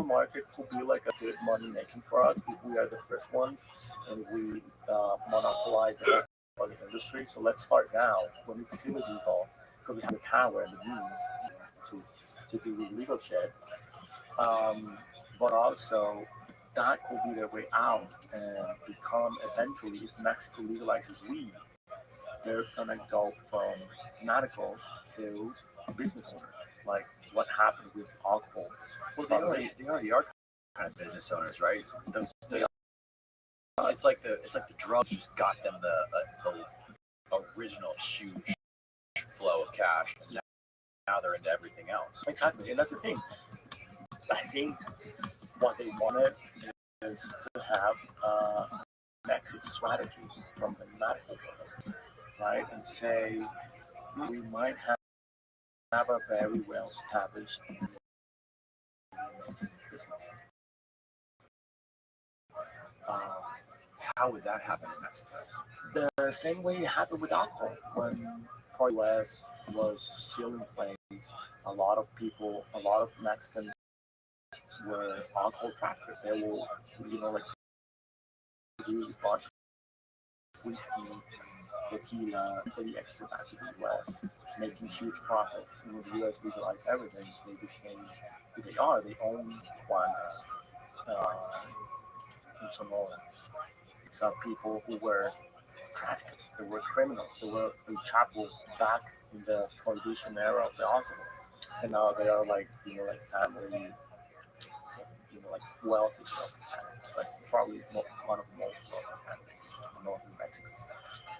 illegal market could be like a good money making for us if we are the first ones and we monopolize the whole industry. So let's start now when it's still illegal because we have the power and the means to do illegal shit. Um, but also that could be their way out and become eventually if Mexico legalizes weed, they're gonna go from fanatics to business owners, like what happened with alcohol. Well, they already are kind of business owners, right? It's like the drugs just got them the original huge flow of cash. And now they're into everything else. Exactly, and that's the thing. I think what they wanted is to have an exit strategy from the medical world, right? And say we might have a very well established business. Um, How would that happen in Mexico? the same way it happened with alcohol when US was still in place. A lot of Mexicans were alcohol traffickers. They will, like produce a bunch of whiskey, tequila, really export that to the US, making huge profits. And when the US legalized everything, they became who they are. They own Tijuana, in Sonora. It's people who were traffickers, they were criminals, they were in Chapo back in the prohibition era of the alcohol. And now they are like, like family, like wealthy families, like probably one of the most wealthy families in northern Mexico.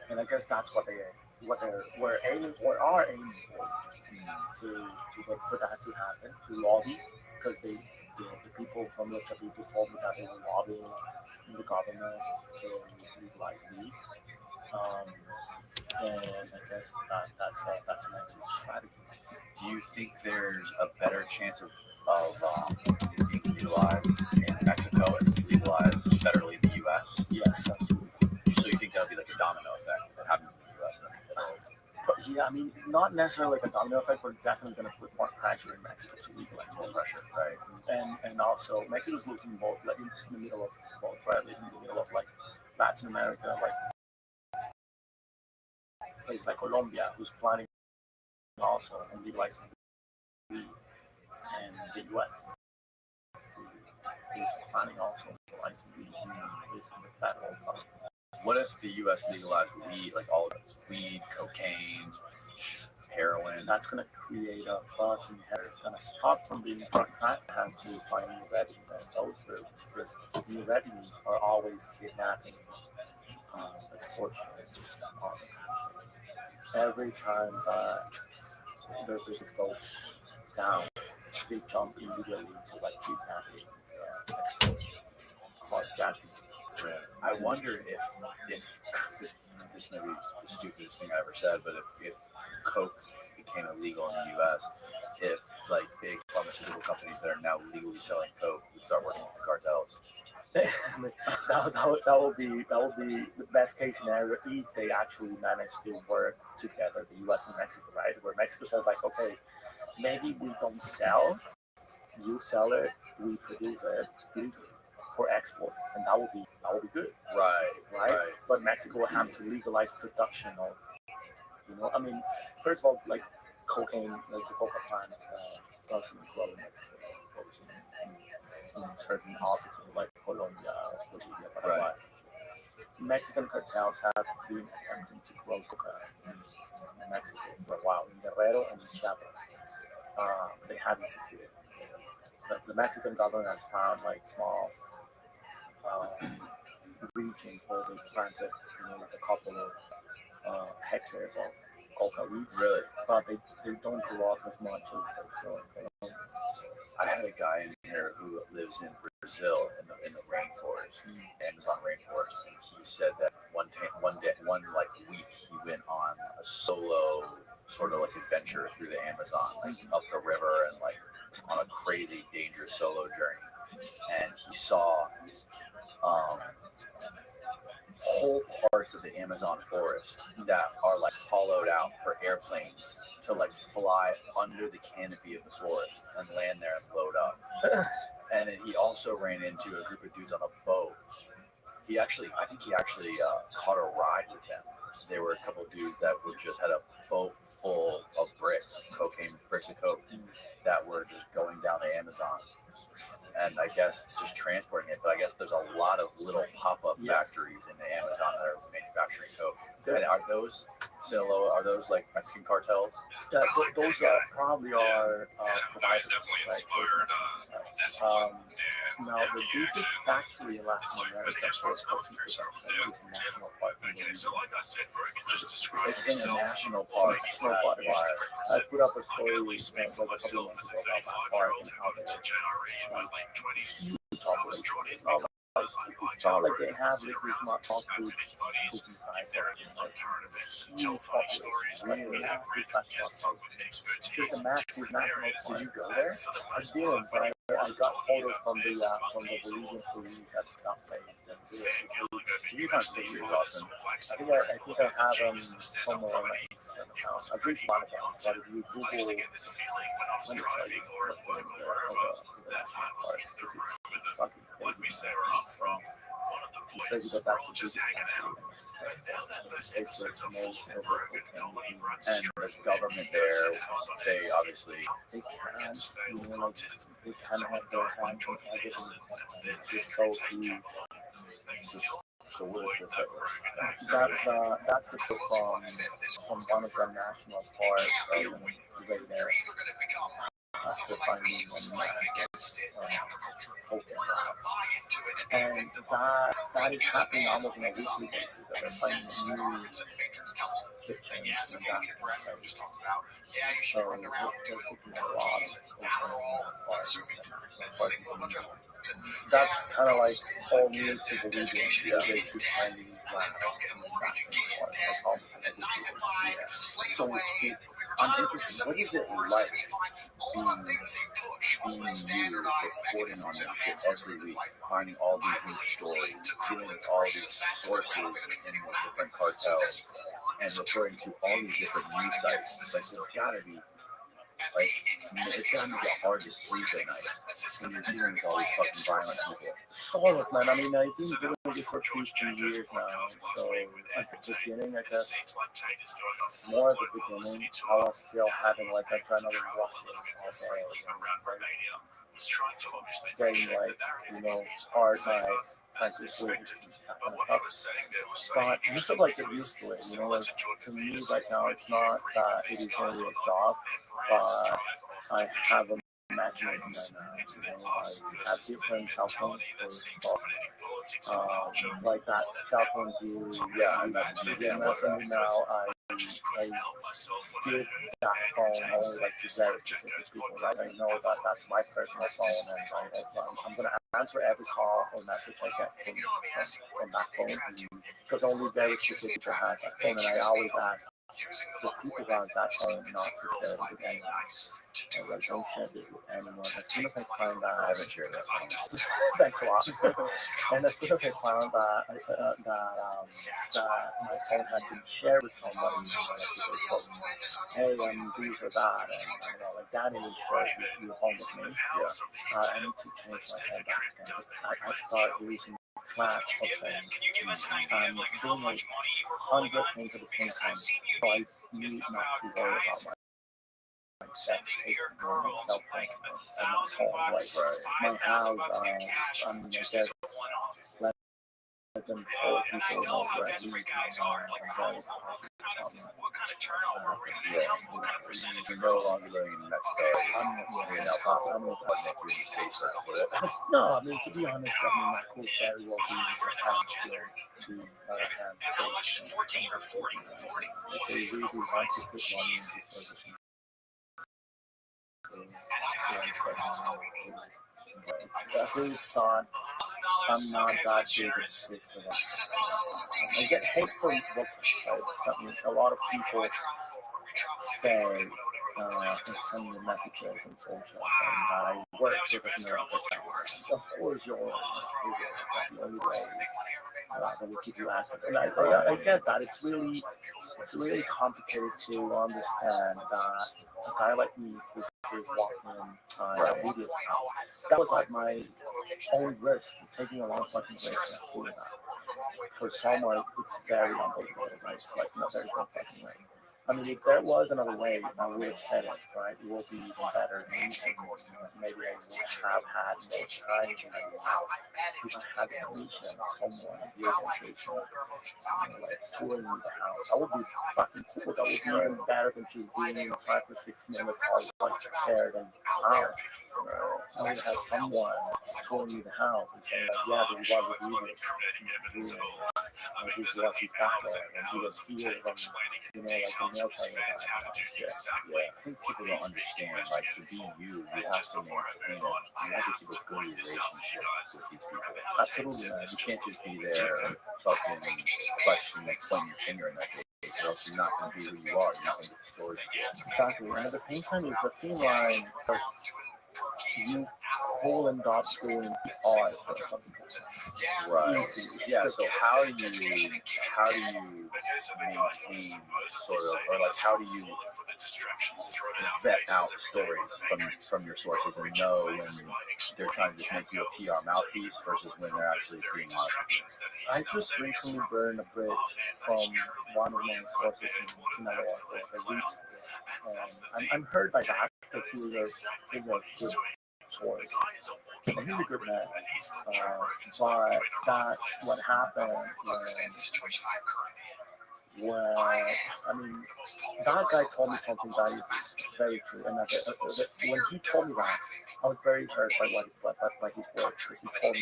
And I guess that's what they're were aiming or are aiming for that to happen, to lobby, because the people from the Chapo just told me that they were lobbying the government to legalize weed. Um, and I guess that's an exit strategy. Do you think there's a better chance of being legalized in Mexico and it's legalized federally in the U.S.? Yes, absolutely. So you think that'll be like a domino effect that happens in the U.S. But yeah, I mean, not necessarily like a domino effect. We're definitely going to put more pressure in Mexico to legalize More weed, pressure, right? and also Mexico's looking both like it's in the middle of both, right? Like in the middle of like Latin America, like places like Colombia, who's planning also on legalizing weed, and the U.S. is planning also on legalizing weed based on the federal government. What if the U.S. legalized weed, like all of it, weed, cocaine, heroin? That's gonna create a fucking hell. It's gonna stop from being drug trafficking. Have to find new revenues, and those groups, because new revenues are always kidnapping, extortion. Um, every time their business goes down, they jump immediately to like kidnapping, extortion, carjacking. Right. I wonder if this may be the stupidest thing I ever said, but if coke became illegal in the U.S., if like big pharmaceutical companies that are now legally selling coke would start working with the cartels. That will be the best case scenario if they actually manage to work together, the U.S. and Mexico, right? Where Mexico says like, okay, maybe we don't sell, you sell it, we produce it legally for export, and that will be good, Right. right? But Mexico will have to legalize production of, I mean, first of all, like cocaine, like the coca plant doesn't grow in Mexico. It grows in certain altitudes like Colombia, Bolivia, Paraguay. Right. Mexican cartels have been attempting to grow coca in Mexico for a while, in Guerrero and in Chiapas. They haven't succeeded. The Mexican government has found like small regions where they planted, like a couple of hectares of coca leaves. Really? But they don't grow up as much as they grow in Colombia. I had a guy in here who lives in Brazil in the rainforest, Amazon rainforest, and he said that one like week he went on a solo sort of like adventure through the Amazon, like up the river and like on a crazy dangerous solo journey, and he saw um, whole parts of the Amazon forest that are like hollowed out for airplanes to like fly under the canopy of the forest and land there and load up. And then he also ran into a group of dudes on a boat. I think he actually caught a ride with them. There were a couple of dudes that were just had a boat full of bricks, bricks of coke, that were just going down the Amazon. And I guess just transporting it. But I guess there's a lot of little pop-up factories in the Amazon that are manufacturing coke. And are those Sinaloa? Are those like Mexican cartels? Yeah, those probably are providers. Right? Now, the biggest factory in Latin America for coffee production is National Park. It's in a national park. I put up a story like a couple of months ago about that park and how they're huge operations. It's not like they have like these not top food inside there. Huge population, like a massive festival. There's a massive national park. Did you go there? I didn't, but I got photos from the Bolivian police at that place. You have pictures, Austin. I think I have them somewhere on my Instagram account. At least one of them. But if you Google, let me tell you what the national park is. It's fucking crazy. Crazy, but that's the biggest And the government there, they obviously they can, you know, like they kind of have their hands on everything. It's so huge. So what is this? That's a clip from one of the national parks right there. After finding a and that is happening almost on a weekly basis. They're finding new kitchens and that kind of thing. So they're cooking a lot of that's kind of like all news to the region because they keep finding labs and that's all. So I'm interested. What is it like being you reporting on this shit every week, finding all these new stories, seeing all these sources in the different cartels, and referring to all these different news sites? Like, it's gotta be. Like, it's gonna make it hard to sleep at night when you're dealing with all these fucking violent people. Sort of, man. I mean, I've been doing this for 2 years now, so at the beginning, I guess, more at the beginning, I was still having like adrenaline rushing all day, getting like, you know, hard nights, trying to sleep, that kind of stuff. But you still like get used to it, you know, like to me right now, it's not that it is only a job, but I have a mechanism right now, you know, I have different cell phones for stuff, like that cell phone view, Yeah, I'm messaging now, I give that phone only like to very specific people, right? I know that that's my personal phone, and I'm gonna answer every call or message I get from that phone because only very specific people have that phone, and I always ask the people who have that phone not to share it with anyone. Like, don't share this with anyone. As soon as I find that, I haven't shared that phone. thanks a lot. And as soon as I found that my phone had been shared with somebody, you know, like people told me, hey, these or that, and you know, like Danny was shared your phone with me. Yeah. I need to change my phone back again. I start losing track of things. I'm doing like 100 things at the same time, so I need not to worry about my cell phone and my phone. Like my house, I mean, I guess less than 4 people know where I live. You're no longer living in Mexico. You're in El Paso. I'm going to make you in the States. No, I mean, to be honest, I mean, I could very well be in March 14 or 40. If they really want to put money into services. I think I'm not that big of a system. I get hate for what's something a lot of people say and send me messages and social saying that I work for this American channel. Of course, you're the only way that will keep you access. And I get that. It's really complicated to understand that a guy like me who's walking Right. media's house. That was like my own risk, taking a lot of fucking risk and doing that. For someone, it's very unbelievable, right? It's like, no, there's no fucking way. I mean, if there was another way, I would have said it, right? It will be even better. Maybe I would have had more time to if I had the permission of someone in the organization, like touring the house. I would be fucking cool. That would be even better than just being inside for 6 minutes, all like prepared and out. I would have someone touring me the house and saying, like, yeah, there was a video. This was his background, and he was here from, like a military guy. Yeah. I think people don't understand, like, to be you, you have to maintain it. You have to keep a good relationship with these people. Absolutely, man. You can't just be there fucking questioning and pointing your finger in that case, or else you're not going to be who you are. You're not going to get the story. Exactly. And at the same time, is the thing line was you pull and dot doing art for something. Right. Yeah. So how do you maintain sort of, or like how do you vet out stories from your sources and know when they're trying to just make you a PR mouthpiece versus when they're actually being honest? I just recently burned a bridge from one of my sources in Sinaloa. I reached it. I'm hurt by that because he's a good source. And he's a good man. But that's what happened when I mean, that guy told me something that is very true. And when he told me that, I was very hurt by his words because he told me,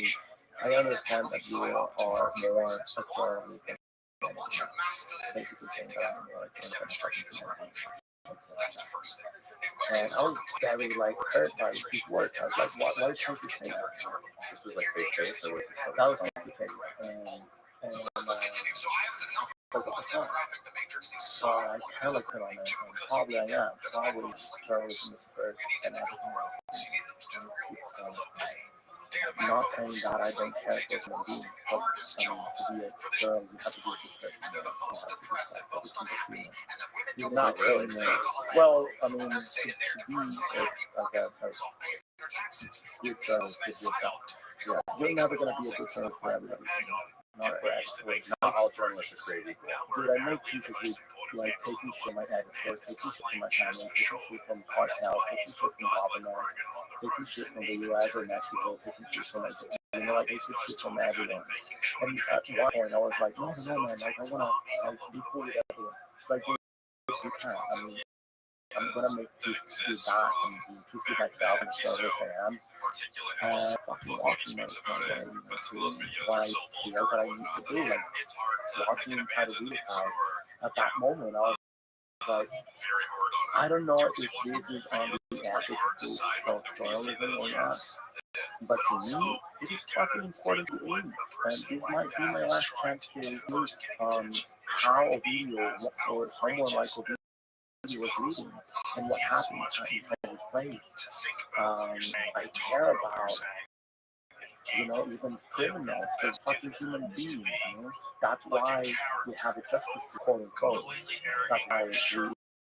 I understand that you are more secure with the basically saying that I'm more like and I was very like hurt by his words. I was like, why did you say that? This was like face to face, or was it something? That was face to face. And so I kind of put on it. And probably I am. Probably terrorism is first and everything else. Not saying that I don't care for human beings, but to be a girl, you have to be a good person. You're not really. Well, I mean, to be, I guess, a good girl, good yourself. Yeah, you're never gonna be a good person for everybody. Not for everybody. Not all journalists are created equal. Dude, I make pieces with like taking shit from my editors, taking shit from my family, taking shit from cartels, taking shit from government, taking shit from the US or Mexico, taking shit from like I take shit from everyone. And at one point I was like, no man, like I wanna be cool with everyone. It's like you can. I mean, I'm gonna make peace with that and be peace with myself and show who I am. And fucking walking my way to what I feel that I need to do. Like walking inside of this house at that moment, I was like, I don't know if this is on the ethics of journalism or not. But to me, it is fucking important to me. And this might be my last chance to use how Ovidio or someone like Ovidio was reading and what happened inside his place. I care about, even criminals, because fucking human beings, That's why we have a justice system, quote unquote. That's why we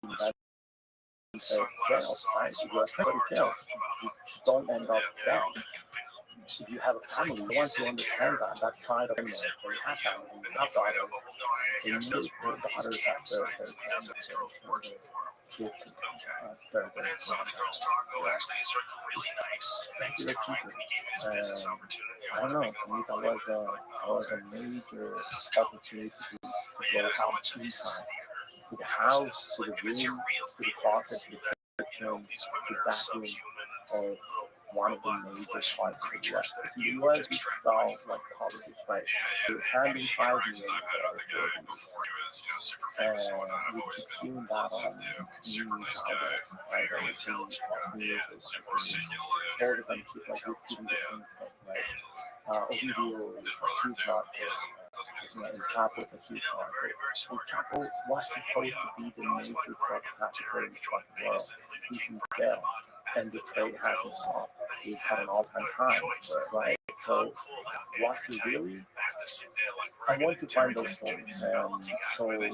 invest in jails, right? You go to jails. You just don't end up dead. If you have a family, you want to understand that side of it. You have family, you have daughters, you need your daughters after their kids, their regular people. I don't know, to me that was a major opportunity to go out inside, to the house, to the room, to the closet, to the kitchen, to the bathroom of one of the major parts of the US. The US itself, like politics, right? You're handing 5 million and you keep hearing that on news outlets, right? On the TV, Fox News, all of them keep like repeating the same thing, right? Ovidio is a huge market. And Chapo is a huge market. So Chapo was supposed to be the major drug trafficker in the world. He's in jail. and the trade hasn't stopped. He's at an all-time high, right? So was he really? I want to find those stories. So when he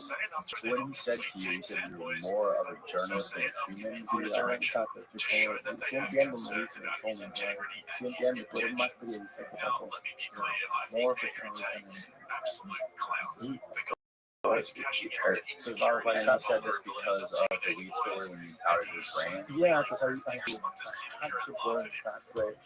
said to you that you were more of a journalist than a human, exactly. Siempre ando me dice, siempre ando, tú eres más periodista que otra cosa. More of a journalist than a because I was like, I said this because of the weed story when you outed his brand. Yeah, because I had to burn that bridge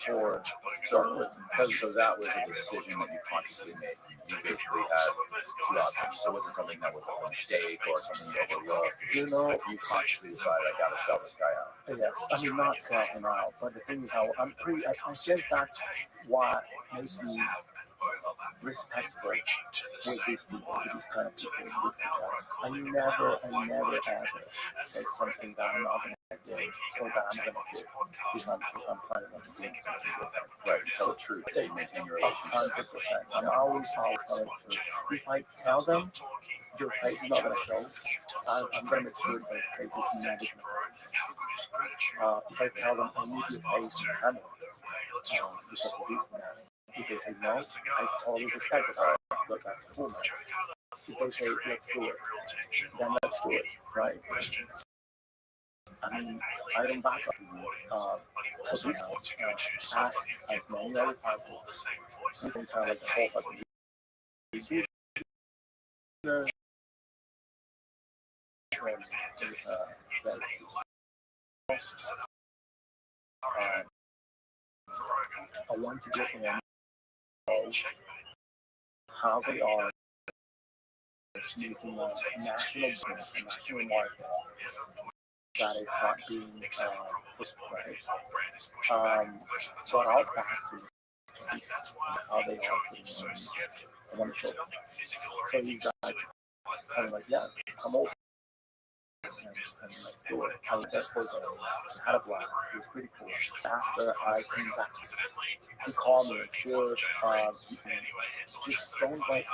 for journalism. So that was a decision that you consciously made. You basically had two options. It wasn't something that was a mistake or something overlooked. You know, you consciously decided, I gotta sell this guy out. Yes, I mean not sell him out, but the thing is, I'm pretty. I guess that's what makes me respectful with these people, with these kind of people. I never ever say something that I'm not gonna do or that I'm gonna do if I'm planning on doing something different. Right, tell the truth. So you maintain your relationship. 100%. I'm always telling the truth. If I tell them your face is not gonna show, I'm gonna make sure their face is never gonna show. If I tell them I need your face in Canada, because of this man, if they say no, I totally respect it. Look, that's cool, man. If they say let's do it, then let's do it, right? I mean, I don't back up. So this ask as many other people, you can tell like the whole fucking I want to get them how they are making a national business, a national market that is not being pushed right. But I'll back to how they are putting on. I want to show them. So you guys kind of like, yeah, I'm open. And let's do it. I guess was had a blast. It was pretty cool. After I came back, he called me, sure, just don't let anything into these stories.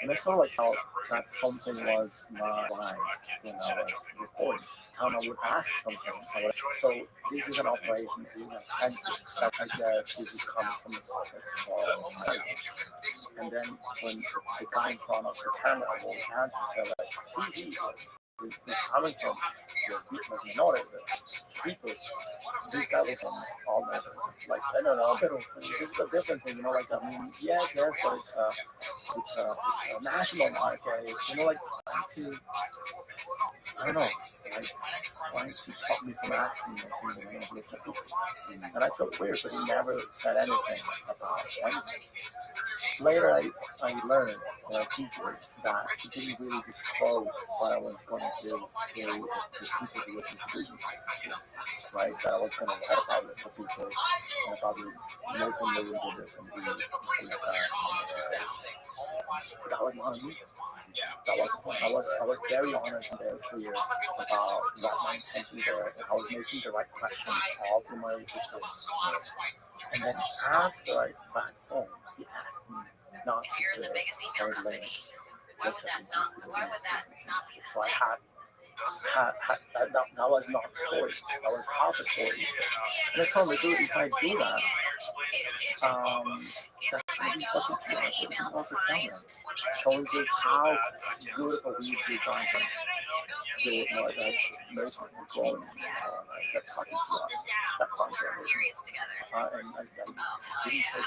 And I saw like how that something was not right when I was recording. Time I would ask something. So this is an operation, this is an intensive. I guess this is coming from the office. And then when the guy in front of the camera will answer, like, see, this is coming from your people, minority people. This guy was on all that. Like, I don't know, this is a different thing, you know, like, I mean, yes, but it's a national market, you know, like, I don't know, like, trying to stop me from asking me. And I felt weird, but he never said anything about anything. Later, I learned teacher that he didn't really disclose what I was going to do to the people who were contributing, right? That I was going to write about it for people and probably make them really do this and do that was not me. That was I was very honest and very clear about what my intentions were, and I was making the right questions all through my research. And then after I back home, he asked me not to do it or link, so I had that was not a story. That was half a story. And I told him, dude, if I do that, that's gonna be fucking too much. It's not for camera. Showing just how good of a weed we got from do it more like nursing and growing. That's fucking cool. That's fun. And I didn't say that.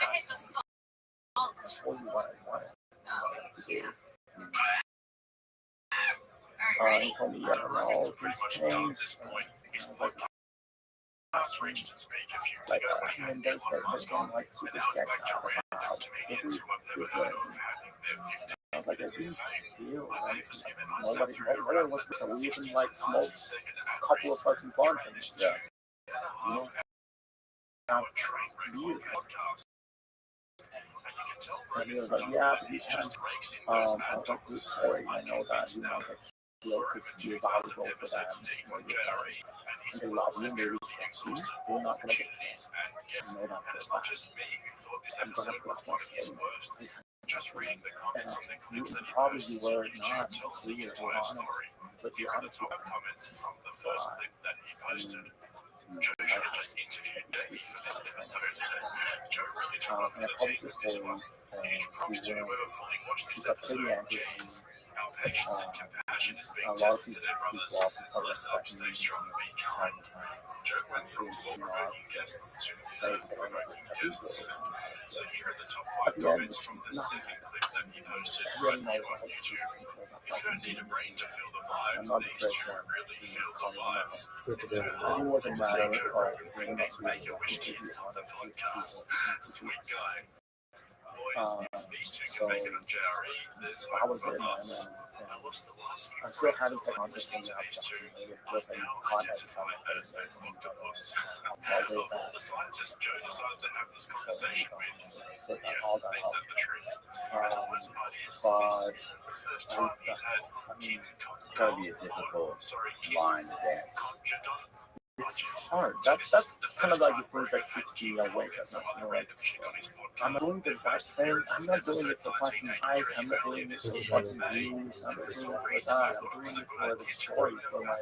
I told you what I wanted to do. He told me, yeah, no, things changed. Like, and they said they're like super sketched out about if we I was like, I didn't feel like nobody was so we even like smoked a couple of fucking blunts and you know, and he was like, yeah, but he's just I was like, sorry, I know that you know that you're valuable for them and they love you and they respect you. They're not gonna get know that for a fact. I'm gonna put you probably were not clear or honest, but you're honest with Joe should have just interviewed Davey for this episode. Joe really tried to take with this one. Huge props to whoever fully watched this episode. Jeez, our patience and compassion is being tested today, brothers. Bless up, stay strong, be kind. Joe went from thought-provoking guests to thought-provoking guests. So here are the top 5 comments from the second clip that he posted right here on YouTube. If you don't need a brain to feel the vibes, these two really feel the vibes. It's so hard to say Joe Rogan bring these Make-A-Wish kids on the podcast. Sweet guy. Boys, if these two can make it on JRE, there's hope for us. I lost the last few friends when listening to these two, but now identify as an octopus. Of all the scientists Joe decided to have this conversation with, yeah, ain't that the truth? And the worst part is, this isn't the first time he's had King Kong. It's gotta be a difficult line to dance. It's hard. That's kind of like the things that keeps me awake at night. You know, like, I'm not doing the best thing. I'm not doing it for fucking likes. I'm not doing it for fucking views. I'm not doing it for that. I'm doing it for the story, for my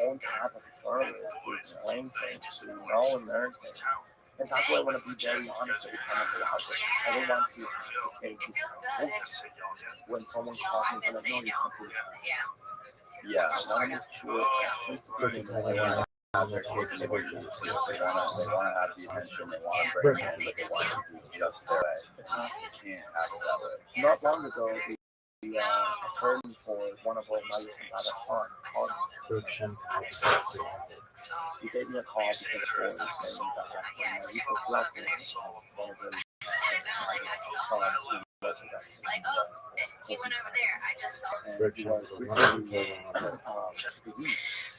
own path as a journalist, to explain things, to know and learn things. And that's why I want to be very honest every time I go out there. I don't want to think this is bullshit. When someone calls me and says, no, you can't do that. Yeah, I want to make sure that since the beginning, their kids able to do the skills. They want to have the attention. They want to bring it in, but they want to do just their way. You can't act that way. Not long ago, the attorney for one of our mothers and father's son called me. He gave me a call because the story saying that when he was collecting one of the sons who was arrested. He went over there. I just saw him. And he was recently released.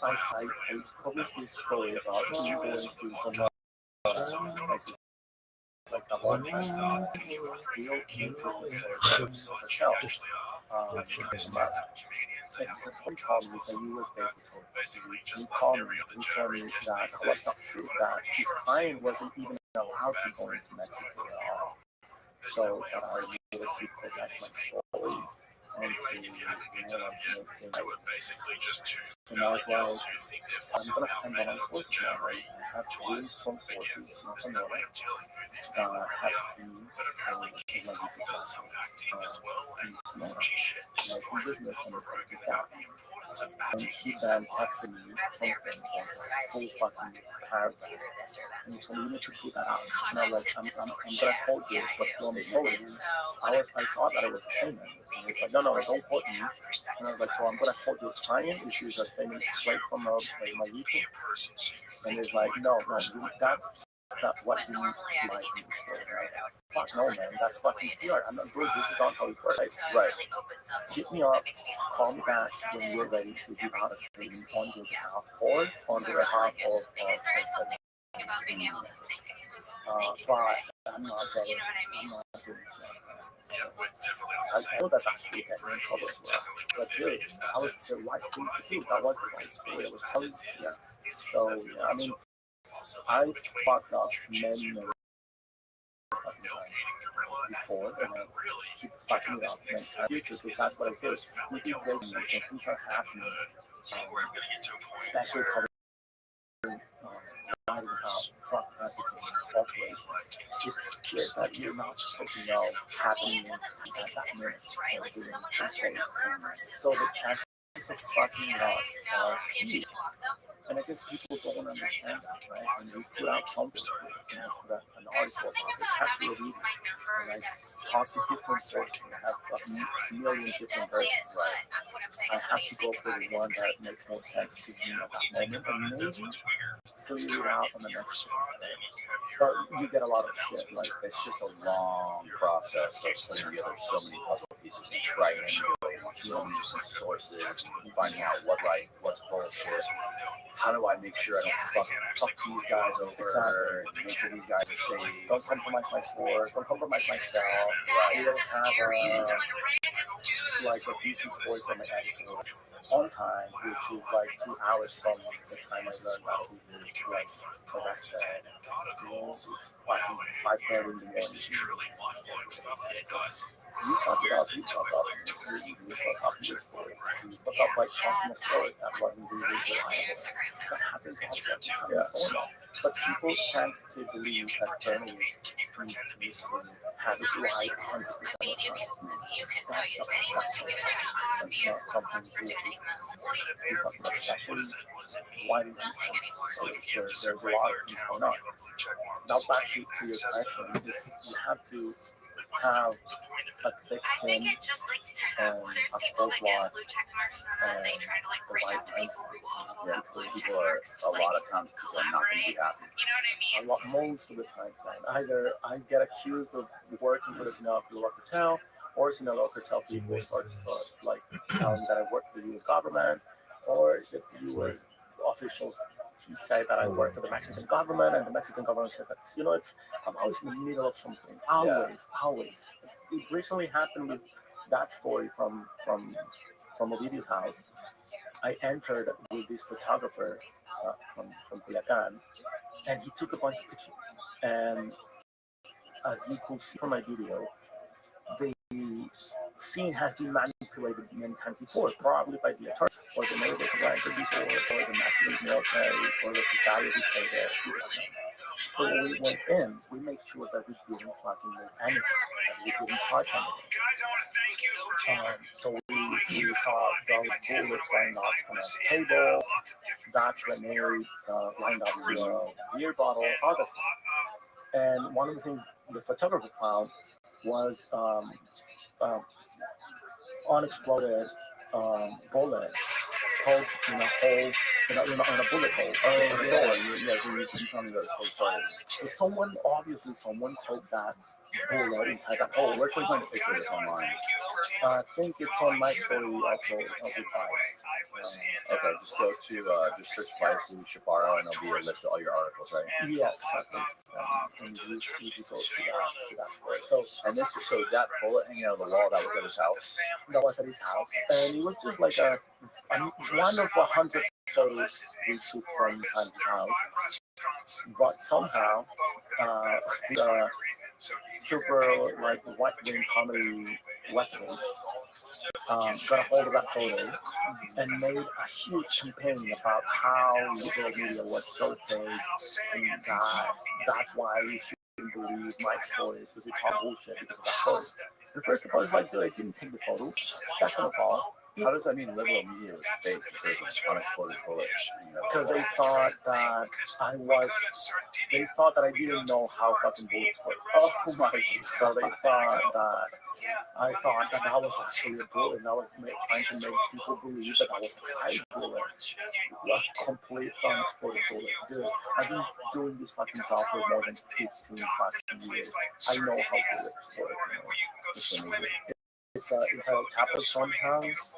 I published this story about him going to some like the one real king hotel. I think I started comedians. And he called me and he was basically just called me and told me that what's not true, that his client wasn't even allowed to go into Mexico at all. So I was able to protect my story. Anyway, if you haven't picked it up yet, there were basically just two girls who think they're somehow made it onto JRE twice. Again, there's no way of telling who these people really are, but apparently King Kong does some acting as well, and she shared this story with Papa Rogan about the importance of acting. He then texted me something full fucking paragraph. And he told me, you need to put that out. And I was like, I'm gonna quote you, but don't quote you. I thought that it was a statement. And he was like, no, don't quote me. And I was like, so I'm gonna quote you Italian, which is a statement straight from my YouTube. And he's like, no, that's not what you need to like in the story. Fuck no, man, that's fucking PR. I'm not doing this without how it works. Right. Hit me up, call me back when you're ready to be honest with me on your behalf or on the behalf of about being able to think and just but I'm not doing that. Yeah, we're definitely on the same. I know that that's the getting in trouble as well. But dude, I was the right thing to do. That was the right thing. It was telling me, yeah. So, yeah, I mean, I fucked up many before, and I keep fucking it up. And I do because that's what I do. We keep breaking and things are happening. Especially covering truck traffic operations. It's clear that you're not supposed to know happening at that minute. So the chances of fucking loss are huge. And I guess people don't understand that, right? When you put out something, put an article about it, have to read it, and like talk to different sources, and have a million different versions, right? I have to go for the one that makes more sense to me at that moment, and maybe clear it out on the next one. But you get a lot of shit, like it's just a long process of putting together so many puzzle pieces and triangulating so many different sources, finding out what's right, what's bullshit. How do I make sure I don't fuck these guys over? Make sure these guys are safe. Don't compromise my source. Don't compromise myself. You don't have like a decent story from my editor. on time, which is like 2 hours from the time I learned that he was like arrested. It's like 5:30 in the morning. You talked about your story. You put up like customer stories that wasn't really reliable. That happens all the time. Yeah. But people tend to believe that journalists have it right 100% of the time. That's not something we talk about, especially widely. So there's a lot of things going on. Now back to your question, you have to have a thick skin and a full blood and the right mindset. Yeah, people are a lot of times people are not going to be happy. Most of the time, either I get accused of working for the Sinaloa cartel, or Sinaloa cartel people start like telling me that I work for the U.S. government, or the U.S. officials say that I work for the Mexican government, and the Mexican government said that I'm always in the middle of something. Always. It recently happened with that story from Ovidio's house. I entered with this photographer from Culiacan, and he took a bunch of pictures. And as you could see from my video, the scene has been manipulated many times before, probably by the attorney or the neighbors who rented before, or the Mexican military, or the sicarios who stay there. So when we went in, we made sure that we didn't fucking move anything, that we didn't touch anything. So we saw those bullets lined up on a table, that grenade lined up to a beer bottle, all that stuff. And one of the things the photographer found was unexploded bullet poked in a hole, in a bullet hole. You told me that whole story. So someone took that bullet inside that hole. Where can we find a picture of this online? I think it's on my story also. Okay, just go to just search Vice Louis Chaparro, and there'll be a list of all your articles, right? Yes, exactly. And you go to that story. So that bullet hanging out of the wall, that was at his house. That was at his house, and it was just like one of 100 photos we took from inside his house. But somehow, the super like right-wing comedy wrestling got a hold of that photo and made a huge campaign about how liberal media was so fake, and that's why we shouldn't believe my stories, because it's all bullshit because of that photo. And first of all, it's like, dude, I didn't take the photo. Second of all, how does that mean liberal media was fake because of unexploded bullets? Because they thought that I didn't know how fucking bullets work. Oh my God. So they thought that I thought that was actually a bullet, and I was trying to make people believe that was a high bullet. A complete unexploded bullet. Dude, I've been doing this fucking job for more than 15 fucking years. I know how bullets work. It's a Capital House.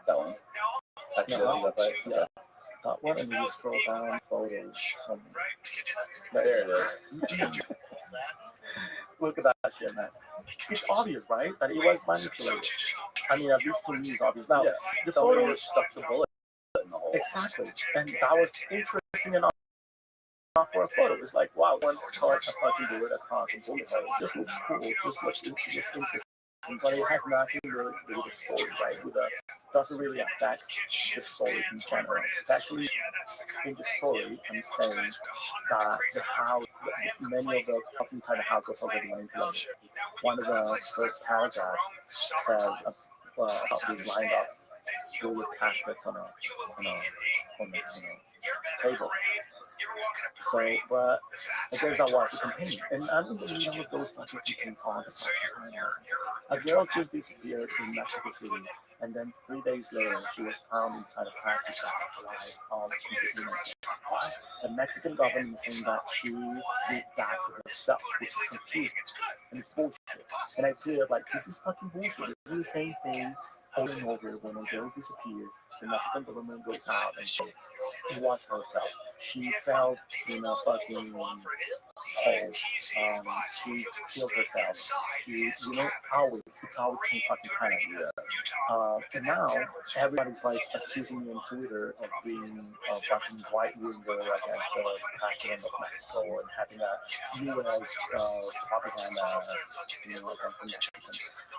That one. Yeah. That one, and you scroll down photos. There it is. Look at that shit, man. It's obvious, right? That it was manipulated. I mean, at least to me, it's obvious. Now, the photo stuck the bullet in the hole. Exactly. And that was interesting enough for a photo. It's like, wow, one touch a fucking bullet across a bullet hole. It just looks cool. It just looks interesting. But it has nothing really to do with the story, right? Doesn't really affect the story in general. Especially in the story, I'm saying that the house, many of the stuff inside the house was already manipulated. One of the first paragraphs says about these lined up bullet caskets on a table. So, but I guess that was the campaign. And I'm in the middle of those fucking campaigns all the fucking time. A girl just disappeared in Mexico City, and then 3 days later, she was found inside a plastic bag, alive, all completely naked. The Mexican government is saying that she did that to herself, which is confusing, and it's bullshit. And I feel like, this is fucking bullshit. This is the same thing over and over. When a girl disappears, the Mexican government goes out and says it was herself. She fell in a fucking hole. She killed herself. It's always some fucking panic. And now everybody's like accusing me on Twitter of being a fucking white winger against the president of Mexico and having a U.S. Propaganda, against the Mexicans.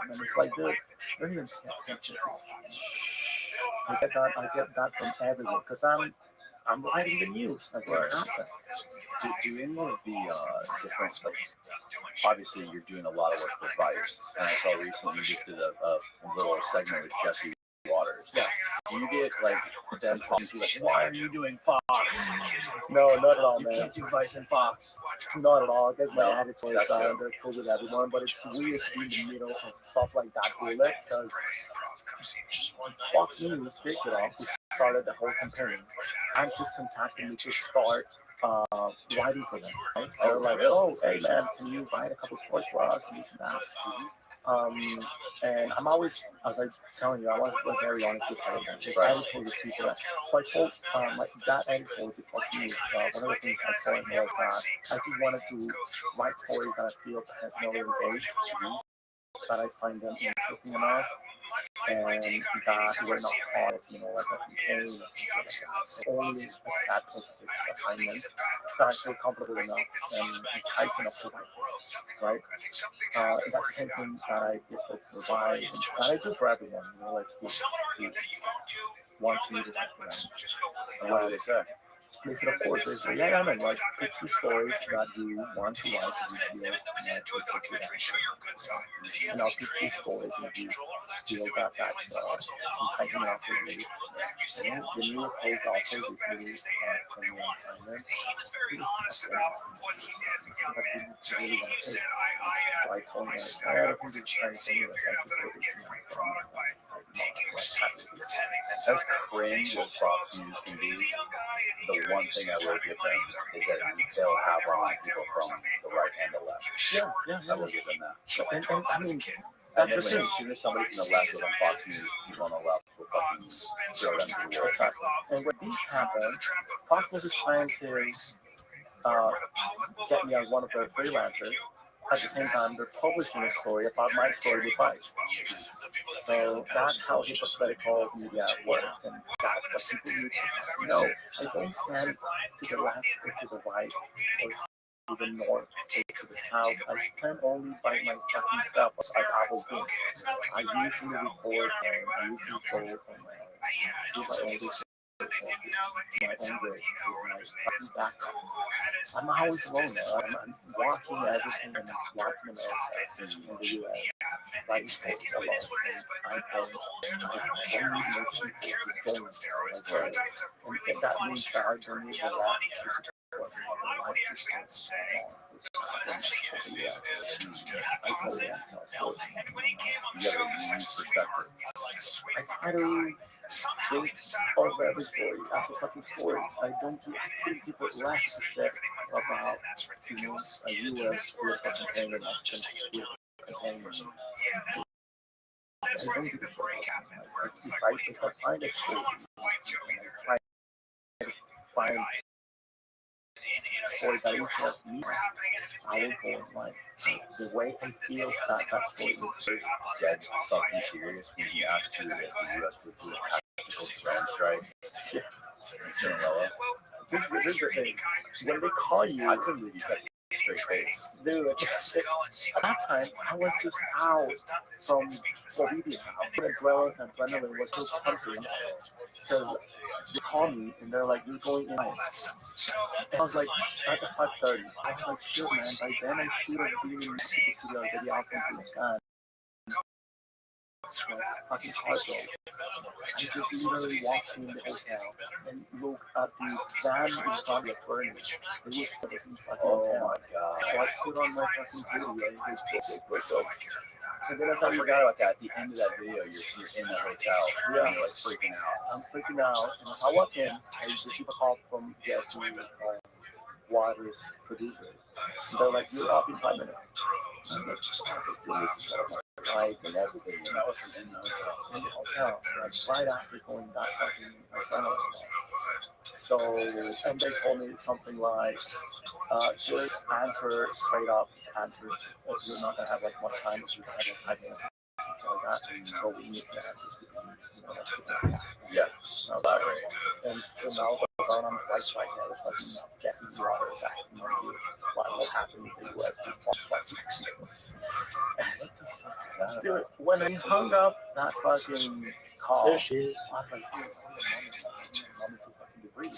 And it's like, dude, don't even pay attention to it. I get that from everyone because I'm writing the news as it happens. Do any of the different, like, obviously you're doing a lot of work with Vice, and I saw recently you just did a little segment with Jesse Waters. Yeah. Do you get like them talking to you like, why are you doing Fox? No, not at all, You man. can't do Vice and Fox. Not at all. I guess my No, attitude that's is good. they're cool with everyone, but it's weird to be in the middle of stuff like that bullet because Fox News, take it off, who started the whole campaign, and just contacted me to start writing for them. Right? They're like, oh, hey man, can you write a couple stories for us and this and that? And I'm always, as I telling you, I was very honest with everyone. Right. Editing with people. So I told like that editor with Fox News, one of the things I told him was that I just wanted to write stories that I feel personally engaged, that I find them interesting enough, and that we're not part of, like a campaign or something like that. Only accept assignments that I feel comfortable enough and enticed enough to write, right? That's the same thing that I give folks advice and that I do for everyone, like who wants me to talk to them. And what do they say? They said, of course, they say, yeah, man, like, pick the stories that you want to write and you feel and I'll pick these stories and if you feel that that's enticing enough to read. The New York Post also recently sent me an assignment. It was something that didn't really want to take. So I told him, I don't think it's trying to send me this As cringe as Fox News can be, the one thing I will give them is that they'll have on people from the right and the left. Yeah. I will give them that. And I mean, And that's the then thing. as soon as somebody from the left is on Fox News, people on the left will fucking throw them to the wall. Exactly. And when these happen, Fox was just trying to get me as one of their freelancers. At the same time, they're publishing a story about my story with Vice. So that's how hypocritical media works, and that's what people need to know. I don't stand to the left or to the right or to the north or to the south. I stand only by my fucking self, like I will do. I usually record and I usually go and do my own research. My own ways, my fucking background. I'm always alone there. I'm watching everything and watching America in the US. Writing stories alone. I don't need no people to join me. And that means that I don't need the left to support me. I like to stay I totally have to tell stories. You have a unique perspective. I try to think of every story as a fucking story. I couldn't give it less a shit about, a US political campaign and Mexican political campaign. I don't give a shit about that. If I find a story and I try to find story that interests me, I will go and write. The way I feel that story is Dead fucking serious when he asked you if the U.S. would do a tactical drone strike. Yeah. In Sinaloa. This is the thing. When they call you, I couldn't believe you kept a straight face. dude, at that time, I was just out from Bolivia. Adrenaline was so pumping because they call me and they're like, you're going in. I was like, at the 5:30. I was like, shit, man. By then, I should have been in Mexico City already out from Culiacan. Fucking cargo. I just literally walked in the hotel and looked at the van in front of the burning. It was stuck in the fucking hotel. My god. So I put on my fucking video and and then I forgot about that. At the end of that video, you're in the hotel. Yeah. And you're like freaking out. I'm freaking out. And as I walk in, I receive a call from Jesse Waters' producer. They're like, you're up in 5 minutes. I'm like, I still need to set up my lights and everything. And I was in the hotel, like right after going that fucking adrenaline. So, and they told me something like, just answer straight up, answer. You're not gonna have like much time, you have like 5 minutes. like that. So we need the answers to be, like super. Yeah. And I was like, and now all of a sudden I'm right there with like Jesse Waters asking me what happened in the US before. Dude, when I hung up that fucking call, There she is. I was like, oh, mommy too fucking debris.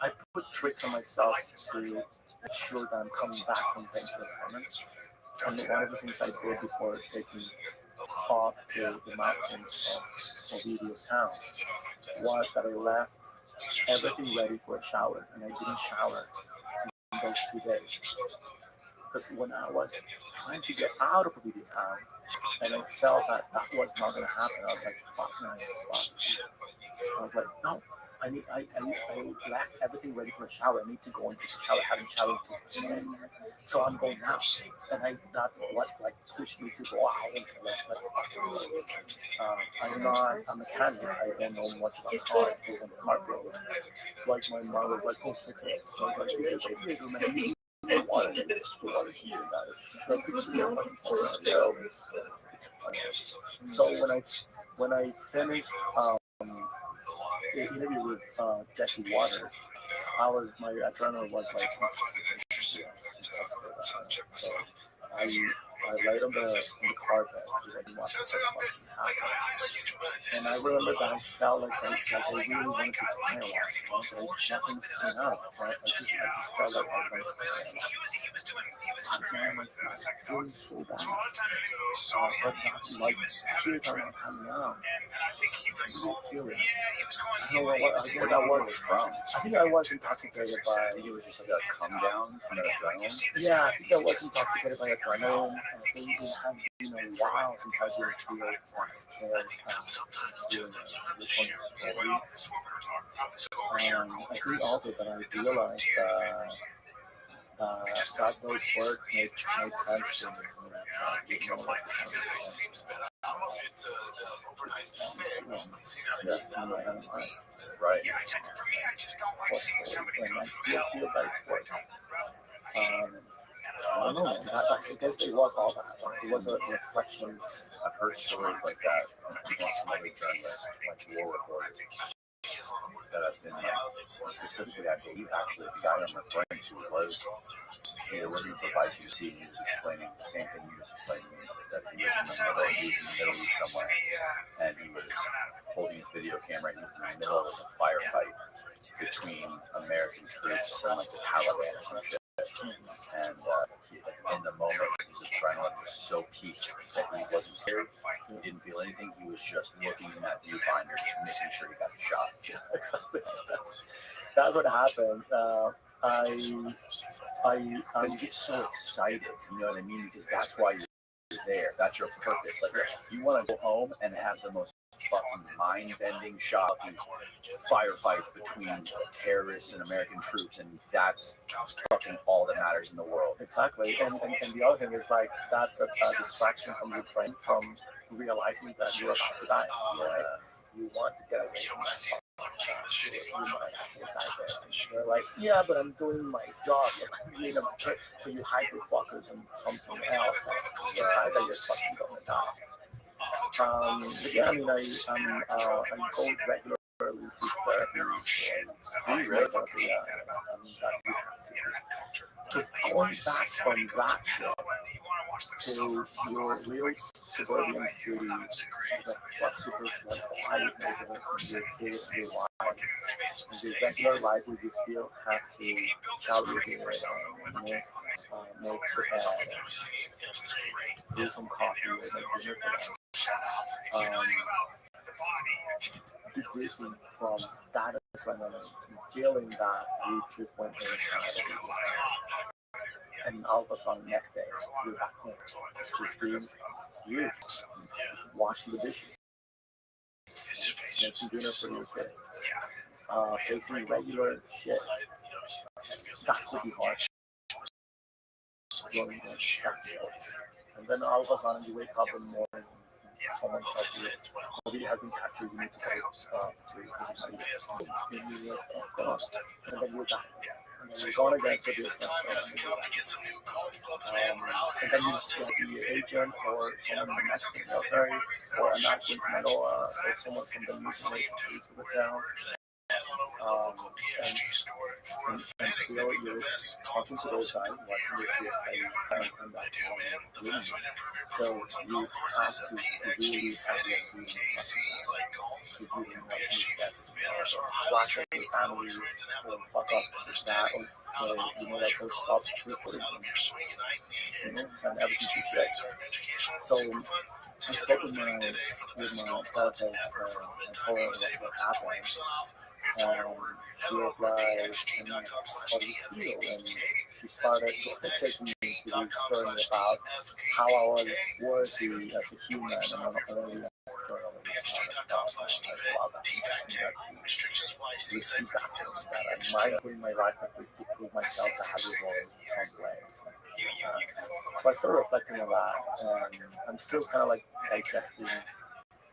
I put tricks on myself to make sure that I'm coming back from bank assignments. And one of the things I did before taking off to the mountains of Video Town was that I left everything ready for a shower, and I didn't shower in those 2 days. Because when I was trying to get out of Video Town, and I felt that was not going to happen, I was like, fuck, man, fuck. I was like, no, I left everything ready for a shower. I need to go into the shower. I haven't showered in 2 days. So I'm going now. And that's what like pushed me to go out and I'm not a mechanic. I don't know much about cars. But when the car broke, like my mom was like, oh, fix it. So I was like, man, water here, so when I finished the interview with Jesse Waters, my adrenaline was like so I laid on the carpet because I didn't want to happen. And I remember that I felt like I really wanted to cry a lot, but nothing was coming out. I just felt like I wanted to cry a lot. Man, like, feeling so bad. But not, like, tears are not coming out. I didn't feel it. I don't know what, I guess I was from. I think I was intoxicated by, I think it was just like a come down from adrenaline. Yeah, I think I was intoxicated by adrenaline. I think it has been a while since I did a trio of scared doing a story. I think also that I realized that those words made sense to me. Right. And I still feel that it's working. I don't know, man. I guess it was all that. It was a reflection. I've heard stories like that from some other journalists, like war reporters, that have been specifically, I believe, actually, the guy I'm referring to was working for Vice UC, and he was explaining the same thing you just explained to me, that he was in the Middle East somewhere, and he was holding his video camera, and he was in the middle of a firefight between American troops and like the Taliban or some shit. And in the moment, his adrenaline was so peaked that he wasn't scared. He didn't feel anything. He was just looking in that viewfinder, just making sure he got the shot. Exactly. That's what happened. You get so excited, you know what I mean? Because that's why you're there. That's your purpose. Like, you want to go home and have the most fucking mind-bending shot in firefights between terrorists and American troops, and that's fucking all that matters in the world. Exactly. And the other thing is, like, that's a distraction from your brain from realizing that you're about to die. Right? You want to get away from that. They're like, yeah, but I'm doing my job. So you hide your fuckers and something else. Like, decide that you're fucking going to die. Yeah, I mean, I'm going regularly to therapy. Really? So going back from that to your real suburban city, what super quiet neighborhood, your kids, your wife, your regular life where you still have to shower your hair, make the bed, do some coffee, or make dinner for them. Decreasing from that adrenaline, feeling that you just went inside, and all of a sudden, next day, you're back home, just being you, washing the dishes, making dinner for your kids, facing regular shit. That's would be hard. And then all of a sudden, you wake up in the morning. Someone tells you COVID has been captured, you need to go to the and then you're back. And You're going against a business. And then you get the agent or someone in the Mexican military or an actor in Sinaloa or someone from the Mexican police with the town. And still you're talking to those guys, watching this shit, and turn back to one. So you have to really have the experience to really know that flash at your family or fuck up with that or like those stuff recording and everything she said. So I spoke with my therapist and I told her what happened. She was like, how do you feel? And she started taking me to the story about how I was worthy as a human and not only as a journalist. That I might put my life at risk to prove myself valuable in some ways. So I started reflecting on that, and I'm still kind of like digesting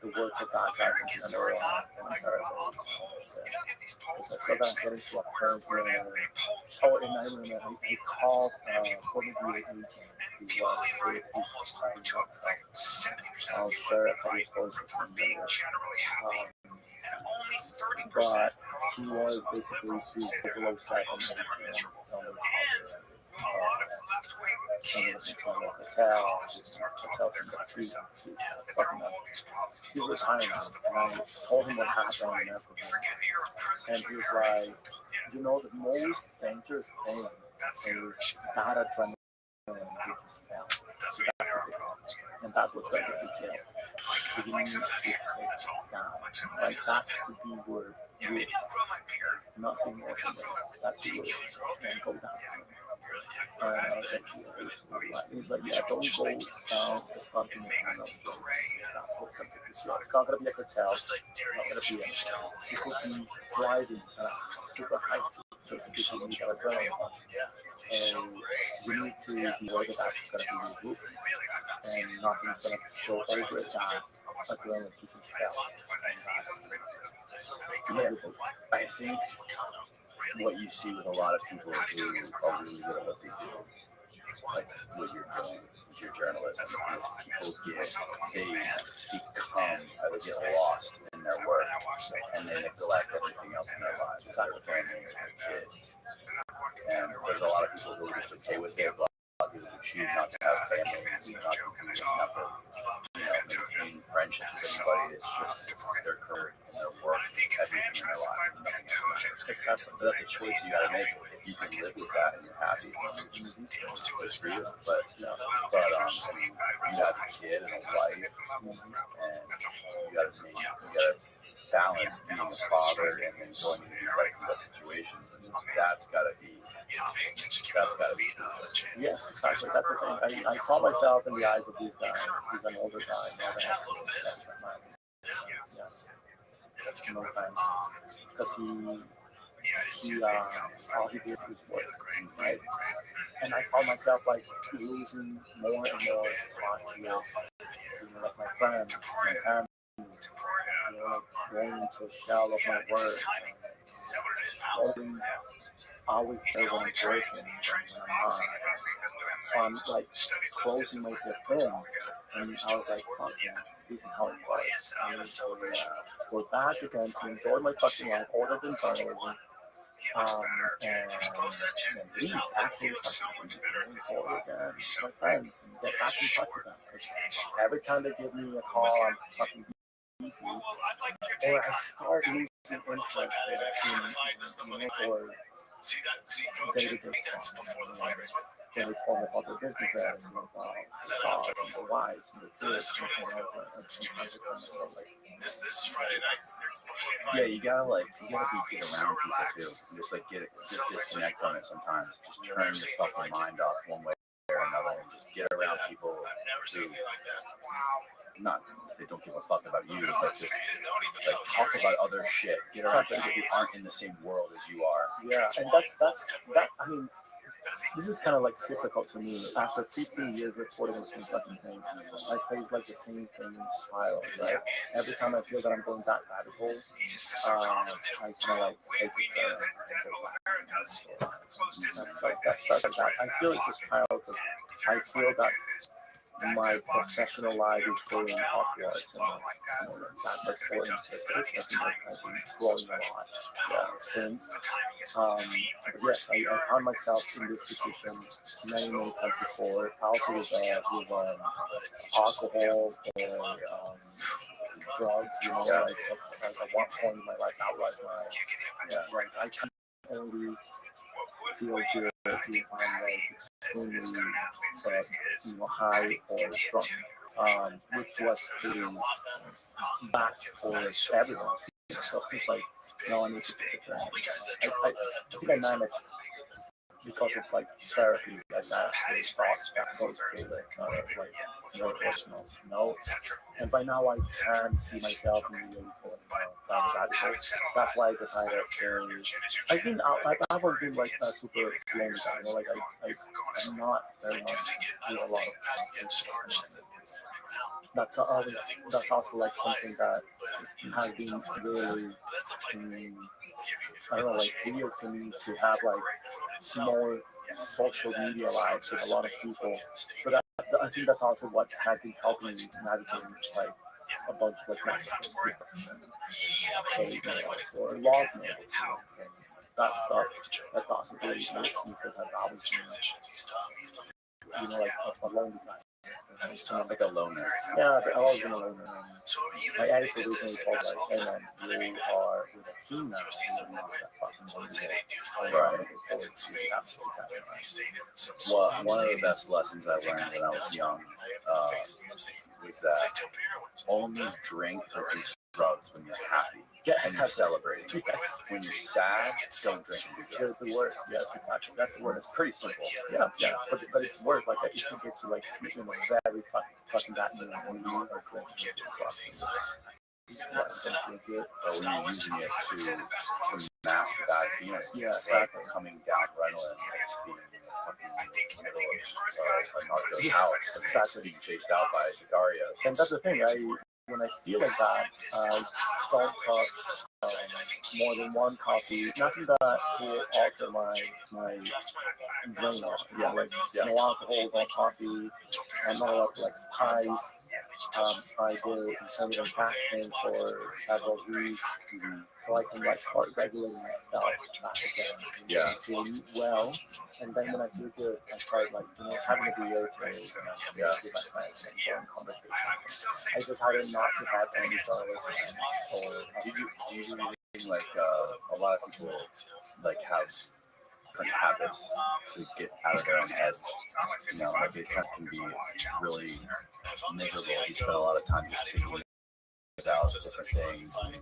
the words of that guy from Canada and America. Because I feel that I'm getting to a point where, and I remember I called former DA agent who was with his I'll share a couple of stories with him later. But he was basically too below set on hotel, he was retiring, and I told him what happened and everything. And he was like, the most dangerous thing is that adrenaline you just felt. So that's a big thing. And that's what's going to be killed. So you need to take down. Like that to be where you nothing more than that. That's where you go down. He's like, yeah, don't go down the fucking kind of it's not going to be a cartel. It's not going to be anything. You could be driving at a super high speed. So it's you need that adrenaline punch. And you need to be worried that that's going to be your group. And nothing's going to go over that adrenaline you just felt. I think what you see with a lot of people who are really good at what they do, like what you're doing, is your journalism, is they become, either get lost in their work, and they neglect everything else in their lives, their family, their kids. And there's a lot of people who are just okay with it, a lot of people who choose not to have families, not to maintain friendships with anybody. It's just their career and their work, everything in their life. But that's a choice you gotta make. If you can live with that and you're happy, it's for you. But you have a kid and a wife, and you gotta balance being a father and then going into these situations. That's gotta be. Yes, exactly. That's the thing. I saw myself in the eyes of these guys. He's an older guy. Yes. That's no thanks. Because all he did was work, right? And I found myself like losing more and more touch with, like my friends, my family, like going into a shell of my work. Always there when I'm working and I'm not. So I'm like closing myself in, and I was like, fuck yeah, this is how it starts. And go back again to enjoy my fucking life, other than journalism, and leave, actually fucking forward again with my friends and get back in touch with them. Because every time they give me a call, I'm fucking busy, or I start losing interest in or day-to-day they told me about their businesses and about the jobs and the wives and the kids and sometimes it comes from like this is Friday night. Yeah, you gotta be get around people too. Just disconnect from it sometimes. Just turn your fucking mind off one way or another and just get around people who not they don't give a fuck about you, but just talk about other shit. Get around people who aren't in the same world as you are. Yeah, and that's I mean, this is kind of like difficult to me. After 15 years reporting the same fucking thing, I face like the same thing in spiral, right? Every time I feel that I'm going that rabbit hole, I kind of like take it there and go back. That's like that. I feel it's just spiral because I feel that my professional life is going upwards and that much more into it. I think I've been growing a lot since. But yes, I found myself in this position many times before. Also with alcohol or drugs, like at one point in my life, that was like I can only feel good if I'm like extremely high or drunk, which was pretty bad for everyone. So it's like, no, I need to take it. I think I managed because of like therapy, like that thoughts that goes through it, like more personal, And by now I can see myself in really going down that road. That's why I decided to. I've always been like a super lonely guy, like I'm not very much with a lot of that's always that's also like something that has been really I don't know, like weird to me to have like more social media lives with a lot of people. But I think that's also what has been helping me navigating like a bunch of like messages or log notes and that stuff that doesn't really makes me because I've always been like a lonely guy. It's not like a loner. Yeah, I've always been a loner. My editor recently told like, hey man, you are with a team now. You're not that fucking lonely. Right. Well, one of the best lessons I learned when I was young was that only drink or do drugs when you're happy. And you're celebrating. Yes. When you're sad, don't drink and do drugs. The word, yes, exactly. That's the word. It's pretty simple. Yeah. But it's words like that. It can get you like very fucking bad mood when you are drinking drugs. Yes. But when you're using it to mask bad feelings, exactly. Coming down adrenaline, being fucking middle of a narco's house, exactly. Being chased out by sicarios. And that's the thing. When I feel like that, I don't touch more than one coffee. Nothing that will alter my brain off. No alcohol, no coffee. I'm not allowed to like spice. I did intermittent fasting for several weeks, so I can like start regulating myself back again. To eat well, and then when I feel good, I start like having a beer to with my friends and join conversations. I decided not to have any journalism. Or do you think like a lot of people like have different habits to get out of their own heads? Like it kind of can be really miserable if you spend a lot of time just thinking about different things and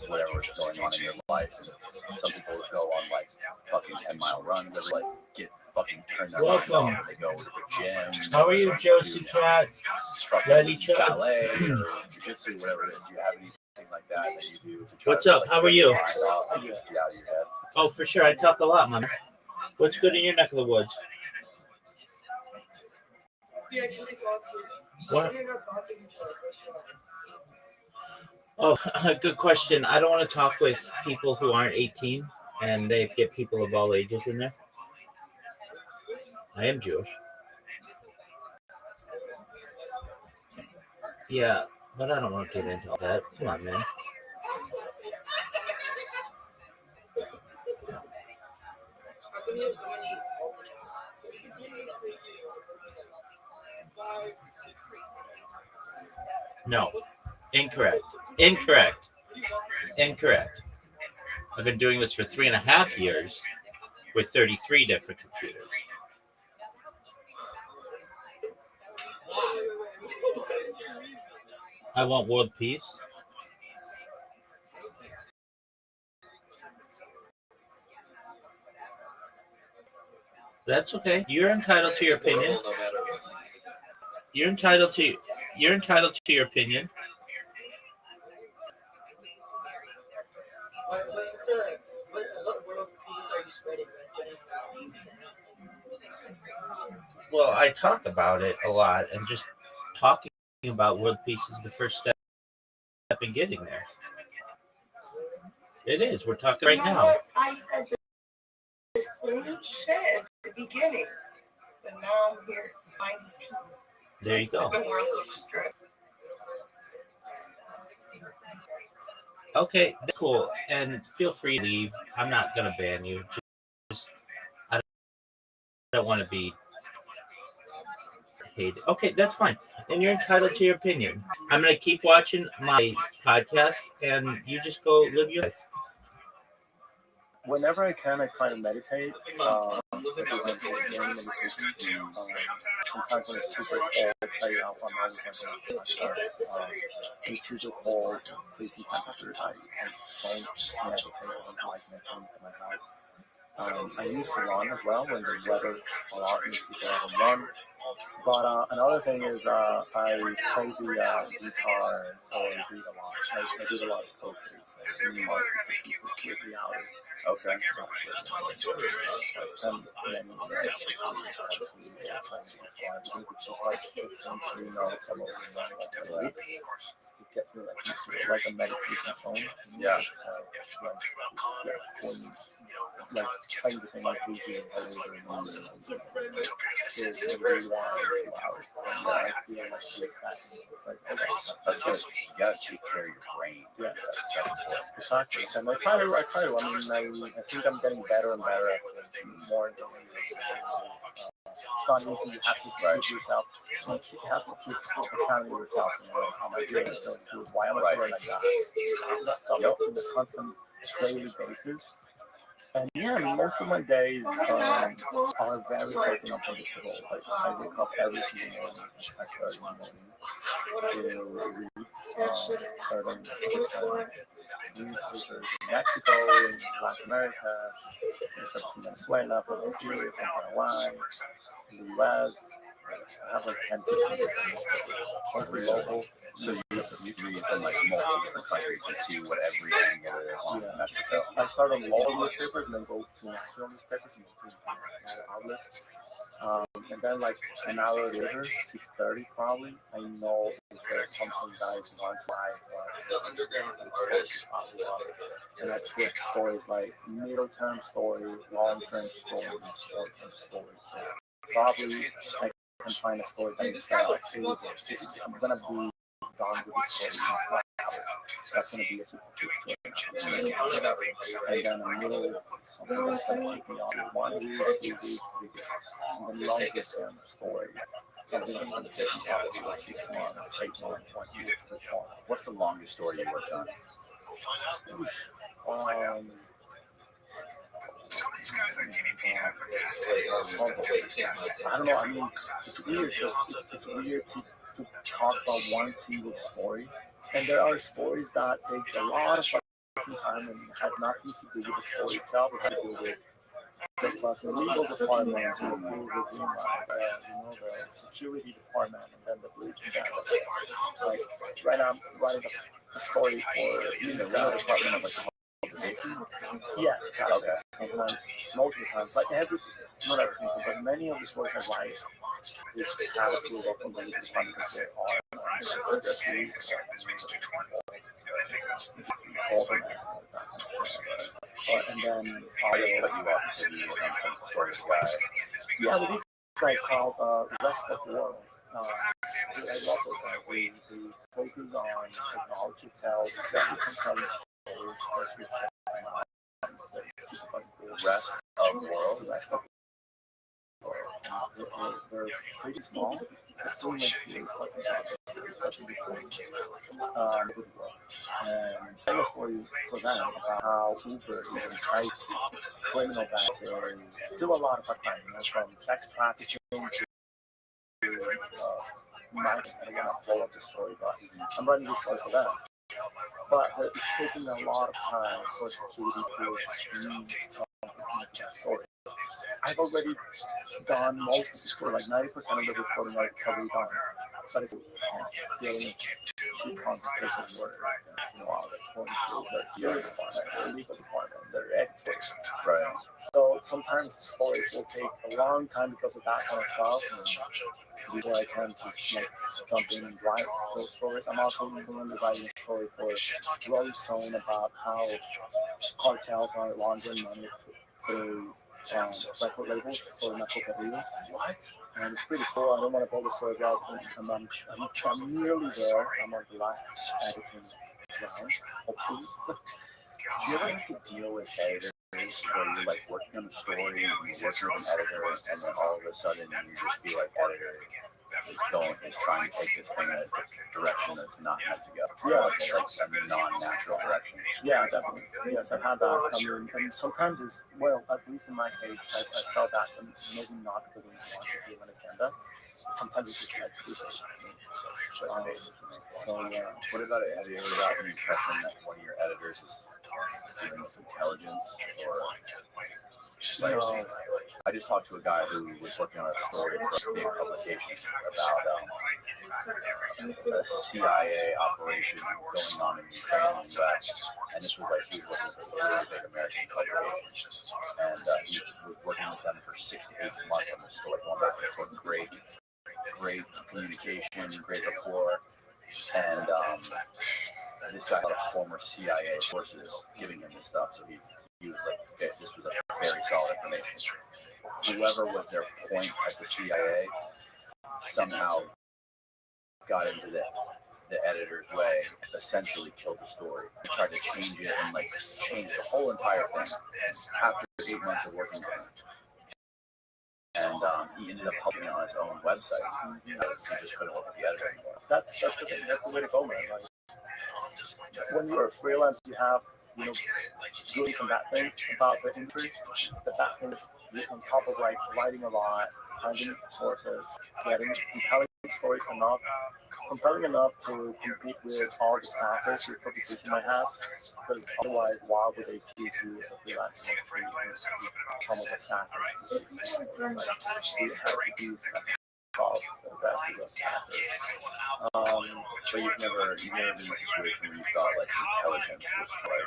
whatever is going on in your life. And some people go on like fucking 10-mile runs every like get fucking turned their mind off and they go to the gym. How are you, Josie Cat? Letty ballet or jiu-jitsu, whatever it is. Do you have anything like that you do to try What's to up? like, How are you? Just get out of your head? Oh, for sure. I talk a lot, man. What's good in your neck of the woods? What? Oh, good question. I don't want to talk with people who aren't 18, and they get people of all ages in there. I am Jewish. Yeah, but I don't want to get into all that. Come on, man. No. Incorrect. I've been doing this for 3.5 years with 33 different computers. I want world peace. That's okay. You're entitled to your opinion. You're entitled to your opinion. What world peace are you spreading? Well, I talk about it a lot, and just talking about world peace is the first step in getting there. It is. We're talking right now. I said the same shit at the beginning, but now I'm here finding peace There you go. in the world of stress. Okay, cool. And feel free to leave. I'm not gonna ban you. Just I don't want to be hated. Okay, that's fine. And you're entitled to your opinion. I'm gonna keep watching my podcast, and you just go live your life. Whenever I can, I try to meditate. Sometimes when it's super cold, I try out on my it's super cold, freezing temperatures. I don't meditate. I don't like meditating at my house. I used to run as well when the weather allows me to go out and run. But another thing is I play the guitar or read a lot. I read a lot of poetry. So I read a lot of reality. Okay. And then which is like you know some of the it gets me like a meditation song. Yeah. Like trying to sing like easy and really That's good. You gotta take care of your brain. Yeah, exactly. And I try to. I mean, I think I'm getting better and better at it. More than it's not easy. You have to keep yourself. You have to keep examining yourself. You know, how am I doing? So, why am I doing like that? That's stuff on a constant daily basis. And yeah, I mean, most of my days are very fucking unpredictable. Like, I wake up every single morning at 30 in the morning to read certain newspapers in Mexico, in Latin America, in Venezuela, from Syria, from Paraguay, in the US. I have like 10 different local. So you read from like multiple different countries and see what every angle is on Mexico. I start on local newspapers and then go to national newspapers and go to national outlets. And then like an hour later, 6:30 probably, I know if there's something that is on and that's good stories like middle term story, long term story, short term story. So probably I can find a story that is I'm gonna be done with the story in 5 hours. That's gonna be a super quick story. And then a middle something that's gonna take me on 1 week, 2 weeks, 3 weeks. And then longer term story. Something that's gonna take me like 6 months, 8 months, 1 year to perform. What's the longest story you worked on? Some of these guys like DVP have I don't know. I mean, it's weird. It's weird to talk about one single story, and there are stories that take a lot of fucking time and have nothing to do with the story itself. It has to do with the fucking legal department, to do with the security department, and then the police department. Like right now, I'm writing a story for the department of like. Yes, exactly. Okay. Sometimes, most of the time, but not every season, but many of the stories I write is have approval from the legal department because they are and then but you obviously need some stories guy. Yeah, but these guys called Rest of the World. I love it. We focus on technology tells compelling Rest of the world. They're pretty small. It's only and tell a story for them about how Uber is criminal battery, do a lot of crime, from sex trafficking to nice. I don't want to blow up the story, but I'm writing this story for them. But it's taking a lot of time for security to read the story. I've already done most of the story, like 90% of the recording I've already done. But it's dealing with cheap conversations where, that's going through their hearing department, their legal department, their editors. Right. So sometimes stories will take a long time because of that kind of stuff. And before I can just jump in and write those stories, I'm also going to write a story for Rothschild about how cartels are laundering money through record labels for narcotic. What? And it's pretty cool. I don't want to pull the story out. I'm nearly there. I'm on the last editing round, hopefully. Do you ever have to deal with editors where you're like working on a story and you're working with an editor and then all of a sudden you just feel like editor is trying to take this thing in a direction that's not meant to go? Yeah. Like a non-natural direction. Yeah, definitely. Yes, I've had that. And sometimes it's, well, at least in my case, I felt that, and maybe not because I want to give an agenda. Sometimes it's just like, so yeah. What about it? Have you ever gotten the impression that one of your editors is dealing with intelligence or like? No. I just talked to a guy who was working on a story for a big publication about a CIA operation going on in Ukraine and the US. And this was like he was working for a really big American publication, and he was working with them for 6 to 8 months on the story, going back and forth. Great communication, great rapport, and this guy had former CIA sources giving him this stuff, so he was like, okay, this was a very solid information. Whoever was their point at the CIA somehow got into the editor's way, essentially killed the story. He tried to change it and like change the whole entire thing after 8 months of working with him. And he ended up publishing it on his own website because he just couldn't work with the editor anymore. That's the thing. That's the way to go, man. Like, when you're a freelance, you have, good and bad things about the industry. The bad things, on top of like writing a lot, finding sources, getting compelling stories compelling enough to compete with all the staffers your publication might have. Because otherwise, why would they choose you as a freelance? Some of the staffers, you have to do solve the rest of the staffers. But you've never been in a situation where you thought like intelligence was trying to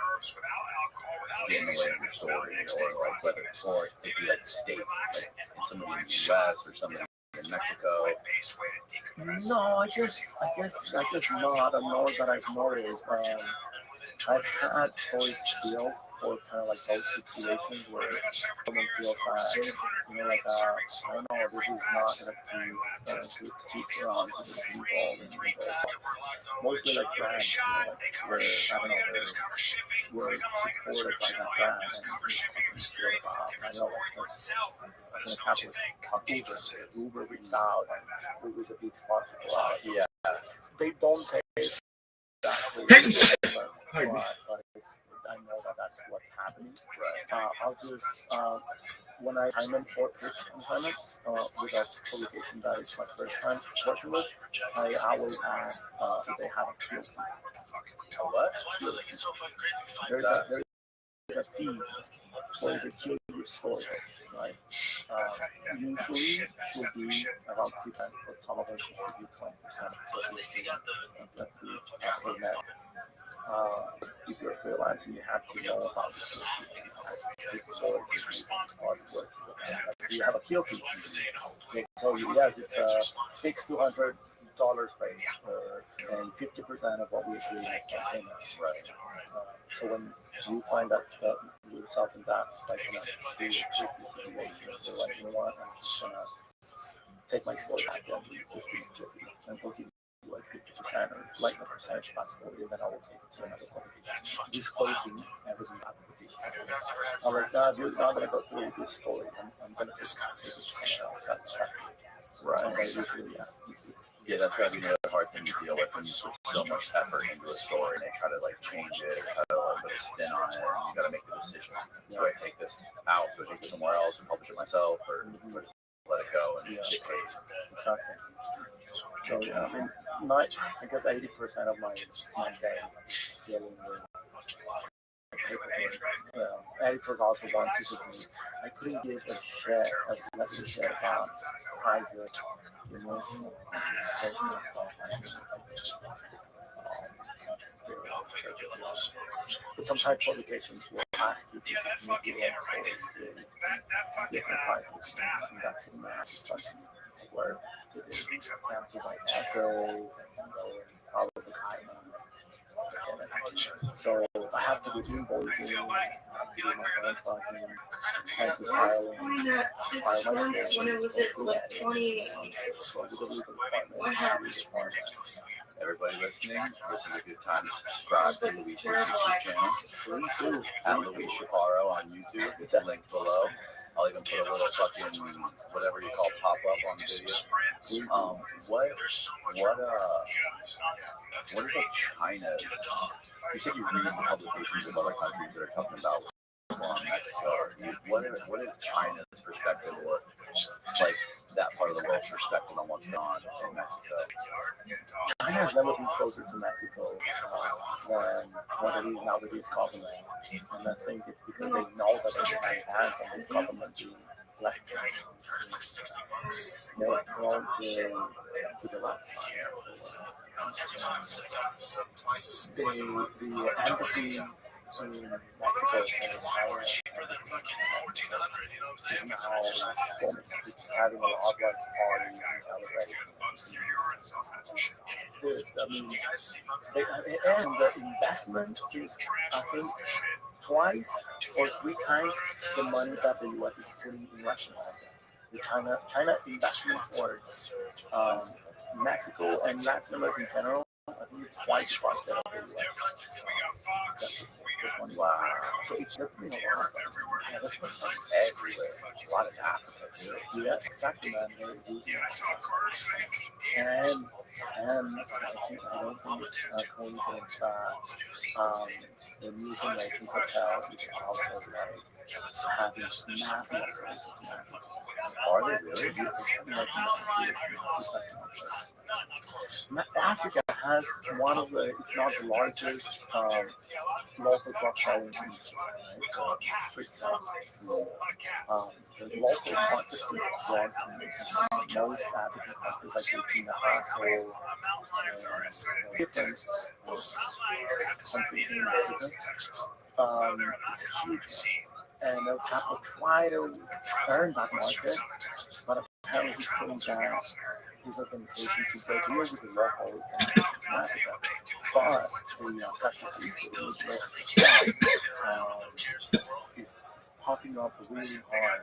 get in the way of your story, or like whether or it be like state, like somebody in the US or somebody in Mexico. No, I guess not. I'm more that I've noticed. I've had stories feel or kind of like those situations where someone feels that, like, I don't know, this is not going to keep around to the people mostly like brands, where, I don't know, we're supported by that brand and feel about, I know, like, as an example, Uber reached out and Uber's a big sponsor for us. Yeah. They don't take that, but I know that's what's happening. Right. I'll just, when I'm in Fort assignments with a publication that is my first time working with, I always ask if they have a field. A what? There's a fee for the curious story, right? Usually it will be around 2%, but some of them just give you 20% of the net. If you're freelancing, you have to know about the if you have a kill fee, they tell you, yes, it's fixed $200 rate, and 50% of what we agree on payment. Right. So when you find that yourself in that, like, situation, you're like, you know what, I'm just gonna take my story back and just do 50%, and we'll give you like 50% or like a percentage of that story, and then I will take it to another publication. Disclosing everything about the publication. I'm like, nah, you're not gonna go through this story. I'm gonna take 50% else. That's right. And usually, Yeah, that's gotta be another hard thing to deal with when you put so much effort into a story and they try to like change it, try to like put a spin on it, and you gotta make the decision. Do I take this out, do I take it somewhere else and publish it myself, or just let it go and get paid? Exactly. So yeah, I guess 80% of my day dealing with Editors also wanted to be. I couldn't give a shit of what they said about Isaac, personal stuff. But sometimes publications will ask you to submit your own stories to different prices. And that's a massive work to do. You have to write essays and follow the guidelines. So I have to do invoicing, I have to do my own fucking expenses filing, file my When it was at like 20, what happened? Everybody listening, this is a good time to subscribe to Luis's YouTube channel. At Luis Shaparo on YouTube. It's linked below. I'll even put a little fucking whatever you call pop up on the video. What is like China? You said you read publications of other countries that are talking about Mexico. What is China's perspective, or like that part of the world's perspective on what's going on in Mexico? China has never been closer to Mexico than what it is now with this government. And I think it's because they know that they can hand from this government to left. They're going to the left. The embassy in Mexico is having a lot of parties and the investment is, I think, twice or three times the money that the U.S. is putting in Russia. The China investment for Mexico and Latin America in general, I think it's twice what the U.S. Wow. So it's definitely a lot. Everywhere. A lot of Africa. Yes, exactly, man. And I don't think it's a coincidence that the New Generation Hotel is also like having massive operations. Are they really? Africa has one of the, if not the largest, local drug selling industry, right? The local quantity of drugs in most African countries, like Burkina Faso, different countries in Africa, it's huge. And El Chapo tried to earn that market, but apparently he couldn't get his organization to go deal with the local organizations in Africa. But the Catholic is popping up really hard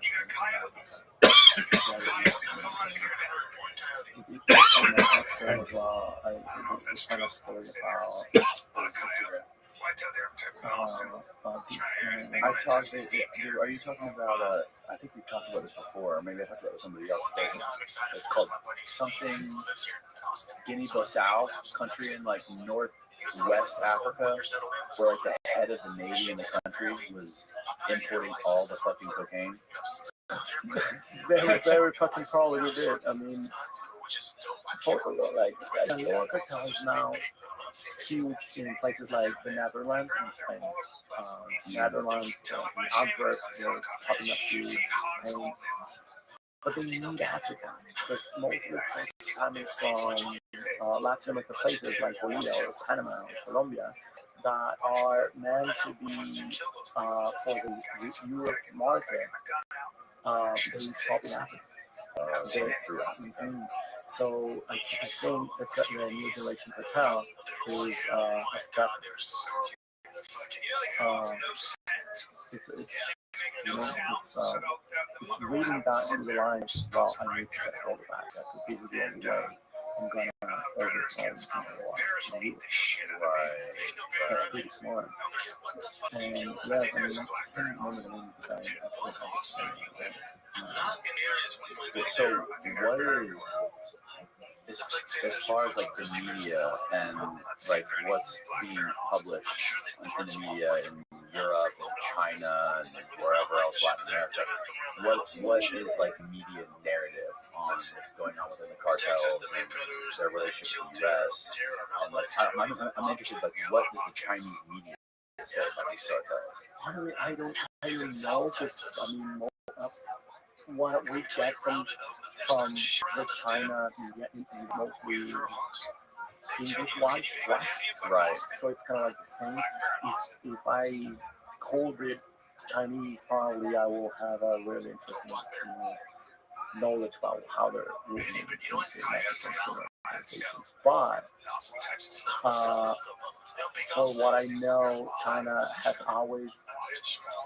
as well. I kind of story Are you talking about? I think we talked about this before, or maybe I talked about it with somebody else. It's called something Guinea-Bissau country in like northwest Africa, where like the head of the navy in the country was importing all the fucking cocaine. Very fucking probably we did. I mean, like Lower Cartel is now huge in places like the Netherlands and Spain. Netherlands, Antwerp, they're popping up to Spain. But they need Africa because most of the places coming from Latin American places like Bolivia or Panama or Colombia that are meant to be for the Europe market, they stop in Africa. So I think the New Generation Hotel is a step. It's reading down to the line. Well, I need to get all the back because this is the only way I'm gonna overcome some of the youth. Right. That's pretty smart. And yes, I mean, I can't remember the name of the guy. So what is, as far as like the media and like what's being published in the media in Europe and China and wherever else, Latin America, what is like media narrative on what's going on within the cartels and their relationship with the U.S. and like I'm interested, like what does the Chinese media say it might be storytelling? Honestly, I don't know, because I mean, what we get from the China media is mostly English wise, right? Right. So it's kind of like the same. If I cold read Chinese, probably I will have a really interesting, knowledge about how they're moving into Mexican conversations. But for what I know, China has always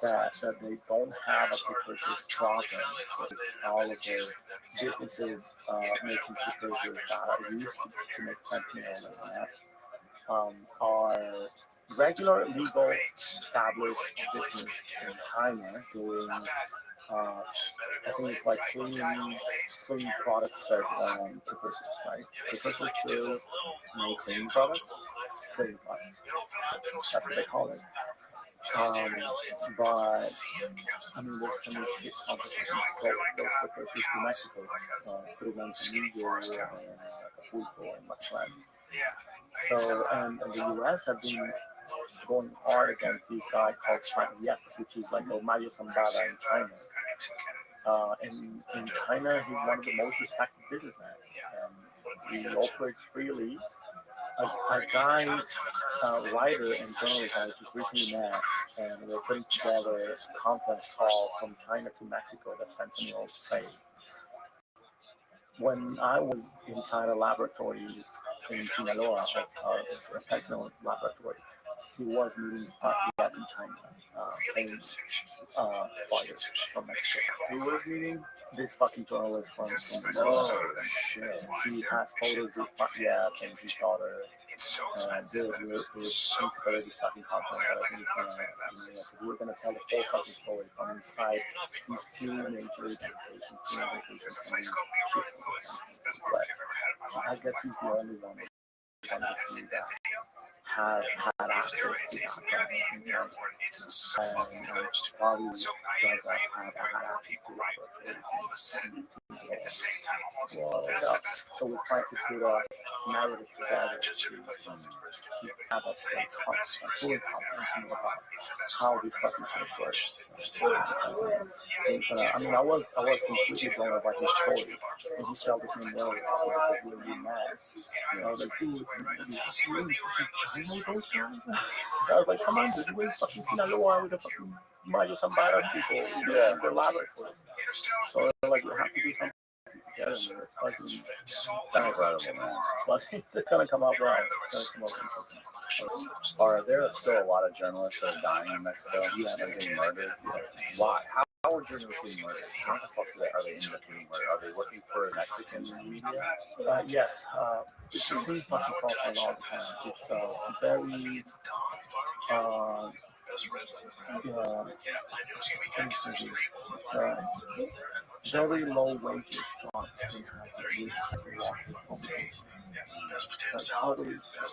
said that they don't have a precocious problem with all of the businesses making precocious that used to make fentanyl and that are regular, legal, established business in China doing I think it's like clean products that precursors, right? Precursors to make clean products, clean products. That's what they call it. But I mean, there's so many shit competition. Go precursors to Mexico, put them to New York and Acapulco and Mazatlan. So, and the U.S. have been going hard against these guys called China, which is like a Mario Zambada in China. In China, he's one of the most respected businessmen. He operates freely. A guy, writer and journalist I just recently met, and we're putting together a conference call from China to Mexico that fentanyl trade. When I was inside a laboratory in Sinaloa, a fentanyl laboratory, he was meeting up in China, paying flyers from Mexico. He was meeting this fucking journalist from Oh, shit. He has photos with Yap and his daughter. And we're putting together this fucking content that I think is gonna, because we're gonna tell the whole fucking story from inside these two major organizations, but I guess he's the only one that have had access to that in China. And probably does have access to laboratories. So we're trying to put a narrative together to have a full comprehension about how this fucking shit works. I mean, I was completely blown away by his story, and he felt the same way. Like, really mad. Like, dude, you really fucking China those guys? I was like, come on, dude, you really fucking Sinaloa with the fucking Mario Zambada people, the laboratories. So like, you have to do something together. It's fucking incredible, man. But it's gonna come out right. It's gonna come out. Are there still a lot of journalists that are dying in Mexico? Yeah, they're getting murdered. Why? How are journalists getting murdered? How the fuck are they ending up being murdered? Are they working for Mexican media? Yes. It's the same fucking problem all the time. It's very very low wages jobs.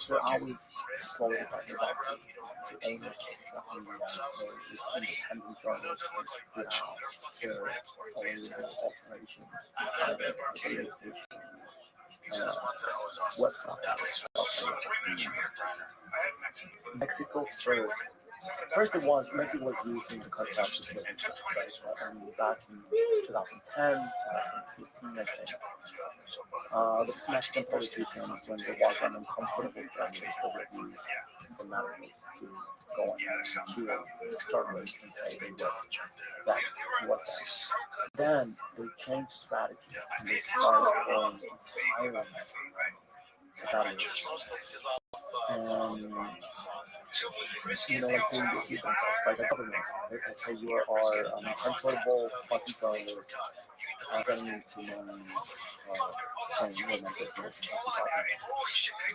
They're always exploited by the owners of independent journalists without their own operations. Website. Mexico first Mexico was using the concept of back in 2010, 2015, I think. The Mexican politicians, when there was an uncomfortable journalist, would use the narrative to go on and kill journalists and say that was that. Then they changed strategy and they started going into hiring journalists. And like doing the people like a government. They say you are uncomfortable fucking journalist. Getting into saying business.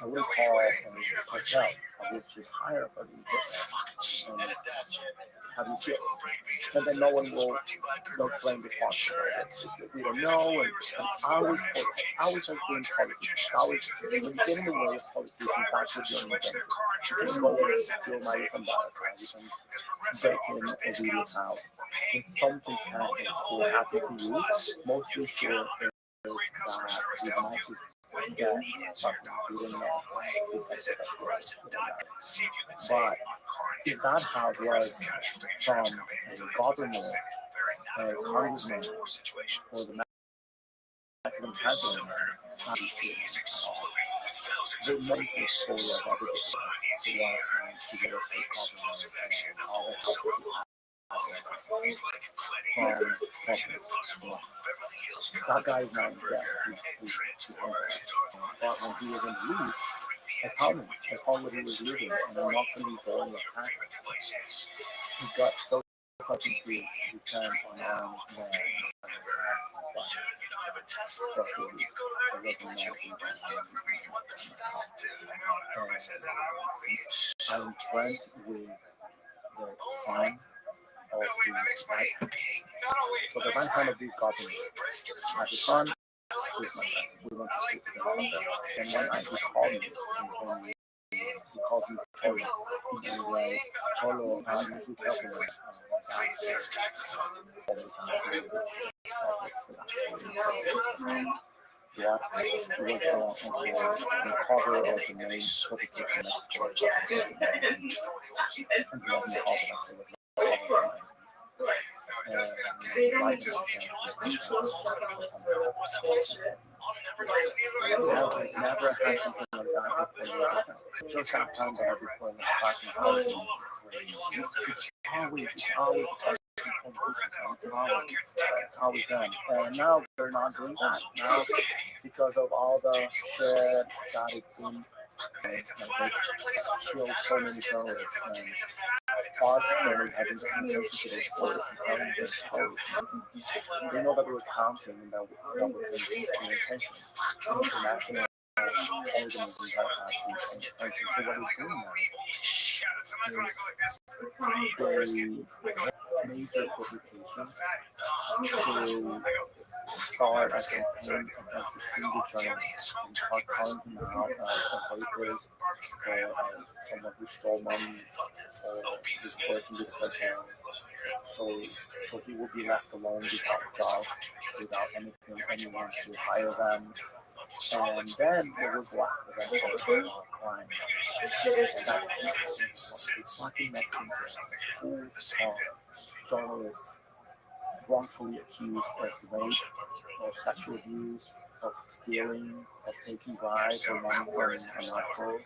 I will call a cartel. I will just hire for these business and have you killed. And then no one will claim responsibility. We don't know, and it's always has been politics. Always when you get in the way of politicians, that's what you're doing. You can go and kill my somebody. Break in a video house. If something will happen to you, mostly sure is that you might just get fucking beaten up because of that. But if that house was from a governor, a congressman, or the Mexican president, not be true at all. The main story of everything was to get us to government and all that stuff from that guy is not dead. He's but when he was in the leave, I found him. I found what he was living, and I'm not going to be boring the fact. He got so fucking cute. He sent on when I'm friends with the son of the wife. So the one time of these goblins, as a son, he's my friend. We went to sleep together. And one night he called me, and he calls me Cholo. And he's like, Cholo, I need to help you with what was on the cover of the main publication and he wasn't called never had something like that before. Just that time that I before the class it's always them. And now they're not doing that. Now because of all the shit that it's been they killed so many terrorists and us journalists have been paying attention to those stories and telling their stories. They know that we're counting and that we're paying attention. International organisms are actually paying attention. So what they're doing now is they major publications to start a campaign against the single journalist and start calling him out as a rapist or as someone who stole money or is working with so he will be left alone without a job, without anyone to hire them. And then they will go after them for crime. That's fucking Mexican journalists wrongfully accused of rape, of sexual abuse, of stealing, of taking bribes or money from a narco.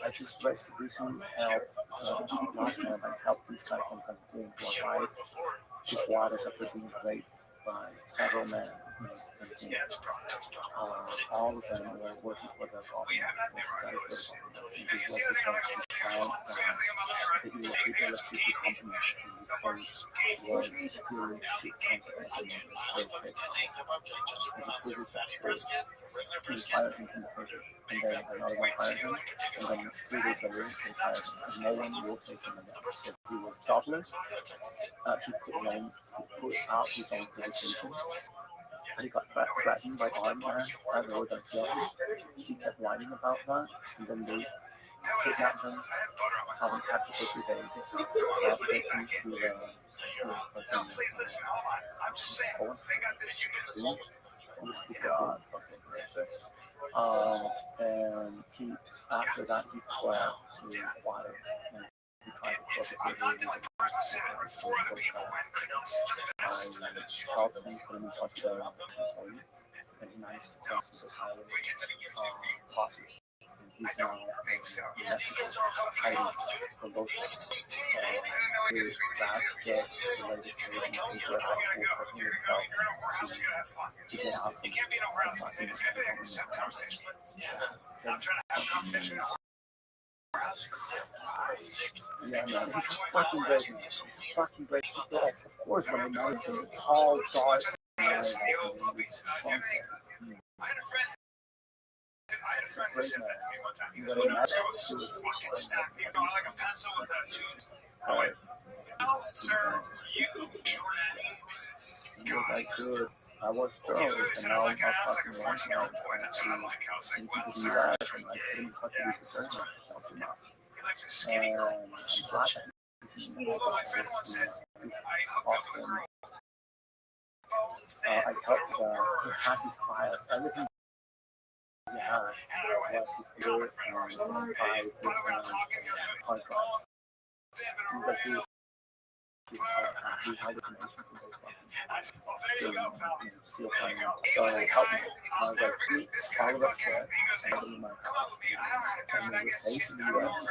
I just recently helped, last time I helped this guy from Cancun to arrive to Juarez after being raped by several men. All of them were working for the government. This was because the electricity company in the state was stealing shit tons of money. And he put his story. He fired him from the project. And then another one hired him. And then 3 days later, they fired him. And no one will take him again. So he was jobless. He put out his own publication. And he got threatened by armed men that they were going to kill him. He kept whining about that, and then they kidnapped him, have him captured for 2 days, take him to the and he after that he fled to water and he tried to cross the river. I helped him put him in touch with and he managed to cross this highway process. And he's now in Mexico hiding from both sides. That's just the latest news in the paper about who personally helped to get out from yeah, man, he's fucking great. He's fucking great. Of course, when I know he's a tall, dark man, I had a friend who said that to me one time. He was fucking snapped. He was like a pencil with a tooth. Right. Oh, sir, you I could. I was drunk, and now I'm not fucking around. And he could do that, and I couldn't touch his attorney. Help him out. And I'm glad I helped he had his files, everything yeah, was his ear and 5 different hard drives. He's like, these hard information from those fucking seal coming out. So help me. And I was like, all of us dead. Somebody in my house. And they were safe in the US.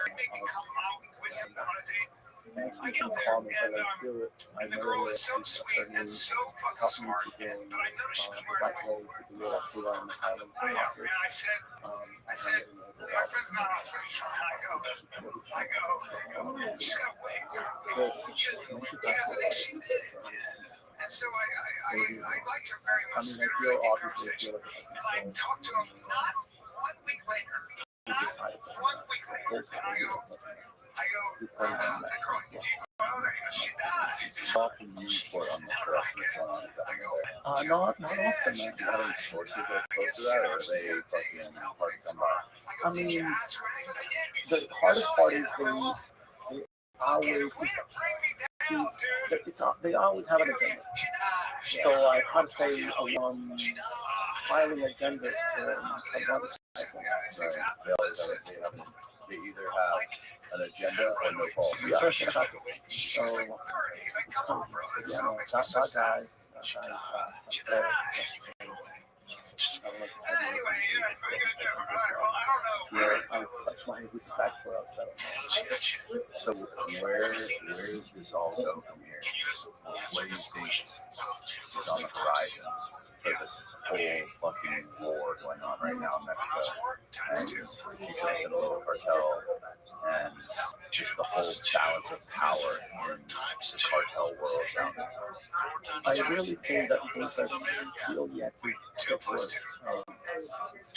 And you can call me and like, dude, I know that he's attorney helped me to get the right way to be able to run this island for markets. I said, our friend's not off. I go, she's got to wait. Because I think she did. And so I liked her very much. I feel obviously. And I talked to him not 1 week later. Not 1 week later. And I go, how's that girl? Did you go there? He goes, she died. Often used for on the corrections. Not often, man. Do you have any sources that are close to that, or are they fucking hard to come by? I mean, the hardest part is they always they always have an agenda. So I try to stay along filing agendas for one They either have an agenda or no policy. So that I clutch my respect for us. So where does this all go from here? What do you think is on the horizon for this whole fucking war going on right now in Mexico? And the Sinaloa cartel and just the whole balance of power in the cartel world down there. I really think that things are still yet to get to it.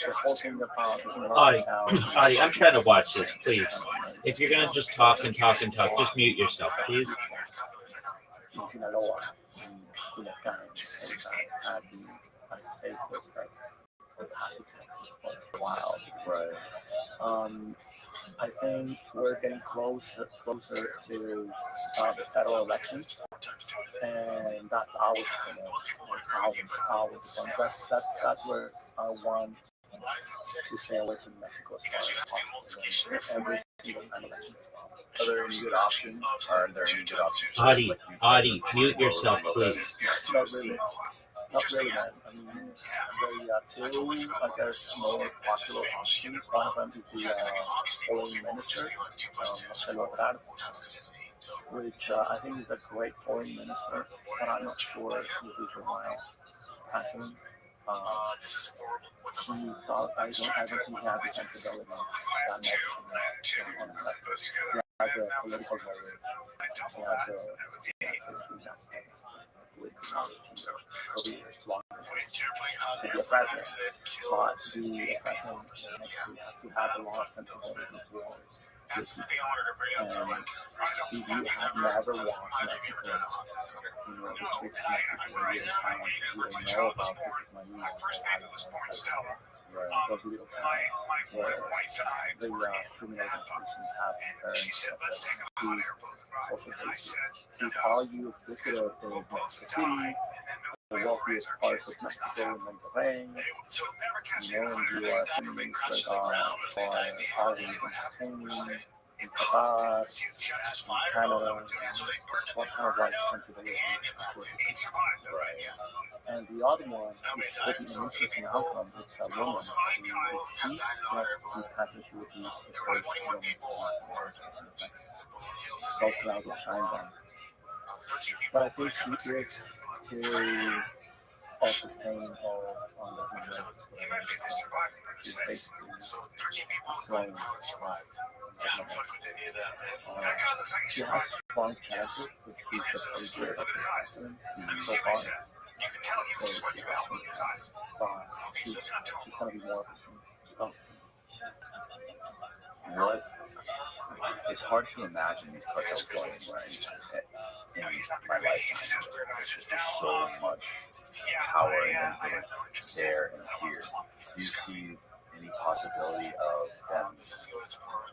The whole thing about Audie, I'm trying to watch this, please. If you're gonna just talk and talk and talk, just mute yourself, please. in Sinaloa, in Culiacan, had been a safe place for Paso, Texas for a while. Right. I think we're getting closer to the federal elections, and that's always always fun. That's where I want to stay away from Mexico as far as possible. Every single time elections. Are there any good options? Are there any good options? Audie, mute yourself, please. Not really, man. I mean, the two, I guess, more popular options. One of them is the foreign minister, Rothschild, which I think is a great foreign minister, but I'm not sure if he's the right person. He thought, I don't think he has the sensibility that Mexican on the left. He has a political knowledge. He has the history that's political knowledge. He'll be long to be a president. But the president has to have a lot of sensibility towards this. And if you have never walked Mexico, the streets of Mexico, you don't know about this money. Those little towns where the criminal organizations have very social basis. If all you visited is Mexico City, the wealthiest parts of Mexico, and Monterrey, and you are familiar with housing and entertainment, in Quebec, in Canada, what kind of white sensibility and the other one, which would be an interesting outcome, it's a woman. The chief package would be the first woman both now get shined on. But I think she is too of the same or on the hundreds. She's basically throwing she has strong chances if she's the favorite of the president so far. You can tell he was just went through alcohol in his eyes. But she's going to be more of the same stuff. What? It's hard to imagine these cartels going right in my lifetime. There's so much power and influence there and here. Do you see any possibility of them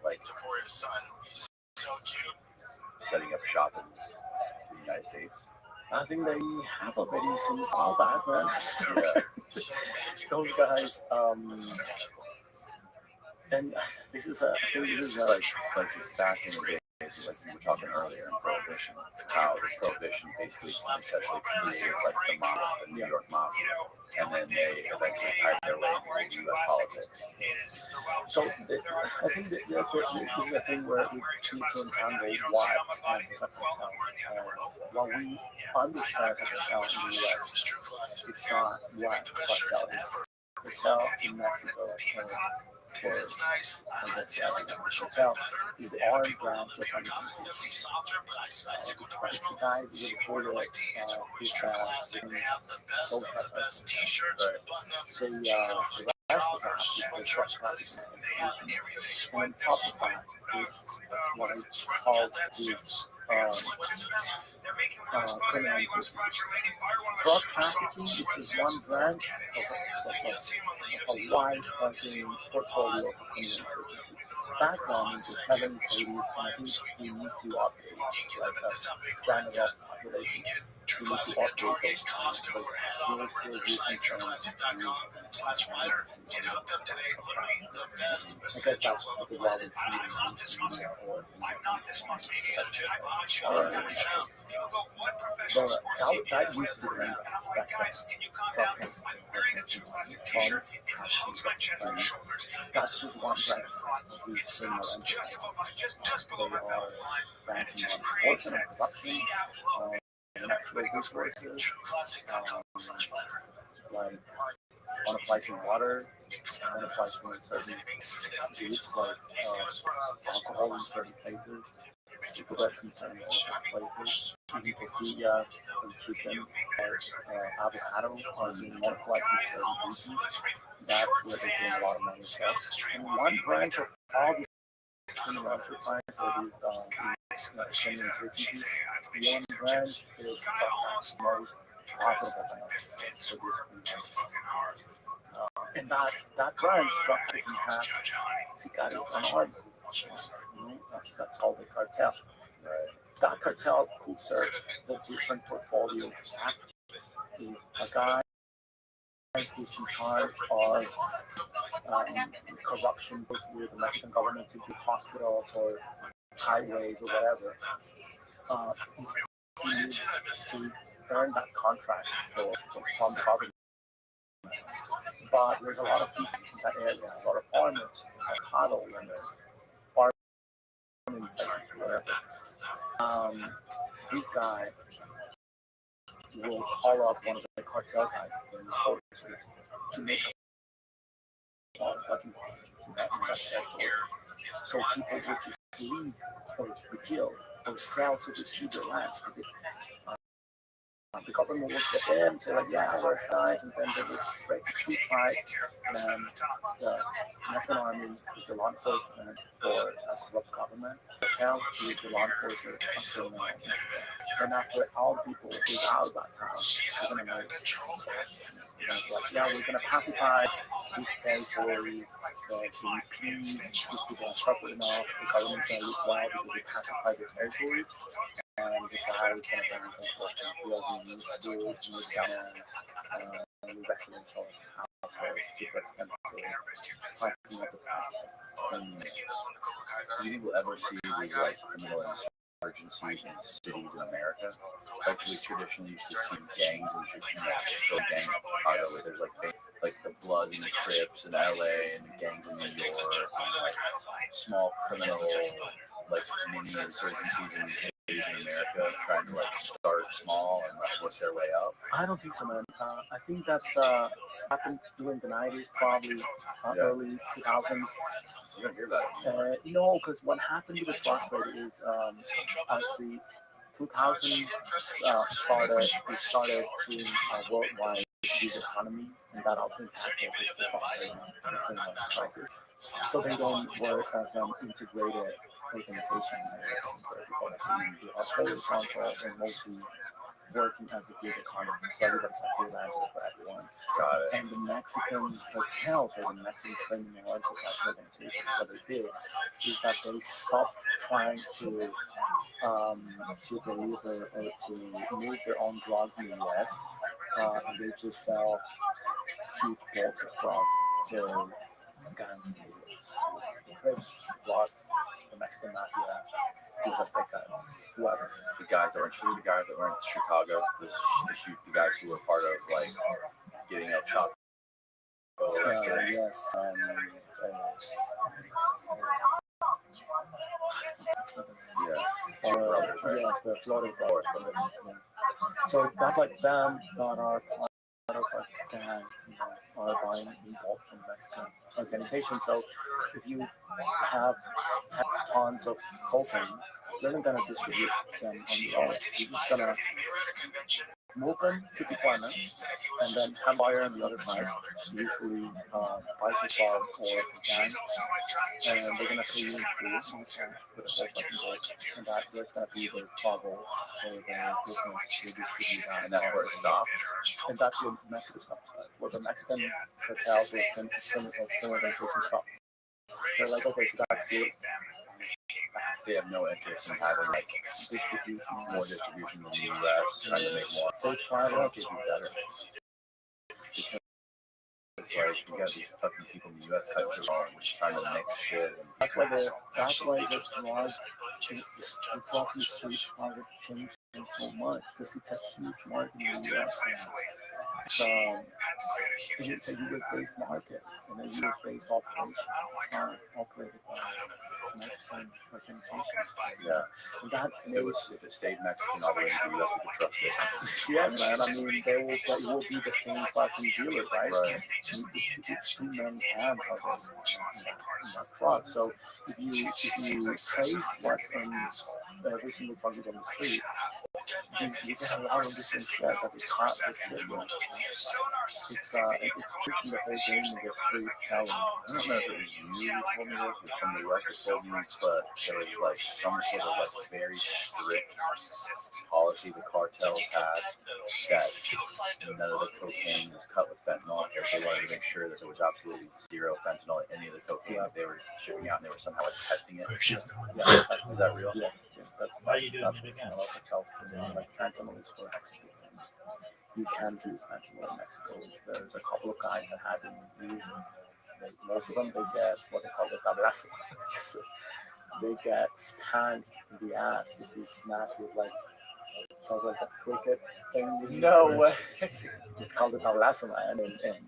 like setting up shop in the United States? I think they have already since all back, man. Those guys, And this is a, I think this is like back in the days, like you were talking earlier in Prohibition, how Prohibition basically essentially created like the mob, the New York mafia, and then they eventually tied their way into U.S. politics. so I think that this is a thing where we need to untangle what stands as a cartel. While we understand as a cartel in the US, it's not what cartel is. Cartel in Mexico for I guess cartel is the orange branch of it's the guys with the border who has those types of the rest of that is the truck trafficking and on top of that is what is called this criminal justice. Drug trafficking is just one branch of a wide fucking portfolio of criminal justice. Back then in the 70s, 80s, and I think we need to update like a planet of population. We need to update those things because we're still using terms and I guess that's the why we see in or that used to be the back then. That's just one branch of these criminal entities. They are ranking on fortune and corruption, natural resources, like monopolizing water, monopolizing certain foods like alcohol in certain places, cigarettes in certain places, even tortillas and chicken or avocado are being monopolized in certain regions. That's where they're getting a lot of money from. And one branch of all these criminal enterprise or these criminal insurgencies, one branch is the most profitable branch for this and that branch drug trafficking has sicarios and armed. That's called the cartel. That cartel could serve the different portfolio a guy who's in charge of corruption with the Mexican government to do hospitals or highways or whatever. He needs to earn that contract from the government. But there's a lot of people in that area, a lot of farmers, cattle runners, farming places, whatever. This guy will call up one of the cartel guys to make fucking in that territory. So people would just leave or be killed or sell so they cheat their lands. The government would get them and say like, yeah, we're nice, and then they would break the two fight, and the Mexican army is the law enforcement for a corrupt government. The town is the law enforcement of criminal. And after all the people who's out of that town, they're gonna make like, yeah, we're gonna pacify this territory to peace, these people are suffering enough, the government's gonna look well because they pacify their territories. And the guy was kind of going to building new schools, new down, new residential houses, super expensive, hiking up the prices. Do you think we'll ever see these like criminal insurgencies in cities in America? Like we traditionally used to see gangs and still gangs in Chicago where there's like the Bloods and the Crips in LA and the gangs in New York and like small criminal like mini insurgencies in America trying to like start small and like work their way up? I don't think so, man. I think that's happened during the 90s, probably early 2000s. You don't hear that. No, because what happened with the Rothschild is as the 2000s started, we started seeing a worldwide gig economy, and that also impacted the Rothschild and the criminal crisis. So they don't work as an integrated organization. The Australian Council and mostly working as a gig economy, so everybody's a freelancer for everyone. Got it. And the Mexican cartels or the Mexican criminal enterprise organization, what they did is that they stopped trying to deliver or to move their own drugs in the US, and they just sell huge bulks of drugs to gangs, the Crips, Bloods, the Mexican Mafia, the Aztecas, whoever. The guys that were in Chicago, the guys who were part of like getting El Chapo arrested. Yes. Yeah, two brothers, right? Yes, the Florida brothers. Yes. So guys like them that are part of a gang, are buying involved in Mexican organization. So if you have tons of cocaine, you're not gonna distribute them on your own. You're just gonna move them to Tijuana and then have fire on the other side, usually biker car or a gang, and they're gonna pay you in food with a whole fucking boat, and that there's gonna be the trouble for the business to distribute that, And that's where it stopped. and that's where Mexico stops. Where the Mexican cartels or criminal organizations stop. They're like, okay, so that's good. They have no interest in having like more distribution than the U.S. trying to make more. They try to Get you better. It's like you got these fucking people in the U.S. cutting their own, trying to mix shit. That's why the drugs in the streets started changing so much because it's a huge market in the U.S. now. It's a U.S.-based market and a U.S.-based operation. It's not operated by Mexican organizations. Yeah. And that If it stayed Mexican all the way to the U.S., we could trust it. yes, man. I mean, it will be the same fucking dealer, right? Right. It's too many hands on that truck. So if you trace what's in every single truck you get in the street, you can allow them to think that it's hot with shit. It's pushing the whole game in the street selling. I don't know if it was you who told me this or somebody else who told me, but there was like some sort of like very strict policy the cartels had that none of the cocaine was cut with fentanyl. They wanted to make sure that there was absolutely zero fentanyl in any of the cocaine that they were shipping out, and they were somehow like testing it. Is that real? Yes. That's cartels. Like fentanyl is for execution. You can use fentanyl in Mexico. There's a couple of guys that have been using. Most of them, they get what they call the tablazo. They get spanked in the ass with these massive, like, sort of like a cricket thing. No way. It's called the tablazo, man. And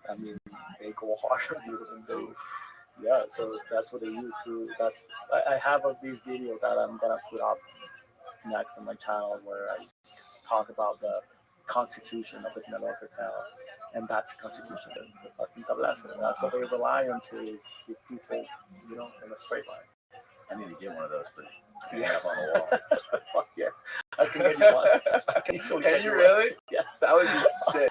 I mean, they go harder than they. Yeah, so that's what they use to. I have these videos that I'm gonna put up next on my channel where I talk about the constitution of the Sinaloa cartel, and that's the constitution. The fucking tablazo. That's what they rely on to keep people, in a straight line. I need to get one of those for hang up on the wall. Fuck yeah, I can get you one. Can you really? Yes, That would be sick.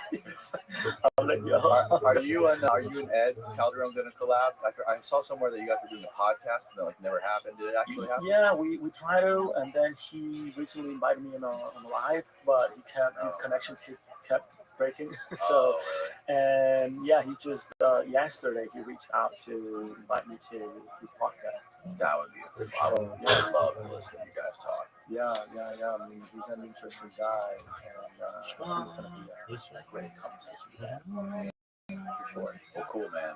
I'll let you know. Are you and Ed Calderon gonna collab? I saw somewhere that you guys were doing a podcast, but like never happened. Did it actually happen? Yeah, we tried to, and then he recently invited me on a live, but his connection kept breaking. So, and yeah, he just yesterday he reached out to invite me to his podcast. That would be a I would love to listen to you guys talk. Yeah. I mean, he's an interesting guy, and he's gonna be a great conversation. For sure. Well, cool, man.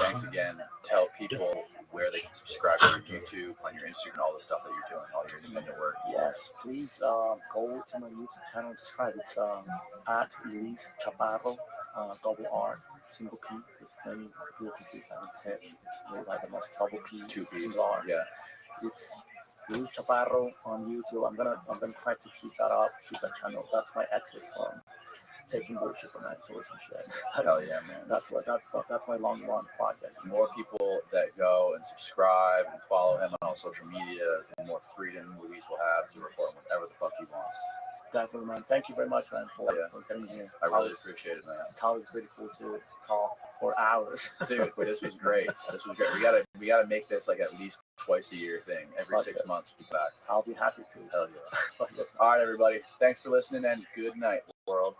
Thanks again. Tell people where they can subscribe to your YouTube, on your Instagram, all the stuff that you're doing, all your independent work. Yes, please go to my YouTube channel and subscribe. It's at Luis Chaparro, double R, single P, because many people confuse that. It's like the most double P, Two P's. single R. Yeah. It's Luis Chaparro on YouTube. I'm gonna try to keep that up, keep that channel. That's my exit from taking bullshit from mentors and shit. Hell yeah, man. That's my long run project. The more people that go and subscribe and follow him on all social media, the more freedom Luis will have to report whatever the fuck he wants. Definitely, man. Thank you very much, man, for getting me here. I really appreciate it, man. It's always pretty cool to talk for hours. Dude, this was great. We gotta make this like at least twice a year thing. Every 6 months, be back. I'll be happy to. Hell yeah. All right, everybody. Thanks for listening and good night, world.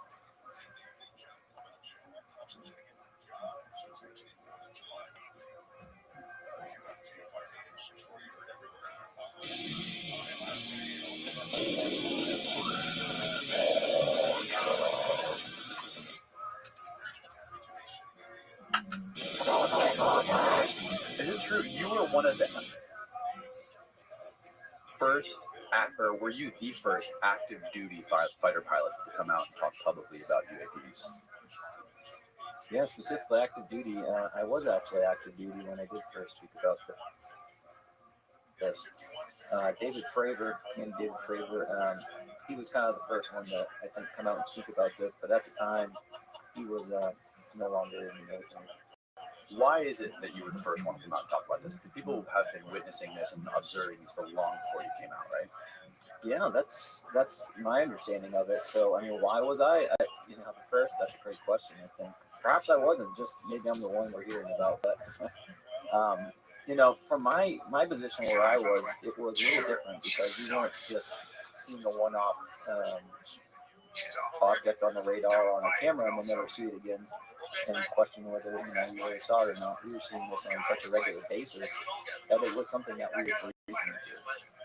true. You were one of the first, or were you the first active duty fighter pilot to come out and talk publicly about UAPs? Yeah, specifically active duty. I was actually active duty when I did first speak about this. David Fravor, Commander David Fravor, he was kind of the first one to, I think, come out and speak about this. But at the time, he was no longer in the military. Why is it that you were the first one to come out and talk about this? Because people have been witnessing this and observing this long before you came out, right? Yeah, that's my understanding of it. So, I mean, why was I the first? That's a great question, I think. Perhaps I wasn't, just maybe I'm the one we're hearing about. But, from my position where I was, it was a little different because we weren't just seeing a one-off object on the radar on a camera and we'll never see it again and question whether we really saw it or not. We were seeing this on such a regular basis that it was something that we were briefing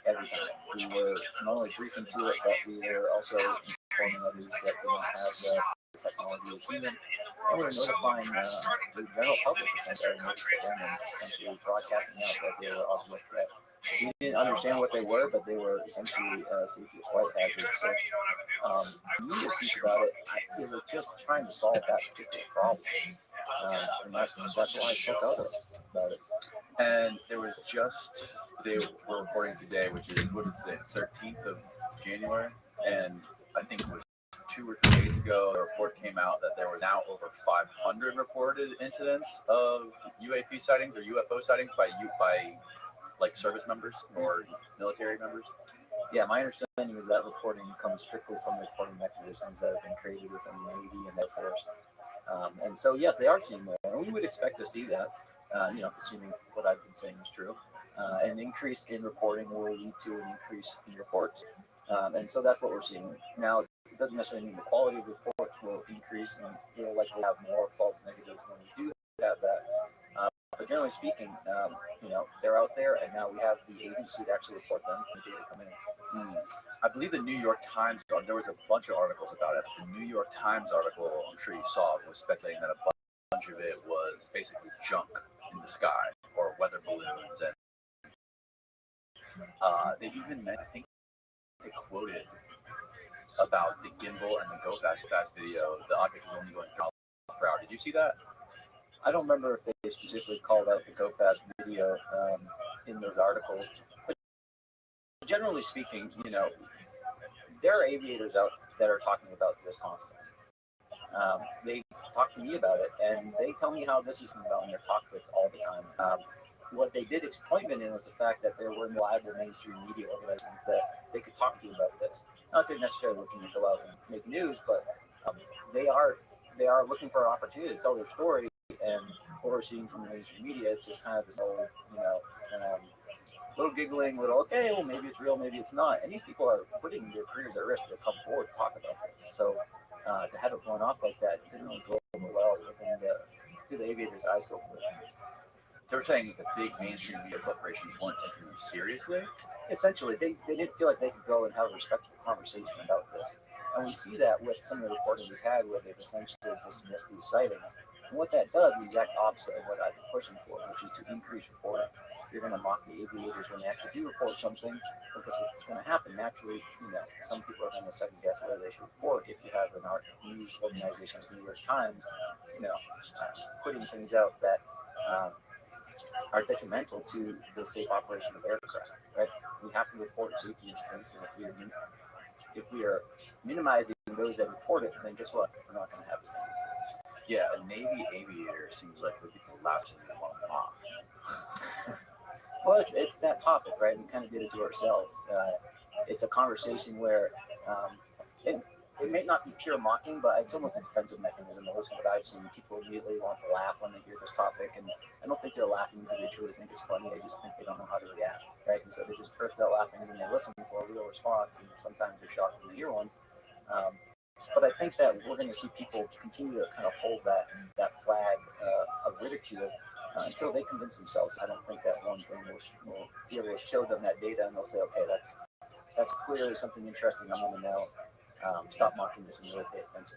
every time. We were not only briefing through it, but we were also informing others that we don't have the technology to see them. And we were notifying the general public essentially broadcasting out that they were objects that we didn't understand what they were, but they were essentially safety flight hazards. So you just speak about it, they were just trying to solve that particular problem. And that's why I spoke out about it. And there was just today, we're recording today, which is, what is the 13th of January? And I think it was 2 or 3 days ago, a report came out that there was now over 500 reported incidents of UAP sightings or UFO sightings by like service members or military members. Yeah, my understanding is that reporting comes strictly from the reporting mechanisms that have been created within the Navy and Air Force. And so, yes, they are seeing more. And we would expect to see that, assuming what I've been saying is true. An increase in reporting will lead to an increase in reports. And so that's what we're seeing. Now, it doesn't necessarily mean the quality of reports will increase and we'll likely have more false negatives when we do have that. But generally speaking, they're out there, and now we have the agency to actually report them when data come in. I believe the New York Times, there was a bunch of articles about it. The New York Times article, I'm sure you saw, was speculating that a bunch of it was basically junk in the sky or weather balloons. And they even, I think they quoted about the gimbal and the go fast video. The object was only going 1 mile per hour. Did you see that? I don't remember if they specifically called out the go fast video in those articles. But generally speaking, there are aviators out that are talking about this constantly. They talk to me about it, and they tell me how this is about in their cockpits all the time. What they did disappointment in was the fact that there were reliable mainstream media organizations that they could talk to you about this. Not that they're necessarily looking to go out and make news, but they are looking for an opportunity to tell their story. And what we're seeing from the mainstream media is just kind of this little, little giggling, okay, well, maybe it's real, maybe it's not. And these people are putting their careers at risk to come forward to talk about this. So to have it blown off like that didn't really go over well to the aviators' eyes go for it. They're saying that the big mainstream media corporations weren't taking them seriously. Essentially, they didn't feel like they could go and have a respectful conversation about this. And we see that with some of the reporting we've had where they've essentially dismissed these sightings. And what that does is the exact opposite of what I've been pushing for, which is to increase reporting. You're going to mock the aviators when they actually do report something, because what's going to happen naturally, some people are going to second guess whether they should report. If you have an art news organization, New York Times, putting things out that are detrimental to the safe operation of aircraft, right? We have to report safety incidents, and if we are minimizing those that report it, then guess what? We're not going to have to. Yeah, a Navy aviator seems like would be the last thing we want to mock. Well, it's that topic, right? We kind of did it to ourselves. It's a conversation where it may not be pure mocking, but it's almost a defensive mechanism. At least what I've seen, people immediately want to laugh when they hear this topic, and I don't think they're laughing because they truly think it's funny. They just think they don't know how to react, right? And so they just burst out laughing, and then they listen for a real response, and sometimes they're shocked when they hear one. But I think that we're going to see people continue to kind of hold that flag of ridicule until they convince themselves. I don't think that one thing will be able to show them that data, and they'll say, okay, that's clearly something interesting. I'm going to know. Stop mocking this and really pay attention.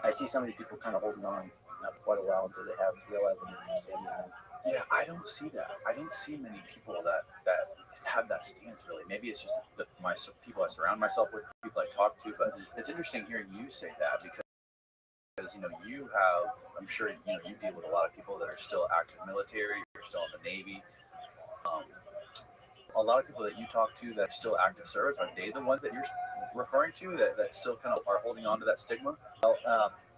I see some of these people kind of holding on for quite a while until they have real evidence of standing on. Yeah, I don't see that. I don't see many people that have that stance really. Maybe it's just my people I surround myself with, people I talk to. But it's interesting hearing you say that because you have. I'm sure you deal with a lot of people that are still active military. You're still in the Navy. Um, a lot of people that you talk to that are still active service, are they the ones that you're referring to that still kind of are holding on to that stigma? Well,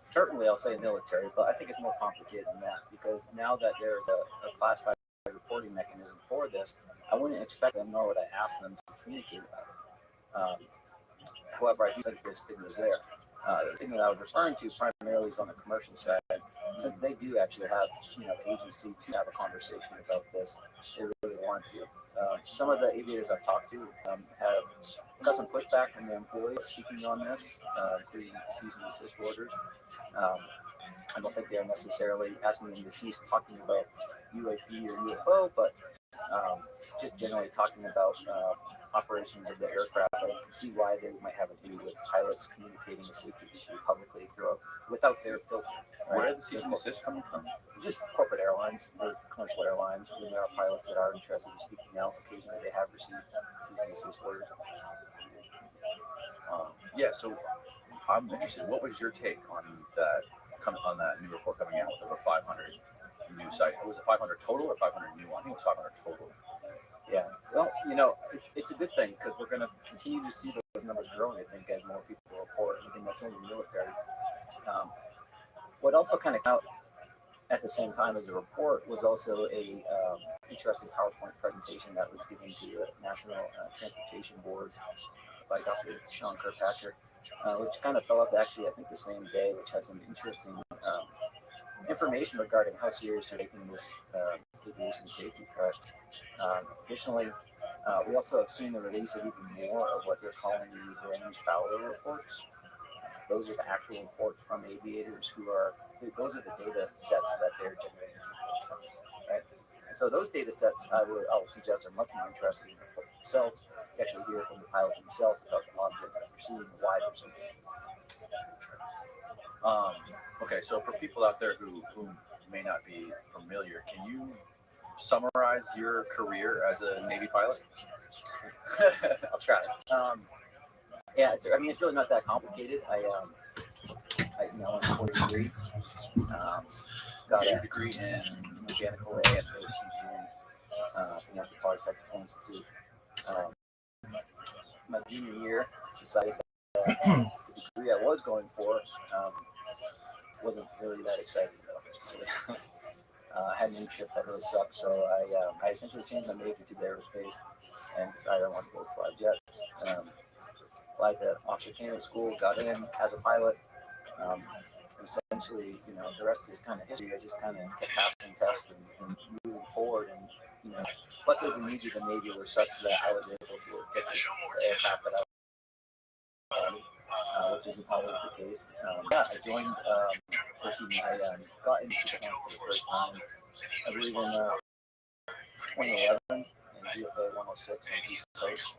certainly I'll say military, but I think it's more complicated than that because now that there's a classified reporting mechanism for this, I wouldn't expect them nor would I ask them to communicate about it. However, I do think the stigma is there. The stigma that I was referring to primarily is on the commercial side. Since they do actually have agency to have a conversation about this, they really want to. Some of the aviators I've talked to have got some pushback from their employees speaking on this, including cease and desist orders. I don't think they're necessarily asking them to cease talking about UAP or UFO, but just generally talking about operations of the aircraft. I can see why they might have a view with pilots communicating the safety issue publicly without their filter. Right? Where are the cease and desist coming from? Just corporate airlines, or commercial airlines. When there are pilots that are interested in speaking out, occasionally they have received cease and desist orders. Yeah, so I'm interested. What was your take on that new report coming out with over 500 new sites? Was it 500 total or 500 new? I think it was 500 total. Yeah, well, it's a good thing because we're going to continue to see those numbers growing, I think, as more people report. And again, that's only military. What also kind of came out at the same time as the report was also a interesting PowerPoint presentation that was given to the National Transportation Board by Dr. Sean Kirkpatrick, which kind of fell out actually, I think, the same day, which has some interesting information regarding how serious they're taking this aviation safety threat. Additionally, we also have seen the release of even more of what they're calling the range Fowler reports. Those are the actual reports from aviators those are the data sets that they're generating reports from, right? And so those data sets, I would suggest, are much more interesting in the report themselves. You actually hear from the pilots themselves about the objects that they're seeing and why they're seeing them. Okay, so for people out there who may not be familiar, can you summarize your career as a Navy pilot? I'll try. Yeah, it's really not that complicated. I went for a degree. Got a degree in mechanical aerospace engineering from the Polytechnic Institute. My junior year, decided that the degree I was going for wasn't really that exciting though. I had an internship that really sucked, so I essentially changed my major to aerospace and decided I wanted to go fly jets. Applied to Officer Candidate School, got in as a pilot. Essentially, the rest is kind of history. I just kind of kept passing tests and moving forward. And luckily the needs of the Navy were such that I was able to get to the aircraft that I wanted, which isn't always the case. I joined. I got into camp for the first time. I believe in 2011 in GFA 106 in East Coast.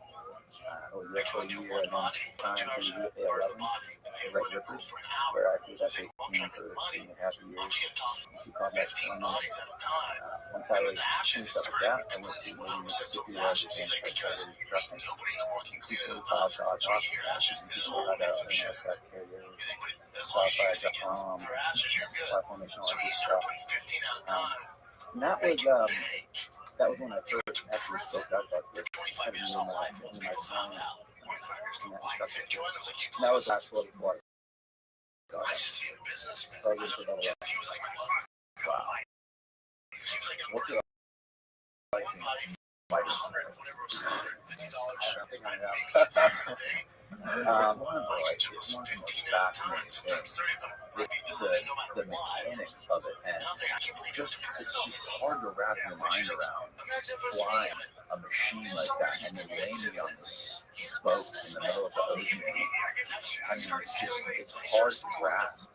I was there for a year and then time to GFA 11 in Red River, where I flew that 18 for 2.5 years. Two combat deployments. Once I was finished up with that, I went to Navy Mississippi where I became Secretary of Instruction. Completely filed to autopsy. People had aircraft carriers, qualified fly formation, all that good stuff. And that was when I first actually spoke out about this. Kind of in my time in that instruction. And that was the last world before I just see the businessman. Wow. What's it like? The mechanics of it, and it's just hard to wrap your mind around flying a machine like that and then landing on this boat in the middle of the ocean. It's hard to grasp,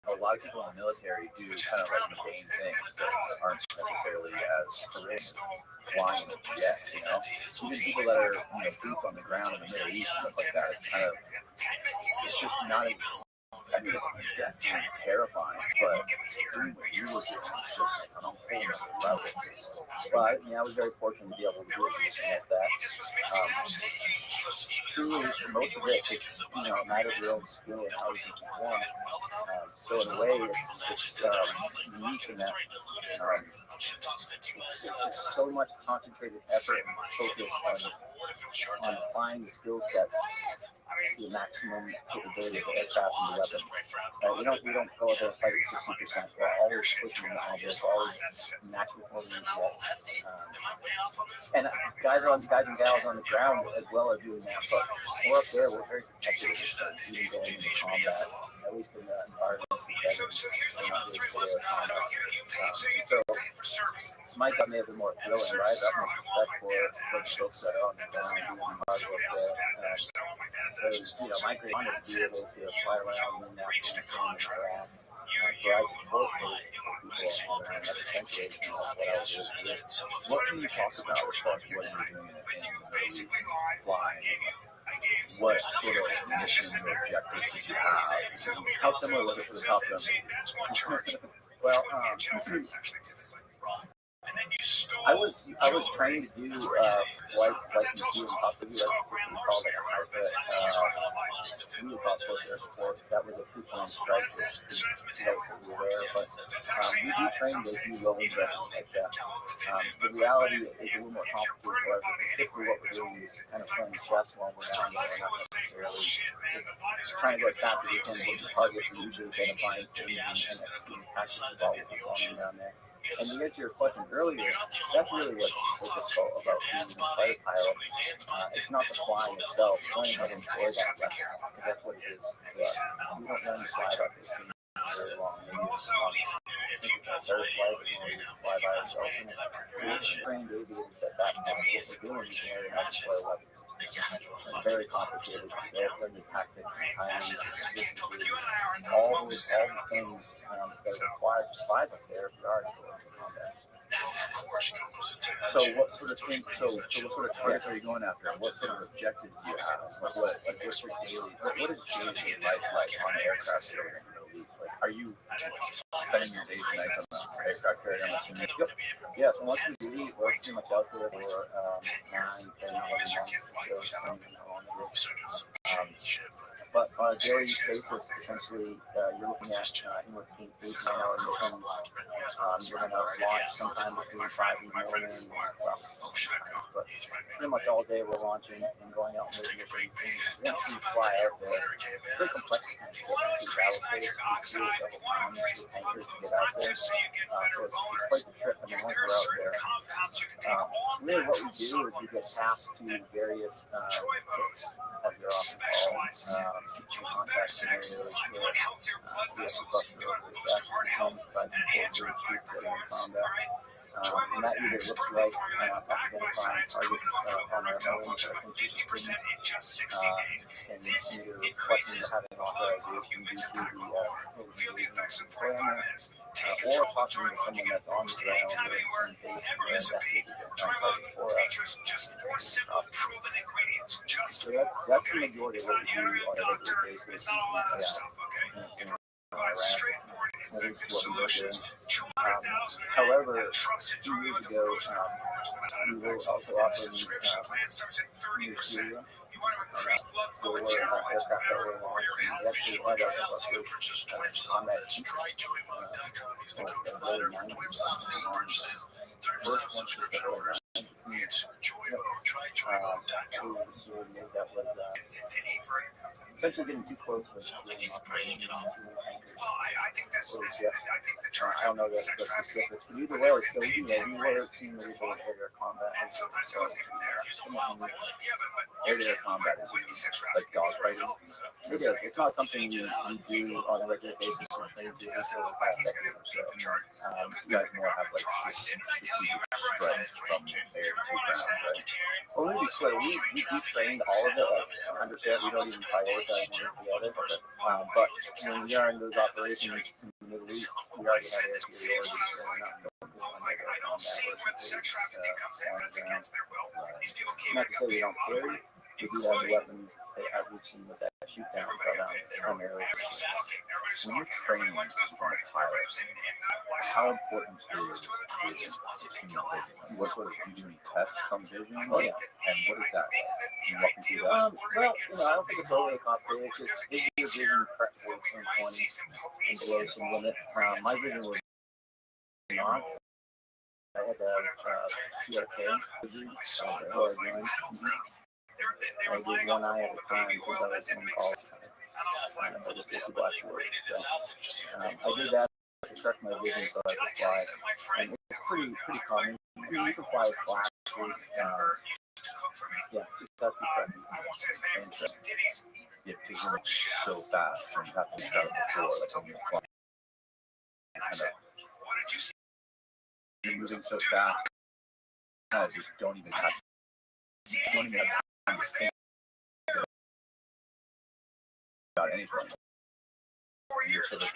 a lot of people in the military do kind of like mundane things that aren't necessarily as horrific as flying a jet, Even people that are, boots on the ground in the Middle East and stuff like that, it's just not as I mean, it's definitely terrifying, but doing what you were doing is just like on a whole nother level. But I was very fortunate to be able to do everything like that. Truly, most of it, it's a matter of your own skill and how you can perform. So in a way, it's unique in that it's just so much concentrated effort and focus on applying the skill sets to the maximum capability of the aircraft and the weapon. We don't go out there and fight at 60%. We're always pushing the envelope, we're always maximum performing and guys and gals on the ground as well are doing that. But we're up there, we're very protected of this thing, even going into combat, at least in the environment we're not really clear combat. So my job may have been more thrilling, right? I have more respect for the folks that are on the ground doing the hard work there. My great honor to be able to fly around in Afghanistan and Iraq, provide support for people on the ground. That's essentially what I was able to do. What can you talk about as far as what you're doing in the Middle East, flying? What sort of mission or objectives did you have? How similar was it to the Top Gun? Well, I was trained to do flights like you see in Top Gun. That's typically called like a hybrid. We would call it close air support. That was a two-point strike. We were there, but we do train to do low injections like that. The reality is a little more complicated. But typically, what we're doing is kind of playing chess while we're down there, not necessarily just trying to go as fast as we can with the targets. We usually identifying things and executing tactics while we're performing down there. And to get to your question earlier, that's really what's so difficult about being a fighter pilot. It's not the flying itself, learning how to employ that weapon, because that's what it is. We don't learn to fly about this thing very long. Maybe it's long. I think it's our third flight, we fly by ourselves. So we're trained to be able to set that point. What we're doing is learning how to deploy weapons. It's very complicated. They're learning tactics and timing, consistency, all the things that are required to survive up there if you are to go into combat. So what sort of thing? So what sort of targets are you going after? And what sort of objectives do you have? What's your daily? What is daily life like on an aircraft carrier in the Middle East? Like, are you spending your days and nights on the aircraft carrier? I'm assuming. Yep. Yes, and once we leave, we're pretty much out there for 9, 10, 11 months. But on a daily basis, essentially, you're looking at anywhere between 8 and 9 hour missions. You're going to launch sometime between 5 in the morning. But pretty much all day we're launching and going out and making missions. Once you fly out there, it's very complex to travel space. You do several times with tankers to get out there. So it's quite the trip. I mean, once we're out there, really what we do is we get tasked to various tips, as they're often called. Teaching contact scenarios where we have to bust through over the best becomes by the culture of troops that are in combat. And that either looks like identifying targets on their own, but I think it's and either requesting to have an authorization due to the program, or talking to someone that's on the ground or in some base and that for us. So that's the majority of what we do on a regular basis. That is what we were doing. However, 2 years ago, we were also operating near Syria. There were aircraft that were launched, and we actually had our first combat team. First one was the early 90s. That was essentially getting too close with I don't know the specifics, but either way, so we were seeing the result of their combat. Air-to-air combat is like dogfighting. It is. It's not something you do on a regular basis. We're trained to do this over the past decade or so. You guys more have like strategic strikes from air to ground, right? Well, we trained all of it. Like 100%. We don't even prioritize one or the other. But when we are in those operations in the Middle East, we already have air superiority, so we're not focused on combat. Not to say we don't carry, We do have the weapons, as we've seen with that shoot down, primarily. When you're training to become a pilot, how important is vision? What sort of, do you test some vision? Oh, yeah. And what is that like? Can you walk me through that? Well, I don't think it's overly complicated. It's just is your vision correct for 20 and below some limit. My vision was not. I had to have PRK surgery before I joined. I did one eye at a time since I was in college. I just did black work. So, I did that to correct my vision so I could fly. And it's pretty common. You can fly with glasses. Yeah, just has to be corrected. Yeah, because you're so fast and you have to be out before, like when you're flying. You're moving so fast, you just don't even have time to think about anything. You're sort of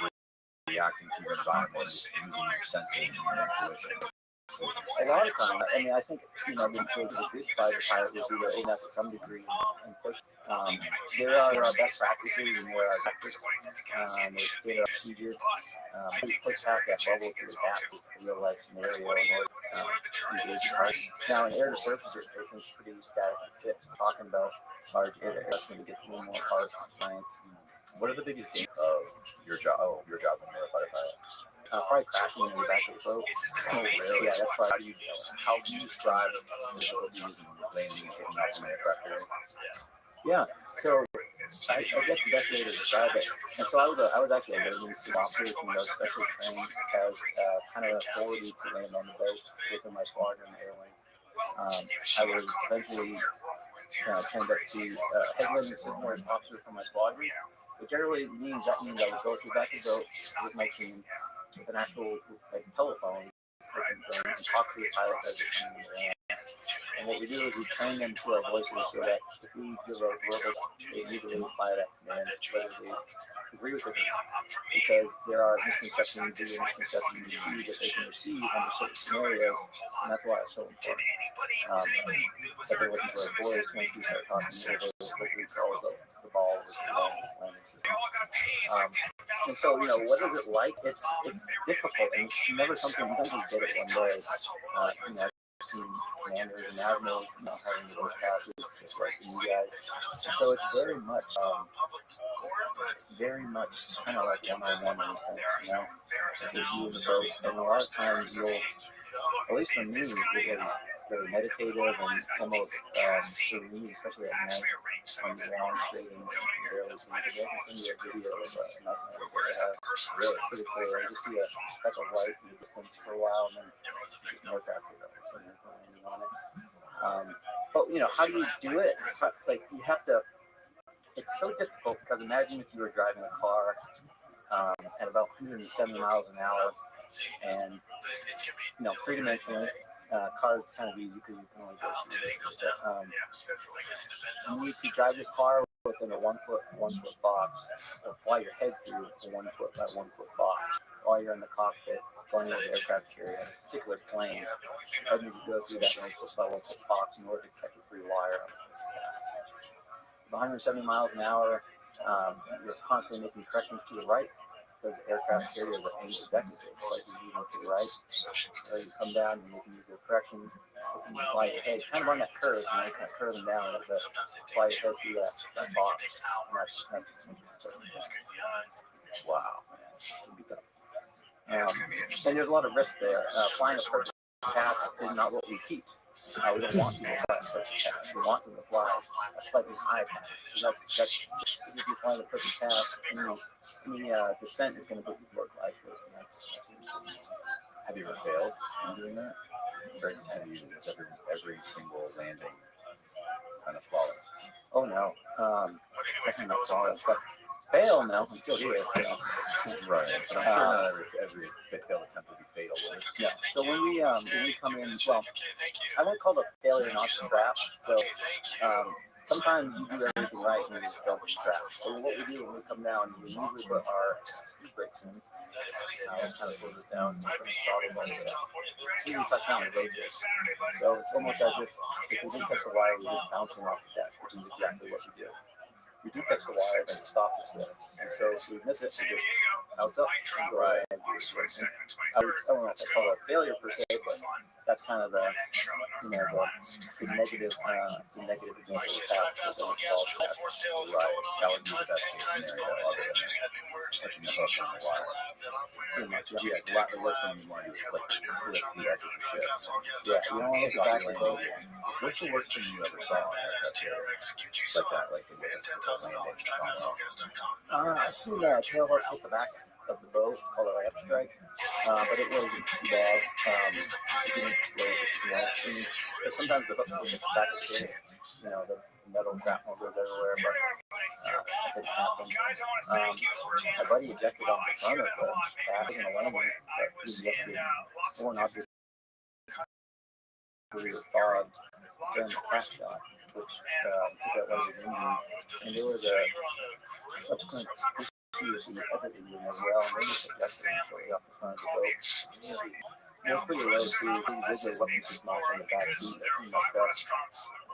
reacting to your environment using your senses and your intuition. A lot of times, I think, the good by the pilot would be to aim that to some degree and push. There are best practices and there are tactics. There's data procedure. We push past that bubble to adapt to real life scenario and engage the pilot. Now, in air to surface, everything's pretty static and fixed. Talking about large air to air, to get a little more hard science. What are the biggest things of your job? Oh, your job when you're a fighter pilot. Probably crashing in the back of the boat. Oh, really? Yeah, that's probably. How do you describe the difficulties in landing and taking off from an aircraft carrier? Yeah, so I guess the best way to describe it. And so I was actually a emergency officer from the special trained as kind of authority to land on the boat within my squadron airwing. I was eventually trained up to head landing signal officer for my squadron, which generally means I would go to the back of the boat with my team with an actual telephone and talk to the pilot as they're coming around. And what we do is we train them to our voices so that if we give a verbal, they immediately apply that command, whether they agree with it or not. Because there are misconceptions B and misconceptions C that they can receive under certain scenarios, and that's why it's so important. That they're looking for a voice once we start talking to them, what we call the ball with the landing system. And so, what is it like? It's difficult, and it's never something you don't just get it one day. I've seen commanders and admirals, having to work passes, just like you guys. So it's very much kind of like one-on-one in a sense, It's you in the boat, and a lot of times you'll, at least for me, it was very meditative and almost serene, especially at night on the long straight and barely seeing it. I can send you a video of a nightmare really pretty clear. I just see a speck of light in the distance for a while, and then more traffic up and landing on it. But how do you do it? You have to. It's so difficult because imagine if you were driving a car at about 170 miles an hour, and three-dimensionally, cars kind of easy because you can only go through. You need to drive this car within a 1 foot box, or fly your head through a 1 foot by 1 foot box while you're in the cockpit, flying with the aircraft carrier, a particular plane. You need to go through that 1 foot by 1 foot box in order to catch a free wire. 170 miles an hour, you're constantly making corrections to the right because the aircraft carriers are aimed at deck, so it's like you move to the right. So you come down and you can use your corrections, you can fly your head, kind of on that curve, and you kind of curve them down a little bit, fly your head through that box. And that's wow, man. And there's a lot of risk there. Flying a perfect path is not what we teach. We don't want people to fly a perfect path. We want them to fly a slightly high path. That's if you fly the perfect path, any descent is going to put you to work wisely. And that's what we're doing. Have you ever failed in doing that? Or have you every single landing kind of flawless? Oh no, definitely not flawless. But fail, no, I'm still here. Right. But I'm sure not every failed attempt will be fatal. Yeah. So when we come in, well, I won't call it a failure, not a trap. So sometimes you do everything right and you don't track. So what we do when we come down, we usually put our speed brake tunes. Kind of slows us down. We touch down the road base. So it's almost as if we didn't touch the wire, we were bouncing off the deck, which is exactly what we do. We do catch the wire, then it stops us there. And so if we miss it, we just outs up. Right. And I don't know if I call it a failure per se, but that's kind of the negative example of that. Right. That would be the best case scenario other than touching the hook on the wire. Pretty much, yeah. The worst thing you want to do is like flip the edge of the ship. Yeah, you don't want to look back and go. What's the worst thing you ever saw on aircraft? Like it was a landing. I've seen tailhook hit the back of the boat, called a ramp strike, but it wasn't too bad. It didn't explode too much. But sometimes the hook hits the back of the ship. The metal grapnel goes everywhere, but it didn't happen. My buddy ejected off the front of the back in a landing, but he ejected four objects. We were thawed during the crash shot, which took out one of his engines, and there was a subsequent issue with the other engine as well, and they just ejected him shortly off the front of the boat. It was pretty low too. He did their weapons smash in the back seat that he messed up.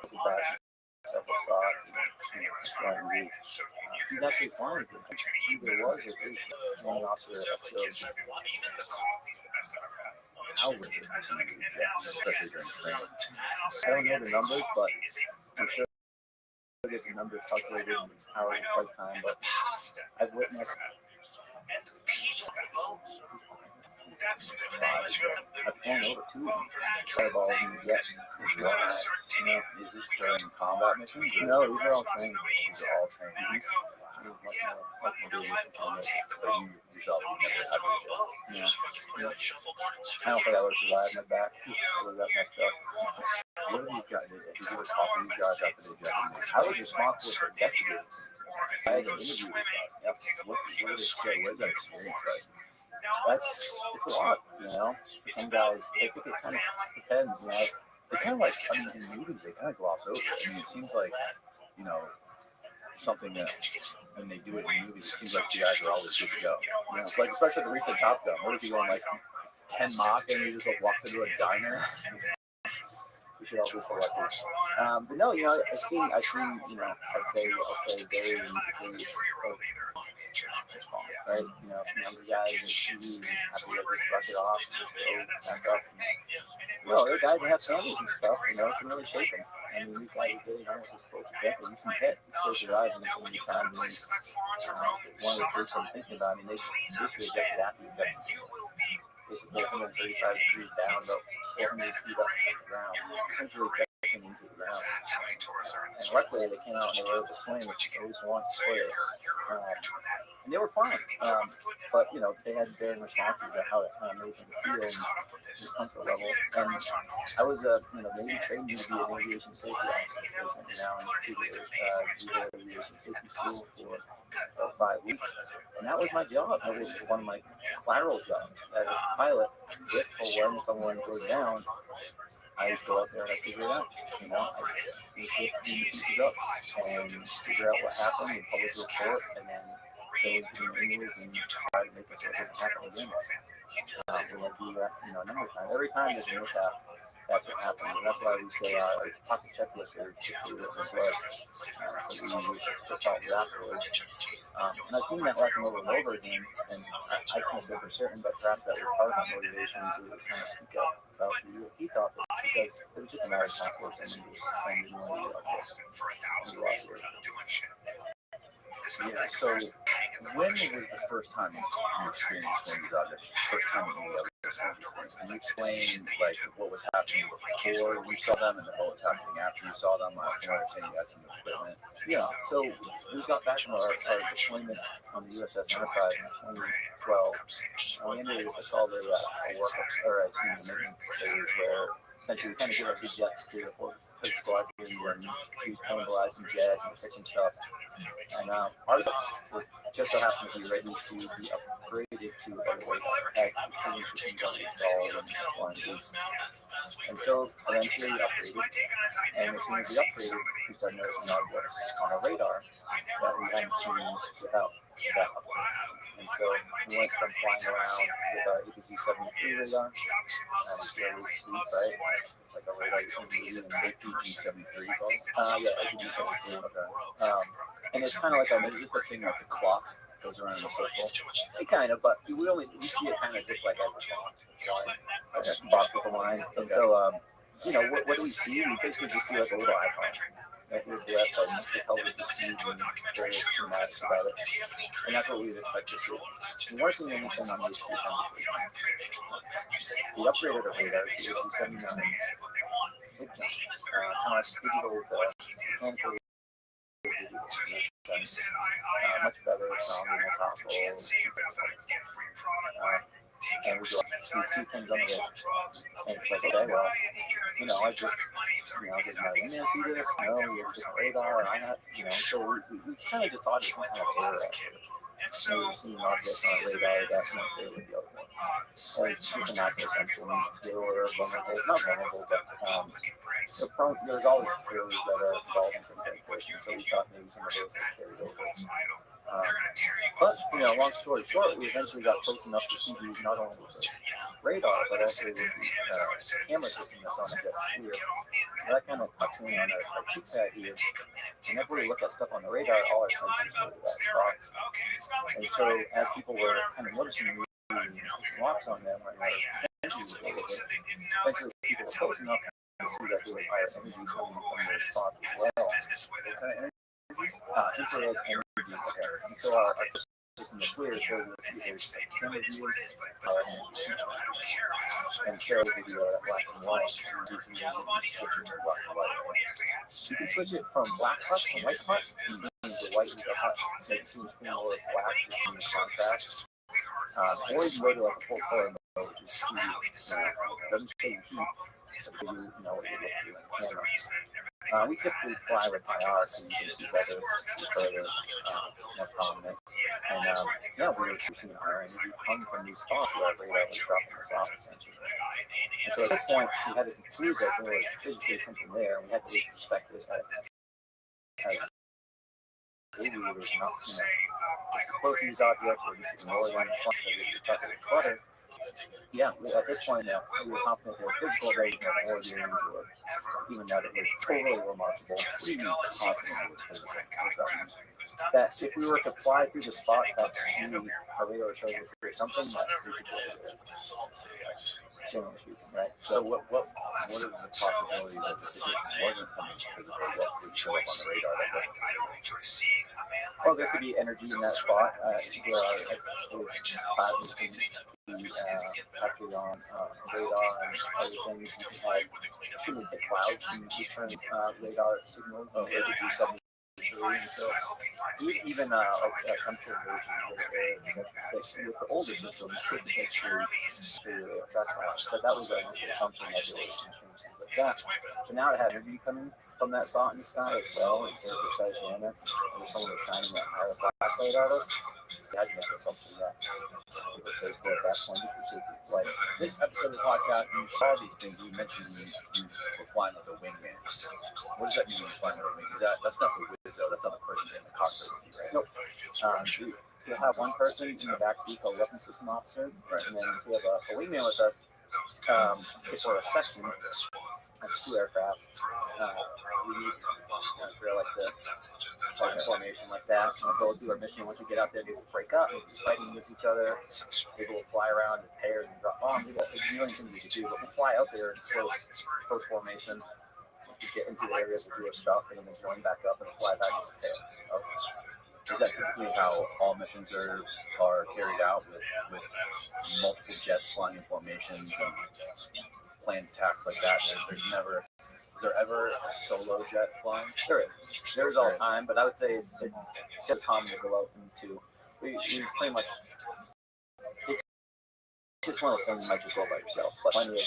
The back several spots, and he's actually flying good. Either was or is one officer episodes. How was it? Especially during training. I don't know the numbers, but I'm sure there's some numbers calculated in hours of flight time, but I've witnessed. I've flown over two fireballs in the jet. Is this during combat missions? No, these are all trained. These are all trained. Much more serious than this. But you yourself, you never had a jet. Yeah. I don't think I would have survived my back. I would have got messed up. What are these guys? Did you ever talk to these guys after they ejected? I was responsible for investigating. I had an interview with guys. Yep. What did they say? What is that experience like? It's a lot, For some guys, I think it kind of depends, They kind of like, in movies, they kind of gloss over it. I mean, it seems like, something that when they do it in movies, it seems like the guys are always good to go. Like, especially the recent Top Gun. What if you going like 10 Mach and you just like walk into a diner? We should all be selected. But no, I've seen, I'd say very, right? Some younger guys and shoes and have to brush it off, just go back up. There are guys that have families and stuff, it can really shape them. I mean, these guys are getting almost as close to death, and you can hit, still surviving some of these times. And, one of the things I'm thinking about, they basically ejected after the ejection. Basically 135 degrees down, about 400 feet up to the ground, essentially sectioning into the ground. And luckily, they came out and they were able to swing, which at least once clear. And they were fine. But, they had varying responses to how it kind of made them feel and the comfort level. And I was, Navy trained me to be an aviation safety officer. Now in 2 years, do the aviation safety school for about 5 weeks. And that was my job. That was one of my collateral jobs. As a pilot, if or when someone goes down, I go out there and I figure it out. I pick the pieces up and figure out what happened and publish a report, and then go into the news and try to make it so it doesn't happen again. And I do that, a number of times. Every time there's a mishap, that's what happens. And that's why we say pocket checklist or as well. So we use the problems afterwards. And I've seen that lesson over and over again, and I can't say for certain, but perhaps that was part of my motivation to kind of speak up about the UAP topic, because it was just a matter of time for someone to send me one of Yeah, so when was the first time you experienced one of these objects? First time you ever experienced? Can you explain what was happening before you saw them and then what was happening after you saw them? I understand you had some equipment. Yeah, so we got back from our deployment on the USS Enterprise in 2012. We ended what's called a maintenance phase, where essentially we kind of give our good jets to the flight squadron and we mobilize some jets and pick some stuff. And part of it just so happened to be ready to be upgraded to avoid having systems uninstalled and flying these. And so eventually we upgraded, and as soon as we upgraded, we started noticing objects on our radar that we hadn't seen without that upgrade. And so we went from flying around with our APG-73 radar, which is really sweet, right? Like a radar you can use in APG-73. yeah, APG-73. Okay. And it's kind of like Is this the thing with the clock goes around in a circle? it kind of, but we see it kind of just like as a box with a line. And so, what do we see? We basically just see like a little icon. Like with the left button, it tells us the speed and various schematics about it. And that's what we would expect to see. We weren't seeing anything on the We upgraded our radar to 79 big jump. Kind of digital to mechanical much better, stronger, more powerful. And we see things on the radar. And it's like, okay, well, I just, does my wingman see this? No, we have just a radar, and I'm not, so we kind of just thought it was kind of error out there. And we were seeing objects on our radar that weren't there with the other one. And it's just a natural assumption. They were vulnerable, not vulnerable, but there's always errors that are involved in things like this, and so we thought maybe some of those had carried over. But, long story short, we eventually got close enough to see these not only with the radar, but also with the camera system that's on the jet here. So that kind of tucks in on our cheek pad here. Whenever we look at stuff on the radar, all our attention goes to that spot. And so as people were kind of noticing these locks on them, our attention was a little bit. Eventually people were close enough to see that there was higher energy coming from those spots as well. Infrared energy. Okay. And so our system is clear, shows us either camera view, and show the black and white. You can switch it from black hut to white hut, and the white is the hut, so it seems more black, just in the contrast. Or you can go to like a full color mode, which is doesn't show you heat, so you know what you're looking at in the camera. We typically fly with IR, so you can see better, further, more prominent. And we were choosing IR, and we come from these spots where our radar was dropping us off, essentially. And so at this point, we had to conclude that there was physically something there, and we had to respect it as maybe there was not, close to these objects, or just ignore them, clutter. Yeah, at this point, we were confident they were physical, they were more aliens, or even that it was totally remarkable. Pretty confident it was physical. That if we were to fly through the spot that our radar showed us there was something that we could do. Right? So what are the possibilities that this wasn't coming physical? What would show up on the radar that wasn't? Well, there could be energy in that spot. There are plasmas actually on radar and other things. You can have shouldn't hit clouds and return radar signals, and they could do something. So even like temperature versions with the older systems couldn't get through that much. But that was an assumption that there was some things like that. So now to have energy coming from that spot in the sky as well, in a very precise manner, and someone was shining that higher flashlight at us, we had to make assumption that it was physical at that point. Like this episode of the podcast, you saw these things. You mentioned you were flying with a wingman. What does that mean, flying with a wingman? That's not the Wizzo. That's not the person in the cockpit with you, right? Nope. You'll have one person in the back seat called weapons system officer, right. And then we have a wingman with us for a section. That's 2 aircraft. We need drill like this, formation like that. And we'll go through our mission. Once we get out there, they will break up, we'll be fighting against each other. People will fly around in pairs and drop bombs. There's a million things we can do, but we'll fly out there in close formation. We get into the areas where we do our stuff, and then we'll join back up and fly back as a pair. Is that typically how all missions are carried out with multiple jets flying in formations and planned attacks like that? Is there ever a solo jet flying? Sure is. There's all the time, but I would say it's just common to go out into. We pretty much, it's just one of those things you might just go by yourself. But plenty of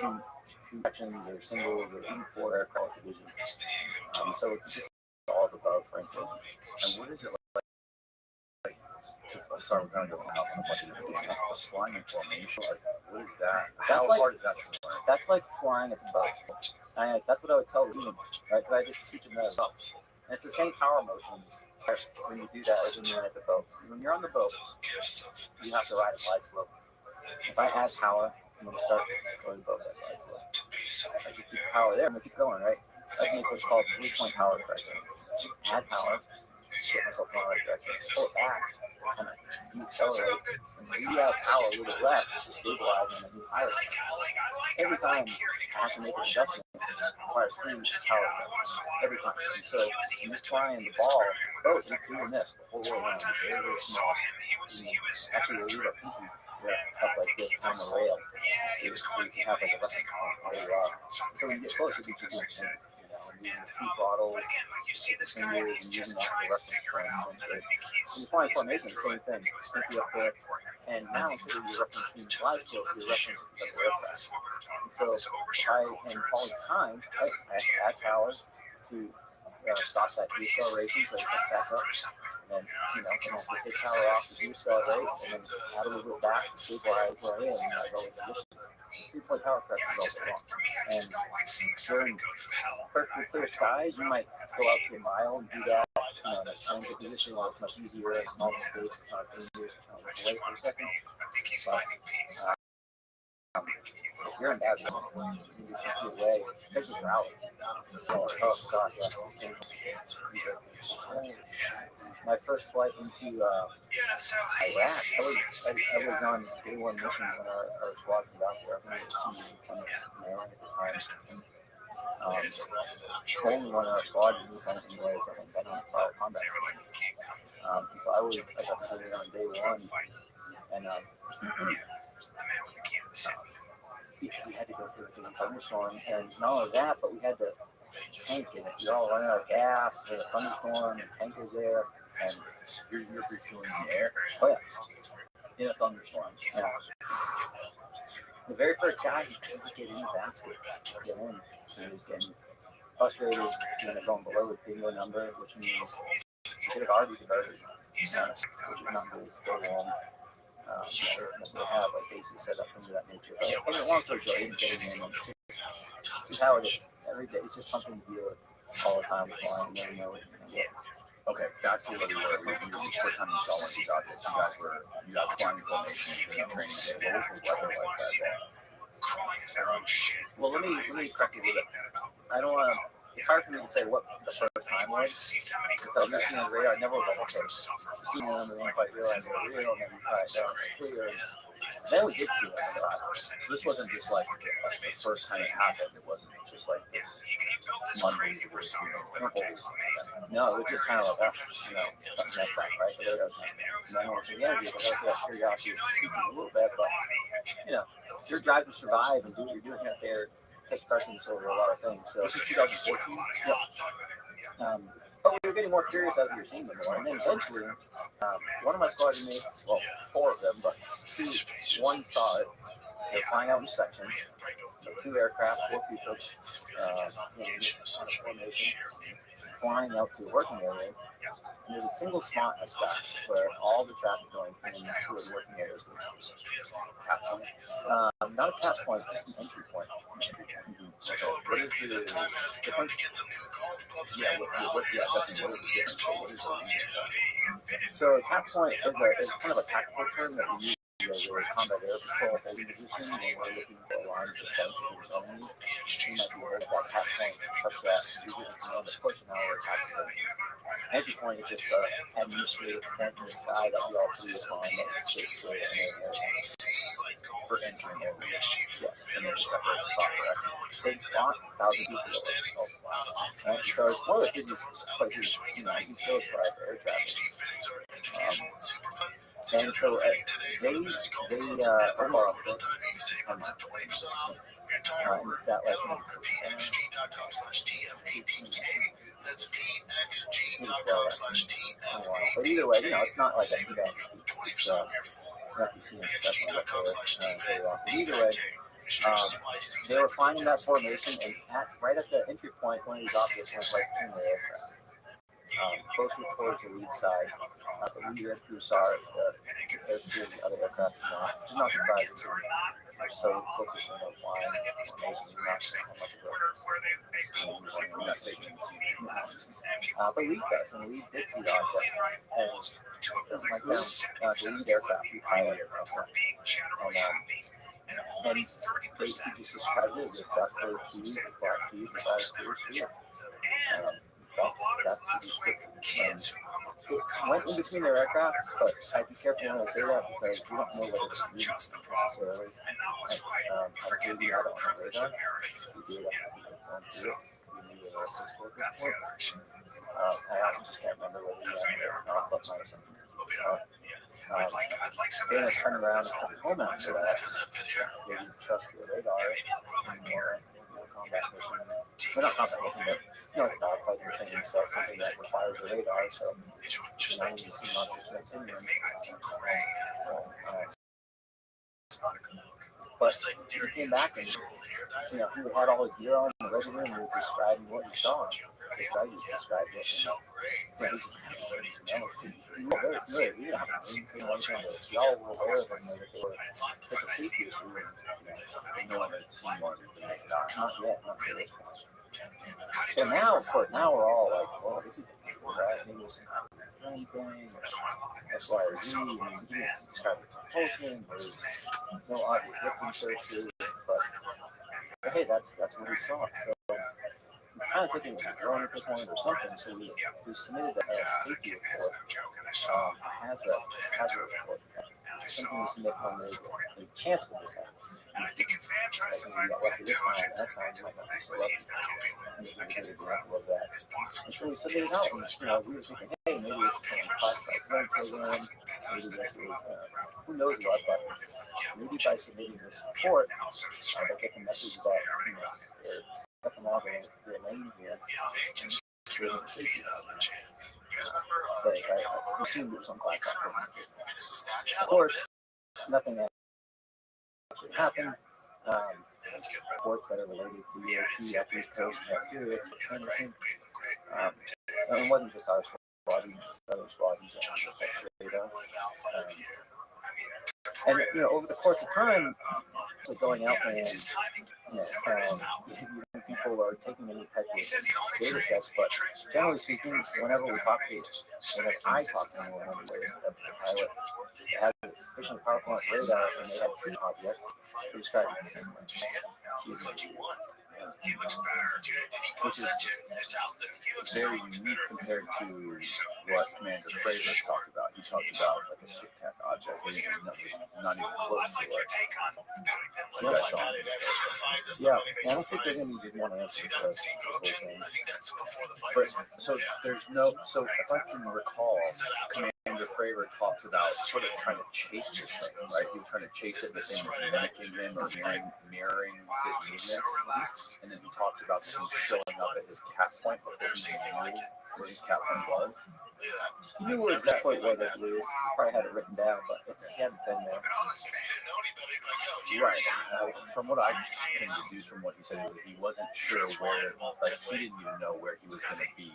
two sections or singles or even 4 aircraft divisions. So it's just all of the above, frankly. And what is it like to Sorry, we're kind of going out on a bunch of different things. But flying in formation, like, what is that? That's How like- hard is that to learn? That's like flying a boat. That's what I would tell the students, right? Because I just teach them that. And it's the same power motions when you do that as when you're at the boat. When you're on the boat, you have to ride a glide slope. If I add power, I'm going to start going boat that glide slope. If I keep power there, I'm going to keep going, right? I can make what's called 3-point power correction. Add power, get myself going right direction. Pull it back, kind of accelerate, and maybe add power a little bit less to stabilize and then move higher. Every time I have to make an adjustment, it requires 3 power corrections. Every time. And so when you're flying the ball, boat, you're doing this the whole way around. It's very, very small. Actually, we'll leave our pinky up like this on the rail. So you can have like a reference point all the way up. So when you get closer, you can do it. Using the 2 throttles, fingers, and using that for reference frame. When you fly in formation, same thing. Pinky up there. And now instead of your referencing glide slope, you're referencing the aircraft. And so I am calling time, right? I have to add power to stop that deceleration so it comes back up. And then, and I have to take power off to decelerate, and then add a little bit back to stabilize where I am in my relative position. It's like power correction all day long. And during perfectly clear skies, you might go out to a mile and do that, in a transit position where it's much easier, it's small space, it's not dangerous, away for a second. But, if you're in bad weather, you just have to away, take your route. Oh, God, yeah. My first flight into Iraq, I was on day 1 mission when our squad got there. I was a senior lieutenant in Maryland at the time. Only one of our squad lieutenant anyway is that had been on prior combat. So I got there on day 1, and we had to go through a thunderstorm, and not only that, but we had to tank in it. You're all running out of gas for the thunderstorm, and tankers there, and You're refueling in the air. oh yeah, In a thunderstorm. yeah. The very first guy he couldn't get in the basket, get in. He was getting frustrated, going below his bingo number, which means he could have already diverted, which is not good for long. Must have like bases set up things of that nature. But long story short, he was getting in. It's how it is. Every day, it's just something to deal with all the time. Flying, you never know what you're gonna get. Okay, back to where we were. The first time you saw one of these objects, you guys flying in formation and training. What was the weather like that day? Well, let me correct you a little bit. I don't want to. It's hard for me to say what the first time was. Because I've seen on the radar, I never was like, okay, I've seen it on the radar, quite realize they're real, and then we tried it out, it's clear. Then we did see it on the radar. So this wasn't just like the first time it happened. It wasn't just like this unbelievable experience. No, it was just kind of like, something like that, right? The radar time. And then once again, you have curiosity a little bit, but, your drive to survive and do what you're doing out there takes precedence over a lot of things. So This is 2014. yeah. But we were getting more curious as we were seeing them more. And then eventually, one of my squad mates, well, 4 of them, but 2, one saw it. They're flying out in section. 2 aircraft, 4 people, formation, flying out to a working area. And there's a single spot in the sky where all the traffic going into the working areas goes. Not a catch point, just an entry point. Okay, what is the difference? Yeah, what is the difference? So a cap point is kind of a tactical term that we use as a combat air patrol holding position when we're looking for a line of defense against enemies. We might be hold that cap point such that we get to push an hour attack point. Entry point is just an administrative point in the sky that we all see upon that takes away an area. For entering it. Yes. And there's a separate spot for exit. Same spot, 1,000 people. And so it's one of the busiest places, you go for air traffic. And so they Omar it's that like but either way, it's not like a either way, they were flying in that formation, and right at the entry point, one of these objects went right between the aircraft. closer towards the lead side. The lead aircrew saw it, the other aircraft did not, which is not surprising. They're so focused on the flying, and most of them not how much of We're not taking it easy. but lead does, and lead did see the object. And like them, the lead aircraft, the pilot aircraft, and he just described it as a dark colored key, black key, beside a clear sphere. That's the description. It went in between their aircraft, but I'd be careful when I say that because we don't know what it's used necessarily. I don't believe we have it on the radar. We do have to go through it. We need a physical report. I also just can't remember whether we have it or not, but my assumption is we are. Then I turn around and come home after that. They trust the radar anymore. Combat mission. Well, not combat mission, but dogfighting thing. So it's something that requires the radar. So you see launchers in them. But he came back and he had all his gear on in the ready room and he was describing what he saw. I just described it. And he just you were very good. You didn't have to y'all were aware of them that they were such a safety issue. No one had seen one with the naked eye. Not yet, not for this one. So now we're all like, well, this is right. Maybe it's anything. That's why we describe the propulsion. There's no obvious lifting surfaces, but hey, that's what we saw. So we're kind of thinking it was a drone at this point or something. So we submitted a safety report, a hazard report. Something we submit when there's a chance of this happening. And I think if fan tries to find lucky this time, next time you might not be so lucky. And we did an example of that. And so we submitted out, and we were thinking, hey, maybe this is some classified drone program. Maybe this is who knows what, but maybe by submitting this report, they'll get the message about they're stepping out of their lane here. But I assumed it was some classified program. Of course, nothing actually happened. Reports that are related to UAP at these coasts have serious anything. And it wasn't just our squad, it's other squads and over the course of time, going out and people are taking any type of data sets, but generally speaking, whenever I talk to anyone on the pilot, they have a sufficiently powerful enough radar and they have seen objects, they describe it the same way. Which is very unique compared to what Commander Fraser talked about. He talked about like a Tic Tac object, not even close to what you guys saw. Yeah, I don't think there's any just one answer to this whole thing. But so if I can recall, Commander Fraser talked about sort of trying to chase this thing, right? He was trying to chase it, the thing was mimicking him or mirroring his movements. And then he talks about him showing up at his cap point before he knew where his cap point was. He knew where exactly what it was. He probably had it written down, but he hadn't been there. Right. From what I can deduce from what he said, he wasn't sure where, like, he didn't even know where he was going to be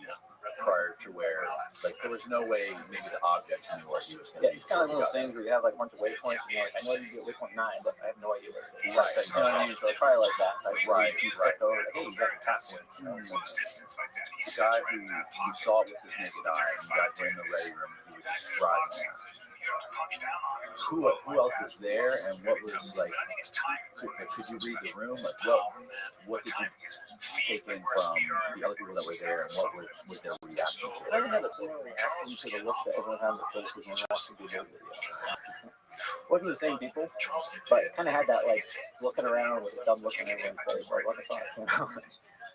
prior to where, like, there was no way maybe the object knew where he was going to be. It's kind of one of those things where you have like a bunch of waypoints and you're like, I know you get waypoint 9, but I have no idea where it is. Right. You know what I mean? So it's probably like that. Like, Right. He stepped over, like, hey, you got the cap point. The guy who saw it with his naked eye and got in the ready room, he was describing that. Who else was there and what was like? Could you read the room? Like what did you take in from the other people that were there and what was their reaction to I it? had a similar reaction to the look that everyone had on their faces when they watched the video. Wasn't the same people, but it kind of had that like looking around with a dumb look on everyone's face, like what the fuck.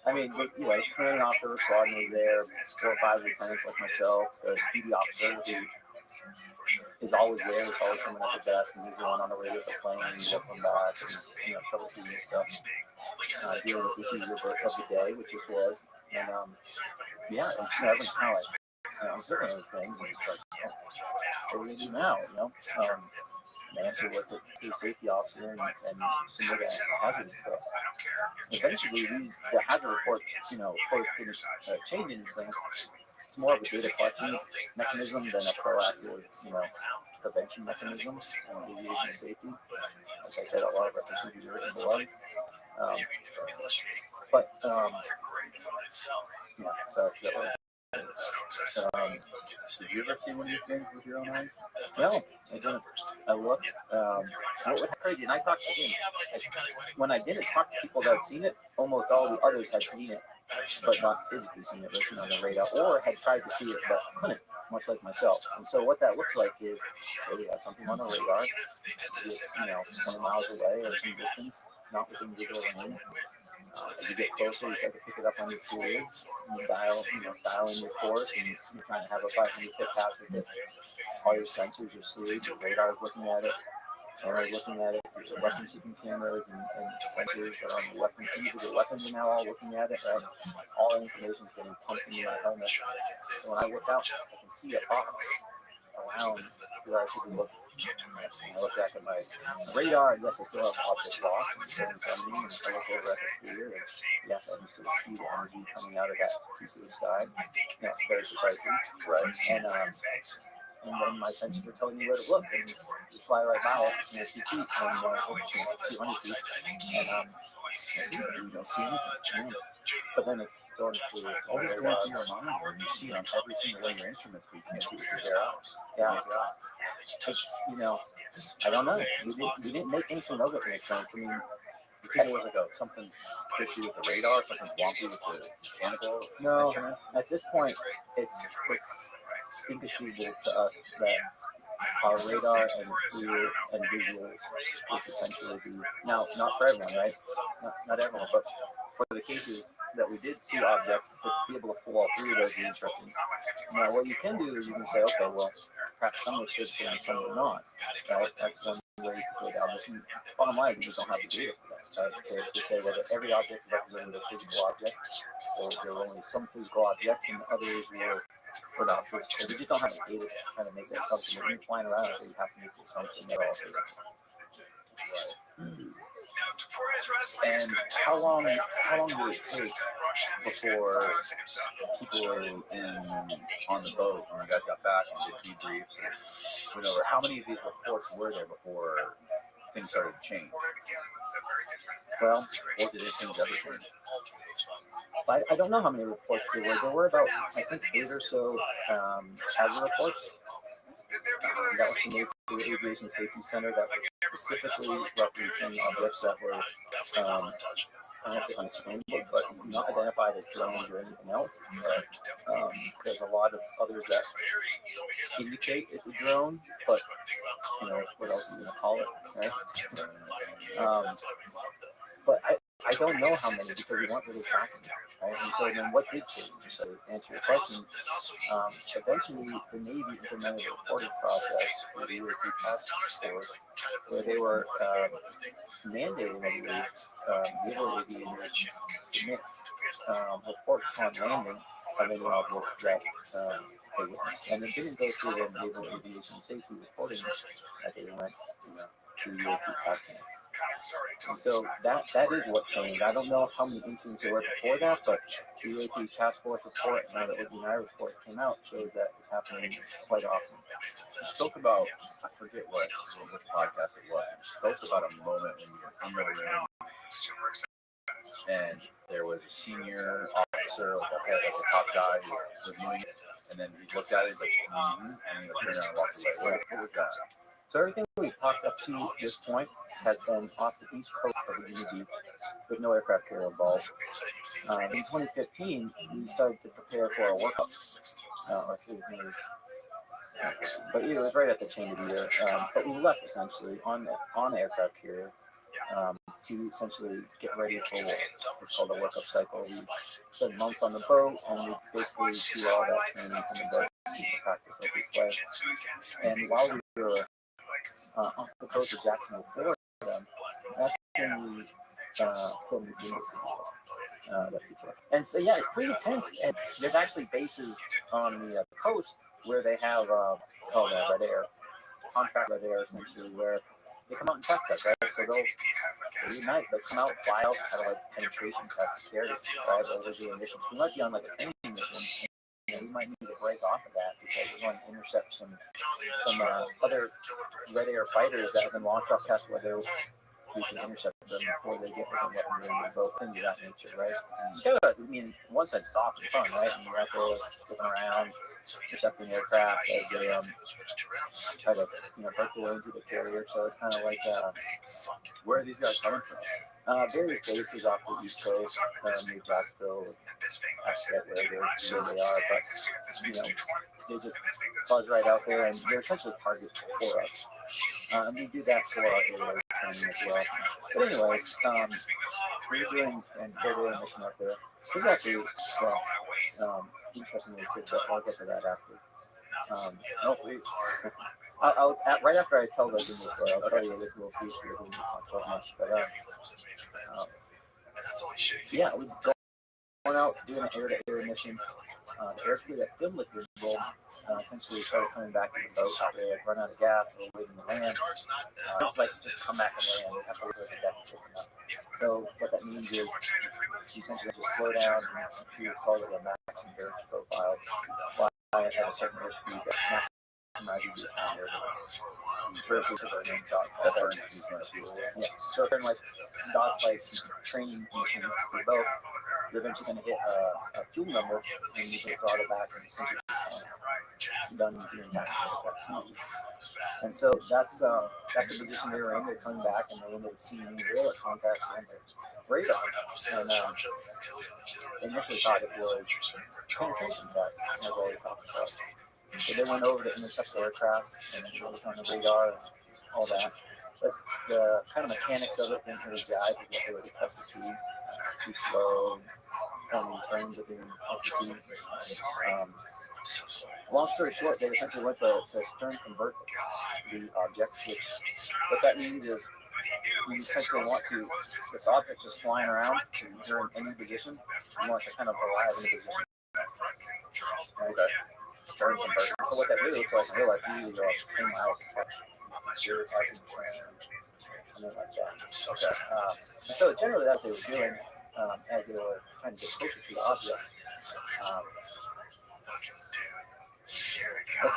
I mean, training officer squad was there, 4 or 5 lieutenants like myself, the PD officer who is always there, there's always someone at the desk, and he's the one on the radio with the plane, and looking back, and troubleshooting stuff, dealing with issues of the day, which this was, and everyone's kind of like, I'm certain of those things, and it's like, what do we do now, Nancy looked at the safety officer and submitted a hazard report. Eventually, the hazard report, of course, didn't change anything. it's more of a data collection mechanism than a proactive, prevention mechanism on aviation safety. Like I said, a lot of our procedures are written below. But yeah, so that was. Did you ever see one of these things with your own eyes? No, I didn't. I looked. What was crazy, and I talked to him. When I didn't talk to people that had seen it, almost all the others had seen it, but not physically seen it, listened on the radar, or had tried to see it but couldn't, much like myself. And so what that looks like is we have something on the radar, it's 20 miles away or some distance, not within visual range. As you get closer, you start to pick it up on your fluid, you dial in your course, and you're trying to have a 500-foot pass with it. All your sensors, your sleeves, your radar is looking at it, cameras looking at it, your weapon seeking cameras and sensors that are on the weapon. The weapons are now all looking at it, right? All that information is getting pumped into my helmet. So when I look out, I can see a box around where I should be looking. When I look back at my radar, yes, I still have object loss in front of me, and I look over at the clear, and yes, I can still see the energy coming out of that piece of the sky, very precisely, right? And then my sensors are telling me where to look, and you fly right by it, 2 feet, and 200 feet, and you don't see anything. But then it's still fluid. All this going through your mind, and you see on every single one of your instruments, but you can't see with your eyes. Yeah. I don't know. We didn't make anything of it in a sense. I mean, You think it was like something fishy with the radar, something wonky with the mechanical instruments? At this point, it's inconceivable to us that our radar and fluid and visuals would potentially be, now, not for everyone, right? Not everyone, but for the cases that we did see objects, to be able to pull all three of those is interesting. Now, what you can do is you can say, okay, well, perhaps some was physical and some were not, right? That's one way you can go down this. And bottom line, we just don't have the data for that, right? To say that every object represented a physical object, or there were only some physical objects and others were not physical. We just don't have the data to kind of make that assumption. When you're flying around, so you have to make the assumption that all physical. And how long did it take before people were on the boat when you guys got back and did debriefs and went over? How many of these reports were there before things started to change? Well, or did things ever change? I don't know how many reports there were. There were about, I think, 8 or so hazard reports that were submitted to the Aviation Safety Center that were specifically referencing objects that were, I won't say unexplainable, but not identified as drones or anything else. There's a lot of others that indicate it's a drone, but what else are you going to call it, right? But I don't know how many because we weren't really tracking them, right? And so then what did change? So to answer your question, eventually the Navy implemented a reporting process for the European task force where they were mandating the ability to submit reports on landing of any objects that they witnessed. And it didn't go through the Naval Aviation Safety reporting that they went to European task force. And so that is what changed. I don't know how many incidents there were before that, but the UAP Task Force report and now the ODNI report came out shows that it's happening quite often. You spoke about, I forget which podcast it was, you spoke about a moment when you were in the room and there was a senior officer, like a top guy who was reviewing it, and then he looked at it, he's like, and he turned around and walked away. What was that? So everything we've talked up to this point has been off the east coast of the Union Beach with no aircraft carrier involved. In 2015, we started to prepare for a workup. But it was right at the change of the year. But we left essentially on the aircraft carrier to essentially get ready for war. It's called a workup cycle. We spent months on the boat and we basically do all that training from the boat to practice like we play. And while we were off the coast of Jacksonville, Florida, that's when we filmed the Junior that people. And so yeah, it's pretty intense. And there's actually bases on the coast where they have called Red Air, contract Red Air essentially, where they come out and test us, right? So they'll come out, fly out, kind of like penetration test, scary, right? Over the emissions. We might be on like a training mission, we might need to break off of that because we want to intercept some other red air fighters that have been launched off Castle Hill. We can intercept them before they get within weapon range of both things of that nature, right? It's kind of, I mean, on one side it's awesome fun, right? And you're out there looking around, intercepting aircraft as they try to, break their way into the carrier. So it's kind of like, Where are these guys coming from? various bases off the East Coast, New Jacksonville, I forget where they are, but they just buzz right out there, and they're essentially targets for us. And we do that for our aerial training as well. But anyways, we're doing an aerial mission out there. This is actually interesting too, but I'll get to that after. No, please. Right after I tell the story, I'll tell you this little piece here. We didn't talk so much, but yeah, we've going out doing an air-to-air mission. The aircrew that filmed with this involved essentially started coming back to the boat. They had run out of gas, they were waiting to land. Don't like just come back and land. They have to wait for the deck to pick them up. So what that means is you essentially just slow down and you call it a maximum endurance profile. Fly at a certain airspeed that maximizes your power. So during like dogfights, training mission for both, you're eventually going to hit a fuel number and you can throttle back and done doing that. And so that's the position they were in. They're coming back and they ended up seeing real contact on the radar. And they initially thought it was penetration test, as I already talked about. So they went over to intercept the aircraft and looked on the radar and all that. But the kind of mechanics of it didn't really jive with what they would expect to see. Too slow, forming frames of being tough to see. Long story short, they essentially went to stern convert the objects, which what that means is you essentially want to, this object is flying around, you're in any position, you want to kind of arrive in a position. Right? Stern convert. So what that really looks like in real life, you usually go 10 miles per hour, something like that. Okay. So generally that's what they were doing as they were trying to get closer to the object. What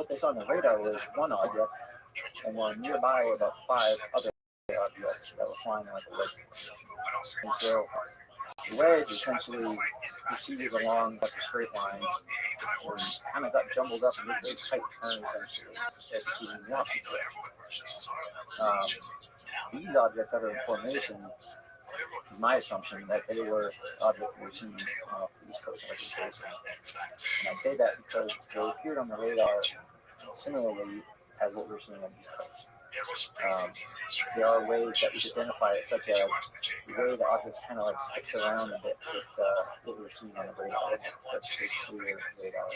they saw on the radar was one object, and then nearby were about 5 other objects that were flying like a wedge. And so the wedge essentially proceeded along like a straight line and kind of got jumbled up in very tight turns essentially. These objects that are in formation, is my assumption that they were objects we were seeing off the East Coast of the States. And I say that because they appeared on the radar similarly as what we're seeing on the East Coast. There are ways that we can identify it, such as the way the objects kind of like stick around a bit with what we're seeing on the radar. That's a clear radar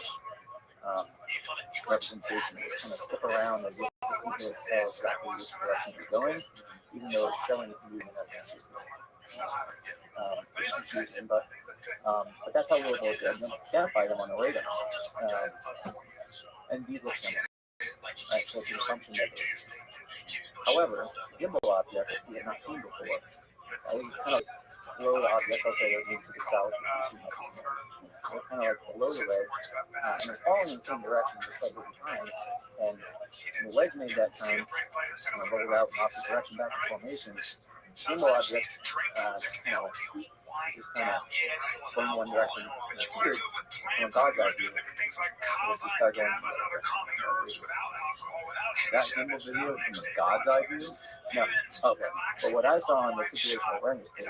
representation. It kind of slip around as if you can tell exactly which direction it's going, even though it's showing it's moving up. It's confusing, but that's how we're able to identify them on the radar. And these look similar. Right, so it's an assumption that they however, gimbal object we had not seen before. It was kind of below the object, I'll say they're to the south. They're kind of like below the wedge, and they're falling in the same direction, just like every time. And when the wedge made that turn, rolled out in opposite direction back to formation. Gimbal object just kind of swing one direction. And it's weird from a God's eye view. If you start going that gimbal video from a God's eye view? No. Okay. But what I saw on the situational awareness page,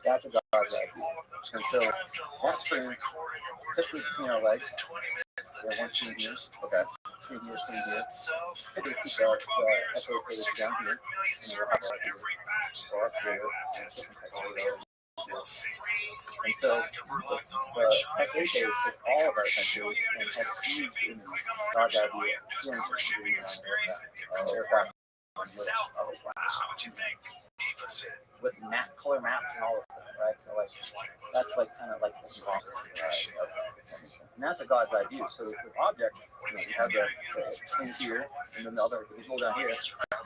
that's a God's eye view. And so that screen, typically between our legs, there one screen here. Okay. Screen here, screen here. Typically keep the SO page down here. And we'll have or up here. And so the SA page is all of our countries and has huge in God's eye view appearance on aircraft. With color maps and all this stuff, right? So like that's like kind of like this and that's a God's eye view. So with object, you have the things here, and then the other visual down here,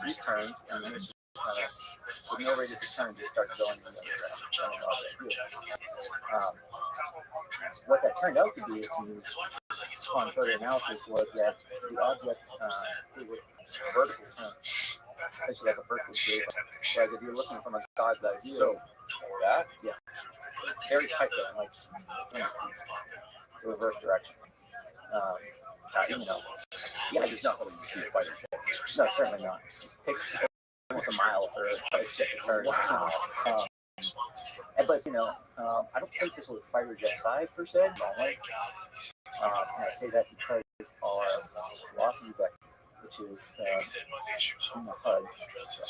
these turns, and then this with no radius of turn, just start going in the other direction. What that turned out to be is used on further analysis was that the object it was vertical turn, essentially like a vertical shape. Whereas if you're looking from a God's eye view, So that very tight though, like the reverse direction. yeah, it's not something you see quite a bit. No, certainly not. It takes almost a mile for a stick to turn. Wow. But I don't think this was fighter jet side per se. And I say that because our velocity vector, which is in the HUD,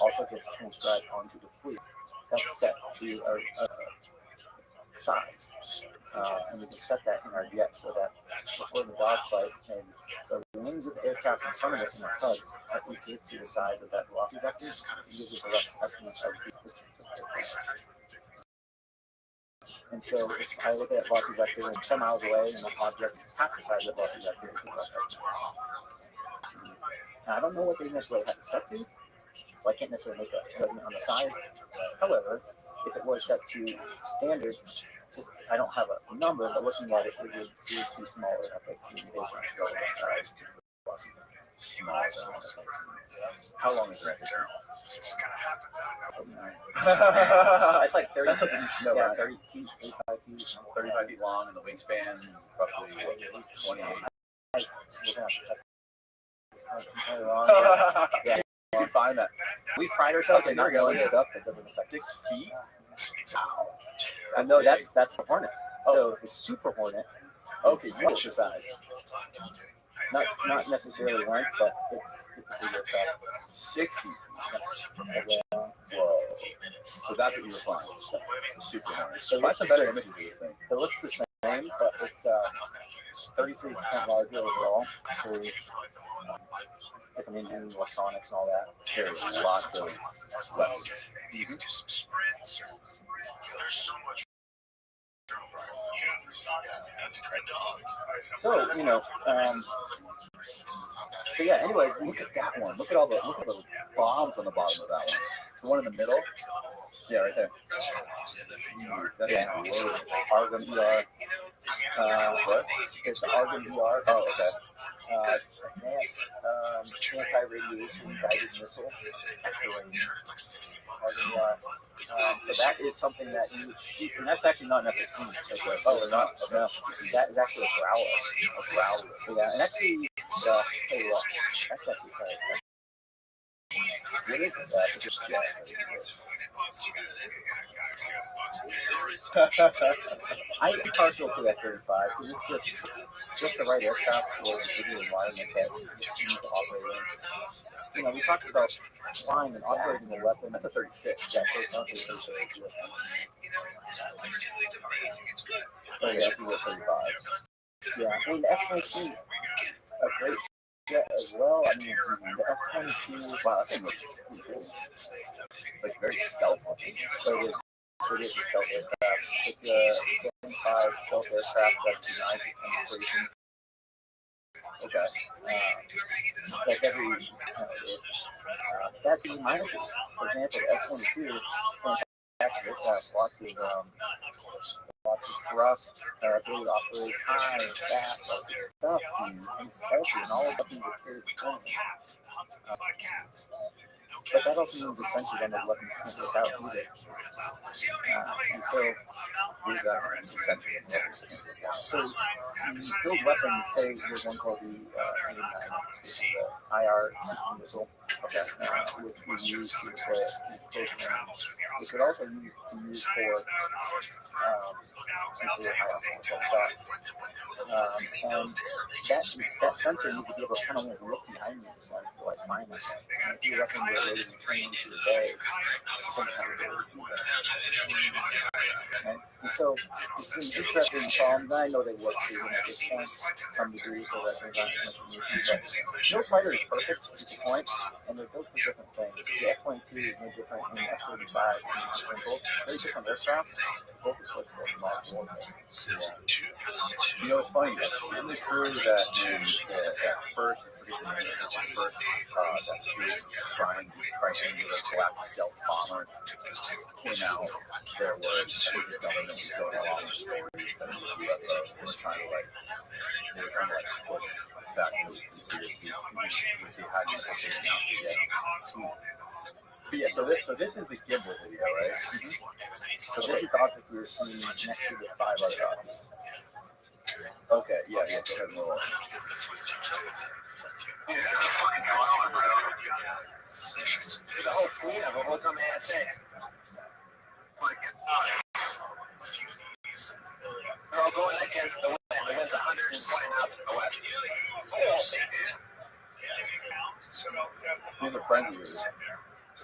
also gets transcribed onto the fleet. That's set to our size. And we can set that in our jet so that before the dogfight and the wings of the aircraft in front of us in our HUD are equal to the size of that velocity vector. It gives us a rough estimate of the distance of the aircraft. And so if I look at that velocity vector and 10 miles away and the object is half the size of the velocity vector, it's a rough estimate. Now, I don't know what they necessarily have it set to, so I can't necessarily make a judgment on the size. However, if it was set to standard, just I don't have a number, but looking at it, it would be smaller enough that communication to go with the size to the velocity vector. How long is the range? It's like 30. That's something you should know, Yeah, right? 30 feet, 35 feet. 35 feet long, and the wingspan is roughly 28. Yeah, You can find that. we pride ourselves in not knowing stuff that doesn't affect 6 feet. I know that's the Hornet. So the Super Hornet. Okay, you What's the size? Not necessarily length, but it's a bigger craft. 60 feet. Yeah. Whoa. So that's what you were flying. Super Hornet. So Find some better images of this thing. It looks the same, but it's 33% larger overall. So different engines, electronics, and all that. Carries lots of weapons. You can do some sprints. There's so much. That's a great dog. So yeah. Anyway, Look at that one. Look at all the bombs on the bottom of that one. The one in the middle. Yeah, right there. That's loaded. Argon ER. What? It's the Argon ER. Oh, okay. Advanced anti-radiation guided missile. Argon ER. So that is something that and that's actually not an F-15. Oh, it's not. No, that is actually a growler. Yeah, and actually, hey, look, that's actually Really? it's just I am partial to that 35 because it's just the right aircraft for the environment that you need to operate in. We talked about flying and operating a weapon. That's a 36. Yeah, so it's not 36. So yeah, you were 35. Yeah, I mean the F-22 a great jet as well. I mean the F-22. Wow, that thing looks Like very stealthy. so it is a stealth aircraft. It's a 75 stealth aircraft that's designed for penetration. Okay. Like every that's even minuses. For example, the F-22 fantastic aircraft, lots of thrust, ability to operate high and fast, all this stuff, and stealthy, and all of that things are carried but that also means the sensors on those weapons can't look out either. And so These are sensors. So you build weapons, say there's one called the IR missile, which we use to deploy close range. It could also be used for essentially high altitude shot. And that sensor needs to be able to kind of look behind you to like find it. And if you reckon you're ready to turn into the bay, sometimes it would do that. And so it's an interesting problem. I know they work to this point to some degree, so that there's not much issue. But no fighter is perfect to the point, and they're built for different things. The F-22 is no different than the F-35. They're both very different aircraft. Both is what's called model warfare. It's funny. The crew that did that first that big triangular black stealth bomber came out. There was the government was going along with stories that it was UFOs. They were trying to put back in the conspiracy with the hiding taken out to get. But yeah, so this is the gimbal video, right? So this is the object we were seeing next to the 5 other objects. Okay, yeah, go ahead and roll. So the whole fleet of them look on the headset. They're all going against the wind. The wind's 120 knots in the west. These are friends of yours.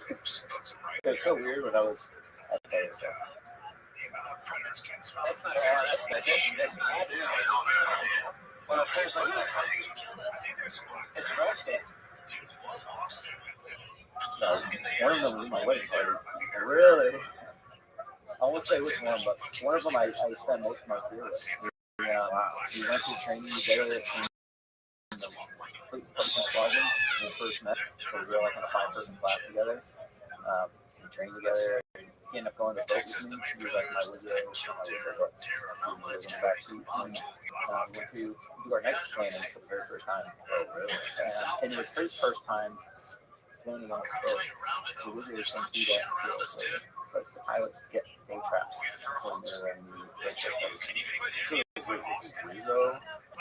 It was so weird when I was at the fair. So. That's not well, a person it's roasted. No, one of them was my wedding party. Really? I won't say which one, but one of them I spent most of my career with. We went through training together in the first met. So we were like in a 5-person class together. We trained together. He ended up going to boat with me. He was like my wizard. We was in the back seat. We went to do our next training for the very first time. Oh, really? And it was his first time landing on the boat. The wizards don't do that until but the pilots get day traps when they're in the So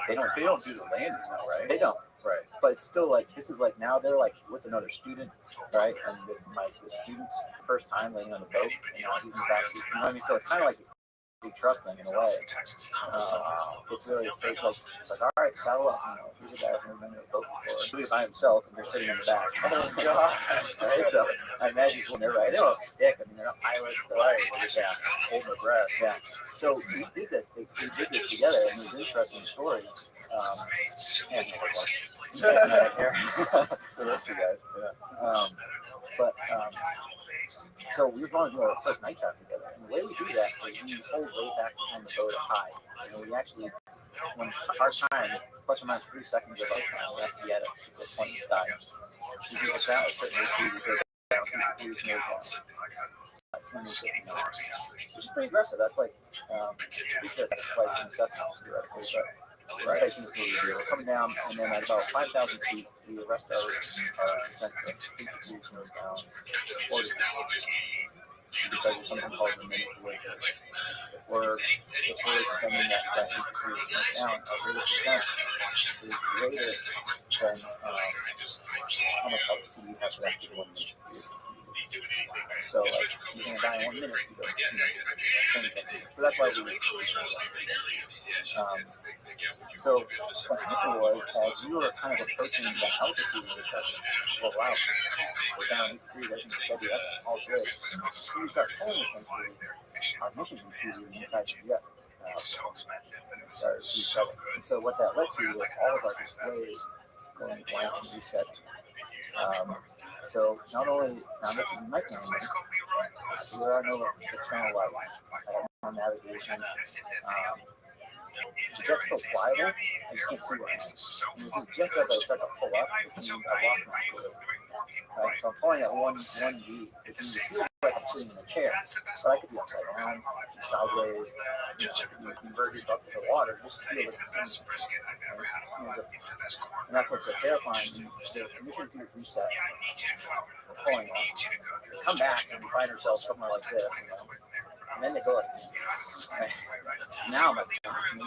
they don't do the landing though, right? They don't. Right. But it's still like this is like now they're like with another student, right? And this the student's first time laying on the boat, and now he's in the back seat. You know what I mean? So it's kind of like you trust them in a way. It's really it's like all right, saddle up. You know, he's a guy who's never been in a boat before. He's by himself, and they're sitting in the back. Oh god! Right? So I imagine when they're right, they don't stick. I mean, they're not pilots. They're like, hold their breath. Yeah. So we did this. We did this together, and it was an interesting story. And you guys. Yeah. So we were going to do our first night trap together. And the way we do that is we hold way back behind the boat high. And we actually, when our time, plus or minus 3 seconds of our time, we have to get it to the 20 sky. We do like that, a certain issue, we go down, we do which is pretty aggressive. That's like, that's like an assessment, theoretically. But we're coming down, and then at about 5,000 feet, we arrest our descent to down 40 because of something called the minute wait. If we're extending that increase down, our rate of descent is greater than how much altitude we have left in 1 minute. So, like, you're going to die in 1 minute. So that's why we so what happened was, as we were kind of approaching the altitude of the session, well, wow, we're down 3 days steady up, all good. So we start pulling essentially our mission computers inside the jet. So what that led to was all of our displays going blank and reset. So not only, now this is nighttime, there are no external lights, no navigation. The jet's still flyable, I just can't see what happens. And this is just as I start to pull up, which means I lost my fluid. Right, so I'm pulling at 1G, which means it feels like I'm sitting in a chair, but I could be upside down, sideways, inverted up to the water, just feel like I'm sitting. And that's what's so terrifying. The mission to reset, we're pulling off. We come back and we find ourselves somewhere like this, and then they go like this. Right? Now I'm like, and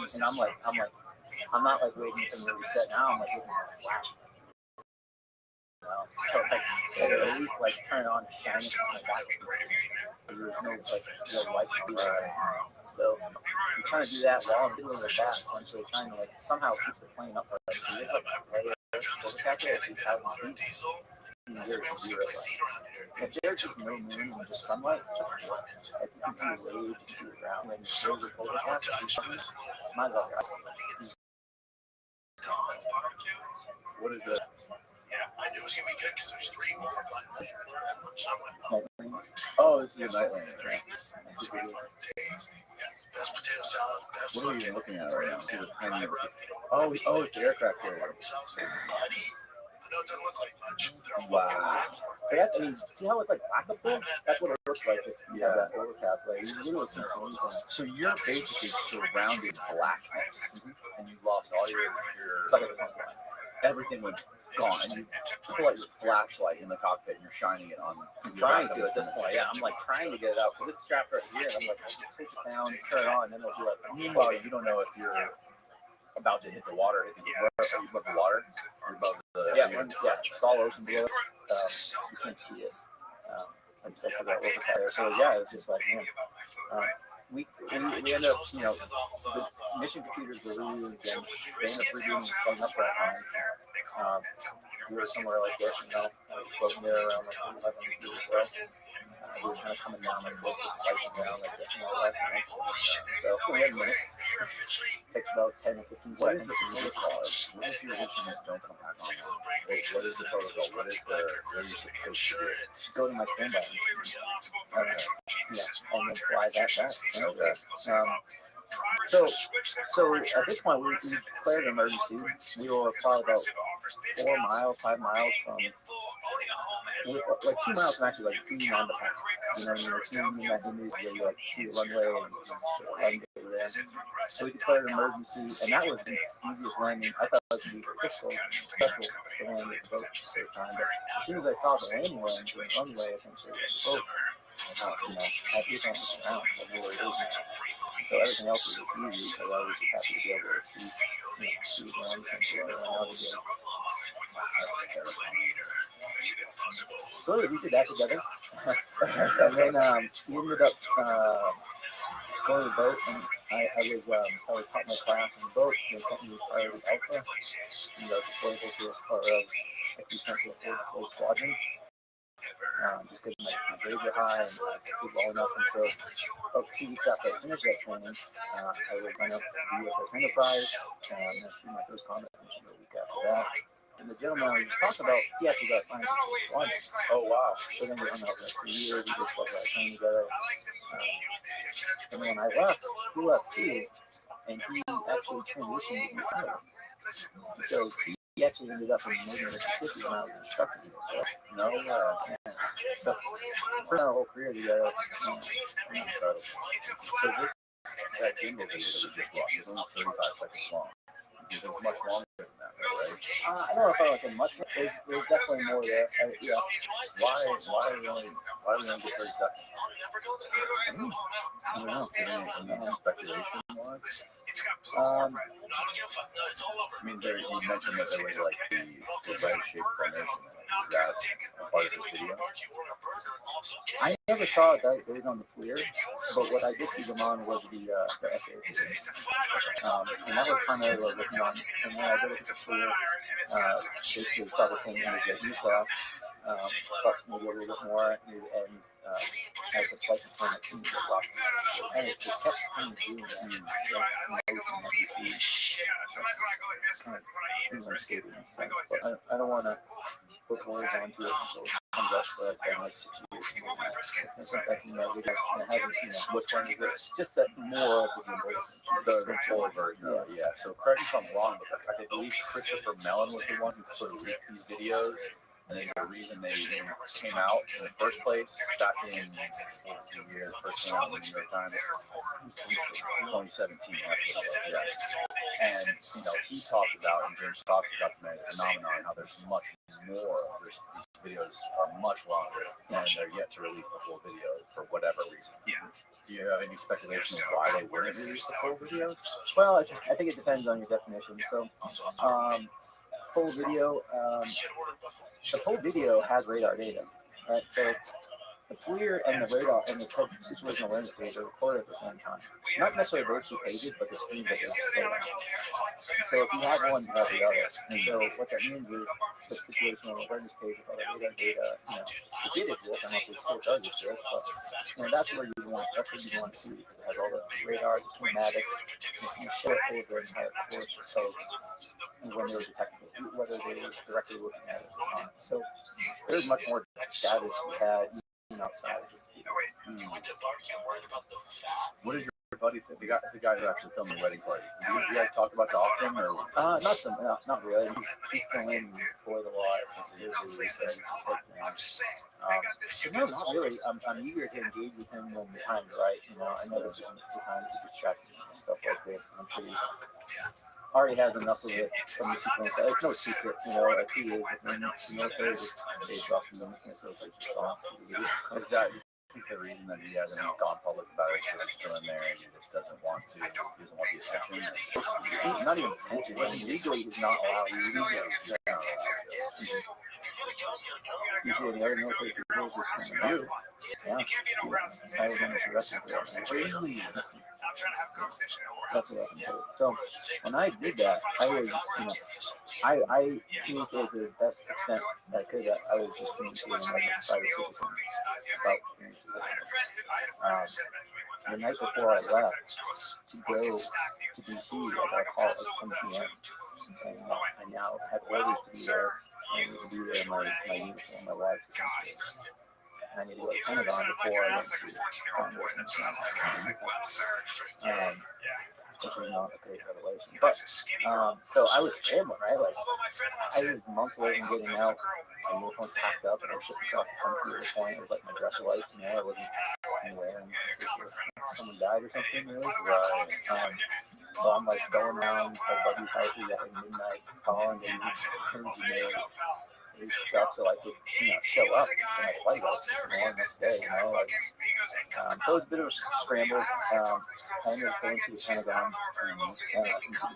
I'm not like waiting for them to reset. Now I'm like looking at a flash. So like at least like turn it on and shine it on my back. There's no like no lights on. So I'm trying to do that while I'm doing the back, essentially trying to like somehow keep the plane up. Like, so it's like spectacular. It's 2,000 feet. If there's just no moon and just sunlight, I think you can see waves to the ground. When there's a overcast, my God. What is that? I knew it was going to be good because there's 3 more. Oh, this is a night landing. Best potato salad, best what are you looking at right now? Oh, it's the aircraft carrier. Wow. But that's, I mean, see how it's like black up there? That's what it looks like if you have that overcast. Like, you literally can't see anything. So you're basically surrounded in blackness, and you lost all your It's like a different one. everything went gone. And you pull out your flashlight in the cockpit and you're shining it on. I'm trying to at this point. Yeah, I'm like trying to get it out because it's strapped right here. And I'm like, I can take it down, turn it on, and then it'll be like. Meanwhile, you don't know if you're about to hit the water. Are you above the water? You're above the. It's all ocean below us. You can't see it. I just have to go over there. So yeah, it was just like, man. We end up, you know, the mission computers were removed, and they ended up redoing and setting up that time. We were somewhere like this, you know, floating there around like 11 feet or so. We were kind of coming down like this, just slicing down like this, you know, left and right. So we had a minute. Takes about 10 to 15 What is seconds. the protocol? What if your instruments don't come back on? What is the protocol? What is the Go to my standby. Yeah, and then fly that back. So at this point, we declared an emergency. We were probably about 5 miles from, like 2 miles from actually like being on the path. You know, you're seeing that image where you like see the runway and over there. So we declared an emergency, and that was the easiest landing. I thought it was going to be crystal special to land the boat for the time. But as soon as I saw the landing lines, the runway essentially, the boat, you know, I hit on the ground. So everything else was easy because I was just happy to be able to see the ground essentially. So we did that together. And then we ended up going to the boat, and I was probably taught my class in the boat. They sent me priority alpha, and I was deployable to a part of a potential full squadron. Just because my grades are high and I did well enough. And so about 2 weeks after I finished that training, I was going up to the USS Enterprise, and I see my first combat mission a week after that. And the gentleman I was talking about, he actually got assigned to the squadron. Oh, wow. So then we hung out for 2 years, we just spent our time together. And when I left, he left too, and he actually transitioned to the pilot. So he actually ended up in Northern Mississippi when I was instructing him. So, so for our whole career together. So this that jingle video that we just watched is only 35 seconds long. It's much longer than that, right? I don't know if I was in much. There's definitely more there. Yeah. Why are we only get 30 seconds? I don't know. Any speculation on it? I mean, you mentioned that there was like the wedge-shaped formation. Is that a part of this video? I never saw it that days on the FLIR, but what I did see them on was the SA. And that was primarily what I was looking on. And when I did it with the FLIR, basically saw the same image that you saw, plus maybe a little bit more, and as a flight component to the block. And it just kept kind of doing that motion that you see. Kind of seems unstable in a sense, but I don't want to put words onto it until it comes up for that kind of like situation. I think I can we have which one is this? Just that more of the full version. Yeah. So correct me if I'm wrong, but I believe Christopher Mellon was the one who sort of leaked these videos. And then the reason they even came out in the first place back in first came out in the New York Times, 2017. Yeah. And he talked about, and James talks about the phenomenon, how there's much more. These videos are much longer, and they're yet to release the full video for whatever reason. Do you have any speculation of why they wouldn't release the full videos? Well, I think it depends on your definition. So, full video, the full video has radar data, right? So the FLIR and the radar and the situational awareness page are recorded at the same time. Not necessarily those 2 pages, but the screen that they display on. So if you have one, you have the other. And so what that means is the situational awareness page with all the radar data, it did exist. I don't know if it still does exist, but that's where you want to see because it has all the radars, the kinematics, and show it over the entire course. So when they were detecting it, whether they were directly looking at it or not. So there's much more data we had outside. What is your buddy, the guy who actually filmed the wedding party. You guys talk about the often or? Not really. He's still in for the lot. No, not really. I'm eager to engage with him when the time's right. I know this isn't the time to distract him and stuff like this. I'm sure he's already has enough of it from the people inside. It's no secret, like he is within the military. Just based off the Is that I think the reason that he hasn't gone public about it is because he's still in there and he just doesn't want to. He doesn't want the attention. Not even attention. Legally, he's not allowed. Usually, the other military people is just kind of yeah. I was on this arrested for that. Really? That's what I can tell you. So when I did that, I was, I communicated to the best extent that I could. I was just communicating like a private citizen about the night before I left to go to DC, I got a call at 10 p.m. and I now had orders to be there. I need to be there in my uniform, my wife's essentially. And I need to go to Pentagon before I went to Congress and stuff. Which was not a great revelation. But, so I was scrambling, right? Like, I was months away from getting out. My uniform packed up and I shipped across the country at this point. It was like my dress alike, I wasn't anywhere. And someone died or something, really. So I'm like going around at buddies' houses at like midnight, calling and stuff so I could, show up for my flight the next day, like, so it was a bit of a scramble. I ended up going to the Pentagon into the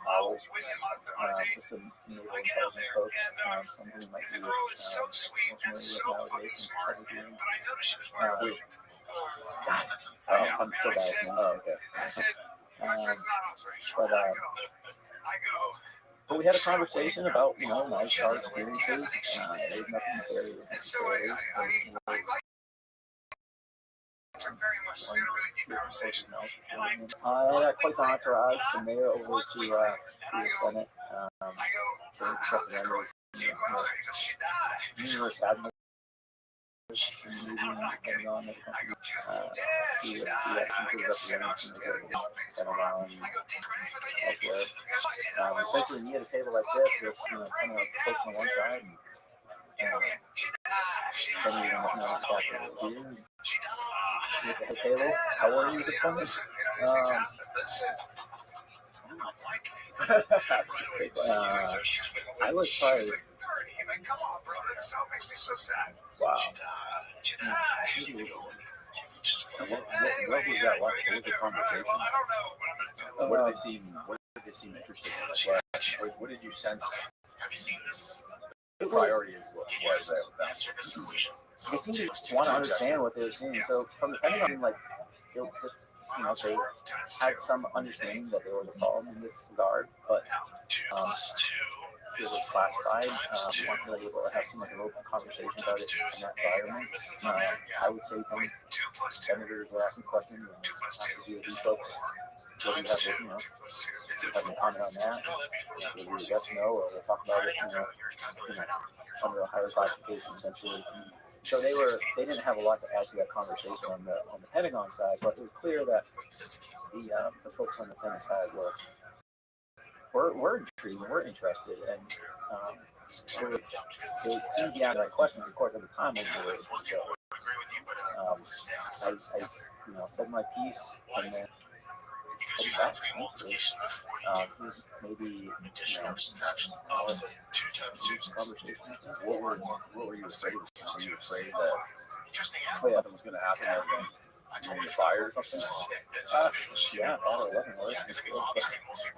bowels with some naval intelligence folks, some who might be more familiar with nowadays and everything. I'm so bad. Oh, okay. But we had a conversation about, my chart experiences. There's nothing very necessarily. I had quite the entourage from there over to the Senate. Numerous admirals. Essentially, me at a table like this, with kind of like folks on one side, and then at the table. How are you this morning? I was probably. Wow. What was that like? What was the conversation? What did they seem interested in? What did you sense? Have you seen this? The priority is what was there. Answer this question. They seem to want to understand what they were seeing. So from the Pentagon, like, they had some understanding that there was a problem in this regard, but it was classified. We weren't really able to have too much of an open conversation about it in that environment. I would say some senators were asking questions and asking these folks, what do you have, have a comment on that? We'll do a yes, no, or we'll talk about it, under a higher classification, essentially. So they didn't have a lot to add to that conversation on the Pentagon side, but it was clear that the folks on the Senate side were intrigued and were interested, and they seemed to be asking questions. Of course, at the time, they were able to. I said my piece, and then maybe conversation. What were you afraid of? Were you afraid that something was going to happen and then you fired or something? Yeah, all 11 words.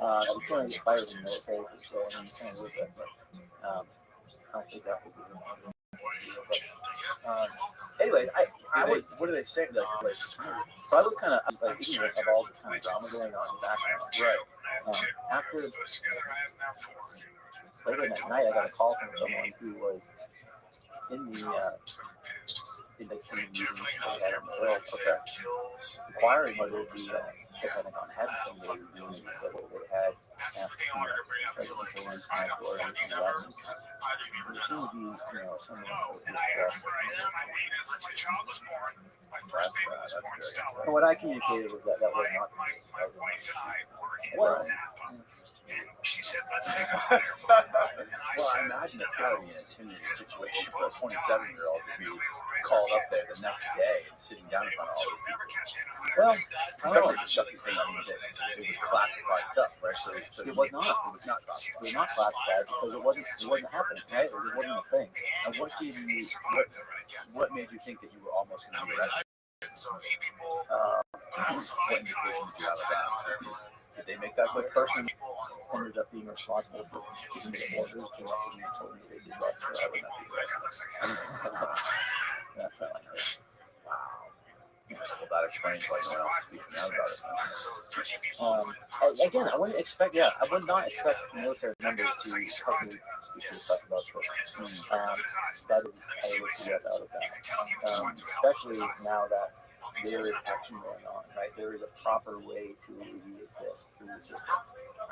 I was going to get fired in the military, so I kind of with that, but I think that would be anyway, I was. What do they say? Like, so I was kind of like ignorant of all this kind of drama going on in the background. Right. After later that night, I got a call from someone who was in the in the meeting they had on the hill. Okay. Inquiring whether the Pentagon had somebody doing whether they had asked President Bush to come forward and do that. There seemed to be, someone that was and what I communicated was that was not the case. Well, Well, I imagine it's got to be an intimidating situation for a 27-year-old to be called up there the next day and sitting down in front of all these people. well, Especially discussing things that it was classified stuff, right? So it was not. It was not classified. It was not classified because it wasn't happening, right? It wasn't a thing. And what gave you? What made you think that you were almost going to be arrested? What indication did you have of that? Did they make that The clear? person ended up being responsible for giving me the orders to us and told me they did that, so I would not be arrested. That's how I know it. Well, that explains why no one else is speaking out about it. Again, I wouldn't expect, I would not expect military members to publicly speak to us about this. That is, I would see that out of that. Especially now that there is action going on, right? There is a proper way to remediate this through the system.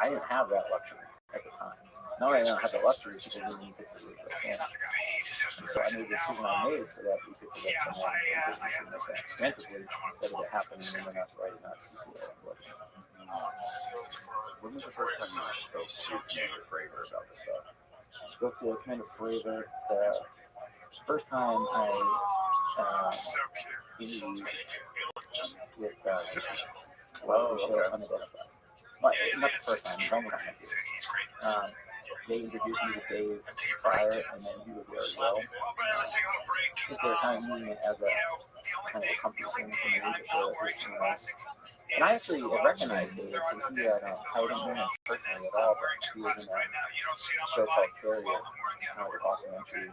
I didn't have that luxury at the time. Now I don't have that luxury because I didn't get to do it. And so I made the decision I made so that we could prevent someone from doing this accidentally instead of it happening and then us writing out CCA. When was the first time you spoke to Commander Fravor about this stuff? I spoke to Commander Fravor the first time I interviewed with Rothschild unidentified. Well, not the first time, it's almost not. They introduced me to Dave prior, and then he was there as well. I think they were kind of using it as a kind of a comfort thing for me and I actually recognized Dave because he had, I didn't know him personally at all, but he was in a show called Carrier, kind of a documentary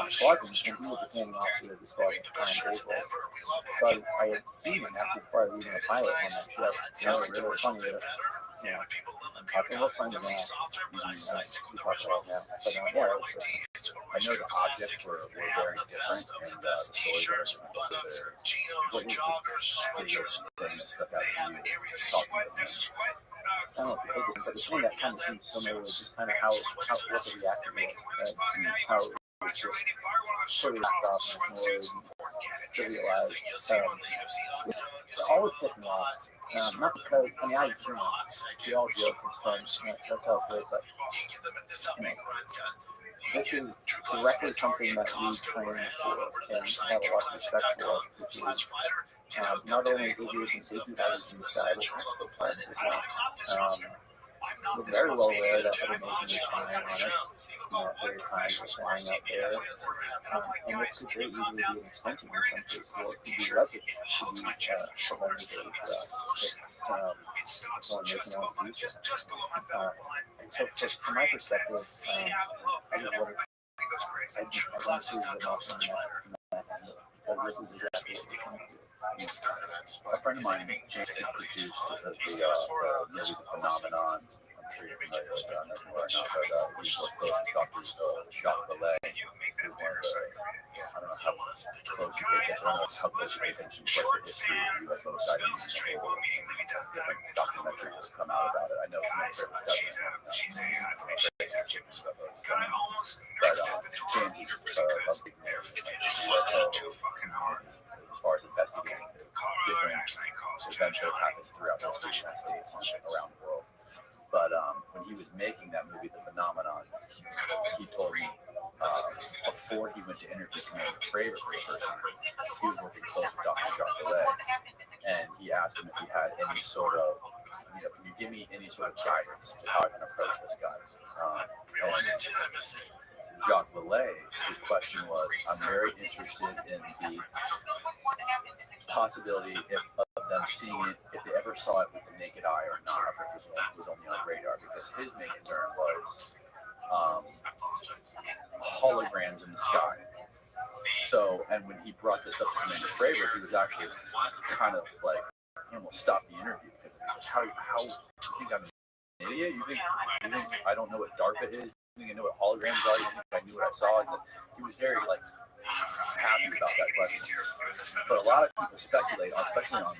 squadron, and he was the commanding officer of the squadron at the time, Dave was. So I had seen him actually before I was even a pilot on that trip. It was funny that, I'm talking about friends now. We talk about now. But yeah, I know the objects were very different, and the stories were what was the thing that stuck out to you talking about them? I don't know if you think but the thing that kind of seems similar was just kind of what the reaction was, and how it was just totally stopped and trivialized. It always pissed me off. Not because, we all joke and stuff, that's all good, but this is directly something that we train for and have a lot of respect for, which is not only aviation safety hazards in the sky, but we're very well aware that other nations are flying on it. There are times we're flying out there. And this could very easily be an extension in some cases, or it could be leveraged to be a vulnerability for us if someone making one to use it. And so from my perspective, I just want to see the option in that handle, because this is exactly what we're trying to do. A friend of mine, Jason, produced the movie Phenomenon. I'm sure you're familiar with that. I don't know where or not, but he's worked close with Dr. Jacques Vallée, who's one of the, I don't know how close you pay attention, I don't know how close you pay attention to the history of UFO sightings and different documentaries that come out about it. I know Commander Fravor doesn't. But he's a big nerd as far as investigating different events that have happened throughout the United States and around the world. But when he was making that movie, The Phenomenon, he told me before he went to interview Commander Fravor for the first time, he was working close with Dr. Jacques Vallée, and he asked him if he had any sort of, can you give me any sort of guidance to how I can approach this guy? And Jacques Vallée, his question was, I'm very interested in the possibility of them seeing it, if they ever saw it with the naked eye or not, or if it was only on radar, because his main concern was holograms in the sky. So, and when he brought this up to Commander Fravor, he was actually kind of like, he almost stopped the interview, because how you think I'm an idiot? You think I don't know what DARPA is? You think I know what holograms are? You think I knew what I saw? He was very like happy about that question. But a lot of people speculate, especially on,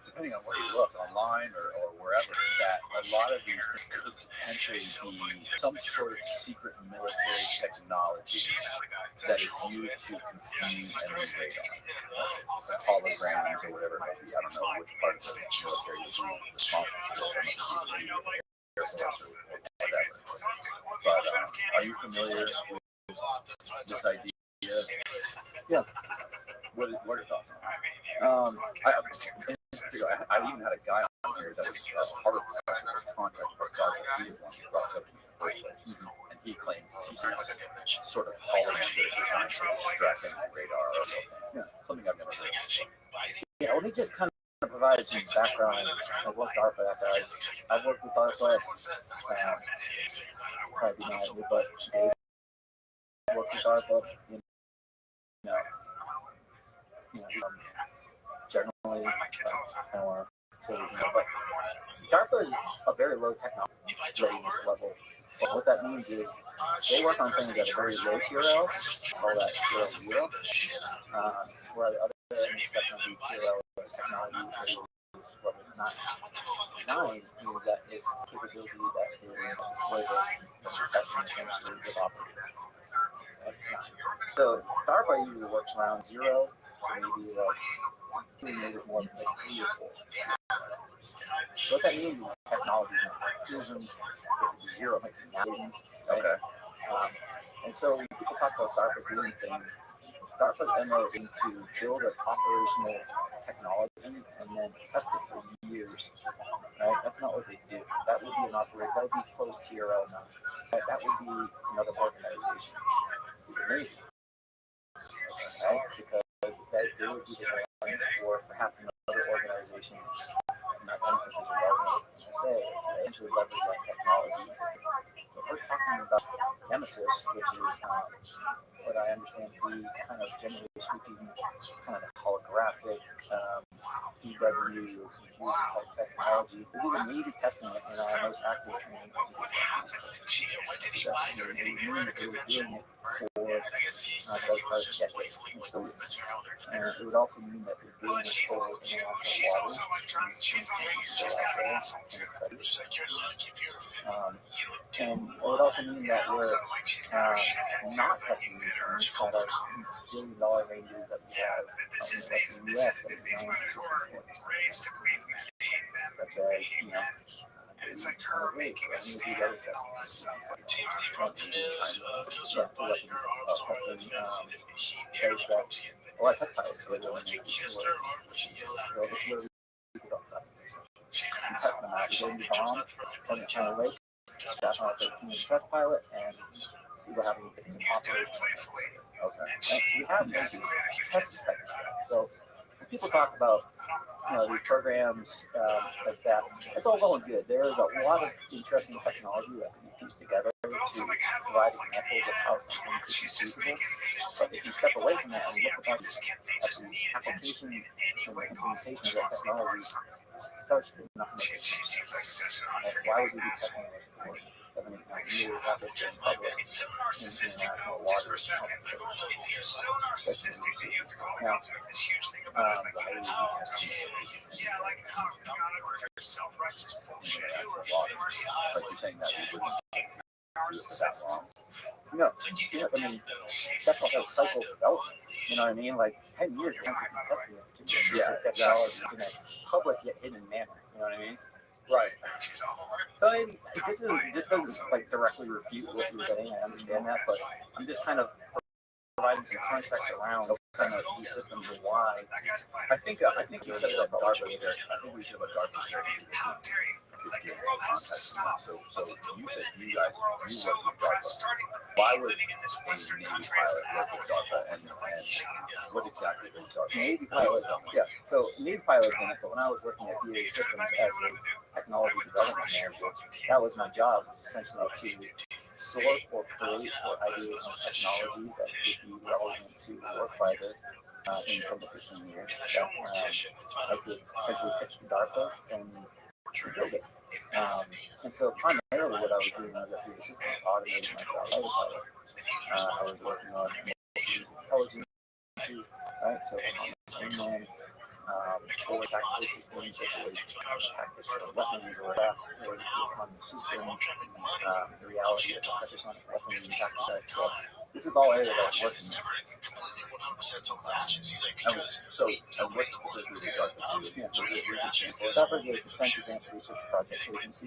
depending on where you look, online or wherever, that a lot of these things could potentially be some sort of secret military technology that is used to confuse enemy radar. Holograms or whatever it might be. I don't know which part of the military would be responsible for this. I don't know if Air Force or whatever. But are you familiar with this idea? Yeah. What are your thoughts on it? I even had a guy on here that was a Harvard professor with a contract for DARPA. He was the one who brought this up in the first place. Mm-hmm. And he claims he sees sort of holograms that are designed to distract enemy radar or something. Yeah, something I've never heard of. Yeah, let me just kind of provide some background of what DARPA does. I've worked with DARPA, probably not me, but Dave worked with DARPA, generally, I don't want to say, but DARPA is a very low technology readiness level. So what that means is they work on things at a very low TRL, call that TRL 0, where the other spectrum would be TRL technology is what is not 9 means that it's capability that is where the testing essentially is operating. So DARPA usually works around 0 to maybe more than 3 or 4. So what that means is technology isn't 0, like 9. Right? Okay. And so when people talk about DARPA doing things, DARPA's MO is to build an operational technology and then test it for years. Right? That's not what they do. That would be an operation. That would be post TRL now. Right? That would be another organization. Right? Because they would be the ones, or perhaps another organization, not beneficial to government, say, they actually leverage that technology. So we're talking about Nemesis, which is what I understand to be kind of generally speaking, kind of a holographic EW fusion type technology. We're even maybe testing it in our most active training. And it would also mean that we're doing this for international waters and it would also mean that we're not testing these things that are billion-dollar ranges that we have in the US that we don't such as, it's like terrible. Test pilots. Test them out. You bomb, send it to away, strap on a 13-inch test pilot, and see what happens if it's in operation. Okay. And so we have those test spec. So when people talk about these programs like that, it's all well and good. There is a lot of interesting technology that can be pieced together to provide examples of how something could be feasible. But if you step away from that and look at the application and implementation of that technology, it starts to not make sense. Why would we do technology for 7, 8, 9 years after it's in public in international waters? No, I mean, that's a whole cycle of development. You know what I mean? Like 10 years, you're testing technology in a public yet hidden manner. You know what I mean? Right. So this doesn't like directly refute what you were saying. I understand that, but I'm just kind of providing some context around kind of these systems and why. I think you said about DARPA there. I think we should have a DARPA there. So you said you guys work with DARPA. Why would a Navy pilot work with DARPA, and what exactly is DARPA? Navy pilot, yeah. So Navy pilot, but when I was working at BAE Systems as a technology development manager, that was my job, essentially to source or create or ideate on technology that could be relevant to the warfighter in 10 to 15 years. That I could essentially pitch to DARPA and build it. And so primarily what I was doing was that the systems automating my job. I was working on intelligence, right? So and or tactical systems such as tactical weapons or autonomous systems, the reality of hypersonic weapons and tactical stuff. This is all area that I'm working in. So, and what specifically does Dartmouth do? Yeah, so Dartmouth is a Defense Advanced Research Project Agency.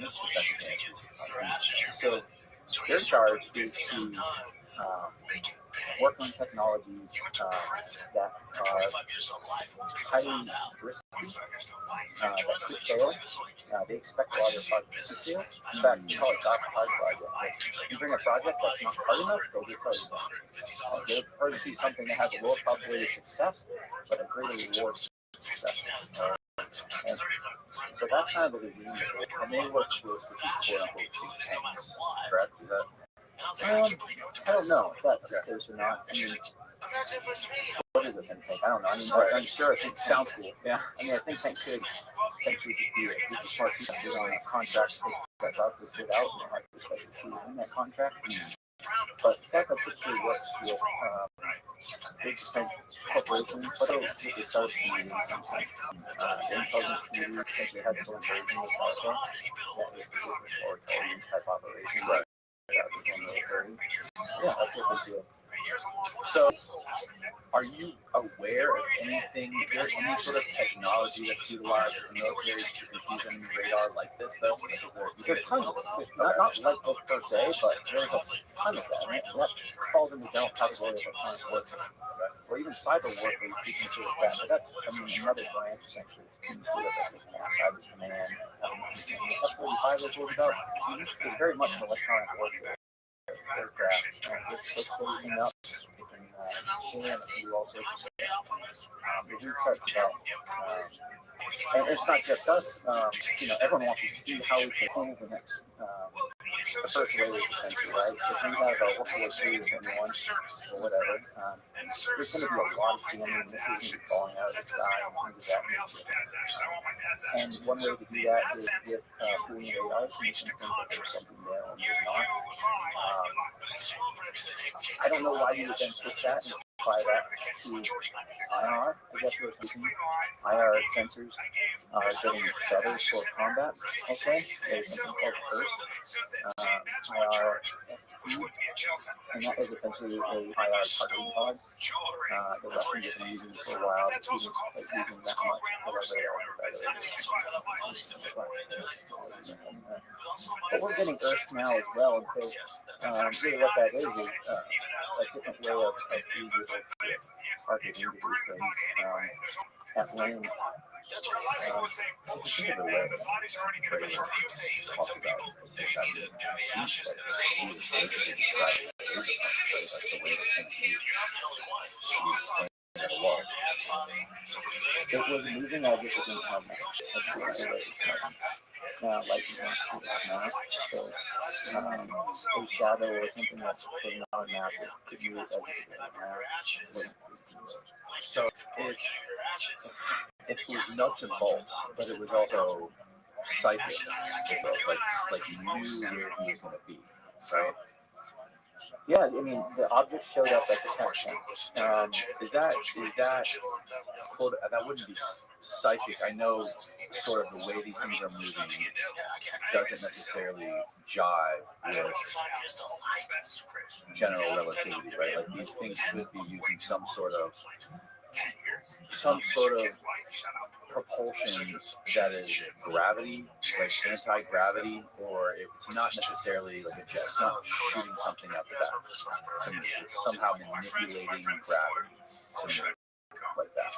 So their charge is to work on technologies that are highly risky, that could fail. They expect a lot of projects to fail. In fact, we call it dark hard project. Like, you bring a project that's not hard enough, they'll just tell you that. They'll prefer to see something that has a lower probability of success, but a greater reward for success. And so that's kind of the regime. And they work close with these quote-unquote think tanks, correct? Is that? I don't know if that's the case or not. I mean, what is a think tank? I don't know. I mean, I'm sure a think tank sounds cool. Yeah. I mean, a think tank could essentially just be a group of smart people on a contract that's out with without and they have to special in that contract. But SACA typically works with big defense corporations, but it starts to use some sense. The intelligence community essentially has its own version of SACA that is specific for intelligence type operations. Right. Yeah, that's what they do. So, are you aware of anything? Is there any sort of technology that's utilized in the military to confuse enemy radar like this, though? There's tons of it. Not like this per se, but there's a ton of that. And that falls in the general category of electronic warfare, or even cyber warfare. You can consider that. But that's, I mean, another branch essentially. Cyber command. F-45 is what about. It's very much an electronic warfare aircraft. Just looks everything up. It can do all sorts of stuff. They do start about, and it's not just us. Everyone wants to see how we can move the next. The first wave essentially, right? If we have a World War III with anyone or whatever, there's going to be a lot of jamming and missiles going to be falling out of the sky and things of that nature. And one way to do that is with fooling radars, so you can think that there's something there when there's not. I don't know why you would then switch that and apply that to IR. I guess there's something. IR sensors are getting better for combat. Okay, there's something called FIRST. IR, and that is essentially a IR targeting pod. The Russians have been using it for a while, using that much for their radar. But we're getting Earth now as well, and so really what that is a different way of being able to target into these things at range. That's what I would say. Bullshit. The body's already going to be for you. Say he's like some people. They need to do the ashes and then they need to say it. It was moving, I just didn't have much. Like now, so a shadow or something that's putting on a map could use as So it was nuts and bolts, but it was also psychic. Like you knew where he was going to be, right? Yeah, I mean, the object showed up at the caption. Is that well, that wouldn't be psychic? I know sort of the way these things are moving doesn't necessarily jive with general relativity, right? Like these things could be using some sort of propulsion that is gravity, like anti-gravity, or it's not necessarily like it's not shooting something out the back. To me, it's somehow manipulating gravity to me, like that.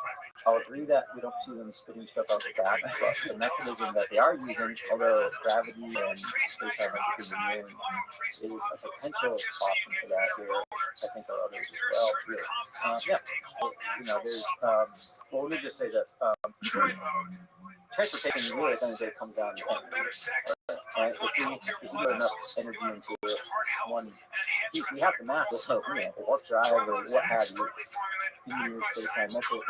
I'll agree that we don't see them spitting stuff out the back, but the mechanism that they are using, although gravity and space time is a potential option for that. There, I think, are others as well. There's. Well, let me just say this. Transportation really, at the end of the day, comes down to energy. Right? If you put enough energy into it, we have to map it, warp drive or what have you. In your space time, that's it.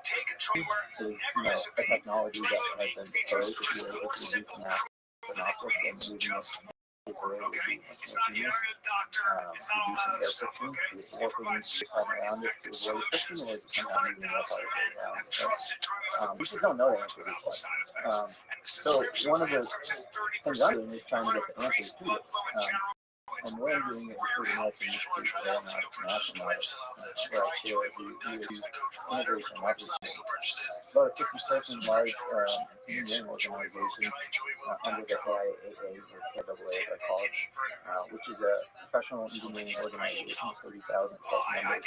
take control where is a technology that has been proposed to be able to reduce mass an object and moving it okay, it's not yet a doctor, it's not all that stuff, okay? It provides support around it to avoid friction or somehow moving that part around. trusted drug We just don't know the answer to this side effects. question. So one of the things I'm doing is trying to get the answers to it. And what I'm doing is pretty much in this case, where I'm not national, where I share the integration of everything. About a 50-person large engineering organization under the AIAA, or KAA as I call it, which is a professional engineering organization with 30,000 plus members.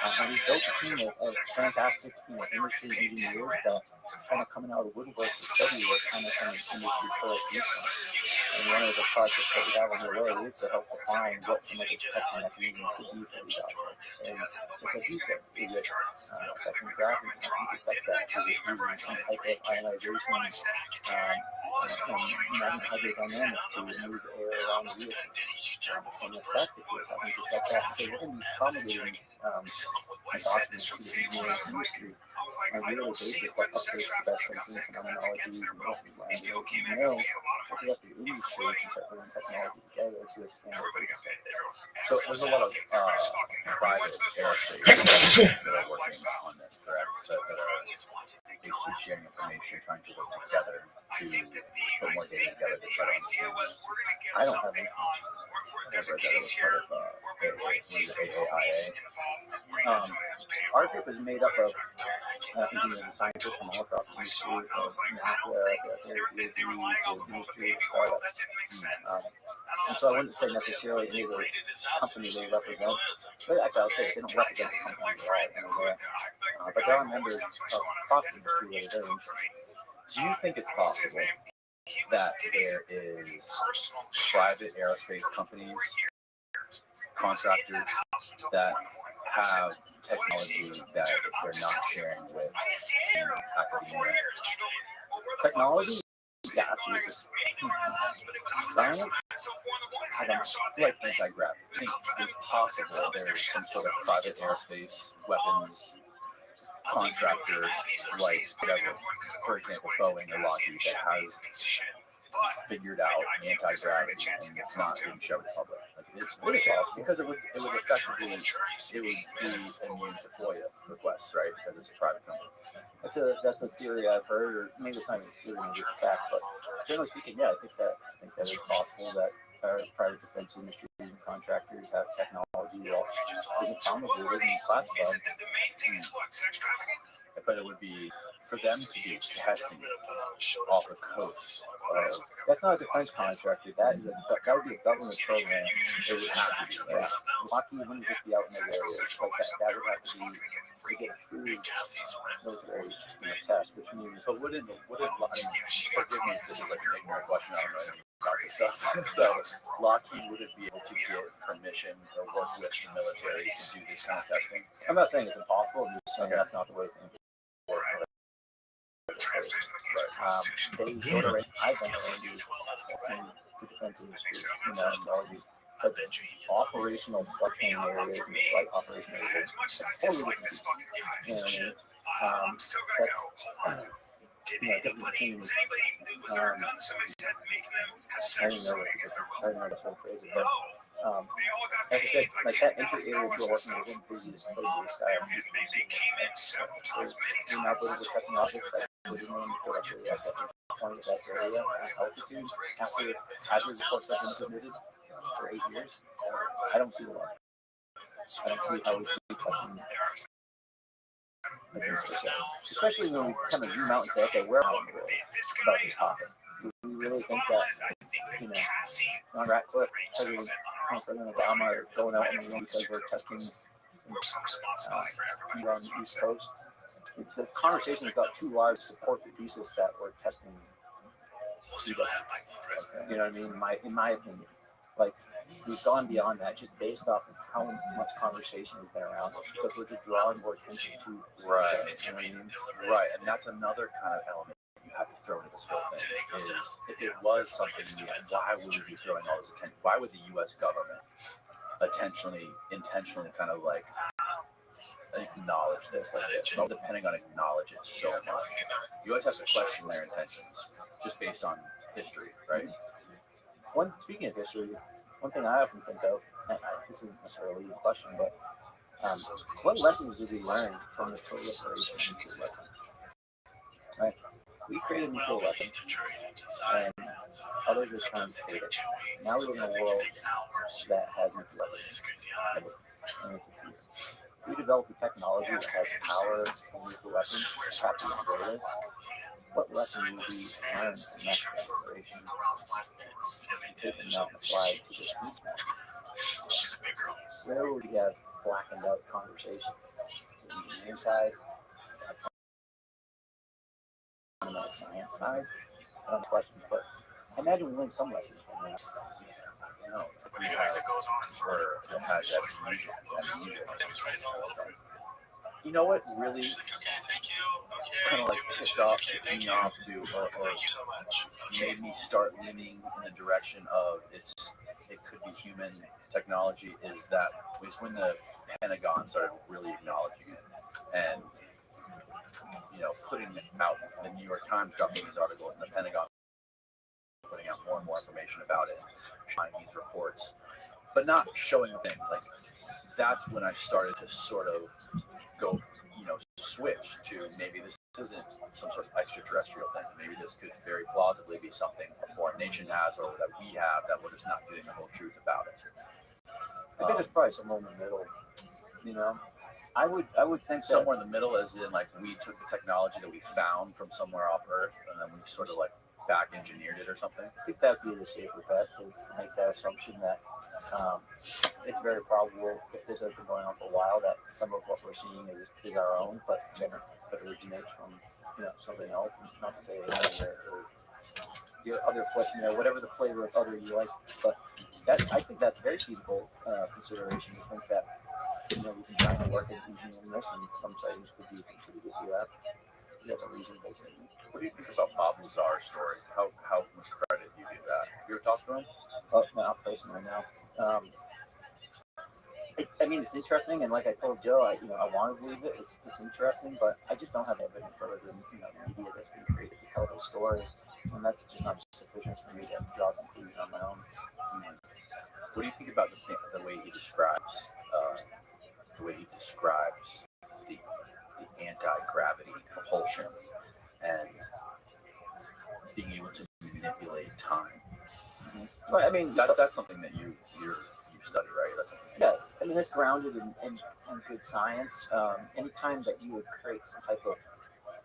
And we built a team of fantastic industry engineers that kind of coming out of the woodwork to study what kind of industry first viewpoint. And one of the projects that we have on the way is to help define what some of the detection mechanisms could be for these objects. And just like you said, is it affecting gravity? How do you detect that? Is it using some type of ionization and hydrodynamics to move the air around the vehicle? And if that's the case, how do you detect that? So we're going to be promulgating documents to the engineering industry on a yearly basis that updates the best sensing phenomenologies and lessons learned. So we know what the rest of the industry can start putting technology together to expand the data set. So there's a lot of private aerospace that are working on this, correct? That are basically sharing information, trying to work together to put more data together to try to understand. I don't have any. As I read that it was part of AAIA. Our group is made up of engineers and scientists from all across the industry, from NASA, the industry, startups. And so I wouldn't say necessarily any of the company they represent, but actually I would say they don't represent the company at all. But there are members across the industry that are very interested. Do you think it's possible that there is private aerospace companies, contractors that have technology that they're not sharing with academia? Technology? Yeah, absolutely. Science? I don't know. Like anti-gravity. I think it's possible there's some sort of private aerospace weapons contractor, like whatever, for example, Boeing or Lockheed, that has figured out anti-gravity and it's not being shown to the public. Like, it's really tough because it would effectively be immune to FOIA requests, right? Because it's a private company. That's a theory I've heard, or maybe it's not even a theory, maybe it's a fact, but generally speaking, yeah, I think that is possible that private defense industry and contractors have technology that isn't promulgated and classified. But it would be for them to be testing it off the coast. That's not a defense contractor. That would be a government program. It would have to be. Yeah. Lockheed wouldn't just be out in the area. Like that would have to be to get a true military test, which means. But wouldn't forgive me if this is like an ignorant question, I don't know anything about this stuff. So Lockheed wouldn't be able to get permission or work with the military to do this kind of testing? I'm not saying it's impossible. I'm just saying that's not the way things work. They go to range. I've been to ranges in the defense industry, but operational flight training areas and flight operation areas are totally different. Different teams. I don't know this whole phrase, but as I said, like that entry area to a working is one of the busiest places in the sky. You're not able to detect objects that putting them directly at that point of that area at altitude after reports have been submitted for 8 years. I don't see why. I don't see how we can be testing especially when we kind of zoom out and say, okay, we're out in the world about this topic. Do we really think that, Ron Ratcliffe, President Obama are going out in the world because we're testing here on the East Coast? The conversation has got too large to support the thesis that we're testing. You know what I mean? In my opinion, like we've gone beyond that just based off of how much conversation has been around this because we're just drawing more attention to right. You know what I mean? Right, and that's another kind of element you have to throw into this whole thing. Is if it was something new, why would you be throwing all this attention? Why would the U.S. government intentionally kind of like acknowledge this. Like the Pentagon acknowledges so much. You always have to question their intentions, just based on history, right? Speaking of history, one thing I often think of, and this isn't necessarily a question, but what lessons did we learn from the proliferation of nuclear weapons? Right? We created nuclear weapons, and others are trying to create it. Now we live in a world that has nuclear weapons, and it's a fear. We developed a technology that has power from nuclear weapons, perhaps even greater. What lesson would we learn from that proliferation and taking that and apply it to the speech matter? Where would we have blackened out conversations? The engineering side, on the science side, on the questions, but I imagine we learned some lessons from that. No, we have for the amnesia. You know what really kind of like tipped me off to, or made me start leaning in the direction of it could be human technology, is that was when the Pentagon started really acknowledging it, and putting out, the New York Times dropping these articles, and the Pentagon putting out more and more information about it, Chinese reports, but not showing things. Like, that's when I started to sort of go, switch to maybe this isn't some sort of extraterrestrial thing. Maybe this could very plausibly be something a foreign nation has, or that we have, that we're just not getting the whole truth about it. I think it's probably somewhere in the middle. I would think somewhere in the middle, as in like we took the technology that we found from somewhere off Earth, and then we sort of like back engineered it or something. I think that'd be the safer bet to make that assumption that it's very probable, if this has been going on for a while, that some of what we're seeing is our own, but originates from something else. And not to say your other flavor, whatever the flavor of other you like, but I think that's very feasible consideration. I think that we can try and work at engineering this, and some sightings could be contributed to that. That's a reasonable statement. What do you think about Bob Lazar's story? How much credit do you give that? Have you ever talked to him? Oh, not personally, no. It's interesting, and like I told Joe, I want to believe it. It's interesting, but I just don't have evidence other than media that's been created to tell the story, and that's just not sufficient for me to draw conclusions on my own. What do you think about the way he describes the anti-gravity propulsion and being able to manipulate time? Mm-hmm. Well, that's something that you study, right? That's something it's grounded in good science. Anytime that you would create some type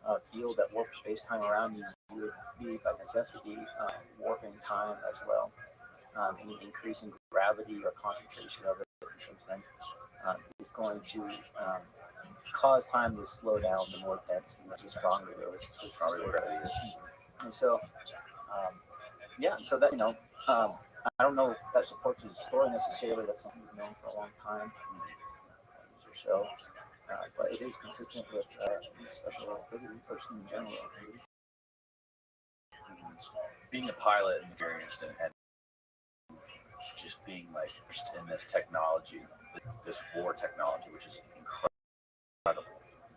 of field that warps space-time around you, you would be by necessity warping time as well. Any increase in gravity or concentration of it, in some sense, is going to cause time to slow down. The more dense and the stronger the stronger gravity is. And so, so that I don't know if that supports his story necessarily. That's something he's known for a long time, or so. But it is consistent with special relativity, or in general relativity. Being a pilot and experienced and just being like in this technology, this war technology, which is incredible.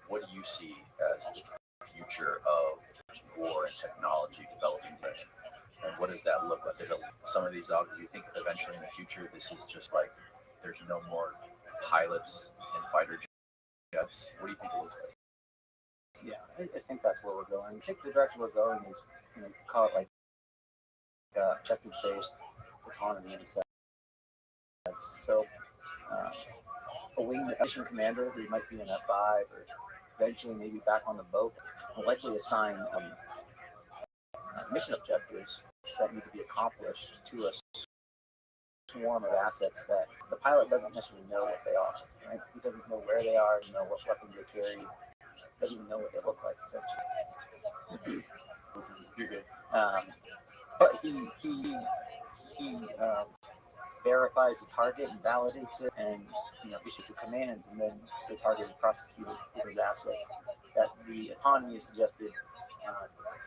What do you see as the future of war and technology developing there? And what does that look like? Some of these do you think eventually in the future this is just like there's no more pilots and fighter jets? What do you think it looks like? Yeah, I think that's where we're going. I think the direction we're going is, call it like objective-based autonomy in a sense. So, a wing mission commander who might be in F5 or eventually maybe back on the boat will likely assign mission objectives that need to be accomplished to a swarm of assets that the pilot doesn't necessarily know what they are. Right? He doesn't know where they are, what weapons they carry, doesn't even know what they look like, essentially. You're good. But he verifies the target and validates it, and issues the commands, and then the target is prosecuted with his assets. That the autonomy is suggested.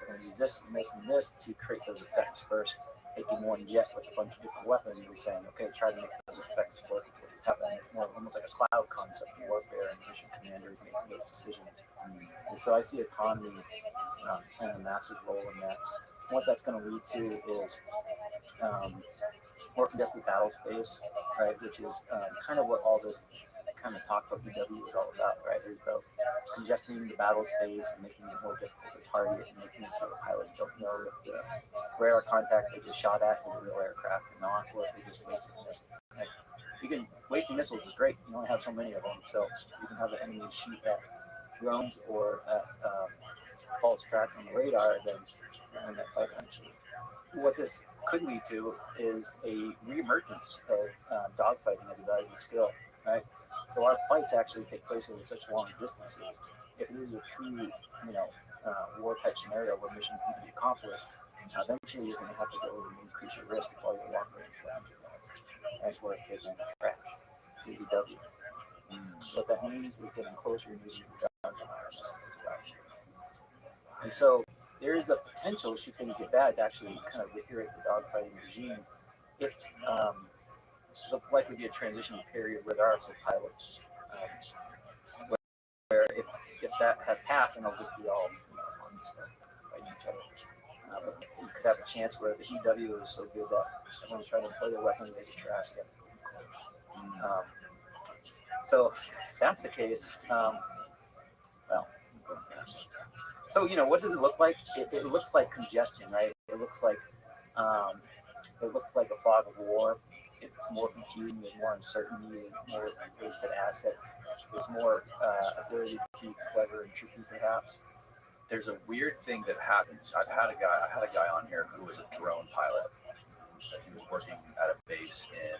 We're going to use this and this to create those effects first. Taking one jet with a bunch of different weapons and saying, okay, try to make those effects work. happen more almost like a cloud concept in warfare, and mission commanders making those decisions. And so I see autonomy playing a massive role in that. And what that's going to lead to is more congested battle space, right? Which is kind of what all this kind of talk about PW is all about, right? Is about congesting the battle space and making it more difficult to target and making it so the pilots don't know that the radar contact they just shot at is a real aircraft or not, or if they just wasted a missile. Like, wasting missiles is great. You only have so many of them, so you can have the enemy shoot at drones or at false track on the radar, then win that fight eventually. What this could lead to is a reemergence of dogfighting as a valuable skill, right? So a lot of fights actually take place over such long distances. If it is a true, war type scenario where missions need to be accomplished, eventually you're going to have to go and increase your risk while you're long range flames. That's where it gets in the crash, CDW. What that means is getting closer and using your guns on and so there is a potential, should things get bad, to actually kind of rehabilitate the dogfighting regime if there'll likely be a transition period where there are some pilots where if that has passed, then it'll just be all fighting each other. But you could have a chance where the EW is so good that everyone's trying to play their weapons as a trash can. So if that's the case, so what does it look like? It looks like congestion, right? It looks like a fog of war. It's more confusing. There's more uncertainty. There's more wasted assets. There's more ability to be clever and tricky, perhaps. There's a weird thing that happens. I had a guy on here who was a drone pilot. He was working at a base in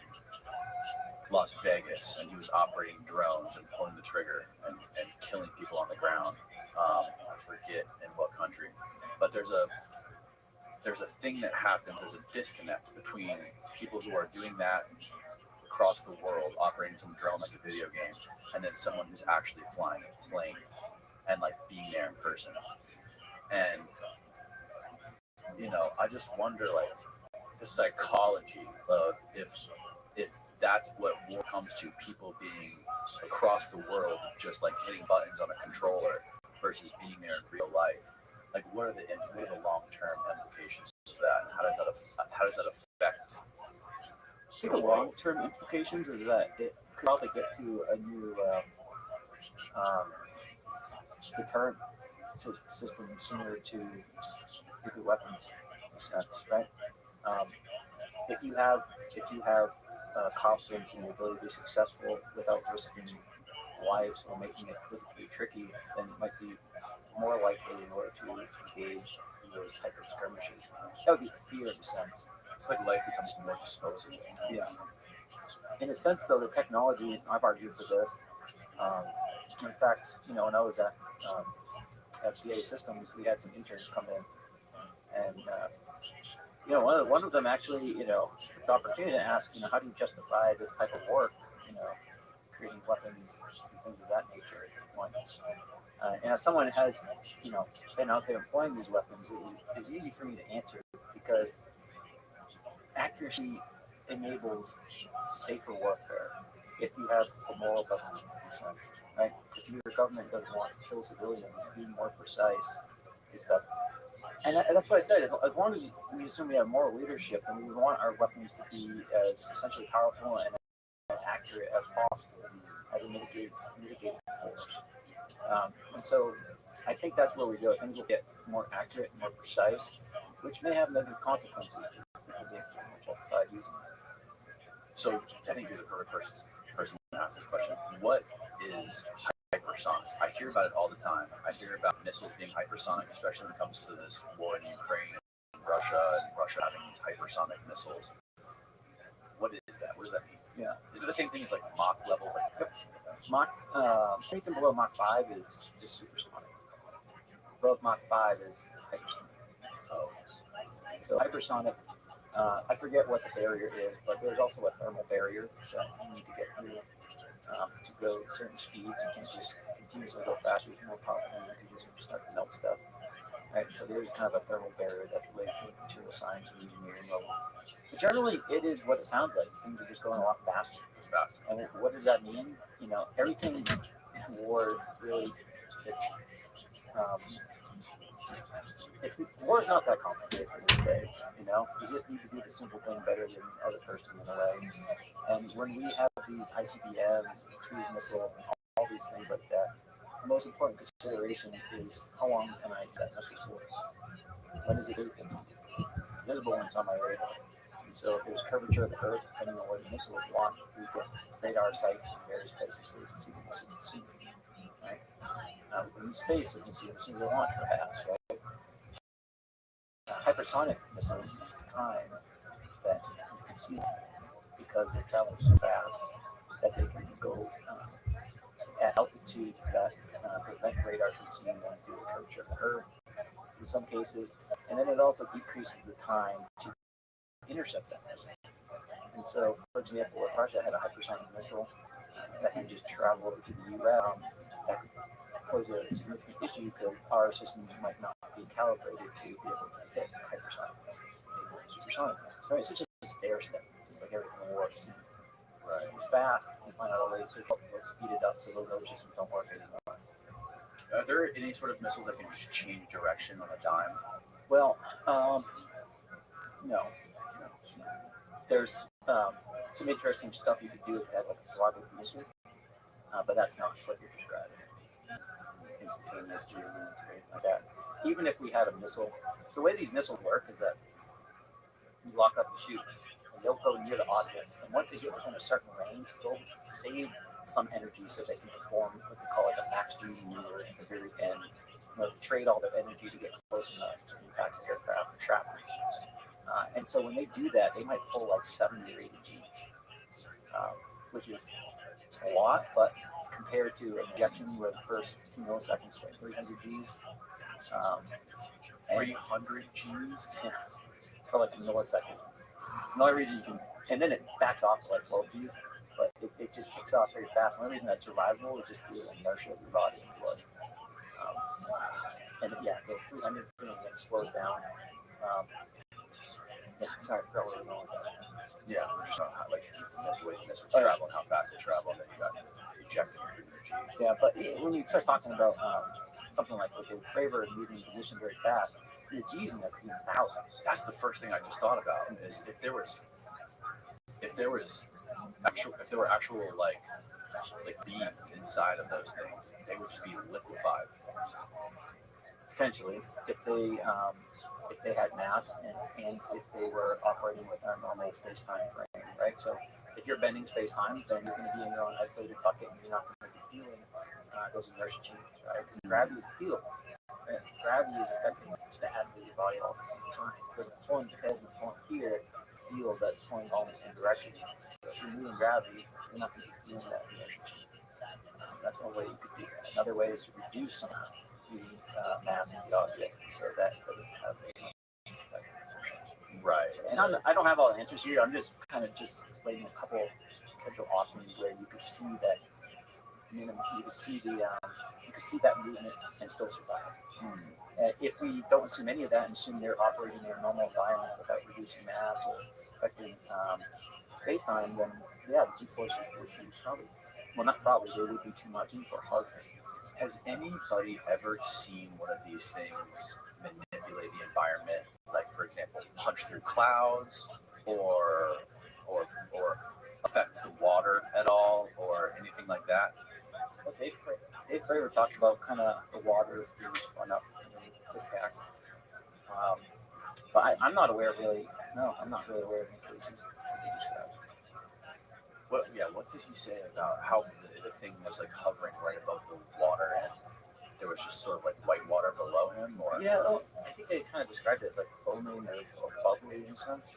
Las Vegas, and he was operating drones and pulling the trigger and killing people on the ground. I forget in what country, but there's a thing that happens. There's a disconnect between people who are doing that across the world, operating some drone like a video game, and then someone who's actually flying a plane and like being there in person. And I just wonder, like, the psychology of if that's what war comes to, people being across the world just like hitting buttons on a controller versus being there in real life. Like, what are the long-term implications of that? How does that affect? I think the long-term implications is that it could probably get to a new deterrent system similar to nuclear weapons, in a sense, right? If you have confidence in your ability to be successful without risking lives or making it politically tricky, then it might be more likely in order to engage in those type of skirmishes. That would be fear, in a sense. It's like life becomes more disposable. Yeah. In a sense, though, the technology, I've argued for this. In fact, when I was at BA Systems, we had some interns come in, and one of them actually, took the opportunity to ask, how do you justify this type of work, creating weapons and things of that nature. And as someone has, been out there employing these weapons, it's easy for me to answer because accuracy enables safer warfare if you have a moral weapon, right? If your government doesn't want to kill civilians, being more precise is better. And that's what I said. As long as we assume we have moral leadership, and we want our weapons to be as essentially powerful and as accurate as possible as a mitigating force. And so I think that's where we go. Things will get more accurate and more precise, which may have negative consequences for people being justified using it. So I think you're the perfect person to ask this question. What is hypersonic? I hear about it all the time. I hear about missiles being hypersonic, especially when it comes to this war in Ukraine and Russia having these hypersonic missiles. What is that? What does that mean? Yeah. Is it the same thing as like Mach levels? Like, Mach, anything below Mach 5 is just supersonic. Above Mach 5 is hypersonic. So hypersonic, I forget what the barrier is, but there's also a thermal barrier that you need to get through to go certain speeds. You can't just continuously go faster with more power, and you can just start to melt stuff. right? So there's kind of a thermal barrier that's related to material science and engineering level. But generally, it is what it sounds like. Things are just going a lot faster. It's fast. And what does that mean? You know, everything in war really, um, war is not that complicated today. You know, you just need to do the simple thing better than the other person in a way. And when we have these ICBMs, cruise missiles, and all these things like that, the most important consideration is how long can I use that missile for? When is it visible? It's visible when it's on my radar. And so if there's curvature of the Earth, depending on where the missile is launched, we get radar sites in various places so we can see the missile sooner. Right? In space, we can see them as soon as they launch, perhaps. Right? Hypersonic missiles use time that you can see because they're traveling so fast that they can go at altitude that prevent radar from seeing them due to the curvature of the Earth in some cases, and then it also decreases the time to intercept that missile. And so, for example, if Russia had a hypersonic missile that can just travel over to the U.S., that could pose a significant issue because our systems might not be calibrated to be able to hit hypersonic missiles, maybe supersonic missiles. So it's just a stair step, just like everything in war. Right. It's fast. You find out ways to speed it up so those other systems don't work anymore. Are there any sort of missiles that can just change direction on a dime? Well, no. There's some interesting stuff you could do with that, like a throttle missile, but that's not what you're describing. Instantaneous movements or anything like that. Even if we had a missile, so the way these missiles work is that you lock up and shoot, and they'll go near the object, and once they get within a certain range, they'll save some energy so they can perform what we call like a max duty maneuver at the very end. You know, trade all their energy to get close enough to impact the aircraft and trap them. And so when they do that, they might pull like 70 or 80 Gs, which is a lot, but compared to an injection where the first few milliseconds get 300 Gs. 300 Gs? Yeah, for like a millisecond. The only reason you can, and then it backs off to like 12 Gs, but it just kicks off very fast. The only reason that's survivable is just due to the inertia of your body and blood. And yeah, so 300 slows down. Yeah, sorry, I forgot where we're going with that. Yeah, we're just on how, like, missiles travel and how fast they travel, and then you got ejected in 300 Gs. Yeah, but when you start talking about something like the Fravor moving position very fast, the G's in there could be 1,000. That's the first thing I just thought about is if there were actual like beings inside of those things, they would just be liquefied. Potentially, if they had mass and if they were operating with our normal space-time frame, right? So if you're bending space-time, then you're going to be in your own isolated bucket, and you're not going to be feeling those inertia changes, right? Because gravity is a field. Right? Gravity is affecting the atoms of your body all at the same time. Because the pulling head and the pulling here, feel that's pulling all in the same direction. So if you're moving gravity, you're not going to be feeling that inertia change. That's one way you could do that. Another way is to reduce somehow the mass of the object so that doesn't have as much effect. Right. And I don't have all the answers here. I'm just kind of explaining a couple of potential options where you could see that. You could see that movement and still survive. If we don't assume any of that and assume they're operating in their normal environment without reducing mass or affecting space-time, then yeah, the G-forces would be they would be too much for hard. Has anybody ever seen one of these things manipulate the environment? Like, for example, punch through clouds or affect the water at all or anything like that? But Dave Fravor talked about kind of the water run up and then tick back. But I'm not aware really. No, I'm not really aware of any cases. What did he say about how the thing was like hovering right above the water and there was just sort of like white water below him? Or yeah, well, I think they kind of described it as like foaming or bubbly in a sense.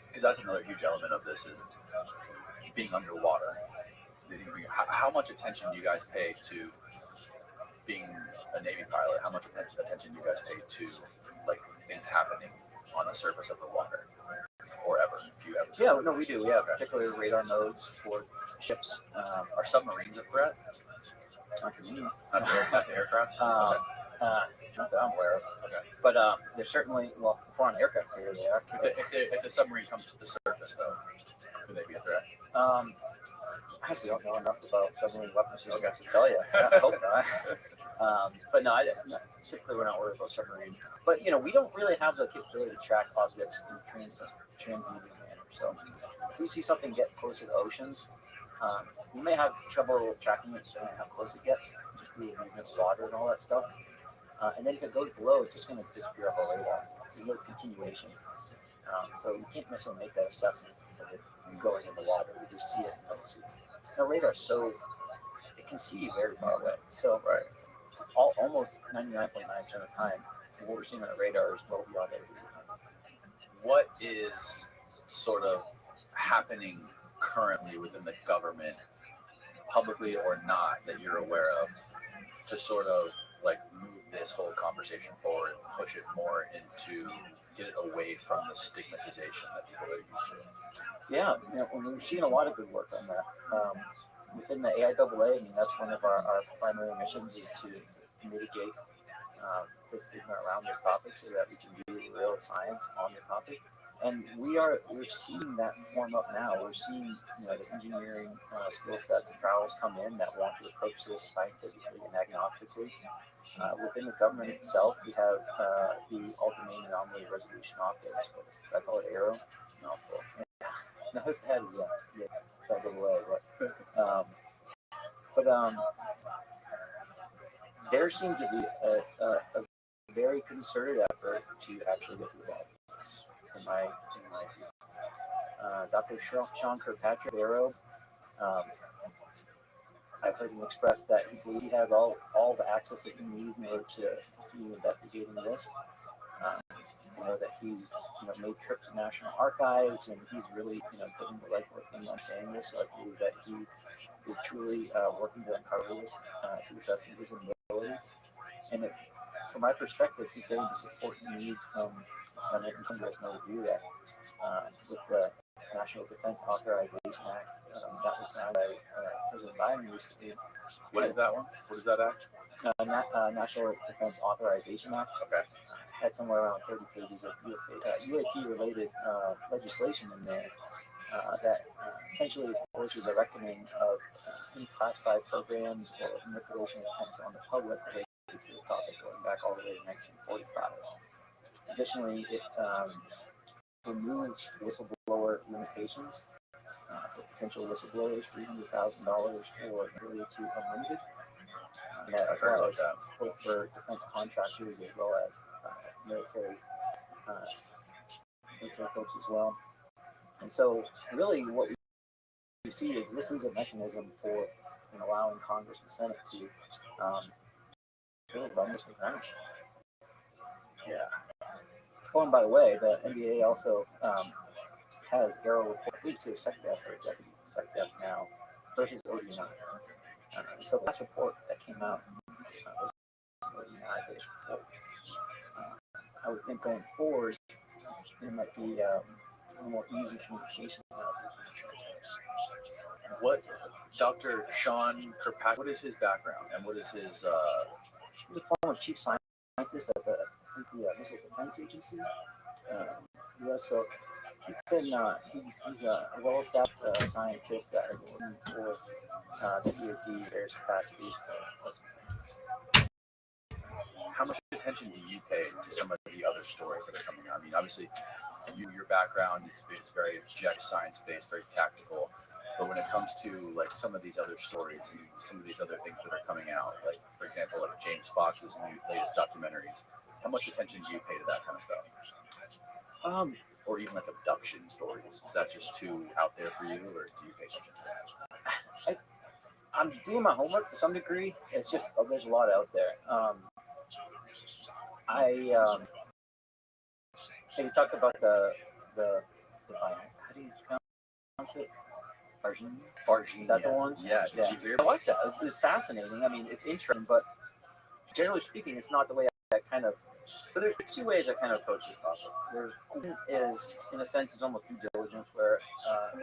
Because that's another huge element of this is being underwater. How much attention do you guys pay to being a Navy pilot? How much attention do you guys pay to like things happening on the surface of the water? Or ever, if you ever? Yeah, no, we do. We have particular radar nodes for ships. Are submarines a threat? Not to me. Not to aircraft? Not that I'm aware of. Okay. But they're certainly, well, foreign aircraft carrier they are. If the submarine comes to the surface, though, could they be a threat? I actually don't know enough about submarine weapons systems to tell you. I hope not. But no, typically we're not worried about submarines. But we don't really have the capability to track objects in a transdeviating manner. So if we see something get closer to oceans, we may have trouble tracking it depending on how close it gets, just the movement of water and all that stuff. And then if it goes below, it's just going to disappear off our radar. There's no continuation. So we can't necessarily make that assessment of it going in the water. We just see it and don't see it. Our radar is so, it can see very far away. So almost 99.9% of the time, what we're seeing on the radar is well beyond our view. What is sort of happening currently within the government, publicly or not, that you're aware of, to sort of like move this whole conversation forward and push it more into, get it away from the stigmatization that people are used to? Yeah, we're seeing a lot of good work on that. Within the AIAA, I mean, that's one of our primary missions is to mitigate the stigma around this topic so that we can do real science on the topic. And we're seeing that form up now. We're seeing the engineering skill sets and trials come in that want to approach this scientifically and agnostically. Within the government itself, we have the Ultimate Anomaly Resolution Office. I call it ARROW. No, it has but there seems to be a very concerted effort to actually get to the bottom. In my view. Dr. Sean Kirkpatrick, ARROW, I've heard him express that he believes he has all the access that he needs in order to continue investigating this. That he's made trips to national archives and he's really putting the legwork in understanding this. So I believe that he is truly working to uncover this to the best of his ability. And from my perspective, he's getting the support he needs from the Senate and Congress in order to do that. With the National Defense Authorization Act that was signed by President Biden recently. What is that one? What is that act? National Defense Authorization Act. Okay. Had somewhere around 30 pages of UAP-related legislation in there that essentially forces a reckoning of any classified programs or manipulation attempts on the public related to this topic going back all the way to 1945. Additionally, it removes whistleblower limitations for potential whistleblowers, $300,000 for affiliate to unlimited. And that applies both for defense contractors as well as military folks as well. And so, really, what we see is this is a mechanism for allowing Congress and Senate to really run this thing. Yeah. Oh, and by the way, the NBA also has ARROW report to SecDef or Deputy SecDef now versus ODNI. So the last report that came out was an ODNI-based report. I would think going forward, there might be a little more easy communication. What Dr. Sean Kirkpatrick, what is his background and what is his? He's a former chief scientist at the Missile Defense Agency, U.S. So he's been he's a well-established scientist that has been working for the DoD various capacities. How much attention do you pay to some of the other stories that are coming out? I mean, obviously, your background is very object science-based, very tactical. But when it comes to like some of these other stories and some of these other things that are coming out, like for example, like James Fox's latest documentaries, how much attention do you pay to that kind of stuff? Or even like abduction stories, is that just too out there for you, or do you pay attention to that? I'm doing my homework to some degree. It's just there's a lot out there. You talked about the how do you pronounce it? Varginha. Is that the one? Yeah. Did you hear? I like that. It's fascinating. I mean, it's interesting, but generally speaking, it's not the way I kind of. So there's two ways I kind of approach this topic. There is, in a sense, it's almost due diligence, where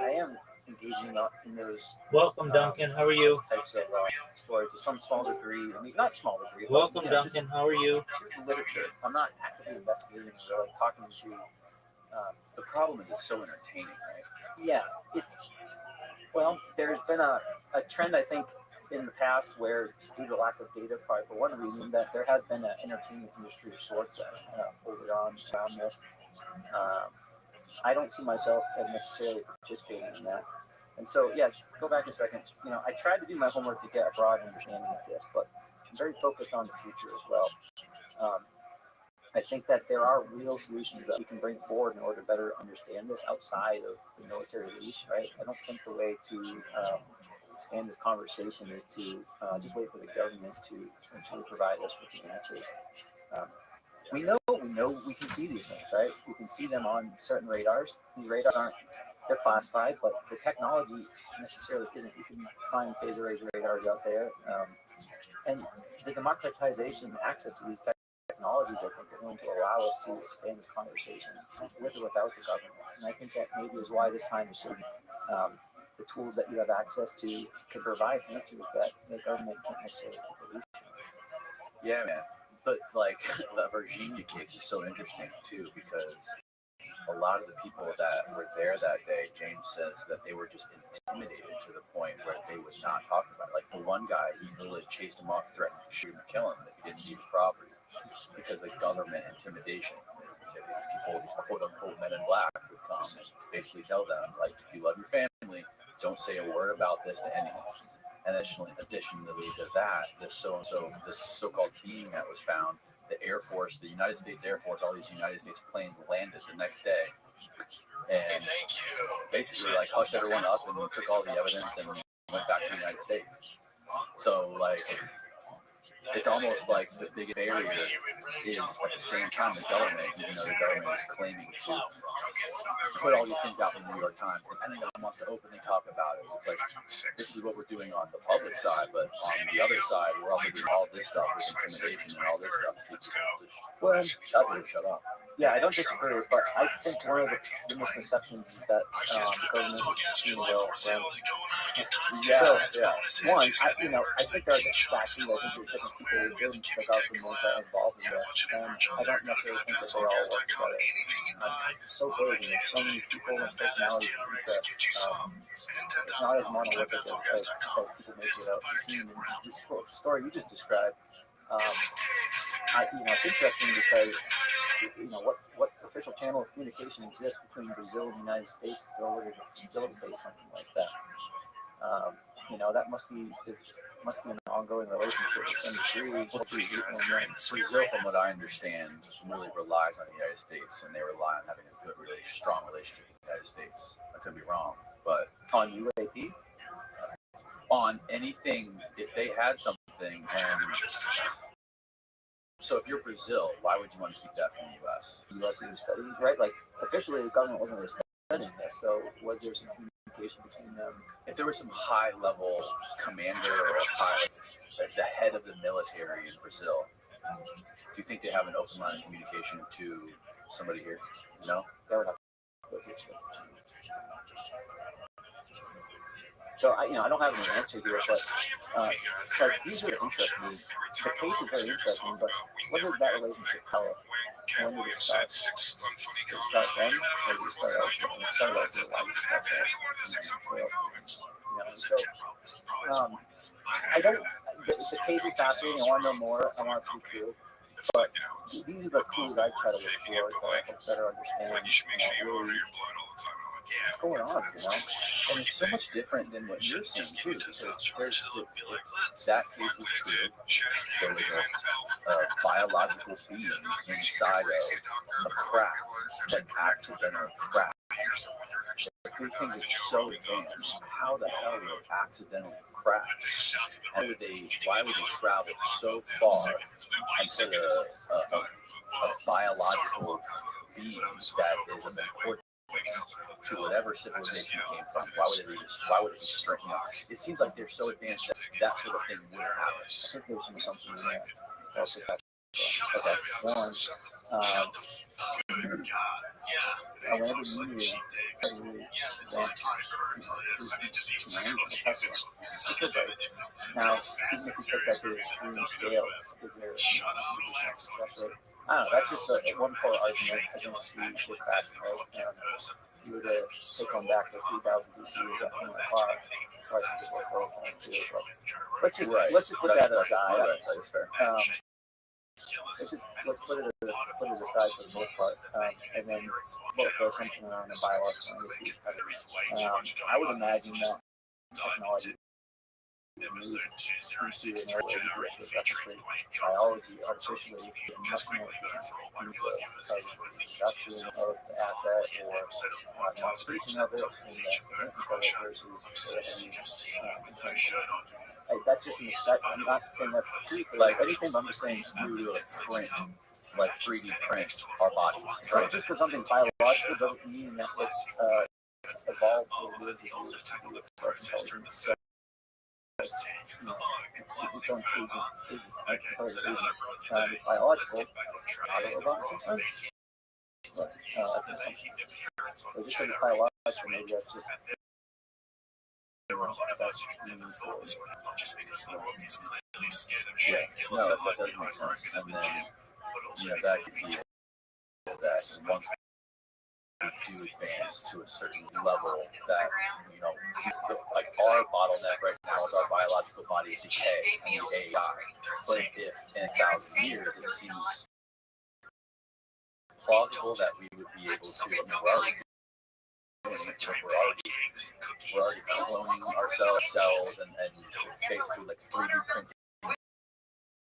I am engaging in those Welcome, Duncan. How are you? types of stories to some small degree. I mean, not small degree. Welcome, But, Duncan. How are you? just literature. I'm not actively investigating or like talking to. The problem is it's so entertaining, right? Yeah, it's well. There's been a trend, I think, in the past where, due to lack of data, probably for one reason, that there has been an entertainment industry of sorts that's kind of folded on around this. I don't see myself as necessarily participating in that. And so, yeah, go back a second. I tried to do my homework to get a broad understanding of this, but I'm very focused on the future as well. I think that there are real solutions that we can bring forward in order to better understand this outside of the military leash, right? I don't think the way to expand this conversation is to just wait for the government to essentially provide us with the answers. Um, we know we can see these things, right? We can see them on certain radars. These radars they're classified, but the technology necessarily isn't. You can find phased array radars out there. And the democratization and access to these technologies, I think, are going to allow us to expand this conversation with or without the government. And I think that maybe is why this time is so the tools that you have access to can provide answers that the government can't necessarily keep reaching. Yeah, man. But like the Virginia case is so interesting too, because a lot of the people that were there that day, James says that they were just intimidated to the point where they would not talk about it. Like the one guy, he literally chased him off, threatened to shoot him and kill him if he didn't leave the property because of the government intimidation. He said these people, these quote unquote men in black, would come and basically tell them, like, if you love your family, don't say a word about this to anyone. And additionally to that, this so-called being that was found, the Air Force, the United States Air Force, all these United States planes landed the next day, and basically like hushed everyone up and took all the evidence and went back to the United States. So like, it's almost like the biggest barrier is at the same time the government, even though the government is claiming to put all these things out in the New York Times, and anyone wants to openly talk about it. It's like, this is what we're doing on the public side, but on the other side, we're also doing all this stuff with intimidation and all this stuff to keep people to shut up. Yeah, I don't disagree, but I think one of the misconceptions is that the government is being well run. One, I think there are different factions. I think there's different people within the government that are involved in this, and I don't necessarily think that they all work together. It's so big, and there's so many people and personalities that it's not as monolithic as people make it out to seem. This story you just described, it's interesting because what official channel of communication exists between Brazil and the United States in order to facilitate something like that. That must be an ongoing relationship to some degree. Brazil, from what I understand, really relies on the United States, and they rely on having a good, really strong relationship with the United States. I could be wrong, but on UAP, on anything, if they had something, and so if you're Brazil, why would you want to keep that from the U.S.? The U.S. is studying, right? Like officially, the government wasn't really studying this, so was there some communication between them? If there was some high-level commander or the head of the military in Brazil, do you think they have an open line of communication to somebody here? No? They would have to go through. So I don't have any answer here, but these are interesting. The case is very interesting, but what does that relationship tell us? When did it start? Did it start then, or did it start out? It started out with why I don't. The case is fascinating. I want to know more. I want it to be true. But these are the clues I try to look for to better understand. Really what's going on, And it's so much different than what you're saying too, because that case was true. There was a biological being inside of a crack that accidentally cracked. These things are so advanced. How the hell would it accidentally crack? Why would they travel so far and put a biological being that is of importance to whatever civilization it came from? Why would it be straight? It seems like they're so advanced that that sort of thing wouldn't happen. I think there's some assumption in there. Okay. One, I landed in New York. Now, even if you take that to the extreme scale, is there pressure? I don't know. That's just a one core argument against the crash, right? You were to take one back to 3000 BC, you're definitely in a car. Let's just put that aside. Let's put it aside for the most part, and then look for something around the biological industry. I would imagine that technology Episode 20 featuring biology, artificially, much more production of the asset or modification of it, that's just a mistake. I'm not saying that's the truth, Like anything, I'm just saying we will print, like 3D print our bodies. So just for something biological doesn't mean that it's evolved or lived with its own biological, so just like biological, maybe that's just there were a lot of us who never thought this would happen just because the room is clearly scared of Yeah, shame. no, that does make sense. And then, that could be that once we do advance to a certain level that, like our bottleneck right now is our biological body decay and the AI. But if in 1,000 years it seems plausible that we would be able to, we're already cloning ourselves, cells, and basically like 3D printing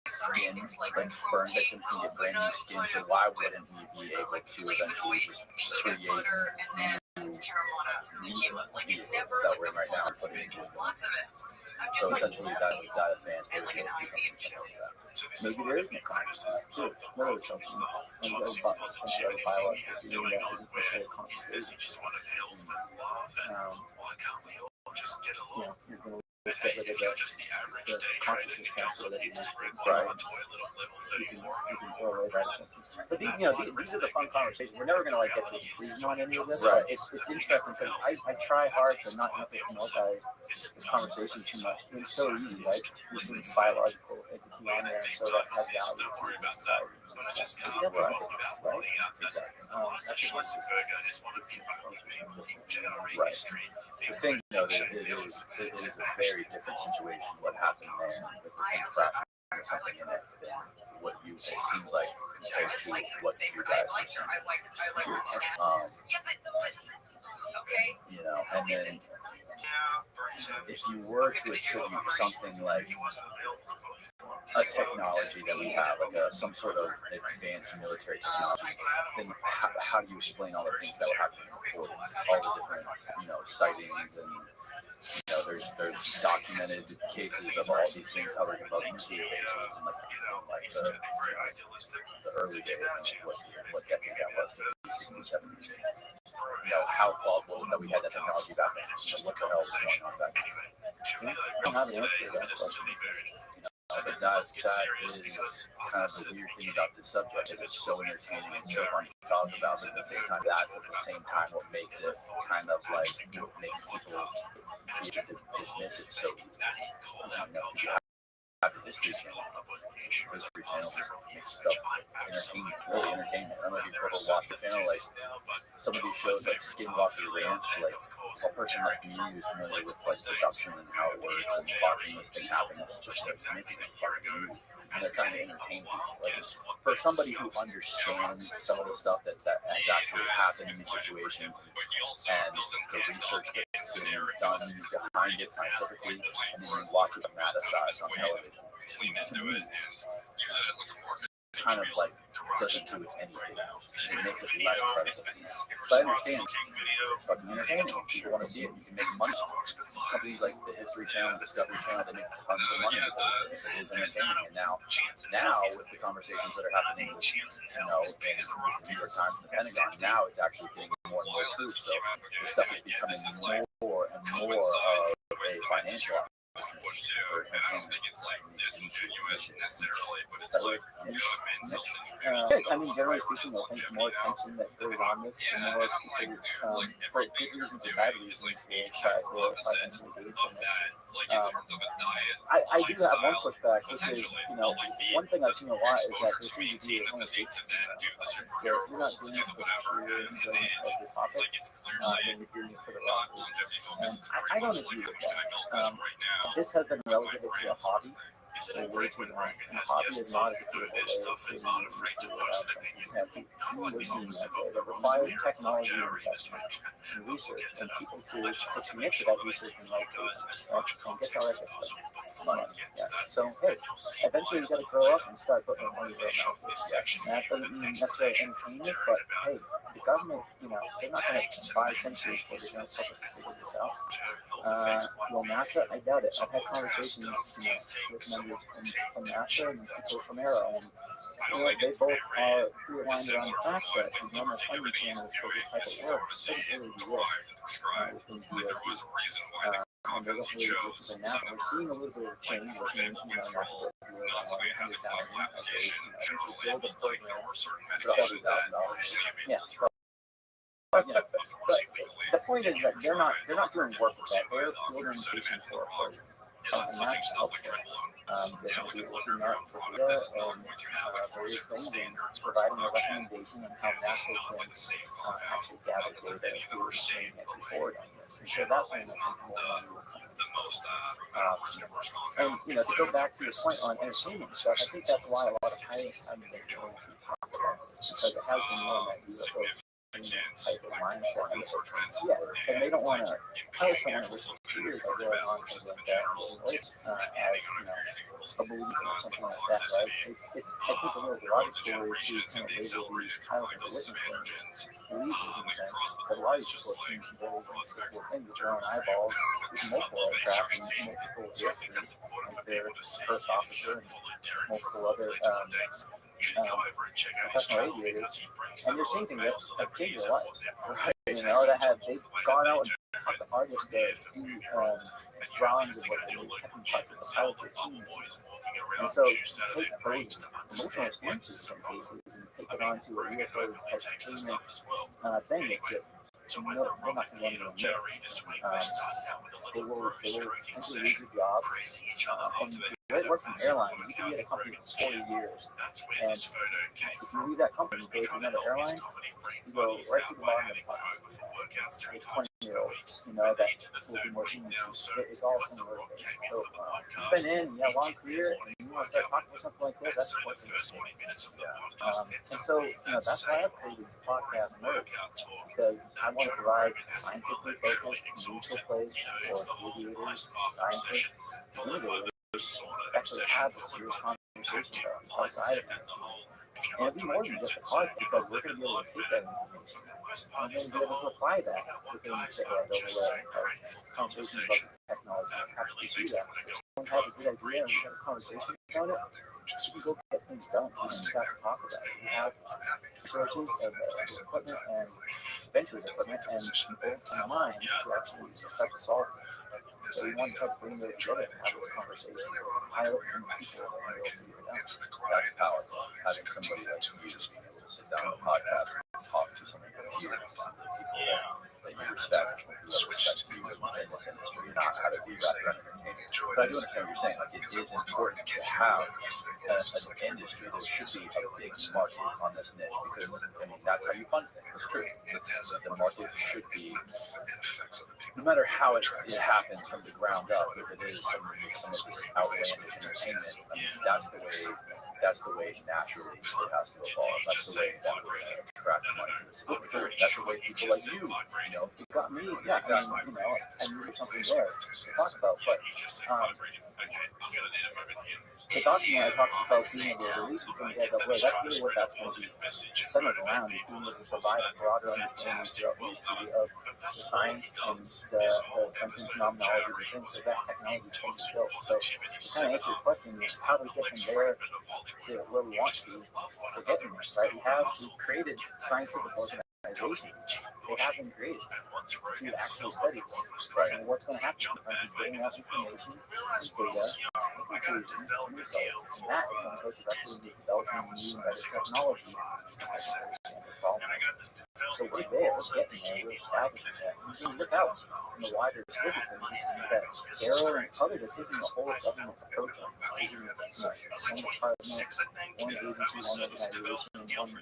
skin, like burn victims can get brand new skin, so why wouldn't we be able to eventually just create new vehicles that we're in right now and put it into one? So essentially that advanced, they would be able to do something like that. Maybe there is no consciousness. There is something. And there's a biological being that isn't necessarily conscious. Why can't we all just get along? You're going to Hey, if you're just the average day trading accounts on Instagram on a toilet on level 34, but these are the fun conversations. We're never gonna get to a conclusion on any of this, but it's interesting because I try hard to not emphasize this conversation too much. It's so easy, right? This is biological entity on there, so that has value to society. Right. The thing, it is a very different situation. What happened there with the thing crashing or something in it than what it seems like compared to what you guys are saying. And then if you were to attribute something like a technology that we have, like some sort of advanced military technology, then how do you explain all the things that were happening before? All the different, sightings and, there's documented cases of all these things hovering above nuclear bases and the early days, what decade that was, the 60s, 70s. How plausible that we had that technology back then. What the hell was going on back then? But that is kind of the weird thing about this subject. Is it's so entertaining and so fun to talk about, but at the same time, that's at the same time what makes it kind of like what makes people dismiss it so easily. After History Channel. History Channel makes stuff entertaining, really entertainment. I don't know if you've ever watched the channel, like some of these shows like Skinwalker Ranch, like a person like me who's familiar with like production and how it works and watching this thing happen, it's just like making it fucking movie. And they're trying to entertain people. Like, for somebody who understands some of the stuff that has actually happened in these situations and the research that's been done behind it scientifically, and then you watch it dramatized on television, to me, kind of like doesn't do anything else. It makes it less credible. But I understand it's fucking entertaining. People want to see it. You can make money. Companies like the History Channel, Discovery Channel, they make tons of money because it is entertaining. And now with the conversations that are happening with, in the New York Times and the Pentagon, now it's actually getting more and more true. So this stuff is becoming more and more of a financial opportunity. push too. And I don't think it's like disingenuous necessarily, but it's like, you know, mental information. I mean, generally speaking, I think the more attention that goes on this, the more people, for good reasons and bad reasons, will try to engage in it. Like in terms of a diet, I do have one pushback, which is, one thing I've seen a lot is that there seems to be a conversation if you're not doing it for the pure enjoyment of the topic, then you're doing it for the wrong reasons. And I don't agree with that. This has been relegated to a hobby for way too long. And a hobby is not a good way to we're seeing that requires technology investment and research and people to commit to that research and like and get how that gets money. Yes. So hey, eventually you got to grow up and start putting money where your mouth is. And that doesn't mean necessarily entertainment, but hey, the government, they're not going to buy centuries for the general public to figure this out. Well, NASA, I doubt it. I've had conversations, with members from NASA and people from Aero, and they both are pretty aligned around the fact that the normal funding channels for this type of work doesn't really exist within DoD. And they don't really exist within NASA. We're seeing a little bit of a change, which means, NASA will do around 100,000 as they build a program for $70,000. Yeah. But the point is that they're not doing work with that. They're building solutions for a program. And that's helpful. They're going to be looking at data and various things and providing a recommendation on how NASA can actually gather data to bring it forward on this. And so that way, I think more money will come. And to go back to your point on entertainment stuff, I think that's why a lot of pilots have been going to talk about this, because it has been known that UFO type of mindset. Yeah, and they don't want to tell someone with fears are going on things like that, as a belief or something like that, right? It's I think a little derogatory to kind of label these pilots and witness things believe in a sense, but a lot of these people seem to really within their own eyeballs with multiple aircraft and multiple aircrews, and their first officer and multiple other professional aviators, and you're seeing things that change their lives, right? That they've gone out and got the artists to do drawings of what they kept in touch with the pilots or teams. And so take those emotional experiences in some cases and take it onto a UFO entertainment thing that just they're not going to admit. They will essentially lose your job. And great work in airline. You can be at a company for 40 years. And if you leave that company, go to another airline, you go right to the bottom of the platform. It's 20-year-olds, that will be more senior. It's all similar. So you've been in, long career, and you want to start talking about something like this, that's what and so, that's why I've created this podcast mode, because I want to provide scientifically focused, neutral place for aviators, scientists, innovators, actually have this serious conversation outside of it. And it'll be more than just a podcast, because we're going to be able to take that information and then be able to apply that within the conversation about the technology and how to do that. If someone has a good idea and we have a conversation about it, you can go get things done and start to talk about it. We have resources of equipment and eventually the equipment and people and minds to actually start to solve it. So we want to try to bring those together and have this conversation. Pilot and people are able to figure it out. That's powerful. Having somebody like you sit down on a podcast and talk to somebody that you that you respect, who respects you in this industry, not how to do that for entertainment. But I do understand what you're saying. Like, it is important to have an industry. There should be a big market on this niche, because that's how you fund things. It's true. The market should be, no matter how it happens from the ground up, if it is some of this outlandish entertainment, that's the way naturally it has to evolve. That's the way that we're going to attract money to this industry. That's the way people like you, You got me, yeah, exactly. I knew something there to talk about, but the document I talked about being able to release from the NWA, that's really what that's going to be centered around, is being able to provide a broader understanding throughout the history of the science and the science phenomenology and things so that technology can be built. So to kind of answer your question, is how do we get from there to where we want to? We're getting there, right? We've created scientific organizations organizations, they have been created to actually study this. Right. And what's going to happen is getting out information and data and conclusions and results, and that is going to go directly into developing new and better technology and the problem. So we're there, we're getting there, we're establishing that. And you look out in the wider scope of things, you see that Arrow and others are taking a whole government approach on this. One department, one agency, one organization, and one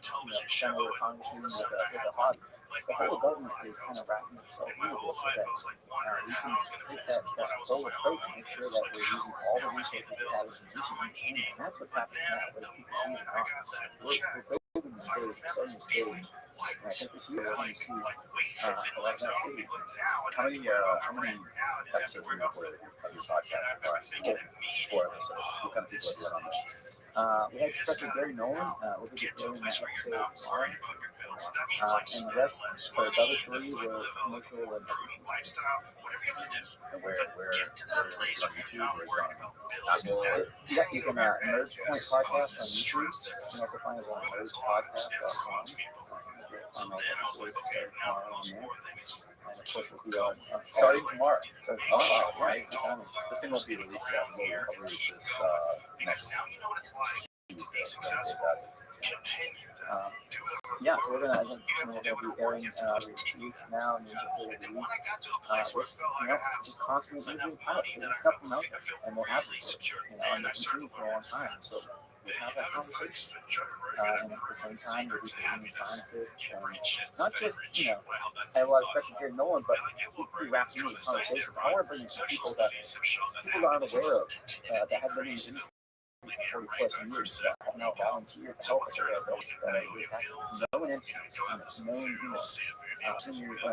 senator, congressman with a hobby. The whole government is kind of wrapping itself into this so that we can take that whole approach and make sure that we're using all the resources we have as a nation. And that's what's happening now, whether people see it or not. We're building the stage, setting the stage. And I think this year we're going to see a lot of activity. How many episodes have you recorded of your podcast? 4 episodes. What kind of people have you had on there? We had Professor Gary Nolan. We'll be doing that episode tomorrow. And the rest, for the other 3, were commercial and And where on YouTube or is it on Apple? yeah, you can Merge Point Podcast on YouTube. You can also find us on mergepodcast.com. And of course, we'll be on Starting tomorrow. Oh, Right. This thing won't be released yet. We'll release this next yeah, so we're gonna be airing every 2 weeks now, and then every week. Just constantly interviewing pilots. There's stuff from out there, and we'll have it, and they continue for a long time. So we have that conversation, and at the same time, we'll be bringing scientists, and not just I have a lot of respect for Gary Nolan, but we wrap into the conversation. I want to bring in people that aren't aware of, that have been in the 40 plus years that have now volunteered to help us. Known entities, known senior engineers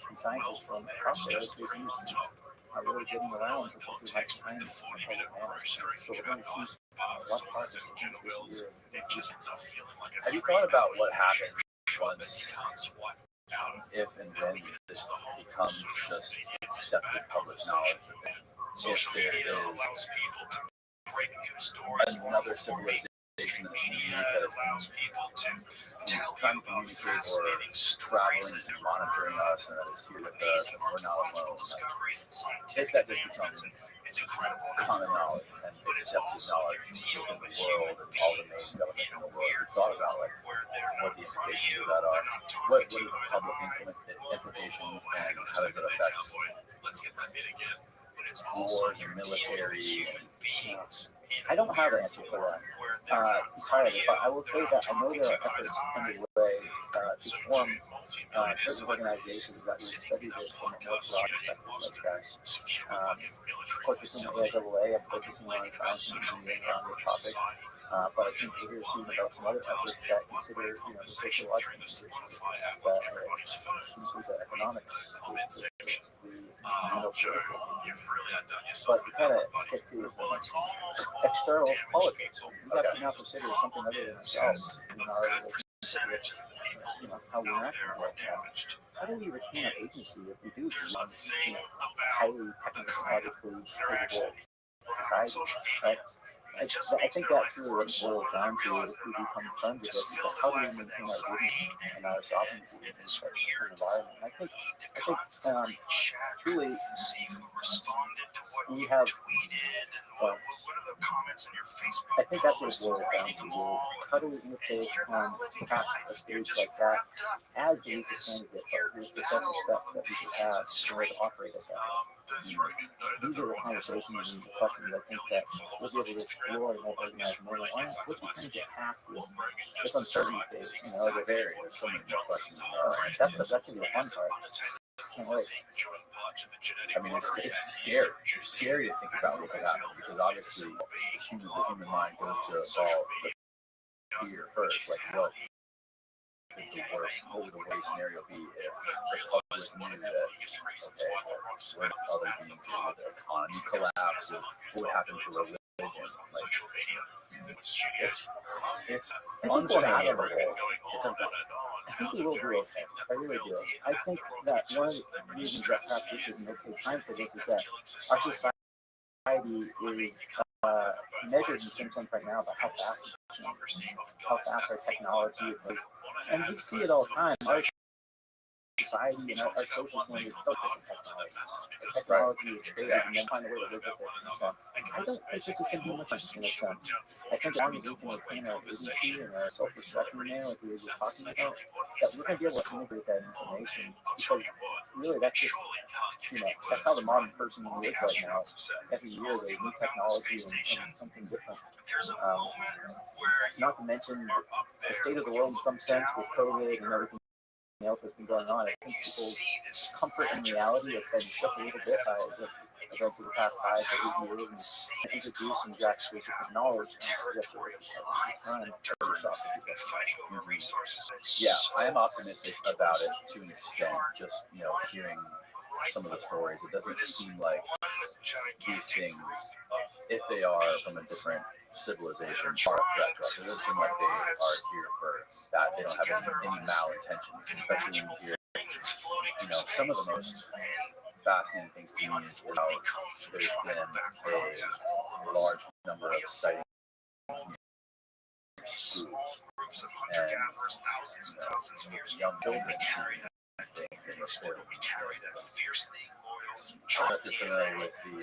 and scientists from across the aerospace are really getting around to what we like to find in the public manner. So we're going to see what parts of this year. Have you thought about what happens once, if and when this becomes just accepted public knowledge? If there is another civilization that's unique that is trying to communicate or traveling and monitoring us and that is here with us and we're not alone. If that just becomes common knowledge and accepted knowledge within the world and all the main governments in the world, you thought about what the implications of that are? What are the public implications and how does it affect wars and military? I don't have an answer for that entirely, but I will say that I know there are efforts underway to form certain organizations that will study this from a more broad perspective like that. Focusing on AIAA, I'm focusing on science and engineering on this topic. But I think we're hearing about some other efforts that consider the sociological implications that include the economics, but to kind of get to external politics, we have to now consider something other than ourselves in our relationship with how we interact with the world. How do we retain our agency if we do become highly technologically capable society, right? I think that's really what it boils down to if we become confirmed with this, is that how do we maintain our dignity and our sovereignty in such an environment? And I think truly we have, I think that's what it boils down to. How do we interface on perhaps a stage like that as the weaker candidate, but with the self-respect that we should have in order to operate at that? These are the conversations and the questions I think that we'll be able to explore in more organized manner. Once we kind of get past this uncertainty phase, there's so many more questions. That's going to be the fun part. Can't wait. I mean, it's scary. It's scary to think about what could happen because obviously the human mind goes to evolve with fear first. Like, what would the worst scenario be if the public knew that, we're other beings here, the economy collapses, what would happen to religion? Like, it's unfathomable. It's I think we will do okay. I really do. I think that one of the reasons that perhaps this is an okay time for this is that our society is measured in some sense right now about how fast it's changing, how fast our technology is. And we see it all the time. Our society and our social standard is built on technology. Technology is great, and then find a way to live with it in a sense. I don't think this is going to be much in a sense. I think as long as we can retain our agency and our self-reflection in there, like we were just talking about, that we're going to be able to integrate that information. Because really, that's just, that's how the modern person lives right now. Every year there's new technology and something different. Not to mention the state of the world in some sense with COVID and everything else that's been going on. I think people's comfort and reality has been shook a little bit by the events of the past 5 to 8 years and introduce some drastic knowledge and Yeah, I am optimistic about it to an extent. Just hearing some of the stories, it doesn't seem like these things, if they are from a different civilization, are a threat to us. It doesn't seem like they are here for that. They don't have any malintentions, especially when you hear, some of the most fascinating things to me is how there's been a large number of sightings in schools and young children seeing things and reporting. I don't know if you're familiar with the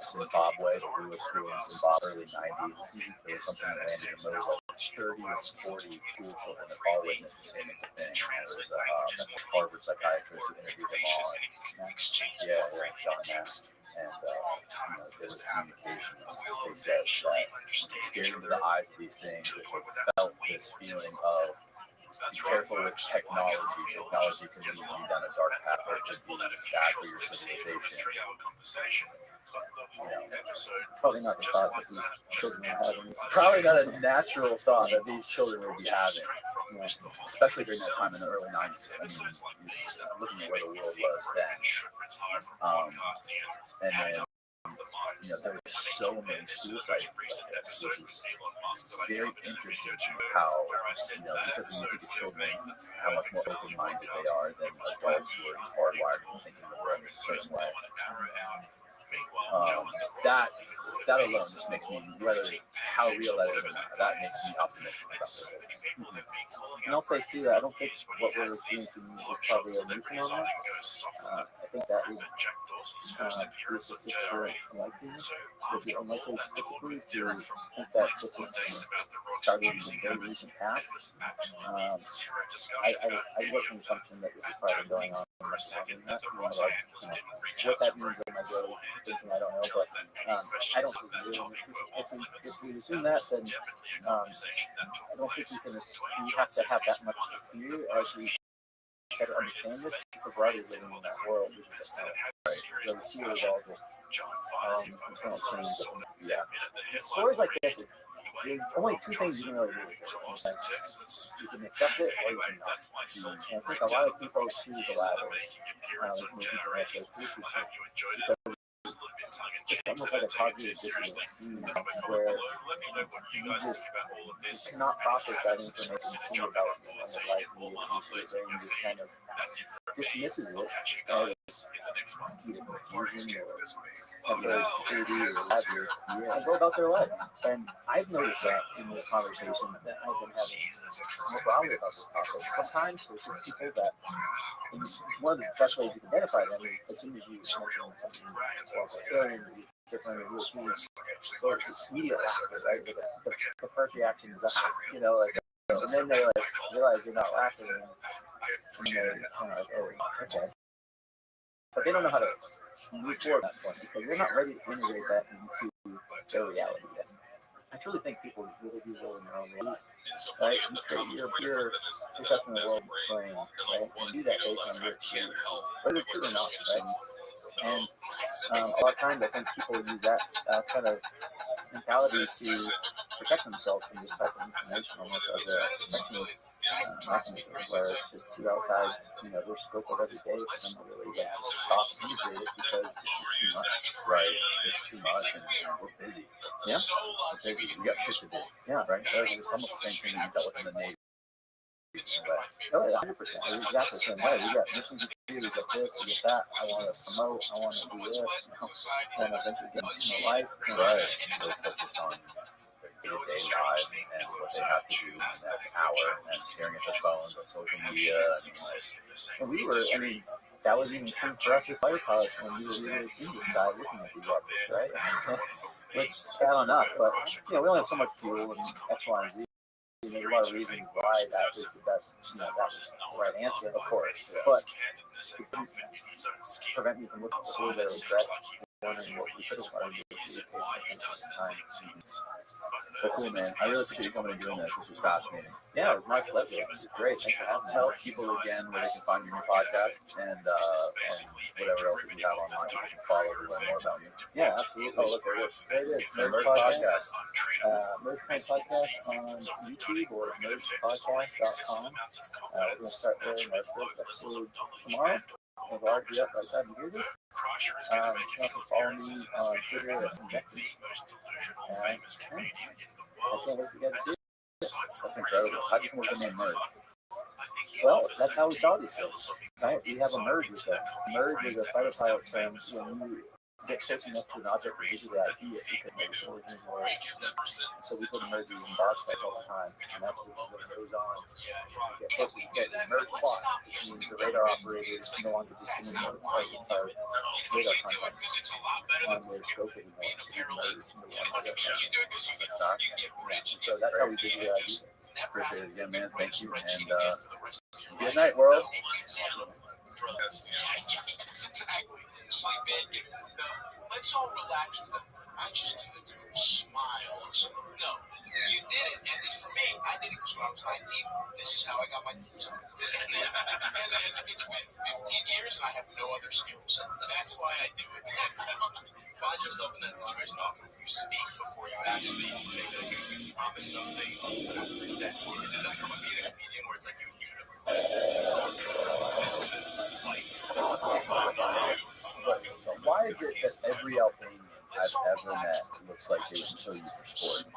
Zimbabwe, the Lewis school in Zimbabwe, early 90s. There was something that landed in those like 30 or 40 school children that all witnessed the same thing. There was a Harvard psychiatrist who interviewed them all. John Nash. And there was communications. They said that staring into the eyes of these things, they felt this feeling of be careful with technology. Technology can lead you down a dark path or it could be bad for your civilization. Probably not the thought that these children are having. Probably not a natural thought that these children would be having, especially during that time in the early 90s. I mean, looking at where the world was then. And then, there were so many school sites, which is very interesting how, because when you think of children, how much more open-minded they are than adults who are hardwired to thinking of the world in a certain way. That alone just makes me, whether how real that is or not, that makes me optimistic about this. And I'll say too, I don't think what we're experiencing is probably a new phenomenon. I think that would be statistically likely. Would be unlikely statistically to think that this was started in the very recent past. I work in assumption that this is probably going on much longer than that. What that means in my daily thinking, I don't know, but I don't think if we assume that, then I don't think we have to have that much fear as we better understand this, because we're already living in that world. We just have the fear is all just internal change. Yeah. Stories like this, there's only two things you can really do. You can accept it or you can not. And I think a lot of people choose the latter. It's almost like a cognitive dissonance where you cannot process that information about your life and your just kind of dismisses it as either confusion or security or what have you, and go about their life. And I've noticed that in the conversation that I've been having more broadly about this topic. Sometimes there's just people that, one of the best ways you can identify them is as soon as you mention something different, it's immediate laughter, right? The first reaction is, and then they realize you're not laughing, and they're kind of like, oh, okay. But they don't know how to move forward at that point because they're not ready to integrate that into their reality yet. I truly think people really do live in their own reality, right? You create your pure perception of the world brain, right? And do that based on your experience, whether it's true or not, right? And a lot of times I think people use that kind of mentality to protect themselves from this type of information almost as a protection mechanism, where it's just too outside, their scope of every day for them to really just stop and integrate it because it's just too much. Right, it's too much and we're busy. Yeah, we're busy. We got shit to do. Yeah, right. It's almost the same thing that you dealt with in the Navy. Oh, yeah, 100%. Exactly the same way. We got missions to do, we get this, we get that. I want to promote, I want to do this, I want to eventually get into my life. Right. They're focused on their day-to-day life and what they have to do in that hour and staring at their phones or social media. And we were, I mean, that was even true for us with fire pilots when we were really in the sky looking at these objects, right? Which, bad on us, but, we only have so much fuel and X, Y, and Z. And there's a lot of reasons why that is the best, that's the right answer, of course. But it didn't prevent me from looking at the blue there, regret, wondering what we could have done. So cool, man. I really appreciate you coming and doing this. This was fascinating. Yeah, it was my pleasure. This is great. Thanks for having me. Tell people again where they can find your new podcast and whatever else that you have online so they can follow you and learn more about you. Yeah, absolutely. Oh, look, there it is. There it is. Nerd Nerd Podcast. Nerd Podcast on YouTube or nerdpodcast.com. We're going to start there in our first episode tomorrow. We'll already be up by the time you hear this. You can follow me on Twitter at Invective. I can't wait to get to it. That's incredible. How do you come up with the name Nerd? Well, that's how we saw these things. Right? We have a merge with them. Merge is a fighter pilot term when you get close enough to an object and gives you the idea you can make some origins more. So we put merges in box fights all the time, and that's what goes on. Get closer to get the merge plot, which means the radar operator is no longer just doing more radar content on their scope anymore. So that's how we did the idea. Appreciate it again, man. Thank you. And good night, world. Exactly. Sleep in, get let's all relax. I just do it. Smiles. No, you did it, and it's for me. I did it when I was 19. This is how I got my and then it's been 15 years, and I have no other skills. That's why I do it. You find yourself in that situation often. You speak before you actually think that you promise something. Does that come with being a comedian, where it's like you Why is it that every Albanian I've ever met looks like they would kill you for sport?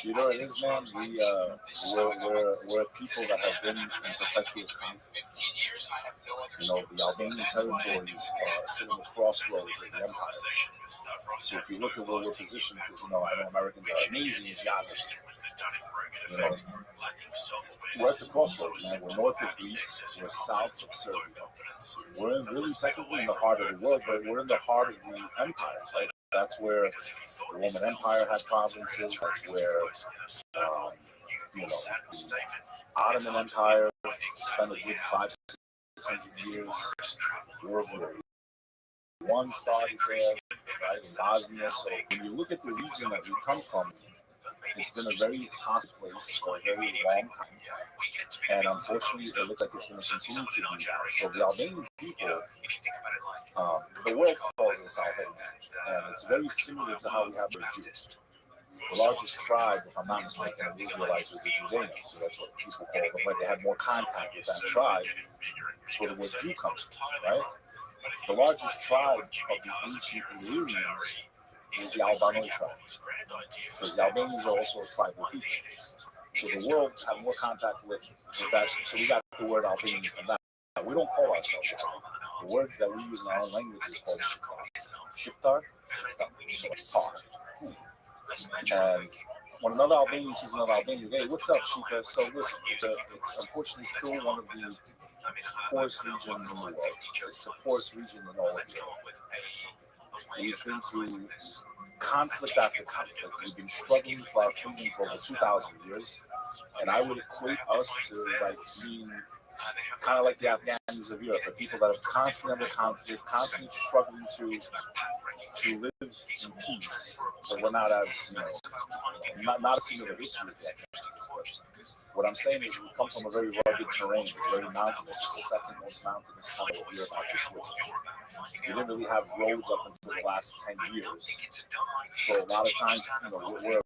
You know what it is, man? We're people that have been in perpetual conflict. The Albanian territories sit on the crossroads of the empire. So if you look at where we're positioned, because I know Americans are amazing, we're at the crossroads, man. We're north of Greece, we're south of Serbia. We're really technically in the heart of the world, but we're in the heart of the empire, right? That's where the Roman Empire had provinces. That's where, the Ottoman Empire spent a good 500-600 years. World War I started there, right, in Bosnia. So when you look at the region that we come from, it's been a very hostile place for a very long time. And unfortunately, it looks like it's going to continue to be that. So the Albanian people, the world calls us Albanians. And it's very similar to how we have the Jews. The largest tribe, if I'm not mistaken, of Israelites was the Judeans. So that's what people call them. When they had more contact with that tribe, that's where the word Jew comes from, right? The largest tribe of the ancient Illyrians is the Albano tribe. Because the Albanians are also a tribal people. So the world had more contact with that. So we got the word Albanian from that. We don't call ourselves that. The word that we use in our own language is called Shiktar. Shiktar. And when another Albanian sees another Albanian, hey, what's up, Shika? So listen, it's unfortunately still one of the poorest regions in the world. It's the poorest region in all of Europe. We've been through conflict after conflict. We've been struggling for our freedom for over 2,000 years. And I would equate us to like being kind of like the Afghans of Europe, the people that are constantly under conflict, constantly struggling to live in peace. So we're not as, not a similar history to that. What I'm saying is we come from a very rugged terrain. It's very mountainous. It's the second most mountainous country of Europe after Switzerland. We didn't really have roads up until the last 10 years. So a lot of times, we're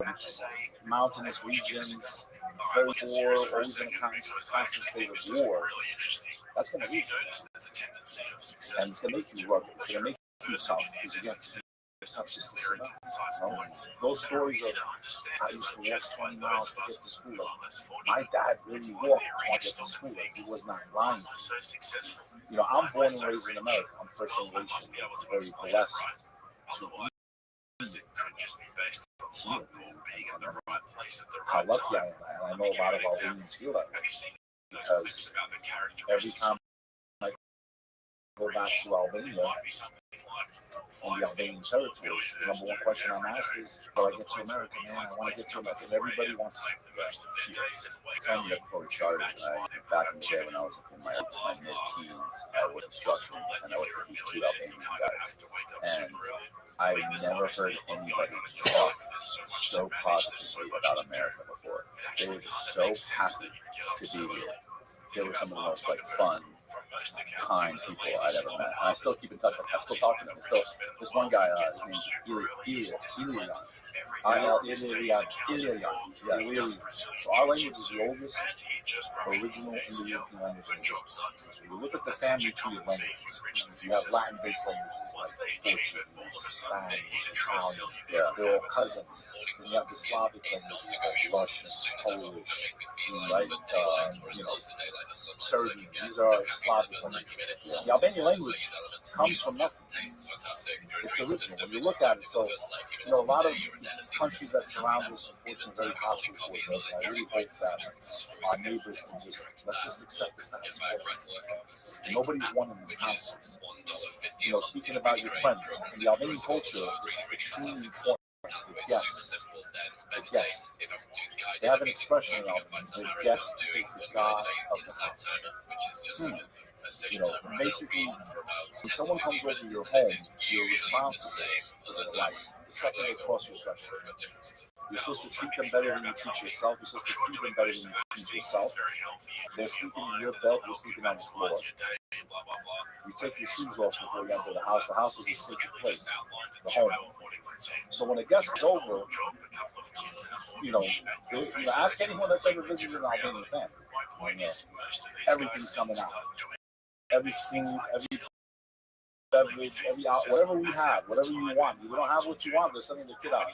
mountainous regions, very poor, always in a constant state of war. That's going to lead you. And it's going to make you rugged. It's going to make you tough. Because you That's just the same. Those stories of I used to walk 20 miles to get to school. My dad really walked to get to school. He was not blind. I'm born and raised in America. I'm first generation. Very blessed to be here. How lucky I am. And I know a lot of Albanians feel that way. Because every time I go back to Albania, on the Albanian territories, the number one question I'm asked is, "How do I get to America, man? I want to get to America." And everybody wants to here. Tell me before we started, back in the day when I was in my mid-teens, I worked construction, and I worked with these two Albanian guys. And I never heard anybody talk so positively about America before. They were so happy to be here. They were some of the most fun, kind people I'd ever met. And I still keep in touch with them. I still talk to them. This one guy, his name's Ilya. So our language is the oldest original Indo-European language. So when you look at the family tree of languages, you have Latin-based languages like Portuguese, Spanish, Italian. They're all cousins. Then you have the Slavic languages like Russian, Polish, Serbian. These are Slavic languages. The Albanian language comes from nothing. It's original. When you look at it, so a lot of countries that surround us, unfortunately, very hostile towards us. And I really hope that our neighbors can let's just accept this now. Nobody's won in these conflicts. Speaking about your friends, in the Albanian culture, it's extremely important. The guest. They have an expression in Albania. The guest is the god of the house. Basically, when someone comes over your home, you're responsible for their life. The second they cross your threshold, you're supposed to treat them better than you treat yourself. You're supposed to feed them better than you feed yourself. They're sleeping in your bed, you're sleeping on the floor. You take your shoes off before you enter the house. The house is a sacred place, the home. So when a guest is over, ask anyone that's ever visited an Albanian family. Everything's coming out. Everything, every beverage, whatever we have, whatever you want. If you don't have what you want, there's something to get out.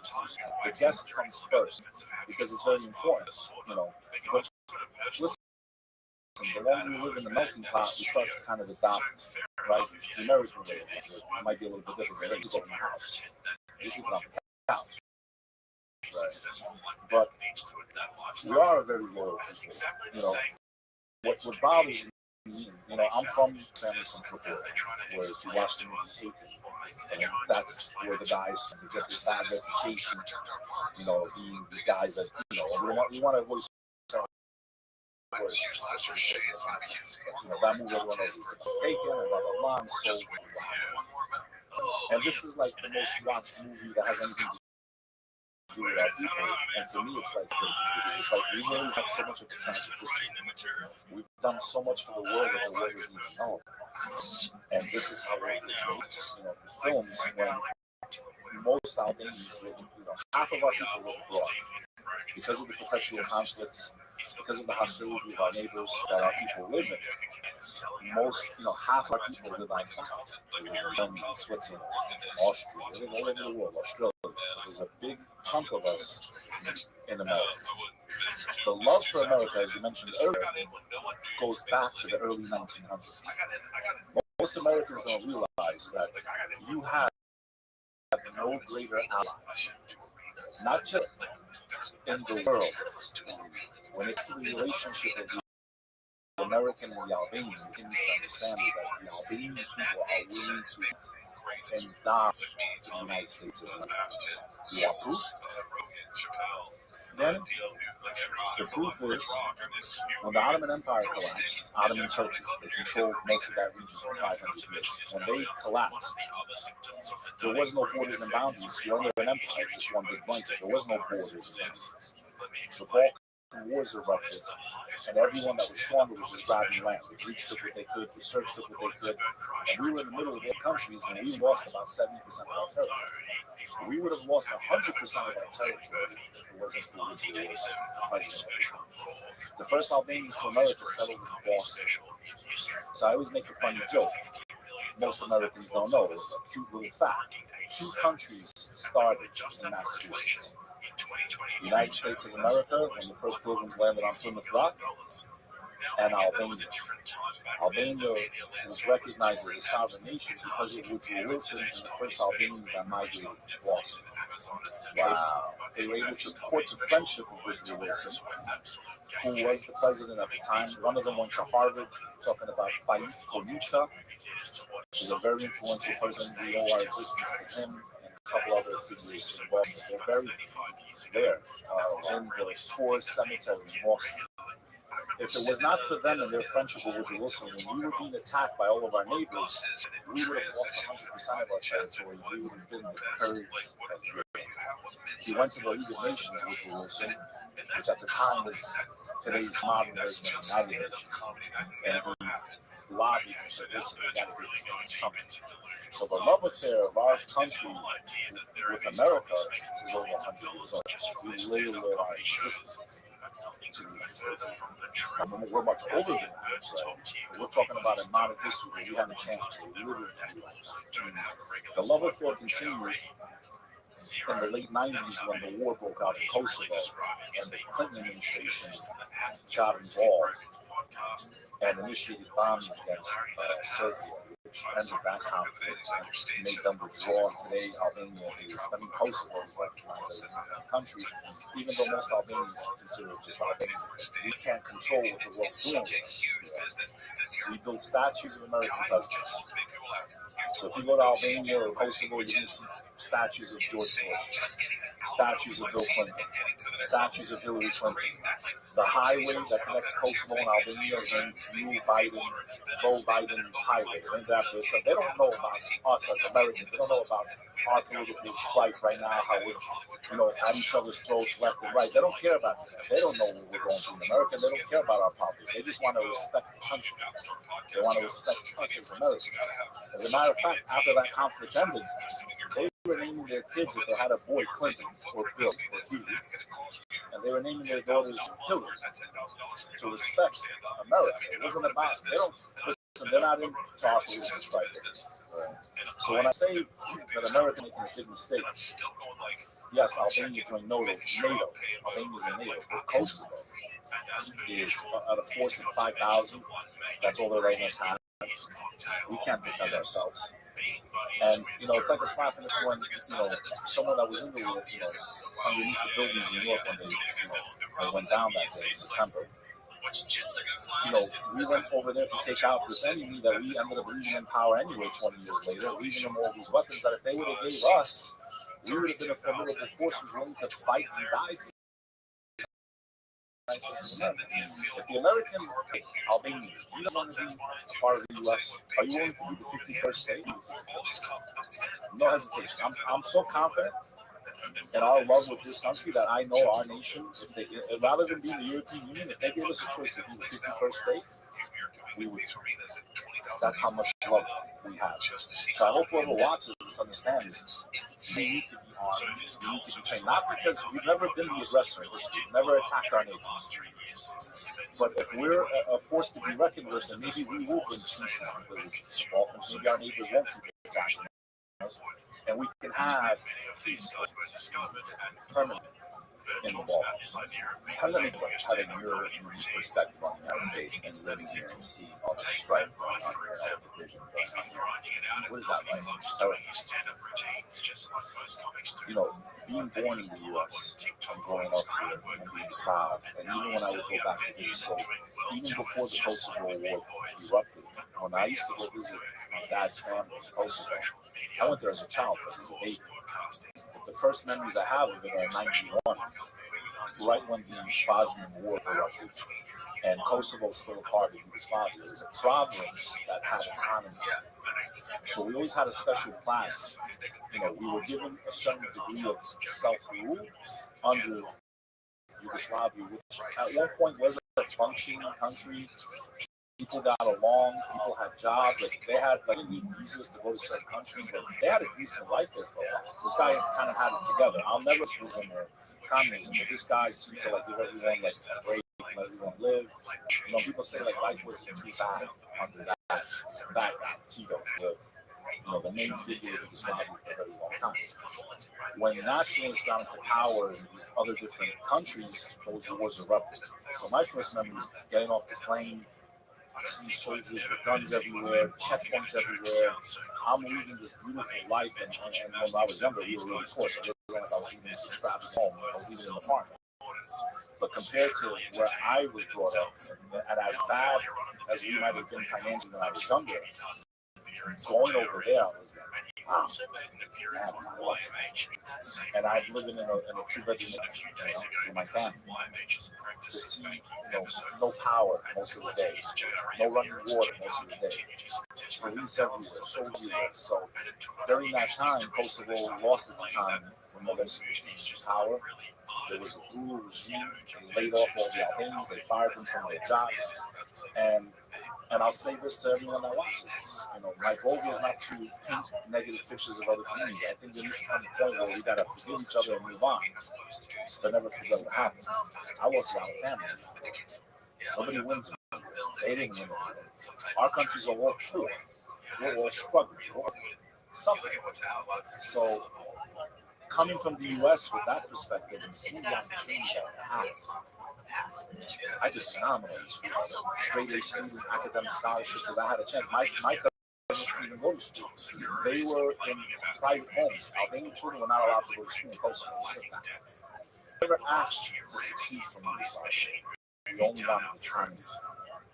The guest comes first because it's very important. But listen, the longer we live in the melting pot, we start to kind of adopt, the American way. It might be a little bit different. You go in the house. You sleep on the couch. Right. But we are a very loyal people. What bothers me, I'm from families from Florida, where if you watch the movie Taken, that's where the guys get this bad reputation, being these guys that, we want to voice our words. That movie, everyone knows it's Taken, and blah, blah, blah, and so and this is like the most watched movie that has anything to do with our people. And for me, it's like crazy because it's like we really have so much of a sense of history. We've done so much for the world that the world doesn't even know. And this is how we're the films when most Albanians live, half of our people live abroad. Because of the perpetual conflicts, because of the hostility of our neighbors that our people live in, half our people live outside. They live in Germany, Switzerland, Austria, they live all over the world, Australia. There's a big chunk of us in America. The love for America, as you mentioned earlier, goes back to the early 1900s. Most Americans don't realize that you have no greater ally, not just in the world, when it's the relationship of the American and the Albanian, the thing to understand is that the Albanian people are willing to and die to the United States of America. You want proof? Then, the proof is, when the Ottoman Empire collapsed, Ottoman Turkey, they controlled most of that region for 500 years. When they collapsed, there was no borders and boundaries. You're under an empire, it's just one big blanket. There was no borders and boundaries. The Balkan Wars erupted, and everyone that was stronger was just grabbing land. The Greeks took what they could, the Serbs took what they could, and we were in the middle of their countries, and we lost about 70% of our territory. We would have lost 100% of our territory if it wasn't for the president. The first Albanians to America settled in Boston. So I always make a funny joke. Most Americans don't know. It's a cute little fact. two countries started in Massachusetts. The United States of America, when the first pilgrims landed on Plymouth Rock, and Albania. Albania was recognized as a sovereign nation because of Woodrow Wilson and the first Albanians that migrated west. Wow. They were able to court the friendship of Woodrow Wilson, who was the president at the time. One of them went to Harvard, talking about Fayita. He's a very influential person. We owe our existence to him and a couple other figures in Boston. They're buried there in the Forest Cemetery in Boston. If it was not for them and their friendship with Woodrow Wilson, when we were being attacked by all of our neighbors, we would have lost 100% of our territory. We would have been the courage of Europe. He went to the League of Nations with Woodrow Wilson, which at the time was today's modern version of the United Nations. And he lobbied and said, listen, we got to get this thing something. So the love affair of our country with America is over 100 years old. We literally live our existence. We're much older than that, right? We're talking about in modern history where we had a chance to live it. The love affair continued in the late 90s when the war broke out in Kosovo and the Clinton administration got involved and initiated bombing against Serbia, which ended that conflict and made them withdraw. Today, Albania Kosovo is recognized as a country, even though most Albanians consider it just Albania. We can't control what the world's doing. We build statues of American presidents. So if you go to Albania or Kosovo, you're going to see statues of George Bush, statues of Bill Clinton, statues of Hillary Clinton. The highway that connects Kosovo and Albania is named Biden Highway. Named after us. So they don't know about us as Americans. They don't know about our political strife right now, how we're at each other's throats left and right. They don't care about that. They don't know what we're going through in America. They don't care about our politics. They just want to respect the country. They want to respect us as Americans. As a matter of fact, after that conflict ended, they were naming their kids, if they had a boy, Clinton or Bill or Hugh, and they were naming their daughters Hillary to respect America. It wasn't about, they're not in our political strife. So when I say that America is making a big mistake, yes, Albania joined NATO. Albania is in NATO, but Kosovo is at a force of 5,000. That's all they're letting us have. We can't defend ourselves. And, it's like a slap in the face when, someone that was in the war, underneath the buildings in New York when they went down that day in September. We went over there to take out this enemy that we ended up leaving in power anyway 20 years later, leaving them all these weapons that if they would have gave us, we would have been a formidable force who's willing to fight and die for. If the American Albanians, you don't want to be a part of the U.S., are you willing to be the 51st state? No hesitation. I'm so confident in our love with this country that I know our nation, rather than being the European Union, if they gave us a choice to be the 51st state, we would. That's how much love we have. So I hope whoever watches this understands we need to be armed, we need to be trained. Not because we've never been the aggressor in history, we've never attacked our neighbors. But if we're a force to be reckoned with, then maybe we will bring peace and stability. Maybe our neighbors won't keep attacking us. And we can have peace permanent in the wall. How does that make having your unique perspective on the United States and living here and seeing all the strife going on here, all the division going on here? What is that like? Being born in the U.S. and growing up here and being proud, and even when I would go back to visit, so even before the Kosovo War erupted, when I used to go visit my dad's family in Kosovo, I went there as a child, as a baby. But the first memories I have of it are in 91, right when the Bosnian War erupted, and Kosovo was still a part of Yugoslavia. It was a province that had autonomy. So we always had a special class. We were given a certain degree of self-rule under Yugoslavia, which at one point was a functioning country. People got along, people had jobs, they didn't need visas to go to certain countries. They had a decent life there for a while. This guy kind of had it together. I'll never choose him or communism, but this guy seemed to give everyone a break, let everyone live. People say life wasn't too bad under that Tito lived. the main figure of Islam for a very long time. When nationalists got into power in these other different countries, those wars erupted. So my first memory is getting off the plane, seeing soldiers with guns everywhere, checkpoints everywhere. I'm leading this beautiful life, and when I was younger, we were really poor, so it wasn't like I was leaving this scrappy home. I was living in the farm. But compared to where I was brought up, and as bad as we might have been financially when I was younger, going over there, I was like, wow, man, and I'm living in a two-bedroom with my family. To see, no power most of the day, no running water most of the day, police everywhere, soldiers everywhere. So during that time, Kosovo lost its time when Milosevic changed power. There was a brutal regime. They laid off all the Albanians. They fired them from their jobs. And I'll say this to everyone that watches this. My goal is not to paint negative pictures of other communities. I think there needs to come a point where we gotta forgive each other and move on, but never forget what happened. I lost a lot of family. Nobody wins. They didn't win. Our countries are all poor. We're all struggling. We're all suffering. So coming from the U.S. with that perspective and seeing the opportunities that I have, I just phenomenal. Straight A students, academic scholarship, because I had a chance. My cousins didn't even go to school. They were in private homes. Albanian children were not allowed to go to school in Kosovo. Never asked to succeed from the side. We only wanted to try. And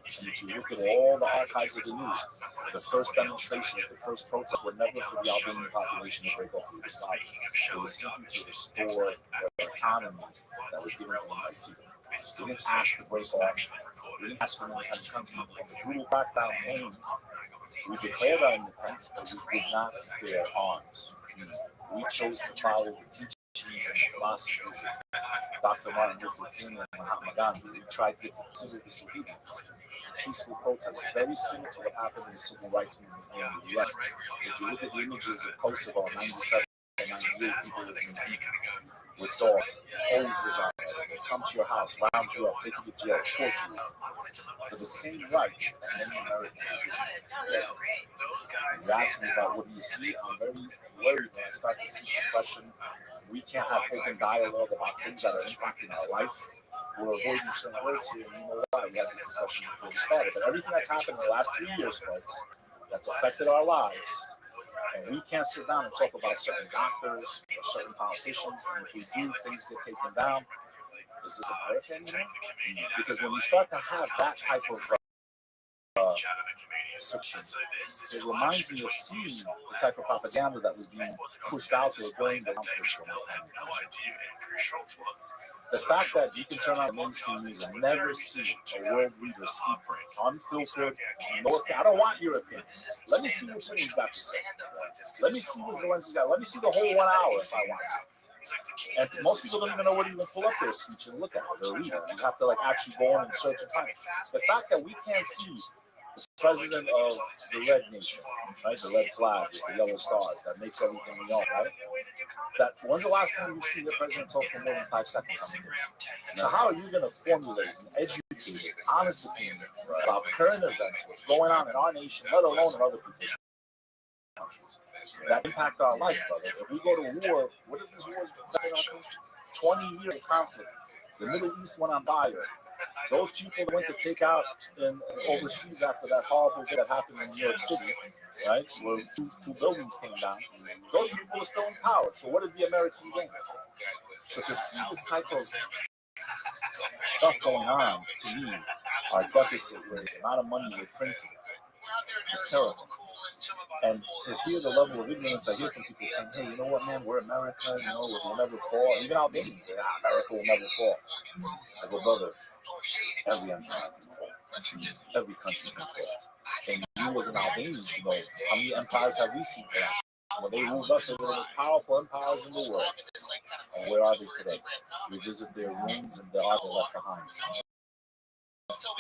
if you look at all the archives of the news, the first demonstrations, the first protests were never for the Albanian population to break off from Yugoslavia. It was simply to restore the autonomy that was given to them by people. We didn't ask to break off. We didn't ask for an independent country. When the brutal crackdown came, we declared our independence, but we did not bear arms. We chose to follow the teachings and the philosophies of Dr. Martin Luther King and Mahatma Gandhi. We tried different civil disobedience, peaceful protests, very similar to what happened in the civil rights movement here in the U.S. If you look at the images of Kosovo in 97 and 98, people living with dogs, hoses on us, they come to your house, round you up, take you to jail, torture you for the same rights that many Americans are doing. You ask me about what do you see, I'm very worried when I start to see suppression. We can't have open dialogue about things that are impacting our life. We're avoiding some words here, and you know why? We had this discussion before we started. But everything that's happened in the last 3 years, folks, that's affected our lives, and we can't sit down and talk about certain doctors or certain politicians, and if we do, things get taken down. Is this a birth anymore? Because when we start to have that type of section, it reminds me of seeing the type of propaganda that was being pushed out there during the conflict. The fact that you can turn on mainstream news and never see a world leader speak unfiltered, I don't want your opinion. Let me see what Putin's got to say. Let me see what Zelensky's got. Let me see the whole 1 hour if I want to. And most people don't even know what to even pull up their speech and look at it or read it. You have to actually go on and search and find it. The fact that we can't see the president of the red nation, right? The red flag with the yellow stars that makes everything we own, right? That when's the last time you've seen the president talk for more than 5 seconds? So how are you going to formulate an educated, honest opinion about current events, what's going on in our nation, let alone in other people's countries, that impact our life, brother? If we go to war, what are these wars in our country? 20 years of conflict. The Middle East went on fire. Those people that went to take out overseas after that horrible thing that happened in New York City, right, where two buildings came down, those people are still in power. So what did the American gain? So to see this type of stuff going on, to me, our deficit rate, the amount of money we're printing, is terrible. And to hear the level of ignorance I hear from people saying, hey, you know what, man, we're America, we'll never fall. Even Albanians say, America will never fall. I go, brother, every empire can fall. Every country can fall. And you as an Albanian, how many empires have we seen collapse? When they ruled us, they were the most powerful empires in the world. And where are they today? We visit their ruins and there are they left behind.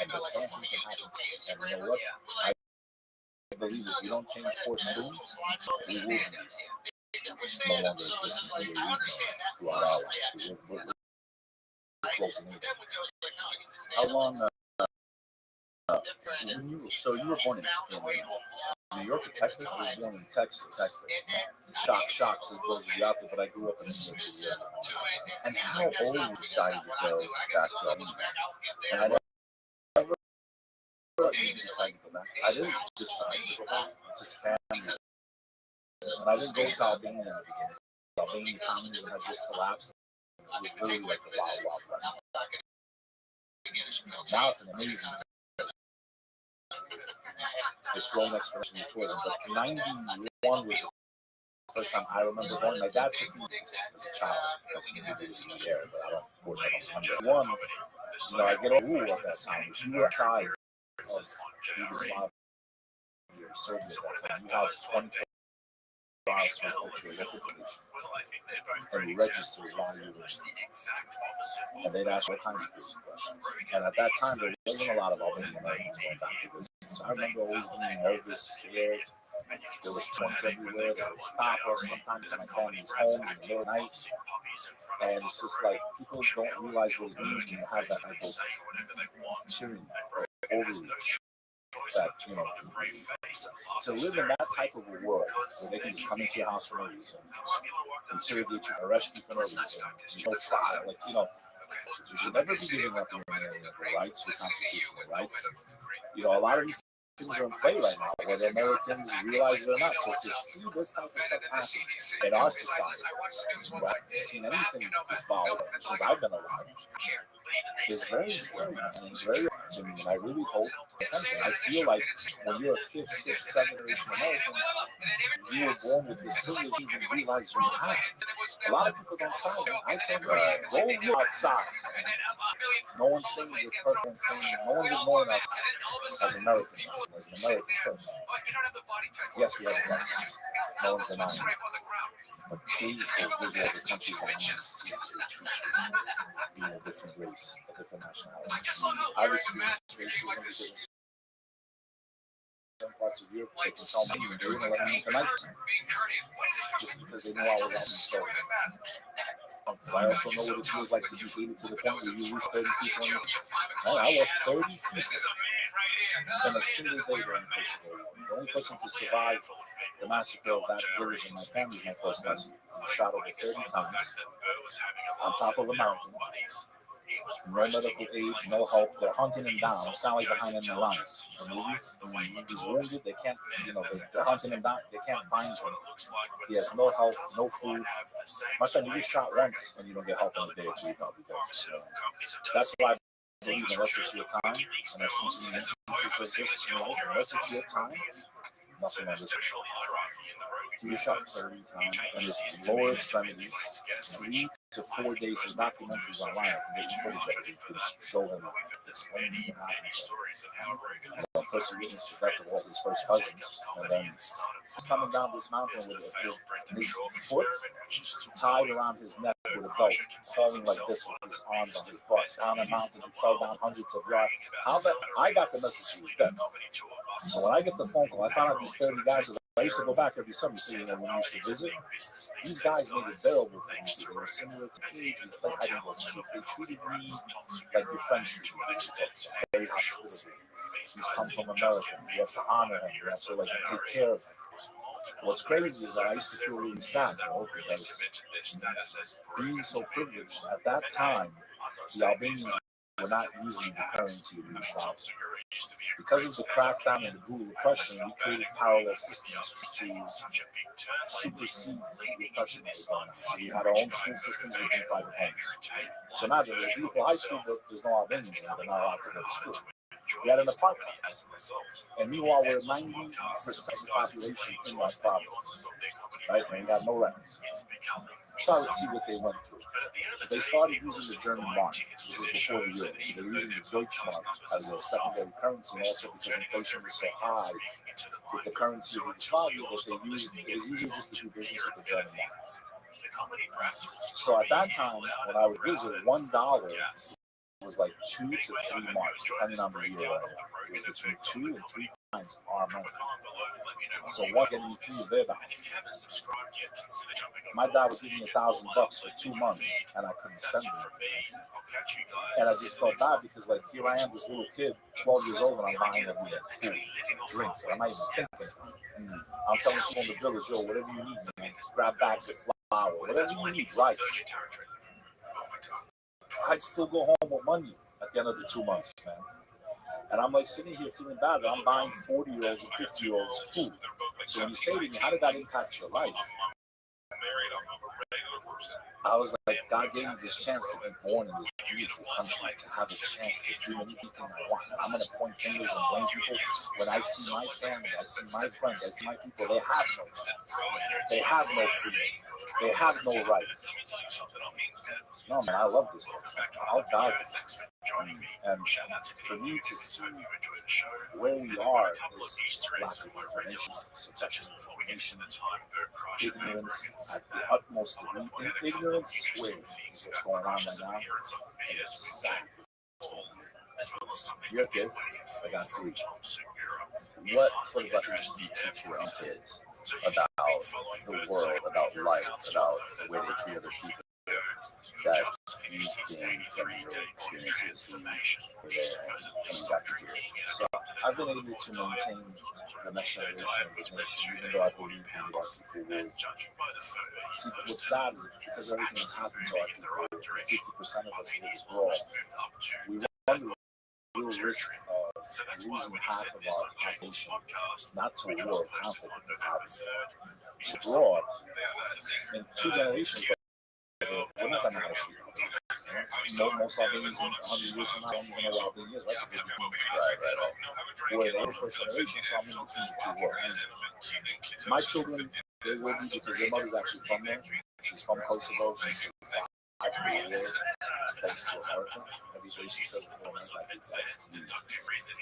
And the same thing happens. And you know what? I believe if we don't change course soon, we will be no longer exist throughout our lives. We're close enough. How long So you were born in New York or Texas? I was born in Texas. Shock to those of you out there, but I grew up in New York City. And how old you decided to go back to Albania? And I never decided to go back. I didn't decide to go back. Just family. And I didn't go to Albania in the beginning. Albanian communism had just collapsed. It was literally like the wild, wild west. Now it's an amazing. It's growing exponentially tourism, but '91 was the first time I remember going. My dad took me as a child. I seen videos in the air, but I don't, of course, I don't remember. I get a rule at that time. If you were outside of Yugoslavia or Serbia at that time, you have 24 hours to report to your local police. And you register while you were in. And they'd ask all kinds of questions. And at that time, there wasn't a lot of Albanian Americans going back to visit. So I remember always being nervous, scared. There was trucks everywhere that would stop us sometimes in my family's homes in the middle of the night. And it's just like people don't realize what it means when you have that type of tyranny or overreach. That, to live in that type of a world where they can just come into your house for no reason, interrogate you, arrest you for no reason, no trial, you should never be giving up your rights, your constitutional rights. A lot of these things are in play right now, whether Americans realize it or not. So to see this type of stuff happen in our society, I haven't seen anything this volatile since I've been alive. It's very scary, man. It's very to me, and I really hope attention. I feel like when you're a fifth, sixth, seventh generation American, you were born with this privilege, you even realize you have. A lot of people don't try it. I tell you, go outside. No one's saying you're perfect, no one's ignoring us as Americans, as an American person. Yes, we have a lot. No one's denying it. But please go visit other countries where no one sees being a different race, a different nationality. I've experienced racism because in some parts of Europe, they can tell me you're doing it like tonight, just because they know I was out in the soul. I also know what it feels like to be hated to the point where you lose 30 people. I lost 30 people in a single day during the course of the war. The only person to survive the massacre of that village in my family is my first cousin. He was shot over 30 times on top of a mountain. No medical aid, no help. They're hunting him down. It's kind of like behind enemy lines. He's wounded. They can't, they're hunting him down. They can't find him. He has no help, no food. My son, you get shot once and you don't get help in a day or two, you probably dead. That's why I believe unless it's your time, and I've seen some instances like this, unless it's your time, nothing on this. He was shot 30 times and his lower extremities, 3 to 4 days. His documentaries online. I can get you footage of it. You can show him, explain what happened. First, he witnessed the death of all his first cousins, and then he's coming down this mountain with his foot tied around his neck with a belt, falling like this with his arms on his butt. Down a mountain, he fell down hundreds of yards. I got the message he was dead. So when I get the phone call, I found out these 30 guys. I used to go back every summer, when we used to visit. These guys made it bearable for me. They were similar to me. We played hide and go seek. They treated me like your friends treat me. Very hospitable. He's come from America. You have to honor him. You have to take care of him. What's crazy is that I used to feel really sad, because being so privileged at that time, the Albanians were not using the currency of Yugoslavia. Because of the crackdown and the brutal repression, we created parallel systems to supersede the repression that was going on. So we had our own school systems within private homes. So imagine there's a beautiful high school, but there's no Albanians in it. They're not allowed to go to school. We had an apartment. And meanwhile, we're 90% of the population in my province. Right? And we got no rents. So I would see what they went through. They started using the German mark. This is before the euro. So they were using the Deutschmark as a secondary currency, and also because inflation was so high with the currency of Yugoslavia, that they used, it was easier just to do business with the German mark. So at that time, when I would visit, $1 was like 2 to 3 marks, depending on the euro. It was between 2 and 3 times our money. So one getting me through there. My dad was giving me $1,000 for 2 months, and I couldn't spend it. And I just felt bad because, like, here I am, this little kid, 12 years old, and I'm buying them food, drinks, and I'm not even thinking. I'm telling people in the village, yo, whatever you need, man, grab bags of flour, whatever you need, rice. I'd still go home with money at the end of the 2 months, man. And I'm like sitting here feeling bad that I'm buying 40-year-olds and 50-year-olds food. So when you say to me, how did that impact your life? I was like, God gave me this chance to be born in this beautiful country, to have a chance to do anything I want. I'm going to point fingers and blame people. When I see my family, I see my friends, I see my people, they have no freedom. They have no freedom. They have no rights. No, man, I love this place. I'll die for this. And for me to see where we are is lack of information, suppression of information, ignorance at the utmost degree. Ignorance squared is what's going on right now. And it's sad. Your kids? I got 3. What sort of lessons do you teach your own kids about the world, about life, about the way they treat other people that you've gained from your experiences and were there and you got to hear? So I've been able to maintain the next generation of this nation, even though I believe in the people will. See, what's sad is because everything that's happened to our people, 50% of us live abroad. We run the real risk of losing half of our population, not to war or conflict, but abroad. In 2 generations, we're not going to know how to speak. Most Albanians in 100 years from now don't even know what Albania is, right? Because they became we're the first generation, so I'm in between the 2 worlds. My children, they will be because their mother's actually from there. She's from Kosovo. She's from the war, thanks to America. Every day she says it,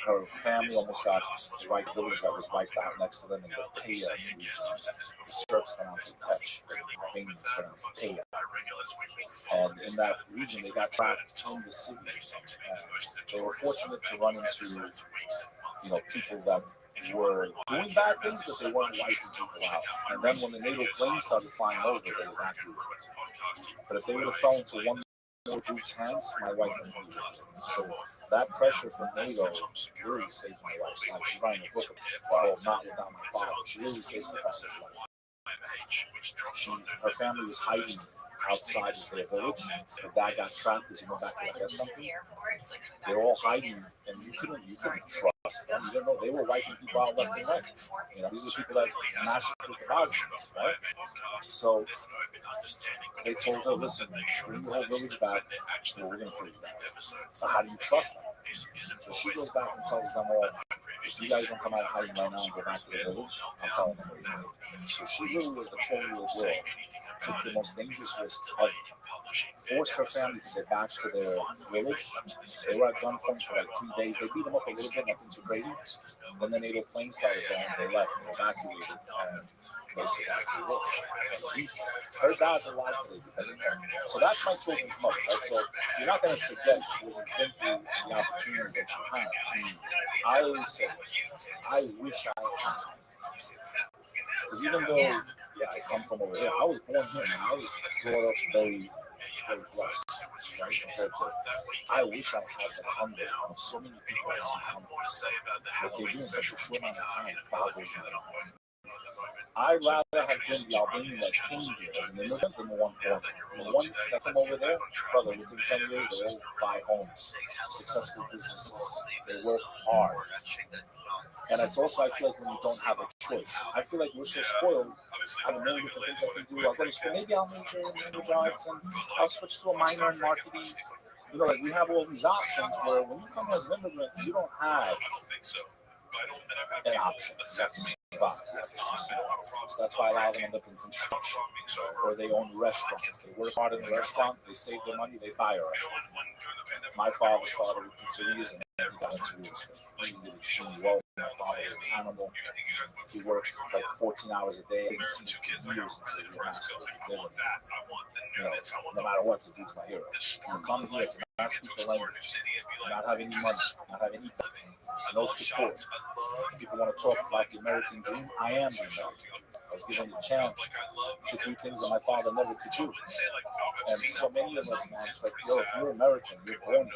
her family almost got the right village that was wiped out next to them in the Paya region. The Serbs pronounced it Pech, the Albanians pronounced it Paya. And in that region, they got trapped in the city. They were fortunate to run into, people that were doing bad things, but they weren't wiping people out. And then when the NATO planes started flying over, they evacuated. But if they would have fell into one more group's hands, my wife would be dead. So that pressure from NATO really saved my life's life. She's writing a book about Not Without My Father. She really saved my father's life. Her family was hiding outside of their village. Her dad got trapped because he went back to get something. They were all hiding, and you couldn't trust them. You didn't know they were wiping people out left and right. These are people that massacred thousands, right? So they told her, listen, bring the whole village back, or we're going to kill you back. So how do you trust them? So she goes back and tells them all, if you guys don't come out hiding right now and go back to the village, I'm telling them what to do. So she really was a 12-year-old girl, took the most dangerous risk ever, forced her family to get back to their village. They were at gunpoint for like 3 days. They beat them up a little bit, nothing too crazy. Then the NATO plane started going, they left and evacuated. They survived the war. Her dad's alive today because of her. So that's my children's mother, right? So you're not going to forget what you've been through, the opportunities that you had. I always say, I wish I had. Because even though, I come from over here, I was born here, and I was brought up very, very blessed, right? Compared to, I wish I had the hunger of so many people I see humble. What they do in such a short amount of time boggles my mind. I'd rather have been the Albanian that came here as an immigrant than the one born here. The one that from over there, brother, within 10 years, they all buy homes, successful businesses. They work hard. And it's also, I feel like, when you don't have a choice. I feel like we're so spoiled. I have a million different things I can do. I'll go to school. Maybe I'll major in language arts and I'll switch to a minor in marketing. Like, we have all these options where when you come here as an immigrant, you don't have an option. You have to survive. You have to succeed. So that's why a lot of them end up in construction or they own restaurants. They work hard in the restaurant, they save their money, they buy a restaurant. My father started with pizzerias and he got into real estate. He did extremely well. My father was an animal. He worked like 14 hours a day. He didn't see him for years until he mastered it. No matter what, the dude's my hero. come here to not speak the language, not have any money, not have any no support. People want to talk about the American dream. I am the American dream. I was given a chance to do things that my father never could do. And so many of us, man, it's like, yo, if you're American, you're born here.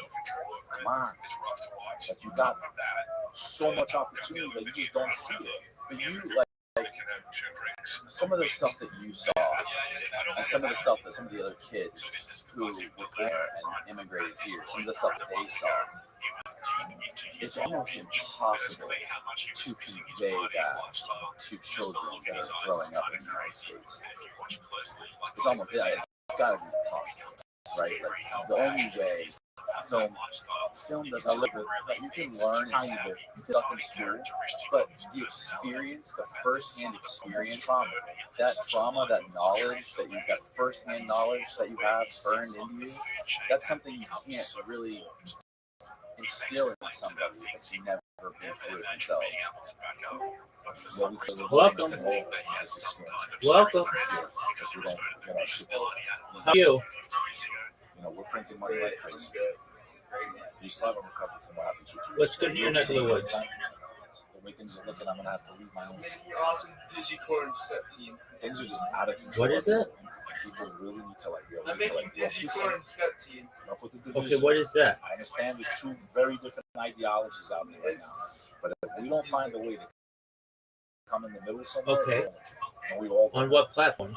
Come on. Like, you got so much opportunity that you just don't see it. But you, like some of the stuff that you saw, and some of the stuff that some of the other kids who were there and immigrated here, some of the stuff that they saw, it's almost impossible to convey that to children that are growing up in the United States. It's almost, yeah, it's got to be impossible, right? Like, the only way film does a little bit, like, you can learn tiny bit stuff in school, but the experience, the first-hand experience, that trauma, that knowledge that you, that first-hand knowledge that you have burned into you, that's something you can't really instill in somebody that's never been through it himself. Welcome. Welcome. How are you? You know, we're printing money like crazy. You still haven't recovered from what happened to you. What's good in your neck of the woods? The way things are looking, I'm gonna have to leave my own. Awesome Digicorn set team. Things are just out of control. What is it? People really need to, like, I'm making Digicorn set team. Okay, what is that? I understand there's two very different ideologies out there right now, but if we don't find a way to come in the middle somewhere, Okay. And we all On what platform?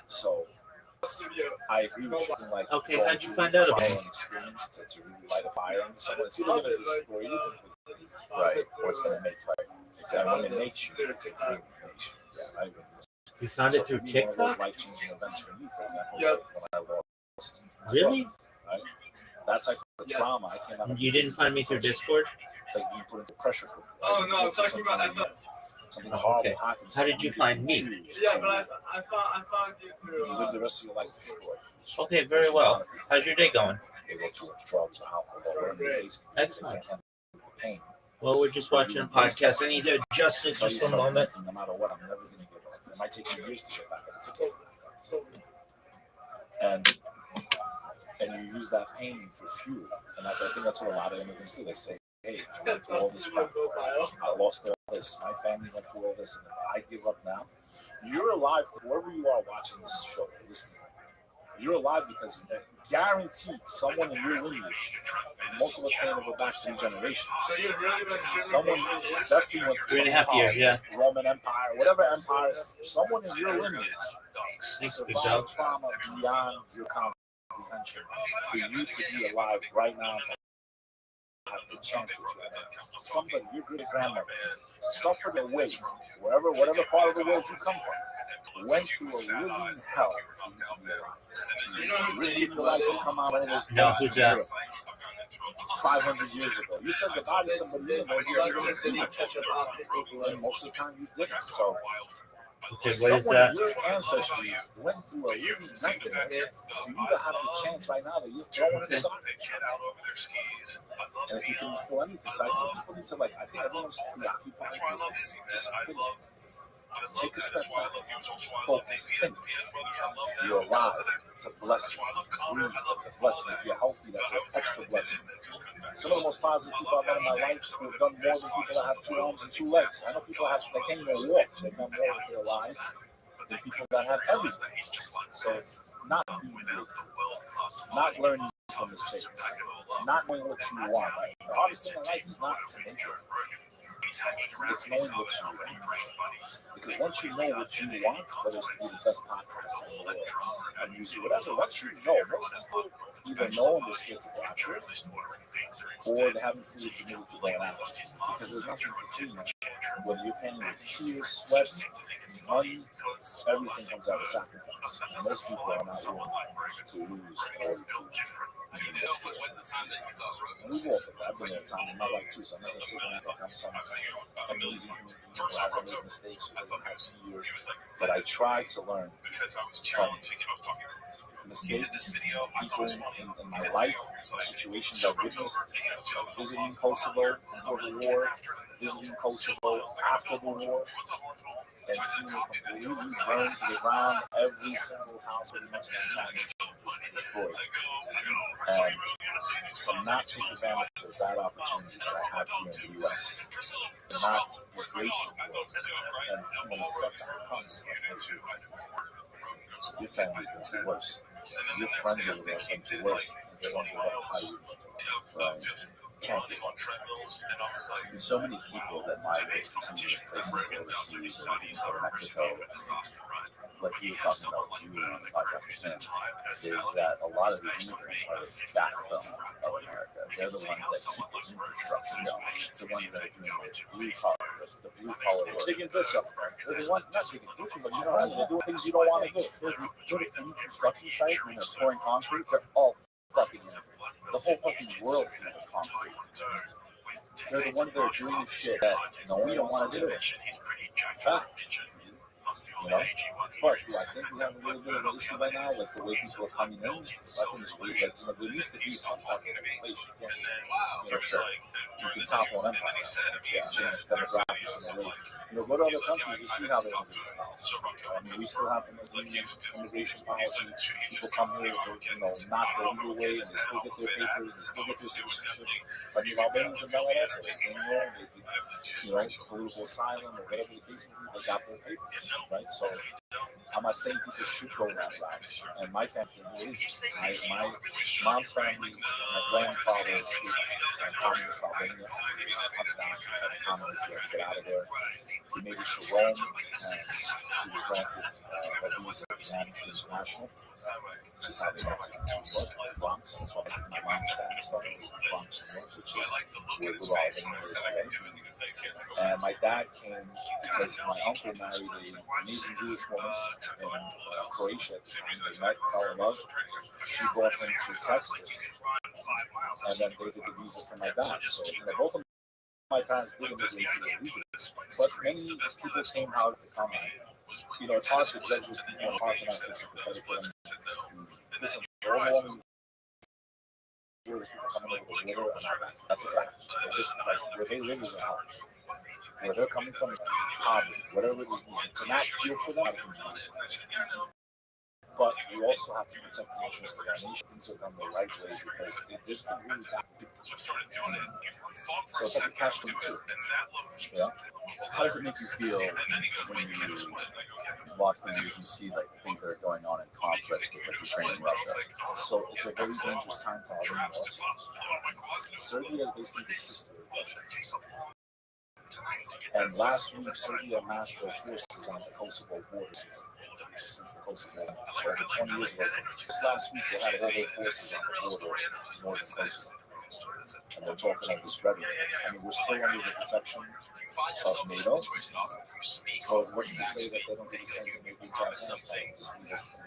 So I agree with you. Like, okay, how'd you find out about it? Experience to really light a fire on someone. It's either going to destroy you completely, Right, or it's going to make right. Exactly. When it makes you, it makes you. Yeah, I agree. You found it through One of TikTok? those life-changing events for me, for example, Yep. when I lost. Really? Right? That type of trauma, I came out of. You didn't find me through Discord? It's like being put into pressure cooker. Oh no, I'm talking about FX. Something horrible Okay. happens. How did you find me? Yeah, but I found you through. You live the rest of your life destroyed. Okay, very well. How's your day going? They go towards drugs or alcohol or anything. Excellent. They can't handle the pain. Well, we're just watching a podcast. I need to adjust it Tell you just a something, moment. no matter what, I'm never going to give up. It might take me years to get back. And you use that pain for fuel. And I think that's what a lot of immigrants do. They say, hey, I went through all this crap. I lost all this. My family went through all this. And if I give up now, you're alive. Whoever you are watching this show, listening, you're alive because guaranteed someone in your lineage, most of us can't go back 3 generations. Someone definitely went through 3.5 years, yeah. Roman Empire, whatever empire, someone in your lineage survived trauma beyond your comprehension. For you to be alive right now, to have the chance that you have, somebody, your great grandmother, suffered away, whatever part of the world you come from, went through a living hell for you to be alive. Risking your life to come out of those No, who's that? 500 years ago. You said goodbye to somebody you know here in the city. And most of the time you didn't. So, Okay, what is someone that? in your ancestry went through a living nightmare for you to have the chance right now that you're throwing it aside. And if you can instill anything, so I think people need to, like, I think everyone's preoccupied with just take a step back, focus, think. You're alive. It's a blessing. Breathe. It's a blessing. If you're healthy, that's an extra blessing. Some of the most positive people I've met in my life who have done more than people that have 2 arms and 2 legs. I know people that can't even walk. They've done more if they're alive than people that have everything. So it's not being weak, not learning from mistakes, not knowing what you want. The hardest thing in life is not to know. It's knowing what you want. Because once you know what you want, whether it's to be the best podcaster in the world, and music, whatever, once you know, most people either know and they're scared to go after it, or they haven't fully committed to going after it. Because there's nothing between them. Whether you're paying with tears, sweat, money, everything comes out of sacrifice. And most people are not willing to lose in order to. And we've all been there. I've been there at times in my life too, so I'm not going to sit there and act like I'm some amazing human being who hasn't made mistakes, who doesn't have fear. But I try to learn from mistakes, people in my life, situations I've witnessed, visiting Kosovo before the war, visiting Kosovo after the war, and seeing it completely burned to the ground, every single house pretty much in destroyed. And to not take advantage of that opportunity that I have here in the U.S., to not be grateful for it, and when the setback comes, your family's going to be worse. Your friends are going to be worse. And they don't give up how you can't give up. There's so many people that migrate from some of these places overseas or Mexico, like you were talking about, you were on the podcast with Sam, is that a lot of these immigrants are the backbone of America. They're the ones that keep the infrastructure going. The ones that are doing the blue collar work. Taking this up. They're the ones not taking this, but you know, they're doing things you don't want to do. Go to any construction site when they're pouring concrete, they're all fucking immigrants. The whole fucking world is made of concrete. They're the ones that are doing shit that we don't want to do. You know, but do I think we have a little bit of an issue right now with the way people are coming in? I think it's weird. Like, you know, there needs to be some type of inflation. You can't just, for sure. You can top on empire. Yeah, demographics and the way. You know, go to other countries, you see how they immigration policy. I mean, we still have immigration policy. People come here, you know, not the legal way, and they still get their papers, they still get their citizenship. But the Albanians have done that also. They came here, you know, political asylum or whatever the case may be, they got their papers. Right, so I'm not saying people should go that route. And my family, my mom's family, my grandfather escaped communist Albania. He was hunted down by the communists. He had to get out of there. He made it to Rome, and he was granted a visa to Amnesty International. Which is how they work, Bronx. That's why my mom's family started Bronx, New York, which is where the Albania is today. And my dad came because my uncle married an amazing Jewish woman in Croatia. They met, fell in love. She brought him to Texas, and then they did the visa for my dad. So, you know, both of my parents did immigrate illegally, but many people came out to come out. You know, it's hard to judge these people, it's hard to not feel sympathetic to them. Listen, overwhelming Jewish people coming over the border are not bad. That's a fact. They're just like where they live is a hard. Where they're coming from is poverty, whatever it is. To not feel for them, but we also have to protect the interests of our nation. Things are done the right way because this can really back big time. So it's like a catch-22. Yeah. How does it make you feel when you watch the news and see like things that are going on in conflicts with like Ukraine and Russia? So it's a very dangerous time for our us. Serbia is basically the sister of Russia. And last week, Serbia amassed their forces on the Kosovo border since the Kosovo War. So over 20 years ago, just last week they had all their forces on the border north of Kosovo. And they're talking of this rhetoric. I mean, we're still under the protection of NATO. So what's to say that they don't do the same thing they do to Afghanistan?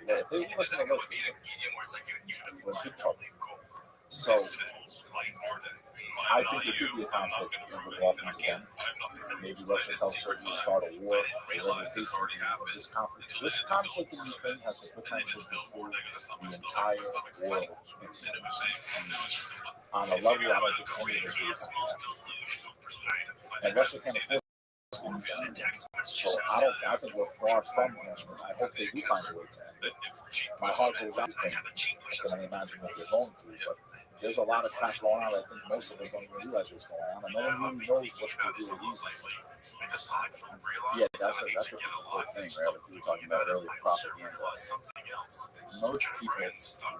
If they listen to us, we're in big trouble. So I think there could be a conflict in the Balkans again. Maybe Russia tells Serbia to start a war. This conflict in Ukraine has the potential to pull the entire world. On a level I don't think any of us is. And Russia can't afford it. So I think we're far from it. I hope they do find a way to end it. My heart goes out to Ukraine. I can only imagine what they're going through, but there's a lot of crap going on. I think most of us don't even realize what's going on, and no one really knows what's the real reasons. Yeah, that's a difficult thing, right? Like we were talking about earlier, propaganda. Most people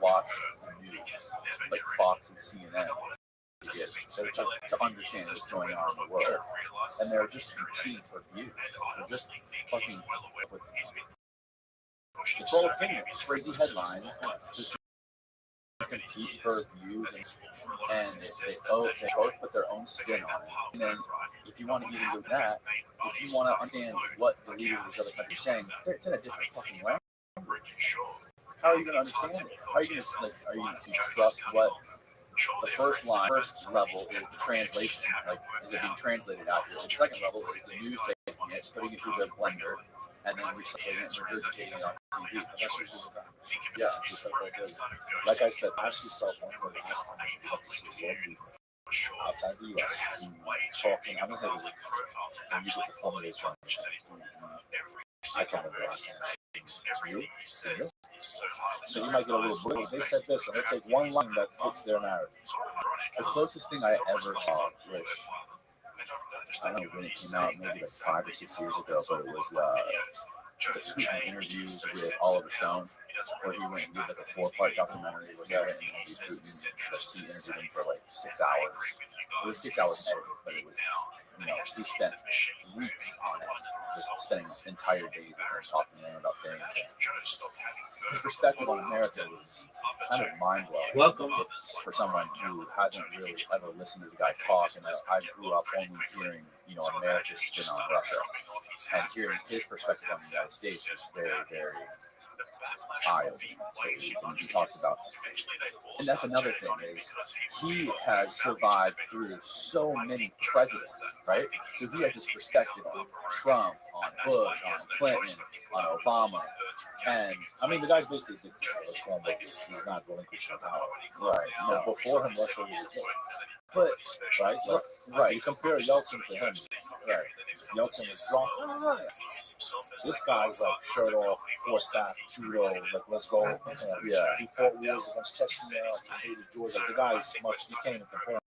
watch the news, like Fox and CNN, to understand what's going on in the world, and they're just competing for views. They're just fucking with. It's all opinion. It's crazy headlines. Just compete for views, and they both put their own spin on it. And then, if you want to even do that, if you want to understand what the leaders of these other countries are saying, it's in a different fucking language. How are you going to understand it? How are you going to trust what the first level is the translation? Like, is it being translated out here? The second level is the news taking it, putting it through their blender, and then recycling it and regurgitating it on TV. And that's usually the time. Yeah, just like that. Like I said, ask yourself when was the last time you got to see world leaders outside the U.S. talking unhindered, and you get to formulate your own. I can't remember last time. You? So you might get a little blip. They said this, and they take one line that fits their narrative. The closest thing I ever saw, which I don't know when it came out, maybe like 5 or 6 years ago, but it was the Putin interviews with Oliver Stone, where he went and did like a 4-part documentary where he went and interviewed Putin. He interviewed him for like 6 hours. It was 6 hours edited, but it was, he spent weeks on it, just spending entire days with him talking to him about things. His perspective on America was kind of mind blowing. Welcome. For someone who hasn't really ever listened to the guy talk, and I grew up only hearing, America's spin on Russia, and hearing his perspective on the United States was very, very eye-opening. So he talks about, and that's another thing is he has survived through so many presidents, right? So he has his perspective on Trump, on Bush, on Clinton, on Obama, and I mean, the guy's basically a dictator. Let's call him like this. He's not relinquishing power. right. But before him, Russia was a king. But Right? So, right. You compare Yeltsin to him. Right. Yeltsin is drunk. This guy's like shirt off, horseback, judo, like let's go. Yeah. He fought wars against Chechnya, he hated Georgia. The guy's much, you can't even compare him.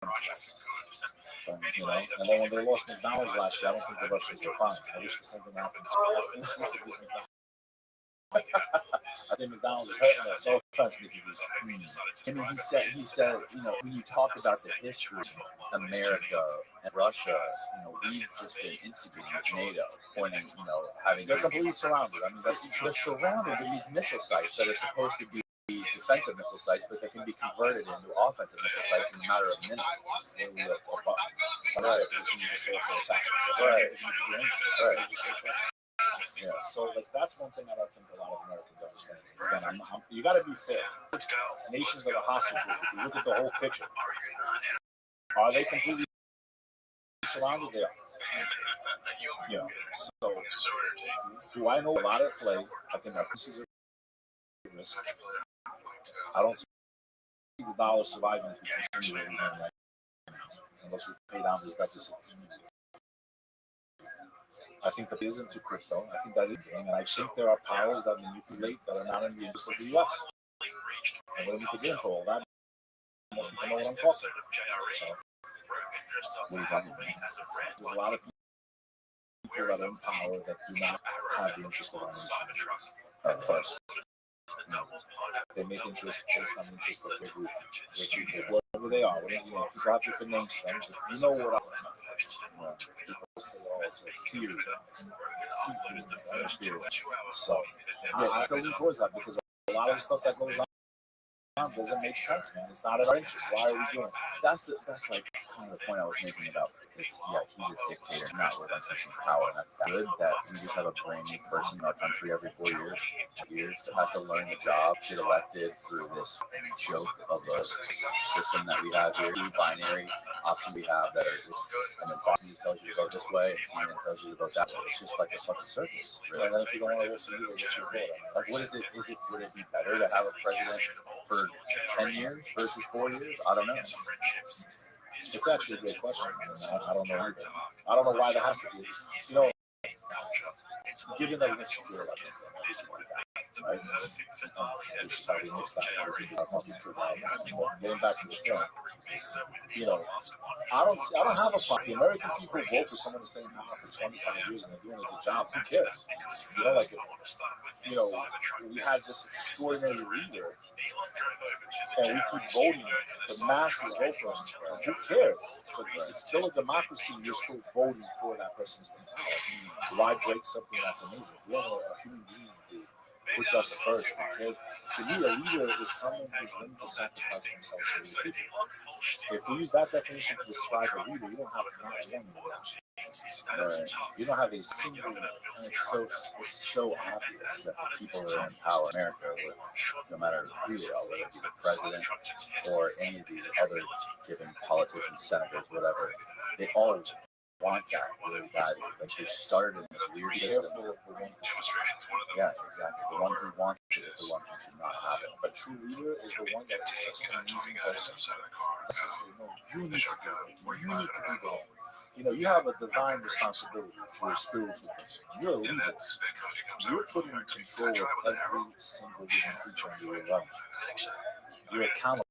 And then when they lost McDonald's last year, I don't think the Russians were fine. I wish the same thing happened. I think McDonald's is hurting us. No offense, Mickey D's. I mean, he said, when you talk about the history of America and Russia, we've just been instigating with NATO, pointing, having They're completely surrounded. I mean, they're surrounded with these missile sites that are supposed to be defensive missile sites, but they can be converted into offensive missile sites in a matter of minutes. Right. Yeah, so that's one thing that I think a lot of Americans understand. Again, you got to be fair. Nations that are hostile, if you look at the whole picture, are they completely surrounded? They are. So do I know a lot at play? I think our pieces are risk. I don't see the dollar surviving if we continue unless we pay down this deficit. I think that is into crypto. I think that is game. And I think there are powers that manipulate that are not in the interest of the U.S. And we don't need to get into all that. Most people know what I'm talking about. So, What are you talking about? there's a lot of people that are in power that do not have the interest of our nation first. They make interest based on the interest of their group. Whatever they are, people have different names. You know what I'm talking about. People say, oh, it's a theory. So, I still lean towards that because a lot of the stuff that goes on doesn't make sense, man. It's not in our interest. Why are we doing it? That's like kind of the point I was making about he's a dictator, not relinquishing power. And that's good that we just have a brand new person in our country every 4 years that has to learn the job, get elected through this joke of a system that we have here, two binary options we have that are, and then Fox News tells you to vote this way, and CNN tells you to vote that way. It's just like a fucking circus. Really. And then if you don't want to listen to it, what's your vote? Like, what is it? Would it be better to have a president for 10 years versus 4 years? I don't know. It's actually a good question. I don't know either. I don't know why there has to be. Given that we can secure like right? Which is how we mix that. Getting back to the point, I don't have a problem. The American people vote for someone to stay in power for 25 years and they're doing a good job. Who cares? We had this extraordinary leader and we keep voting. The masses vote for him. Who cares? It's still a democracy. You're still voting for that person to stay in power. Why break something that's amazing? We have a human being who puts us first. Because to me, a leader is someone who's willing to sacrifice themselves for the people. If we use that definition to describe a leader, you don't have one leader. You don't have a single. And it's so obvious that the people that are in power in America, no matter who they are, whether it be the president or any of the other given politicians, senators, whatever, they all want that really badly. Like they started in this weird system. Yeah, exactly. The one who wants it is the one who should not have it. A true leader is the one that is such an amazing person. No, you need to do it. You need to be the one. you have a divine responsibility for your spiritual person. You're a leader. You're putting in control of every single living creature under your realm. You're accountable.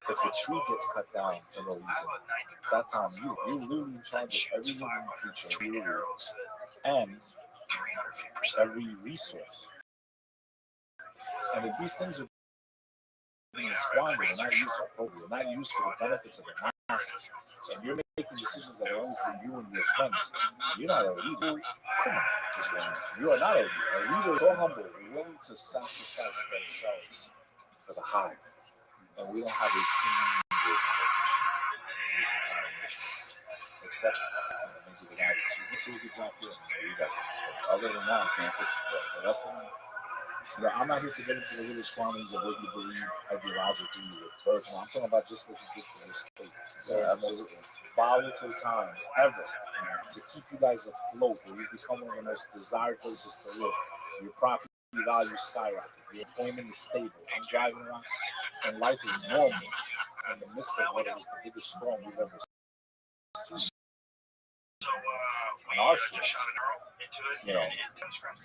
If a tree gets cut down for no reason, that's on you. You're literally in charge of every living creature in your world and every resource. And if these things are being squandered and not used appropriately, not used for the benefits of the masses, and you're making decisions that are only for you and your friends, you're not a leader. Come on, you are not a leader. A leader is so humble, willing to sacrifice themselves for the hive. And we don't have a single politician in this entire nation, except maybe the guy who's doing a good job here. You guys, other than that, the rest of them. I'm not here to get into the little squanderings of what you believe ideologically with birth. I'm talking about just what you did for your state. The most volatile time ever to keep you guys afloat, where you become one of the most desired places to live. Your property value skyrocket. Your employment is stable. I'm driving around, and life is normal in the midst of what was the biggest storm we've ever seen. On our show,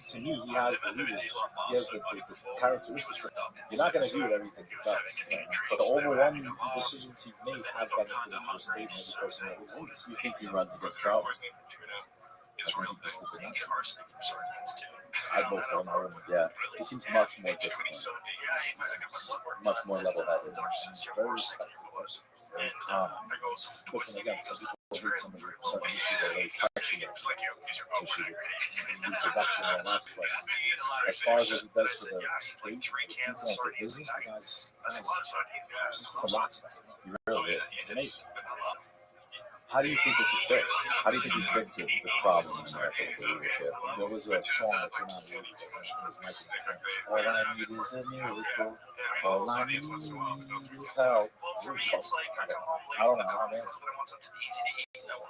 to me, he has the leaders. He has the characteristics. You're not going to agree with everything he does, but the overwhelming decisions he's made have benefited your state and every person that lives in it. You think he runs against Trump? I think he's stupid nuts. I'd vote for him. Yeah, he seems much more disciplined, much more level-headed, very respectful person, very calm. Listen, again, some people read some of the certain issues that are very touchy, reproduction and all that stuff. As far as what he does for the state, for people, and for business, the guy's a rock star. He really is. He's amazing. How do you think this is fixed? How do you think we fixed the problem in America with the leadership? There was a song that came out of it. All I need is a miracle. All I need is help. I don't know how to answer.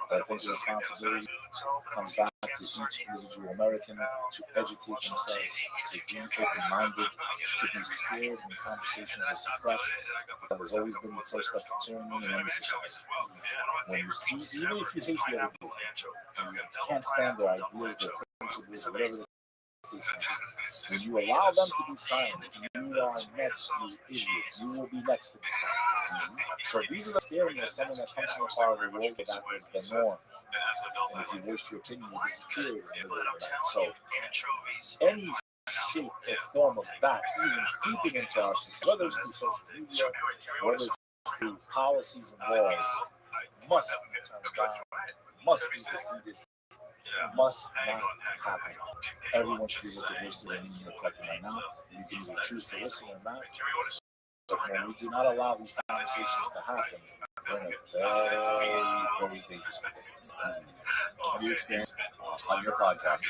But I think the responsibility comes back to each individual American to educate themselves, to be open-minded, to be scared when conversations are suppressed. That has always been the first step to tyranny in any society. When you see, even if you hate the other people, and you can't stand their ideas, their principles, or whatever the case may be, when you allow them to be silent, you are next, you idiots. You will be next to be silent. So these are the scary as someone that comes from a part of the world that was the norm. And if you voiced your opinion, you disappeared in the middle of the night. So any shape or form of that, even creeping into our society, whether it's through social media, whether it's through policies and laws, must be turned down, must be defeated, must not happen. Everyone should be able to voice their opinion in the collective right now. You can either choose to listen or not. But when we do not allow these conversations to happen, we're in a very, very dangerous place. Have you experienced on your podcast? Have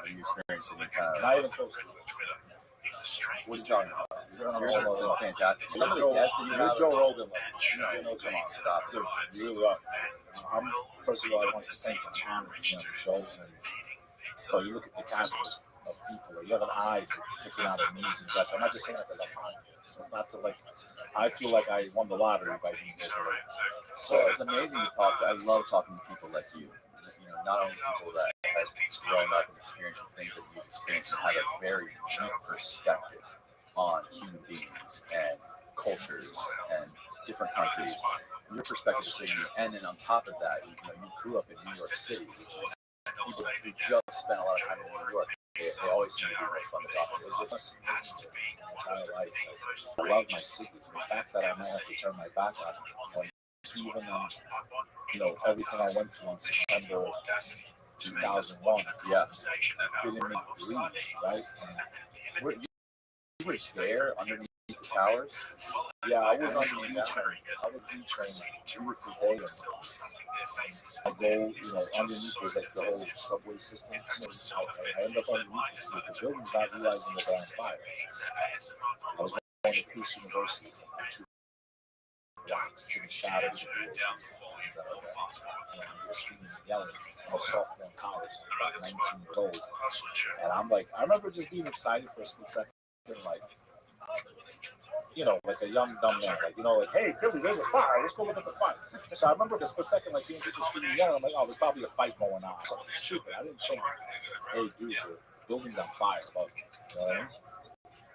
you experienced any kind of? Not even close to it. What are you talking about? You're fantastic. Some of the guests that you have, Joe Rogan. No, come on, stop. Dude, you really are. First of all, I want to thank you for having me on the show. And so you look at the cast of people, you have an eye for picking out amazing guests. I'm not just saying that because I'm hungry. So it's not to like, I feel like I won the lottery by being here today. So it's amazing to talk to. I love talking to people like you. Not only people that have grown up and experienced the things that you've experienced and have a very unique perspective on human beings and cultures and different countries. Your perspective is so unique. And then on top of that, you grew up in New York City, which is people who just spent a lot of time in New York. They always seem to be most fun to talk to. It was just my entire life. I love my city. The fact that I might have to turn my back on it. Even everything I went through in September 2001, didn't make me leave, right? And you were there underneath the towers? Yeah, I was on the V train. I was V train beautiful day. I go, underneath was like the whole subway system. I ended up underneath the building's not realizing that they're on fire. I was going to Peace University. It's in the shadows of the screaming and yelling. I was sophomore in college, about 19 years old. And I'm like, I remember just being excited for a split second, like, like a young dumb man, like, hey Billy, there's a fire. Let's go look at the fire. So I remember for a split second, like being just screaming young. I'm like, oh, there's probably a fight going on, something stupid. I didn't think, hey dude, the building's on fire above you. You know what I mean?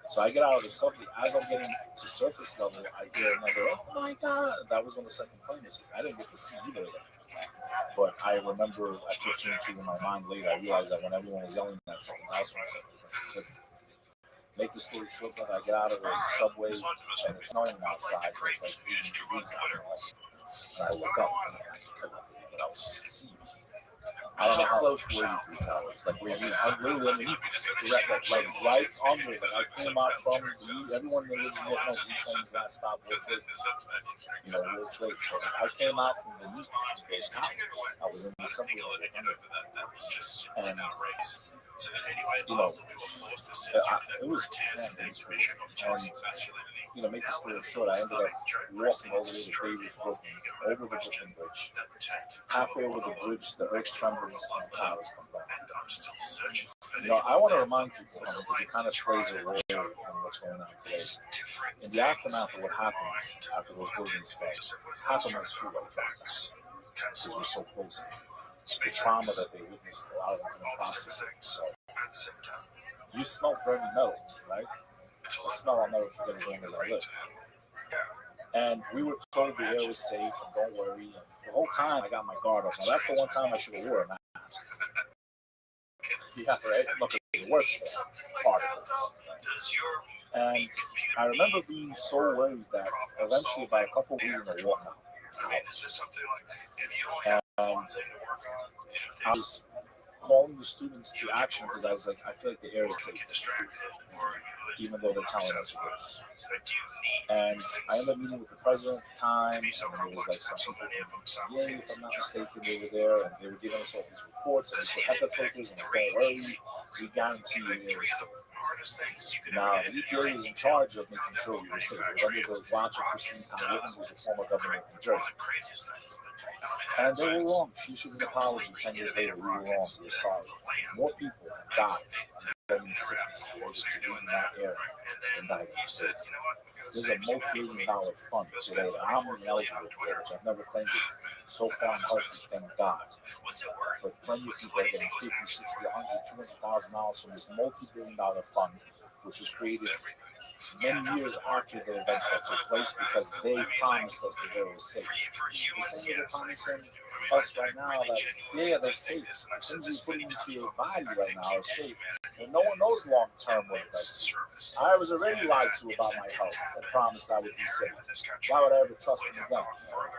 So I get out of the subway. As I'm getting to surface level, I hear another, oh my god! That was when the second plane was hit. I didn't get to see either of them. But I remember, I put two and two in my mind later. I realized that when everyone was yelling at something else, when the second plane was hit. Make the story short, I get out of the subway and it's snowing outside. It's like 80 degrees outside. And I look up and I couldn't believe what I was seeing. I don't know how close were you to the towers? Like, were you literally underneath? Like right under. Like I came out from everyone that lives in North knows trains last stop World Trade. World Trade. So I came out from beneath those towers. I was in the subway. And it was crazy. And make the story short, I ended up walking over the David Brooklyn, over the Brooklyn Bridge. Halfway over the bridge, the earth trembles and the towers come down. I want to remind people, because it kind of plays a role in what's going on today. In the aftermath of what happened after those buildings fell, half of my school got dropped because we're so close. The trauma that they witnessed, a lot of them couldn't process it. So you smell burning metal, right? The smell I'll never forget as long as I live. And we were told the air was safe and don't worry. And the whole time I got my guard up. Now that's the one time I should have wore a mask. Yeah, right. Look, it works for part of this. And I remember being so worried that eventually, by a couple of weeks, I walked out. And I was calling the students to action because I was like, I feel like the air is safe, even though they're telling us it is. And I ended up meeting with the president at the time, and there was like some people from CA, if I'm not mistaken, they were there, and they were giving us all these reports, and they put HEPA filters, and don't worry, we guarantee you the air is safe. Now, the EPA was in charge of making sure we were safe. It was under the watch of Christine Town, who was the former governor of New Jersey. And they were wrong. She issued an apology 10 years later. We were wrong. We were sorry. More people have died from getting sickness related to breathing that air than died in the States. There's a multi-million-dollar fund today that I'm ineligible for, which I've never claimed it. So far, I'm healthy, thank God. But plenty of people are getting $50, $60, $100, $200,000 from this multi-billion-dollar fund, which was created many years after the events that took place because they promised us that they were safe. The same way they're promising us right now that, yeah, they're safe. The things you're putting into your body right now are safe. And no one knows long-term what it does. I was already lied to about my health and promised I would be safe. Why would I ever trust them again?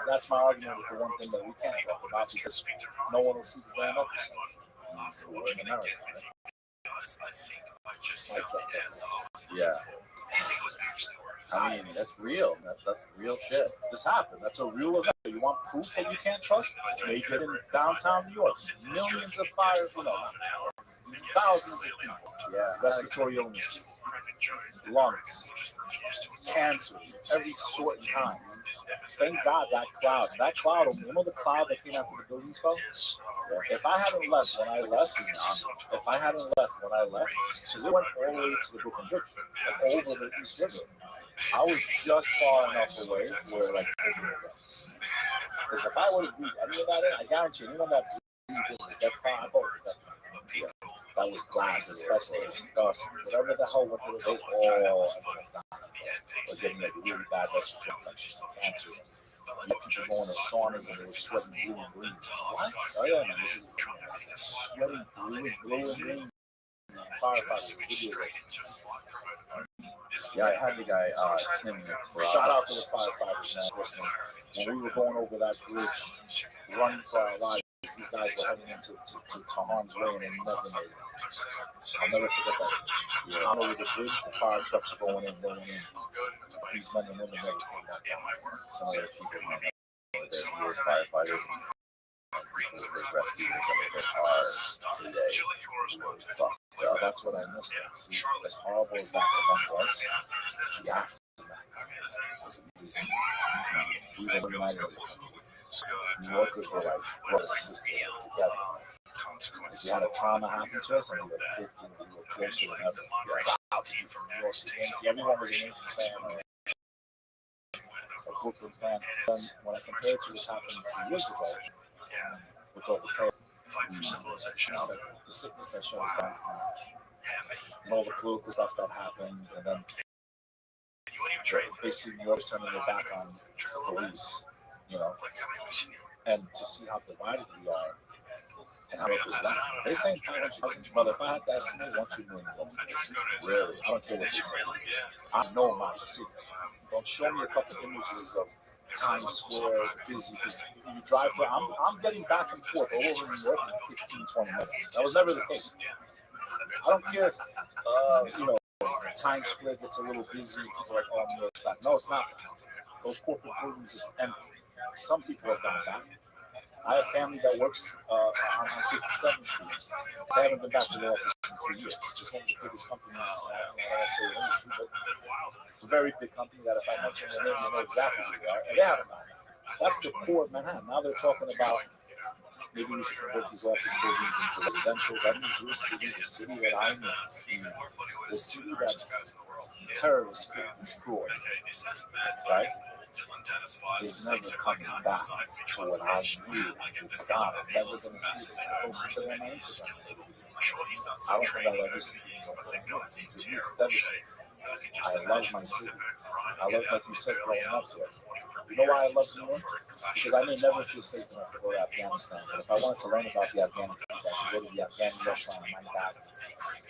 That's my argument with the one thing that we can't talk about because no one will see the damn episode. We're in America. Yeah. I mean, that's real. That's real shit. This happened. That's a real event. You want proof that you can't trust? Make it in downtown New York. Millions of fires, thousands of people. Yeah. Respiratory illnesses, lungs, cancer, every sort and kind. Thank God that cloud, the cloud that came after the buildings fell? If I hadn't left when I left, because it went all the way to the Brooklyn Bridge, like over the East River, I was just far enough away where, like, because if I would have breathed any of that in, I guarantee you, anyone that breathed that far, that was glass, asbestos, dust, whatever the hell went through it, they all was getting like really bad respiratory infections and cancers. People going to saunas and they were sweating blue and green. What? Oh yeah, man, this is sweating blue and green. Firefighters, yeah, I had the guy, Tim. Shout out to the firefighters, man. When we were going over that bridge, running for our lives, these guys were heading into harm's way and they never made it. I'll never forget that. Yeah. Out over the bridge, the fire trucks are going in. These men and women never came back down. Some of those people, there's US firefighters and rescuers that are today really fucked up. That's what I missed. See, as horrible as that event was, the aftermath was amazing. We were united as a country. New Yorkers were like brothers and sisters together. If we had a trauma happen to us, and we were closer than ever. Proud to you from New York. Everyone was a Yankees fan. Brooklyn fan. Then when I compare it to what happened a few years ago with all the chaos, the sickness that shows that, and all the political stuff that happened, and then basically New York's turning their back on police, you know, and to see how divided we are and how it was left. They're saying 500,000. Brother, if I had to estimate, 1-2 million votes. Really? I don't care what they say. I know my city. Don't show me a couple of images of Times Square busy. Because you drive there, I'm getting back and forth all over New York in 15, 20 minutes. That was never the case. I don't care if, you know, Times Square gets a little busy. People are like, oh, New York's back. No, it's not. Those corporate buildings just empty. Some people have gone back. I have family that works on 57th Street. They haven't been back to the office in 3 years. Just one of the biggest companies, I don't want to say the industry, but a very big company that if I mention their name, you know exactly who they are. And they haven't gone back. That's the core of Manhattan. Now they're talking about maybe we should convert these office buildings into residential. That means your city, the city that I know, the city that terrorists could destroy, right? Is never coming back to what I knew. It's God. I'm never going to see it. I don't see it on my Instagram. I don't think I'll ever see it. To me, it's devastating. I love my city. I love, like you said, growing up there. You know why I love New York? Because I may never feel safe enough to go to Afghanistan. But if I wanted to learn about the Afghan people, I could go to the Afghan restaurant in my back,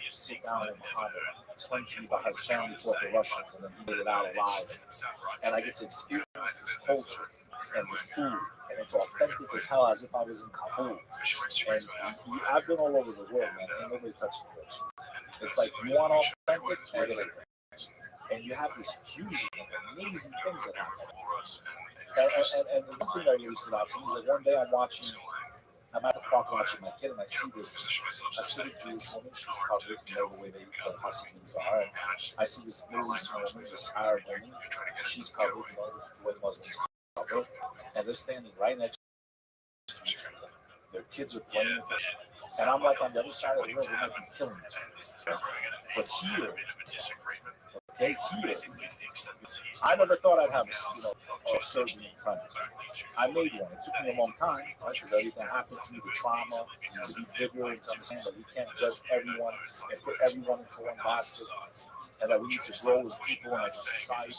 sit down with Muhammad, explain to me about his family fought the Russians, and then he made it out alive. And I get to experience this culture and the food, and it's authentic as hell, as if I was in Kabul. And I've been all over the world, man. Ain't nobody touching the world. It's like you want authentic, I get it. And you have this fusion of amazing things that happen. And the one thing that really stood out to me is that one day I'm at the park watching my kid, and I see this Hasidic Jewish woman. She's covered, you know, the way the Hasidics are. I see this Middle Eastern woman, this Arab woman. She's covered, you know, the way Muslims cover. And they're standing right next to each other. Their kids are playing with them. And I'm like, on the other side of the road, they might be killing each other. But here, okay, here, I never thought I'd have, you know, a surgeon in front of me. I made one. It took me a long time, right? Because everything happened to me, the trauma, to be bigger and to understand that we can't judge everyone and put everyone into one basket, and that we need to grow as people and as a society to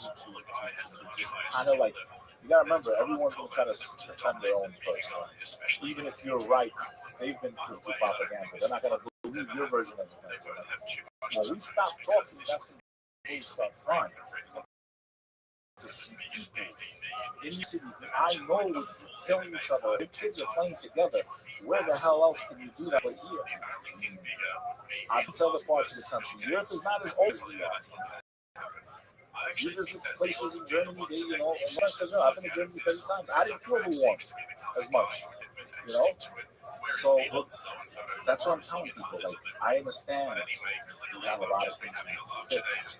just kind of like, you gotta remember, everyone's gonna try to defend their own first. Right? Even if you're right, they've been through propaganda. They're not gonna believe your version of events. When we stop talking, that's when we start flying. To see people in the city I know would be killing each other. The kids are playing together. Where the hell else can you do that but here? I can tell the parts of the country. Europe is not as old as we are. You visit places in Germany, they, you know, and when I said, I've been to Germany 30 times. I didn't feel the warmth as much, you know? So that's what I'm telling people. Like, I understand we have a lot of things we need to fix,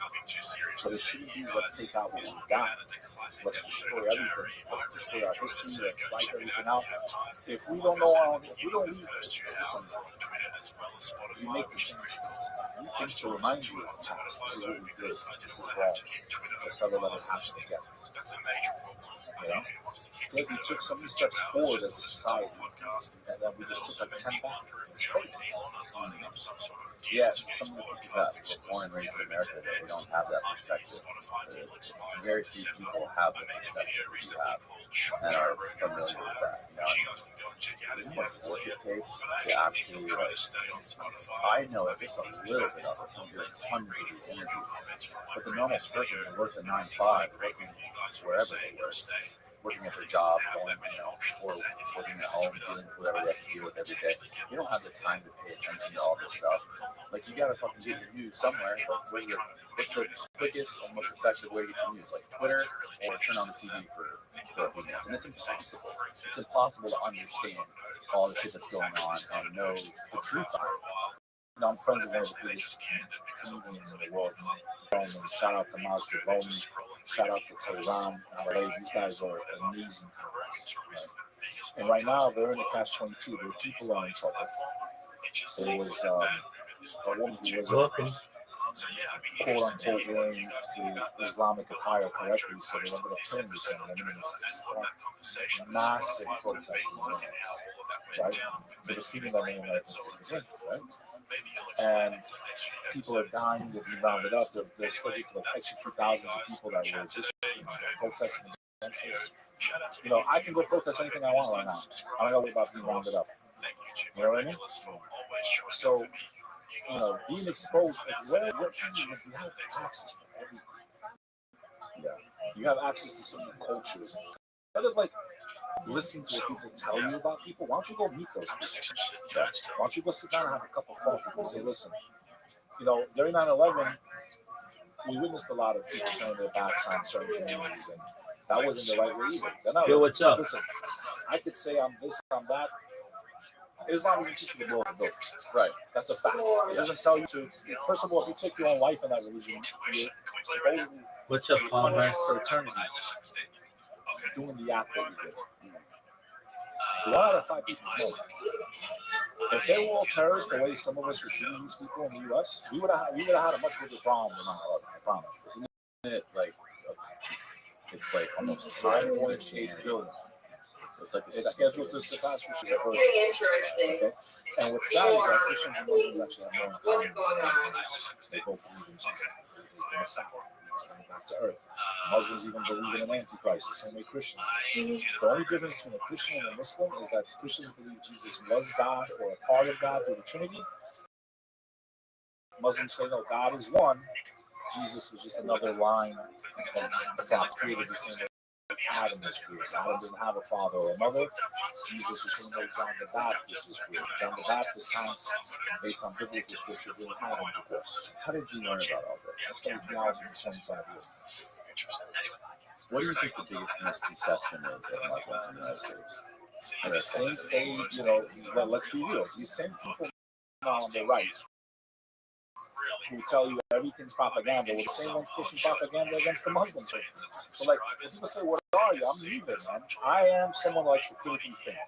but it shouldn't be let's take out what we got, let's destroy everything, let's destroy our history, let's wipe everything out. If we don't know, if we don't leave listen, we make the same mistakes. Things to remind you of the past. This is what we did. This is wrong. Let's never let it happen again. You know? I feel like we took so many steps forward as a society, and then we just took like 10 back. It's crazy. Yeah, some of the people that were born and raised in America, they don't have that perspective. Very few people have the perspective we have and are familiar with that. You know, how much work it takes to actually, like, I know just a little bit of it from doing hundreds of these interviews, but the normal person who works at 9 to 5, working wherever they work, working at their job, going, you know, or working at home, dealing with whatever they have to deal with every day. You don't have the time to pay attention to all this stuff. Like, you gotta fucking get your news somewhere. But what's the quickest and most effective way to get your news? Like Twitter, or turn on the TV for a few minutes. And it's impossible. It's impossible to understand all the shit that's going on and know the truth on it. You know, I'm friends with one of the biggest comedians in the world. Shout out to Miles Javoni. Shout out to Tehran. These guys are amazing comics. Right? And right now, they're in the catch-22. Their people are in trouble. There was a woman who was quote unquote wearing the Islamic attire correctly, so they ended up killing this young woman. And massive protesting, right? For defeating that Native Americans, right? And people are dying, they're being rounded up. They're scheduled to execute thousands of people that were just protesting against this. You know, I can go protest anything I want right now. I don't know about being rounded up. You know what I mean? So, you know, being exposed, like, where you have access to everything. Yeah. You have access to certain cultures. Instead of like listening to what people tell you about people, why don't you go meet those people? Yeah. Why don't you go sit down and have a cup of coffee and say, listen, you know, during 9/11, we witnessed a lot of people turning their backs on certain communities, and that wasn't the right way either. Yo, what's up? Listen, I could say I'm this, I'm that. Islam doesn't teach you to build a building. Right. That's a fact. It doesn't tell you to. First of all, if you take your own life in that religion, you're supposedly What's up, punished Paul? for eternity doing the act that you did. 1 out of 5 people know that. If they were all terrorists, the way some of us were shooting these people in the U.S., we would have had a much bigger problem than 9/11. I promise. Isn't it like it's like almost 5.8 billion? It's like it's scheduled to surpass Christians at birth. Okay? And what's sad is that Christians and Muslims actually have more in common. They both believe in Jesus. He's the Messiah. He's coming back to earth. Muslims even believe in an Antichrist, the same way Christians do. The only difference between a Christian and a Muslim is that Christians believe Jesus was God or a part of God through the Trinity. Muslims say, no, God is one. Jesus was just another line from the prophet, created the same way Adam was created. Adam didn't have a father or a mother. Jesus was going to know John the Baptist was created. John the Baptist counts based on biblical scripture didn't have intercourse. How did you learn about all that? I studied theology for 25 years. What do you think the biggest misconception is of Muslims in the United States? I think they, you know, well, let's be real. These same people on the right who tell you everything's propaganda were the same ones pushing propaganda against the Muslims. So, like, when people say, what are you? I'm neither, man. I am someone who likes to critically think. I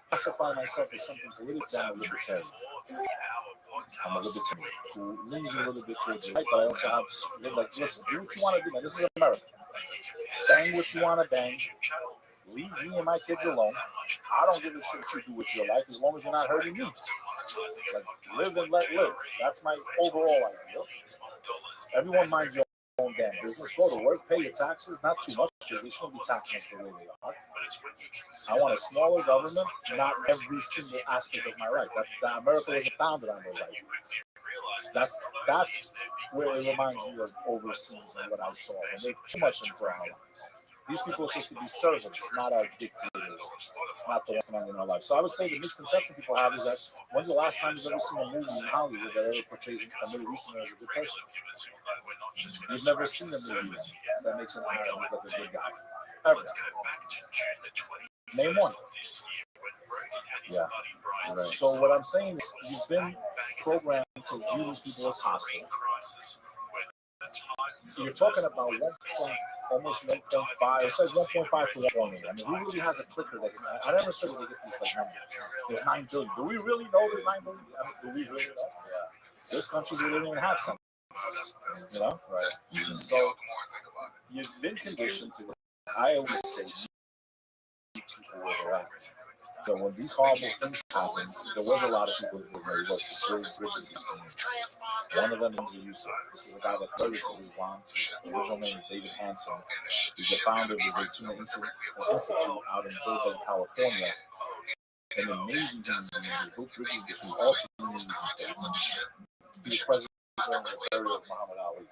classify myself as something politically. I'm a libertarian. I'm a libertarian who leans a little bit towards the right, but I also have, like, listen, do what you want to do, man. This is America. Bang what you want to bang. Leave me and my kids alone. I don't give a shit what you do with your life as long as you're not hurting me. Like, live and let live. That's my overall idea. Everyone mind your own damn business. Go to work, pay your taxes. Not too much, because they shouldn't be taxing us the way they are. I want a smaller government, not every single aspect of my life. That America wasn't founded on those ideas. That's where it reminds me of overseas and what I saw. And they're too much into our lives. These people are supposed to be servants, not our dictators, not the ones commanding our life. So I would say the misconception people have is that when's the last time you've ever seen a movie in Hollywood that ever portrays a Middle Easterner as a good person? You've never seen a movie that makes an Arab look like a good guy. Ever. Name one. Yeah. Right. So what I'm saying is you've been programmed to view these people as hostile. So you're talking about almost 1.5. It says 1.5 to 1 million. I mean, who really has a clicker that can? I never said they get these like numbers. There's 9 billion. Do we really know there's 9 billion? I mean, do we really know? Yeah. There's countries where they don't even have some. You know, right? So you've been conditioned to. I always say, people where they're at. So when these horrible things happened, there was a lot of people who were very work to build bridges to this community. One of them is Yusuf. This is a guy that converted to Islam. The original name is David Hanson. He's the founder of the Zaytuna Institute out in Burbank, California. An amazing human being. He's built bridges between all communities and faiths. He was president during the burial of Muhammad Ali.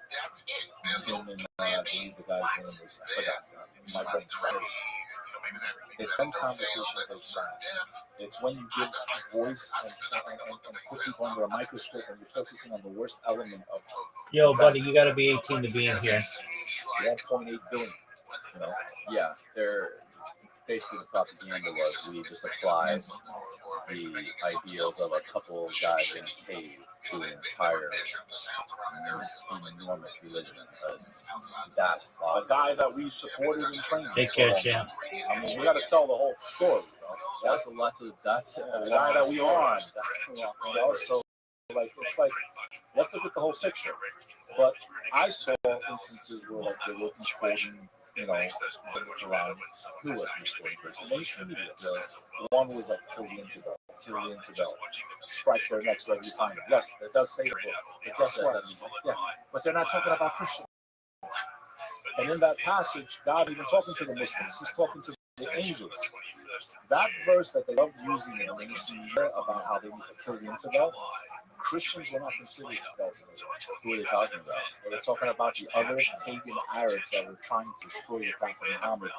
Him and I believe the guy's name was, I forgot, my brain's friend. It's when conversation goes silent. It's when you give voice and put people under a microscope and you're focusing on the worst element of. Yo, buddy, you gotta be 18 to be in here. 1.8 billion. You know? Yeah, they're basically the propaganda was we just applied the ideals of a couple of guys in a cave to an entire enormous religion. That's a guy that we supported and trained. Take care, champ. I mean, we got to tell the whole story. You know? That's the guy that we are. You know, so like let's look at the whole picture. But I saw instances where like they were misquoting, you know, the Quran. Who was misquoting? The mainstream media. One was like kill the infidel, strike their necks wherever you find them. Yes, it does say the book. But guess what? Yeah, but they're not talking about Christians. And in that passage, God even talking to the Muslims, he's talking to the angels. That verse that they loved using in the mainstream media about how they need to kill the infidel, Christians were not considered infidels. Who are they talking about? They're talking about the other pagan Arabs that were trying to destroy the Prophet Muhammad,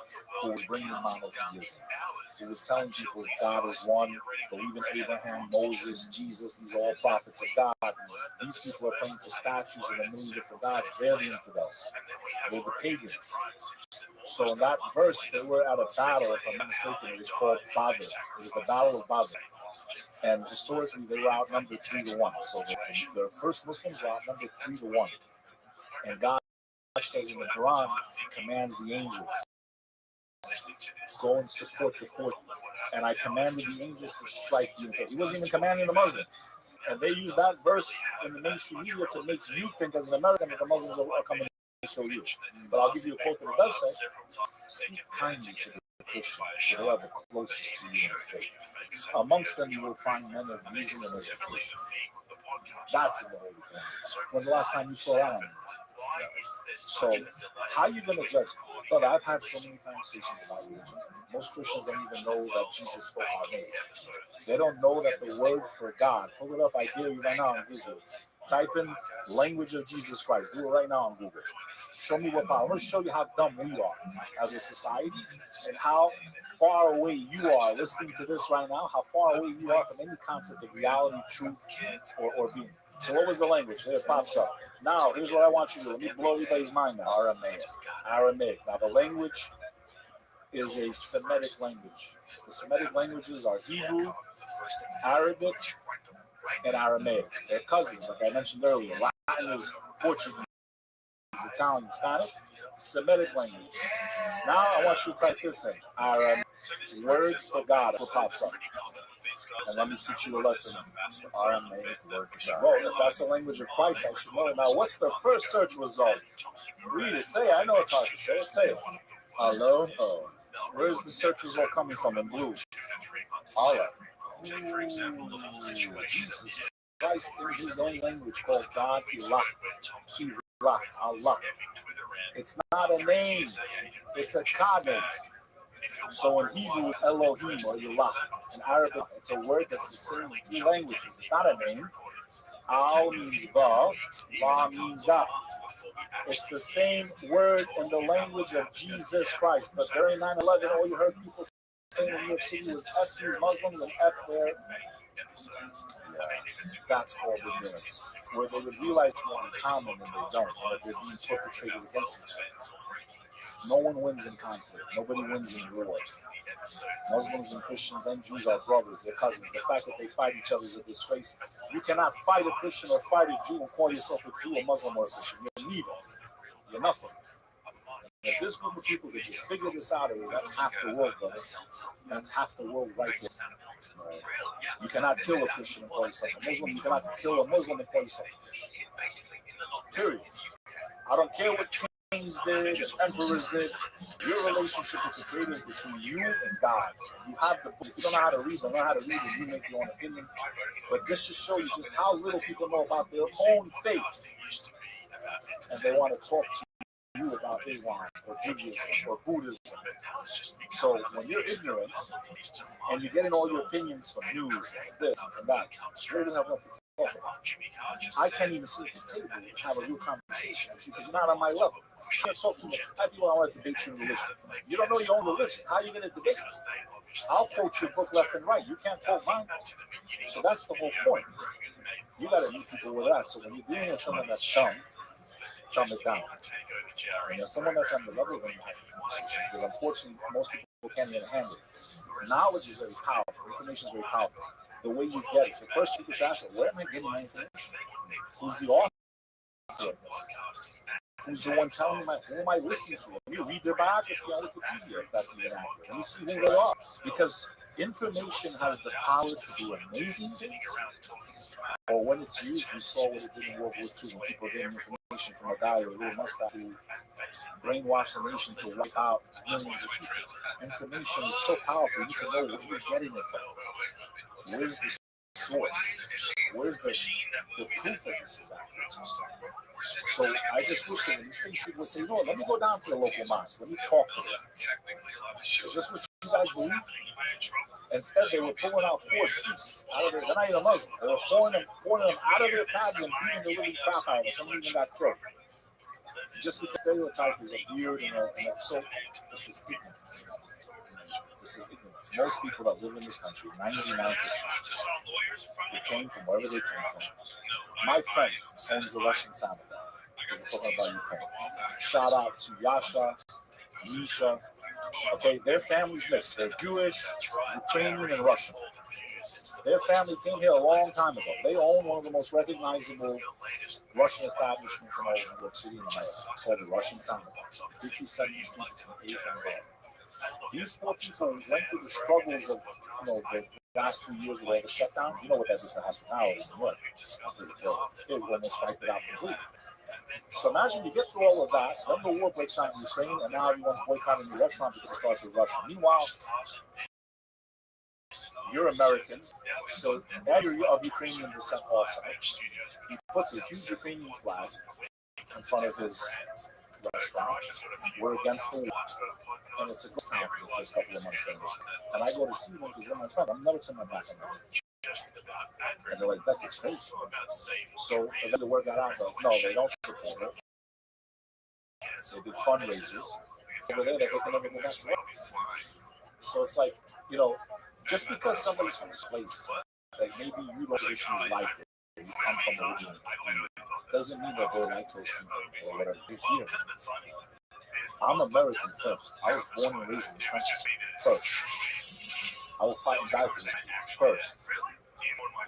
who was bringing monotheism. He was telling people God is one, believe in Abraham, Moses, Jesus, these are all prophets of God. These people are praying to statues and a million different gods. They're the infidels. They're the pagans. So in that verse, they were at a battle, if I'm not mistaken, it was called Badr. It was the Battle of Badr. And historically, they were outnumbered 3-1. So the first Muslims were outnumbered 3-1. And God says in the Quran, He commands the angels, go and support the fort. And I commanded the angels to strike the infidel. He wasn't even commanding the Muslims. And they use that verse in the mainstream media to make you think, as an American, that the Muslims are coming to kill you. But I'll give you a quote that it does say, speak kindly to the Christians, for they are the closest to you in faith. Amongst them you will find men of reason and education. That's in the Holy Quran. When's the last time you saw that? So, how are you going to judge? Brother, I've had so many conversations about religion. Most Christians don't even know that Jesus spoke Aramaic. They don't know that the word for God, pull it up, I dare you right now on Google. Type in language of Jesus Christ. Do it right now on Google. Show me what power. I'm going to show you how dumb we are as a society and how far away you are listening to this right now, how far away you are from any concept of reality, truth, or being. So what was the language? There it pops up. Now, here's what I want you to do. Let me blow everybody's mind now. Aramaic. Now, the language is a Semitic language. The Semitic languages are Hebrew, Arabic, and Aramaic. They're cousins, like I mentioned earlier. Latin is Portuguese, Italian, Spanish, Semitic language. Now I want you to type this in. Aramaic. Words for God. What pops up. And let me teach you a lesson. Aramaic word for God. Well, if that's the language of Christ, I should know it. Now, what's the first search result? Read it. Say it. I know it's hard to say. Say it. Hello? Oh. Where's the search result coming from in blue? Allah. Jesus Christ in his own language called God, Ilah, Allah. It's not a name, it's a cognate. So in Hebrew, it's Elohim or Ilah. In Arabic, it's a word that's the same in three languages. It's not a name. Al means God, La means God. It's the same word in the language of Jesus Christ. But during 9/11, all you heard people saying in New York City was F these Muslims and F their. That's called ignorance. Where they would realize it's more common than they don't, but they're being perpetrated against each other. No one wins in conflict. Nobody wins in war. Muslims and Christians and Jews are brothers. They're cousins. The fact that they fight each other is a disgrace. You cannot fight a Christian or fight a Jew and call yourself a Jew, a Muslim, or a Christian. You're neither. You're nothing. If this group of people could just figure this out, that's half the world, brother. That's half the world right there. You cannot kill a Christian and call yourself a Muslim. You cannot kill a Muslim and call yourself a Christian. Period. I don't care what kings did, emperors did. Your relationship with the Creator is between you and God. You have the book. If you don't know how to read, don't know how to read it. You make your own opinion. But this should show you just how little people know about their own faith. And they want to talk to you about Islam or Judaism or Buddhism. So when you're ignorant and you're getting all your opinions from news, from this and from that, you don't have enough to talk about. I can't even sit at the table and have a real conversation with you because you're not on my level. You can't talk to me. I have people I want to debate you in religion. You don't know your own religion. How are you going to debate? I'll quote your book left and right. You can't quote mine. So that's the whole point. You got to meet people with that. So when you're dealing with someone that's dumb it down. And there's someone that's on the level of the conversation, because unfortunately most people can't even handle it. Knowledge is very powerful. Information is very powerful. The way you get it. The first people should ask, where am I getting my information? Who's the author? Who's the one telling me? Who am I listening to? Let me read their biography on Wikipedia if that's even accurate. Let me see who they are. Because information has the power to do amazing things or But when it's used, we saw what it did in World War II when people getting information from a guy with a little mustache who brainwashed the nation to wipe out millions of people. Information is so powerful. You need to know where you're getting it from. Where's the source? Where's the proof that this is accurate? So I just wish that these things people would say, let me go down to the local mosque. Let me talk to them. Is this what you guys believe? Instead, they were pulling out 4 seats out of their, they're not even Muslim. They were pouring them out of their pads and beating the living crap out of them. Some even got killed. Just because stereotype is a weird and so this is ignorance. This is ignorance. Most people that live in this country, 99%, they came from wherever they came from. My friend owns the Russian Samovar. We're talking about Ukraine. Shout out to Yasha, Misha. Okay, their families mixed. They're Jewish, Ukrainian, and Russian. Their family came here a long time ago. They own one of the most recognizable Russian establishments in all of New York City and America. It's called the Russian Samovar. 57th Street between 8th and 11th. These 4 people went through the struggles of the last 2 years with all the shutdown. You know what that did to hospitality in New York. It almost wiped it out completely. So imagine you get through all of that, then the war breaks out in Ukraine, and now everyone's boycotting the restaurant because it starts with Russia. Meanwhile, you're American, so now you're of Ukrainian descent also. He puts a huge Ukrainian flag in front of his restaurant. We're against the war, and it's a good time for the first couple of months in this. And I go to see them because they're my friend. I'm never turning my back on them. And they're like, that gets crazy. So the word got out, though. No, they don't support it. They did fundraisers over there that they can never go back to work. So it's like, just because somebody's from this place, like maybe you don't originally like it, you come from originally, doesn't mean that they're like those people or whatever. They're here. I'm American first. I was born and raised in this country first. I will fight and die for this first.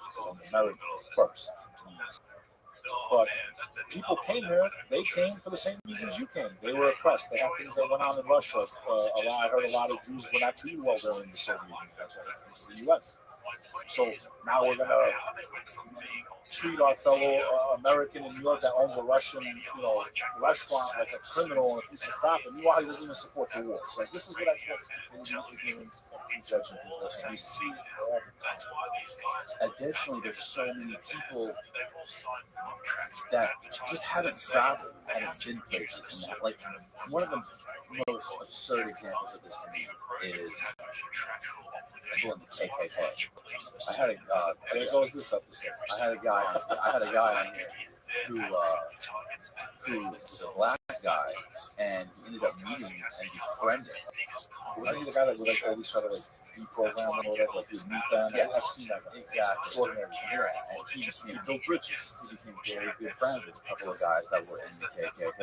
Because I'm American first. But people came here, they came for the same reasons you came. They were oppressed. They had things that went on in Russia. I heard a lot of Jews were not treated well during the Soviet Union. That's why they came to the U.S. So now we're going to treat our fellow American in New York that owns a Russian, restaurant like a criminal and a piece of crap, and meanwhile he doesn't even support the war. So this is what I feel ignorance and prejudging people, and we see all the time. Additionally, there's so many people that just haven't traveled, haven't been places, and like one of the most absurd examples of this to me is people in the KKK. I had there goes this episode. I had a guy on here who was a black guy, and he ended up meeting and befriending. Wasn't he the guy that would like always try to like deprogram or whatever, like he'd meet them? Yeah, I've seen that. Exactly. Extraordinary. And he built bridges. He became very good friends with a couple of guys that were in the KKK.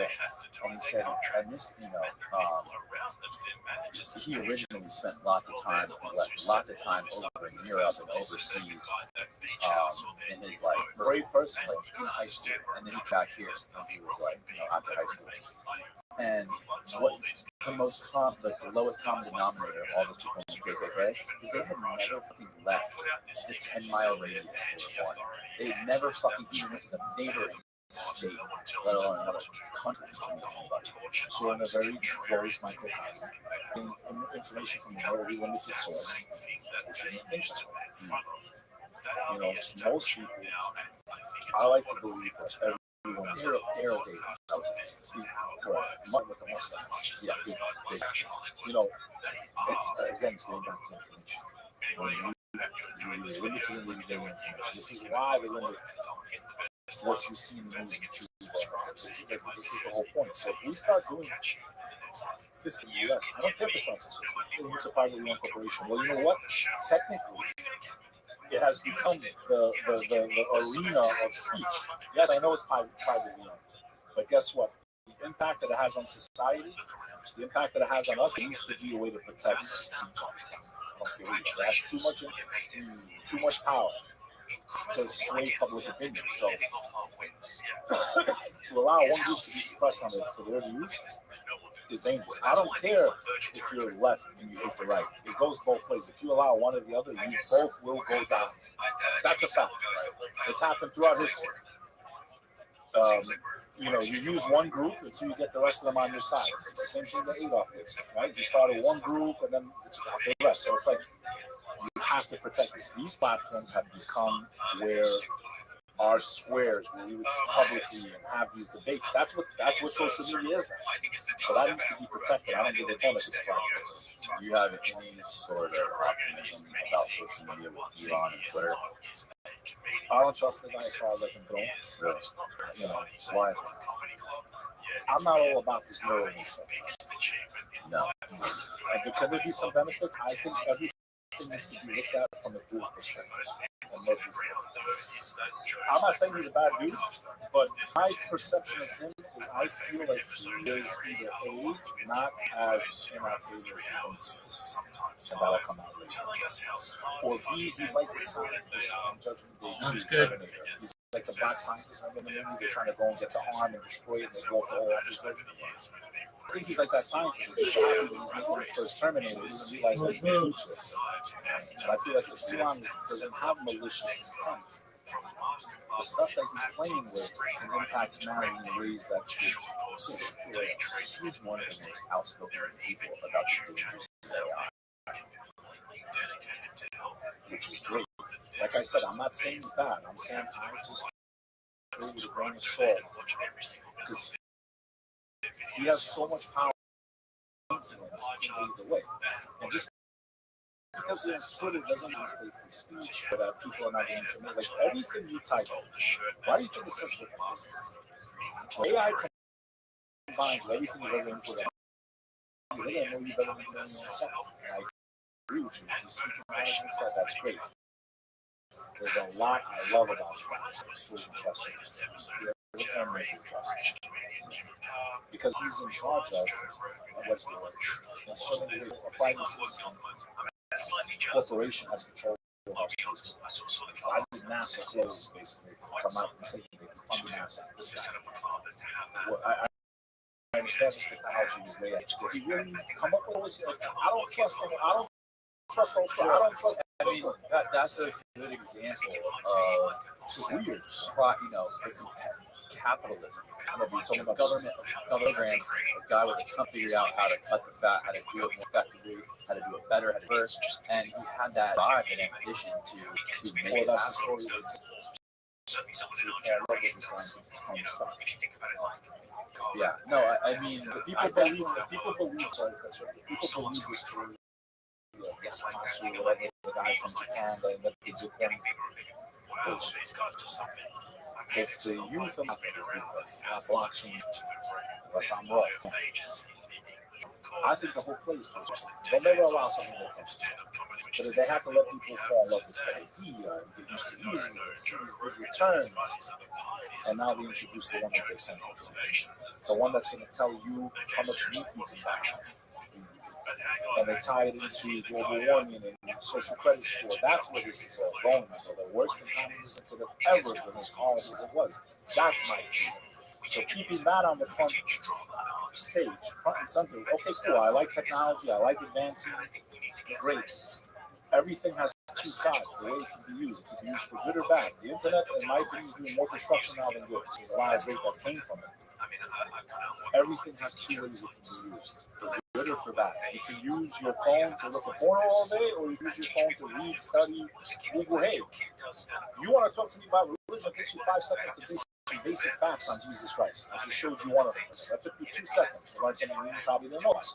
And he said, and this, he originally spent lots of time over in Europe and overseas in his like brave person, like in high school, and then he got here when he was like, after high school. And what the lowest common denominator of all the people in the KKK is they had never fucking left the 10-mile radius they were born in. They had never fucking even went to the neighboring state, let alone another country to meet anybody. So in a very close microcosm, information from a very limited source, most people, I like to believe that everyone is Daryl Davis. Correct. Martin with a mustache. Yeah, big. It's going back to information. When you're limited in what you're information. This is why they limit what you see in the news. This is the whole point. So if we start doing this in the US, I don't care if it starts in social media. It's a privately owned corporation. Well, you know what? Technically, it has become the arena of speech. Yes, I know it's privately owned, but guess what? The impact that it has on society, the impact that it has on us, needs to be a way to protect speech. They have too much power to sway public opinion. So to allow one group to be suppressed on it for their views is dangerous. I don't care if you're left and you hit the right. It goes both ways. If you allow one or the other, you both will go down. That's a fact. It's happened throughout history. You know, you use one group until you get the rest of them on your side. It's the same thing that Adolf did, right? You started one group and then the rest. So it's like you have to protect this. These platforms have become where our squares, where we would publicly have these debates. That's what social media is now. So that needs to be protected. I don't give a ton of this problem. Do you have any sort of optimism about social media with Elon and Twitter? I don't trust the guy as far as I can throw him. Really? You know, Why? I'm not all about this neural stuff. No. And can there be some benefits? I think everything needs to be looked at from a good perspective. I'm not saying he's a bad dude, but my perception of him is I feel like he is either A, not as in our favor as and that'll come out later, or B, he's like the scientist on Judgment Day 2, Terminator. He's like the black scientist. Remember the movie? They're trying to go and get the arm and destroy it and they blow up the whole office building. I think he's like that scientist. It just so happens that he's making the first Terminator. He doesn't realize what he's making this. And I feel like the Elon doesn't have malicious intent. The stuff that he's playing with can impact humanity in ways that could. He's one of the most outspoken people about the dangers of AI. Which is great. Like I said, I'm not saying it's bad. I'm saying I just agree with a grain of salt. Because he has so much power either way. And just because you're on Twitter doesn't mean stay free speech or that people are not getting familiar. Like everything you type, why do you think it's such a difference? AI combines everything you've ever input. They're going to know you better than yourself. I agree with you. If you speak intelligence, that's great. There's a lot I love about because he's in charge of what's going on. And so many apply this corporation has control of our space. I think NASA closed, basically, if I'm not mistaken, they funded NASA. I understand this technology is way out. If he really come up with this, I don't trust them. I don't trust those. I don't trust. I mean, that's a good example of It's just weird. You know, capitalism. Government, a guy with a company figured out how to cut the fat, how to do it more effectively, how to do it better, how to do it, and he had that drive and ambition to make it happen. Yeah, no, I mean, If people believe this story, Yasumasu, whatever, the guy from Japan that invented Bitcoin. If the youth of blockchain, unless I'm wrong, I think the whole place they'll never allow something like that. But if they have to let people fall in love with the idea and get used to using it, see these good returns, and now they introduce the one that they send the one that's going to tell you how much meat you can buy. And they tie it into global warming and social credit score. That's where this is all going. So the worst economies that could have ever been as hard as it was. That's my view. So keeping that on the front stage, front and center. Okay, cool. I like technology. I like advancing. Great. Everything has two sides. The way it can be used. It can be used for good or bad. The internet, in my opinion, is doing more construction now than good. There's a lot of great that came from it. Everything has two ways it can be used. For good or for bad. You can use your phone to look at porno all day, or you can use your phone to read, study, Google. Hey, you want to talk to me about religion? It takes you 5 seconds to do some basic facts on Jesus Christ. I just showed you one of them. That took you 2 seconds to learn something you probably didn't know about.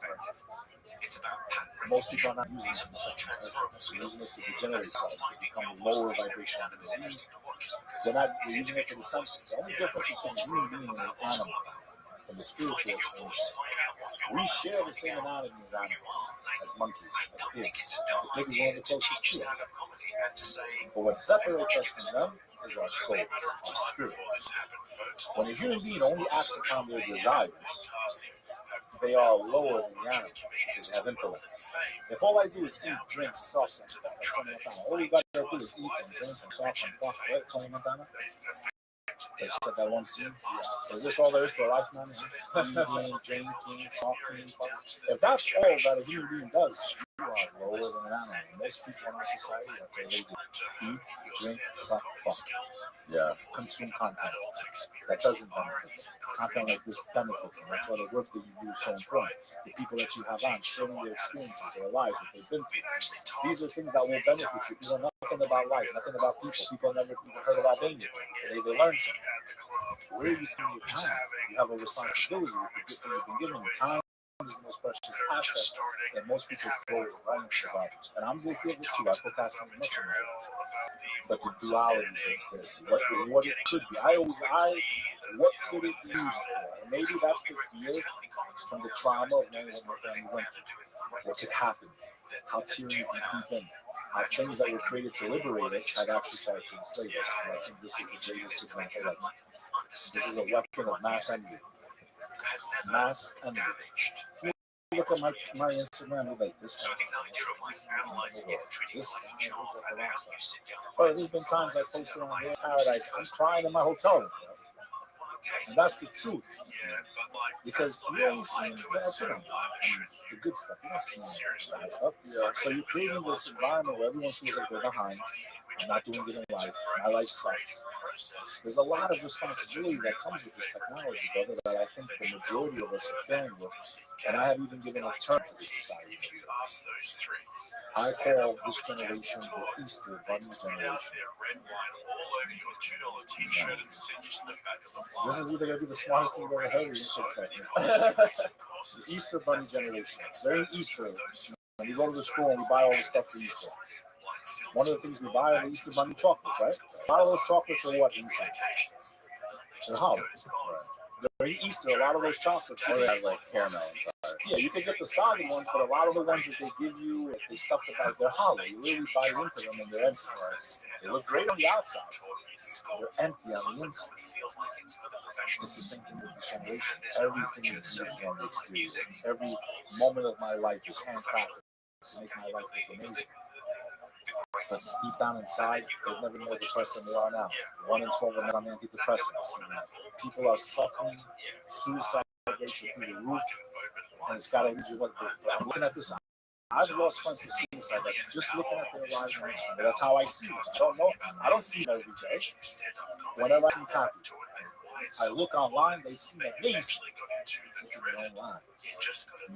Most people are not using it for sexual pleasure. They're using it to degenerate themselves, to become lower vibrational beings. They're using it for the senses. The only difference between a human being and an animal, from the spiritual experience, we share the same anatomy as animals, as monkeys, as pigs. The pig is one of the closest to us. But what separates us from them is our souls, our spirit. When a human being only acts upon their desires, they are lower than the animal because they have intellect. If all I do is eat, drink, suck, all you got to do is eat and drink and suck and fuck, right, Tony Montana? They said that one scene. Yeah. Is this all there is to life, man? Eating, drinking, talking. If that's all that a human being does, you are lower than an animal. Most people in our society, that's all they do. Eat, drink, suck, fuck. Yeah. Consume content. That doesn't benefit. Content like this benefits them. That's why the work that you do is so important. The people that you have on, sharing their experiences, their lives, what they've been through. These are things that will benefit you. If you know nothing about life, nothing about people never even heard about being here. They learn something. Where are you spending your time? You have a responsibility with the gift that you've been given. Your time is the most precious asset that most people throw right into the garbage. And I'm guilty of it too. I procrastinate much of it. But the duality is good. What it could be. What could it be used for? And maybe that's the fear from the trauma of knowing what my family went through. What could happen? How tyranny can creep in. How things that were created to liberate us have actually started to enslave us. And I think this is the greatest example of that. This is a weapon of mass envy. Mass envy. If you look at my Instagram, you're like, this guy looks like a rock star. But there's been times I posted on Real Paradise, I'm crying in my hotel room. And that's the truth. Because you only see the good stuff. You don't see the bad stuff. Yeah. So you're creating this environment where everyone feels like they're behind. I'm not doing it in life. My life sucks. There's a lot of responsibility that comes with this technology, brother, that I think the majority of us are failing with. And I have even given a term to this society. I call this generation the Easter Bunny generation. This is either going to be the smartest thing you've ever heard or the Easter Bunny generation. During Easter, when we go to the store and we buy all the stuff for Easter, one of the things we buy are the Easter Bunny chocolates, right? A lot of those chocolates are what inside? They're hollow. Right. During Easter, a lot of those chocolates They have like caramel inside. Yeah, you can get the solid ones, but a lot of the ones that they give you, if they stuff the back, they're hollow. You really bite into them and they're empty. Right? They look great on the outside. They're empty on the inside. It's the same thing with this generation. Everything is beautiful on the exterior. Every moment of my life is handcrafted to make my life look amazing. But deep down inside, they're never more depressed than they are now. 1 in 12 of them on antidepressants. People are suffering. Suicide rates are through the roof. And it's got to read you what I'm looking at this. I've lost friends to suicide. Like just looking at their lives on Instagram. That's how I see it. I don't know. I don't see it every day. Whenever I'm happy, I look online, they seem amazing. Online.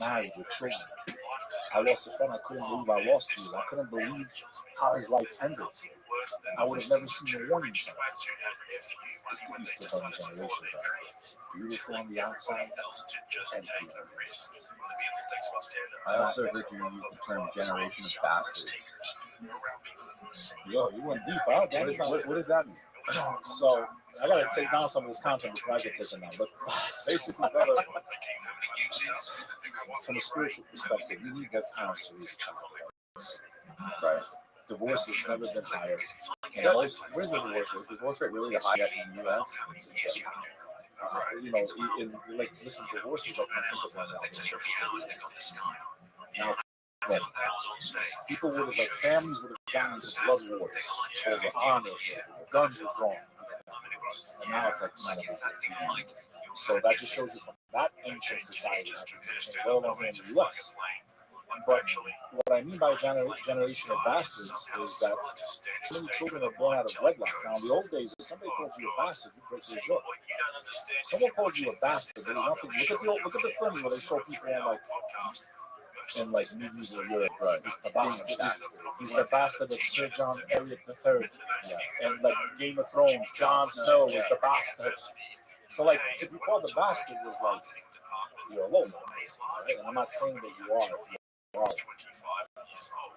Married with children. I lost a friend. I couldn't believe I lost him. I couldn't believe how his life ended. I would have never seen the warning signs. It's the Easter Bunny generation. Beautiful on the outside, empty on the inside. I also heard you use the term generation of bastards. Yo, you went deep, huh? What does that mean? So, I gotta take down some of this content before I get taken down. But basically, brother, from a spiritual perspective, you need that parents to raise a child. Right. Divorce has never been higher. Where's the divorce rate? Is the divorce rate really the highest in the U.S.? You know, like, listen, divorce is like nothing but now, then, people would have, like, families would have gotten into blood wars over honor, guns were drawn. And now it's like, so that just shows you from that ancient society, well over in the U.S. But what I mean by generation of bastards is that so many children are born out of wedlock. Now, in the old days, if somebody called you a bastard, you break your jaw. Someone called you a bastard, there's nothing. Look at the films where they show people in medieval Europe. Right. He's the bastard of Sir John Eliot III. Yeah. And like Game of Thrones, Jon Snow was the bastard. So like to be called a bastard is like you're a low man, right? And I'm not saying that you are.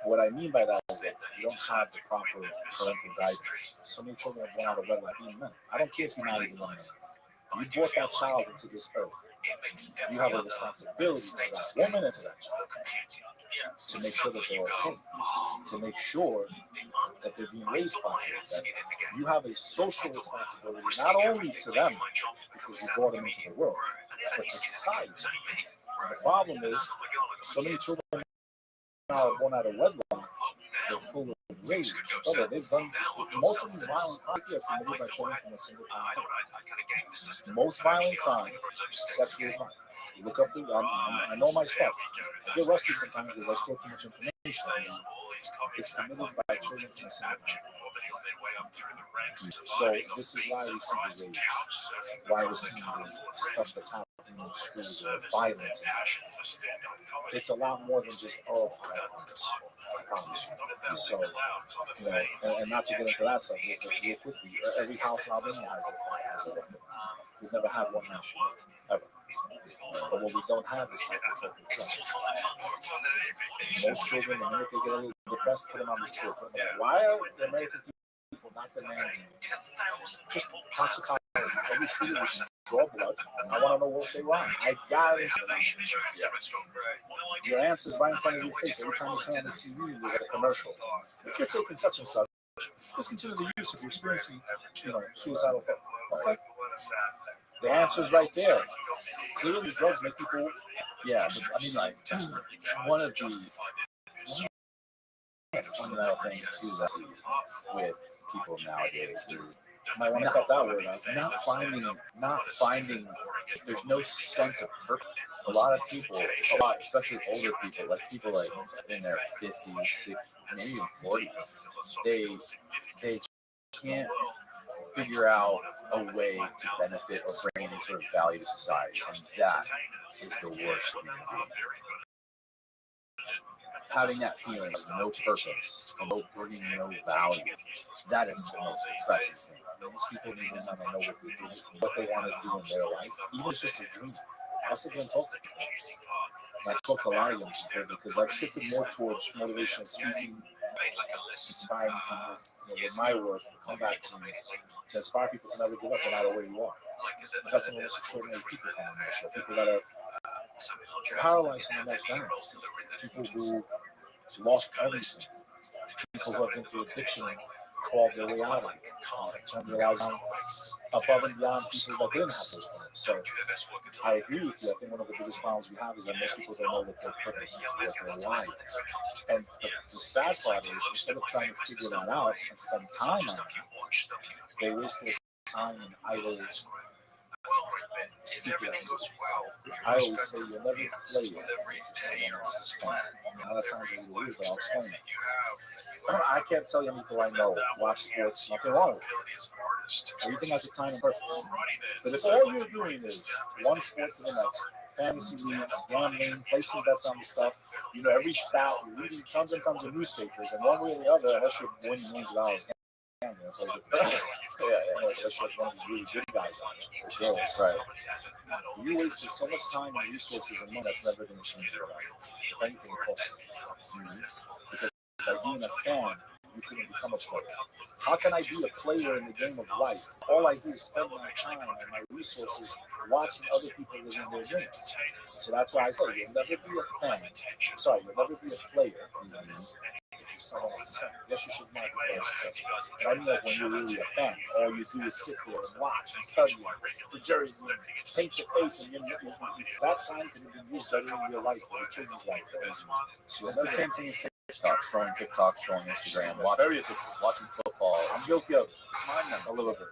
What I mean by that is that you don't have the proper parental guidance. So many children are born out of wedlock being men. I don't care if you're not even a man. You brought that child into this earth. You have a responsibility to that woman and to that child to make sure that they're okay, to make sure that they're being raised properly. That you have a social responsibility not only to them because you brought them into the world, but to society. And the problem is, so many children are born out of wedlock, they're full of rage. Brother, they've done most of these violent crimes are committed by children from a single parent. Most violent crime, sexual crime. You look up I know my stuff. I get rusty sometimes because I store too much information. It's committed by children from a single parent. So this is why we see the rage, why we see the stuff that's happening in schools, violence. It's a lot more than just firearms. I promise you. So, and not to get into that subject, but real quickly, every house in Albania has a weapon. We've never had one national, ever. But what we don't have is psychotropic drugs. Most children, the minute they get a little depressed, put them on this tour. Why are the American people not demanding just toxicology? Every shooter was draw blood. I want to know what they want. I got it. Your answer's right in front of your face. Every time you turn on the TV, there's a commercial. If you're taking such and such, discontinue the use if you're experiencing, suicidal thought. Okay. The answer's right there. Clearly, drugs make people. Yeah, but I mean, like one of the fundamental things too that with people nowadays is Might want to cut that word out. not finding. There's no sense of purpose. A lot of people, especially older people, like people like in their 50s, 60s, maybe even 40s, they can't figure out a way to benefit or bring any sort of value to society, and that is the worst thing. Having that feeling of no purpose, bringing no value, that is the most depressing thing. Most people need to know what they want to do in their life, even if it's just a dream. That's again talk. I talk to a lot of young people because I've shifted more towards motivational speaking, inspiring people. With my work, come back to me to inspire people to never give up no matter where you are. I've had some of the most extraordinary people come on my show. People that are paralyzed from the neck down. People who lost everything. People who have been through addiction and crawled their way out of it. Turned their lives above and beyond people that didn't have those problems. So I agree with you. I think one of the biggest problems we have is that most people don't know what their purpose is, what their why is. And the sad part is, instead of trying to figure that out and spend time on it, they waste their time in idle stupid activities. I always say you'll never play it if you're someone else's fan. Now that sounds a little weird, but I'll explain it. I can't tell you people I know watch sports, nothing wrong with it. Everything has a time and purpose. But if all you're doing is one sport to the next, fantasy leagues, gambling, placing bets on the stuff, every stat, you're reading tons and tons of newspapers, and one way or the other, unless you're winning millions of dollars. That's all you get. Unless you're one of these really good guys on it, or girls, right? You wasted so much time and resources and money that's never going to change your life. If anything, it costs you. Because by being a fan, you couldn't become a player. How can I be a player in the game of life? All I do is spend my time and my resources watching other people live in their dreams. So that's why I say you'll never be a fan. Sorry, you'll never be a player. If you're someone else's fan. Yes, you should not be very successful. But I mean, like when you're really a fan, all you do is sit there and watch and study the jersey and paint your face, and that time can be used better in your life or your children's life. So it's the same thing as TikTok, scrolling Instagram, watching football. I'm guilty of it a little bit.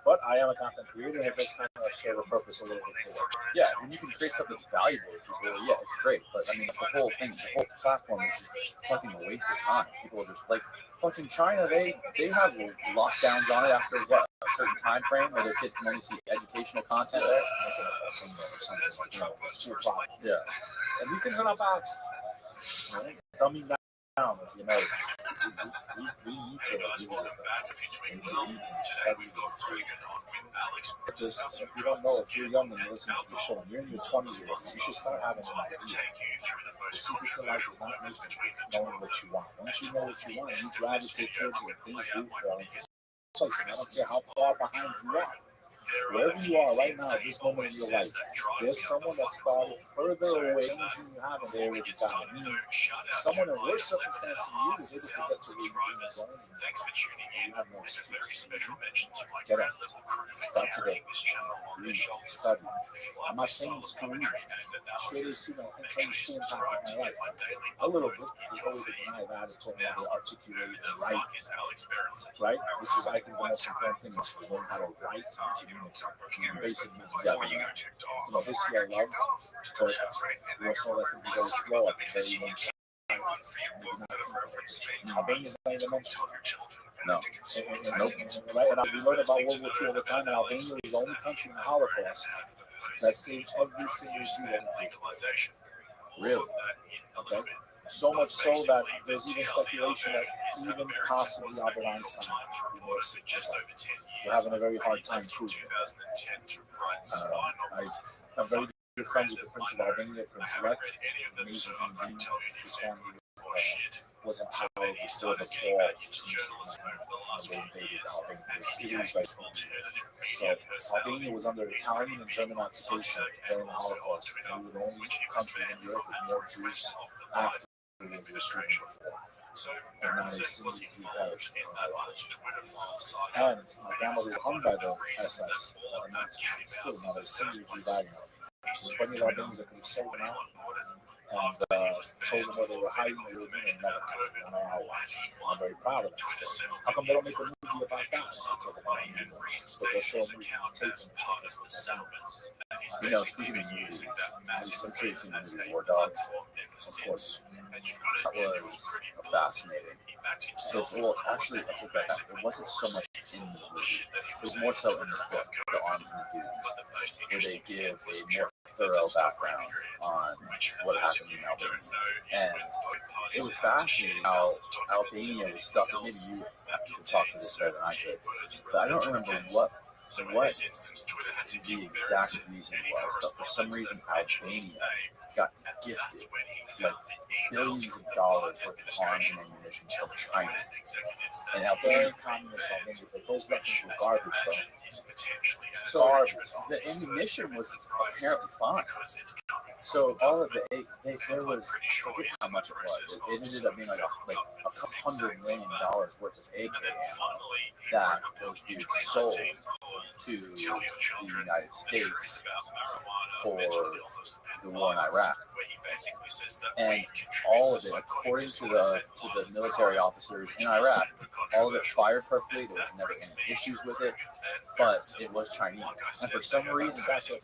But I am a content creator, and it does kind of serve a purpose a little bit for it. Yeah, when you can create something that's valuable to people, yeah, it's great. But I mean, the whole platform is just fucking a waste of time. People are just like, fucking China, they have lockdowns on it after what, a certain time frame where their kids can only see educational content there. It's too o'clock. Yeah. And these things are not bad. Dumbing down, we need to if you don't know, if you're young and you're listening to the show and you're in your 20s, you should start having an idea. The secret to life is not knowing what you want. Once you know what you want, you gravitate towards it. Things do fall into place. I don't care how far behind you are. Wherever you are right now, this moment in your life, there's someone that started further away than you have, and they already got it. Meaning, someone in worse circumstance than you is able to get to where you're going. You have no excuse. Get up. Start today. Read. Study. I'm not saying school. Straight as, I can tell you school impact my life. A little bit. There's always a deny that it's only how to articulate and write. Right? Which is, I think, the most important thing is to learn how to write and communicate. Basically, history I love, but we also like to be very flawed, very one-sided. Albania is not even mentioned. No. Nope. Right? And we learn about World War II all the time, and Albania was the only country in the Holocaust that saved every single Jew. Really? Okay. So much so that there's even speculation that even possibly Albert Einstein we're having a very hard time proving. I'm very good friends with the Prince of Albania, Prince Elect, amazing human being. His family was in power before the fall. So Albania was under Italian and German occupation during the Holocaust. We were the only country in Europe with more Jews after the destruction before. And now they seem to be perished. And my grandmother was hung by the SS, the Nazis. Still, now there's single Jew died. There's plenty of Albanians that could have sold them out and told them where they were hiding, they were doing, and never happened on our watch. I'm very proud of that story. How come they don't make a movie about that? But they'll show a movie taken. Speaking of movies, some shit in the War Dog, of course. That was fascinating. Well, actually, I take that back. It wasn't so much in the movie. It was more so in the book, The Arms and the Dudes, where they give a more thorough background on what happened in Albania. And it was fascinating how Albania was stuck. Maybe you could talk to this better than I could, but I don't remember what the exact reason was, but for some reason Albania got gifted like billions of dollars worth of arms and ammunition from China. And Albania, communist Albania, those weapons were garbage, bro. So the ammunition was apparently fine. So all of it, there was, forget how much it was. It ended up being like a couple $100 million worth of AK ammo that those dudes sold to the United States for the war in Iraq. And all of it, according to the military officers in Iraq, all of it fired perfectly. There was never any issues with it, but it was Chinese. And for some reason, that's what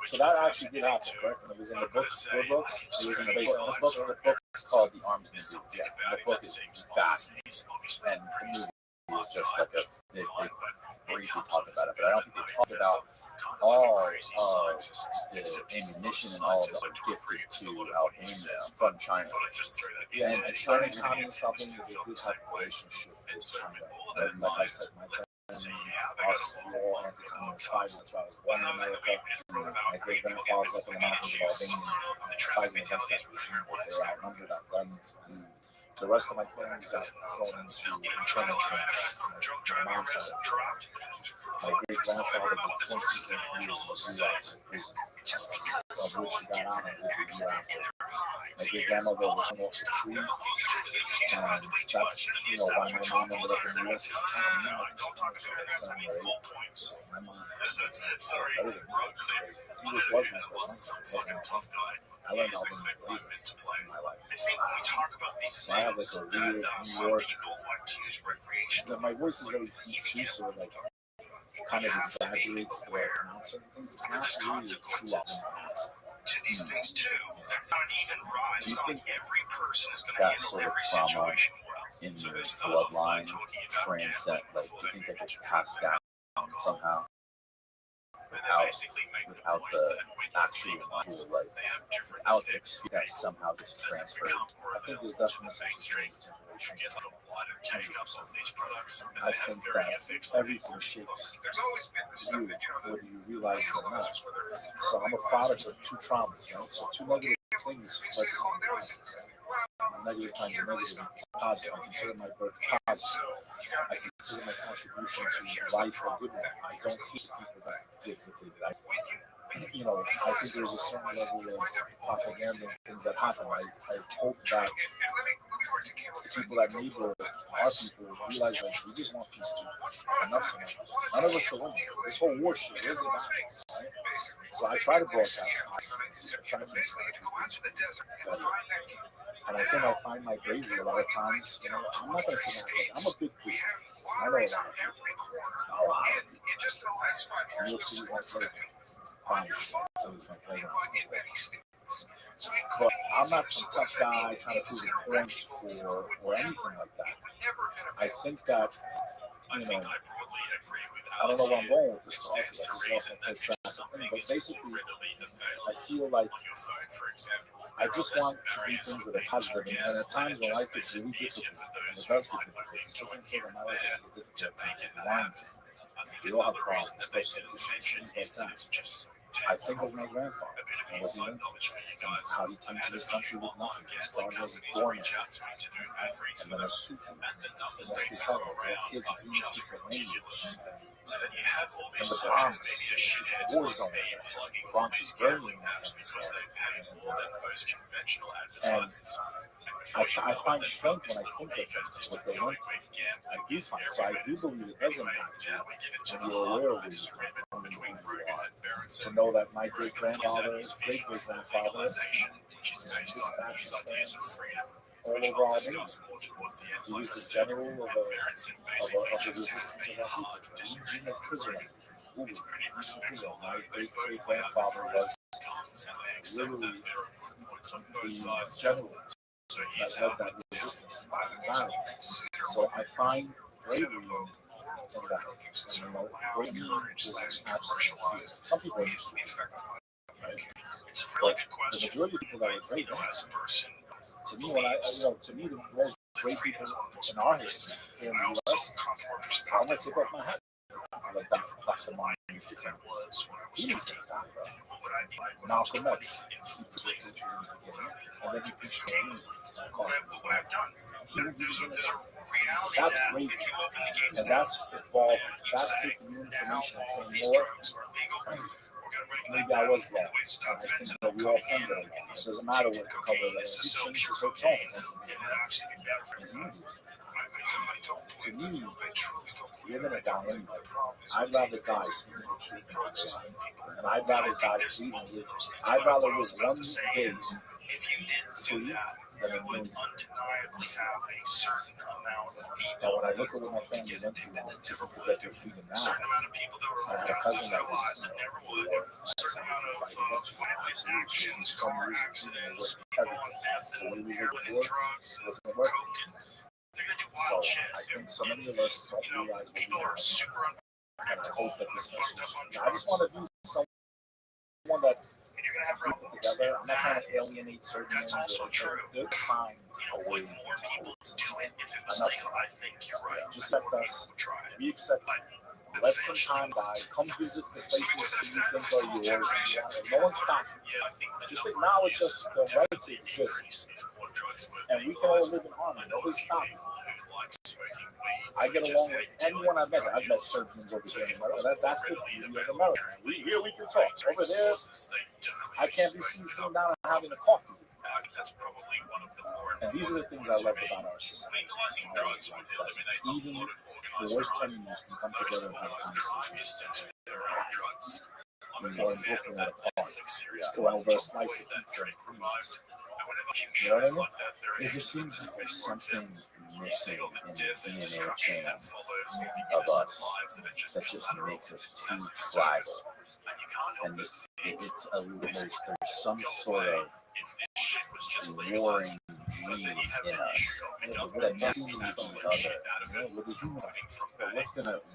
so that actually did happen, correct? And it was in the book, your book? It was in the book. The book is called The Arms and the Dudes. Yeah, the book is fascinating. And the movie is just like they briefly talk about it, but I don't think they talk about all of the ammunition and all of that were gifted to Albania from China. Yeah, and China and communist Albania, they did have a relationship with China. And like I said, my friend, us, we were all anti-communist fighters. That's why I was born in America. My great-grandfather was up in the mountains of Albania fighting against that regime. They were outnumbered on guns. The rest of my family got thrown into internment camps. My mom's side. My great-grandfather did 28 years in relapse in prison, of which he got out and did the year after. My great-grandmother was hung off the tree, and that's, why my mom ended up in the U.S. So my mom was English was my first language. I learned Albanian later in my life. So I have like a weird New York. My voice is very deep too, so like kind of exaggerates the way I pronounce certain things. It's not really a true Albanian accent. Do you think that sort of trauma in your bloodline transcend? Like, do you think that gets passed down somehow? Without the actual like, without the experience that somehow gets transferred. I think there's definitely some generations. I think that everything shapes you, whether you realize it or not. So I'm a product of two traumas, right? So two negative things like negative times a negative is positive. I consider my birth positive. I consider my contribution to life a good one. I don't hate people that did what they did. I think there's a certain level of propaganda and things that happen. I hope that the people that made our people realize that we just want peace too. Enough's enough. None of us are winning. This whole war shit, where's it at? Right? So I try to broadcast positivity. I try to be better. And I think I find my bravery a lot of times. I'm not going to say that. I'm a big dude. I know a lot of people. New York City's my playground. So it's my playground. But I'm not some tough guy trying to prove a point or anything like that. I think that, I don't know where I'm going with this stuff. I just lost my first track of thing. But basically, I feel like I just want to do things that are positive. And at times when life gets really difficult, and it does get difficult, it's a certain sort of my life is difficult. We all have problems, personal issues, things like that. I think of my grandfather and what he went through, and how he came to this country with nothing. He started as a doorman, and then a super. And what he felt like, kids, if you didn't speak the language, and the Bronx, war zone, the Bronx is burning, and I find strength when I think of what they went through. I do find, so I do believe it doesn't matter when you're aware of it, to know that my great-grandfather, great-great-grandfather, is all over Albania. He was the general of the resistance of our people. Legion of prisoners. My great-great-grandfather was literally the general that led that resistance. So I find bravery in that. Bravery is absolutely fear. Some people are just right? But the majority of people that are great, to me, the most great people in our history here in the U.S., I'm going to take off my hat. Like that for plus the mind. He needs to die, bro. Malcolm X, he preached in the beginning, and then he preached the music. Cost him his life. That's great, and that's evolving. That's taking new information and saying, you know what? Maybe I was wrong. I think that we all can get along. It doesn't matter what the cover that is. He changed his whole tone. To me, you're going to die anyway. I'd rather die speaking the truth, and I'd rather die freedom. I'd rather live one day free than a million. And when I look at what my family went through to get their freedom now, I had a cousin that was fighting she's come years of freedom and working everything. The way we were before wasn't working. So I think so many of us don't realize what we are. And I hope that this message. I just want to be someone that people together. I'm not trying to alienate certain names or they'll find a way to coexist. Just accept us. We accept you. Let some time die. Come visit the places that you think are yours. And no one's stopping you. Just acknowledge us the right to exist. And we can all live in harmony. Nobody's stopping. I get along with anyone I've met. I've met Serbians over here. That's the beauty of America. Here we can talk. Over there, I can't be seen sitting down and having a coffee. And these are the things I love about our society. Even the worst enemies can come together and have a conversation. When you're in Brooklyn at a park, going over a slice of pizza. You know what I mean? It just seems like there's something missing in the DNA chain of us that just makes us too tribal. And there's some sort of warring gene in us that makes each other.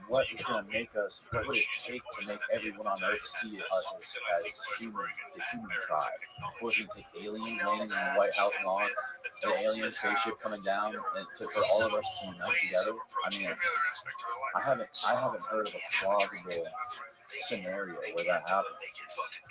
What is gonna make us? What would it take to make everyone on Earth see us as human, the human tribe? Was it take aliens landing in the White House lawn, the alien spaceship coming down, and for all of us to unite together? I mean, I haven't heard of a plausible scenario where that happened.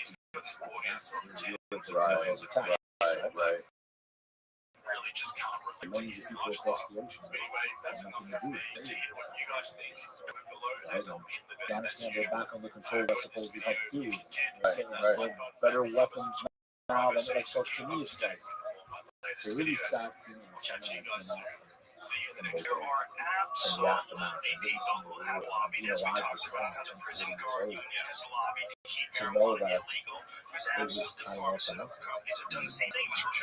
he's got this audience of tens of Right, millions of right, right. really just can't relate to Millions his of people across lifestyle. the ocean. Anyway, that's enough Nothing from to me. do. To hear what you guys think, comment below Right, and I'll hit the bell as Afghanistan, they're usual. back under control. That's supposed to help do. If you can, Right, hit that right. like button. Better And help us weapons to now than so like, so to me it's like on my it's latest a really videos. sad feeling. Catch you guys soon. from those days and the aftermath and witnessing the war and being alive this long at 40 years old, to know that it was kind of like enough.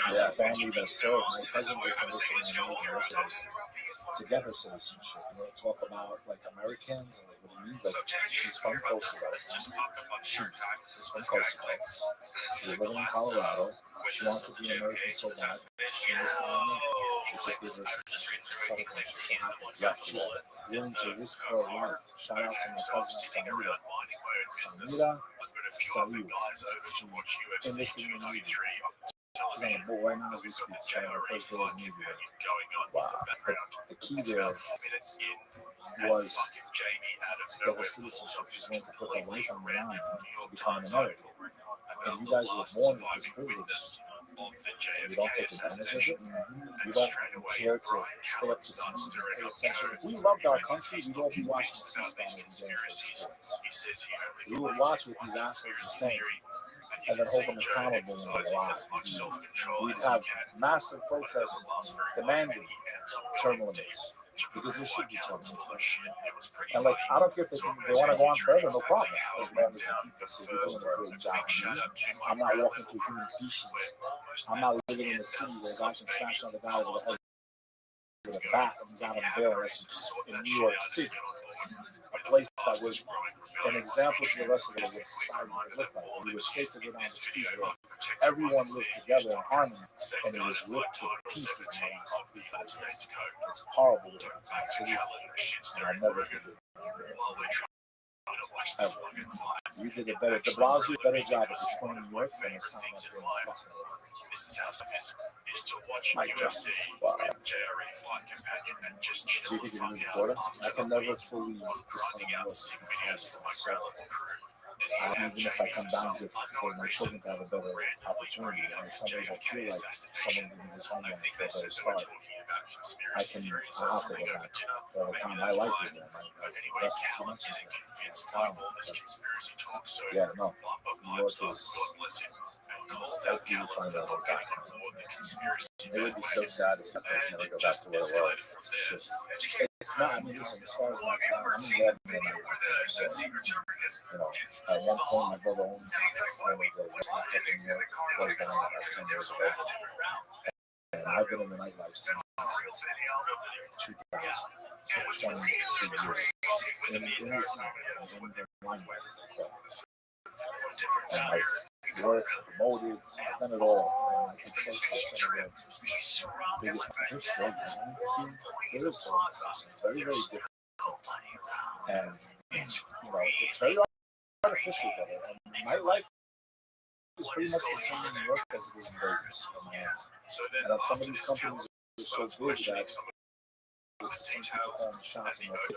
The family that served, my cousin just listening to me yesterday to get her citizenship. You know, talk about like Americans and like what it means. Like she's from Kosovo. She is from Kosovo. She was living in Colorado. She wants to be an American so bad. She enlisted in the Navy. It just gives her citizenship. She's so happy. Yeah, she's willing to risk her life. Shout out to my cousin Samira. Samira Saeed. She enlisted in the Navy. She's on the boat right now as we speak. She's on her first day as a Navy. Wow. But the key there was to get her citizenship. She's going to put her life on the line to become an American. And you guys were born with this privilege. You don't take advantage of it. You don't care to stay up to speed, pay attention. If we loved our country, we'd all be watching C-SPAN every day instead of sports. We would watch what these assholes are saying and then hold them accountable when they lie. We'd have massive protests demanding term limits. Because there should be term limits. And like, I don't care if they want to go on forever, no problem. As long as they keep us, so we're doing a great job. I'm not walking through human feces. I'm not living in a city where I can smash another guy with a head with a bat and he's out on bail in New York City. A place that was an example to the rest of what society would look like. We were safe to go down the street where everyone lived together in harmony, and it was ripped to pieces in the last 3 years. It's horrible to go to city, and I'll never forget it. Ever. You did a better, de Blasio, better job at destroying New York than it sounded like they were fucking. My job. Wow. So you think you're moving to Florida? I can never fully just come out. Even if I come down here for my children to have a better opportunity, and some days I feel like someone giving this homeland for a better start, I'll have to go back. By the time my life is there, that's too much of that. Time. Yeah, no. New York is. Hopefully you find out about that. It would be so sad if something never go back to where it was. It's just. It's not. I mean, listen. As far as like, I'm involved in that. So, you know, at one point, my brother owned one of the restaurant in New York. Closed down about 10 years ago. And I've been in the nightlife since 2000. So 22 years. In the scene, in the limelight, and I've worked, promoted, I've done it all. And I can say for some of the biggest things still, there is still it's very, very different. And, you know, it's very artificial better. And my life is pretty much the same in New York as it is in Vegas. And that some of these companies are so big that it's the same people calling the shots in their face.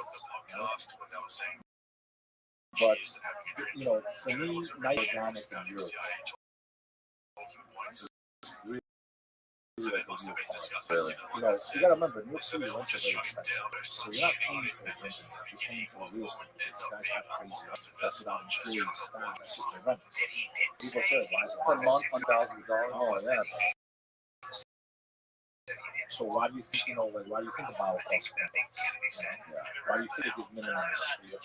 But, you know, for me, night organic in Europe is really Really? you know, you gotta remember, New York City rents are very expensive. So you're not paying for the rent, you're paying for the real estate. These guys have crazy invested on employees, staff, that's just their rent. People say, why is it Per month, $1,000. Oh, yeah. So why do you think, you know, like, why do you think about it costs $4? Yeah. Why do you think it minimum is? You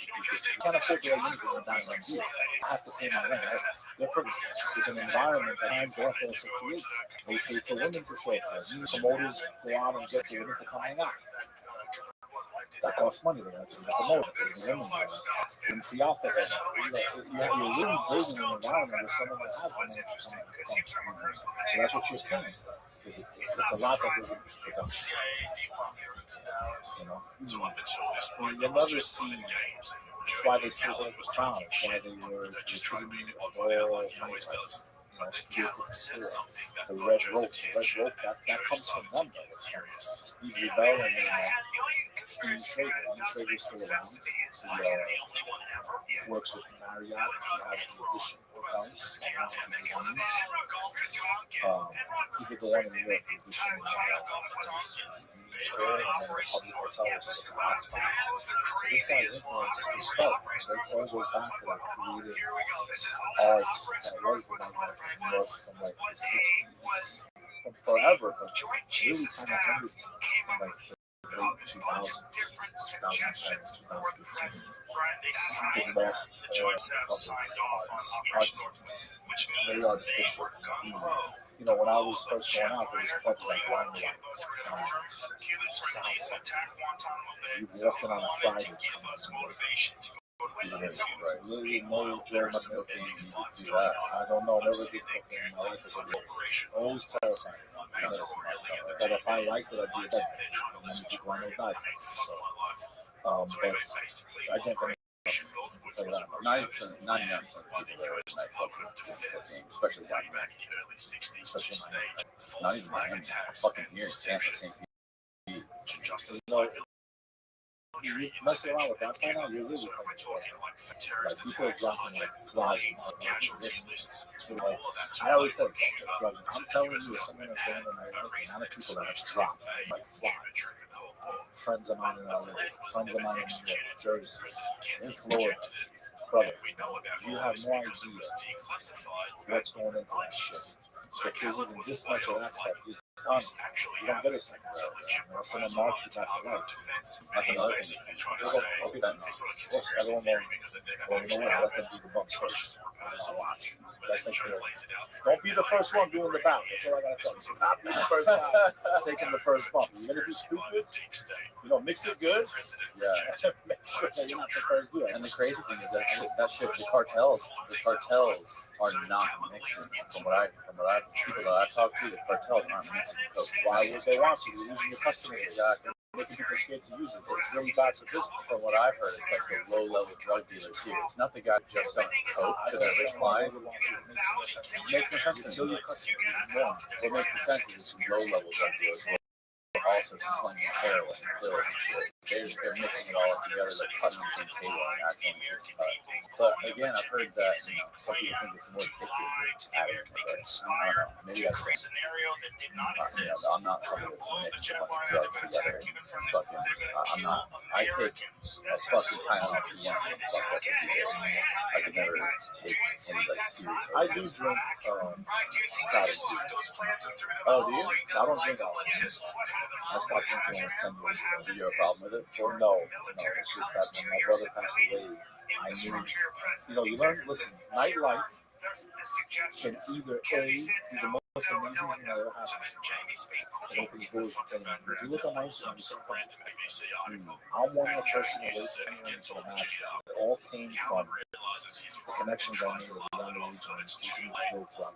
can't afford to let anything down on you. I have to pay my rent. It's an environment that hands off as a creator. They pay for women to show up there. Promoters go out and get the women to come hang out. That costs money. They're going to promote it. There's women there. And free office. You're really building an environment where someone that has the money to come. So that's what you're paying. It's a lot that goes into production. You know, you'll never see. That's why they still hold the crown. That's why they were treating all the red rope. That comes from them. Steve Rebell and Steve Schrader. Schrader is still around. He works with Marriott. He has the addition hotels. He did the one in New York, the addition Square, and then the Public Hotel, which is a hot spot. So this guy's influence is this felt. It all goes back to that creative art that was the nightlife in New York from like the 60s, from forever, but really kind of ended in like late 2000s, 2010, 2015. It lost all of its arts. Very artificial. You know, when I was first going out, there was clubs like Limelight. You walking on a Friday. Really no Joe Cocaine, you do that. I don't know. Never did cocaine in my life. Always terrifying. But if I liked it, I'd do it better. And many people I know died. So, but I can't think. 99% of people that are in that club would do cocaine, especially down here. Especially not even Miami. I'm fucking here in Tampa, St. Pete. You know, you mess around with that kind of, you're really coming to it. Like, people are dropping like flies. I always said, I'm telling you, someone that's been in my life, the amount of people that have dropped like flies. Friends of mine in LA, friends of mine in New York, Jersey, in Florida. Brother, you have no idea what's going into that shit. If there's even this much of that stuff, you're done. You don't get a second chance. Someone marks you back to life. That's another thing. I'll be that nice. Of course, everyone will. Well, you know what? Let them do the bumps first. Watch. That's like don't be the first one doing the bout. That's all I gotta tell you. Not be the first one taking the first bump. You're gonna be stupid. You know, mix it good. Yeah. Make sure that you're not the first dude. And the crazy thing is that shit, the cartels are not mixing. From what I people that I talk to, the cartels aren't mixing coke. Why would they want to? You're losing your customers. Exactly. Making people scared to use it. It's really bad for business. From what I've heard, it's like the low-level drug dealers here. It's not the guy just selling coke to their rich clients. It makes no sense to me. What makes the sense is it's low-level drug dealers who are also slinging heroin and pills and shit. They're mixing it all up together, like cutting on the same table and that's only to cut. But again, I've heard that some people think it's more addictive addict, but I don't know. Maybe that's it. I'm not somebody that's mixed a bunch of drugs together. Fucking, I'm not. I take a fucking Tylenol PM and fuck up and do it. I could never take any like serious. I do drink cotton. Oh, do you? I don't drink alcohol. I stopped drinking almost 10 years ago. Do you have a problem with it? Well, no. It's just that when my brother passed away, I knew, you learn, listen, nightlife can either be the most amazing thing that ever happened. It opens doors for anyone. If you look on my Instagram, I'm one of the person away from anyone to have. It all came from the connections I made at a young age and continue to build throughout.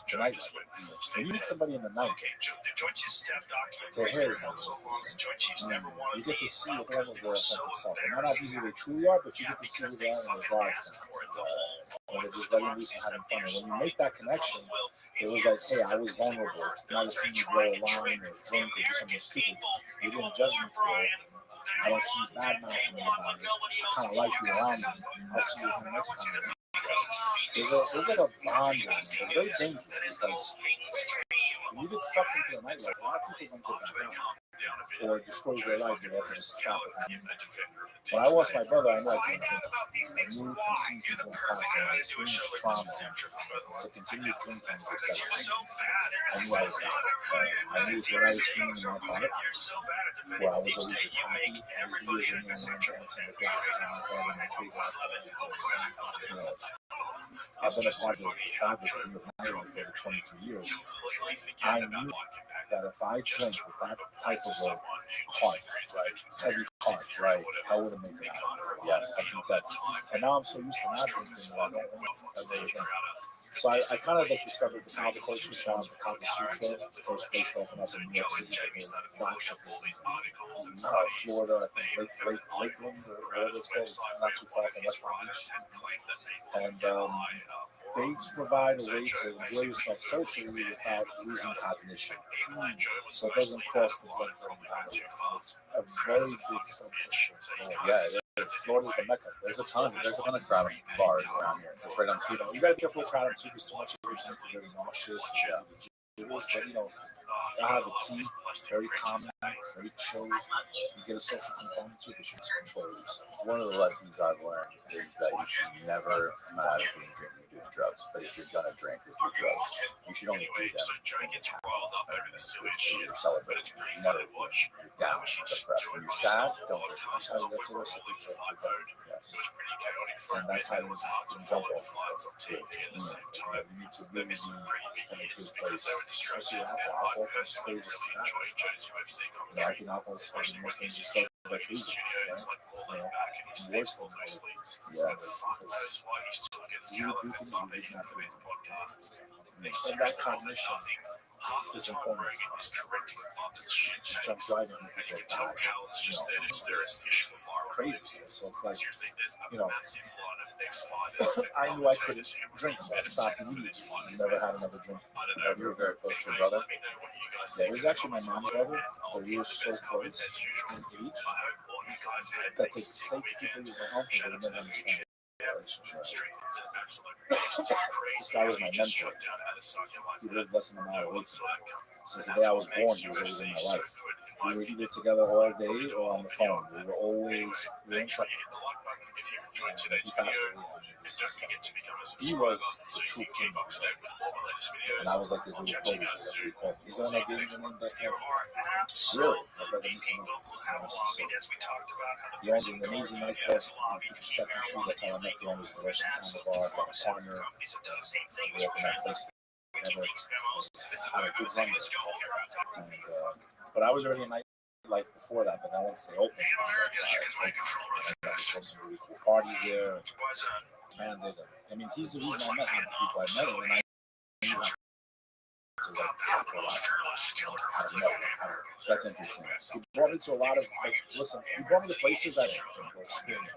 Tonight, when you meet somebody in the night, their hair is not just the same. You get to see a form of their authentic self. It might not be who they truly are, but you get to see who they are in their lives. And they're just letting loose and having fun. And when you make that connection, it was like, hey, I was vulnerable. I might have seen you blow a line or drink or do something stupid. You didn't judge me for it. I don't see you bad mouthing me about it. I kind of like you around me. I'll see you again next time. There's like a bond there. It's very dangerous because when you get sucked into a nightlife, a lot of people don't get that down or destroys their life and they have to stop it. When I lost my brother, I knew I couldn't drink. I moved from seeing people in class and I experienced trauma to continue drinking was the best thing. I knew I was bad. I knew it was what I was feeling in my heart, where I was always just happy. I was videos of me online dancing with glasses on my head and a tree block. I've been a part of the fabric of my life for 22 years. I knew that if I drank with that type of a heart, heavy heart, I wouldn't make it out. Yes, I think that. And now I'm so used to not drinking that I don't want to drink. So I kind of like discovered the Kava culture, found the Kava Sutra, the first place to open up in New York City, the flagship is Florida, I think Lakeland, or whatever it's called, it's not too far from West Palm Beach. And they provide a way to enjoy yourself socially without losing cognition. So it doesn't cost the blood. It's a very big subculture. Yeah, Florida's the mecca. There's a ton of crowded bars around here. It's right on Tito. You gotta be careful with crowded too, because too much of it is very nauseous. Yeah. But I have a team, very calm, very chill. You get a social component to it, but you just control it. One of the lessons I've learned is that you should never, I'm not advocating drinking or doing drugs, but if you're gonna drink or do drugs, you should only do them Joey gets riled up over the silly shit, you're celebrating. it's pretty Never funny to watch. you're down, depressed. When you're sad, don't drink. That's a recipe for better. Yes. It was pretty chaotic for And a bit. that's how It was hard to you follow jump the off. flights on TV at the same time. You need to They really missed be some pretty big in a hits good because place. they were distracted. Especially And I alcohol personally stages really enjoy Joe's UFC I commentary, think alcohol is especially when most he's things just you like in the studio. It's like all laid back and he speaks all loosely. Yeah. And fuck knows why he still gets caliber and pumping in for these podcasts. They seriously offer nothing. Half the time Rogan is correcting Bubba's shit just jump takes. right in And and you can people tell die. Cal's just there to stare at fish for viral Crazy. clips. So it's like, Seriously, there's a you know, massive line of ex-fighters and I knew I couldn't commentators who would drink, be so I better stopped suited for this immediately. fight. I never had another drink. I don't know. You were very close to your Anyway, brother. let me know what you guys Yeah, think it was in the actually my comments mom's below, brother, and I'll but we leave were the so best comment close as usual. in age I hope all you guys had that a to say sick to people weekend. he was my uncle, Shout they out to never the new understand champ. the relationship. Strickland's an absolute beast. Crazy This guy was how my he just mentor. shut down Adesanya like He that. lived less than a mile No away one from saw me. that coming. Since the And day I that's was what born, makes he was always UFC in my so life. good, in We my were opinion. either together all day Probably do a or on whole the video phone. on We that. were always Anyway, we were make sure you inseparable. hit the like button if you enjoyed And he today's passed video. away. And don't forget to become a He subscriber was so the you true can king. keep up to date with all my latest videos. And I was like his I'll little chat to you protege. guys That's what soon. he called me. He's the See one that you gave me next the name one. back then. Really? My brother Nicky Moore. Lobbied as we talked about how the He owns prison an amazing guard nightclub has on lobbied 52nd Street. That's how I met the owners of the Russian Sound Bar. I've got a partner. companies have done the same thing. We opened that place together. WikiLeaks memos. Visit Had a good run websites. there. Don't care about And, but I was already a nightlife before that. But then once they opened, Hang I on, was Eric. like, Yes, you can my controller. I got some really cool parties there. Was Man, I mean, he's the reason I met him. The people I met him, and I knew how to like capitalize out of nowhere. That's interesting. He brought me to a lot of like, listen. He brought me to places that were experience.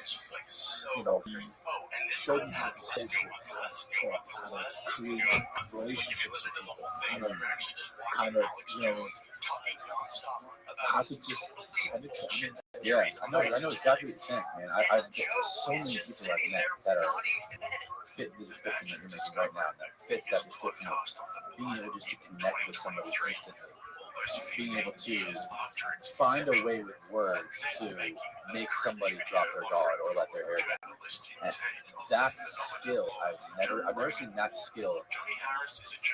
it's just like so. You know, he Oh, and this showed one me how to has be social, less drop, how to less. create If you relationships listen with to the people, whole thing, how to you're actually just kind watching of, Alex you know, Jones talking nonstop how about to just penetrate. Yeah, I know exactly what you're saying, man. I've so many people I've met that are fit the description that you're making right now, that fit that description of being able just to connect with somebody instantly, being able to find a way with words to make somebody drop their guard or let their hair down. And that skill, I've never seen that skill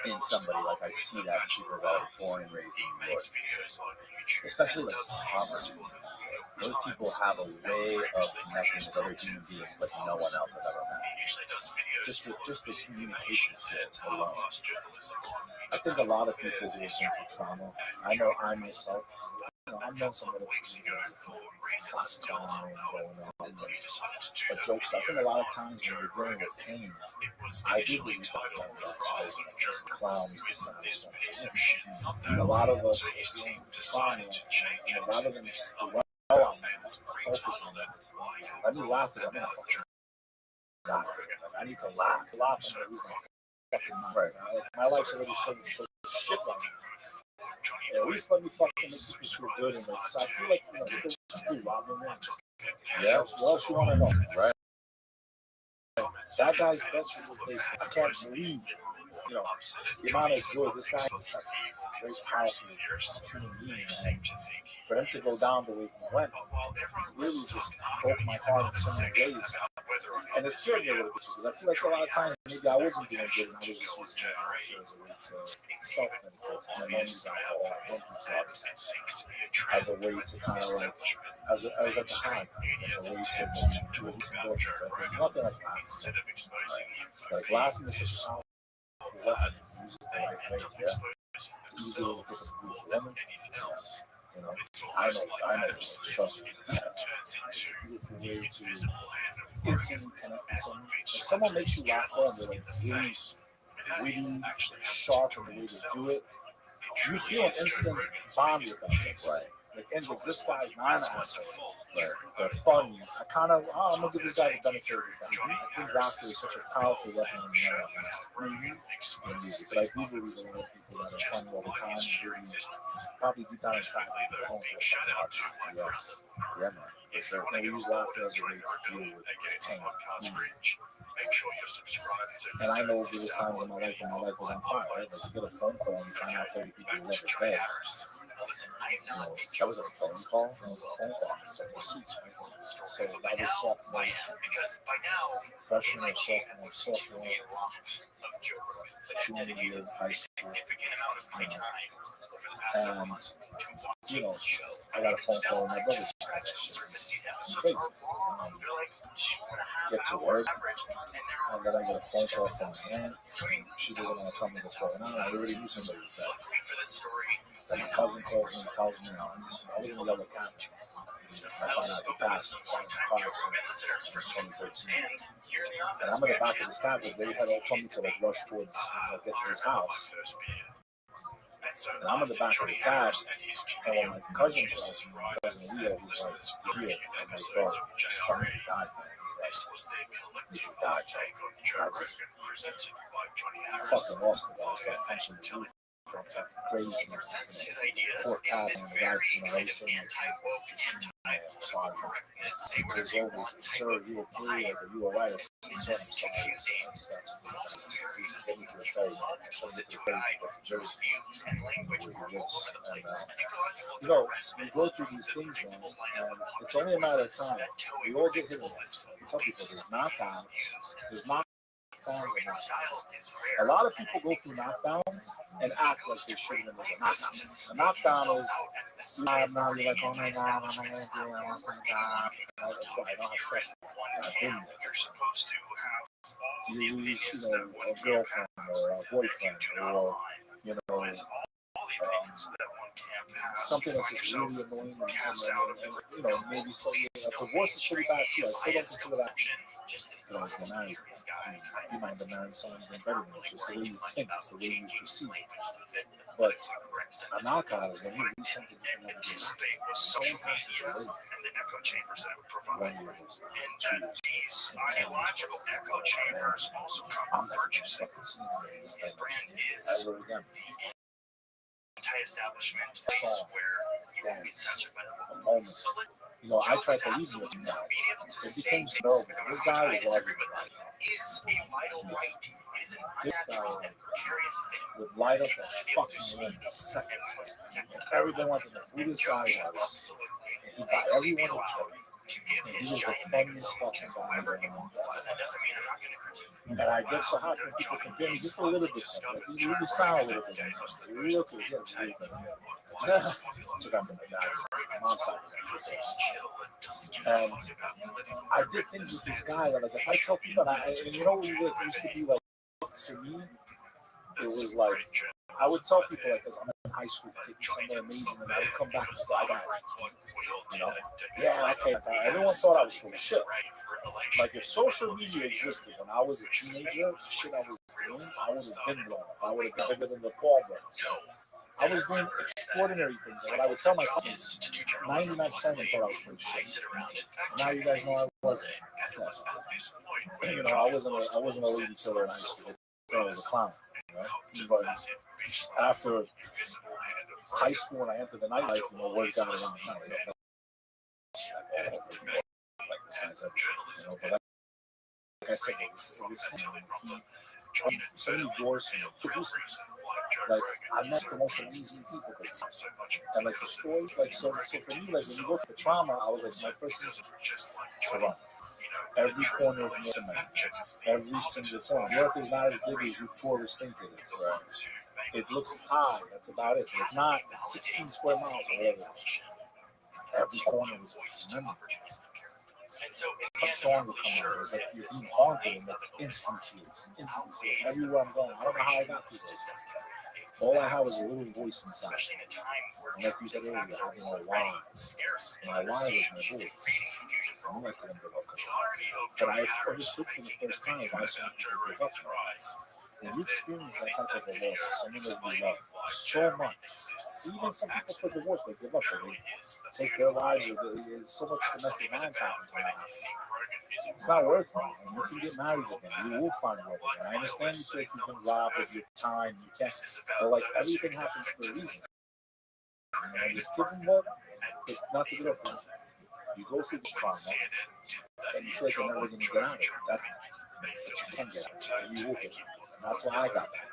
in somebody like I see that in people that are born and raised in New York, especially like commerce. Those people have a way of connecting with other human beings like no one else I've ever met. Just the communication skills alone. I think a lot of people who have been through trauma, I know I myself, I've known some of the classical and going on, but jokes. I think a lot of times when you're dealing with pain, I do believe that clowns and a lot of us are doing fine, and rather than dwell on that, focus on that. Let me laugh because I'm gonna fucking die. I need to laugh. Laugh and lose my fucking mind. Right. My life's already so shit right now. At least let me fucking make people feel good. And so I feel like, people do Robin Williams. Yeah. What else you want to know? Right. That guy's death was based. I can't believe, the amount of joy. This guy is such a very powerful human being. And for him to go down the way he went, really just broke my heart in so many ways. And it scared me a little bit because I feel like a lot of times maybe I wasn't doing good and I was just using my alcohol as a way to self-medicate. And I don't use alcohol, I don't use drugs as a way to kind of like, as like a high, like a way to maybe do at least more. There's nothing like laughing. Like laughing is such a powerful weapon. Use it the right way. Yeah. It's easy to pick up a beautiful woman. I know, trust me. It's a beautiful way to instantly connect with someone. If someone makes you laugh and they're like really witty, sharp in the way they do it, you feel an instant bond with them. Right. Like, this guy's not an asshole. They're funny. I'm gonna give this guy the benefit of the doubt. I think laughter is such a powerful weapon in music. But I do believe a lot of people that are funny all the time, really probably deep down inside, Specifically, the though, home big feels shout like out to my Yes. brother crew. Yeah, man. If you want to we get use on board laughter and as a join way our to deal ability with and get into pain. podcast reach, make sure you're subscribed so And I you know don't there was miss out times in on my any life when my life was on fire, right? Like uploads. you get a phone call and you find out 30 people who Back to left Johnny dead. Harris. Now listen, I am not a That was a phone call. That was a phone call. So receipts, right? So But by that was now, I sophomore, am, because by now, in freshman my or team, sophomore, there's truly a lot of Joe, but I've junior dedicated year, a high school. significant amount of my time over the past several And, months to you watching know, the show. I got a phone call with my brother. Just scratching the surface. These episodes Crazy. are long. They're like 2.5 Get to hours work, average, and and then I get a phone call from my aunt. She doesn't want to tell me what's going on. I already knew somebody was dead. luckily for this story, Then my cousin calls me and tells me I was in the yellow cabin. I I found also out spoke he with passed some in a longtime car Joe accident Rogan listeners for some in insights, 2013. and here in the And office, I'm in the back of his cab because they had told me to like rush towards get to his house. first beer. And so And I'm in the back of the cab, and when my cousin calls me, my cousin Leo, he's like, here. I'm like, bro, just tell me he died, man. He's like, This was their collective hot take on Joe Rogan, presented by Johnny I Harris. fucking lost it. I was like punching the roof. Crazy. He presents his ideas Poor in cab this and the guy very from the kind of racing. anti-woke, anti-political correctness, say It whatever was you always, want type sir, of you were vibe. paid or you were right. I said, It's "Son, I'm just sorry." confusing, That's but also very get me to the ferry. love towards it to a Get guy to whose Jersey. views and language are all over the place. I think for a lot of people, it's You know, a respite we go through from these the things, man, predictable lineup of and it's only a matter of time. that towing We all get hit with predictable it. I tell people there's knockdowns. There's knockdowns and Rogan knockdowns. style is A rare. lot of people go through knockdowns and act like they shouldn't have been a knockdown. A knockdown is now you're like, oh my god, I'm not gonna do it, I'm not gonna die. That's why I know how stressful I've been there. You're supposed to have all You the lose, opinions you that know, one a view girlfriend has, or a boyfriend or, you know, with all the opinions that one camp has. something You that's find just yourself really annoying cast out of the group. you know, maybe so, yeah, divorce is pretty bad too. I still don't consider that. Just You know, get married. You might get married someone even better than you. It's just the way you think, it's the way you perceive. But a knockout is when you do something you can never do. Anticipate what social Someone passes media away. and the echo chambers that it would 1 provide. year, And 2 years. these ideological echo chambers also come I'm from not virtues. fucking seeing this His thing brand is ever again. anti-establishment, place where you won't get censored by A the moment. So let's You know, I Joe tried is to leave absolutely him. not being able to It say became things so. about This how much guy I was disagree lovely. with them is a vital right. It is an This unnatural guy and precarious thing. would light up People that should be able to fucking room speak in seconds. and we must protect that. Everyone wanted to know who this guy Joe should was. absolutely And he got legally be everyone to allowed talk. to give And his he was the giant funniest megaphone to fucking guy whoever he ever. wants. That doesn't mean I'm not going to critique. And I get so happy when people compare me just a little bit. Like, you really sound a little bit. Real good. Yeah, really good. Took out from my dad's side, my mom's side. And I did things with this guy that, like, if I tell people, and you know what it used to be like, to me, it was like, I would tell people, like, because I'm in high school, taking somewhere amazing, and I would come back and say, I got it. You know? Yeah, okay. Everyone thought I was full of shit. Like, if social media existed when I was a teenager, the shit I was doing, I would have been blown up. I would have been bigger than the Paul brothers. I was doing extraordinary things. And what I would tell my clients, 99% of them thought I was full of shit. And now you guys know I wasn't. Yeah. You know, I wasn't a lady killer in high school. I was a clown. You know? But after high school, when I entered the nightlife, you know, word got around town. You know, like this guy's up, you know, but like I said, it was so many doors for me. Producing. Like, I met the most amazing people. And like the stories, like, so for me, like, when you go for the trauma, I was like, my first instinct to run. Every corner of North America, every single corner. New York is not as big as you tourists think it is. Right? It looks high, that's about it. But it's not. It's 16 square miles or whatever. Every corner is remembered. A song would come out. It was like you're being haunted and like instant tears. Instant tears. Everywhere I'm going. I don't know how I got through this. All I have is a little voice inside. And like you said earlier, having a lie. My lie was my voice. I'm not going to give up. But I understood for the first time why some people give up. When you experience that type of a loss, someone that you love so much, even some people for divorce, they give up. They take their lives. There's so much domestic violence happens when that happens. It's not worth it. You can get married again. You will find love again. I understand you say you've been robbed of your time. You can't. But like everything happens for a reason. And when there's kids involved, not to get off the you go through the trauma and you feel like you're never going to get out of it. But you can get out of it. You will get out of it. And that's why I got back.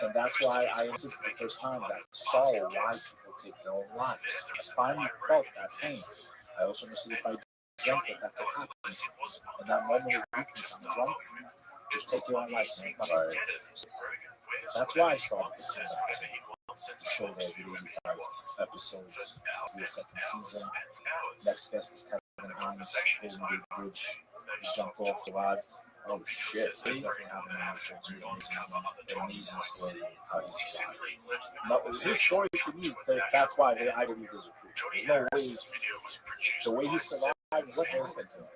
And that's why I understood for the first time that sorrow, why people take their own lives. I finally felt that pain. I also understood if I drank that could happen. In that moment of weakness, I'm drunk, just take your own life, man. That's why I started the show there, video 85 episodes, the second season. Next guest is Kevin Hines, Golden Gate Bridge. He jumped off, survived. Oh shit! They definitely have an emotion to an amazing story. How he survived. No, his story to me is that's why I believe there's a proof. There's no way the way he survived. What happened to him?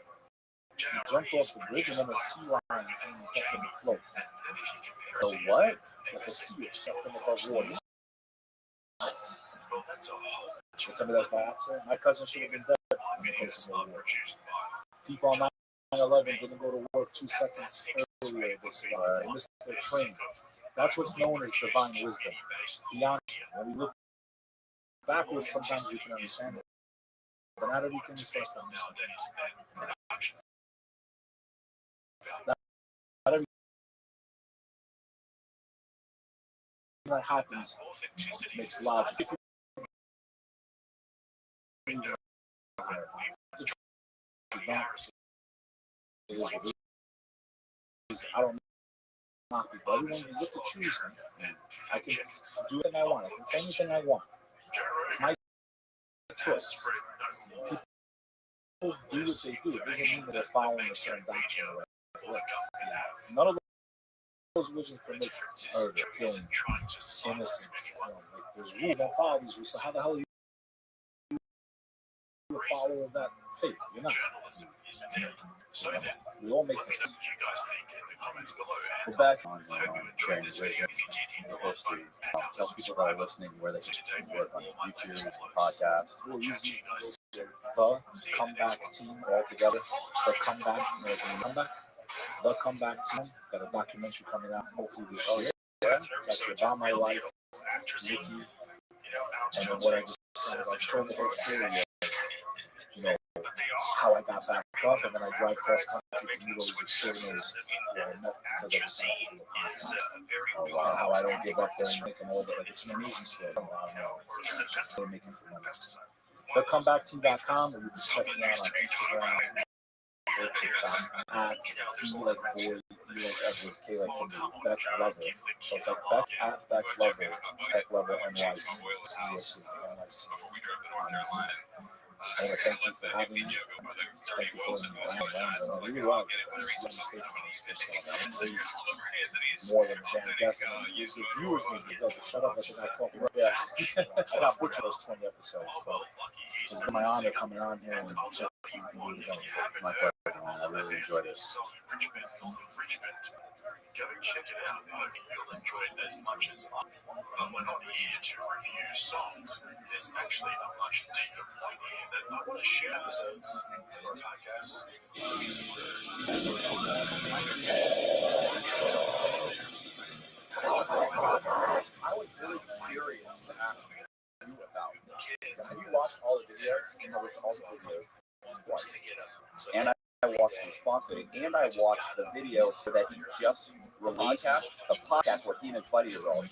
He jumped off the bridge and then a sea lion kept him afloat. So what? Like a seal kept him above water. Can somebody else by accident? My cousin should have been dead. People on 9/11 didn't go to work 2 seconds earlier. They missed their train. That's what's known as divine wisdom. Beyond when we look backwards, sometimes we can understand it, but not everything is for us to understand. Not everything that happens makes logic. I don't knock people. Everyone you get to choose me. I can do anything I want. I can say anything I want. It's my choice. People do what they do. It doesn't mean that they're following a certain doctrine or whatever. None of those religions permit murder, killing, innocence. There's rules. Don't follow these rules. So how the hell are you a follower of that faith? You're not. We all make mistakes. You guys think in the comments below. We're back on sharing religion, the history. Tell people that are listening where they can work on YouTube, podcast. The Comeback Team all together. The Comeback, The Comeback Team. Got a documentary coming out hopefully this year. It's actually about my life, Nikki, and then what I just said about showing the whole story of, you know, how I got back up, and then I drive cross country to meet all these extraordinaries that I met because I decided to do a podcast. And how I don't give up there and making all that. Like, it's an amazing story. They're making for money. TheComebackTeam.com, and you can check me out on Instagram or TikTok at be like boy, be like Edward, K like Kimberly, Beck Lover. So it's like Beck at Beck Lover, Beck Lover NYC, NYC. I want to thank you for having me. Thank you for around. I really love it. More than a damn guest. Your viewers need me. Shut up, I think I talk. Yeah. I got butchered those 20 episodes. But it's been my honor coming on here and My pleasure, man. I really enjoyed it. Go check it out. I hope you'll enjoy it as much as I. But we're not here to review songs. There's actually a much deeper point here that I want to share. Episodes or podcasts. I was really curious to ask you about this. Have you watched all the videos? All the videos. And I watched the response video, and I watched the video that he just released, the podcast where he and his buddy are all,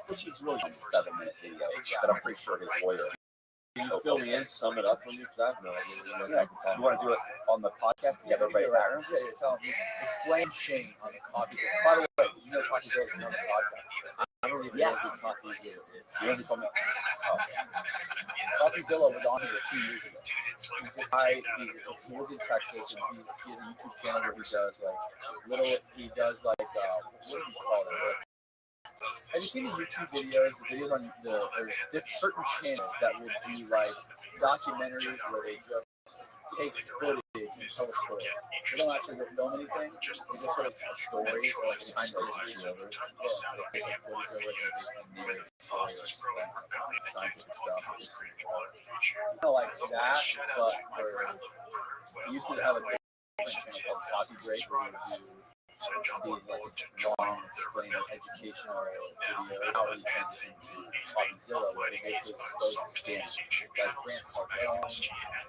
which is really just a 7-minute video that I'm pretty sure his lawyer. Can you fill me in, sum it up for me? Because I have no idea. Yeah, you want to do it on the podcast to get everybody background? Yeah, tell him. Explain Shane on the coffee. By the way, you know coffee is on the podcast. I don't even know what this Coffeezilla is. You only told me. Rothschild was on here 2 years ago. He lives in Texas, and he has a YouTube channel where he does like what do you call it? Have you seen the YouTube videos? The videos on there's certain channels that will do like documentaries where they just take footage and tell a story. They don't actually film anything. They just sort of tell stories or like kind of history over it. They take footage over it and they narrate stories, scientific stuff. It's kind of like that, but we used to have a different channel called Coffee Break where we would do these like long explainer educational videos. Now he transitioned to Talkzilla, where he basically exposes scams like Grant Cardone,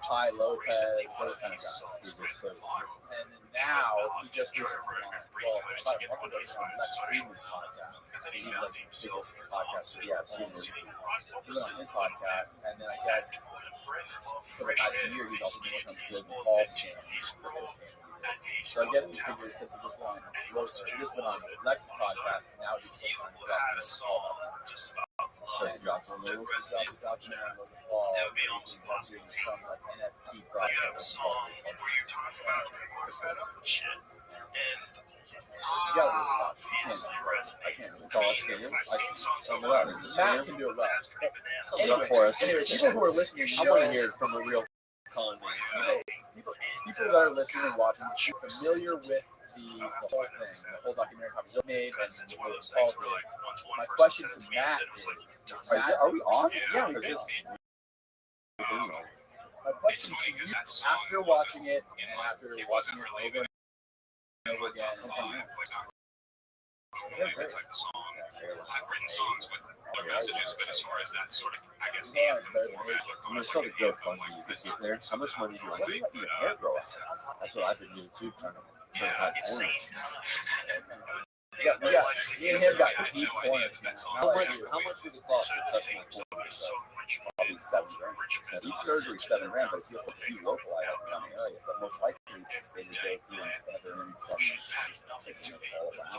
Ty Lopez, those kind of guys. He's exposed. And then now he just recently on, well, about a month ago, he was on Lex Friedman's podcast. He's like the biggest podcast that I've seen. He went on his podcast, and then I guess for the past year, he's also been working on the Logan Paul scam. So I guess he figured since he just went on Lex's podcast, now he's just on so he dropped a little documentary on Logan Paul. He's investing in some like NFT project. You gotta really talk. I can't. It's all scam. Matt can do it well. Anyway, people who are listening, I want to hear from a real con man. People that are listening and watching, are familiar with the whole thing, the whole documentary how it was made, and the way it was called. My question to Matt is, are we on? Yeah, we did. My question to you, after watching it, and after watching it over and over again, I've written songs with other messages, but as far as that sort of, I guess, I'm gonna start a GoFundMe. You can get there. How much money do you want? Let your hair grow out. That's what I've been doing too, trying to have corners. Yeah, me and him got deep corners, man. How much would it cost to touch my corners? Probably $7,000. Each surgery is $7,000, but if you have to localize it around the area, but most likely they would go through and feather in some all around.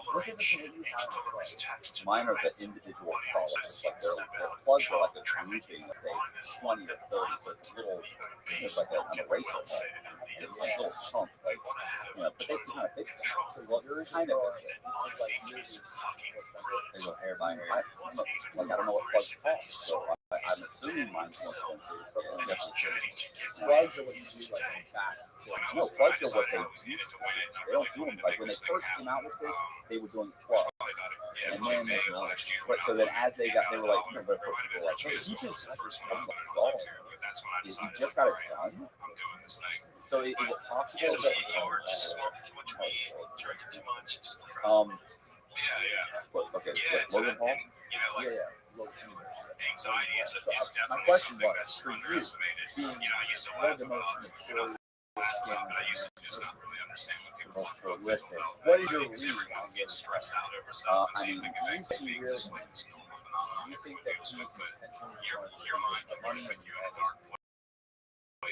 Mine are the individual colors, like their plugs are like a grouping, say 20 to 30, so it's a little, it's like an eraser, right? It's like a little chunk, like, you know, but they kind of fix that. So, well, you're kind of they go hair by hair. I don't know what plugs cost, so I'm assuming mine's more expensive. So I'm definitely plugs are what you do like in packs. No, plugs are what they do. They don't do them like when they first came out with this. They were doing plugs, and then so then as they were like, you know, but of course people were like, hey, he just got this plug installed. He just got it done. So is it possible that okay, Logan Paul? Yeah. Anxiety is my question was for you, being one of the most notorious scammers, most prolific. What is your read on getting stressed out over stuff? I mean, do you think that he's intentionally trying to the money and you have dark I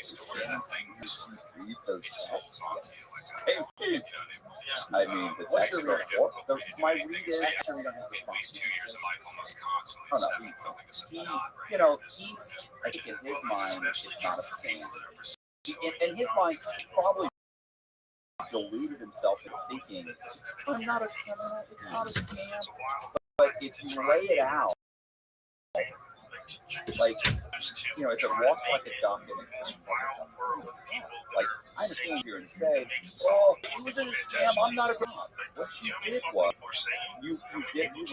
mean, the text my read is actually don't have response. 2 years of life almost constantly. He's, I think in his mind, it's not a scam. In his mind, he probably deluded himself into thinking, I'm not a criminal, it's not a scam. But if you lay it out, like, you know, if it walks like a duck and it comes like I understand you're to say, well, it was a scam, I'm not a criminal. What you did was, you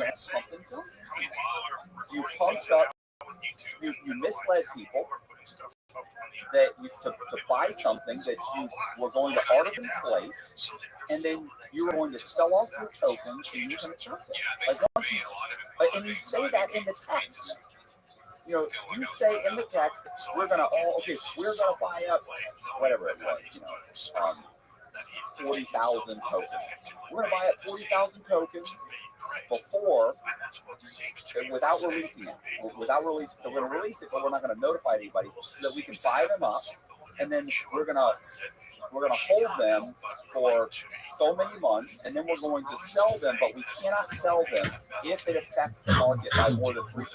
ran something to us. You pumped up, you misled people that to buy something that you were going to artificially inflate, and then you were going to sell off your tokens and you're going to sell it. Like, once you, and you say that in the text. You know, you say in the text, we're going to buy up whatever it was, 40,000 tokens. We're going to buy up 40,000 tokens before, without releasing it. So we're going to release it, but we're not going to notify anybody so that we can buy them up, and then we're going to hold them for so many months, and then we're going to sell them, but we cannot sell them if it affects the market by more than 3%.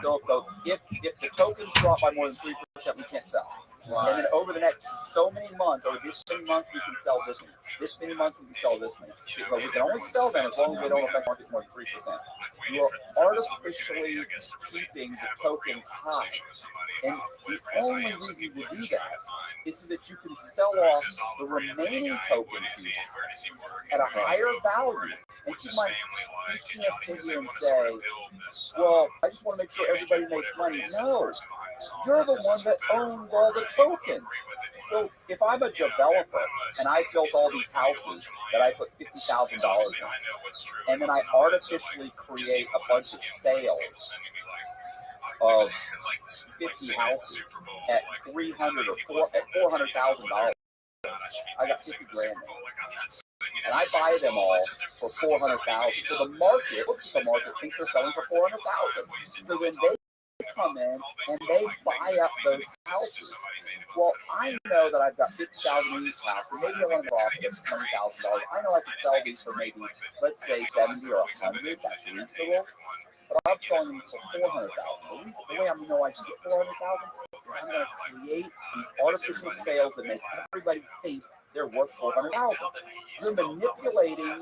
So if the tokens drop by more than 3%, we can't sell. Wow. And then over the next so many months, over this many months, we can sell this many. This many months, we can sell this many. But we can only sell them as long as they don't affect the market more than 3%. You are artificially keeping the tokens high. And the only reason to do that is so that you can sell off the remaining tokens you have at a higher value. And keep in mind, you can't sit here and say, well, I just want to make sure everybody makes money. No, you're the one that owns all the tokens. So if I'm a developer and I built all these houses that I put $50,000 in, and then I artificially create a bunch of sales of 50 houses at $300 or $400,000, I got 50 grand there. And I buy them all for 400,000. So the market looks at the market, thinks they're selling for 400,000. So then they come in and they buy up those houses. Well, I know that I've got 50,000 in these houses. Maybe I want to profit $20,000. I know I can sell these for maybe, let's say, 70 or 100. That's reasonable. But I'm selling them for 400,000. The way I know I can get 400,000 is I'm going to create these artificial sales that make everybody think they're worth 400,000. You're manipulating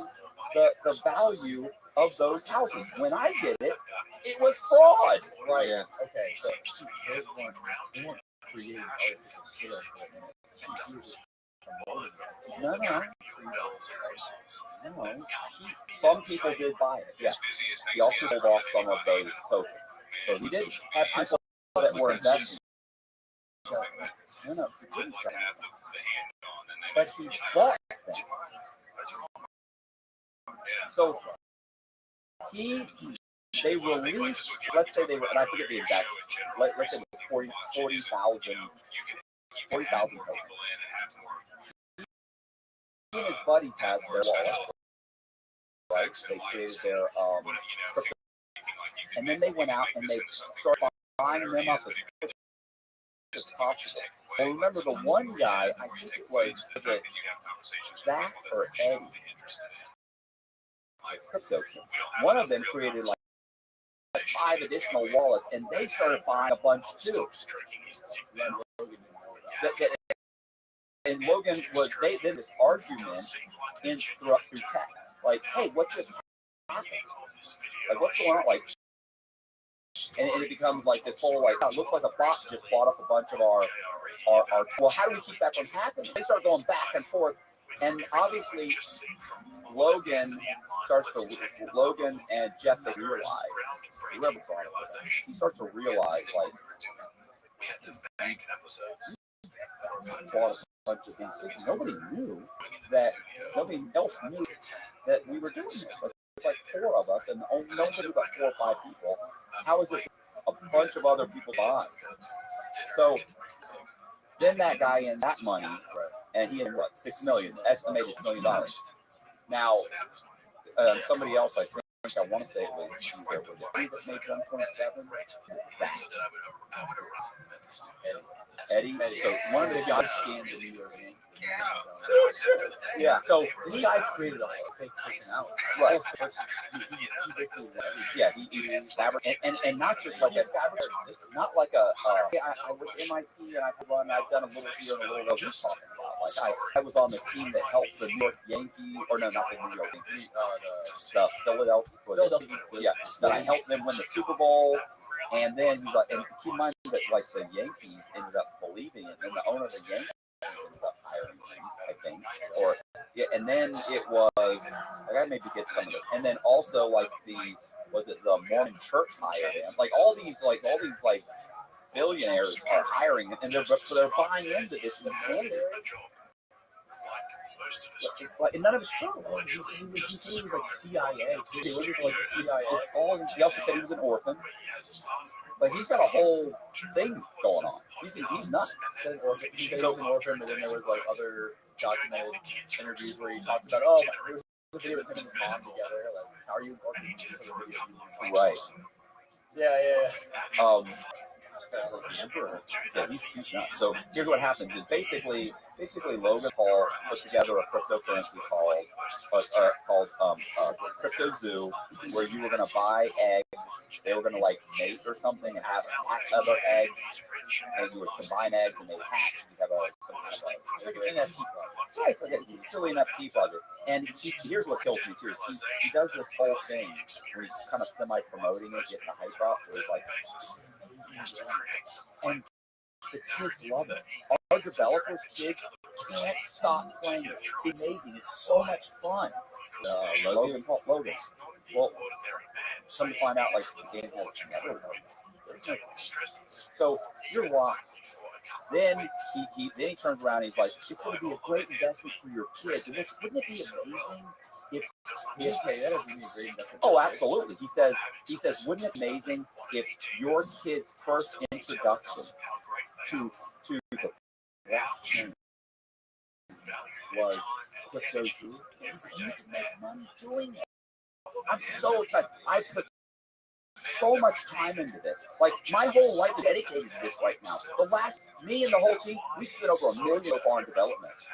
the value of those houses. When I did it, it was fraud. Right. Yeah. Okay. So those ones weren't creating artificial sales. No. Some people did buy it. Yes. He also sold off some of those tokens. So he didn't have people that were investing. No, he didn't sell them. But he bought them. So they released, let's say they were, and I forget the exact, let's say it was 40,000 tokens. He and his buddies had their wallet, right? They created their crypto, and then they went out and they started buying them up as possible. Well, remember the one guy, I think it was it Zach or Eddie, crypto king. One of them created like 5 additional wallets, and they started buying a bunch too. And Logan was, they did this argument through tech, like, hey, what just happened? Like, what's going on? Like, and it becomes like this whole like, it looks like a bot just bought up a bunch of our. Well, how do we keep that from happening? They start going back and forth, and obviously Logan and Jeff, they realize, whoever's on it, he starts to realize like, bought a bunch of these things. Nobody else knew that we were doing this. Like, it's like 4 of us, and nobody but 4 or 5 people. How is it a bunch of other people buying? So then that guy in that money, and he had what, $6 million, estimated $1 million. Now somebody else, I want to say it was either was Eddie that made 1.7. Eddie. So one of the guys scammed the New York Yankees. Yeah. So this guy created a fake personality. Right. He fabric and not just like a fabric, not like a. I was MIT and I've done a little here and a little there. Just talking about like I was on the team that helped the New York Yankees, or no, not the New York Yankees, the Philadelphia. Yeah, that I helped them win the Super Bowl. And then he's like, and keep in mind that like the Yankees ended up believing it, and the owner of the Yankees ended up hiring him, I think. Or yeah, and then it was I gotta maybe get some of this. And then also like the Mormon Church hired him. Like all these billionaires are hiring him, and they're buying into this insanity. Like, and none of it's true. He said he was like CIA too. He was like CIA. He also said he was an orphan. Like he's got a whole thing going on. He's nuts. He said he was an orphan, but then there was like other documented interviews where he talked about, there was a video with him and his mom together. Like, how are you an orphan? Right. Yeah. The Emperor. Yeah, he's nuts. So here's what happens: is basically Logan Paul put together a cryptocurrency called Crypto Zoo, where you were going to buy eggs. They were going to like mate or something and have hatch other eggs, and you would combine eggs and they would hatch. And you have some kind of NFT project. Right, it's like a silly NFT project. And here's what kills me too: he does this whole thing where he's kind of semi-promoting it, getting the hype up. Where he's like. And the kids love it. Our developers, kids can't stop playing it. It's amazing. It's so much fun. Logan. Well, come to find out, like the game has never worked. So you're wrong. Then he turns around and he's like, it's going to be a great investment for your kids. And wouldn't it be amazing if that doesn't mean great investment? Oh, absolutely. He says, wouldn't it be amazing if your kid's first introduction to the blockchain was crypto too? You can make money doing it. I'm so excited. I put so much time into this. Like, my whole life is dedicated to this right now. Me and the whole team, we spent over $1 million so far in development.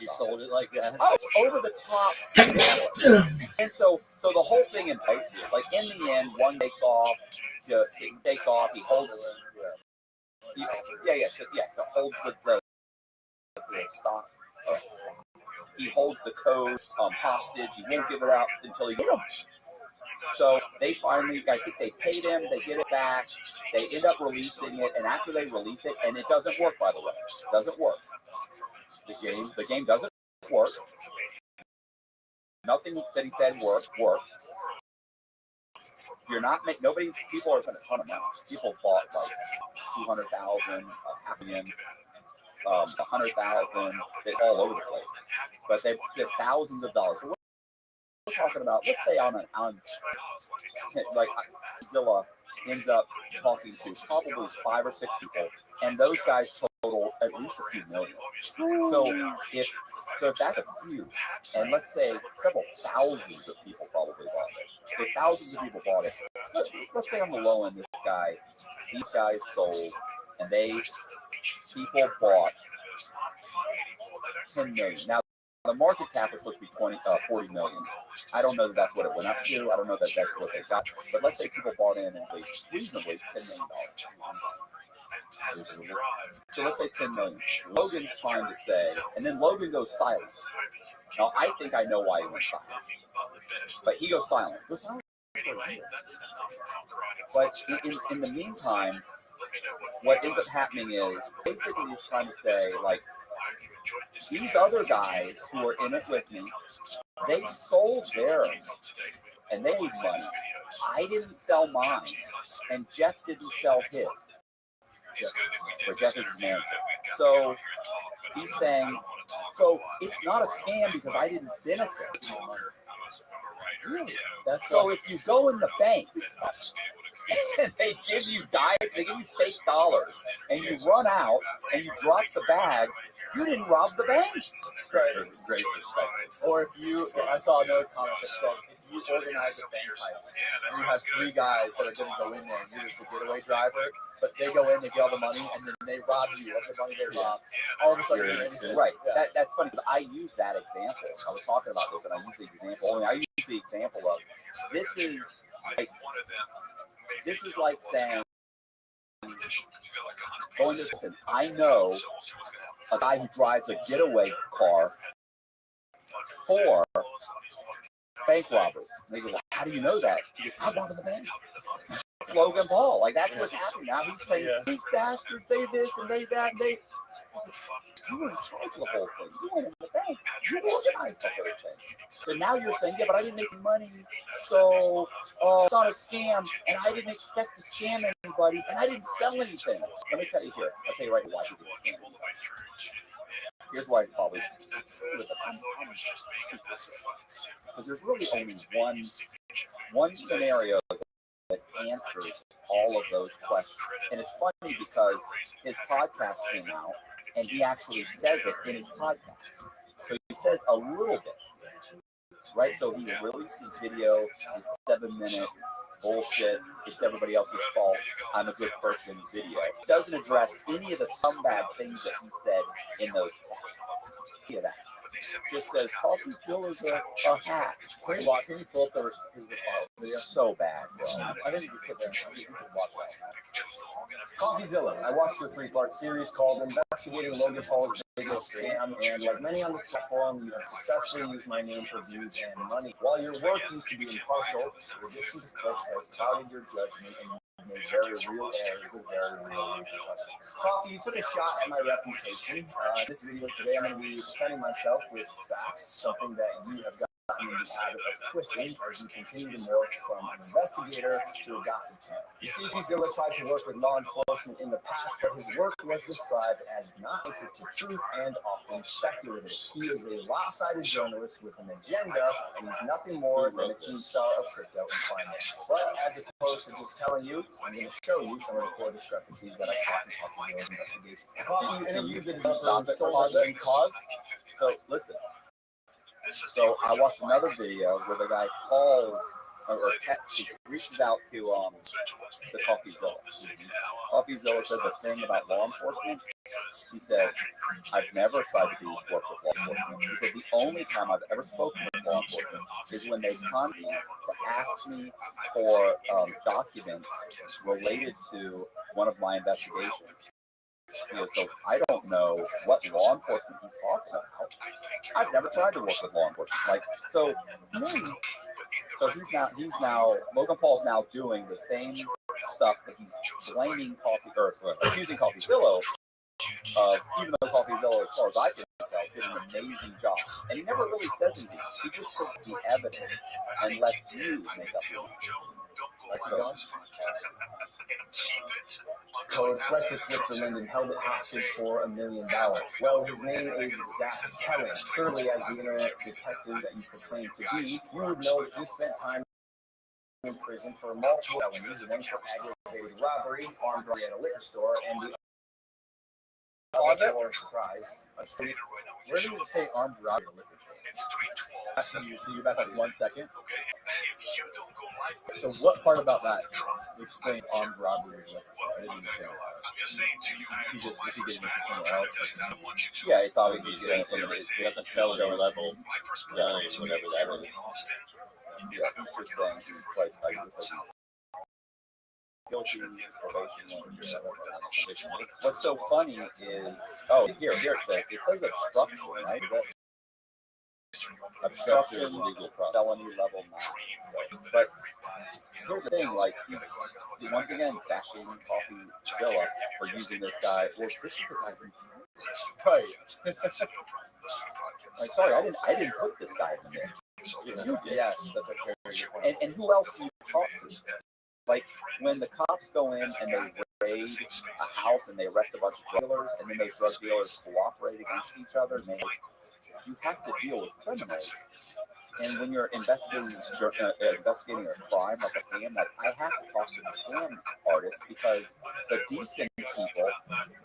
You sold it like that? Oh, over the top. And so the whole thing in in the end, one takes off. He takes off. He holds. He holds the stock. He holds the code hostage. He won't give it out until he gets them. So they finally, I think they paid him. They get it back. They end up releasing it, and after they release it, and it doesn't work, by the way, it doesn't work. The game doesn't work. Nothing that he said worked. You're not people are spending a ton of money. People bought like 200,000, $500,000, 100,000, all over the place. But they've spent thousands of dollars. So we're talking about, let's say on like Zilla ends up talking to probably 5 or 6 people, and those guys total at least a few million. So if that's a few, and let's say several thousands of people probably bought it. If thousands of people bought it, let's say on the low end, these guys sold, and people bought 10 million. Now, the market cap was supposed to be 40 million. I don't know that that's what it went up to. I don't know that that's what they got. But let's say people bought in and reasonably $10 million. So let's say 10 million. Logan's trying to say, and then Logan goes silent. Now, I think I know why he went silent. But he goes silent. But in the meantime, what ends up happening is basically he's trying to say, like, these other guys who are in it with me, they sold theirs and they made money. I didn't sell mine, and Jeff didn't sell his. Jeff is his manager. So he's saying, so it's not a scam because I didn't benefit. Really? So if you go in the bank and they give you fake dollars, and you run out and you drop the bag, you didn't rob the bank. Great perspective. Or I saw another comment that said, if you organize a bank heist, and you have 3 guys that are going to go in there, and you're just the getaway driver, but they go in, they get all the money, and then they rob you of the money they robbed. All of a sudden, you're innocent. Right. Yeah. That's funny because I use that example. I was talking about this, and I use the example. I use the example of this is like saying, going to listen. I know a guy who drives a getaway car for bank robbery. And they go, well, how do you know that? He goes, I'm not in the bank. Logan Paul, like that's what's happening now. He's saying these bastards, they this and they that, and they. You were in charge of the whole thing. You went in the bank. You organized the whole thing. So now you're saying, yeah, but I didn't make any money, so it's not a scam, and I didn't expect to scam anybody, and I didn't sell anything. Let me tell you here. I'll tell you right now why he didn't scam. Here's why he probably because there's really only one scenario that answers all of those questions. And it's funny because his podcast came out and he actually says it in his podcast. So he says a little bit, right? So he released his video, his 7-minute bullshit, it's everybody else's fault, I'm a good person video. It doesn't address any of the scumbag things that he said in those texts. Any of that. Just says Coffee Phil is a hack. Can you pull up his response video? So bad, bro. I think you can sit there and you can watch that. CoffeeZilla. I watched your 3-part series called Investigating Logan Paul's Biggest Scam, and like many on this platform, you have successfully used my name for views and money. While your work used to be impartial, your addiction to clicks has clouded your judgment and made very real errors with very real repercussions. Coffee, you took a shot at my reputation. This video today, I'm going to be defending myself with facts, something that you have done. gotten into the habit of twisting as he continued to morph from an investigator to a gossip channel. You see, Zilla tried to work with law enforcement in the past, but his work was described as not anchored to truth and often speculative. He is a lopsided journalist with an agenda, and he's nothing more than a keen star of crypto and finance. But as opposed to just telling you, I'm going to show you some of the core discrepancies that I caught in Coffee Bill's investigation. Coffee interviewed the developer Pause. So listen. So I watched another video where the guy calls or texts, he reaches out to the CoffeeZilla. CoffeeZilla said the thing about law enforcement. He said, I've never tried to work with law enforcement. He said the only time I've ever spoken with law enforcement is when they come in to ask me for documents related to one of my investigations. So I don't know what law enforcement he's talking about. I've never tried to work with law enforcement. So he's now Logan Paul's now doing the same stuff that he's blaming accusing CoffeeZilla of, even though CoffeeZilla, as far as I can tell, did an amazing job. And he never really says anything. He just puts the evidence and lets you make up your own. Code fled to Switzerland and held it hostage for $1 million. Well, his name is Zach Kellen. Surely, as the internet detective that you proclaim to be, you would know that he spent time in prison for multiple felonies, one for aggravated robbery, armed robbery at a liquor store, and the other for surprise. Where did it say armed robbery at a liquor store? Can you back up 1 second? So what part about that explains armed robbery at a liquor store? I didn't understand that. Is he getting this from somewhere else? Yeah, it's obviously he's getting from he doesn't show their level gun, whatever that is. Yeah, he's just saying he's quite guilty probation. What's so funny is here it says obstruction, right? Obstruction, felony level 9. But here's the thing, like he's once again bashing CoffeeZilla for using this guy. Well, this is the guy who, right? Like, sorry, I didn't put this guy in the mix. You did. Yes, that's a very good point. And who else do you talk to? Like when the cops go in and they raid a house and they arrest a bunch of dealers, and then those drug dealers cooperate against each other, you have to deal with criminals. And when you're investigating a crime like a scam, like I have to talk to the scam artist because the decent people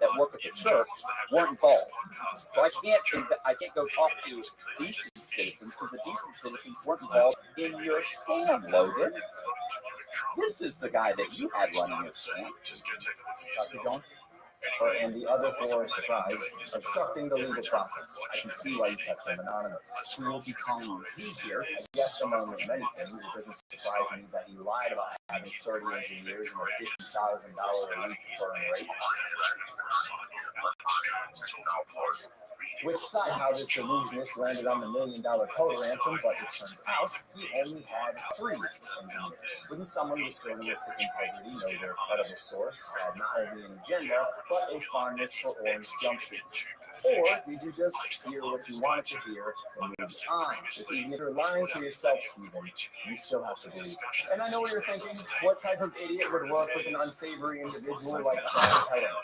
that work at the church weren't involved. So I can't go talk to decent citizens because the decent citizens weren't involved in your scam, Logan. This is the guy that you had running your scam. Keep going. And the other for surprise, obstructing the legal process. I can see why you kept him anonymous. We will be calling See here, I guess among many things, it doesn't surprise me that he lied about having 30 engineers and a $50,000 a week burn rate. Which side how this illusionist landed on the $1 million code ransom, but it turns out he only had 3 engineers. Wouldn't someone with journalistic integrity know their credible source had not only an agenda, but a fondness for orange jumpsuits? Or did you just hear what you wanted to hear and move on? If you're lying to yourself, Stephen, you still have to believe. And I know what you're thinking. What type of idiot would work with an unsavory individual like Zach Kellen?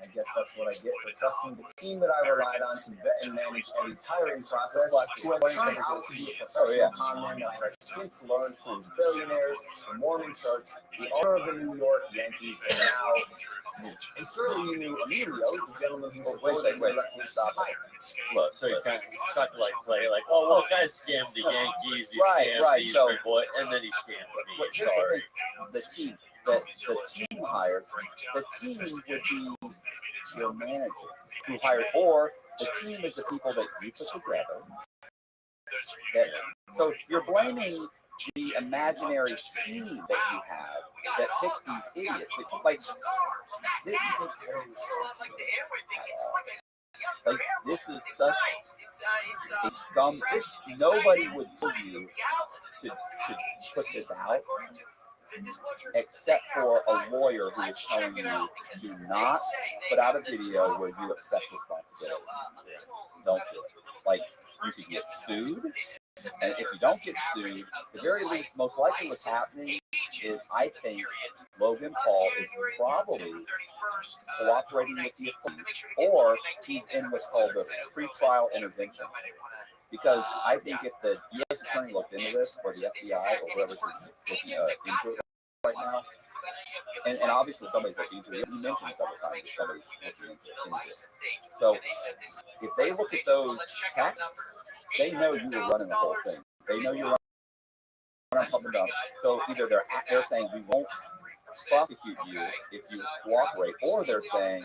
I guess that's what I get for trusting the team that I relied on to vet and manage Eddie's hiring process, who has turned out to be a professional conman that I've since learned through billionaires, the Mormon Church, the owner of the New York Yankees, and now me. And surely you knew Emilio, the gentleman who supported the elected stop hire. Look, so you kind of start to play well, the guy scammed the Yankees, he scammed these boy, and then he scammed me. Sorry. The team that the team hired, the team would be your manager who hired, or the team is the people that you put together. So you're blaming the imaginary team that you have that picked these idiots. This is such a scum. Nobody would tell you to put this out, except for a lawyer who is telling you do not put out a video where you accept responsibility. Don't do it. Like, you could get sued. And if you don't get sued, at the very least, most likely what's happening is I think Logan Paul is probably cooperating with the authorities, or he's in what's called the pretrial intervention. Because I think if the U.S. attorney looked into this, or the FBI, or whoever's looking into it right now, and obviously somebody's looking into it. You mentioned several times somebody's looking into it. So if they look at those texts, they know you were running the whole thing. They know you're running pump and dump. So either they're saying we won't prosecute you if you cooperate, or they're saying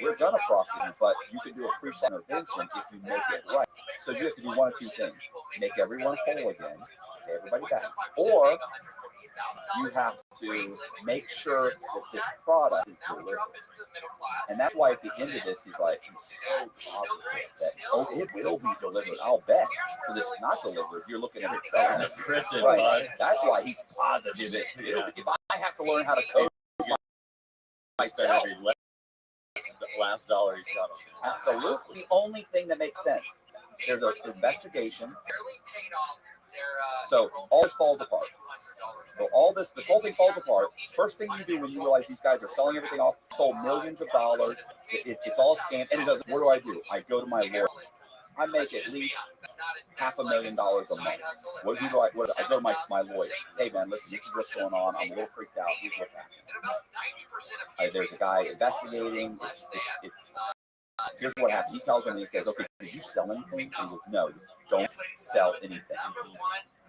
we're gonna prosecute, but you can do a pre-trial intervention if you make it right. So you have to do one of two things: make everyone whole again, pay everybody back, or you have to make sure that this product is delivered. And that's why at the end of this, he's so positive that it will be delivered. I'll bet. Because if it's not delivered, you're looking at it selling prison. Right. That's why he's positive. If I have to learn how to code myself, last dollar he's got on. Absolutely. The only thing that makes sense. There's an investigation. So all this falls apart. So this whole thing falls apart. First thing you do when you realize these guys are selling everything off, sold millions of dollars, it's all scam, and it doesn't. What do? I go to my lawyer. I make at least $500,000 a month. What do I go to my lawyer. Hey man, listen, this is what's going on. I'm a little freaked out. Here's what's happening. There's a guy investigating. Here's what happened. He tells him, he says, okay, did you sell anything? And he goes, no, don't sell anything.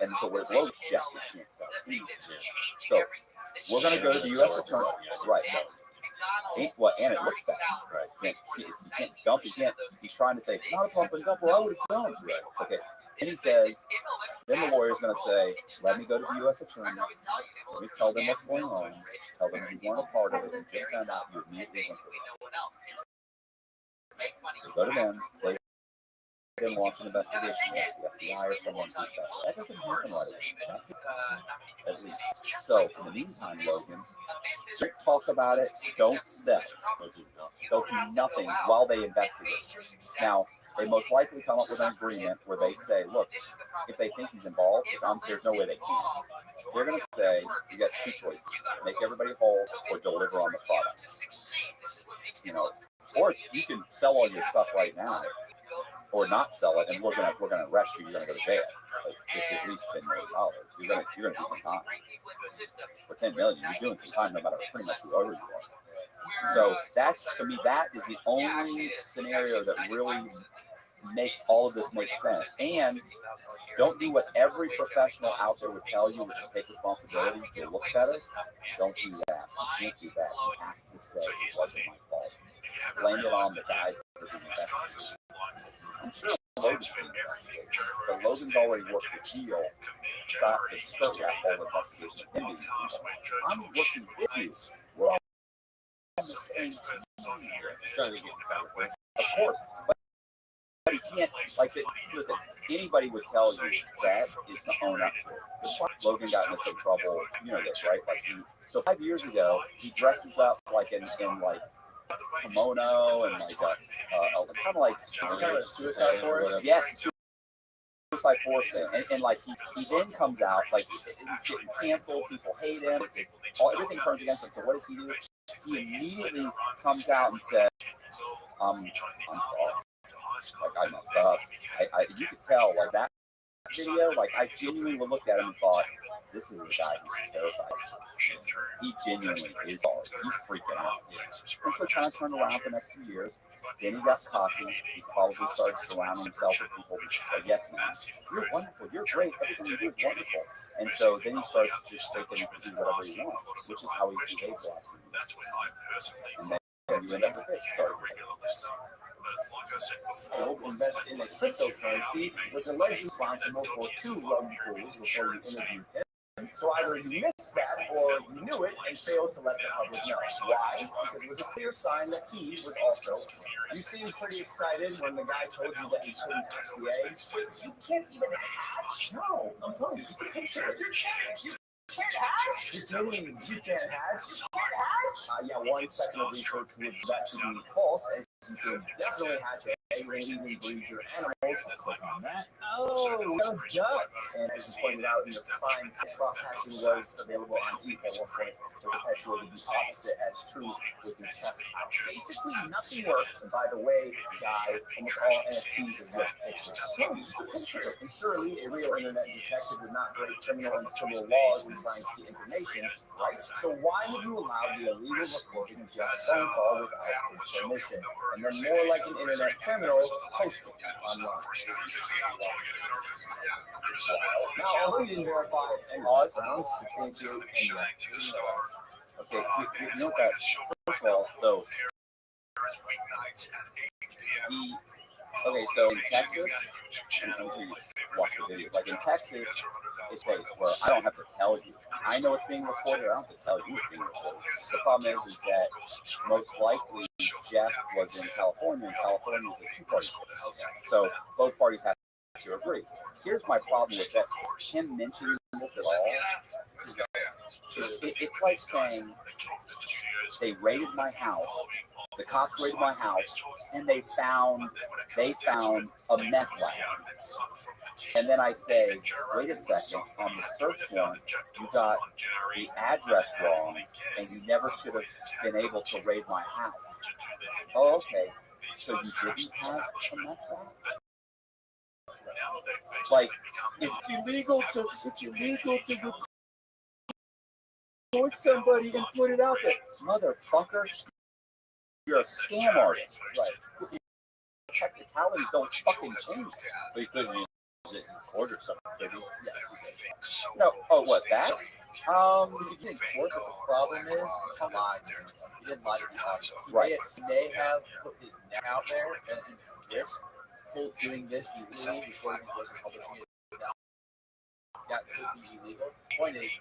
And so what is Logan? Jeff, you can't sell anything. So we're going to go to the U.S. attorney. Right. And it looks bad. Right. You can't dump. He's trying to say, it's not a pump and dump, or I would have done. Right. Okay. And he says, then the lawyer's going to say, let me go to the U.S. attorney. Let me tell them what's going on. Tell them you weren't a part of it. You just found out. You immediately went to it. Go to them. They then launch an investigation. Yes, the FBI or someone who's best. That doesn't happen right away. That's at least. So in the meantime, Logan, talk about it. Don't sell. Don't do nothing while they investigate. Now, they most likely come up with an agreement where they say, look, if they think he's involved, there's no way they can. They're going to say, you got two choices: make everybody whole, or deliver on the product. Or you can sell all your stuff right now, or not sell it, and we're gonna arrest you. You're gonna go to jail. It's at least $10 million. You're gonna do some time. For $10 million, you're doing some time no matter pretty much whoever you are. So to me, that is the only scenario that really makes all of this make sense. And don't do what every professional out there would tell you, which is take responsibility to look better. Don't do that. You can't do that. You have to say it wasn't my fault. Blame it on the guys that are being investigated. I'm sure Logan's already worked a deal to skirt that whole investigation. I'm working with you. We're all on the same team. Of course. But he can't, listen, anybody would tell you that is to own up to it. That's why Logan got into some trouble, you know this, right? So 5 years ago, he dresses up in kimono and kind of like Suicide Forest? Yes, Suicide Forest thing. And he then comes out, he's getting canceled, people hate him, everything turns against him. So what does he do? He immediately comes out and says, I'm sorry. I messed up. You could tell, that video, I genuinely looked at him and thought, this is a guy who's terrified. He genuinely is sorry. He's freaking out. And so kind of turned around for the next few years. Then he got cocky. He probably started surrounding himself with people who said, yes, man, you're wonderful. You're great. Everything you do is wonderful. And so then he started just thinking he could do whatever he wants, which is how he behaved last year. And then you end up with this. Rothschild invested in a cryptocurrency, was allegedly responsible for 2 rug pulls before you interviewed him. So either you missed that or you knew it and failed to let the public know. Why? Because it was a clear sign that he was also. You seemed pretty excited when the guy told you that he couldn't hatch the eggs. You can't even hatch. No, I'm telling you, just a picture. You can't. You're kidding. You can't hatch. Yeah, 1 second of research would that to be false, as you can definitely hatch an egg and even breed your animals. Click on that. Oh, duck. And as you pointed out in your prime, cross hatching was available on eBay at one point. It perpetuated the opposite as truth with your chest out. Basically, nothing works. And by the way, guy, almost all NFTs are just pictures. No, just a picture. And surely a real internet detective would not break criminal and civil laws in trying to get information, right? So why would you allow the illegal recording of just phone call without his permission? And then more like an internet criminal, post it online. Now, although you didn't verify any grounds, substantiate, and Okay, you know that. First of all, so so in Texas, and I'm sure you watch the video. Like in Texas, it's like, well, I don't have to tell you. I know it's being recorded. I don't have to tell you it's being recorded. The problem is that most likely Jeff was in California, and California is a two-party state. So both parties have to agree. Here's my problem with that. Him mentioning this at all, it's like saying they raided my house. The cops raided my house, and they found a meth lab. And then I say, wait a second, on the search warrant, you got the address wrong, and you never should have been able to raid my house. Oh, okay. So you didn't have a meth lab? Like, it's illegal to record somebody and put it out there. Motherfucker, you're a scam artist. Right. Technicalities don't fucking change. So you couldn't use it in court or something, could you? Yes. No. Oh, what, that? You can court, but the problem is, he lied to me. He didn't lie to the audience. He may have put his neck out there and risk doing this illegally before he was publishing it. That could be illegal. The point is,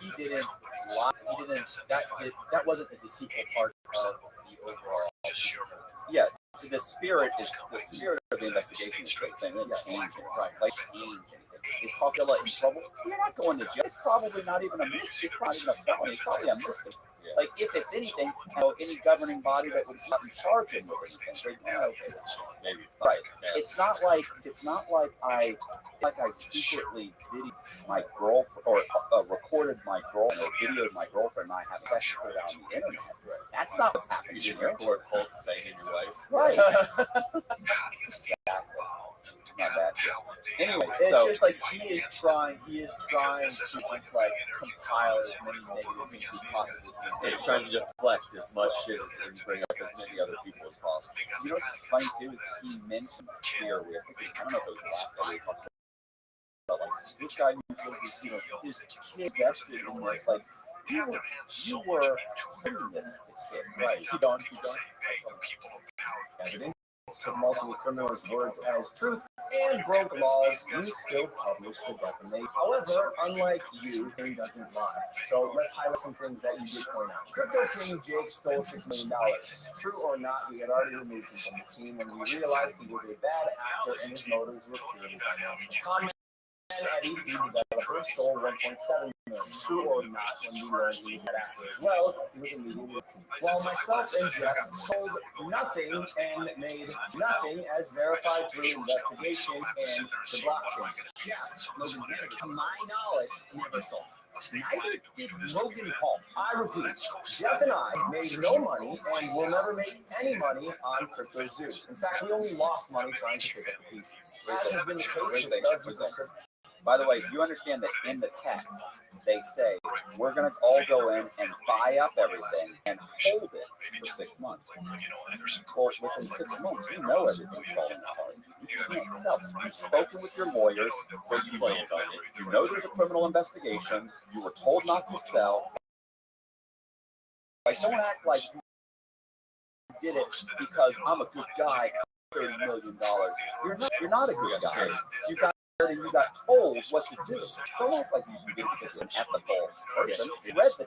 he didn't lie. That wasn't the deceitful part of the overall. Yeah, the spirit of the investigation is straight thing. It's changing, right? Like changing. Is Coffilla in trouble? You're not going to jail. It's probably not even a misdemeanor. It's not even a felony. It's probably a misdemeanor. Yeah. Like if it's anything, any governing body that would not be charging with anything. Maybe. Right. Yeah. It's not like I secretly videoed my girlfriend or recorded my girlfriend or videoed my girlfriend and I have sex with her on the internet. Right. That's not what's happening. You didn't record Hulk banging your wife. Right. Exactly. Not bad. Anyway, it's just like he is trying to just like compile as many negative things as possible. He's trying to deflect as much shit as and bring up as many other people as possible. You know what's funny too is he mentions here, I don't know if it was last time we talked about like this guy who says his kid vested in this, like you were putting this to kid, right? Keep on. Evidence took multiple criminals' words as truth and broke laws, you still publish the defamation. However, unlike you, he doesn't lie. So let's highlight some things that you did point out. Crypto King Jake stole $6 million. True or not, we had already removed him from the team when we realized he was a bad actor and his motives were purely financial. Eddie, the developer, stole $1.7 million. True or not, when we learned he was an actor as well, he was immediately routine. While myself and Jeff sold nothing and made nothing as verified through investigation and the blockchain. Jeff, Logan's manager, to my knowledge, never sold. Neither did Logan Paul. I repeat, Jeff and I made no money and will never make any money on CryptoZoo. In fact, we only lost money trying to pick up the pieces. That has been the case for dozens of crypto. By the way, you understand that in the text, they say, we're going to all go in and buy up everything and hold it for 6 months. Well, within 6 months, you know everything's falling apart. You can't sell. You've spoken with your lawyers, where you planned on it. You know there's a criminal investigation. You were told not to sell. Like, don't act like you did it because I'm a good guy. $30 million. You're not a good guy. You got told what to do. Don't act like you did it because you're an ethical person. You read the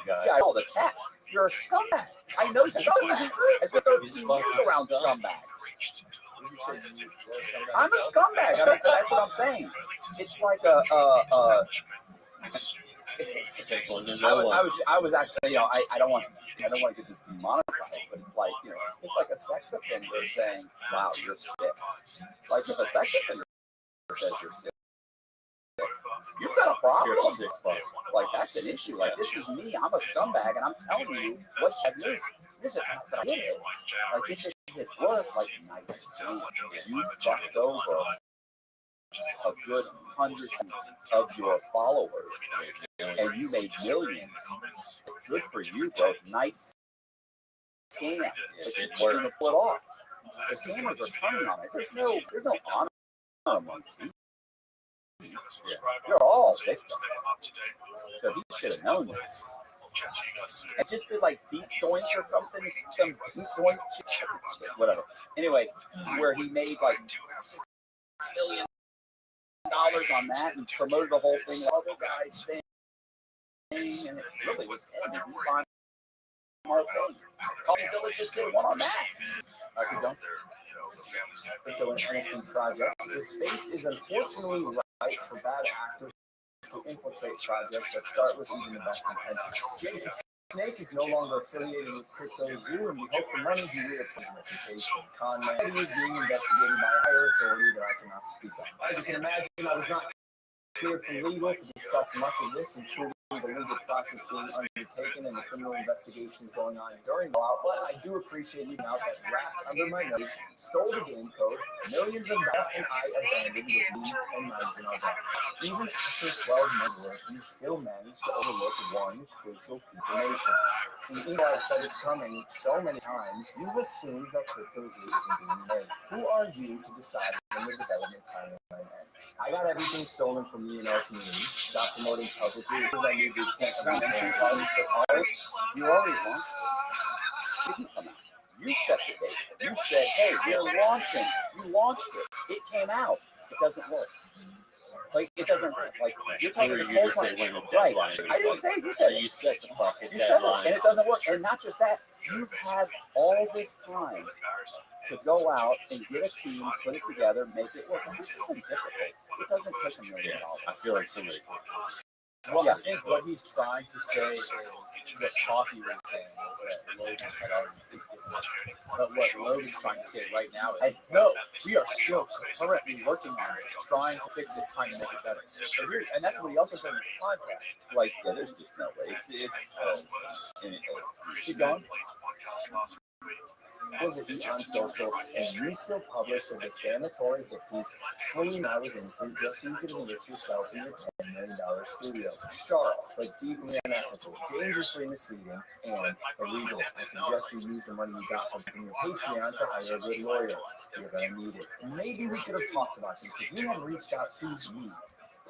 guy. Yeah, all the text. You're a scumbag. I know scumbags. I spent 13 years around scumbags. I'm a scumbag. That's what I'm saying. It's like I was actually, I don't want to get this demonetized, but it's like, it's like a sex offender saying, "Wow, you're sick." Like if a sex offender says you're sick, you've got a problem. Like that's an issue. Like this is me. I'm a scumbag, and I'm telling you what I do. This is not it. Like if it work, like nice, you fucked over a good 100 of your followers, and you made millions. Good for you, bro. Nice scam. But you're gonna pull it off. The scammers are turning on it. There's no honor among people. You're all victims. So he should have known that. I just did like deep doinks or something, some deep doink shit, whatever. Anyway, where he made like $6 million on that and promoted the whole thing, the other guy's thing, and it really was him. And we find our thing. Godzilla just did one on that. I could don't. Crypto and NFT projects. The space is unfortunately right for bad actors to infiltrate projects that start with even the best intentions. Jake the Snake is no longer affiliated with Crypto Zoo, and we hope the money he reapplies reputation. Con man is being investigated by a higher authority that I cannot speak on. As you can imagine, I was not cleared from legal to discuss much of this, including the legal process being undertaken and the criminal investigations going on during the law. But I do appreciate you out that rats under my nose stole the game code, millions of dollars, and I abandoned with me and knives in our back. Even after 12 months work, you still managed to overlook one crucial information. See, even though I've said it's coming so many times, you've assumed that Crypto Zoo isn't being made. Who are you to decide when the development timeline ends? I got everything stolen from me in our community. Stop promoting publicly. As I need to extent of my problems to all, you already launched it. It didn't come out. You set the date. You said, hey, we're launching. You launched it. It came out. It doesn't work. Like, it doesn't work. Like, you're talking the whole time. Right. I didn't say it. You said it. You said it. And it doesn't work. And not just that. You've had all this time to go out and get a team, put it together, make it work. And this isn't difficult. It doesn't take $1 million. I feel like somebody. Well, I think what he's trying to say is what Coffee was saying is that Logan had already given up. But what Logan's trying to say right now is, no, we are still currently working on it, trying to fix it, trying to make it better. So here, and that's what he also said in the podcast. Like, yeah, there's just no way. Keep going. Was it Eat on Social, and you still published a defamatory hit piece claiming I was innocent just so you could enrich yourself in your $10 million studio. Sharp, but deeply unethical, dangerously misleading, and illegal. I suggest you use the money you got from your Patreon to hire a good lawyer. You're gonna need it. Maybe we could have talked about this if you had reached out to me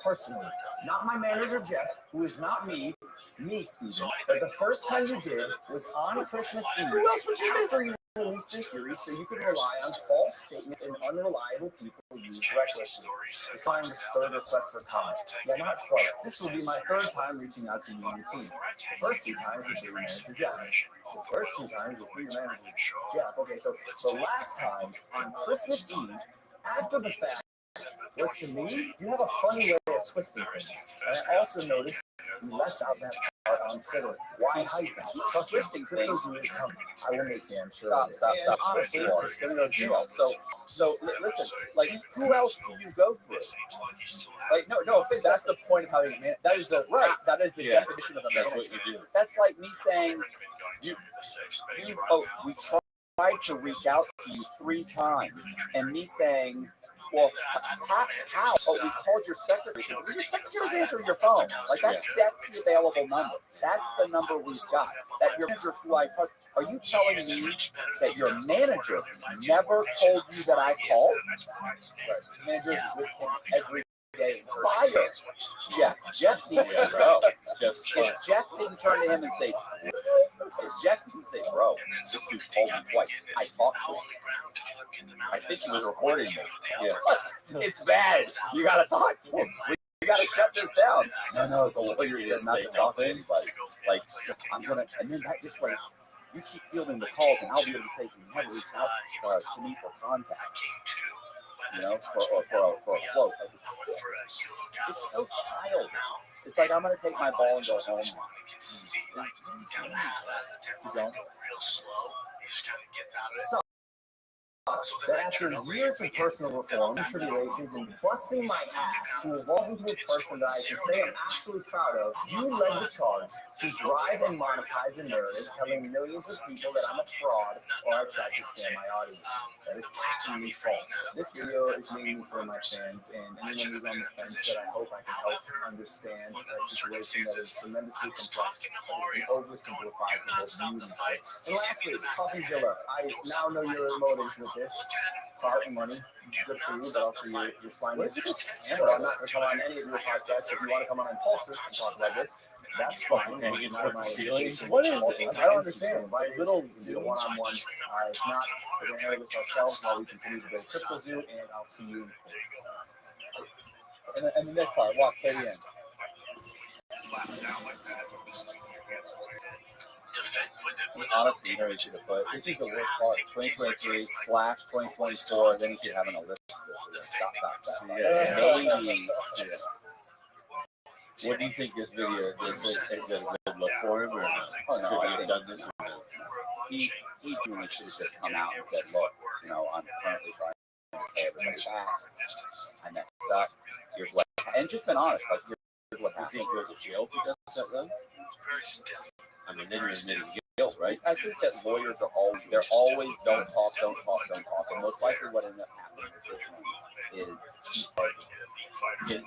personally, not my manager Jeff, who is not me, Steven. But the first time you did was on Christmas Eve. Who else would you do? You released this series so you could rely on false statements and unreliable people used recklessly. This time was third request for comment. Yeah, not quite. This will be my third time reaching out to you and your team. The first 2 times was your manager Jeff. The first 2 times was your manager Jeff. Okay, so the last time on Christmas Eve, after the fact, was to me, you have a funny way of twisting things. And I also noticed you left out that part on Twitter. Why hide that? Trust twisting things is coming. I will make damn sure. Stop. Honestly, it's going to go zero. So listen, like, who else do you go through? Like, no, that's the point of having a man. That is the right. That is the definition of a man. That's what you do. That's like me saying, we tried to reach out to you 3 times, and me saying, well, how? Oh, we called your secretary. Your secretary's answering your phone. Like, that's the available number. That's the number we've got. That your manager who I talked. Are you telling me that your manager never told you that I called? Right. Manager's with him every day. Fire Jeff needs to go. If Jeff didn't turn to him and say, bro, this dude called me twice. I talked to him. I think he was recording me. Yeah. It's bad. You gotta talk to him. We gotta shut this down. No, the lawyer said not to talk to anybody. Like, I'm gonna, and then this way, you keep fielding the calls, and I'll be able to say, you never reach out to me for contact. You know, for a float. Like, it's so child. It's like I'm gonna take my ball and go home. You don't. Real slow. You just kind of get out of it. That after years of personal reform, tribulations, and busting my ass to evolve into a person that I can say I'm actually proud of, you led the charge to drive and monetize a narrative telling millions of people that I'm a fraud or I tried to scam my audience. That is patently false. This video is mainly for my fans and anyone who's on the fence that I hope I can help understand a situation that is tremendously complex and oversimplified for both you and folks. And lastly, CoffeeZilla, I now know your motives with this. Art and money, good for you, but also you're slimy. So I'm not going to come on any of your podcasts. If you want to come on Impulsive and talk about this, that's fine. And you Not my ceiling. What is it? I don't understand. Invite little one-on-one. If not, we're going to handle this ourselves while we continue to build Crypto Zoo, and I'll see you. And the next part, walk play in. Honestly, you know what you should have put. This is the worst part. 2023/2024. Then you should have an ellipsis. What do you think this video is a good look for him, or should he have done this? He should have just come out and said, look, I'm currently trying to pay everybody back. I messed up. Here's what, and just been honest. Like, here's what happened. You think he goes to jail if he does that, though? Very stiff. I mean, then you're admitting guilt, right? I think that lawyers are always don't talk. And most likely what ended up happening with this one is his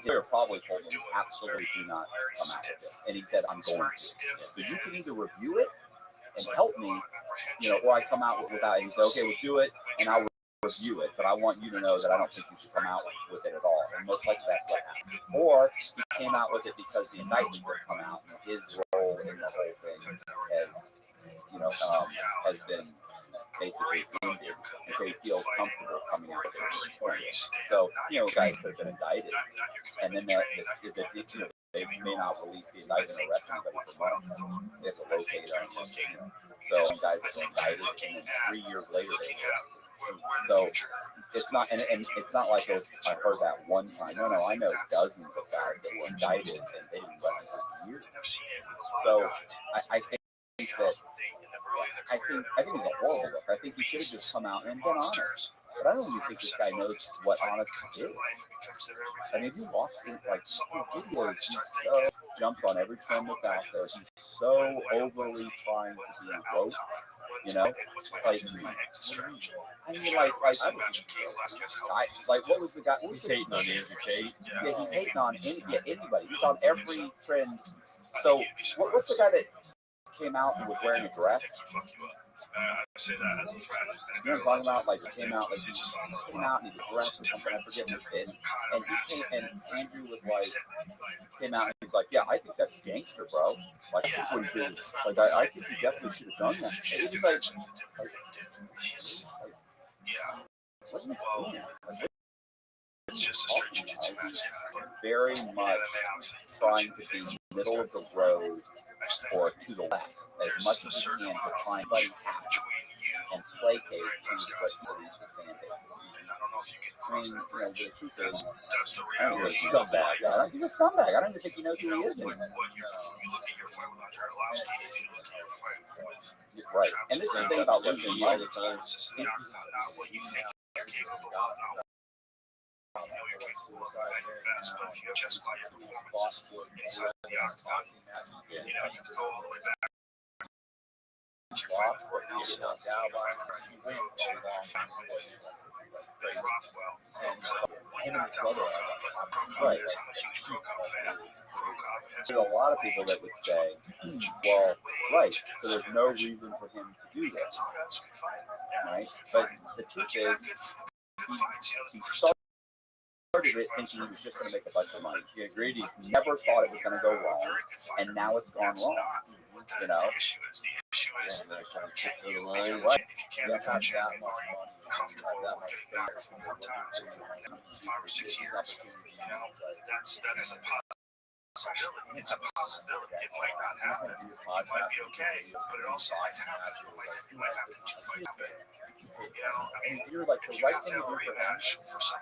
lawyer probably told him, absolutely do not come out with this. And he said, I'm going to. So you can either review it and help me, or I come out without it. He said, okay, we'll do it, and I'll review it, but I want you to know that I don't think you should come out with it at all. And most likely that's what happened. Or he came out with it because the indictment didn't come out, and his role in the whole thing has been basically ended, and so he feels comfortable coming out with it. So, guys could have been indicted, and then they may not release the indictment or arrest anybody for months. They have to locate them. So some guys have been indicted, and then 3 years later they were arrested. So it's not, and it's not like I heard that one time. No, I know dozens of guys that were indicted and they didn't arrested for years. So I think that I think it's a horrible look. I think he should have just come out and been honest. But I don't even think this guy knows what honest is. I mean, if you watch his videos, he so jumps on every trend that's out there. He's so overly trying to be woke, what was the guy? He's hating on Andrew Tate. Yeah, he's hating on anybody. He's on every trend. So what's the guy that came out and was wearing a dress? I say that as a friend. You know what I'm talking about? Like, he came out and he was dressed or something. I forget what he did. And Andrew was like, came out and he's like, yeah, I think that's gangster, bro. Like, I think what he did, like, I think he definitely should have done that. And he was like, what are you doing? It's just a straight jiu-jitsu match. Very much trying to be middle of the road or to the left as much as you can to try and buddy happy and placate to what he believes his fan base. I mean, the truth is, I don't think he's a scumbag. He's a scumbag. I don't even think he knows who he is anymore. Right. And this is the thing about losing money. Just by performances inside the boxing match, you can go all the way back. Right. There's a lot of people that would say, well, right, so there's no reason for him to do this. Right? But the truth is, he started it thinking he was just going to make a bunch of money. He agreed. He never thought it was going to go wrong, and now it's gone wrong. It's a possibility. It might not happen. It might be okay, but it also might happen. It might happen too fast. You're like the right thing to do for him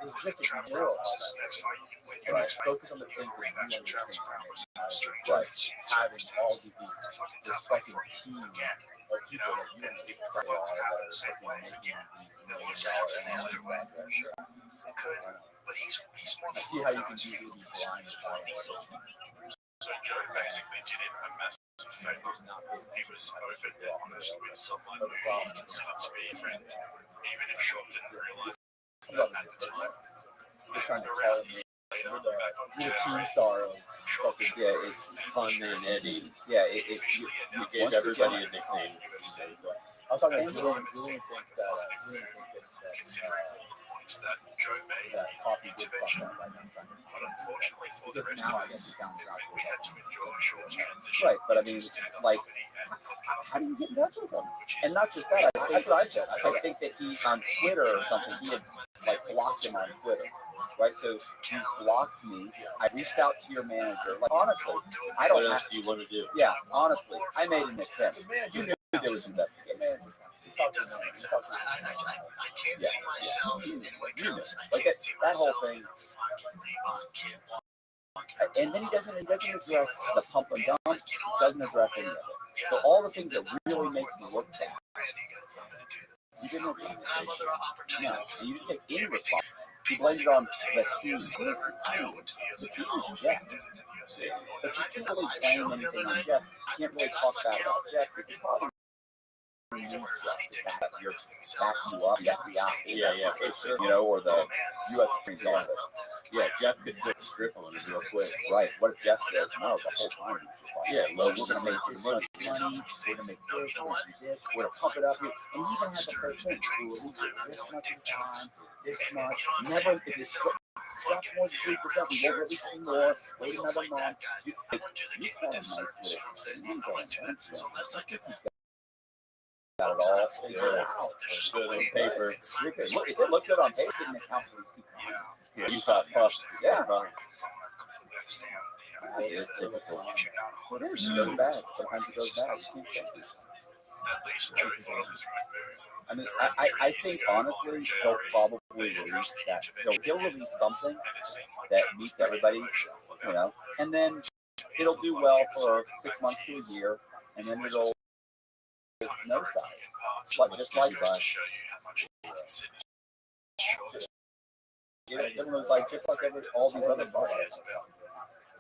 is just ignore all that. Next fight, you win. Right. Focus on the thing that you understand. Right. Having all these this fucking team of people that you don't give a fuck about that are fucking making these $1 million projects. It could, but he's more. I see how you can easily be blind to all this. So Joe basically did him a massive favor. He was open and honest with someone who he considered to be a friend, even if Sean didn't realize that at the time. They're trying to call me. You're the team star of fucking. Yeah, it's Conman and Eddie. Yeah, You gave everybody a nickname. I was talking to Julian. Julian thinks that That Joe made that coffee did fuck intervention, up. Like I'm trying to. but unfortunately for the Because rest now of I guess us, the sound is actually we had to endure Sean's transition. Right, but I mean, to stand-up like, comedy and podcast, how do you get in touch with him? which And is not just that, that's what I said. I think that he on Twitter or something, he had like blocked him on Twitter, right? So he blocked me. I reached out to your manager. Like honestly, I don't What have else do you want to do? Yeah, honestly, I made an attempt. You knew there was investigation. It doesn't make sense. I can't see myself in what comes. I Like can't see that whole myself thing. in a fucking Reebok kid. And then he doesn't address the pump and dump. Doesn't address any of it. So all the things that really make me look bad, you didn't address. No, and you didn't take any response. You blamed it on the team. Who's the team? The team is Jeff. But you can't really blame anything on Jeff. You can't really talk bad about Jeff because probably you need Jeff to back you up, the FBI. Yeah, for sure. You know, or the U.S. Attorney's Office. Yeah, Jeff could flip the script on it real quick. Right. What if Jeff says no the whole time? Yeah, Well, we're going to make this much money. We're going to make this. We're going to do this. We're going to pump it up here. And you even have the whole thing. We'll release it this much of the time. This much. Never, if it's drop more than 3%, we won't release any more. Wait another month. You've got a nice little got it all figured out. It's good on paper. Look, it looked good on paper. It didn't account for these two comments. Yeah, you thought first. Yeah. It's typical. It is. It goes bad. Sometimes it goes bad. You can't change it. At least Joe thought it was a good move. I mean, I think honestly he'll probably release that. He'll release something that meets everybody's, you know, and then it'll do well for 6 months to a year, and then it'll nosedive. Like just like that. It was like just like all these other bars.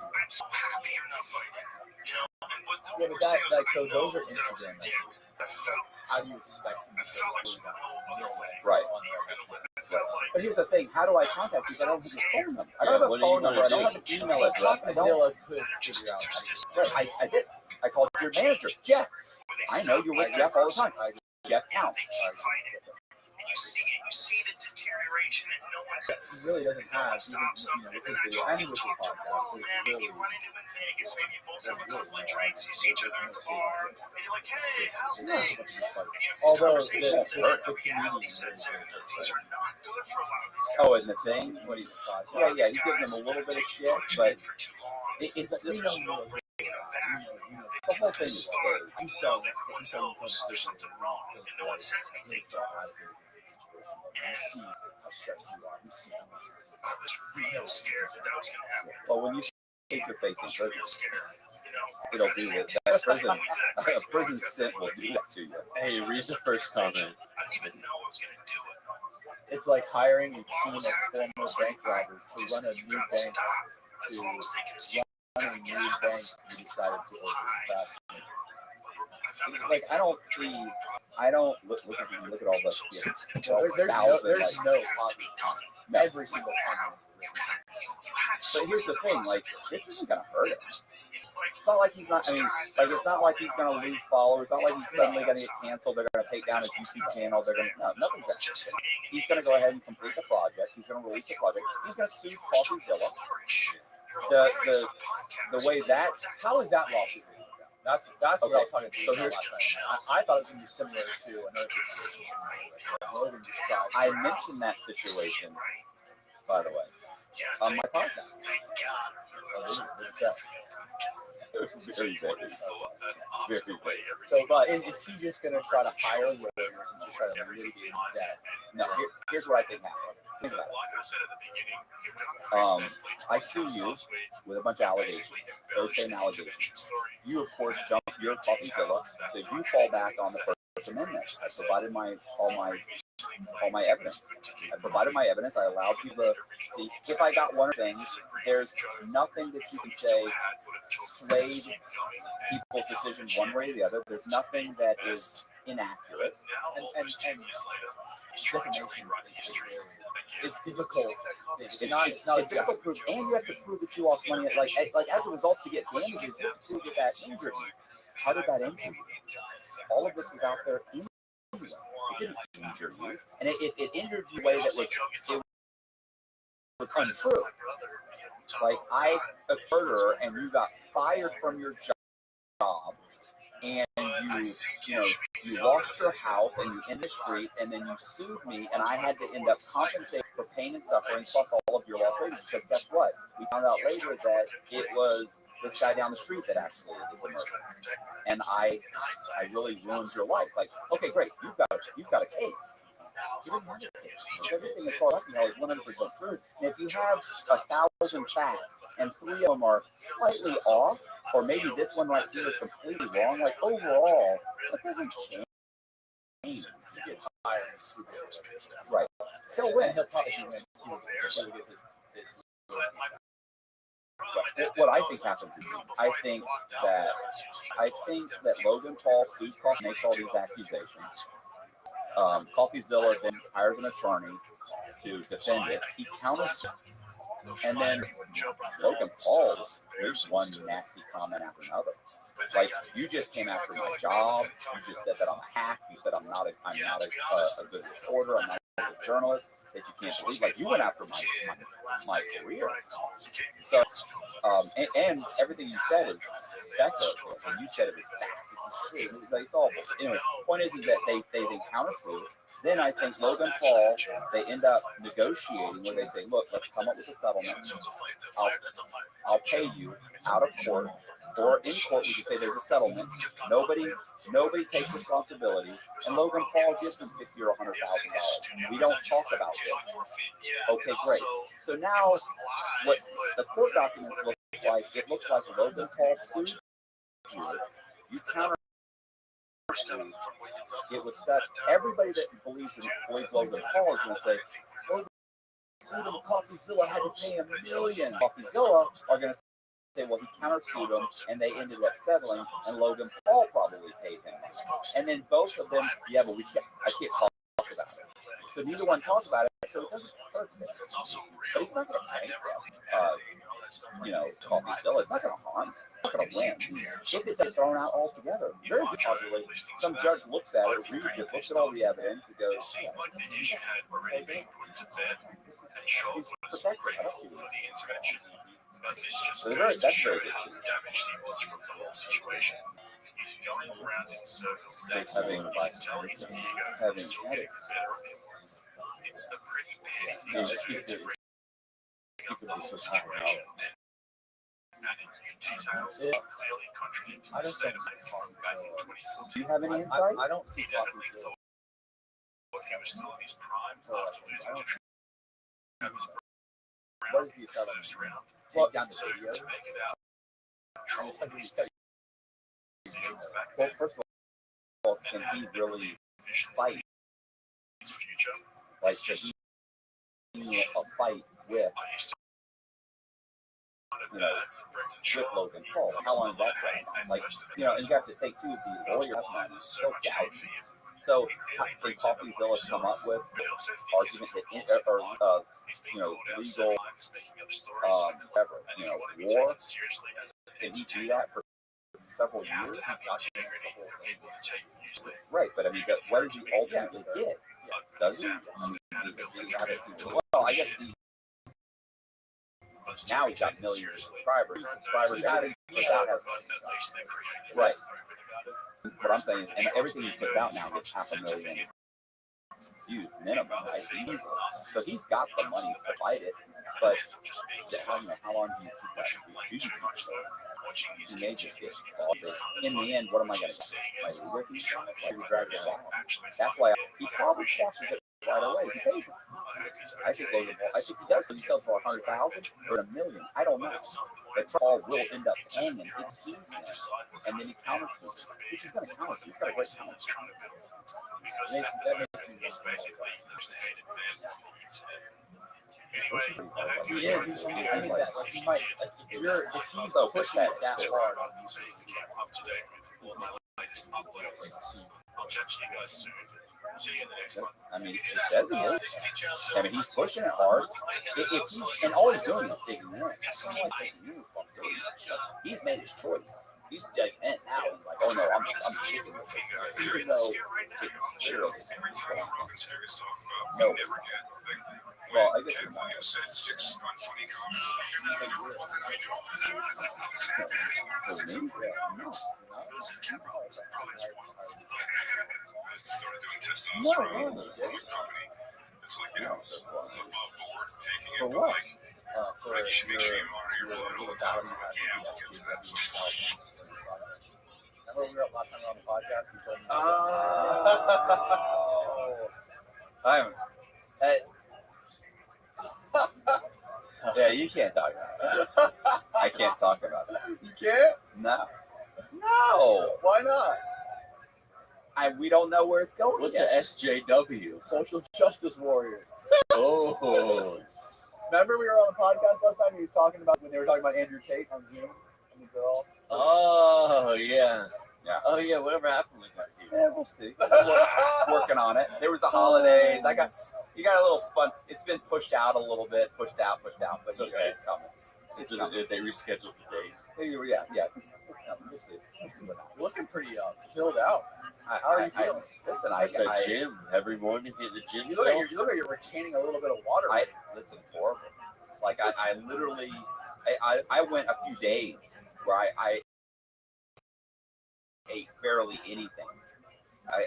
I'm so happy you're not fighting. You know, and what Yeah, but that, like, so those are Instagram dick. I felt, How do you expect him I to felt like some other way. Right. I felt like But here's the thing: how do I contact you? I don't have a phone number. I don't have a phone number. I don't have an email address. I don't. Right, I did. I called your manager, Jeff. I know you're with Jeff all the time. Jeff Counts. and you see the deterioration, and no one's He really doesn't have even, with his and with his podcast. There's man, really you run into in Vegas, maybe you both have a couple of drinks, you see each other in the bar, and you're like, hey, how's things? And you have these Although conversations, the and the reality sets in. Things are not good for a lot of these guys. Oh, and the thing, what he yeah, he gives them a little bit of shit, but for too long. it's There's no bringing them back. the whole thing is scary. He knows there's something wrong, and no one says anything. You see how stressed you are. You see how much it's I was real scared that was going to happen. Well, when you take your face I in was prison, real scared. it'll do it. A prison stint will do that to you. Hey, read the first comment. I didn't even know I was going to do it. It's like hiring a team of former bank robbers to run a new bank. That's all I was thinking is Run a new bank you decided to overpass. Like I don't look at all the there's no positive comments. Every single comment is written. But here's the thing, like this isn't gonna hurt him. It's not like he's not. I mean, like it's not like he's gonna lose followers. It's not like he's suddenly gonna get canceled. They're gonna take down his YouTube channel. They're gonna nothing's gonna happen. He's gonna go ahead and complete the project. He's gonna release the project. He's gonna sue CoffeeZilla. The way that how is that lawsuit? That's what I was talking to you about last night. I thought it was going to be similar to another situation. Logan just tried. I mentioned that situation, by the way. on my podcast. Thank God. It's very You would have vague. thought that Very after the way vague. everything So, but is he just going to try to hire lawyers and just try to everything mitigate behind that? it. No, here's what I think happens. Think about it. Like I said at the beginning, it would increase Netflix I sue podcast you last week. with a bunch of allegations. Basically Those embellished same the allegations. intervention story. You, of course, jump your Coffeezilla, so you fall back on the First Amendment. I provided all my evidence. I provided my evidence. I allowed people to see. If I got one thing, there's nothing that you can say swayed people's decisions one way or the other. There's nothing that is inaccurate. And defamation It's difficult. It's not difficult to prove, and you have to prove that you lost money. Like as a result, to get damages, you have to prove that that injured you. How did that injure you? All of this was out there anyway. It didn't injure you, and if it injured you in a way that was untrue, like I a murderer and you got fired from your job, and you lost your house and you in the street, and then you sued me, and I had to end up compensating for pain and suffering plus all of your lost wages. Because guess what? We found out later that it was this guy down the street that actually was the murderer, and I really ruined your life. Like, okay, great, you've got a case. You didn't have a case. Everything as far as I can tell is 100% true. And if you have 1,000 facts and 3 of them are slightly off, or maybe this one right here is completely wrong, like overall, it doesn't change. You get tired and stupid. Right. He'll win. He'll probably win. He'll get his What I think happens is I think that Logan Paul sues Coffee, makes all these accusations. Coffeezilla then hires an attorney to defend it. He counters, and then Logan Paul makes one nasty comment after another. Like, you just came after my job. You just said that I'm a hack. You said I'm not a good reporter. I'm not a good journalist. That you can't believe. Like, you went after my career. So, and everything you said is speculative. And you said it was fact. This is true. Like, it's all. Anyway, point is that they countersue. Then I think Logan Paul, they end up negotiating where they say, look, let's come up with a settlement. I'll pay you out of court, or in court we can say there's a settlement. Nobody takes responsibility, and Logan Paul gives them $50,000 or $100,000. We don't talk about this. Okay, great. So now, what the court documents look like, it looks like Logan Paul sued you. You counter. It was set. Everybody that believes Logan Paul is going to say, Logan sued him. Coffeezilla had to pay $1 million. Coffeezilla are going to say, well, he countersued him, and they ended up settling, and Logan Paul probably paid him money. And then both of them, yeah, but I can't talk about it. So neither one talks about it, so it doesn't hurt them. But he's not going to pay Coffeezilla. It's not going to harm him. Not going to win. If it gets thrown out altogether, very good possibility. Some judge looks at it, reads it, looks at all the evidence, and goes, It seemed like the issue had already been put to bed, and Shaw was grateful for the intervention. But this just goes to show how damaged he was from the whole situation. He's going around in circles, and you can tell his ego is still getting the better of him. It's a pretty petty thing to do to bring up the whole situation. Adding new details clearly contradict the statement from back in 2014. do you have any insight? I don't see definitely thought he was still in his prime after losing to Travis Brown. What is the settlement? First round. Take down the So video. to make it out, Trump Well, decisions back then first of all, can he really vision fight? his future. Like, can he a fight with I used to find it bad for Brendan Shaw. Logan Paul? How long is that train? Like, you have to take two of these lawyers. There's so much hate for him. So, can Coffeezilla come up with But I also think argument his that reports or are he's been legal, called out several times making up stories for whatever, and if you want to be war? taken seriously as an Can he do entertainer, that for several you have years? to have integrity for people to take you seriously. Right, but I mean, what does he ultimately get? Does he? Well, I guess now he's got millions of subscribers. Got it. Right. What I'm saying is, and everything he puts out now gets 500,000 used minimum, right? Easily. So he's got the money to provide it, but how long do you keep that? Do you keep that? He may just get bothered. In the end, what am I going to get? My legal fees? Why we drag this out? That's why he probably squashes it right away. He pays it. I think Logan Paul. I think he does. He sells for 100,000 or $1 million. I don't know. But Paul will end up paying him. It sues him, and then he countersues, which he's going to countersue. He's got a great counter. That makes me basically the most hated man. Anyway, he is. He's I mean, that, like, he might, like, if he's pushing it that hard on you, so you can keep up to date with all my latest updates. I'll chat to you guys soon. See you in the next one. I mean, he says he is. I mean, he's pushing it hard. If he's, and all he's doing is taking minutes. He's made his choice. He's like, man, now he's like, oh no, I'm chicken with it. Even though it's zero. No. Well, I guess you're not. No. For what? For your little battle you had with the Remember when we were up last time on the podcast? You told me. Yeah, you can't talk about it. I can't talk about it. You can't? No. Why not? We don't know where it's going. What's yet. a SJW? Social justice warrior. Oh. Remember we were on the podcast last time? He was talking about when they were talking about Andrew Tate on Zoom and the girl. Oh yeah. Yeah. Oh yeah. Whatever happened with that? Yeah, we'll see. Working on it. There was the holidays. You got a little spun. It's been pushed out a little bit, pushed out, but it's okay. It's coming. It's coming. They rescheduled the date. Yeah. It's coming. We'll see what happens. You're looking pretty filled out. How are you feeling? Listen, I gym every morning. Hit the gym. You look like you're retaining a little bit of water. Listen, it's horrible. Like I literally, I went a few days where I ate barely anything.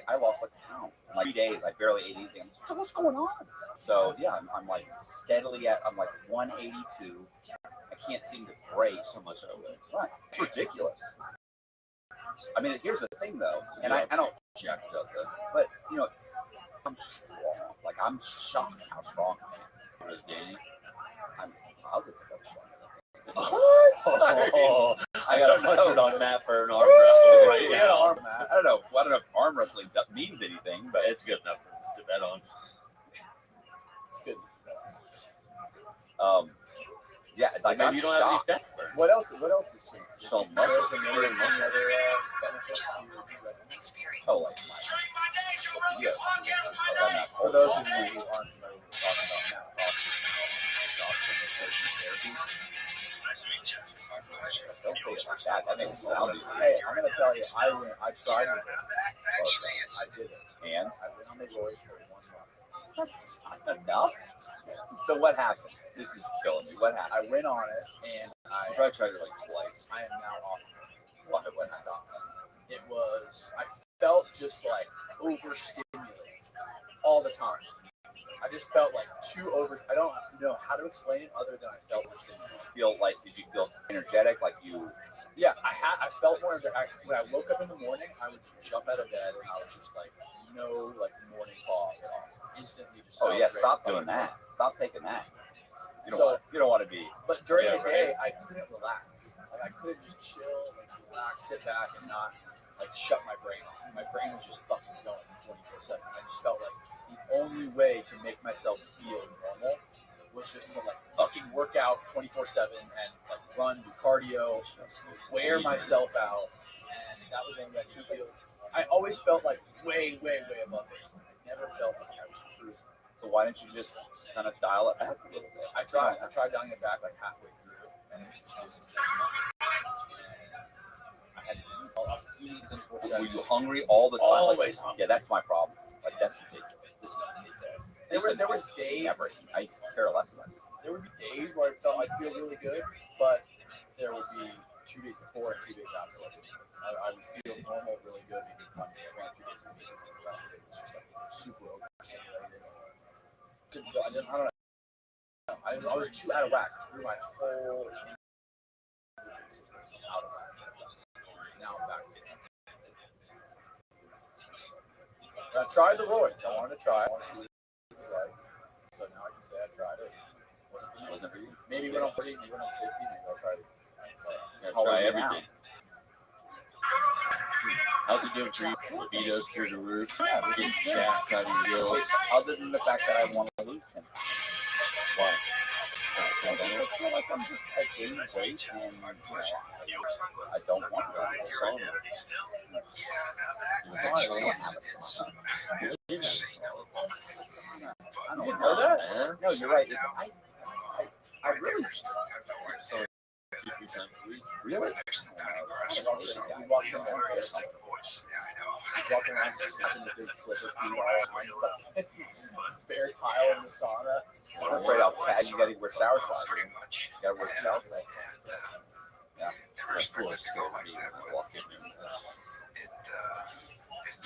I lost like a pound. In like 3 days, I barely ate anything. So what's going on? So yeah, I'm like steadily I'm like 182. I can't seem to break so much of it. Right. It's ridiculous. I mean, here's the thing though, and I don't check about that, but you know, I'm strong. Like I'm shocked how strong I am. Danny, I'm positive I'm strong. Oh, I got 100 on Matt for an arm wrestle right now. Arm match. I don't know if arm wrestling means anything, but it's good enough to bet on. It's good. Yeah, it's like I'm you don't shocked. have any fat burn. What else has changed? So muscles and any other benefits to your regiment? Oh, like yeah. For those of you who aren't familiar with talking about Matt therapy. Don't say it like that. That makes it sound easy. Hey, I'm gonna tell you, I tried it. I did it. And I went on the Roy's for 1 month. That's not enough. So what happened? This is killing me. What happened? I went on it and I probably tried it like twice. I am now off. Why stop? It was. I felt just like overstimulated all the time. I just felt like too over. I don't know how to explain it other than I felt overstimulated. Did you feel energetic? Like you? Yeah, I felt more. When I woke up in the morning, I would jump out of bed and I was just like, like morning fog at all. Instantly. Just stop doing that. Stop taking that. You don't want to be. But during the day, I couldn't relax. Like I couldn't just chill, like relax, sit back, and not like shut my brain off. My brain was just fucking going 24/7. I just felt like the only way to make myself feel normal was just to like fucking work out 24/7 and like run, do cardio, wear myself out, and that was the only way to feel. I always felt like way above baseline. I never felt like I was cruising. So why didn't you just kind of dial it back a little bit? I tried dialing it back like halfway through, and it just didn't change. I had to eat. I was eating 24/7. Were you hungry all the time? Always hungry. Yeah, that's my problem. Like that's ridiculous. This is ridiculous. There was days. I care less about it. There would be days where I'd feel really good, but there would be 2 days before and 2 days after. Like, I would feel normal, really good, maybe 1 or 2 days a week, and then the rest of it was just like super overstimulated. don't know. I was too out of whack through my whole system. Out of whack. Now I'm back to it. I tried the roids. I wanted to try. I want to see what it was like. So now I can say I tried it. Wasn't for you. Maybe when I'm 40, maybe when I'm 50, maybe I'll try it. Gotta try everything. How's it doing for you? Libido's through the roof. Getting jacked out of your gills. Other than the fact that I want to lose him. Why? I feel like I'm just gaining weight and I don't want to. I don't know that. No, you're right. I really. So 2-3 times a week. really? He walks in there. He's walking around snapping the big flipper feet all around like bare tile in the sauna. I'm afraid I'll catch you. Gotta wear shower socks. You gotta wear shower socks. Yeah. That's full of scared me when I walk in there.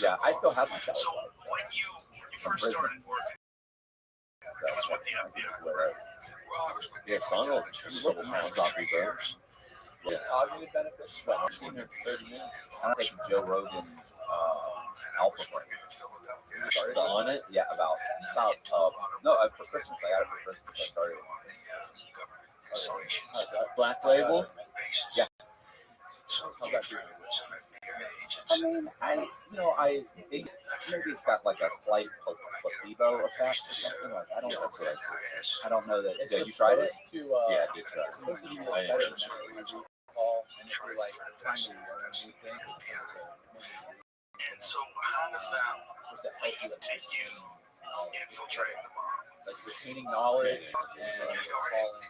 Yeah, I still have my shower So socks. when you first started working, that's what the Yeah, sauna will double pounds off your bones. Yeah. Cognitive benefits. I've seen her for 30 minutes. I'm taking Joe Rogan's Alpha Brain. Started On it? Yeah, about for Christmas. I got it for Christmas. I started. Black label? Yeah. How's that doing? I mean, maybe it's got like a slight placebo effect or something. Like I don't know. I don't know that. Yeah, you tried it? Yeah, I did try it. It's supposed to be I like didn't better know. than alcohol, and if you're like trying to learn new things, and so how does that it's supposed to help you take you infiltrate the mind? like retaining knowledge and recalling.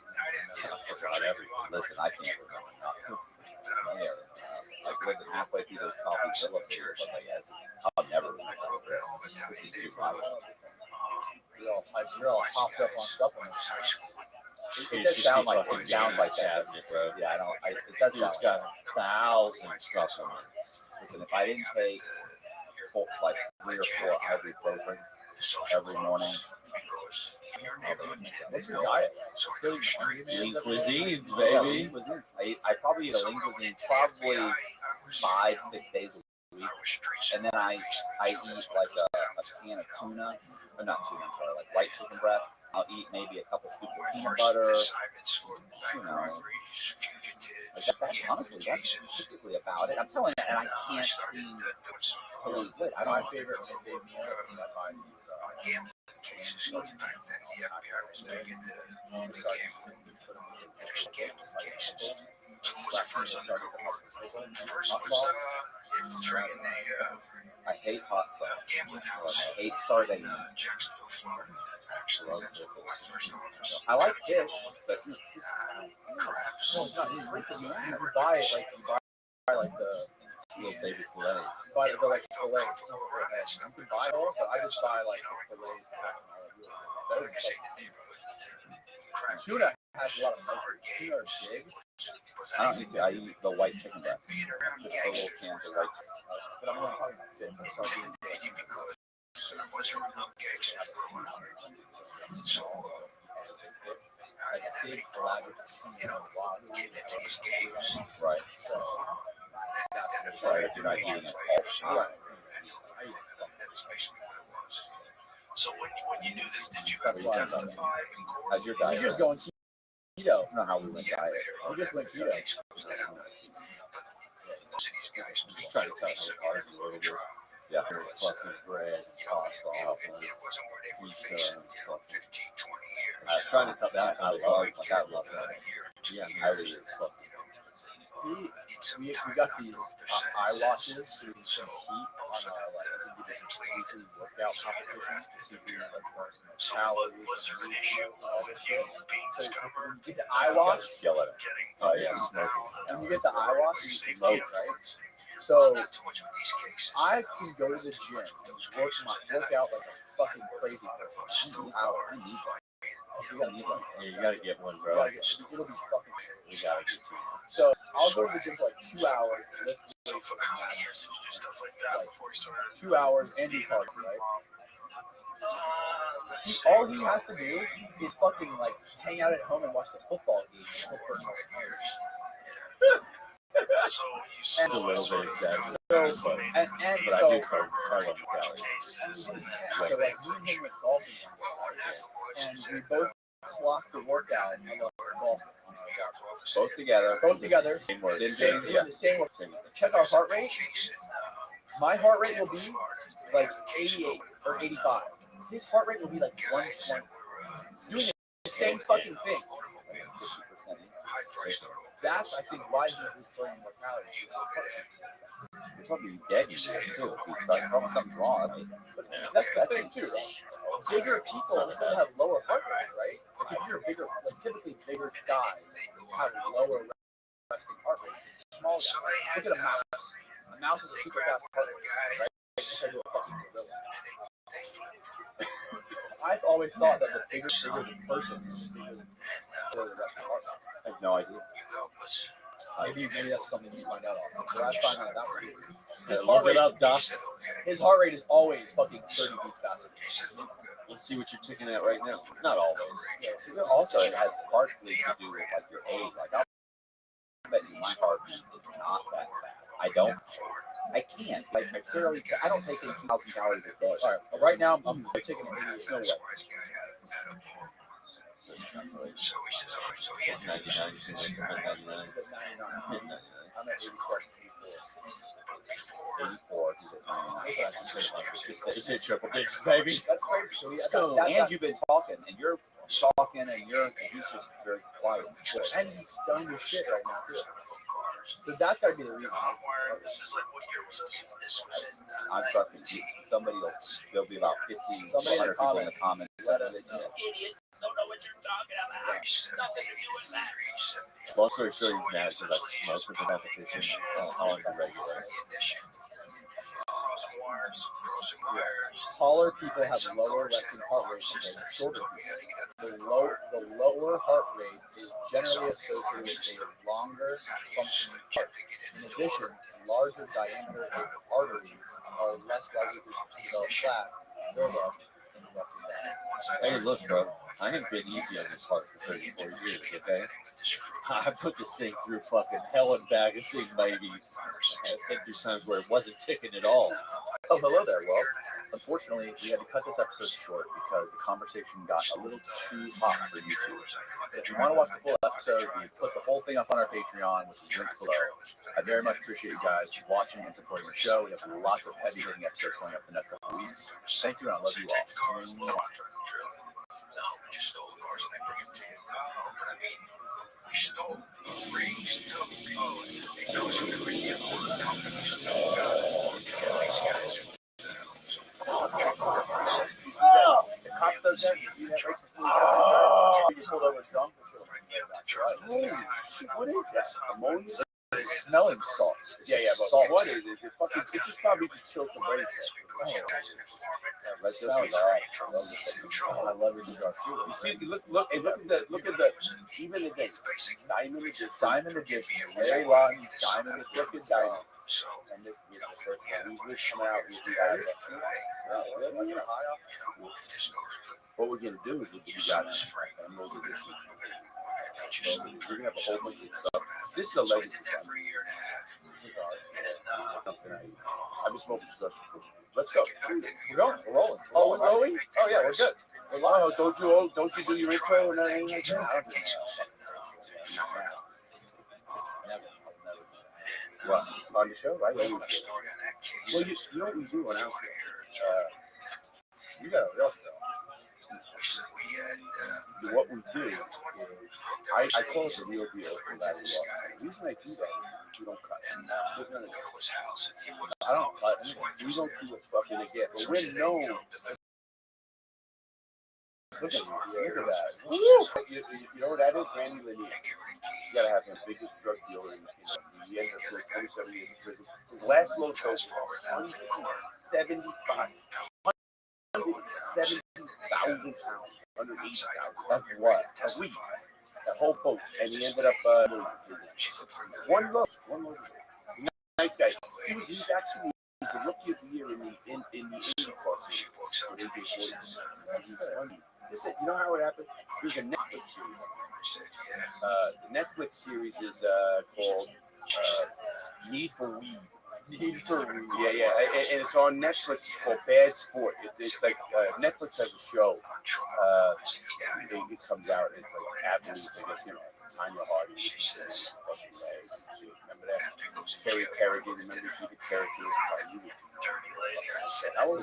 I forgot everything. Listen, I can't remember nothing. Like living halfway through those coffee elevators, like I'll never remember this. This is too much. You're all hopped up on supplements. It does sound like that. Bro. Yeah, it does sound Dude's got 1,000 supplements. Listen, if I didn't take like 3 or 4 ibuprofen every morning. What's your diet? Lean cuisines, Yeah, baby. lean cuisine. I probably eat a lean cuisine probably 5-6 days a week, and then I eat like a can of tuna, or not tuna, I'm sorry, like white chicken breast. I'll eat maybe a couple scoops of peanut butter. You know, that's honestly typically about it. I'm telling you, and I can't seem to lose weight. My favorite midday meal is I buy these. Cases back then, the FBI was big into gambling. So what was your first undercover work? First was infiltrating I hate hot sauce. gambling house I hate sardines. in Jacksonville, Florida. Actually, that's my first office. I like fish, but Crabs. no, it's not. You buy it like you buy like the Little baby fillets. you buy the like fillets. You can buy those, but I just buy like the fillets. Tuna has a lot of moisture. Tuna are big. I don't eat. I eat the white chicken breast. Just the little cans of white chicken. But I'm not talking about fish. I'm talking about like a big collaborative, getting into these games. Right. So that's right. If you're not eating it all. Right. That's basically what it was. So when you do this, did you That's why I'm testify in court? How's your diet? He's just going keto. That's not how we went diet. We just went keto. Most of these guys Just trying to tell you a little bit. Yeah. Fucking bread, pasta, it wasn't where they were facing, 15, 20 years. I was trying to cut that. I love that. Yeah, I really love we got these eye watches so we can see heat on we do this weekly workout competition to see if we like burn some calories. Was there an issue with you being discovered? When you get the eye watch, kill it. Getting Oh yeah, smoking. When you get the eye watch, you safety smoke, of right? course. So Not too much with these cases. I can go to the gym and work out like a fucking crazy person. I need one. You gotta need one. Yeah, you gotta get one, You bro. gotta get, it'll be fucking. You gotta get you. So I'll go to the gym for like 2 hours, lift So weights for how many years did you do stuff like that before you started? 2 hours and do cardio, right? All he has to do is fucking like hang out at home and watch the football game. It's a little bit exaggerated, but I so, do carve on the calories. and so like me and him went golfing one day, right? And we both clocked the workout and golf. Both together. Same word. The same word. Check our heart rate. My heart rate will be like 88 or 85. His heart rate will be like 120. Doing the same fucking thing. That's, I think, why he's burning more calories. He'll probably be dead too if he's something's wrong. That's the thing too. Bigger people have lower heart rates, right? Like if you're bigger, like typically bigger guys have lower resting heart rates than small guys. Look at a mouse. A mouse is a super fast heart rate, right? Compared to a fucking gorilla. I've always thought that the bigger the person, the bigger the resting heart rate. I have no idea. Maybe that's something you find out on. So I find out that way. Look it up, Doc. His heart rate is always fucking 30 beats faster. Let's see what you're ticking at right now. Not always. Yeah, Also, it has partly to do with like your age. Like I bet you my heart is not that fast. I can't. Like I don't take in 2,000 calories a day. All right, right now I'm taking an 88. No way. So he says, all right, so he has 99, 99. I'm at 84. He's at 99. Just hit triple digits, baby. That's crazy. So, and you've been talking, and you're talking, and he's just very quiet. And he's stoned as shit right now, too. So that's got to be the reason. This is like, what year was this? This was in I'm talking. There'll be about 50, 100 people in the comments. idiot. Don't know what you're talking about. Nothing to do with that. Long story short, he's mad because I smoke with the competition on the regular. Taller people have lower resting heart rate compared to shorter people. The lower heart rate is generally associated with a longer functioning heart. In addition, larger diameter arteries are less likely to develop fat buildup in the resting body. Hey, look, bro. I have been easy on this heart for 34 years, okay? I put this thing through fucking hell and back. This thing maybe I've been through times where it wasn't ticking at all. Oh, hello there, Will. Unfortunately, we had to cut this episode short because the conversation got a little too hot for YouTube. If you want to watch the full episode, we put the whole thing up on our Patreon, which is linked below. I very much appreciate you guys watching and supporting the show. We have lots of heavy-hitting episodes coming up the next couple of weeks. Thank you, and I love you all. No, we just stole the cars and I bring them to you. But I mean, we stole rings, took phones. It goes with every deal with the companies. These guys. The cop does that. You pulled over drunk. What is that? Ammonia? Smelling salts. Yeah, but salt. what is it? It just probably just killed the brain. Let's smell it. I love your cigar too. You see, look at the, even in the diamond edition, very long diamond, look at diamond. And this is the first one. We just come out with the what we're gonna do is we're gonna have a whole bunch of stuff. This is a legacy cigars. I've been smoking cigars before. Let's go. We're going. We're rolling. Oh, we're rolling? Oh, yeah, we're good. We're live. Don't you do your intro and everything like that? What? On the show, right? Well, you know what we do on our show? You got a real show. What we do is, I call it the real deal for that. The reason I do that, we don't cut. I don't cut. We don't do a fucking again. But we're known. Look at that. You know what that is? Randy Lanier. You gotta have the biggest drug dealer in the end of 27 years in prison. His last load goes for 175. 170,000 pounds. 180,000. Of what? A week. That whole boat. And he ended up one load. Nice guy. He's actually was the rookie of the year in the IndyCar series. Where they did 40%. Listen, you know how it happened? There's a Netflix series. The Netflix series is called Need for Weed. Need for Weed. Yeah. And it's on Netflix. It's called Bad Sport. It's like Netflix has a show. It comes out. It's like athletes, I guess, Tanya Hardy. Remember that? Kerry Kerrigan. Remember she did characters? That was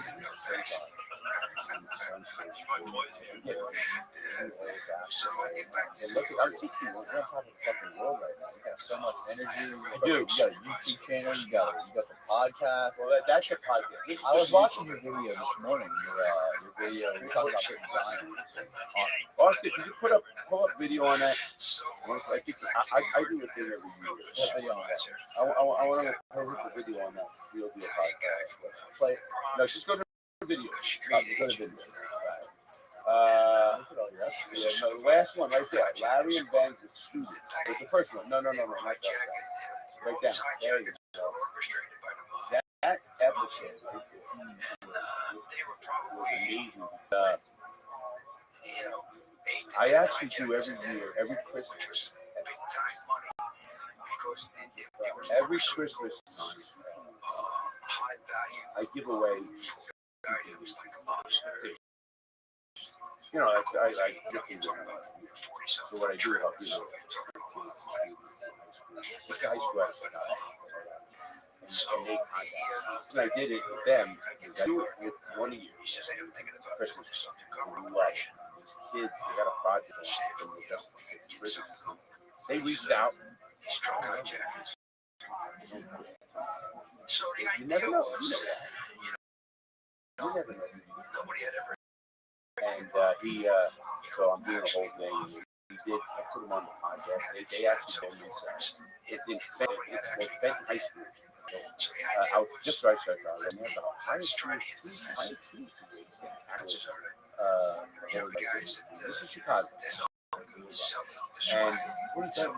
I'm 61. We're on top of the fucking world right now. You got so much energy. You got a YouTube channel. You got the podcast. Well, that's the podcast. I was watching your video this morning. Your video. You're talking about certain giant. Austin, can you pull up video on that? I think I do a thing every year. What video on that? I want to put the video on that. Real deal podcast. Play. No, just go to video. Go to video. The last one right there. Larry and Ben, the students. It's the first one. No, not that. Right down. There you go. That episode was amazing. I actually do every year, every Christmas. Every Christmas time, I give away. That's I give you. So what I do is I'll give it to high school. And I did it with them. I do it with one of you. Christmas. These kids, they got a project. They reached out. You never know. You never know. And so I'm doing the whole thing. I put them on the podcast. They actually told me it's in Fenton. It's called Fenton High School. Out just right. This is Chicago. And what is that?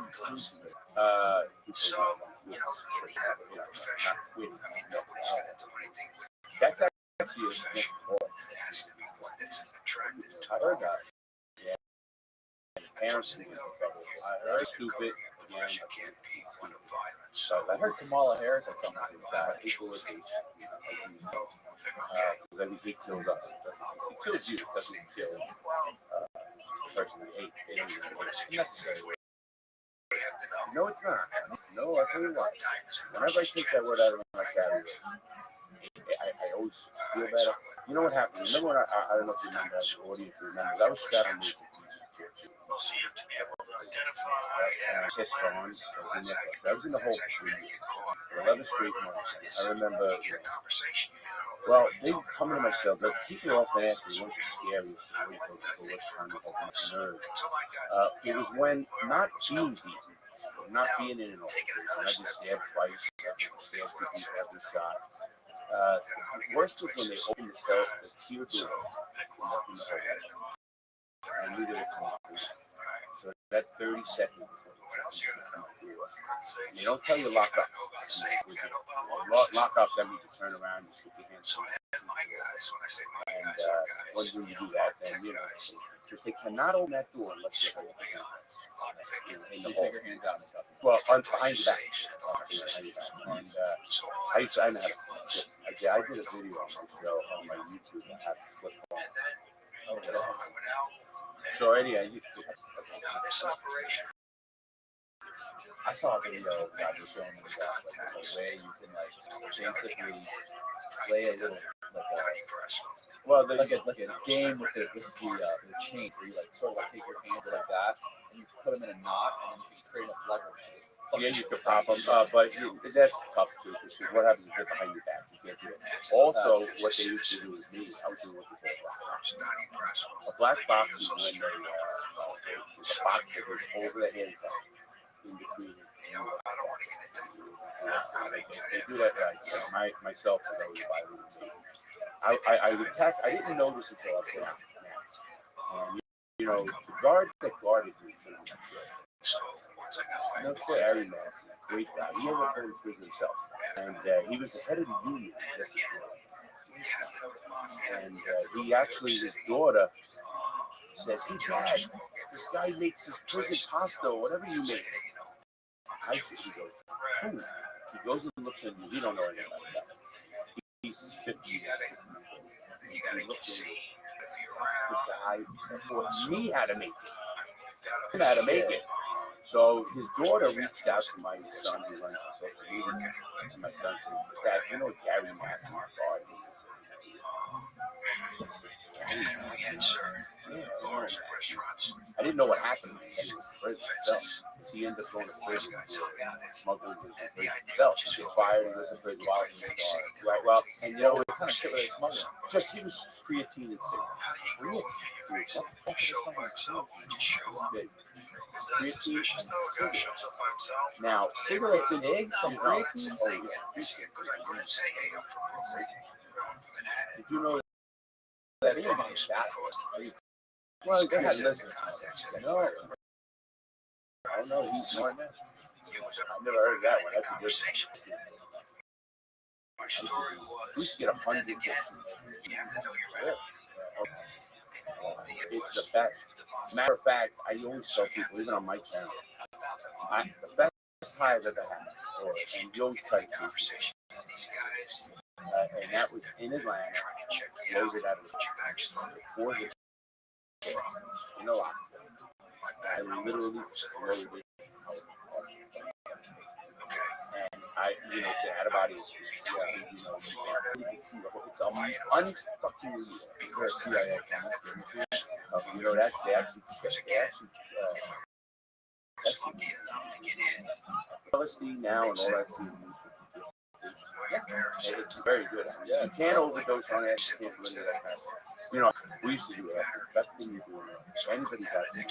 That's actually I heard that. Yeah. Parents I heard stupid. So I heard Kamala Harris had something to do with that. People would that he kills us. He kills you. Doesn't kill the person who hate. It's necessary. No, it's not. No, I tell you what. Whenever I take that word out of my vocabulary, I always feel better. You know what happened? Remember when I don't know if you remember, the audience remembers, I was stabbing me. I was in the whole 11th Street. I remember. Well, they were coming to my cell. The people often ask me, what's the scariest story for people? What's kind of like my nerves? It was when not being beaten, not being in an altercation. I just stabbed twice. Stabbed people every shot. The worst was when they opened the cell, the tear door. I knew they were coming. So that 30 seconds before they don't tell you lock up. Lock up, that means you turn around and stick your hands. And when you do that, then because they cannot open that door unless you hold your hands. You stick your hands out and stuff. Well, behind your back. And I did a video on my show on my YouTube. I have to flip phone. So anyway, I saw a video of Rabbi showing me that a way you can basically play a little like a game with the chain where you sort of take your hands like that and you put them in a knot and then you can create enough leverage to just you can pop them, but that's tough too because what happens is they're behind your back. You can't do it. Also, what they used to do with me, I was doing what they call a black box is when they the box that goes over the head in between. They do that right. Myself, I would attack. I didn't notice until I put it out. The guard that guarded me. So once I got my No shit, Harry Massey, great guy. He ended up going to prison himself, and he was the head of the union. Just you have to know the mafia. and he actually, his daughter says, "Hey, Dad, this guy makes his prison pasta or whatever you make." I said, he goes, "Who?" He goes and looks at me. He don't know anything about that. He's 50 You years gotta old. you gotta He get looks at seen. me. That's the guy that taught me how to make it. Gotta How to make it. So his daughter reached out to my son who runs the social media, and my son said, "Dad, you know Gary Massey's garden is." Bars and restaurants. I didn't know what happened when he was in prison himself. He ended up going to prison for smuggling his himself. He gets fired and goes to prison while he's in the bar. Right, well, and you know what kind of shit were they smuggling? Just he was creatine and cigarettes. Creatine. Is that suspicious though? A guy shows up by himself. Now, cigarettes and egg from creatine? Oh, yeah. Because I couldn't say, hey, I'm from Brooklyn. Did you know that egg is that? Well, go ahead, listen. No. I don't know. He's smart now. I've never heard of that one. That's a good one. My story We was, should get 100 you have to know your enemy. It's the best. Matter of fact, I always tell people, even on my channel, the best high I've ever had, and you always try to keep it. And that was in Atlanta, loaded out of for the in the lock. I literally loaded it. And I, you know, to add about it, it's just, you know, you can see the whole, it's unfucking real. Is there a CIA cast? You know, they actually, LSD now and all that being used for it's very good. Yeah, you can't overdose on it. You can't do any of that kind of stuff. You know, we used to do that. Best thing you do. Anybody's out there.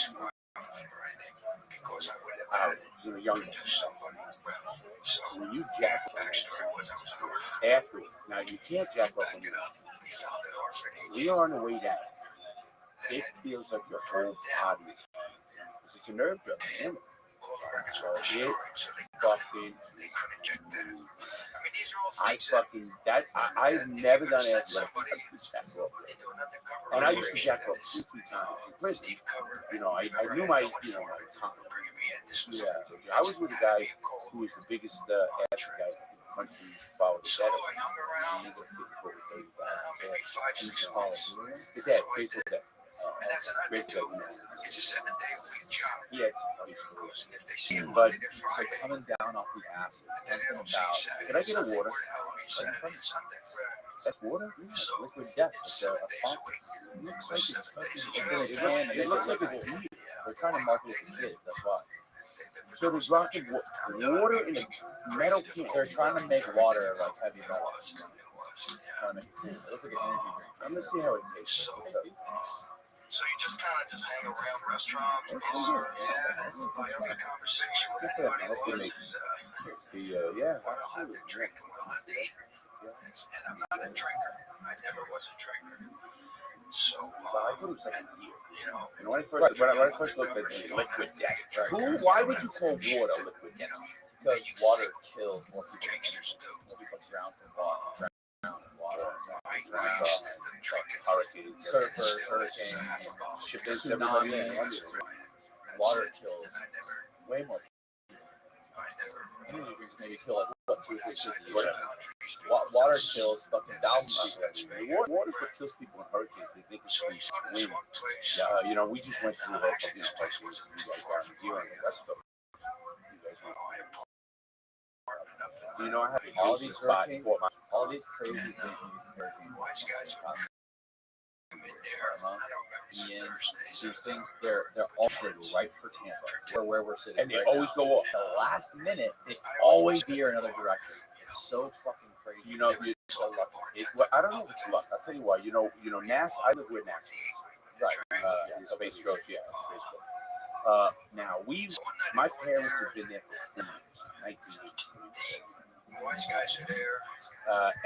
You know, young. So when you jack up afterwards, now you can't jack up when we are on the way down. It feels like your whole body is. It's a nerve drug. So it fucking. I fucking that I've never done it, and I used to jack up 2-3 times in prison. You know, I knew my my time. Yeah, I was with a guy who was the biggest ass guy in the country. Followed his dad. His dad, Rachel's dad. And that's an idea. It's a 7-day-a-week job. Yeah, it's a funny story. Because if they see But Monday to Friday, So coming down off the acid, then they don't see about Saturday. Can I get a Sunday, water? where the hell are you Saturday and Sunday? That's water? yeah, it's liquid death. It's It's 7 a days a sponsor. week. It looks So like 7 it's days a fucking. It's in a week. can. It looks like it's weed. They're trying to market it to kids. That's why. So they're dropping water in a metal can. They're trying to make water like heavy metal. It was. Trying to make it clean. It looks like an energy drink. I'm gonna see how it tastes. So you just kind of hang around restaurants or bars. My only conversation with anybody was Yeah. what I'll have to drink and what I'll have to eat. And I'm not a drinker. I never was a drinker. So, I thought it was like a year. you know, And when I first looked at the liquid death, why would you call water liquid you death? know, Because water kills more people. gangsters do. More people drown from water. Drown in water. I used to drink it. Hurricanes, Surfers, hurricanes, shippers, tsunami. Water kills And I never, way more. Energy drinks maybe kill like what 2 or 3 kids a year. Water kills fucking thousands of people. Water's what kills people in hurricanes. They think it's So you saw this wind. one place. You know, we just went through a whole couple of places down here and the rest of them. You know, I have a All these spot hurricanes, for my. all these crazy things, hurricanes, Wise guys um, come in there. I don't remember some Ian, Thursdays. these things, they're all headed right for Tampa, where we're sitting. And they right always now. go off. The last minute, they always veer another direction. It's so fucking crazy. You know, it's so lucky. I don't know if it's luck. I'll tell you why. You know, NASA. I live with NASA. Right. Space Coast, yeah. Space Coast. Now my parents have been there for 3 years, 1980. Wise guys are there.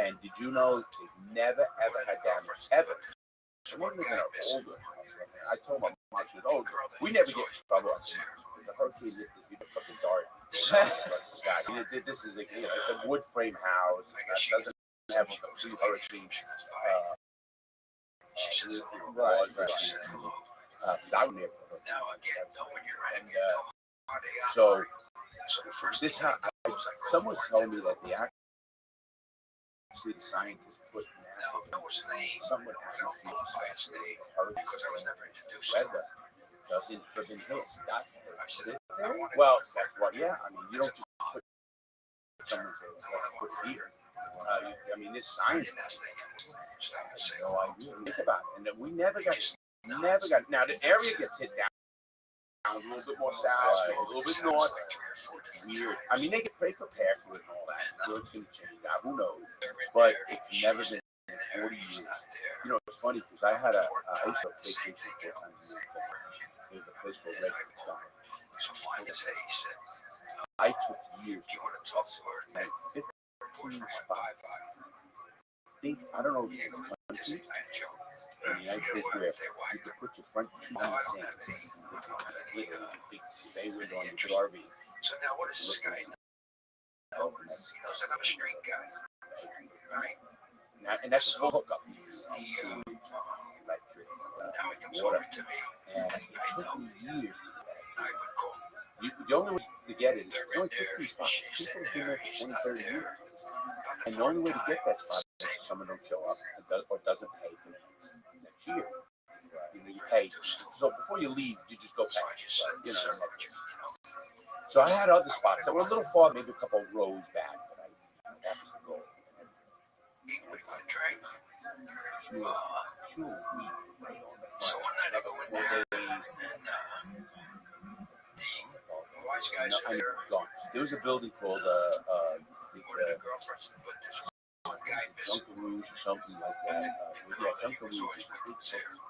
And did you know they've never ever had damage ever And we're living in an older house. I told my mom, she was, oh, we never get in trouble. The hurricane hit this, fucking dark. Sky. This is it's a wood frame house. It doesn't have a pre-hurricane. Right. I would never. So this how someone told me that actually the scientists put someone actually weather doesn't hit. That's well, that's what. Yeah, I mean, you don't just put someone put here. I mean, this science. No idea. Think about it, and then we never got. Now the area gets hit down a little bit more south, a little bit north. Weird. I mean, they get pretty prepared for it and all that. So it's gonna change. Who knows? But it's never been 40 years. You know, it's funny because I had I used to take pictures 4 times a year. There's a place called Red. I took years to talk to her. 15 spots. I don't know if you can see in the United States where you could put your front two on the same. They were on the Darby. So now what is this guy? He knows another street guy. Right? And that's a full hookup. Electric, water. And it took me years to do that. The only way to get it is there's only 15 spots. People have been there for 20, 30 years. And the only way to get that spot is if someone don't show up or doesn't pay for next year. You know, you pay. So before you leave, you just go pay. You know. So I had other spots that were a little far, maybe a couple of rows back, but that was the goal. So one night I go in there, and the wise guys are there. There was a building called Junkaroos or something like that. Junkaroos,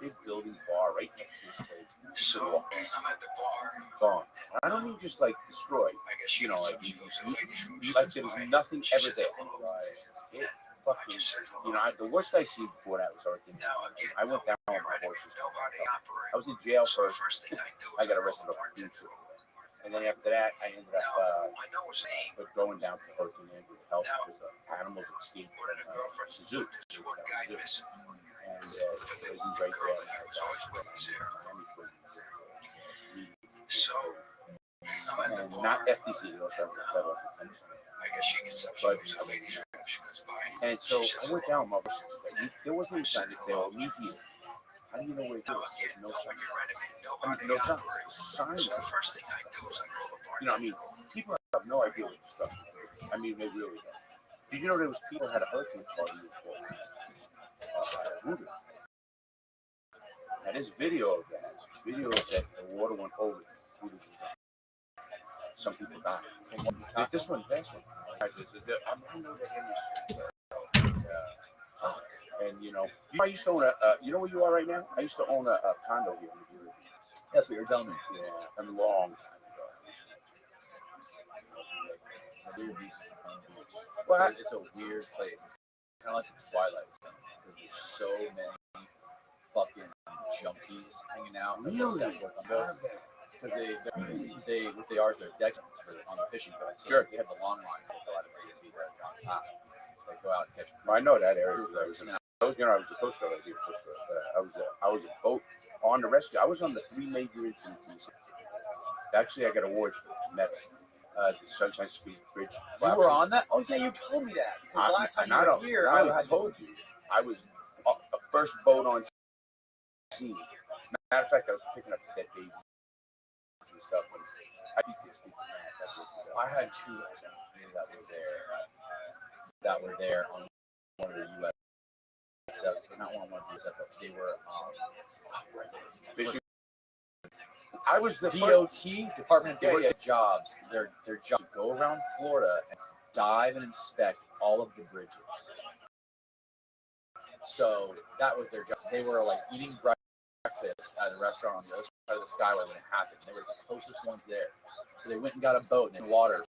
big building bar right next to this place. So I'm at the bar. Gone. I don't mean just like destroyed. I guess you know, like there was nothing ever there. It fucking, you know, the worst I seen before that was Hurricane. I went down on my horses. I was in jail first. I got arrested over YouTube. And then after that, I ended up going down to Hurricane Andrew to help because the animals escaped from the zoo. And it was right there. And not FTC, they also have federal detention. I guess she gets up. And so I went down my horses. There wasn't any sign to say, "Oh, me here." How do you know where it is? There's no sign. No sign. So the first thing I do is I call the bar. You know, I mean, people have no idea what this stuff is. I mean, they really don't. Did you know there was people who had a hurricane party before? Voodoo. Now, there's video of that. The water went over the Voodoo. Some people died. This one, last one. I know that industry. Fuck. And I used to own you know where you are right now? I used to own a condo here. That's what you're telling me. Yeah, a long time ago. Deer Beach is a fun beach. Well, it's a weird place. It's kind of like the Twilight Zone because there's so many fucking junkies hanging out. Really? Because they what they are is they're deckhand on the fishing boat. So sure. They have the long line. They go out and they be there at John's High. They go out and catch. I know that area. I was a Coast Guard here. I was a boat on the rescue. I was on the 3 major incidents. Actually, I got awards for medal. The Sunshine Street Bridge. You were on that? Oh yeah, you told me that. Because last time you were here, I told you I was the first boat on scene. Matter of fact, I was picking up dead babies and stuff. I had 2 guys that were there on one of the U.S. Not one of the U.S. but they were fishing. I was the DOT, Department of Defense jobs. Their job to go around Florida and dive and inspect all of the bridges. So that was their job. They were like eating breakfast at a restaurant on the other side of the skyway when it happened. They were the closest ones there. So they went and got a boat in the water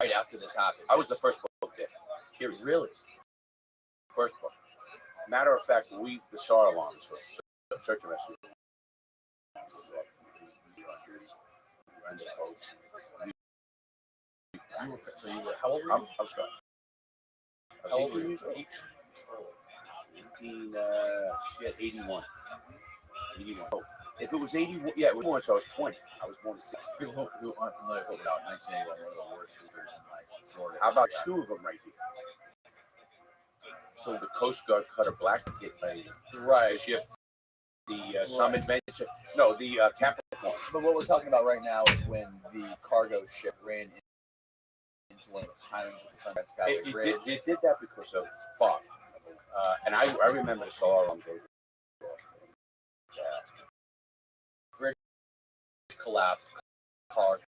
right after this happened. I was the first boat there. Here, really? First boat. Matter of fact, the SAR alarms, so search and rescue. So you were, how old were you? I was 18 years old. 81. 81. Oh, if it was 81, yeah, it was born, so I was 20. I was born 6. People who aren't familiar with about 1981, one of the worst disasters in like Florida. How about 2 of them right here? So the Coast Guard cutter Black hit by Right. ship, the Some Adventure. No, the Capricorn. But what we're talking about right now is when the cargo ship ran into one of the pilings of the Sunrise Skyway Bridge. It did that because of fog. And I remember the SAR alarm goes. Bridge collapsed. Car.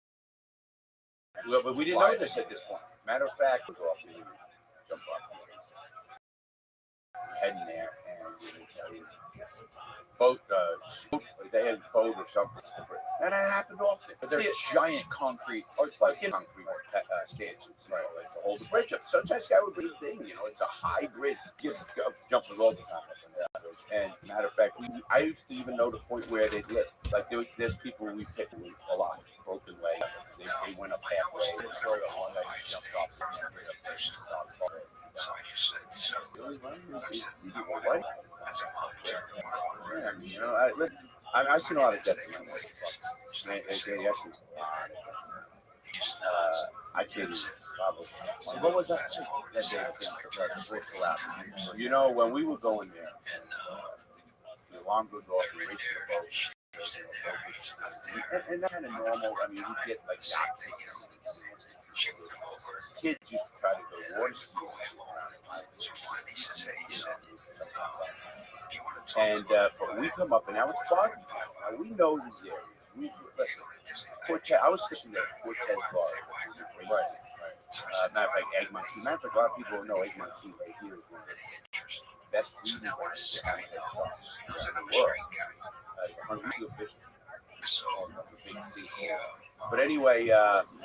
Well, but we didn't know this at this point. Matter of fact, it was off. We jumped off. Heading there, and boat, they had a boat or something. And that happened often. But there's giant concrete, or fucking concrete stanchions, right? Like to hold the bridge up. Sometimes Sky would be a thing, you know. It's a high bridge. Jumpers all the time. And matter of fact, I used to even know the point where they lived. Like there's people we've hit a lot, broken legs. They went up halfway. The story of one guy who jumped off the So I just said, so. I said, no, What? that's a hot term. Yeah, you know, I've seen a lot of death. I can't. So what was that day the bridge collapsed? You know, when we were going there, the alarm goes off, we race the boat. And that's kind of normal. I mean, you get like yachts. Kids used to try to go to water skiing. So finally he says, hey, he said, do you want to talk and but we come up and now it's foggy. Now we know these areas. Listen, Cortez, I was sitting there at Cortez Bar, which is a great Right. matter of fact, Egg Monkey. Matter of fact, a lot of people don't know Egg Monkey right here is one of the best breeding grounds in the world. It's 100 official. So, But anyway, now he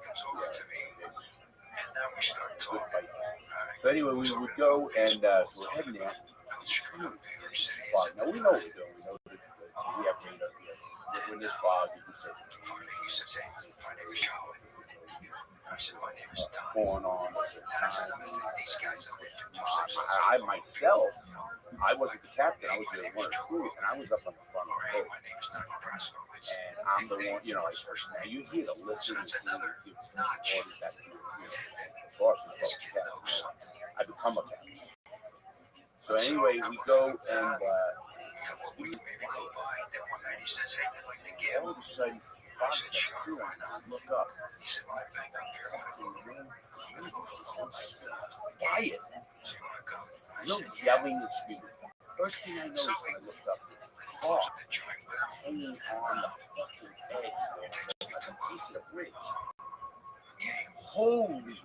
comes over to me, and now we start talking. So anyway, we would go and so we're heading there. I was straight up New York City. Now we know what we're doing. We know that we have radar here. When this fog, you can say. Finally, he says, hey, my name is Charlie. I said, my name is Don. Going on. And I said, another thing, these guys don't introduce themselves. I myself, I wasn't the captain. I was the one of crew, and I was up on the front of the boat. My name is Don Nebraska. And I'm the one, you know, you hear the listen to orders that I become a captain. So anyway, we go and we maybe go by. Then one night he says, hey, I'd like to give. all of a sudden, I look up. He said, when I back up here, I'm going to go to the Quiet. So you want to come? No yelling and screaming. First thing I noticed when I looked up, car hanging on the fucking edge there, like a piece of the bridge. Holy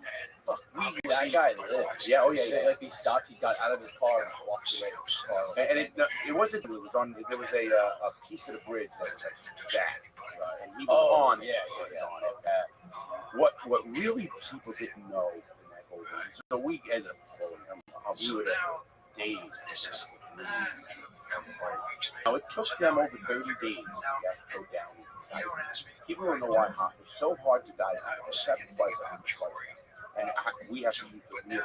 fuck! That guy lived. Yeah, oh yeah. Like he stopped, he got out of his car and walked away from his car. And it wasn't. It was on. There was a piece of the bridge that was like that, and he was on. What really people didn't know in that whole thing. So we ended up calling him. We were there days. Now it took them over 30 days to go down. People don't know why it's so hard to dive. And we have to use the wheel.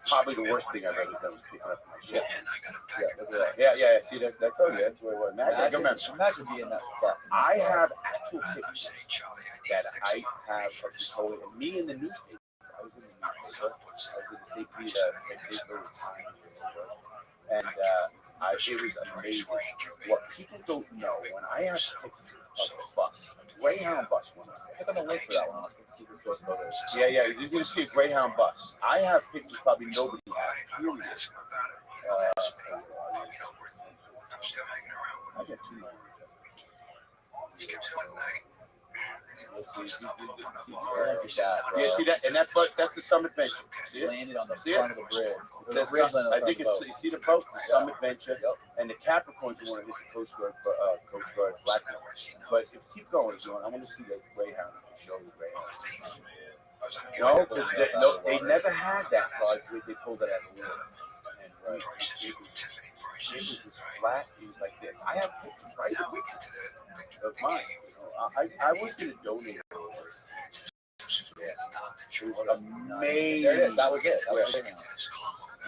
Probably the worst thing I've ever done was picking up my ship. Yeah. See, that's told you. That's where it was. Imagine being that fuck. I have actual pictures that I have of the whole. And me in the newspaper. I was in the newspaper. I was in the safety paper. And it was amazing. What people don't know, when I have pictures of a bus, a Greyhound bus one. Click on the link for that one. Let's see if this goes to Yeah, you're going to see a Greyhound bus. I have pictures probably nobody has. Really? I'm still hanging around with him. I got 2 more. He comes in one night. Look at that, bro. Yeah, see that, and that's the Some Adventure. See it? Landed on the See front it? of the bridge. It says I think it's, you see the boat, Some Adventure, and the Capricorn's the one that hits the Coast Guard Black. But if you keep going, I want to see the Greyhound. Show the Greyhound. No, because they never had that car. They pulled it out of the water. And it was just flat. It was like this. I have pictures right of mine. I was going to donate those. Yeah. It was amazing. There it is. That was it. That was it.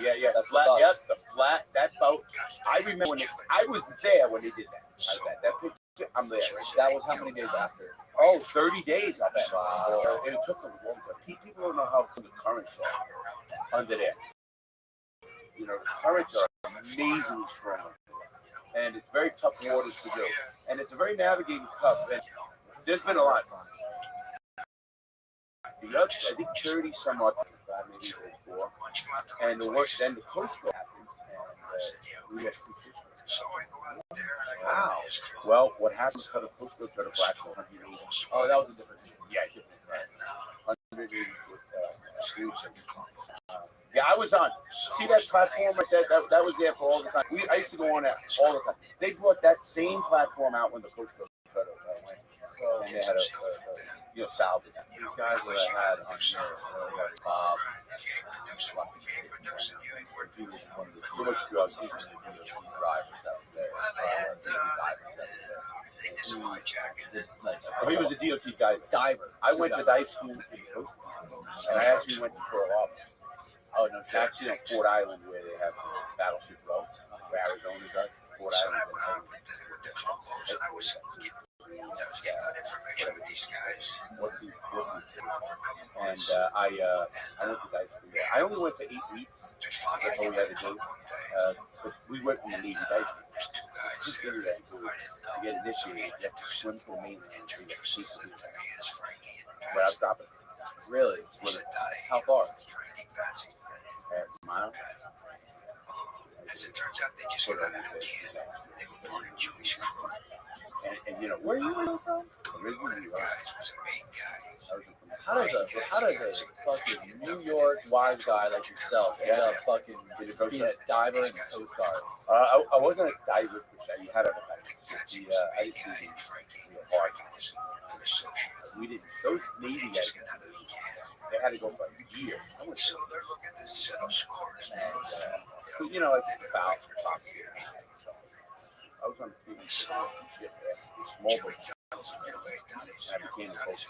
Yeah. The flat. Yep, the flat. That boat. I remember when I was there when they did that. That picture. I'm there. That was how many days after? Oh, 30 days. I bet. Wow. It took them a long time. People don't know how the currents are under there. You know, the currents are amazingly strong, and it's very tough waters to do. And it's a very navigating cup. And there's been a lot. I think 30 some odd, maybe 34. And the worst, then the Coast Guard happened, and we had 2 fish. Wow. Well, what happened to the Coast Guard got a black hole? Oh, that was a different thing. Yeah, different. 180 foot yeah, I was on. See that platform right there? That was there for all the time. I used to go on that all the time. They brought that same platform out when the Coast Guard went. So, and they had a salvage. These guys that I had on here, Bob, too much drugs. drivers that was there. He was a DOT diver. I went to dive school in the Coast Guard, and I actually went to Pearl Harbor. Oh, no, sure. Actually on Fort Island, where they have Battleship Row, where Arizona does. Fort Island. And I went to dive school there. I only went for 8 weeks. That's all we had to do. But we went from the Navy dive school. Just figured that to get initiated, you have to swim to the mainland. Where I was dropping. Really? How far? Mile. As it turns out, they just got out of Canada. They were born in Jewish crew. And you know, where are you from? Originally, Guys was a main guy. How does a fucking New York wise guy like yourself end up fucking being a diver in the Coast Guard? I wasn't a diver per se. You had a diver. I didn't do hard. We didn't. Those Navy guys, they had to go for a year. So they're looking to set up scores. And, you know, it's about I was on the team ship, small boat. I became a coach.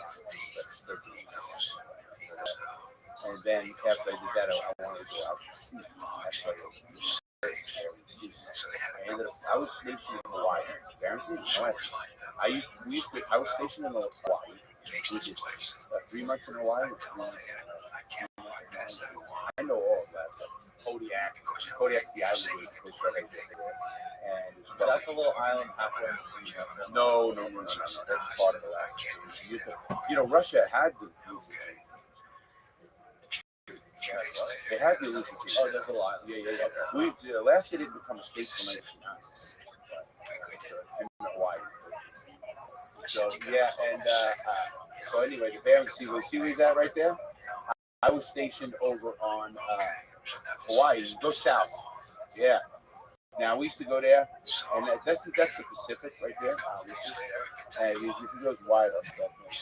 And then after I did that, I wanted to go out to sea. That's what I was stationed in Hawaii. I was stationed in Hawaii. We did 3 months in Hawaii. I know all of that stuff. Kodiak's the island where the Coast Guard exists. And So that's a little island halfway. No. That's part of it. You know, Russia had the. They had the illusion. Oh, that's a little island. Yeah. Last year they didn't become a state until 1999. In Hawaii. So yeah, and so anyway, the Bering Sea, where the was at right there. I was stationed over on Hawaii. Go south. Yeah. Now we used to go there, and that's the Pacific right there. And if you go wide up,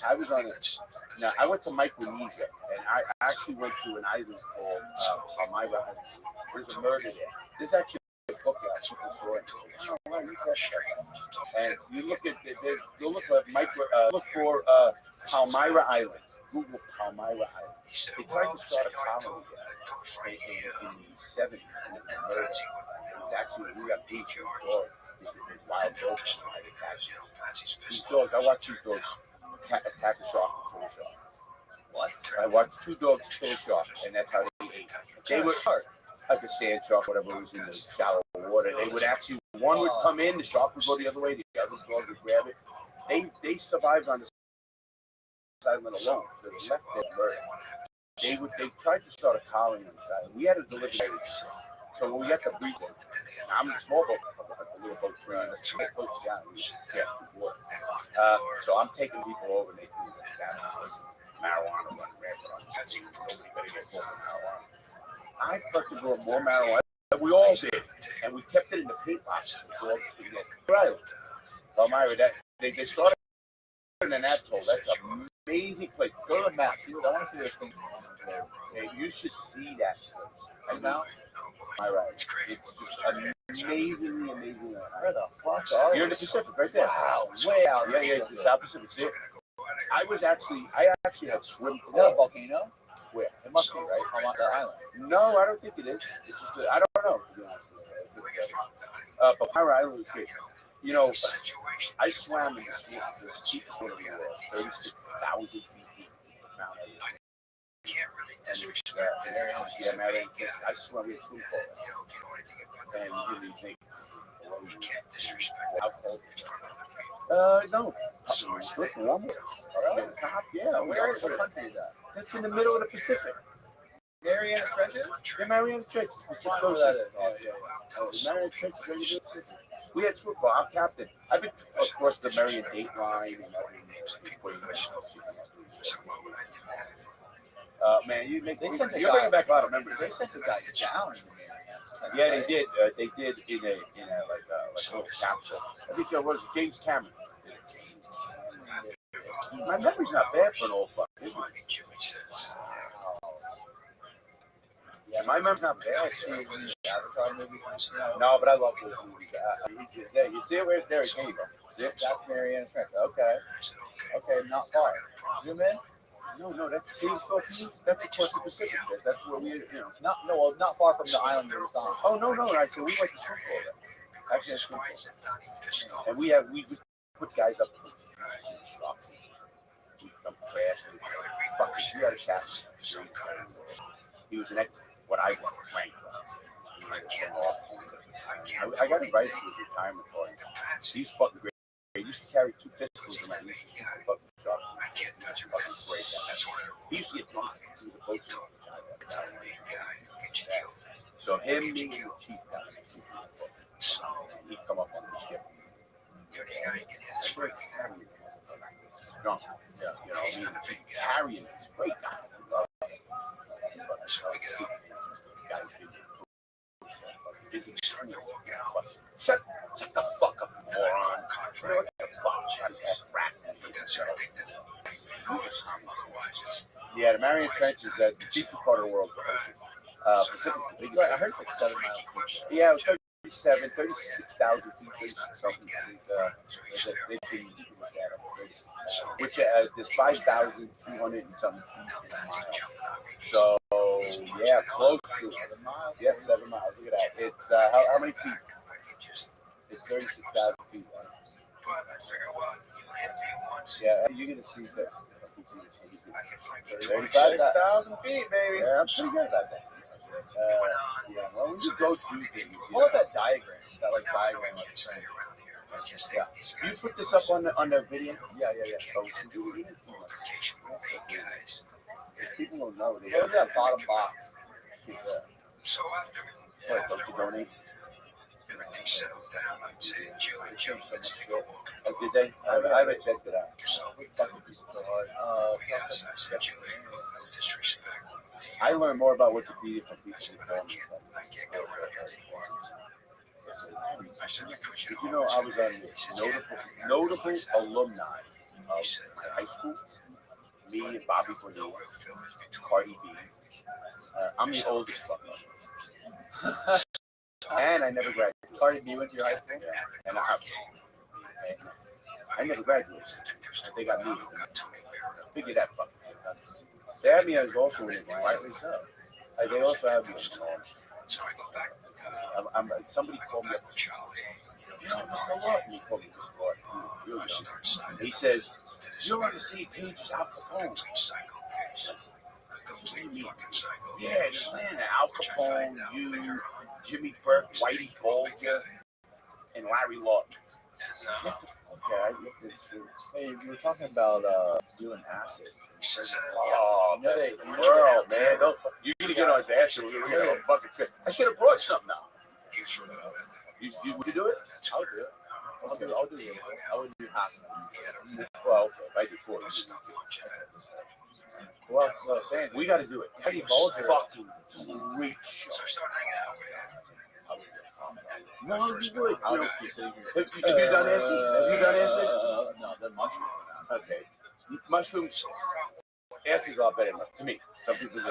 I was on it. Now I went to Micronesia, and I actually went to an island called Palmyra Island. There's a murder there. There's actually a book out. And you look at you look for Palmyra Island. Google Palmyra Island. They tried to start a colony there in the 70s. Actually, we got beach dogs. These wild dogs. These dogs, I watched these dogs attack a shark and kill a shark. What? I watched 2 dogs kill a shark, and that's how they ate. They were like a sand shark, whatever was in the shallow water. They would actually, one would come in, the shark would go the other way, the other dog would grab it. They survived on this island alone, so they left their murder. They tried to start a colony on this island. We had to deliver everything. So when we got to breathe, I'm a small boat, a little boat, let's get close down. So I'm taking people over, and they do that. Marijuana running rampant on the sea. Nobody better get caught with marijuana. I fucking brought more marijuana. We all did, and we kept it in the paint boxes. Right, Palmyra. They started in an atoll. That's amazing place. Go to the map. See, I want to see this thing. Okay, you should see that place. Right now, my right. It's just amazingly amazing. Where the fuck are You're in the Pacific, right there. Wow, way out. Yeah, the South Pacific. See it? I actually had swim. Is that a volcano? Where? It must be, right? On the island. No, I don't think it is. It's just I don't know. To be honest with you. But Pirate Island is great. You know, I swam in the steepest water in the world, 36,000 feet deep. Mount Everest. And I swam in a swim pool. And you think, You can't disrespect alcohol. No. Look, warm. Top, yeah. Where is the country is that? That's in the middle of the Pacific. Mariana Trenches? The Mariana Trenches. I know where that is. The Mariana Trenches. We had swim pool. Our captain. I've been across the Mariana Dateline and man, you're bringing back a lot of memories. They sent the guy down in the Mariana. Yeah, they did. They did in a like a little capsule. I think it was James Cameron. My memory's not bad for an old fuck. Yeah, my memory's not bad. Avatar movie. No, but I love those movies. You see it right there? There you go. See it? That's Mariana Trench. Okay. Okay, not far. Zoom in. No, that's the same Philippines. That's across the Pacific. That's where we, not far from the island you were on. Oh no! I said we went to swim pool there. Actually, swim pool. And we put guys up in the shocks. We come crash. We had a cast. He was an ex. What I was ranked. I got invited to his retirement party. He's fucking great. He used to carry 2 pistols in my knees. Fucking shot. I can't touch him. He used to get drunk. He was a boat so him being the chief guy, he'd come up on the ship. Straight carrying. Drunk. Yeah, you know, carrying. He's a great guy. Shut the fuck up, moron. What the fuck? Yeah, the Mariana Trench is the deepest part of the world. Pacific's the biggest. I heard it's like 7 miles. Yeah, it was 36,000 feet, something. Which there's 5,200 and something feet. So yeah, close to 7 miles. Yeah, 7 miles. Look at that. It's how many feet? It's 36,000 feet. Yeah, you're gonna see that. 35,000 feet, baby. Yeah, I'm pretty good about that. Yeah, well, we just go do things. What about that diagram? That diagram of the train. Yeah. You put this up on the video? Yeah. Oh, people don't know. What is that bottom box? So after Don't you donate? everything settled down, I'd say, Jill and Joe, let's take a walk. Oh, did they? I haven't checked it out. So we said, Jill, no disrespect. I learned more about Wikipedia from people who I can't go around here anymore. I said, because you know, I was on notable alumni of high school. Me and Bobby Bonilla, Cardi B. I'm the oldest fucker. And I never graduated. Cardi B went to your high school? And I never graduated. They got me. Figure that fucking shit out. They had me as also in it, rightly so. They also have me. So I go back. Somebody called me up. You know, Mr. Lawton. He called me Mr. Lawton. He says, "You're on the same page as Al Capone." Yeah, in Atlanta, Al Capone, you, Jimmy Burke, Whitey Bulger, and Larry Lawton. Hey, you were talking about doing acid. Oh, world, man. You need to get on the acid. We're going to fucking trip. I should have brought something now. Would you do it? I'll do it. I'll do it. I would do half. Well, okay. I do 4. Who else was I saying? We got to do it. Pretty Bulger. Fucking great show. No, you would. I'll just be sitting here. Have you done acid? No, the mushroom. Okay. Mushrooms, acid is a lot better to me. Some people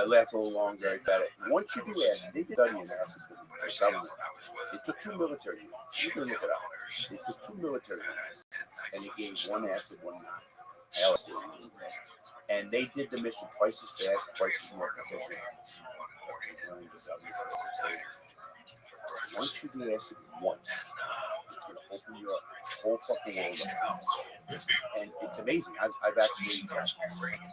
last a little longer, better. Once you do acid, they did study in acid for the government. They took 2 military units. You can look it up. They took 2 military units, and they gave one acid, one non. LSD. And they did the mission twice as fast, twice as more efficient. Once you do acid once, it's going to open your whole fucking world up. And it's amazing. I've actually got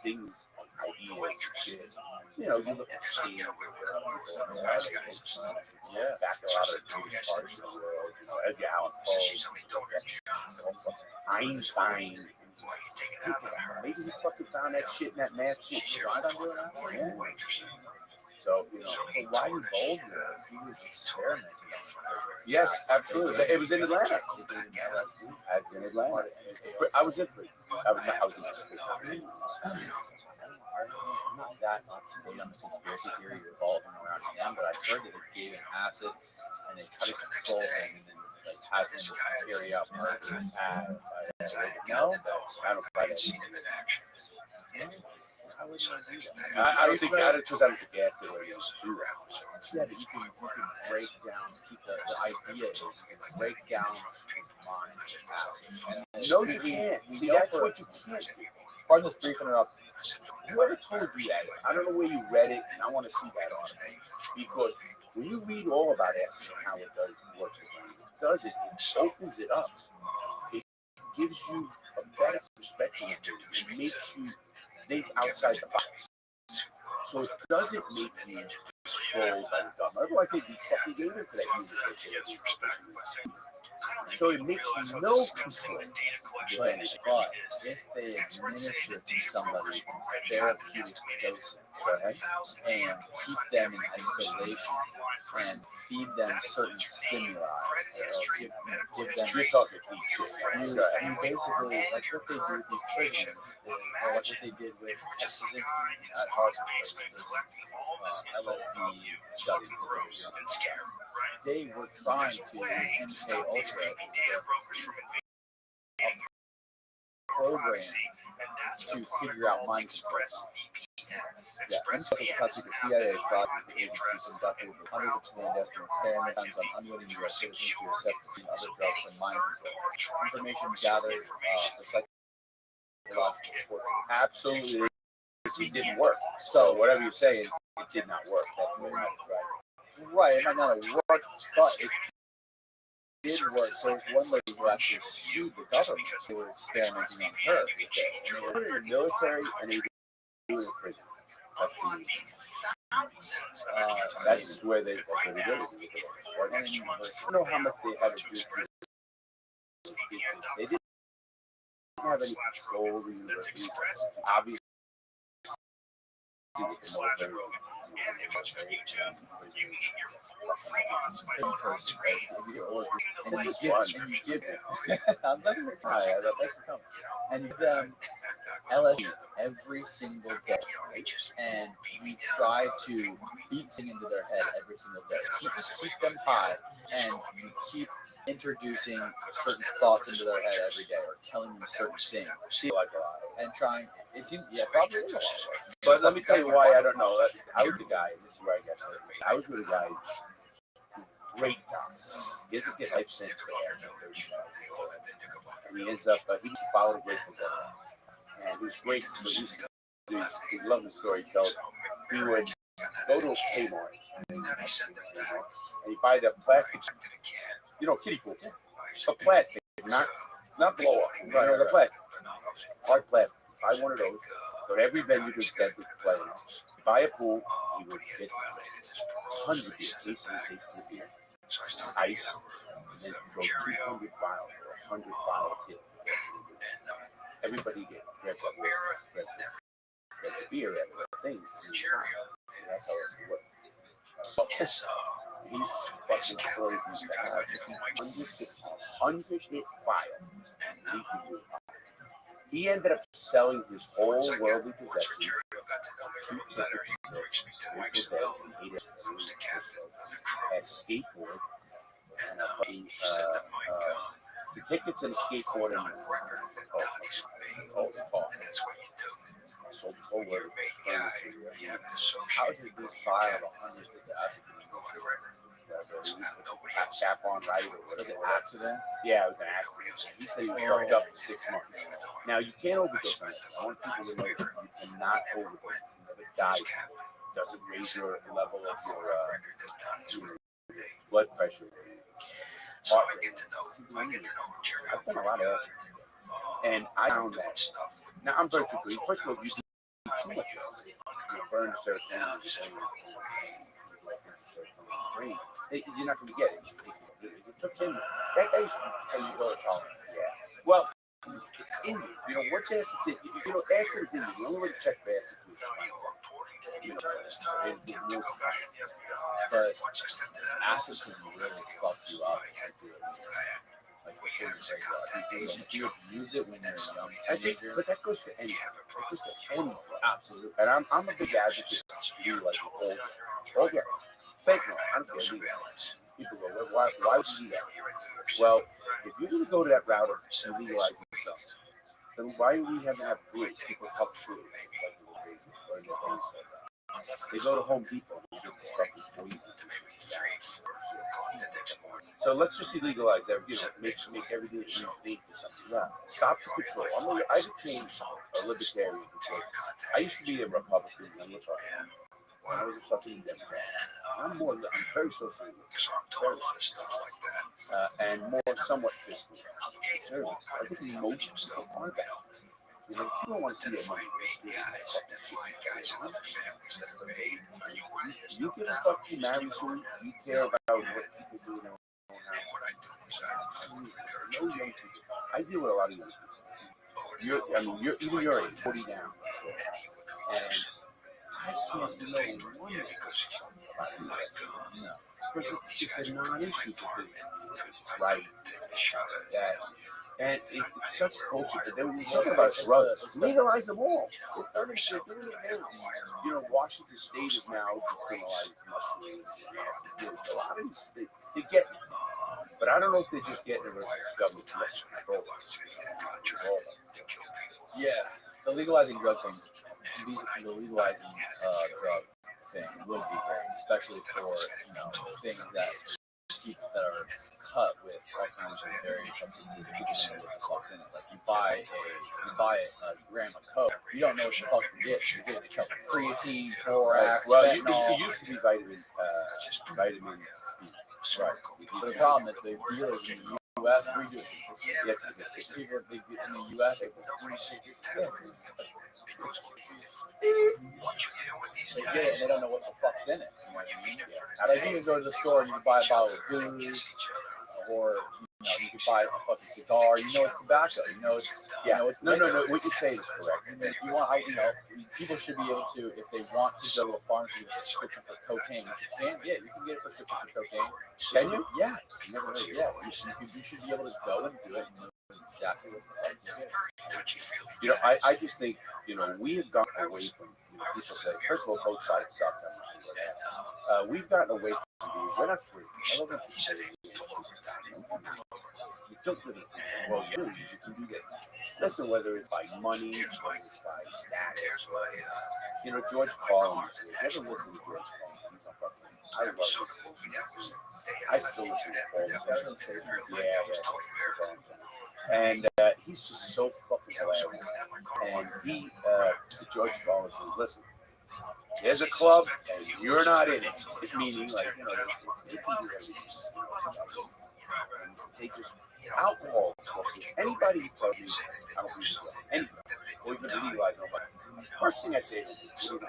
things, ideas, shit. You know, you look at Steve, back a lot of the greatest artists in the world, you know, Edgar Allan Poe, Einstein. Maybe he fucking found that shit in that math shit. Yeah. So, you know, why you bold there? He was experimenting. Yes, absolutely. It was in Atlanta. In Atlanta. I was in Philly. I was in Philly. I'm not that up to date on the conspiracy theory revolving around him, but I heard that they gave him acid and they tried to control him and then like have him carry out murders. No, I don't buy that. I don't think acid was out of the gas. Yeah, but you can break down. The idea is you can break down his mind. No, you can't. See, that's what you can't do. Pardon this brief interruption. Whoever told you that? I don't know where you read it, and I want to see that on it. Because when you read all about acid and how it does works, it opens it up. It gives you a better perspective. It makes you think outside the box. So it doesn't make you controlled by the government. Otherwise, they'd be fucking gave it for that music. So it makes no control. But if they administer to somebody therapeutic doses and keep them in isolation and feed them certain stimuli, give them. You're talking You basically, like what they do with these prisoners, or like what they did with Kaczynski at Harvard, LSD studies. They were trying to MK Ultra, a program to figure out mind control. Yeah, MK was a top secret CIA project the agency conducted with hundreds of clandestine experiments on unwitting U.S. citizens to assess between other drugs and mind control. Information gathered for psychological torture. Absolutely, it didn't work. So whatever you're saying, it did not work. Right, it might not have worked, but it did work. There was one lady who actually sued the government. They were experimenting on her with this. And they were in the military and they were in prison. That's where they did it. I don't know how much they had to do. They didn't have any control over the university. Obviously, the military. And you give them. I'm not going to try. And them LSD every single day, and we try to beat things into their head every single day. Keep them high, and you keep introducing certain thoughts into their head every day, or telling them certain things, and trying. It seems, yeah, probably. But let me tell you why I don't know. I was the guy. This is where I got started. I was with a guy. Great guy. He doesn't get life sentence for and he ends up. He followed a Grateful Dead, and he was great. So he loved the story he told. He would go to a Kmart and he'd buy the plastic, kiddie pool, a plastic, not blow up, the plastic, hard plastic. Buy one of those. Go to every venue to get the play. Buy a pool, he would get tons of beer, cases of beer, ice, and then throw 200 bottles or 100 bottle kit. Everybody get grab the beer at the thing. That's how it works. He's fucking crazy. 100 hit file. He ended up selling his whole worldly possessions, 2 tickets, a skateboard, and a fucking The tickets and skateboarding. Oh, so word. How did this file of 100 tap on right or what is it? Accident? Yeah, it was an accident. He said he was locked up for 6 months. Now you can't overdose on it. I want people to know that you cannot overdose. You never die. Doesn't raise your level of your blood pressure. So I get to know Jerry. I've done a lot of acid. And I found that. Now I'm vertically. First of all, you do too much acid. You burn serotonin. You're not going to get it. It took him. That guy used to be you go to tolerance. Yeah. Well, it's in you. You know, once acid's in you, acid is in you. The only way to check for acid is but acid can really fuck you up. Like before you say do you use it when you're young? I think, but that goes for any. That goes for any. Absolutely. And I'm a big advocate to do like older. Fake no, I'm kidding. People go, why would you do that? Well, if you're going to go to that route of legalizing yourself, then why do we have to have food? People help food. They go to Home Depot and get this fucking poison. So let's just legalize everything. Make everything clean for something. Yeah. Stop the control. I became a libertarian. I used to be a Republican. I was a fucking Democrat. I'm very social. So I'm doing a lot of stuff like that. And more somewhat fiscal. I think emotions are that. You know, people don't want to see it. Find guys and other families that are paid. You give a fuck, you marry soon, you care about what people do now. And what I do is I deal with a lot of young people. You're even your age, 40 down. And I can't know one because it's a non-issue for people. Right. Yeah. And it's such bullshit that they were talking about drugs. Legalize them all. They're doing it now. You know, Washington State is now decriminalized mushrooms. A lot of these, they get it. But I don't know if they're just getting it with government control. Yeah, the legalizing drug thing, the legalizing drug thing would be great, especially for things that are cut with all kinds of various substances and you don't know what the fuck's in it. Like you buy a gram of coke, you don't know what the fuck you get. You're getting a couple of creatine, borax, fentanyl. It used to be vitamin B. Right. But the problem is the dealers in the U.S. we do it. Yes, people in the U.S. They get it and they don't know what the fuck's in it. You know what I mean? Like you can go to the store and you can buy a bottle of booze, or you can buy a fucking cigar. You know it's tobacco. You know it's no. What you say is correct. And if you want, people should be able to, if they want to go to a pharmacy with a prescription for cocaine, which you can get. You can get a prescription for cocaine. Can you? Yeah. You should be able to go and do it and know exactly what the fuck you get. I just think, we have gotten away from, people say, first of all, both sides suck. We've gotten away from, we're not free. I love it. You took the well, you can do that. Listen, whether it's by money, whether it's by status, George Carlin. Never listen to George Carlin. I love it. I still listen to all of and he's just so fucking hilarious. And George Carlin says, listen, there's a club and you're not in it. It's meaning like, they can do everything. They just, alcohol. Anybody who tells you, I don't believe it. Anybody. Or even legalize nobody. First thing I say to them,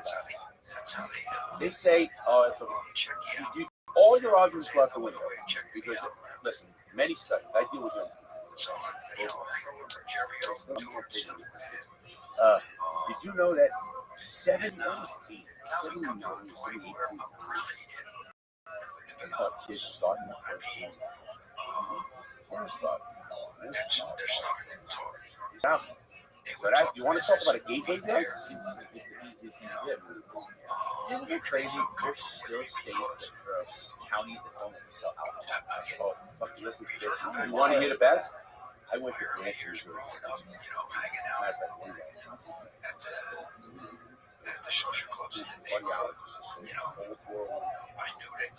they say, it's okay. All your arguments go out the window. Because, listen, many studies, I deal with them. Did you know that 79 kids starting the first one? So that, you want to talk about a gateway drug? It's the easiest thing to get. Isn't it crazy? There's still states counties that don't sell alcohol. Oh, fuck, listen, you want to hear the best? I went to Ranchers growing up, hanging out at the social clubs in the neighborhood. I knew that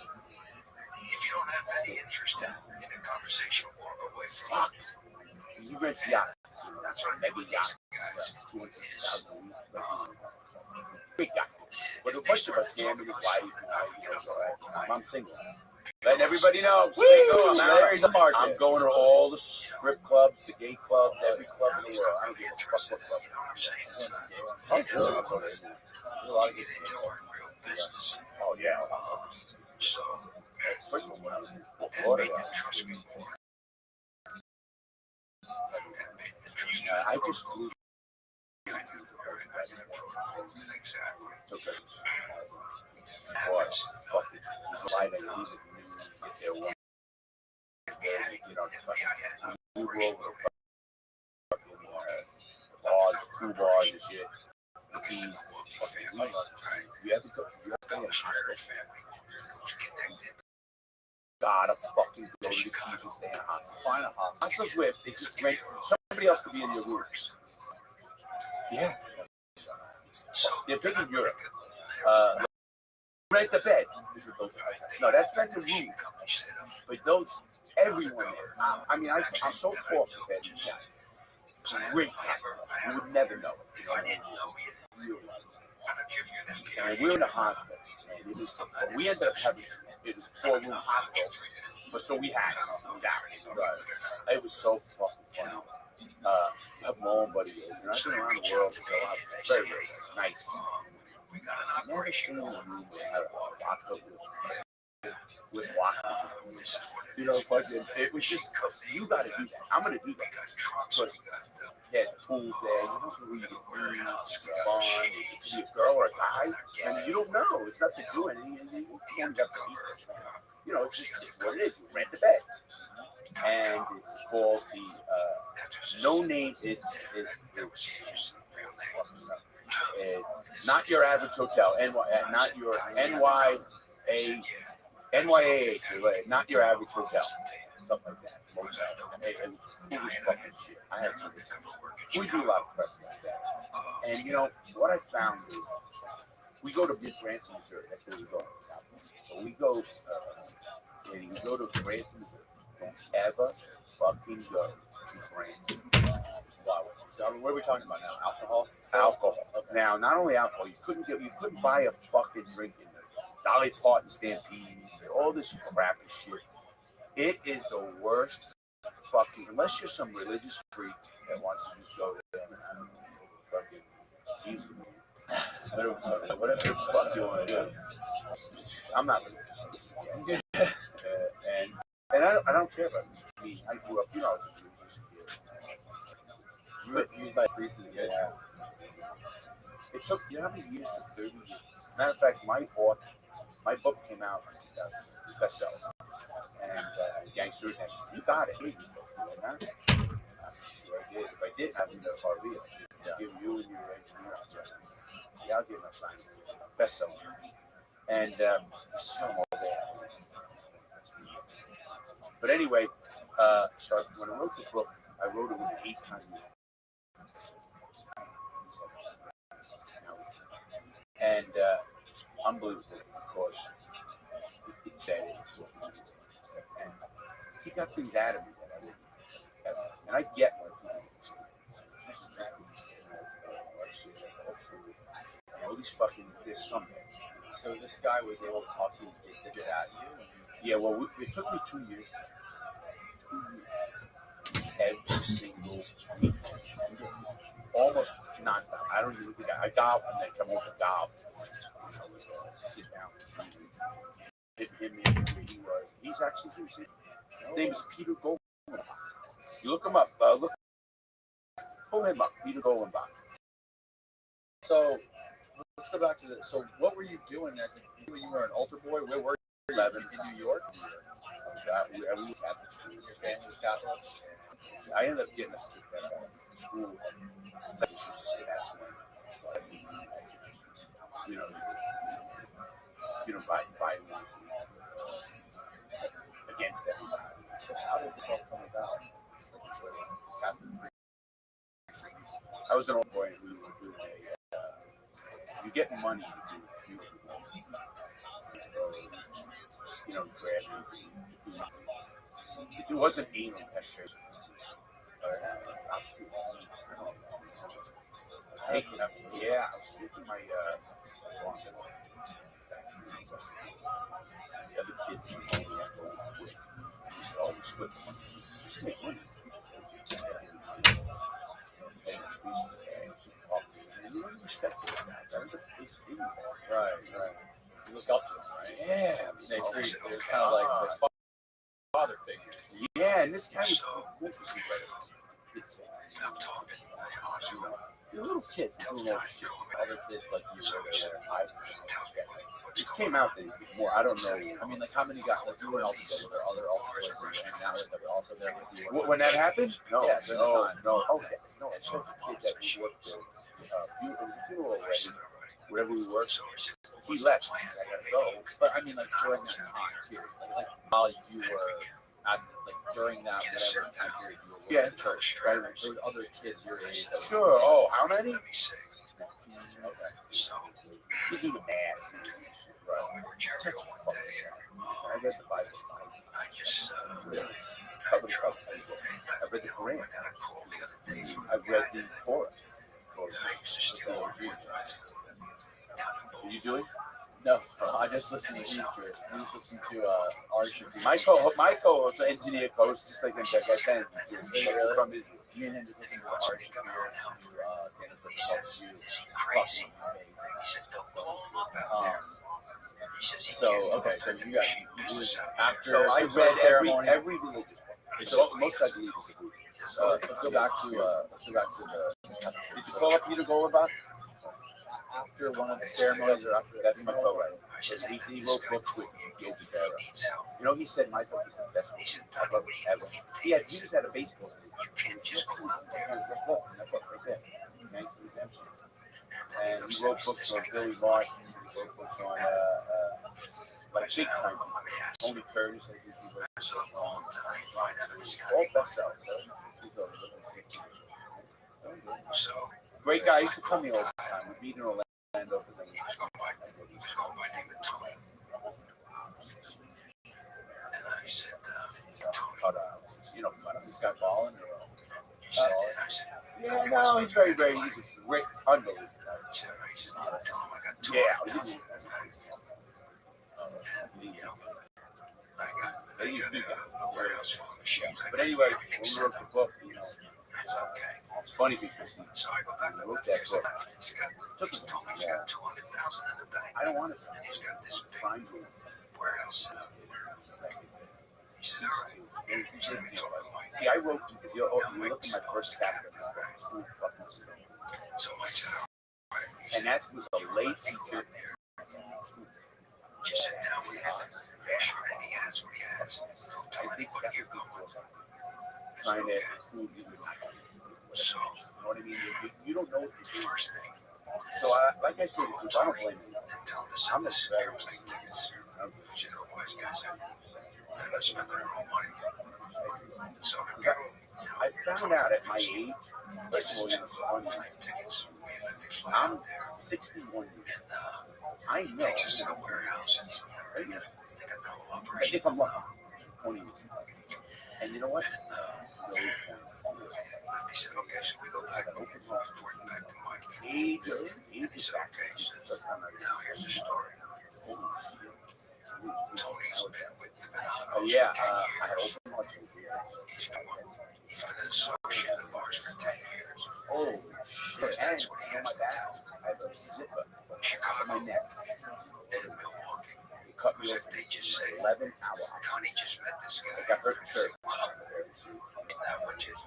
if you don't have any interest in a conversation, walk away from it. You rent yachts. That's what I did with these guys. Big guy. But a bunch of us, man, with his wife, I'm single. Letting everybody know, single. Larry's a market. I'm going to all the strip clubs, the gay clubs, every club in the world. I don't give a fuck what club. You know what I'm saying? It's not A lot of get into our real business. Oh yeah. So, First of all, when I was in and Florida, make them trust me more. And make them trust me I more. just flew. I knew everything protocol. Exactly. Took us. What? Fucking flight and leave it. Get there one. You know, fucking. We were over fucking bars, food bars and shit. Keys, fucking. You have to go. You have to go in the hospital. Gotta fucking go to the keys and stay in a hospital. Find a hospital. Hospitals where they just rent. Somebody else could be in your room. Yeah. They're big in Europe. Rent the bed. No, that's rent the room. But those, everyone. I mean, I'm so tall for bed. Great. You would never know. I didn't know you. And we were in a hostel. And it was, we ended up having, it was a 4-room hostel. But so we had it. It was so fucking funny. I have my own buddy is, and I've been around the world. Very, very nice. We got an operation going. With vodka. You know, fucking, it was just, you gotta do that. I'm gonna do that. Because yeah, the pool's there, you know, who you can fun, it could be a girl or a guy, and you don't know. It's not to do anything, and you can't get you know, it's just it's what it is. You rent the bed. And it's called the No Name. It's not your average hotel. Not your NYAH. Not your average hotel. Something like that. It was fucking shit. I had to. We do a lot of press like that. And you know what I found is we go to Branson, Missouri. That's where we go. So we go. And you go to Branson, Missouri. Don't ever fucking go to Branson. Wow. So what are we talking about now? Alcohol? Alcohol. Okay. Now, not only alcohol, you couldn't buy a fucking drink in the Dolly Parton Stampede, all this crappy shit. It is the worst fucking, unless you're some religious freak that wants to just go there and fucking Jesus. Whatever the fuck you want to do. I'm not religious. And I don't care about me. I grew up, you know, I was a religious kid. You were abused by priests as a kid? Yeah. It took, you know how many years? 30 years. Matter of fact, my book came out as a bestseller. And Gangsters, you got it. I'm sure I did. If I did, I would have already. Give you and your engineer. Yeah, I'll give my sign. Bestseller. And sell them all day. But anyway, so when I wrote the book, I wrote it with an 8-time year. And unbelievable, of course. It said it. And he got things out of me that I didn't have. And I get what all these fucking this something. So this guy was able to talk to you and get at you? Yeah, well, it took me 2 years. Every single week. Almost not. I don't even think I golf and then come over to golf. Sit down. Hit him in where he was. He's actually his name is Peter Goldenbach. You look him up. Pull him up, Peter Goldenbach. So let's go back to this. So what were you doing when you were an altar boy? Where were you? 11 in New York? We were Catholic school. Your family was Catholic? I ended up getting us kicked out of school. You know, by against everybody. So how did this all come about? I was an old boy who was doing you get money to do a few things. You know, grab it wasn't anal penetration. Taking up, yeah, I was taking my the other kid always split the money. Right. You look up to them, right? Yeah. They're kind of like father figures. Yeah, and this guy was interesting. I'm talking. You're little kids doing all this shit. Other kids like you were there. It came out that more. I don't know. I mean, like how many guys? Like you were also there. Were there other altar boys that you were hanging out with that were also there with you? When that happened? No. Yeah, no. Okay. No, it's just a kid that we worked with. It was a funeral already. Wherever we worked, he left. I gotta go. But I mean, like during that time period, like while you were at, like during that whatever time period you were working at church, right? There were other kids your age. That sure. Oh, how many? Okay. So you do the math. Right. We were Jerry one day. I read the Bible. I just cover the Bible. I read the Quran. I read the Torah. Are you doing? No, I just listened to Easter. I just listened to Archie. My co-host, engineer coach, just like that guy Ben. Really? Me and him just listened to Archie. Stand Up with you. It's fucking amazing. So okay, so you got after. So I read every religion. So most I believe is a group. Let's go back to the. Did you call up Peter Gold about it? After one of the ceremonies or after that's my co-writer. He wrote books with Yogi Berra. You know, he said my book is the best book ever. He just had a baseball. You can't just go out there. That book right there. And he wrote books on Billy Martin. He wrote books on like big time. Tony Curtis. All bestsellers. So great guy. He used to come here all the time. We meet in Orlando. He was going by name of Tony. And I said, Tony, you know, is this guy balling or what? He said, yeah, no, he's very, very, he's a great, unbelievable. Yeah, he's but anyway, when we wrote the book, you know, it's funny because he wrote that book. I don't want it. He's got this fine warehouse set up. See, I wrote, if you look at my first chapter, and that was a late teacher. Just sit down with him, make sure that he has what he has. Don't tell anybody you're going. Trying to food you. So, you know what I mean? You don't know what to do. First thing. So, like I said, I don't blame you. I'm a very tickets. You know, wise guys they're not spending their own money. So, I found out at my age, I'm 61 years. I know. Takes us to the warehouse. If I'm lucky, 20 years. And you know what? They said, okay, so we go back and open the report back to Mike. He said, okay, he says, now here's the story. Tony's been with the Minatos for 10 years. He's been an associate of ours for 10 years. Holy shit. That's what he has to tell. Chicago and Milwaukee. Cut me off. They just say 11 hours. Tony just met this guy. I got hurt in church. That much is I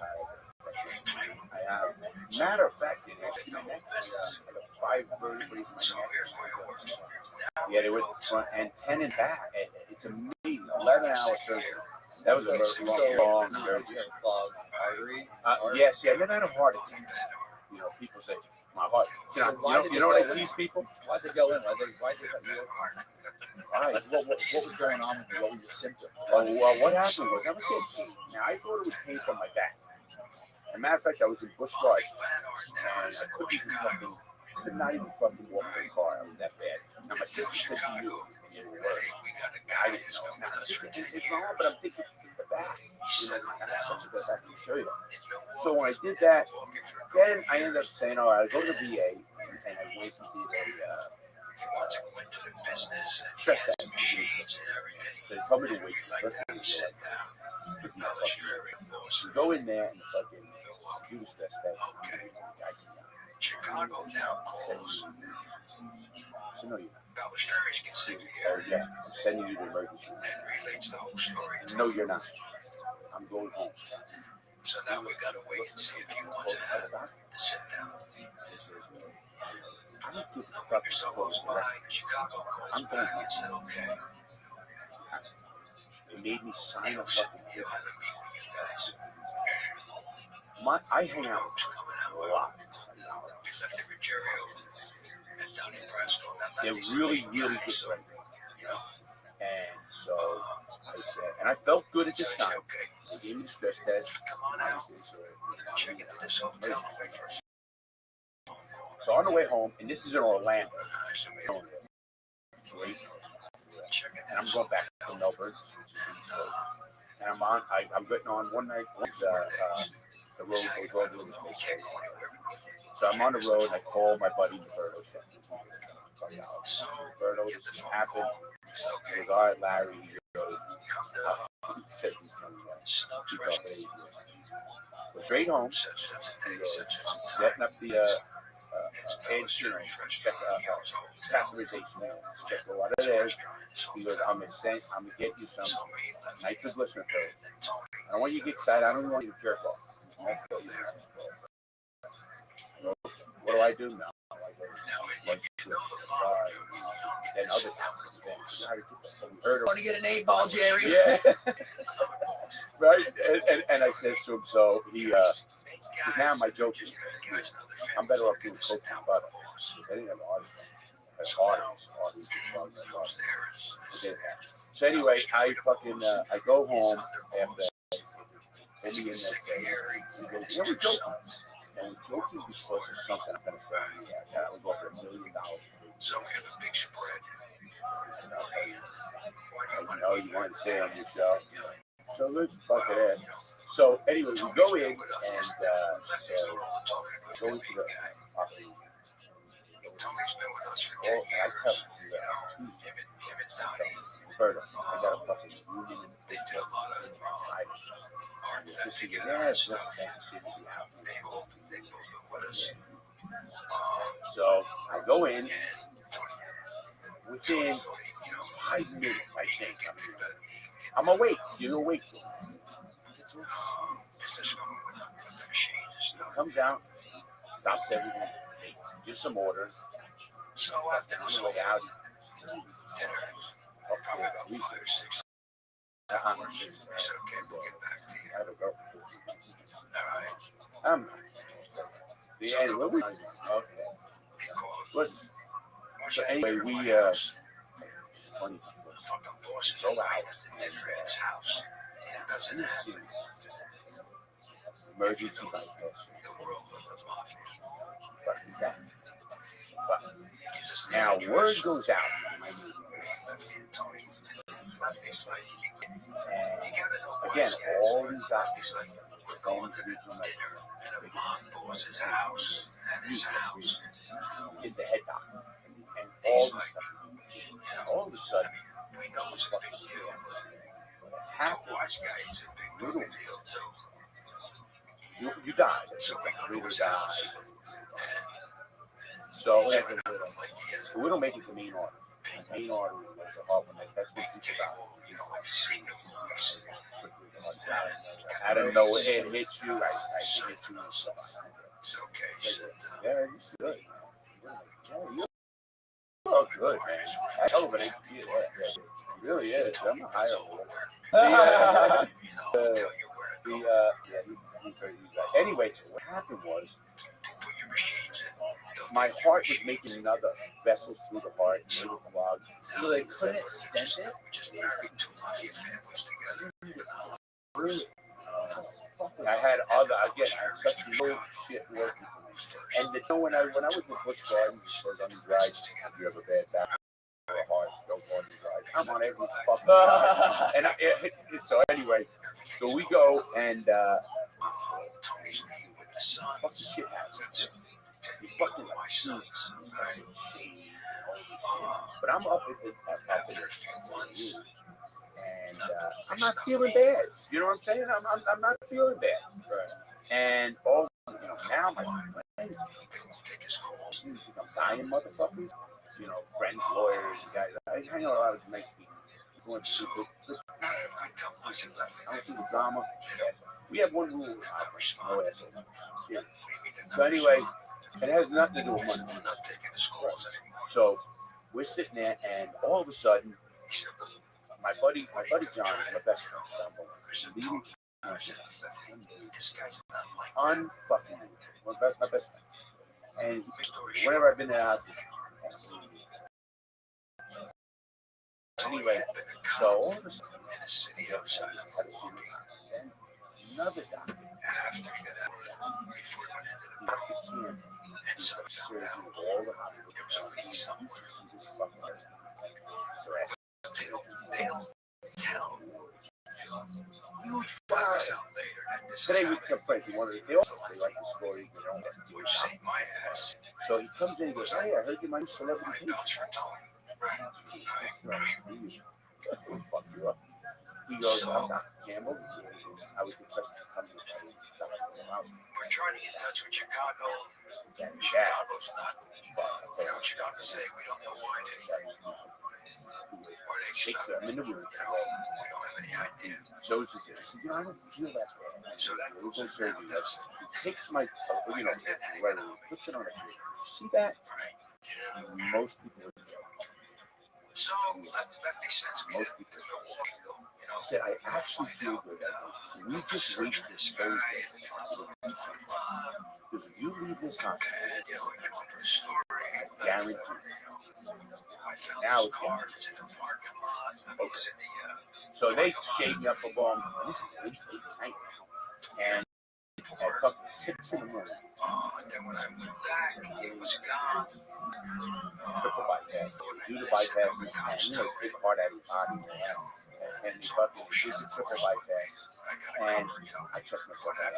have. Matter of fact, it actually business. I got 5 vertebrae. So here's my horse. Yeah, they were front and 10 in back. It's amazing. 11-hour surgery. That was a long surgery. Clogged artery. Yes, yeah. And then I had a heart attack. You know, people say my heart. You know what I tease people? Why'd they go in? Why'd they cut you off? All right. What was going on with you? What were your symptoms? Oh, well, what happened was I was getting pain. Now I thought it was pain from my back. a matter of fact, I was in Busch Gardens, and I could not even fucking walk my car. I was that bad. Now my sister said she knew it was worse. I didn't know. It's wrong, but I'm thinking it's the back. You know, I have such a good back to show you. So when I did that, then I ended up saying, "Oh, I'll go to the VA," and I went to do a stress test. They told me to wait. Listen, you go in there and fucking do the stress test. Chicago now calls. So no, you. Ballesteros can see the Oh area yeah, I'm sending you to emergency room. and relates the whole story. No, you're not. I'm going home. So now we gotta wait and see if he wants to have the sit down. I don't give a Now when fuck. you're so close by, Chicago calls back and said, okay, It made me sign a he'll fucking have a meeting with you guys. I hang out Coach coming out. a lot. We left it with Jerry and Donnie Brasco. They're really good friends. You know, And so I said, and I felt good at so this I said, time. okay, They gave me the stress test. come on out. Check into this hotel and wait for a phone call. So on the way home, and this is in Orlando. So we have Great. to check into And I'm this going back hotel. to Melbourne. And I'm getting on one night. The road goes all the way to We the can't go anywhere. So I'm on the road and I call my buddy Roberto. Roberto, this has happened. It's He okay. goes, all right, Larry. He goes, Come he said he's coming back. Snug's He rest. goes, straight home. Such a He day, goes, such I'm a setting up the It's insurance, Ballesteros check restaurant. catheterization, check what it is. He goes, I'm gonna get you some nitroglycerin pills. I don't want you to get excited. I don't want you to jerk off. What do now? And other things. Want to get an 8-ball, Jerry? Yeah. Right. And I says to him, so he now my joke is, I'm better off doing coke and butter. I didn't have arteries. So anyway, I go home after and me and that he goes, we're joking. And we're joking because of something I'm gonna say. Yeah, I was offered $1 million. So we have a big spread. I know you want to say on your show. So let's fuck it in. So anyway, we go in and go into the property. Tony's been with us for 10 I tell years. you, Him and Donnie, Roberto, I got a fucking union in they did a lot of hard this theft is together and stuff. They They both been with us. So I go in And Tony, within thought he, 5 minutes, I think. get through that. I'm awake. You're awake. Business woman with the machines and stuff. Comes out, stops everything, gives some orders. So after On this the whole way out, dinner, probably about 5 or 6 hours, he said, okay, we'll get back to you. I had a girlfriend. All right. The end. What we? Okay. He called. What? So anyway, we funny. The fucking boss is inviting us to dinner at his house. It doesn't happen. Emergency. The world of the mafia. Gives us Now the word address. goes out. Lefty and Tony. Lefty's like, you gotta know Again, boys, guys. all these guys Lefty's like, we're going to the dinner at a mob boss's house. At his house. is the head doctor, and all He's this like, stuff. All of a sudden, we know it's a big deal, but it's the happening. wise guy, it's a big fucking deal too. You died. So we go to You his died. house. So He's like, he has we don't make it the main artery. The main artery was the heart. That's big what people die. table, like you've seen the movies. I don't know what it hits you. I hit you. It's okay, he said, Yeah, it's good. Yeah, you look good, man. That's hell of an idea. It really is. I'm a higher one. tell you where to go. Anyway, so what happened was They put your machines in. They'll my take your heart was machines. making another vessels through the heart, little clogged. So they couldn't stent it? We just married 2 mafia families together. Really? I had other, again, I had such low shit working for me. And the, when I was in Busch Gardens, it says on these rides, if you have a bad back or a hard, don't go on these rides. I'm on every fucking ride. And so anyway, so we go and fucking shit happens. He's fucking like shoots. But I'm up at the and I'm not feeling bad. You know what I'm saying? I'm not feeling bad. Right. And all now my friends, you think I'm dying, motherfuckers? You know, friends, lawyers, guys. I hang out a lot of nice people. I don't do the drama. We have one rule. No asshole. Yeah. So anyway, it has nothing to do with money. So we're sitting there, and all of a sudden, my buddy John, my best friend, leaving. Unfucking my best friend. And whenever I've been in the hospital. Anyway, so all of a sudden, another doctor. They don't tell. Huge fires out later. Today we kept friends. They like the story. Would save my ass. So he comes in and goes, "Hey, I heard you might be celebrity patient." Fuck you up. He goes, "I'm Dr. Campbell. I was requested to come to We're trying to get in touch with Chicago. Chicago's not. You know, Chicago say we don't know why they. I'm in the room. We don't have any idea. So it's just, I said, I don't feel that way. So that goes surgery. He takes my, right, puts it on a plate. See that? Right. Most people. So lefty sense. Most people. I said, I actually feel good. We just reached this Thursday. Because if you leave this hospital, I guarantee you. Now it's cars in the parking lot. Okay. So they shake me up a bomb. This is 8 night. And at fucking 6 in the morning. And then when I went back, it was gone. Triple bypass. Do the bypass and take part out of your body. And you fucking do the triple bypass. And I checked myself out.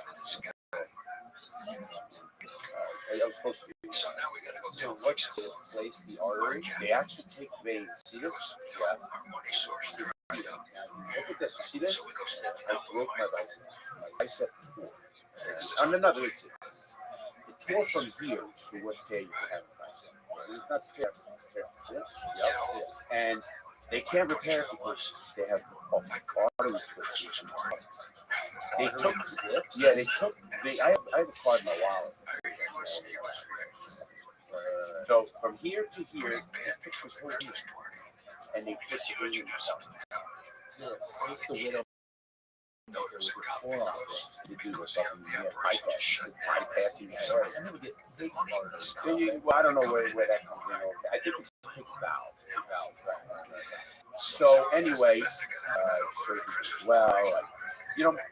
I was supposed to be. So now we gotta go. So what's the place, the artery? They actually take veins. See this? Yeah. Our money source. Look at this. See this? I broke my bicep. My bicep tore. On another exit. It tore from here to what tear you have a bicep. It's not tear. And they can't repair it because they have arteries twisted. They took, I have a card in my wallet. So from here to here, they took this whole piece and they put it in themselves. What's the widow? No, there's a forearm to do something bypassing the area. I never get big part. Well, I don't know where that comes in. I think it's a valve. So anyway,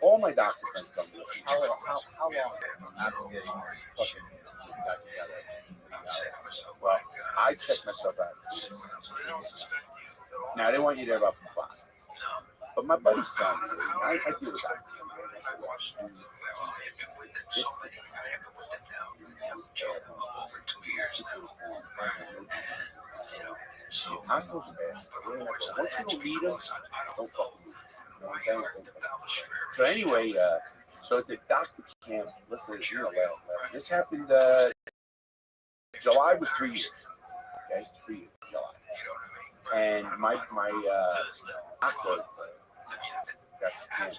all my doctor friends come to us. How long after getting fucking got together? Well, I checked myself out. Now they want you there about 5. But my buddy's telling me, I deal with that. Over 2 years now. So hospitals are bad. Once you don't need them, don't fuck with them. So anyway, so the doctor can't listen. This happened. July was 3 years. Okay, 3 years. July. And my doctor. I had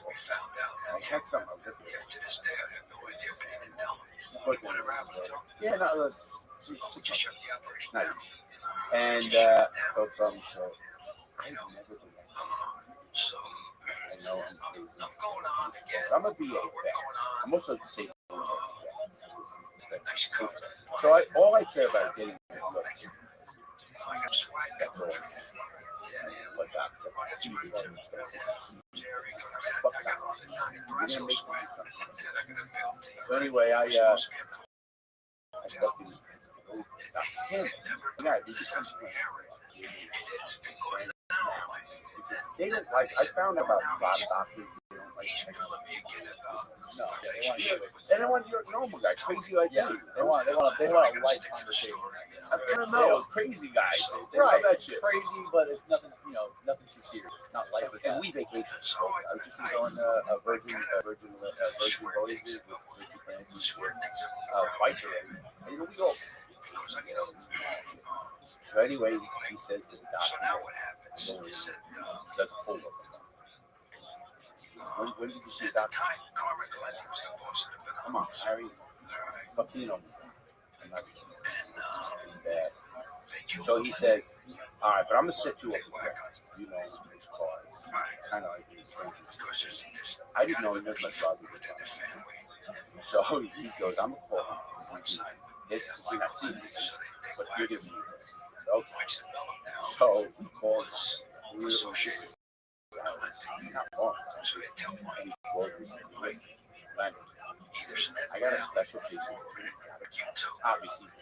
something. To this day, I have no idea what he didn't tell me. Yeah, no, let's just shut the operation down. And so I know. So I know I'm going on again. I'm a VA. I'm also a safe. So all I care about is getting. I got swag. but that's you. So anyway, I fucking him. Yeah, he becomes they don't like. I found out about a lot of doctors. They don't like. No, they don't want your normal guy, crazy like you. They want a light conversation. I don't know, crazy guys. They Right, love that shit. crazy, but it's nothing. Nothing too serious. Not life with And that. we vacation. I was just on a virgin voyages with Richard Branson, twice already. And we go. So anyway, he says that the doctor does a full look. When did you see a doctor? Come on, Harry. Fucking I'm not bad. So he says, all right, but I'm gonna set you up. You know, his car. Kind of like his friends. I didn't know he knows my father. So he goes, I'm gonna call him. We're not seeing this, but you're giving me this. Okay. So he calls. Not long. And he calls me. I got a special piece of obviously he's the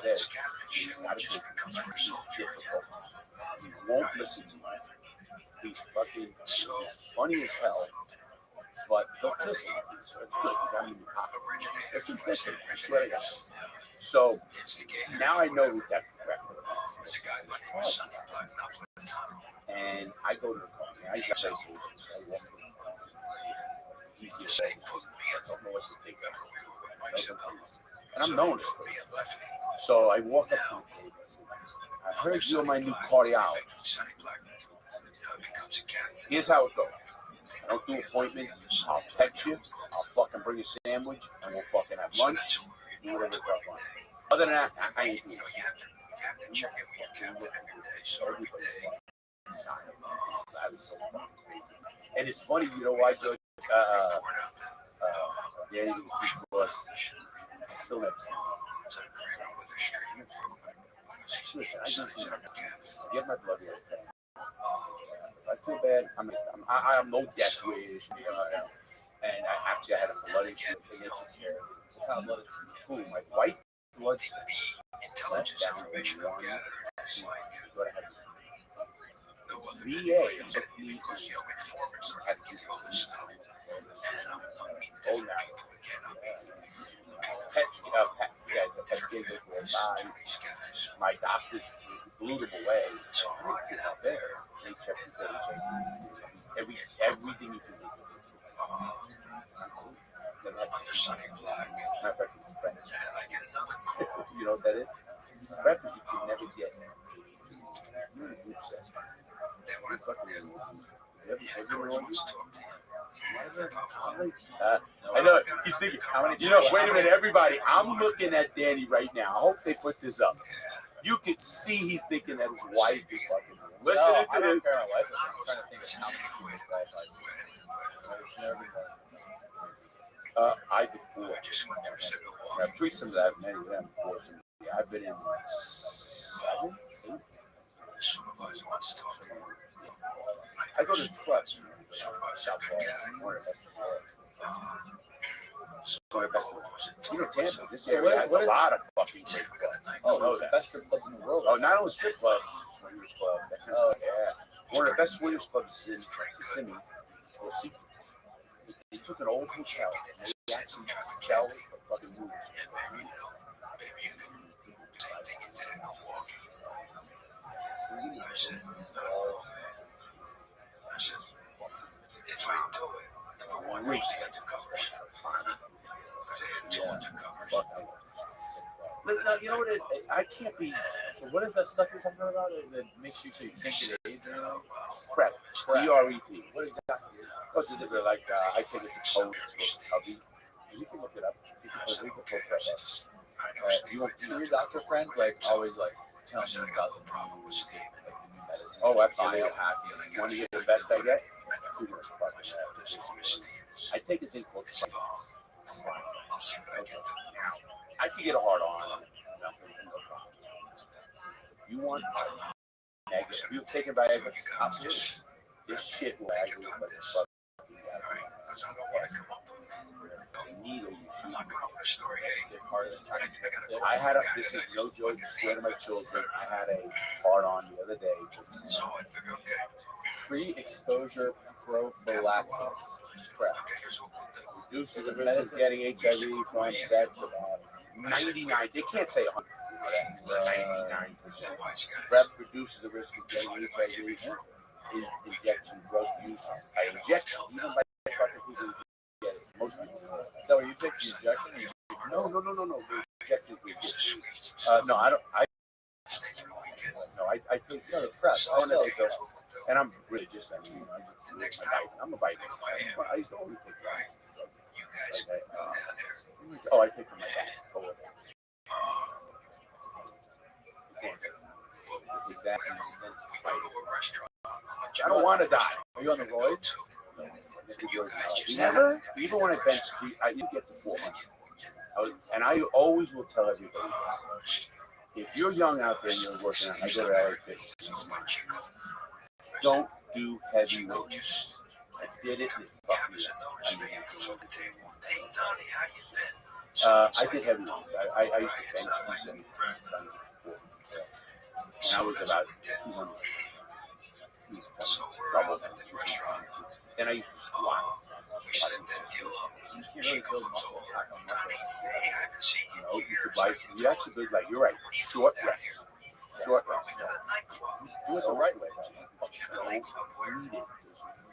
head surgeon. He's difficult. He won't listen to me. He's fucking funny as hell. But they'll kiss him. So it's good. You got him in your pocket. It's consistent. I swear to God. So now I know we got correct. And I go to the car. I got I walk to the car. Easy to say. I don't know what to think. And I'm known as so I walk up to the table. I heard you're my new cardiologist. Here's how it goes. I don't do appointments. I'll text you. I'll fucking bring a sandwich, and we'll fucking have lunch. Do whatever the fuck I want. Other than that, I ain't doing it. And it's funny, you know why, Judge? Yeah, because I still never seen him. Listen, I just get my blood work. I feel bad. I'm no death wish, and I actually had a blood issue. What kind of blood issue? Ooh, my white blood cells. Intelligence information I'm gathering is like VA took me because informants are having to do all this stuff, and I'm meeting different people again. I'm meeting pet skin my doctors blew them away. So I'm walking out there. They checked everything you can do. Under Sunny Black. And I get another call. You know what that is? Breakfast you can never get. They want to fucking everyone wants to talk to him. I know he's thinking. You know, wait a minute, everybody. I'm looking at Danny right now. I hope they put this up. You could see he's thinking that his wife is fucking listening to this. I did 4. I have threesomes. I have many of them. I've been in 7, 8. I go to clubs. You know, Tampa, this area has a lot of fucking great clubs. Oh, no, the best strip clubs in the world. Oh, not only strip clubs, swingers club. Oh, yeah. One of the best swingers clubs is in Kissimmee. They took an old hotel and they actually sell a fucking movie. I said, if I do it, number one, where's the undercovers? Because they had 2 undercovers. No, you know what? I can't be. So what is that stuff you're talking about that makes you so you can't get AIDS? PrEP. PrEP. What exactly? What's the difference? Like I take it to Coast or Cubby. You can look it up. We can pull PrEP up. Your doctor friends always telling me about the problem with Steve. Oh, absolutely. You want to get the best I get? I take a thing called I could get a hard on. Nothing, no problem. You want negative You taken Viagra? Absolutely. This shit will aggravate like a fuck. Needle you shoot. I had a, this is no joke, swear to my children, I had a hard on the other day. So I figured, okay. Pre-exposure prophylaxis. PrEP. Reduces the risk of getting HIV from sex about 99. They can't say 100. 99%. PrEP reduces the risk of getting HIV in injection drug use. By injection, even by fucking people who get it. Most people. So you take the injection? No. The injection we get. No, I don't. No, I take the PrEP. And I'm religious. I mean, I'm a Bible. I used to always take drugs. I take from my dad. I don't want to die. Are you on the roids? Never. Even when I bench, you get the 400. And I always will tell everybody, if you're young out there and you're working out, I go to LA Fitness. Don't do heavy weights. I did it and it fucked me up. I did heavy weights. I used to bench 270. And I was about 200. Double that. Then I used to squat. You can't really build muscle. You could you actually build, like, you're right, short rest. Do it the right way. Don't need it.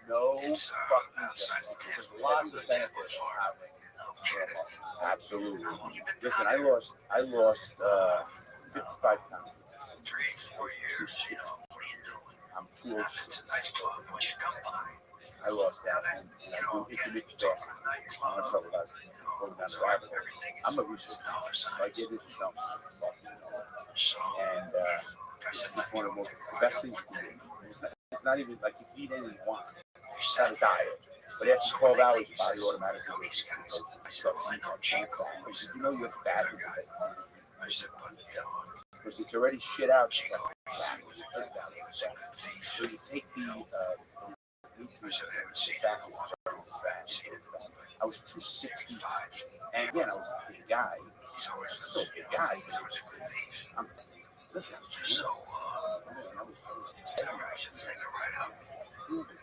No fucking. There's lots of benefits happening. Absolutely. Listen, I lost 55 pounds. 4 years. I'm 206. I lost that, and I do intermittent fasting. I'm not talking about going down the rabbit hole. I'm a researcher, so I get into something. And it's one of the best things you can do. It's not even like you can eat anything you want. It's not a diet. But after 12 hours, your body automatically goes to because you know you're fat. Because it's already shit out. So you take the nutrients, fat. I was 260, and again, I was a big guy. Still a big guy. Listen,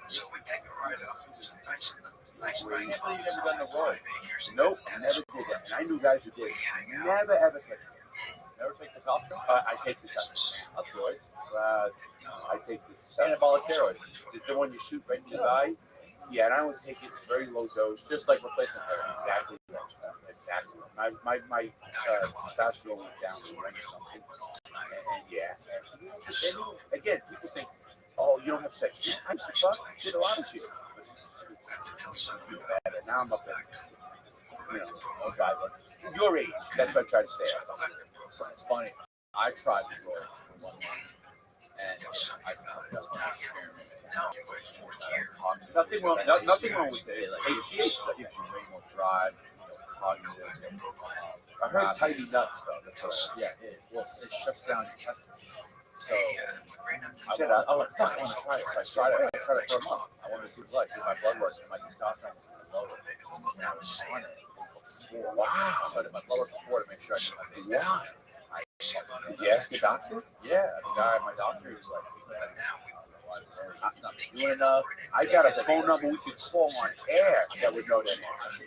so we take a ride up. Nice. You never done the roid. Nope, never did that. And I knew guys who did. Never ever touched it. Never take the top shot? I take the steroids. That's roids. I take the Anabolic steroids. The one you shoot right in the eye. Yeah, and I always take it very low dose, just like replacement therapy. Exactly. My testosterone went down to 1 something. And yeah. And again, people think, oh, you don't have sex. I used to fuck, did a lot of shit. Now I'm up there. Your age. That's what I try to stay at. So it's funny. I tried the roids for 1 month. And that's my experiment. Nothing wrong with it. Like, it gives you way more drive, cognitive. I heard tighty nuts, though. Yeah, it is. Well, it shuts down your testicles. So I want to try it. So I tried it for a month. I wanted to see what it was like. Do my blood work, and my testosterone was lower. Wow. So I did my blood work before to make sure I get my base down. Did you ask the doctor? Yeah, the guy, my doctor, was like, I'm not doing enough. I got a phone number we could call on air that would know that answer.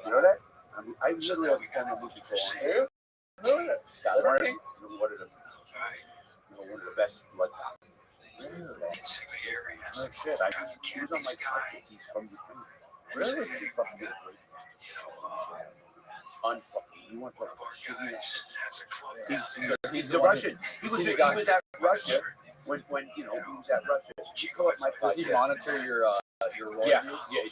You know that? I literally have a phone number we could call on air. One of the best blood doctors. Oh shit! He was on my podcast. He's from Ukraine. Really? Unfucking. You want to He's a Russian. He was at Russia when he was at Russia. Does he monitor your roid yeah, use? Yeah.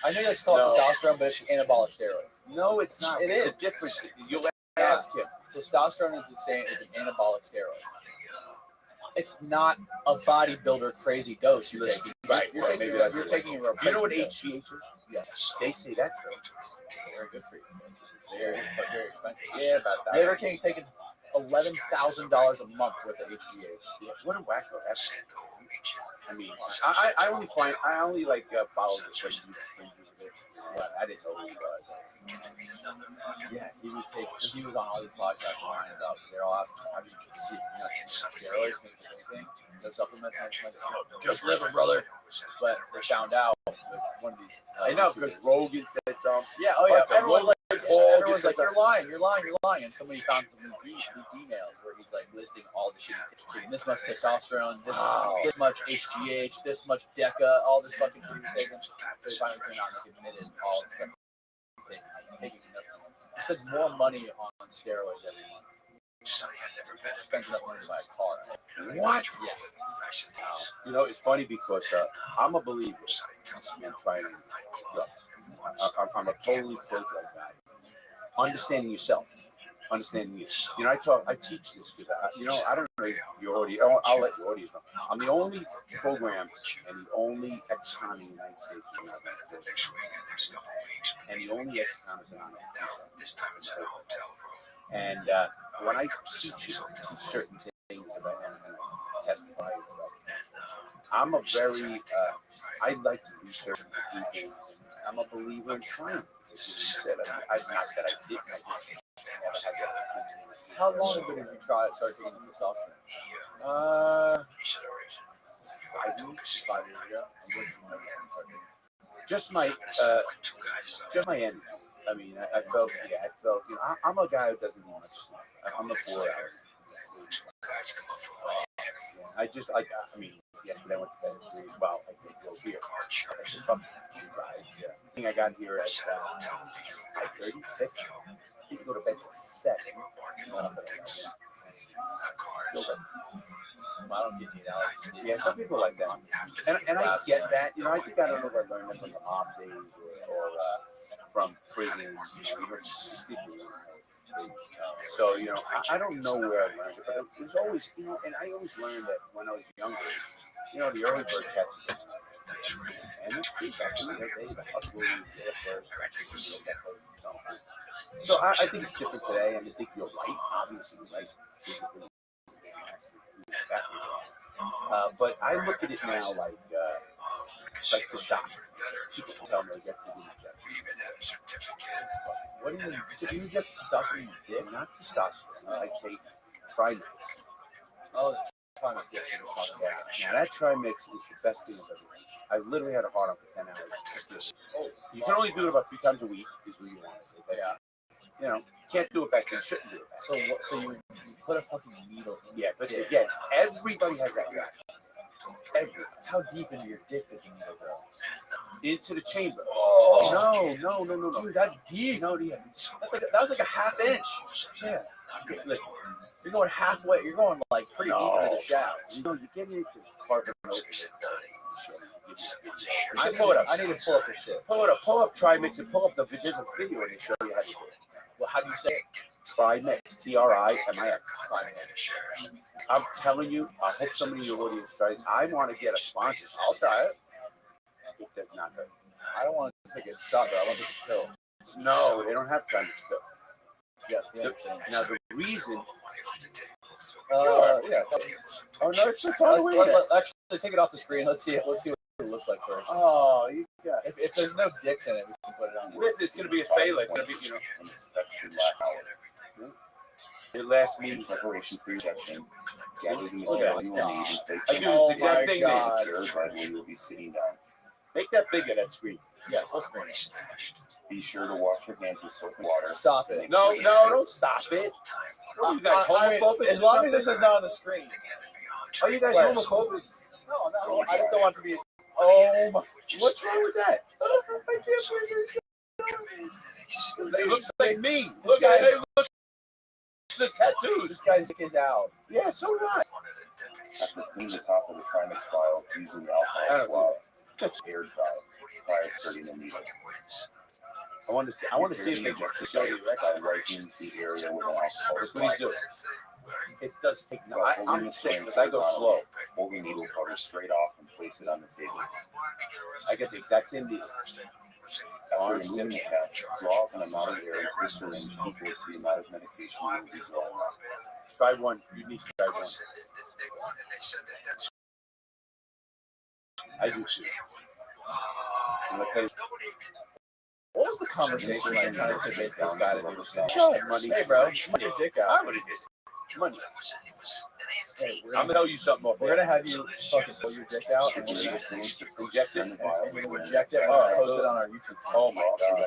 I know you like to call it testosterone, but it's anabolic steroids. No, it's not. It's a difference. You'll ask him. Testosterone is the same as an anabolic steroid. It's not a bodybuilder crazy dose you're taking. Right. You're taking a replacement. You know what HGH is? Yes. They say that's very good for you. Very expensive. Yeah, about that. Liver King's taking $11,000 a month worth of HGH. Yeah, what a wacko. That's, I mean, I only like follow the fringes of it. Yeah, I didn't know who he was. Yeah, he was on all these podcasts lying about. They're all asking, how did you see steroids, anything, no supplements, anything like that. Just liver, brother. But they found out with one of these. I know, because Rogan said something. Yeah, oh yeah. Everyone's like, you're lying. And somebody found some emails where he's like listing all the shit he's taking. This much testosterone, this much HGH, this much DECA, all this fucking shit he's taking. So he finally came out and admitted all the stuff he's taking. He spends more money on steroids every month. Spends enough money to buy a car. What? Yeah. You know, it's funny because I'm a believer in trying to drugs. I'm a totally pro drug guy. Understanding yourself. Understanding you. You know, I teach this because I don't know your audience. I'll let your audience know. I'm the only program and the only ex-con in the United States. And the only ex-con is on it. And when I teach certain things about testify and stuff, I'm a very, I like to research and do things. I'm a believer in trying. Not that I didn't. How long ago did you start taking the testosterone? 5 years ago. Just my energy. I mean, I felt, you know, I'm a guy who doesn't want to smoke. I'm a 4 hours. I mean, yesterday I went to bed at 3. Well, I think it was here. Yeah. I think I got here at 5:36. I think go to bed at 7. I don't get 8 hours. Yeah, some people like that. And I get that. You know, I think I don't know if I learned that from the mob days or from prison. You know, just sleeping. So, you know, I don't know where I learned it, but it was always, you know, and I always learned that when I was younger, you know, the early bird catches it. And it's back in the day, the hustlers, so I think it's different today, and I think you're right, obviously, right? But I look at it now like the shot. People tell me I get to do What do you mean? Do you inject testosterone in your dick? Not testosterone. I take Trimix. Oh, the Trimix. Yeah. Now that Trimix is the best thing I've ever done. I literally had a hard on for 10 hours. You can only do it about 3 times a week, is what you want to say. Yeah. You know, you can't do it back then. You shouldn't do it back then. So you put a fucking needle in. Yeah, but again, everybody has that right. How deep into your dick does the needle go? Into the chamber. Oh No. Dude, that's deep. No, yeah. That was like a half inch. Yeah. Listen, you're going halfway. You're going like pretty deep into the shaft. You know, you're getting into the part of I pull it up. I need to pull up this shit. Pull it up. Pull up Trimix and pull up there's a video and they show you how to do it. Well, how do you say it? Trimix. Trimix. I'm telling you, I hope somebody in your audience tries. I want to get a sponsor. I'll try it. It does not hurt. I don't want to take a shot though. I want to take a pill. No, they don't have Trimix pill. Yes, we understand. Now the reason. Yeah. Oh no, it's actually take it off the screen. Let's see it. Let's see what it looks like first. Oh, you got. If there's no dicks in it, we can put it on. Listen, it's gonna be a failure. It's gonna be, you know. It lasts me preparation for section. Yeah, I do this exact thing. You will be sitting down. Make that bigger, that screen. Yeah, full screen. Be sure to wash your hands with soap and water. Stop it. No, don't stop it. What are you guys homophobic? As long as this is not on the screen. Are you guys homophobic? No. I just don't want to be. Oh my! What's wrong with that? I can't believe it. It looks like me. Look at it. Looks the tattoos. This guy's dick is out. Yeah, so what? After clean the top of the Trimix vial using the alcohol swab, air dry prior to starting the needle. I want to see if they can show you by wiping the area with an alcohol That's what he's doing. It does take. No, I'm sick because I go slow. Pull the needle cover straight off and place it on the table. I get the exact same deal. After removing the cap, draw an amount of air into the syringe equal to the amount of medication you will be drawing. Try one. You need to try one. I do too. I'm gonna tell you, What was the conversation like trying to convince this guy to do this stuff? money. Hey, bro, put your dick out. I would have did money. Hey, I'm gonna tell you something off we're there. gonna have you fucking pull your dick out and we're gonna Inject it. and we're gonna reject it and we're gonna post it on our YouTube channel. Oh my god.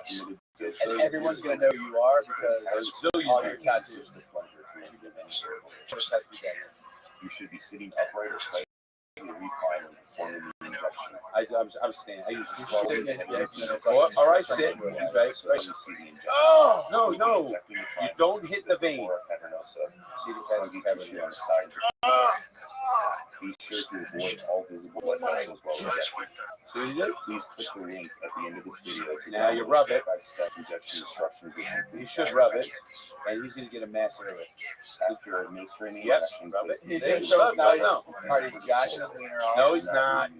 And everyone's gonna know who you are because all your tattoos. You should be sitting upright or straight in the recliner before the injection. I was standing. I usually You're sitting in the dick, all right, sit. Right. Oh! No. You don't hit the vein. See the cavity on the side. Be sure to avoid all visible blood vessels while injecting. So you do? Please click the link at the end of this video. Now you rub it. Step injection instructions. You should rub it, and he's gonna get a massive of it. If you're administering Yep, injection, rub it. He There did you so go. now Marty's jacking his wiener off. No, he's not.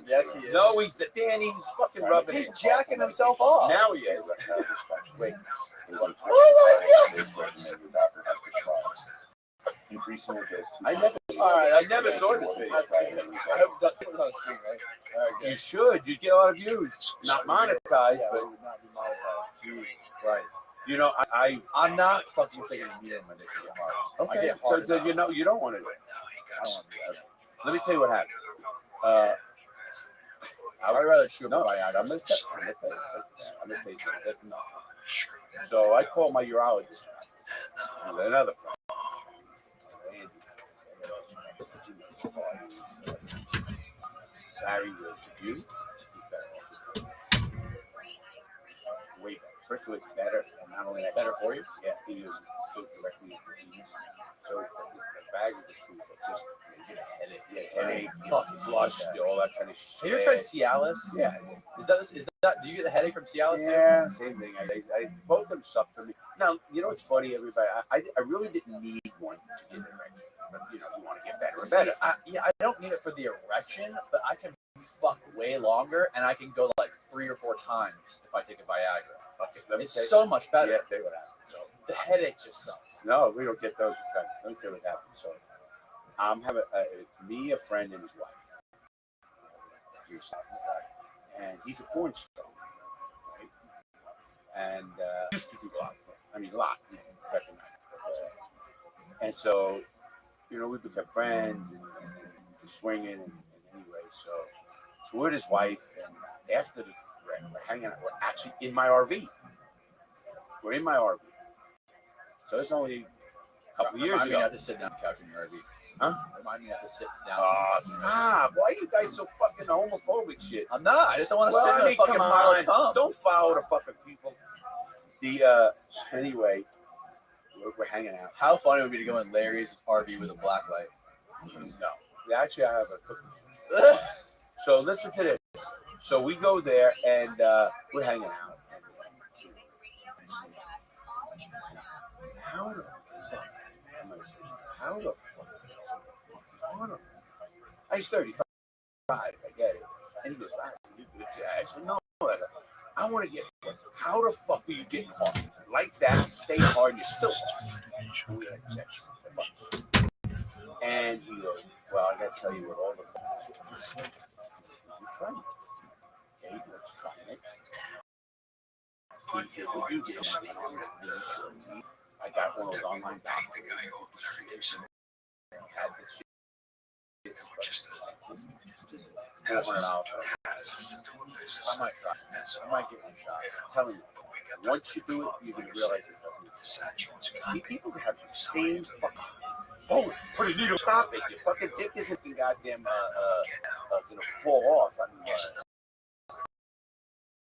Yes, he is. No, he's the Danny. He's fucking rubbing He's it. jacking himself off. Now he is. Wait. Oh my God. Increasing the dose. I never saw this video. I hope that's on the screen, right? All right, You good. should. You get a lot of views. Not monetized, Yeah, but it would not be monetized. Jesus Christ. you know, I'm not fucking taking a needle in my dick to get hard. I okay. get hard. So enough. you know, you don't want to do it. I don't want to do that. Let me tell you what happened. I'd rather chew No, my Viagra. I'm gonna tell you something. So I called my urologist. Another friend. Larry was with you. Way better. First of all, it's better, and not only that, Better for you? yeah, he goes directly into the penis. So the bag of the shoe, it's just headache, flush, all that kind of shit. Have you ever tried Cialis? Yeah, Is that? Do you get the headache from Cialis too? yeah, same thing. Both of them suck for me. Now, you know what's funny, everybody? I really didn't need one to get an erection. But, you know, you want to get better and better. I don't need it for the erection, but I can fuck way longer, and I can go like 3 or 4 times if I take a Viagra. Okay, let me It's tell you. so much better. Yeah, tell you what happened. So, The headache just sucks. no, we don't get those. Let me tell you what happened. So, I'm having me, a friend, and his wife. And he's a porn star, right? And used to do a lot. I mean, a lot. Back in and so, you know, we became friends and swinging and anyway. So we're with his wife, and after the wreck, we're hanging out. We're actually in my RV. We're in my RV. So it's only a couple years Remind me ago. not to sit down on the couch in your RV. Huh? Remind me not to sit down. Oh, stop. Why are you guys so fucking homophobic shit? I'm not. I just don't want to Well, sit I in a mean, fucking come pile on. of cum. Don't follow the fucking people. The anyway, we're hanging out. How funny would it be to go in Larry's RV with a black light? No, actually, I have a cooking show. So listen to this. So we go there and we're hanging out. How the fuck? How the fuck? He's 35. I get it. And he goes, you good, Jackson? No, I want to get hard. How the fuck are you getting hard? Like that, stay hard, and you're still hard. We had sex. And he goes, well, I got to tell you what all the you try it. Okay, let's try it. He did what you did. I got one of those online doctors. Had this shit. $400. I might try. I might give it a shot. I'm telling you. Once you do it, you're going to realize it doesn't. People have the same fucking. Oh, put a needle. Stop it. Your fucking dick isn't goddamn gonna fall off. I mean,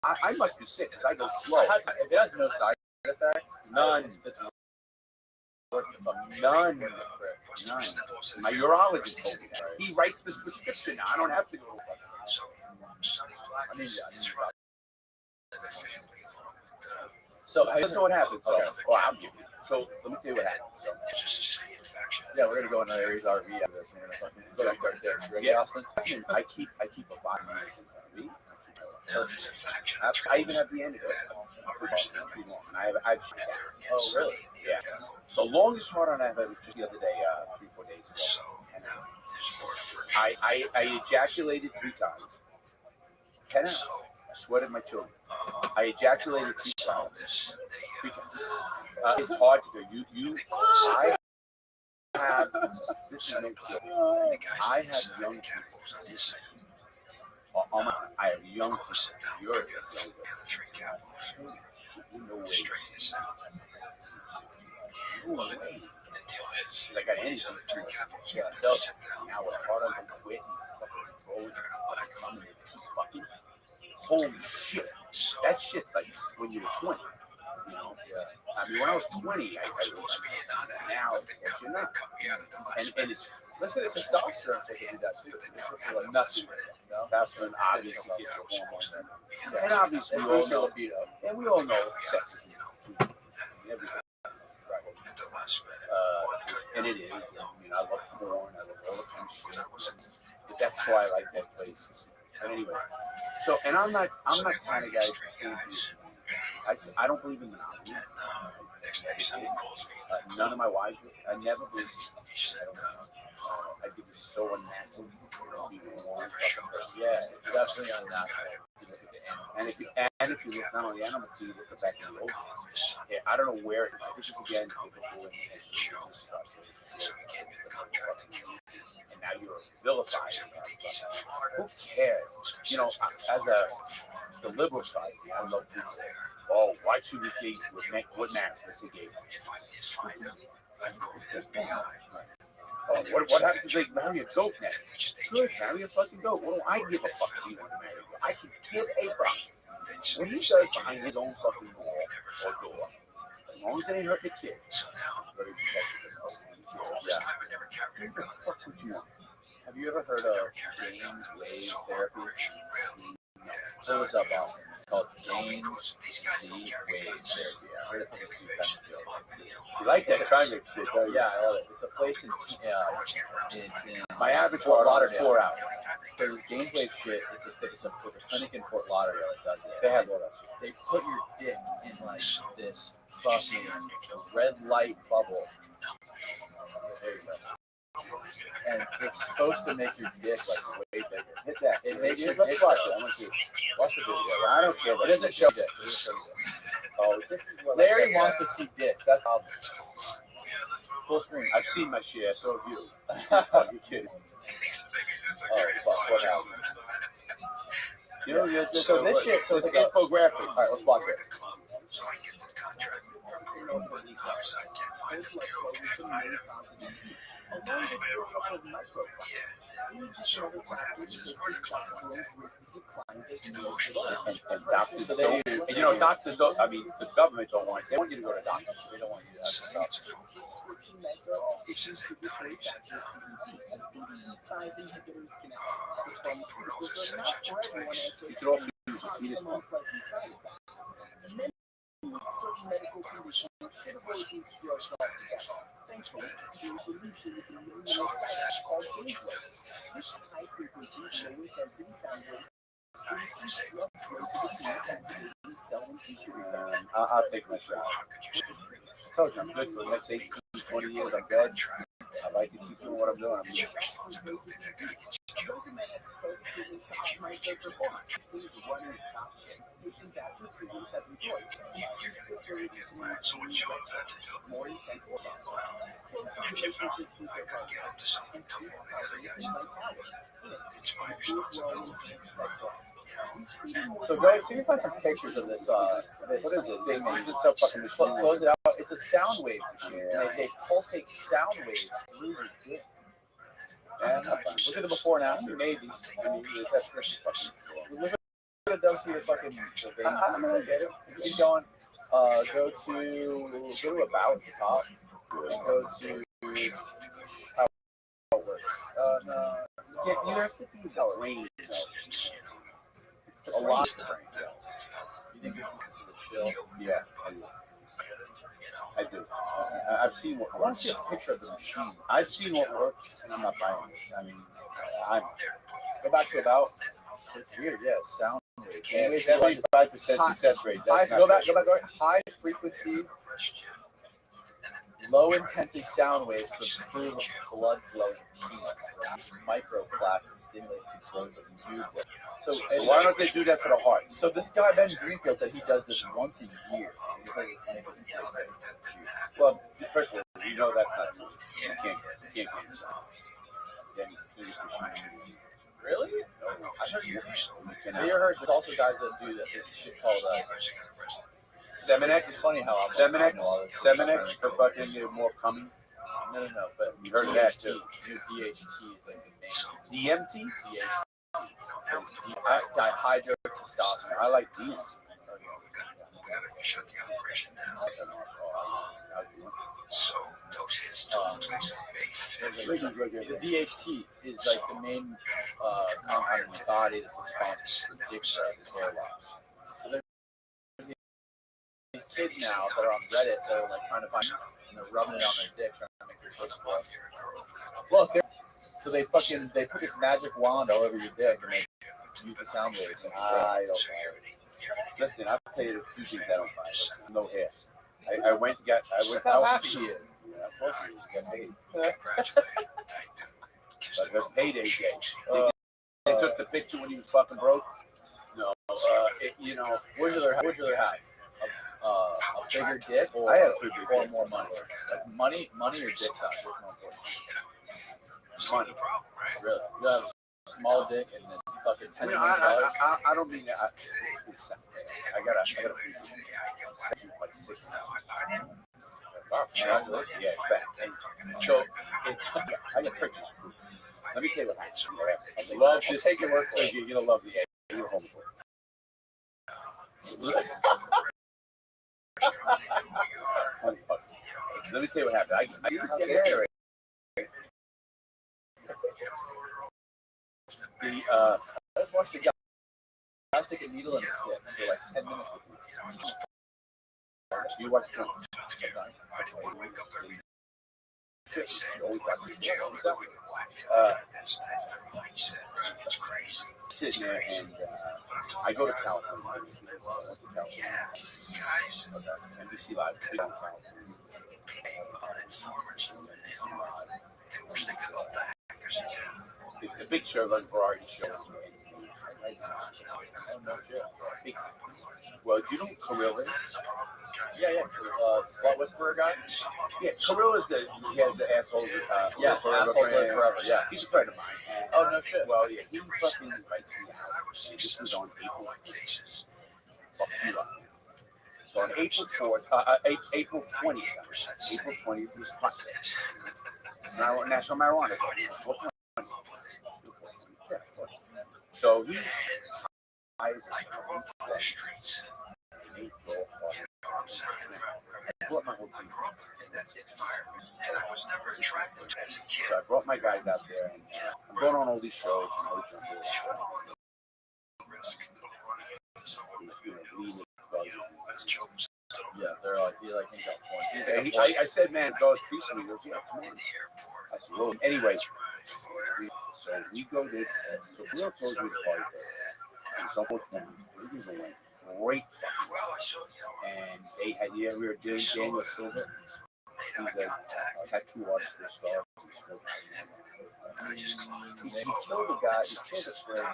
I must be sick because I go slow. If it has no side effects, None. It's worth the fucking None. None. My urologist told me that. He writes this prescription now. I don't have to go. I need So, Listen to what happens. Okay. Oh, I'll give you. So let me tell you what happens. So, yeah, we're gonna go in Larry's RV after this. And we're gonna fucking inject our dicks. Ready, Yeah. Austin? I keep a vitamin in me. I even have the end of it. And I've Oh, really? Yeah. The longest hard on I've had was just the other day, 3-4 days ago. And I ejaculated 3 times. 10 out. I sweated my children. I ejaculated 3 times. 3 times. It's hard to do. I have, this is no joke. I have young kids. I have young people. You're no way. No way. I got anything. Yeah, so now we're hard on the quit and fucking fucking holy shit. That shit's like when you were 20. You know? Yeah. I mean, when I was 20, I was like, now, you're not. And it's, listen, it's testosterone supposed to do that too. It's supposed to like nothing. Testosterone obviously gets your hormones. And obviously, we all know sex is everything. And it is. I mean, I love porn. I love all the kind of shit. But that's why I like that place. But anyway, so and I'm not the kind of guy I don't believe in monogamy. None of my wives. I never believed. I think it's so unnatural. Yeah, definitely unnatural. And if you look not only animal, you look back in the old. Yeah, I don't know where. This is again typical and now you're vilified. Who cares? As the liberal side, I love people. Oh, why should we gay? What matters? Let's say gay. Oh, what happens if they marry a goat now? Good, marry a fucking goat. What do I give a fuck if he wants to marry a goat? I can give a fuck. What he does behind his own fucking wall or door, as long as it ain't hurt the kid. Very respectful. Yeah. What the fuck would you want? Have you ever heard of Gaines Wave Therapy? Pull this up, Austin. It's called Gaines Z Wave Therapy. I heard it from a few times ago. You like that trimix shit, don't you? Yeah, I love it. It's a place in it's in my average Fort Lauderdale is 4 hours. So this Gaines Wave shit, it's a clinic in Fort Lauderdale that does it. They have what else? They put your dick in like this fucking red light bubble. There you go. And it's supposed to make your dick like way bigger. Hit that. It makes your Let's dick. watch it. I want to see. Watch the video. I don't care. It doesn't show dick. It doesn't show dick. Oh, this is what Larry wants to see dicks. That's all. Full screen. I've seen my share. So have you. You're fucking kidding. Oh fuck! What happened? So this shit. So it's like infographic. All right, let's watch it. So I get the contract approved, but obviously I can't find him. And doctors don't. And doctors don't. I mean, the government don't want. They want you to go to doctors. They don't want you to have stuff. You could also use a penis pump. Certain medical conditions should avoid these drugs altogether. Thankfully, the solution with the minimal side effects called gameplay. This is high frequency, low intensity sound waves. I'll take my shot. I told you I'm good for the next 18, 20 years. I'm dead. I like to keep doing what I'm doing. I'm good. More intense So go see if you find some pictures of this. What is it? Thing It's just so fucking machine. close it out. It's a sound wave machine. Yeah. They pulsate sound waves through your dick. And look at the before and after. Maybe. I mean, that's fucking. Look at it does to your fucking veins. I'm gonna get it. Keep going. Go to about the top. And go to how it works. No. Yeah, you have to be trained. A lot of brain cells. You think this is the shill? Yeah, I do. I've seen what. I want to see a picture of the machine. I've seen what works, and I'm not buying it. I mean, I'm. Go back to about. It's weird, yeah. Sound And waves. 75% success rate. High, That's go not back. High frequency, low intensity sound waves to improve blood flow in the penis. Microplaque stimulates the growth of tube. So why don't they do that for the heart? So this guy Ben Greenfield said he does this once a year. He said it's making his dick. Well, first of all, you know that's not true. You can't get inside. Then you just machine. Really? No, I heard you. cannot. Have you ever heard there's also guys that do this shit called Seminex? It's funny how Seminex for fucking more coming. No, but You heard that too. Use DHT is like the main. DMT? DHT. Dihydrotestosterone. I like DMT. Shut the operation down. So those hits The DHT is like the main compound in the body that's responsible for addiction and hair loss. So there's these kids now that are on Reddit that are like trying to find, and they're rubbing it on their dick, trying to make their pussy grow. Look, so they put this magic wand all over your dick and they use the sound waves. I don't know. Listen, I'll tell you the few things I don't buy. There's no hair. I went and got. Look how happy she is. Yeah, of course she is. Got paid. But her payday day. They took the picture when he was fucking broke. No, Would you rather have a bigger dick or, I had a pretty big or dick. more money? Like money or dick size? What's more important? Money. Really? You have a small dick and then fucking $10 million? I don't mean that. I got a like 6 now. Wow, congratulations. Yeah, it's bad. And so I got pictures. Let me tell you what happened. Love this. Take your word for it. You're gonna love the egg. You're home for it. Let me tell you what happened. I used to get married. I just watched a guy stick a needle in his dick for like 10 minutes with you. You watch film. Sitting there and I go to California. NBC Live. It's a big show, like a variety show. Well, do you know who Kirill is? Yeah. Slut Whisperer guy? Yeah, Kirill is he has the asshole. Yes, assholes live forever, yeah. He's a friend of mine. Oh, no shit. Well, yeah, he fucking invites me out. This was on April 4th. Fuck you up. So on April 4th, April 20th, April 20th was National Marijuana Day. So he hires a streets. I brought my whole team. So I brought my guys out there, and I'm going on all these shows. Yeah, they're like, he like in California. I said, man, go treat me. He goes, yeah, come on. I said, well, anyway. So we go there. So we all told you the party. And so it was a great fun. And they had, we were doing Daniel Silver. He's a tattoo artist for Star. He killed the guy. He killed his friend.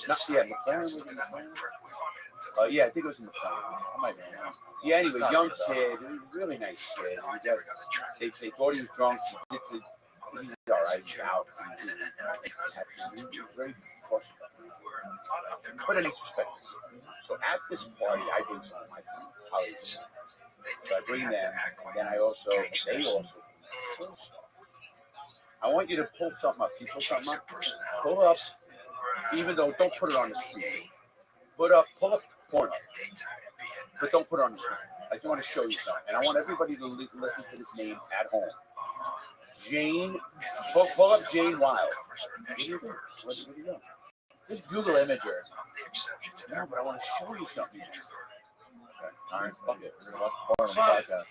McLaren was in McLaren. Yeah, I think it was in McLaren. I might know. Yeah, anyway, young kid, really nice kid. They thought he was drunk. He's all right. He's out. Very cautious. But in respect. So at this party, I bring some of my friends. So I bring them, and then they also pull stuff. I want you to pull something up. You pull something up. Pull up. Even though, don't put it on the screen. Pull up porn. But don't put it on the screen. I just want to show you something. And I want everybody to listen to this name at home. Jane, pull up Jane Wilde. What do you do? What do you do? Just Google Imager. No, but I want to show you something. Okay. All right, fuck it. We're going to watch porn on the podcast.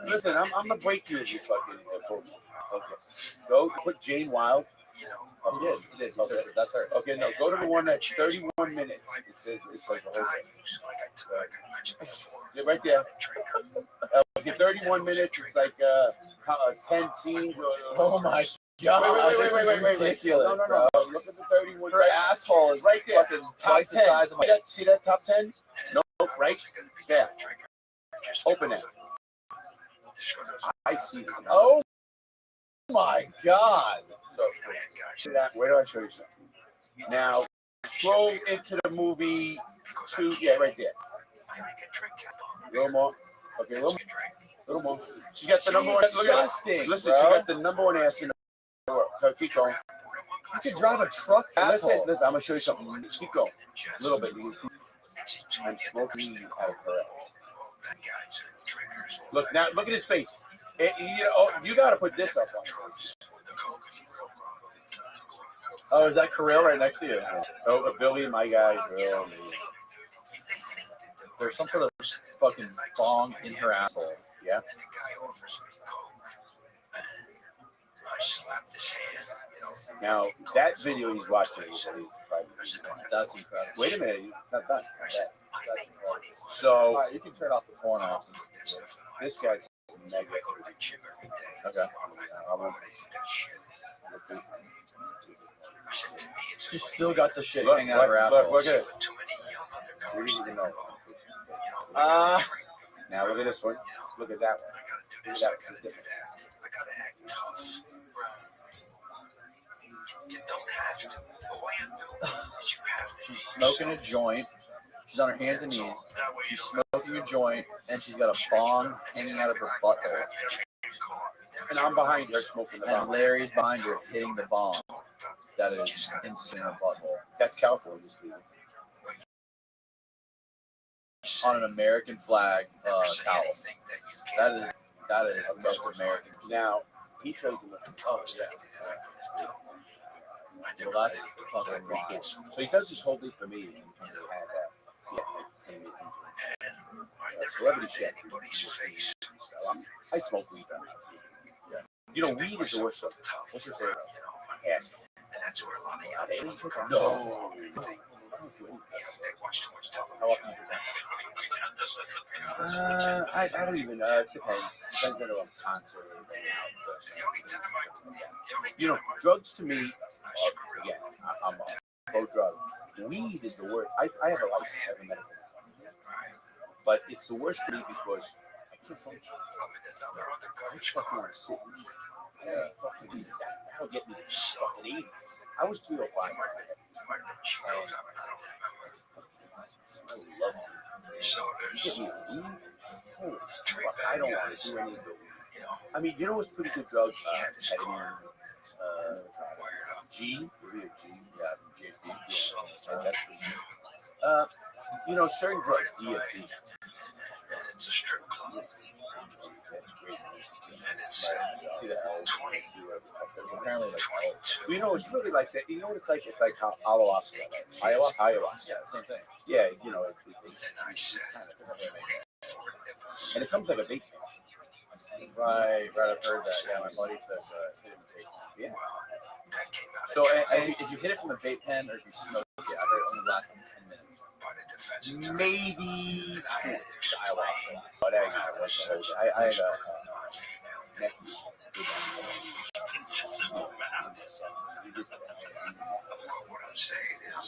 Listen, I'm going to break you if you fucking phone. Okay. Go put Jane Wilde Oh, he did. He searched it. That's her. Okay, no, go to the one that's 31 minutes. It's like the whole thing. Yeah, right there. Okay, 31 minutes. It's like 10 scenes. Oh my god! This is ridiculous, No. Look at the 31. Her asshole is right there. fucking Top twice 10. the size of my. See that top 10? No, right there. Open it. I see this. Oh my god! See that? Where do I show you something? Now, scroll into the movie 2. Yeah, right there. A little more. Okay, a little more. She got the number one. Look at Disgusting, listen, bro. she got the number one ass in the world. Okay, keep going. You could drive a truck, asshole. Listen, I'm gonna show you something. Keep going. A little bit. You can see. I'm smoking out of her ass. Look now. Look at his face. You got to put this up on. Oh, is that Kirill right next to you? Oh, Billy, my guy, girl. There's some sort of fucking bong in her asshole. Yeah. Now that video he's watching is That's incredible. Wait a minute, he's not done. That's incredible. So Alright, you can turn off the porn option. this guy's mega. Okay. I'm gonna- She's still got the shit Look, hanging out of her look, asshole. look at this. We didn't even know. Now look at this one. Look at that one. Look at that one. It's different. She's smoking a joint. She's on her hands and knees. She's smoking a joint, and she's got a bong hanging out of her butthole. And I'm behind her smoking the And bomb. Larry's behind her hitting the bong. That is insane in her butthole. That's California, Steve. On an American flag towel. That is the most American. Now he chose to look. Oh yeah. Well, that's fucking wild. So he does this whole thing for me. And had celebrity chef. I smoke weed. Yeah. You know, weed is the worst stuff. What's your favorite? Ass. No. How often do that? I don't even know. It depends. Depends on a concert or anything. You know, drugs to me, again, I'm a pro drug. Weed is the worst. I have a license, I have a medical. But it's the worst for me because I can't function. I fucking want to sit. That'll get me to fucking 80. I was 305. I love it. I don't want to do any of it. I mean, you know what's pretty good drug? Ketamine. G. Maybe a G. Yeah, GHB. Yeah, that's good. You know, certain drugs, DFP. It's a strip club. That's great. And it's See the L? There's apparently like L. You know, it's really like that. You know what it's like? It's like ayahuasca. Ayahuasca. Yeah, same thing. Yeah, you know, it's kind of and it comes like a vape pen. Right, I've heard that. Yeah, my buddy took hit it with a vape pen. Yeah. So, and if you hit it from a vape pen or if you smoke it, I heard it only lasts like 10 minutes. Maybe Ayahuasca. but I had a nephew. what I'm saying is,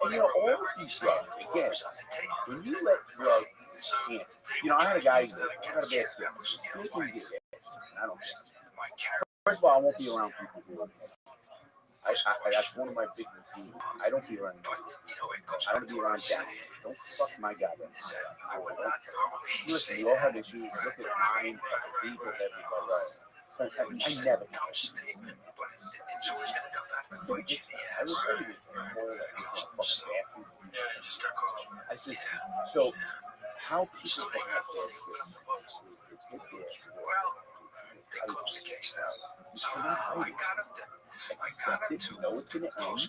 And you know, all of these drugs, again, when you let drugs in, you know, I had a guy who got a bad trip. Here's what you get there. I don't care. First of all, I won't be around people who are that's one of my big refusals. I don't be around money. I don't be around that. Don't fuck my goddamn life. Listen, we all have issues. Look at mine, people, everybody. I never. I was ready to I said, so how people can have their trips is they take their they closed the case now. So I got him to accept it, you know it's going to end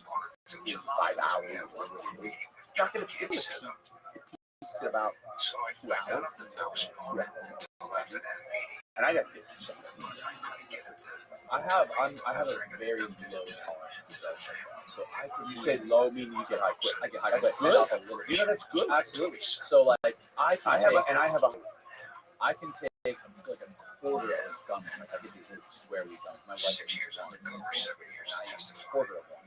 in 5 hours. It's not going to be it's about 2 hours. And I got 50 something. I have a very low tolerance to drugs right now. So I can You say low, meaning you get high quick. I get high quick. Good. Off a little. You know that's good. Absolutely. So like I can take I can take like a quarter of gum. Like I get these squarely gum. My wife uses one, and I use a quarter of one,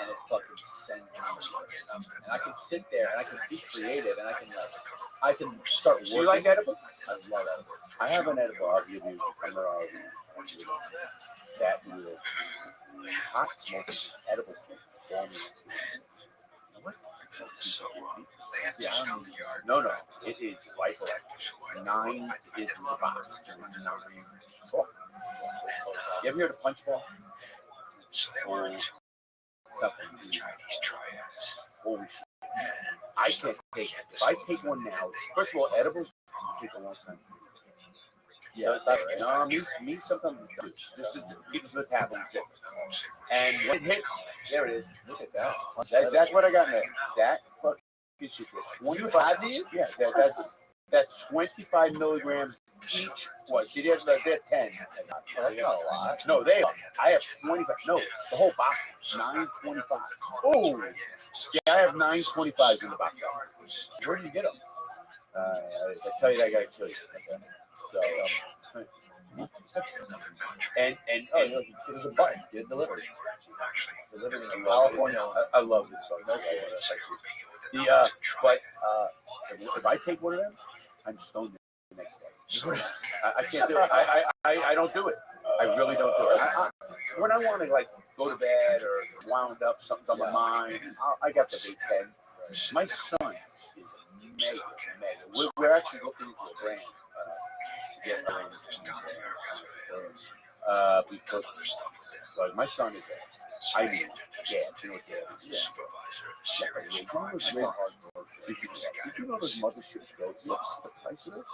and it fucking sends me. And I can sit there and I can be creative and I can start working. Do you like edible? I love edible. I have an edible. I'll give you that will hot smoke edible smoke. What? Yeah, No. It is rifle. 9 is the box. You ever heard of punch ball? Or something. Holy shit. I can't take it. If I take one now, first of all, edibles take a long time. Yeah, me sometimes just people's metabolism different. And when it hits, there it is. Look at that. That's exactly what I got in there. That fucking shit. You have these? Yeah, that's 25 milligrams each. What? She did. They're 10. Oh, that's not a lot. No, they are. I have 25. No, the whole box. 925. Oh, yeah, I have 925s in the box. Where do you get them? I tell you that I gotta kill you. So, and there's a button. Get it delivered. Delivered in California. I love this song. But if I take one of them, I'm stoned the next day. I can't do it. I don't do it. I really don't do it. When I want to like go to bed or wound up something on my mind, I got the vape pen. My son is mega. We're actually looking into a brand. Because like my son is a, I mean, dad, you know what dad is? Did you know those motherships go? You know the price of it?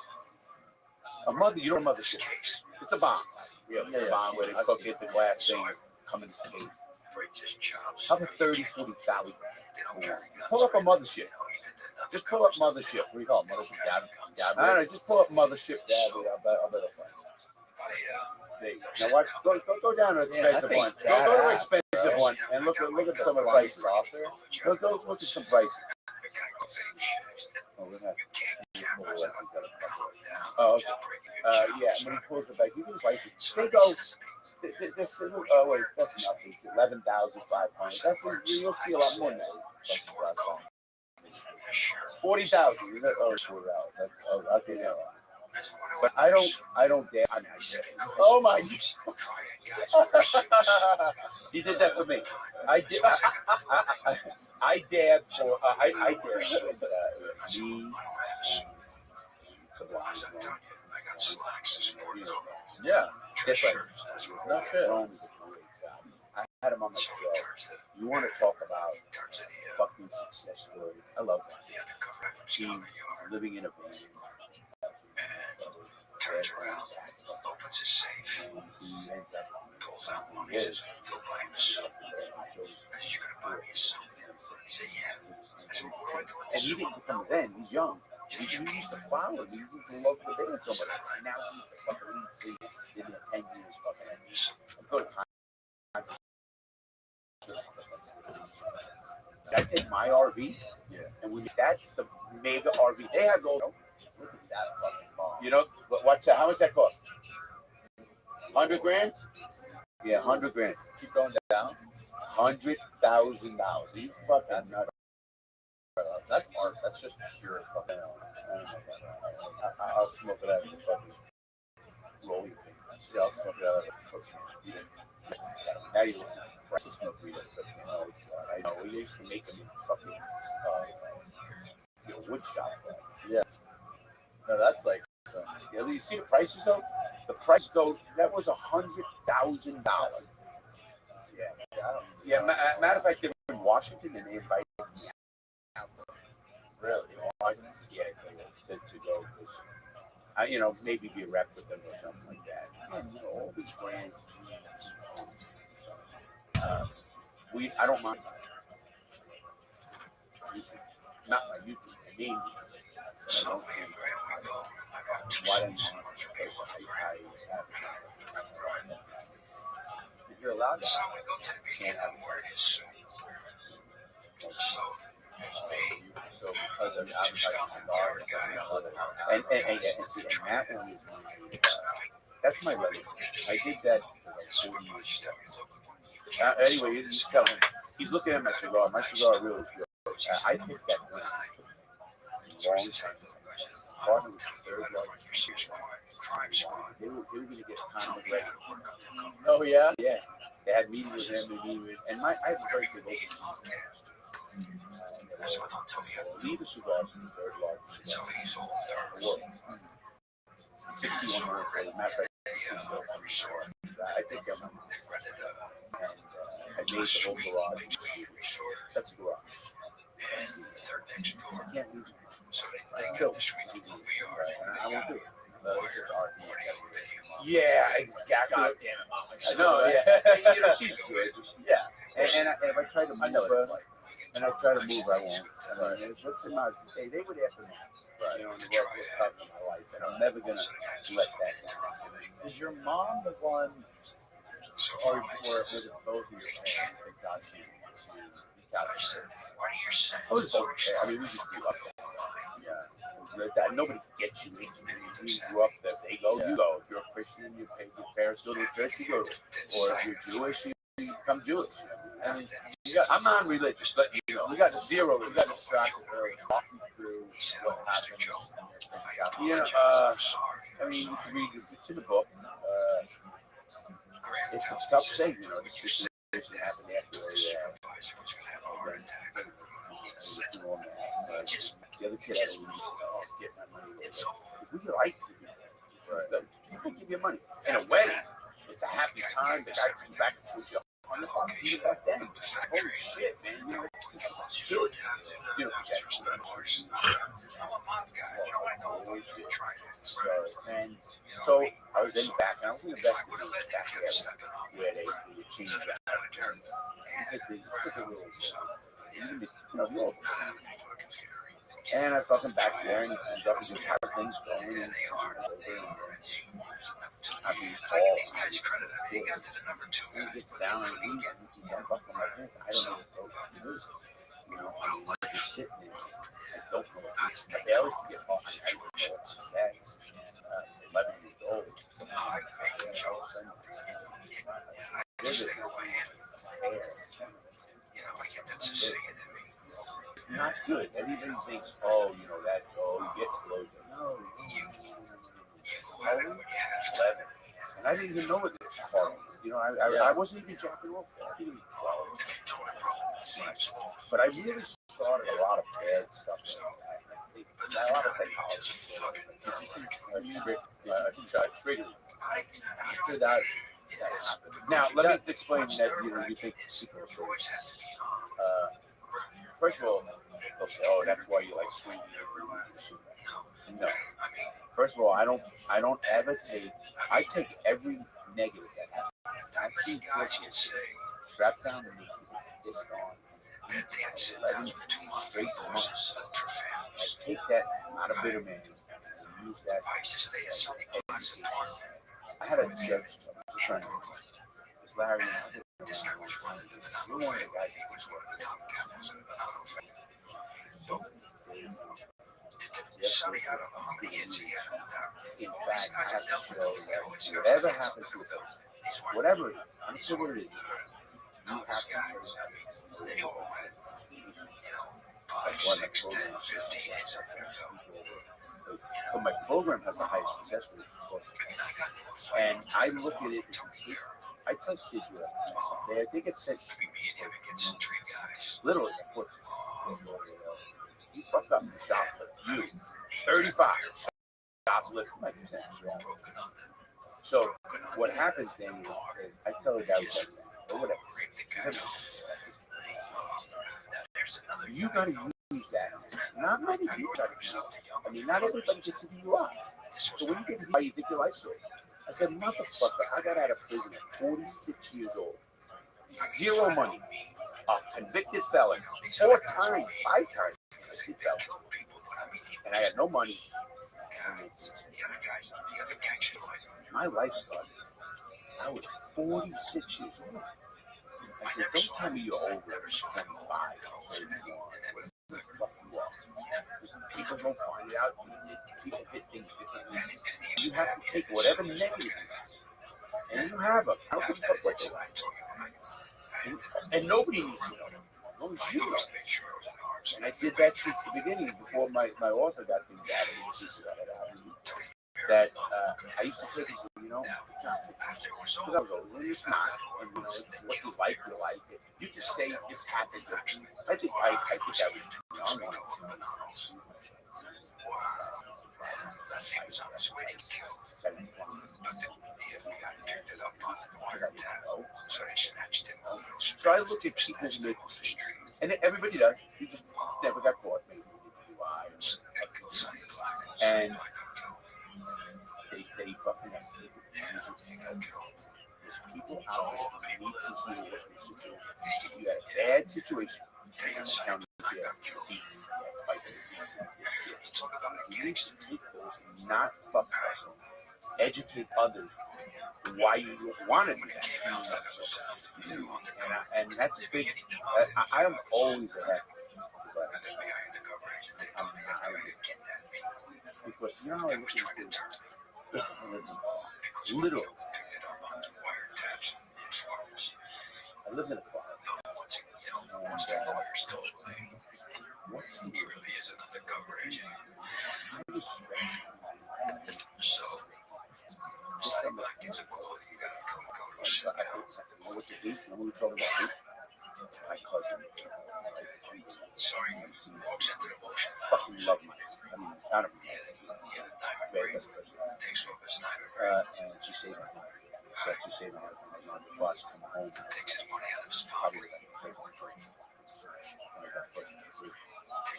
A mother, you know what a mothership is? It's a bomb. Yeah, a bomb where they cook it, the glass thing, come in the cage. How about 30, 40,000? Pull up a mothership. Just pull up mothership. What do you call it? Mothership dad? I don't know. Just pull up mothership dad. I'll bet I'll find. Now watch. Go down to an expensive one. Go to an expensive one and look at some of the prices. Go look at some prices. Oh, okay. Yeah. When he pulls it back, you can prices. They go. This wait, that's nothing. 11,500. That's you'll see a lot more than that. 40,000. Oh, $40. Okay, yeah. But I don't dare. Oh my! He did that for me. I did. I dared for. I dared for me. Sublime. Yeah. That's right. No shit. I had him on my show. You want to talk about fucking success story? I love that. He's living in a van. Turns around, opens his safe, pulls out money, says, "Go buy him something. You're gonna buy me something." He said, "Yeah." I said, "What do I do with And this?" he didn't become then. He's young. He used to follow. He used to love the band so much. And now he's the fucking lead singer. Did it 10 years. Fucking. I'm going to I take my RV. Yeah. And that's the mega RV. They have those. Look at that fucking bomb. You know, watch out. How much that cost? 100 grand? Yeah, 100 grand. Keep going down. $100,000. You fucking nuts. That's art. That's just pure fucking. I'll smoke it out of the fucking roll you think. Yeah, I'll smoke it out of the Now you I still smoke weed. I know. We used to make them in fucking wood shop. Yeah. No, that's like some. Yeah, you see the prices though? The price goes. That was $100,000. Yeah. Matter of fact, they were in Washington and they invited me out. Really? Yeah, to go. Maybe be a rep with them or something like that. And all these brands. I don't mind. YouTube. Not my YouTube. I mean, So me and Graham, we go. I got 2 cents for people for free. allowed to So have we go to the can't beginning have where it is soon. So there's me. so because you advertise cigars, you're not allowed to have. And see, and that one is my that's my legacy. I did that for like 40 years. Anyway, you just tell him. He's looking at my cigar. My cigar really is good. I picked that one. Long time. Partner was the third largest. They were going to get Conor McGregor. Oh yeah. Yeah. They had meeting with him. And I have a very good overseas. Leave cigars is the third largest cigar in the world. 61 words. Matter of fact, I think I'm. And I made the whole garage. That's a garage. You can't leave it. I killed it. I won't do it. This is RV. Yeah, exactly. God damn it, Mom. I know, yeah. You know, she's good. Yeah. And if I try to move her, and I try to move her, I won't. I mean, what's in my, they would ask me, you know, in the world was tough in my life, and I'm never going to let that down. Is your mom the one, or was it both of your parents that got you to be out of church? I was both. I mean, we just grew up there. Yeah. Nobody gets you into it. You grew up there. They go, you go. If you're a Christian, your parents go to a church, you go to it. Or if you're Jewish, you become Jewish. I mean, I'm non-religious, but you know, we got zero. We got distracted early. Walking through what happened. You know, I mean, you can read it's in the book. It's a tough thing, you know. This situation happened after the other kid had to leave, get my money. We like to do that. People give you money. In a wedding, it's a happy time. The guy comes back and tells you $100 even back then. Holy shit, man. You know, it's good. You know, and so I was in the back, and I was in the best of the back area where they change that. And I fucking back there, and he comes up and goes, how's things going? And I mean, he's tall. He gets down and leaves, and he's up on my hands. I don't know what to do. You know, I'm like, you're sitting there. I don't know what to do. I barely can get off. I don't know what to say. He's 11 years old. It's not good. Everybody thinks, oh, you know, that's, oh, you get close. No, I was 11. And I didn't even know what the car was. You know, I wasn't even jacking off. I think it was 12. But I really started a lot of bad stuff. A lot of psychology. After that happened. Now, let me explain that you think secret stories. First of all, they'll say, "Oh, that's why you like sweet." No. First of all, I don't ever take. I take every negative that happens. I keep strapped down and this on. Straight to money. I take that, not a bitter man, and use that as education. I had a judge tell me, it's Larry. This guy was running the Banana Fight. He was one of the top captains of the Banana Fight. Sonny got on how many hits he had. In fact, I have to show that whatever happens to us, whatever it is, I'm sure what it is, you have to they all had, 5, 6, 10, 15 hits under their belt. But my program has a high success rate, of course. And I look at it, I tell kids what they get sent literally, of course. You fuck up the shop, you 35 shops lift 5%. So what happens then is I tell the guy or whatever, you got to use that. Not many people got to use it. I mean, not everybody gets a DUI. So when you get a DUI, you think your life's over. I said, motherfucker, I got out of prison at 46 years old. 0 money. A convicted felon. 4 times, 5 times. And I had no money. My life started. I was 46 years old. I said, don't tell me you're over 25, 31, whatever the fuck you are. Because people don't find it out. People hit things differently. You have to take whatever negative is, and you have them. I don't give a fuck what they are. And nobody needs to know. As long as you know. And I did that since the beginning, before my author got things out of me. That I used to play this, it's not because I was older, and it's not. And what you like, you like it. You just say this happened. I think I was young. He was on his way to kill, but the FBI picked it up on the wiretap, so they snatched him. So I look at people with, and everybody does. You just never got caught, maybe. And they fucking escaped. There's people out there who need to hear what your situation is. If you had a bad situation, take it county jail, you need to take those and not fuck us. Educate others why you want to do that. And that's a big. I am always a happy. Because you know how I was trying to turn. Literally. I lived in a closet. Once the lawyer stole away, he really is an undercover agent. So, Sonny Black gets a call. You gotta come go to a shutdown. What you hate? When we talk about hate, my cousin. Sorry, walks into the motion Fucking lounge. love my. I mean, I don't know. Yeah, the diamond ring. Takes off his diamond ring. And she saved me. So she saved me on the bus coming home. Takes his money out of his pocket.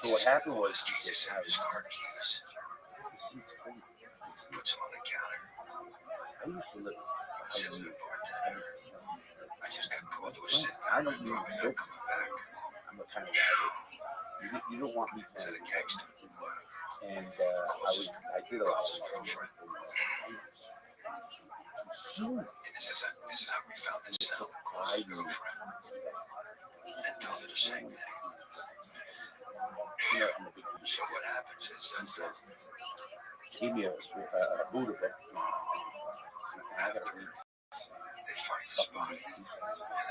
So what happened was he just had his car keys. Puts him on the counter. I used to live. Says to the bartender, I just got called to a sit down. I'm probably not coming back. I'm the kind of guy you don't want me to the gangster. And I did a lot of stuff. This is how we found this cell. Calls his girlfriend and tells her the same thing. So what happens is that give me a Buddha book. I got to read. They find his body and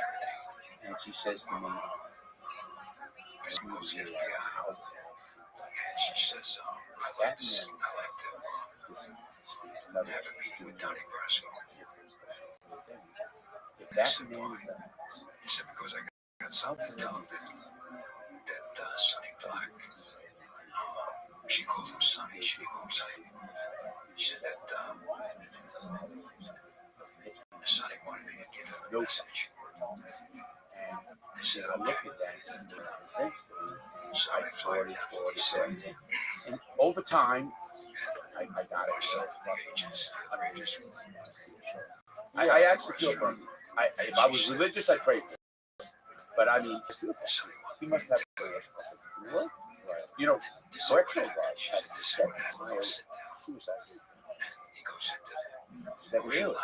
everything. And she says to me, This goes to the house. And she says, I like to have a meeting with Donnie Brasco. If that man He said, because I got something to tell him that Sonny Black, she calls him Sonny, she calls him Sonny. She said that Sonny wanted me to give him a message. I said, I okay. look at that and it makes sense to me. So I fly down to DC. And over time, I got it. Myself and the agents, let me just... I actually feel for him. If I was religious, I'd pray for him. But I mean, he must have what? You know, correctional guards had suicide. He goes into the... Said really,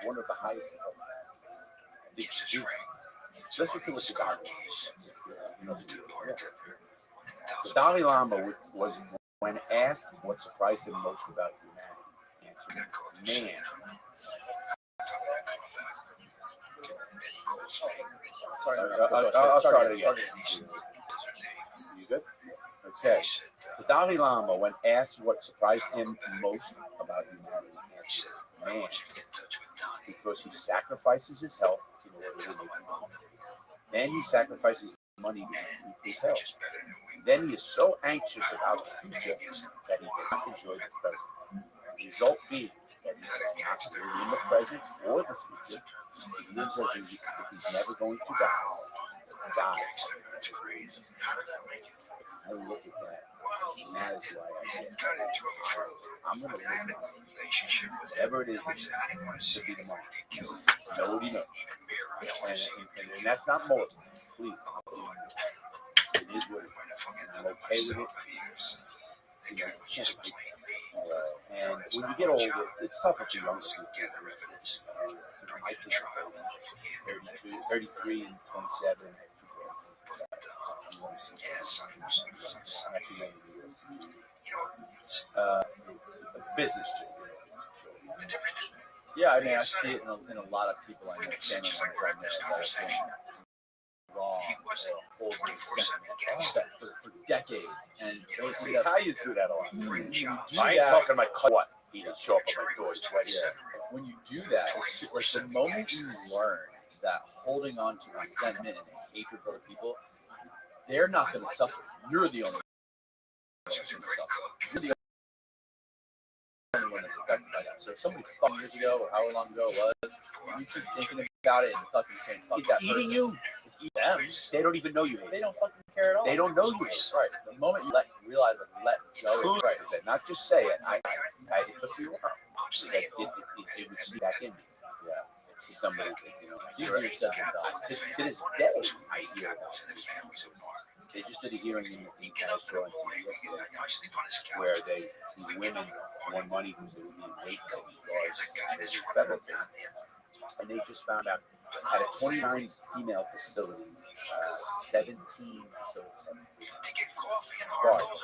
one of the highest. Gives his ring. Listen to what the car guy keys. To the bartender. The Dalai Lama was, when asked what surprised him most about humanity, answered, man. Sorry, I'll start it again. You good? Okay. The Dalai Lama, when asked what surprised him most about humanity, answered, man. Because he sacrifices his health in order to make money. Then he sacrifices money to keep his health. Then he is so anxious about the future that he does not enjoy the present. The result being that he cannot live in the present or the future. He lives as if he's never going to die. That's crazy. How did that make you feel? I look at that. And that is why I said, Got into a referral. I'm going to live A relationship with whatever it is I didn't want to see anyone get killed. nobody knows. I don't want to see And that's not more. Please. It is what it is. I'm okay with it. The guy was just playing me. And when you get older, it's tougher for younger people. My kids are 33 and 27. I'm actually going to do business too. Yeah, I mean, I see it in a lot of people I know, family members I know that have been wrong or holding sentiment for decades. And they see that. How you do that a lot? I I ain't talking about what he didn't show up at my door. When you do that, it's like the moment you learn that holding on to resentment and hatred for other people, they're not going to suffer. You're the only one that's going to suffer. You're the only one that's affected by that. So if somebody fucking years ago or however long ago it was, you keep thinking about it and fucking saying, fuck that person. Eating you. It's eating them. They don't even know you. They don't fucking care at all. They don't know you. Right. The moment you realize let go, Truth right. is that, not just say it. I it took me a while. It would see back in me. Yeah. See somebody, It's easier said than done. To this day, I hear about it. They just did a hearing in Canada show on TV yesterday, where the women won money because they were being raped by the federal thing. And they just found out out of 29 female facilities, 17 facilities have guards.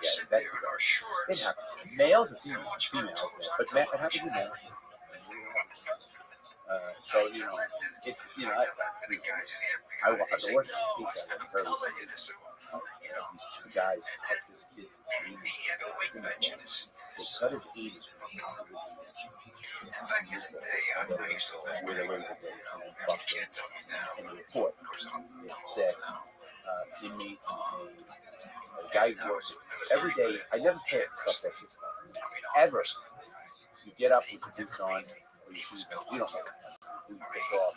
Yeah, it happens. Males and females, but it happens in males. So it's I the worst case I ever heard was these two guys cut this kid's anus. They cut his anus where they raised it in the report. It said inmate, a guy who works every day. I never pay it stuff that 6 times. Ever. You get up with the boots on, or your shoes on. You don't know. You piss off.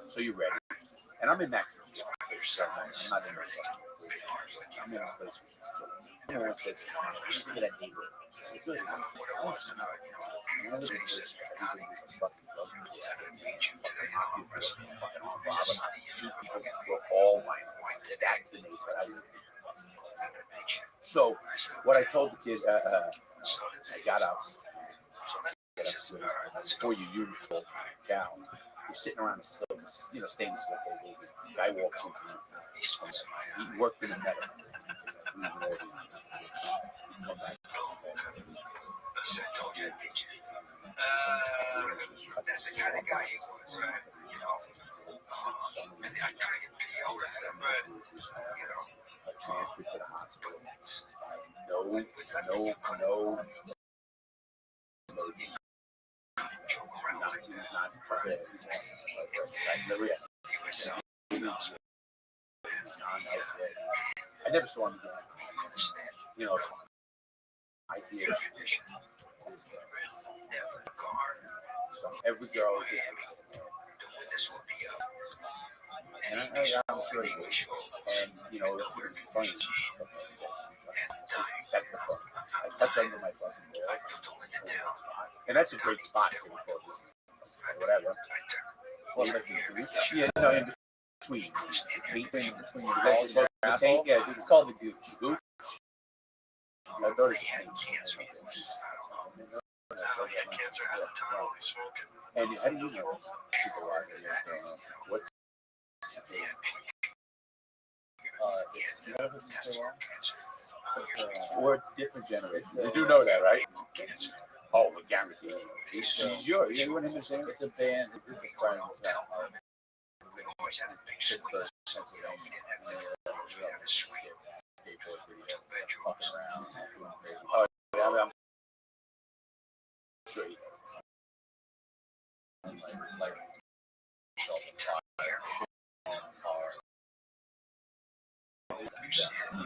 So you're ready. And I'm in Mexico. I'm not in Mexico. I'm in a place where everyone says, look at that neighbor. All my that's the neighbor. So what I told the kid, I got up. Before you usual chow, you're sitting around a silver, stainless steel table. The guy walks in from he worked in the metal. That's the kind of guy he was, and I kind of PO transferred to the hospital. No. He's not prepared. I never saw him again. I hear so every girl and I'm sure he was. And it was funny. That's the fun. I touch under my fucking door. And that's a great spot whatever. Well, like the gooch? Yeah, no, in between the balls of your asshole? Yeah, It's called the gooch. Gooch? I thought it was cancer. He had cancer at the time when he was smoking. And how do you know? People watch it. What's we're different generations. You do know that, right? Oh, we guarantee you. He's yours. You want him to sing? It's a band, a group of friends that are Pittsburgh, Pennsylvania. Skateboard video, fucking around, doing crazy. Oh, yeah, I'm sure he does. And like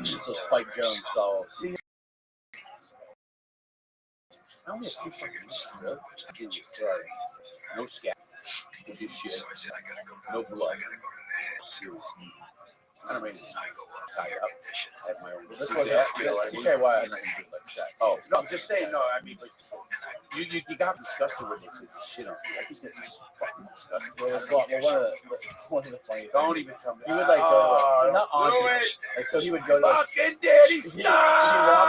so Spike Jones saw. See, I only have 2 fucking minutes. No scat. No shit. No blood. I don't mean to tie you up. I have my own. This wasn't CKY had nothing to do with like sex. Oh no, I'm just saying. No, I mean, like, you got disgusted when they said shit on me. I think that's just fucking disgusting. One of the funny. Don't even tell me. He would like go to not on it. like so he would go to Fucking daddy, he stop!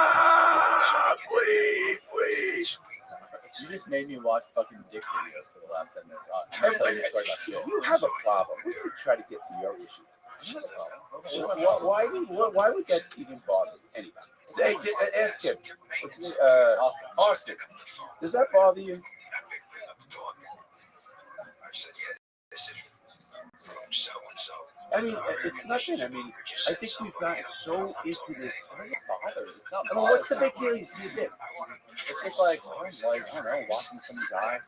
Please. You just made me watch fucking dick videos for the last 10 minutes. I'm telling you a story about shit. You have a problem. We could try to get to your issue. Why would that even bother you? Anyway, ask him. Austin. Does that bother you? I mean, it's nothing. I mean, I think we've gotten so into this. It doesn't bother. I mean, what's the big deal? You see a dick. It's just like I don't know, watching some guy.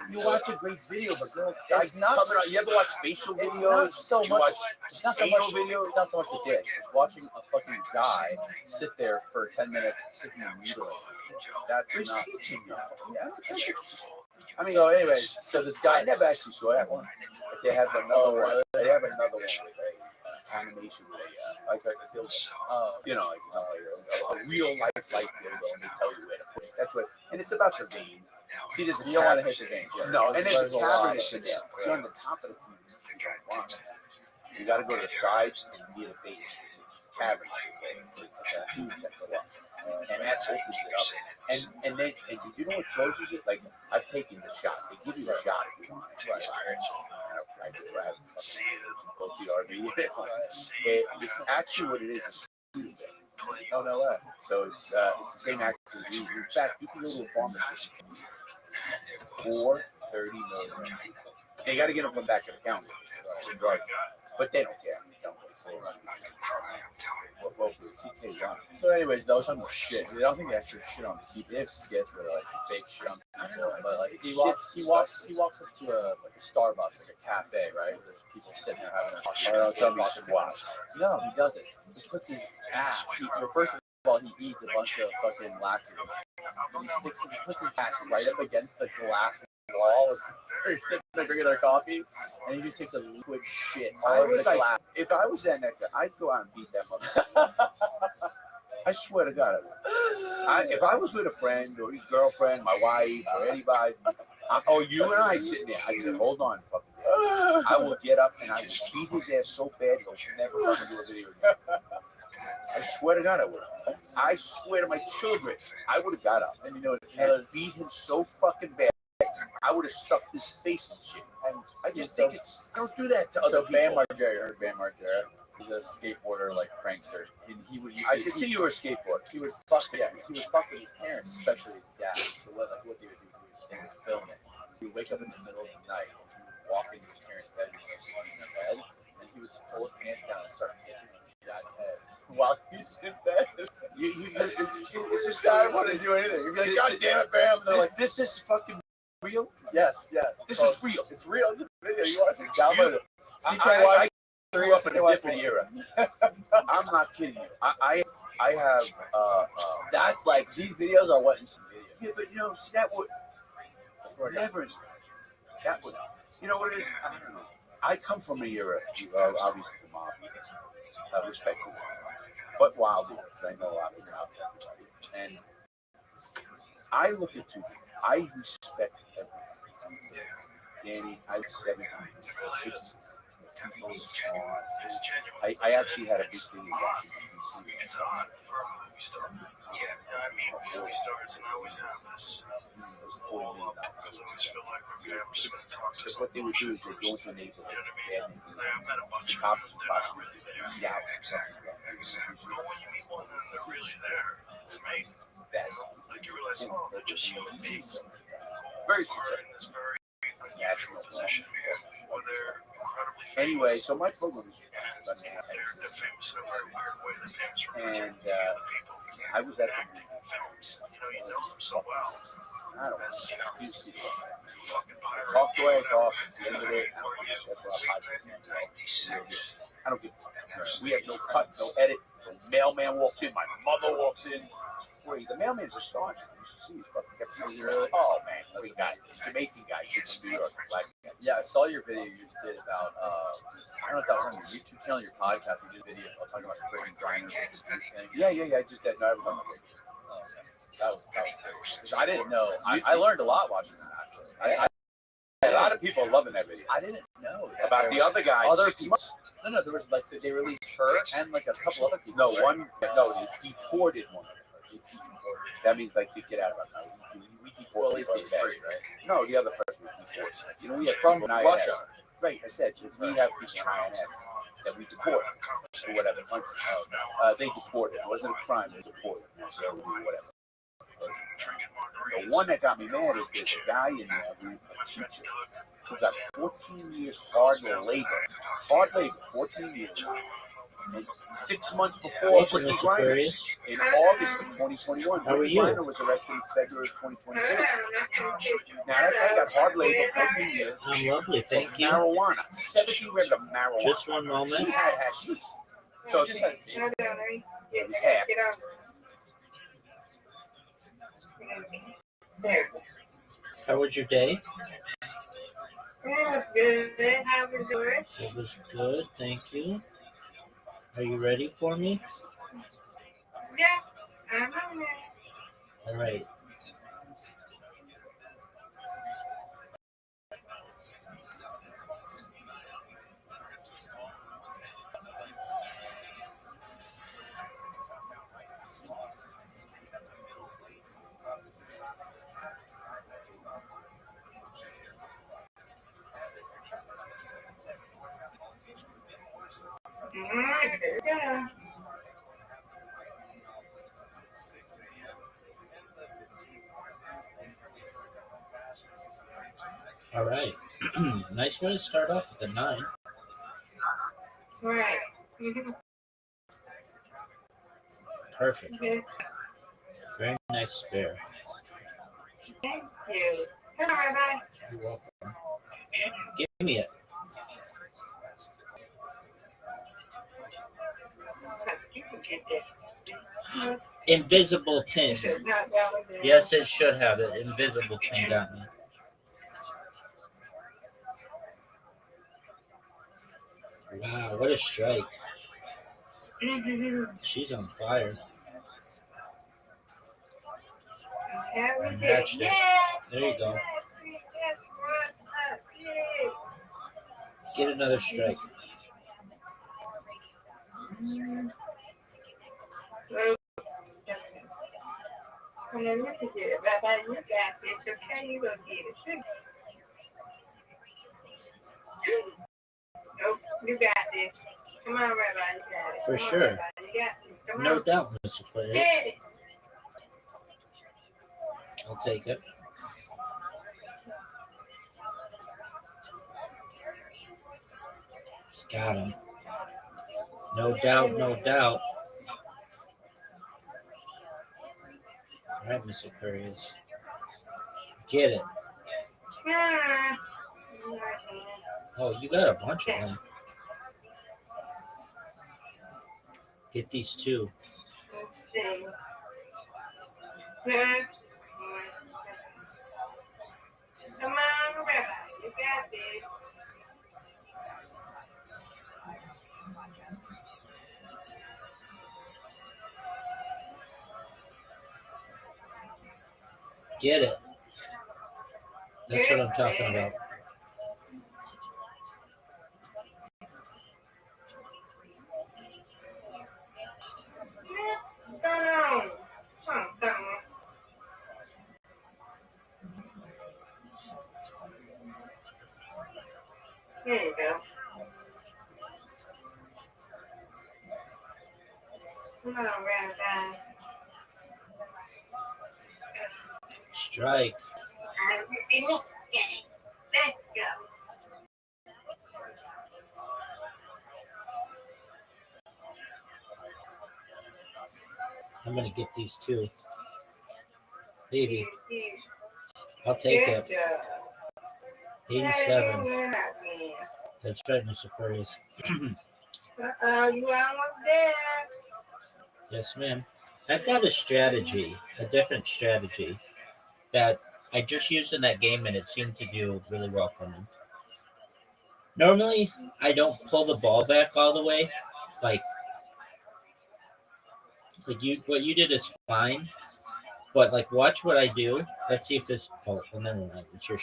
You watch a great video, but girl, It's not. you ever watch facial videos? It's not so much. It's not so much videos. It's not so much the dick. It's watching a fucking guy sit there for 10 minutes, sitting and mutilating. That's He's not. teaching you. Yeah, I mean, so anyway, so this guy I never actually saw that one. But they have another one. They have another one with a animation with a like a dildo. You know, like a real life dildo, and they tell you where to put it. That's what, and it's about the vein. See, there's you don't want to hit the veins. Yeah. no, and there's a lot. cavernous in there. So on the top of the penis, you got to go to the sides and near the base, which is cavernous. It's a tube that go up. And that opens it up. And then you know what closes it? Like, I've taken the shot. They give you the shot if you want it. I just grab both the RV. It's actually what it is. Oh no way. So it's the same active ingredient. In fact, you can go to a pharmacy for $30 million. They got to get them from back of the counter. But they don't care. Don't So anyways, those are shit. They don't think they actually shit on people. They have skits where they like fake shit on people. But like he walks up to a Starbucks, like a cafe, right? Where there's people sitting there having a squats. No, he doesn't. He puts his ass. First of all, he eats a bunch of fucking laxatives. And he puts his ass right up against the glass wall of drinking their coffee, and he just takes a liquid shit all over the glass. If I was that nigga, I'd go out and beat that motherfucker. I swear to God, I would. If I was with a friend or his girlfriend, my wife, or anybody, or you and I sitting there, I'd say, hold on, fucking dad. I will get up and I will beat his ass so bad he'll never fucking do a video again. I swear to God, I would. I swear to my children, I would have got up and beat him so fucking bad. I would have stuffed his face and shit. And I just think don't do that to other people. Bam Margera, he's a skateboarder, like prankster. And he would I can see you were a skateboarder. He would fuck with his parents, especially his dad. So what they would do is they would film it. He would wake up in the middle of the night and he would walk into his parents' bedroom and sleep in their bed, and he would pull his pants down and start kissing his dad's head while he's in bed. It's just I don't want to do anything. You'd be like, God damn it, Bam! They're like, this is fucking real? Yes. This is real. It's real. It's a video. You want to download it. I grew up in a different era. I'm not kidding you. I have that's like these videos are what video. Yeah, but see that would never that would what it is? I don't know. I come from an era of obviously the mob, respectful, but wild era. I know a lot of people out there, and I look at you. I respect everything. Danny, I was 17, 16. I actually had a big thing in Washington, D.C. It's odd for a movie star. Movie stars and I always have this. Because I always feel like okay, I'm just going to talk to what they would do is they go into a neighborhood and I've met a bunch of cops people that are really there. weed out. Exactly. But when you meet one that's really there, it's amazing. Like you realize, they're just human beings. Very Are in this very national position where they're incredibly famous. Anyway, so my program is They're famous in a very weird way. They're famous for and people. I was at Acting films. You know them so well. I don't As, know. fucking pirate. Talk the way I talk. Limited. That's what I podcast. I don't give a fuck. We have no cut, no edit. The mailman walks in. My mother walks in. Wait, the mailman's a star now. You should see his fucking. Oh man, we got Jamaican guy from New York, black guy. Yeah, I saw your video you just did about, I don't know if that was on your YouTube channel or your podcast. You did a video talking about creating grinders and distribution. Yeah. I just did. I was on my video. Oh, okay. That was great. 'Cause I didn't know. I learned a lot watching that, actually. A lot of people are loving that video. I didn't know that About there the was other guys. other 6 people. months. No, there was like they released her and like a couple other people. No, right? one. No, they deported one of them. That means like you get out of our country. We deport. Well, at least people he's every free, day. right? No, the other person was deported. You know, we have From people in Russia. INS. Right, I said we have people in INS that we deport to whatever country. They deported. It wasn't a crime. They deported. So whatever. The one that got me mad is there's a guy in there who's a teacher who got 14 years hard labor. 14 years. And 6 months before Welcome, Brittany Mr. Griner, Aquarius. in August of 2021, How are Brittany you? Griner was arrested in February of 2022. Now that guy got hard labor, 14 years. I'm lovely, thank you. Marijuana, 17 grams of marijuana. Just one moment. She had hashish. So it's like, it was half. How was your day? It was good. How was yours? It was good, thank you. Are you ready for me? Yeah, I'm on there. All right. Yeah. All right. Nice way to start off with a 9. Right. Perfect. Okay. Very nice spare. Thank you. Come on, Rabbi. You're welcome. Give me it. You can get that. Invisible pin. You should not down there. Yes, it should have it. Invisible pin got me. Wow, what a strike. She's on fire. Yeah, we did. Matched it. Yeah. There you go. Yes, what's up? Yeah. Get another strike. Well, now look at it. Rabbi, you got this. Okay, you gonna get it. Nope, you got this. Come on, Rabbi, you got it. For Come on, sure. Rabbi, you got this. Come No on. doubt, Mr. Player. Get it. I'll take it. Got him. No doubt, no doubt. All right, Mr. Aquarius. Get it. Yeah. Oh, you got a bunch of them. Get these two. Let's see. Yeah. Come on, Rabbi, you got this. Get it. That's what I'm talking about. What's going on? Come on. There you go. Come on, Rabbi. Strike. Let's go. I'm going to get these two. Baby, I'll take Good it. job. 87. That's right, Mr. Aquarius. You almost there. Yes, ma'am. I've got a strategy, a different strategy that I just used in that game, and it seemed to do really well for me. Normally, I don't pull the ball back all the way. Like what you did is fine. But like, watch what I do. Let's see if this. Oh, no, no, no, it's your.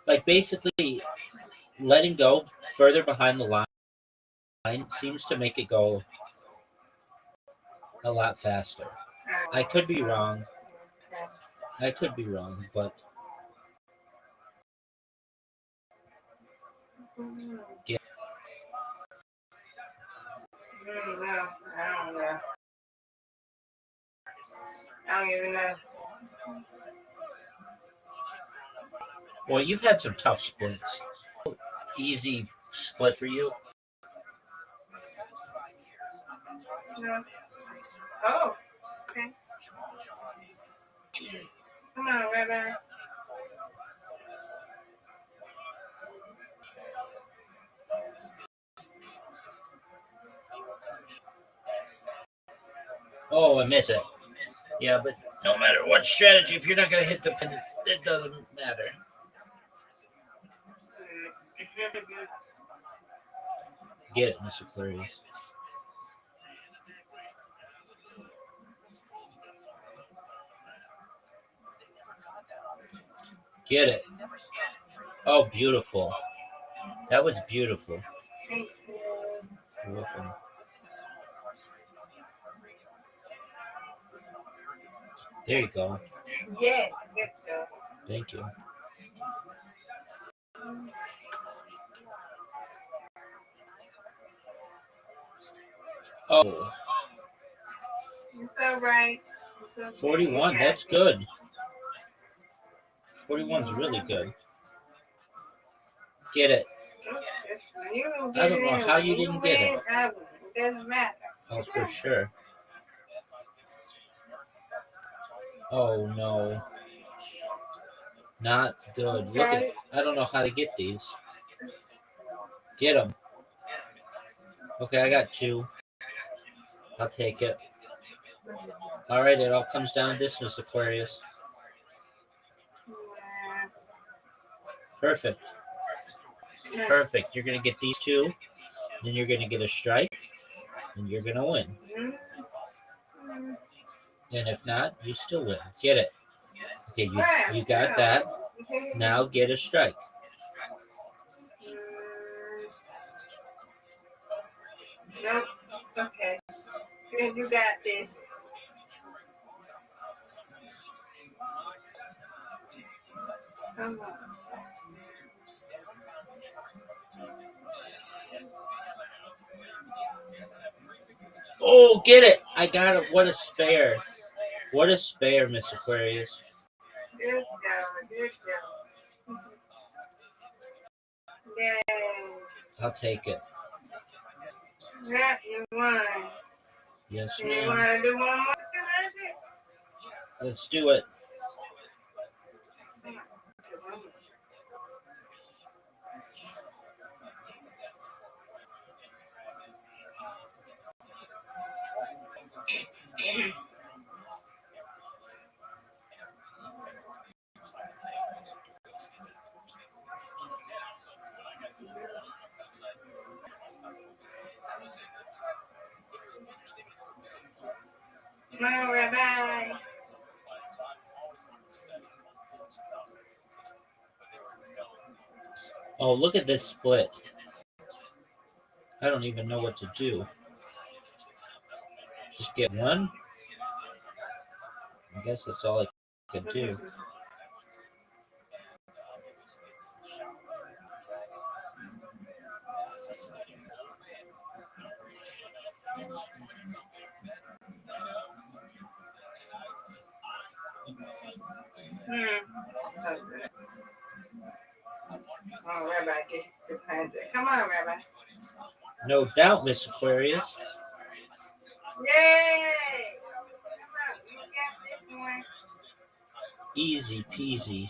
Like basically, letting go further behind the line seems to make it go a lot faster. I could be wrong. I could be wrong, but yeah. I don't know. I don't even know. Well, you've had some tough splits. Easy split for you. No. Oh, okay. Come on, Rabbi. Oh, I missed it. Yeah, but no matter what strategy, if you're not going to hit the pin, it doesn't matter. Get it, Mr. Aquarius. Get it. Oh, beautiful. That was beautiful. You're welcome. There you go. Yeah, good job. Thank you. Oh, It's all right. 41. That's good. 41's really good. Get it. I don't know how you didn't get it. It doesn't matter. Oh, for sure. Oh, no. Not good. Look at. I don't know how to get these. Get them. Okay, I got 2. I'll take it. All right, it all comes down to this, Miss Aquarius. Perfect. Perfect. You're going to get these 2, then you're going to get a strike, and you're going to win. And if not, you still win. Get it. Okay, you got that. Now get a strike. Nope. Okay. Good, you got this. Come on. Oh, get it. I got it. What a spare. What a spare, Miss Aquarius. Good job. Good job. Yay. I'll take it. Yeah, you won. Yes, You ma'am. want to do one more? Let's do it. Come on, Rabbi. Oh, look at this split. I don't even know what to do. Just get one. I guess that's all I could do. Oh, Rabbi gets 200. Come on, Rabbi. No doubt, Miss Aquarius. Yay! Come on, you got this one. Easy peasy.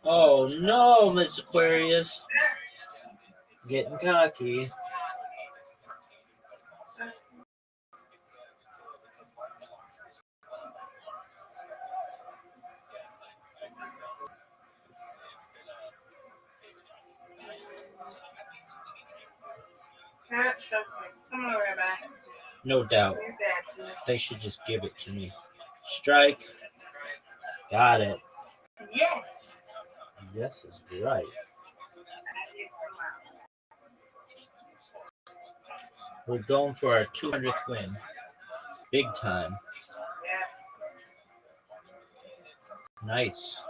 Oh no, Miss Aquarius. Getting cocky. That's okay. Come on, Rabbi. No doubt. You're back. They should just give it to me. Strike. Got it. Yes. Yes is right. We're going for our 200th win. Big time. Nice.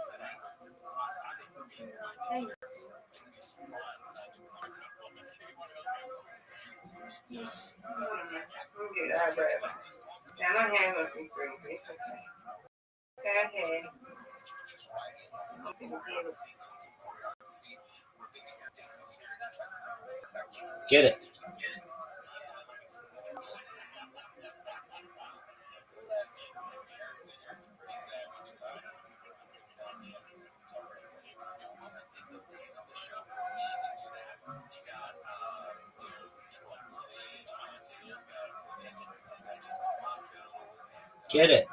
Get it. Get it.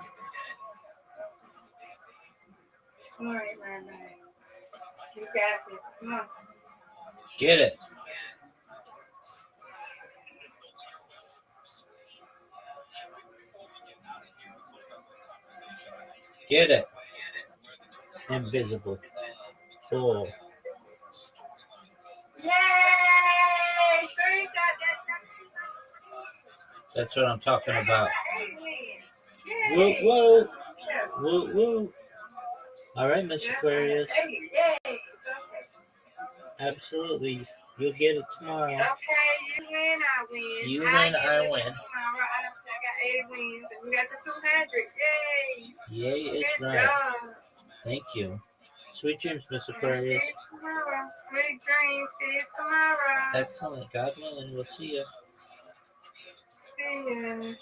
All right, Rabbi. You got it. Come on. Get it. Get it. Invisible. Oh. Yay! Three got that. That's what I'm talking about. Yay! Woo, woo. Yeah. Woo, woo. All right, Miss Aquarius. Yay! Absolutely. You'll get it tomorrow. Okay, you win, I win. You win, I win. Tomorrow, I got 80 wins. And we got the 200. Yay! Yay is Good right. job. Thank you. Sweet dreams, Miss See Aquarius. you tomorrow. Sweet dreams. See you tomorrow. Excellent. God willing, we'll see you. See ya.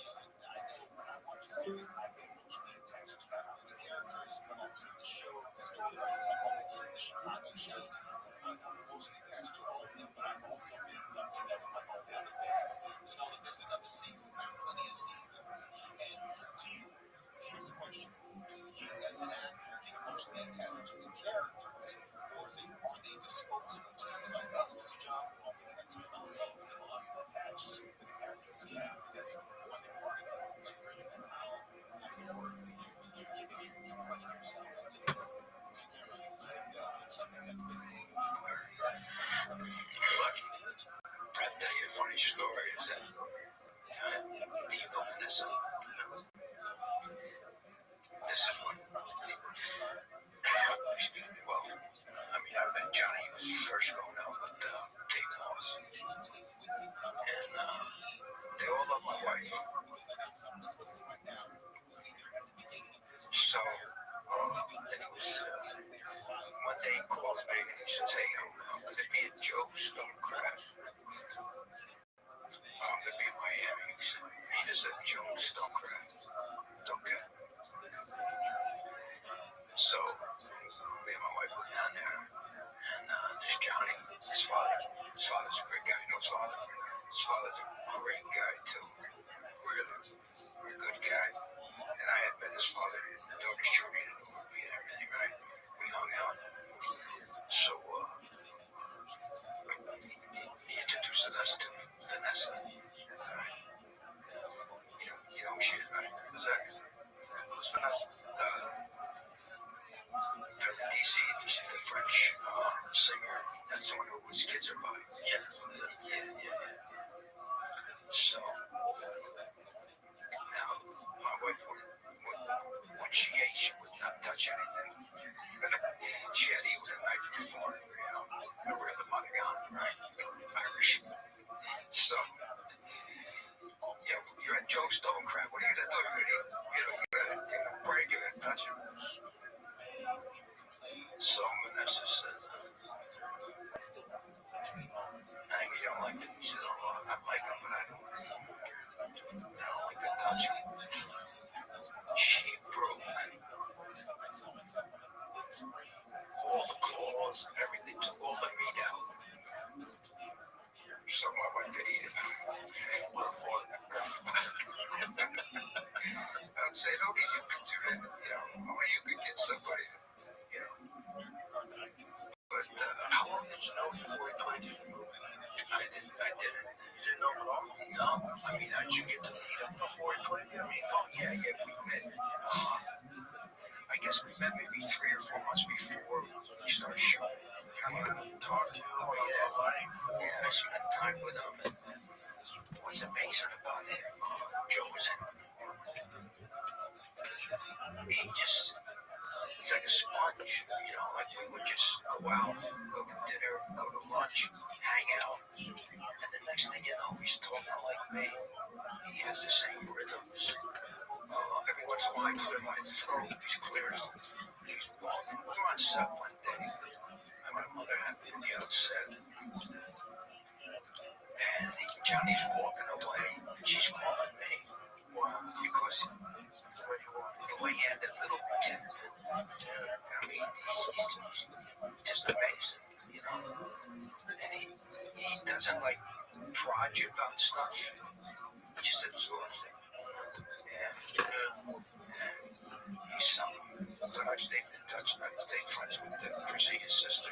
I'll tell you a funny story. Is that, do you know Vanessa? This is what, excuse me, well, I mean, I met Johnny, he was first going out with Kate Moss. And they all love my wife. So, and it was, one day he calls me and he says, hey, I'm going to be at Joe's Stone Crab. I'm going to be in Miami. He said, he just said Joe's Stone Crab. It's okay. So, me and my wife went down there, and this Johnny, his father's a great guy. You know his father? His father's a great guy, too. Really good guy. And I had met his father, Dr. Shorty, in the movie and everything, right? We hung out. So, he introduced us to Vanessa, right? You know who she is, right? Who's Vanessa? DC, she's the French singer. That's the one who was Kids Are By. Yes. Yeah. So, now, my wife, when she ate, she would not touch anything. She had to eat with a knife before, you know. I wear the Monagon, right? Irish. So, you're at Joe Stone Crab. What are you going to do? You're going to break it and touch it. So Vanessa said, I think you don't like them. She said, oh, I like them, but I don't like to touch them. She broke all the claws, everything, took all the meat out. So my wife could eat it. I'd say, no, you could do that, or you could get somebody to, But how long did you know before he played you? I didn't. You didn't I mean, how'd you get to meet him before he played? I mean, oh yeah, we met. I guess we met maybe 3 or 4 months before we started shooting. Talked to you. Oh yeah, I spent time with him. And what's amazing about him, Joe, is that he's like a sponge, like we would just go out, go to dinner, go to lunch, hang out, and the next thing you know, he's talking like me. He has the same rhythms. Every once in a while, I clear my throat. He's clearing. He's walking. We were on set one day, and my mother happened to be on set, and Johnny's walking away, and she's calling me. Because the way he had that little kid, I mean, he's just amazing, And he doesn't like prod you about stuff. He just absorbs it. He's something. But I've stayed in touch, and I've stayed friends with Chrissy, his sister.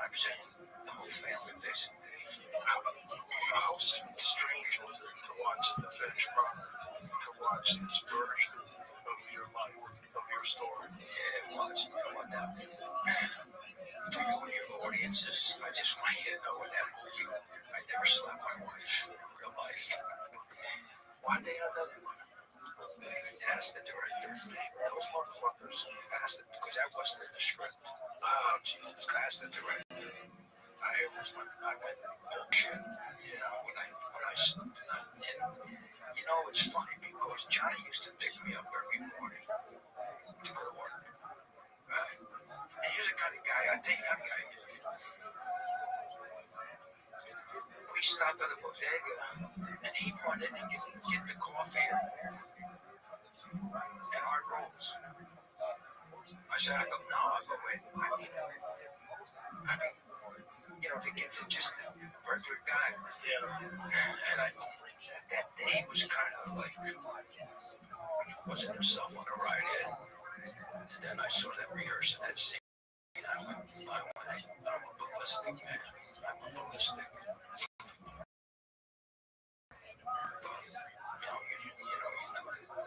I've seen the whole family, basically. How strange was it to watch the finished product, to watch this version of your life, of your story? Yeah, it was. Now, for you and your audiences, I just want you to know in that movie, I never slapped my wife in real life. Why they had that? Ask the director. Those motherfuckers. Because that wasn't in the script. Oh, Jesus. Ask the director. I went bullshit. It's funny because Johnny used to pick me up every morning to go to work. Right? And he's the kind of guy, I think kind of guy. We stopped at a bodega, and he run in and get the coffee and hard rolls. I said, I go, wait. I mean, to get to just a regular guy. And that day was kind of like, wasn't himself on the ride in. And then I saw them rehearsing that scene. I'm a ballistic, man. I'm a ballistic.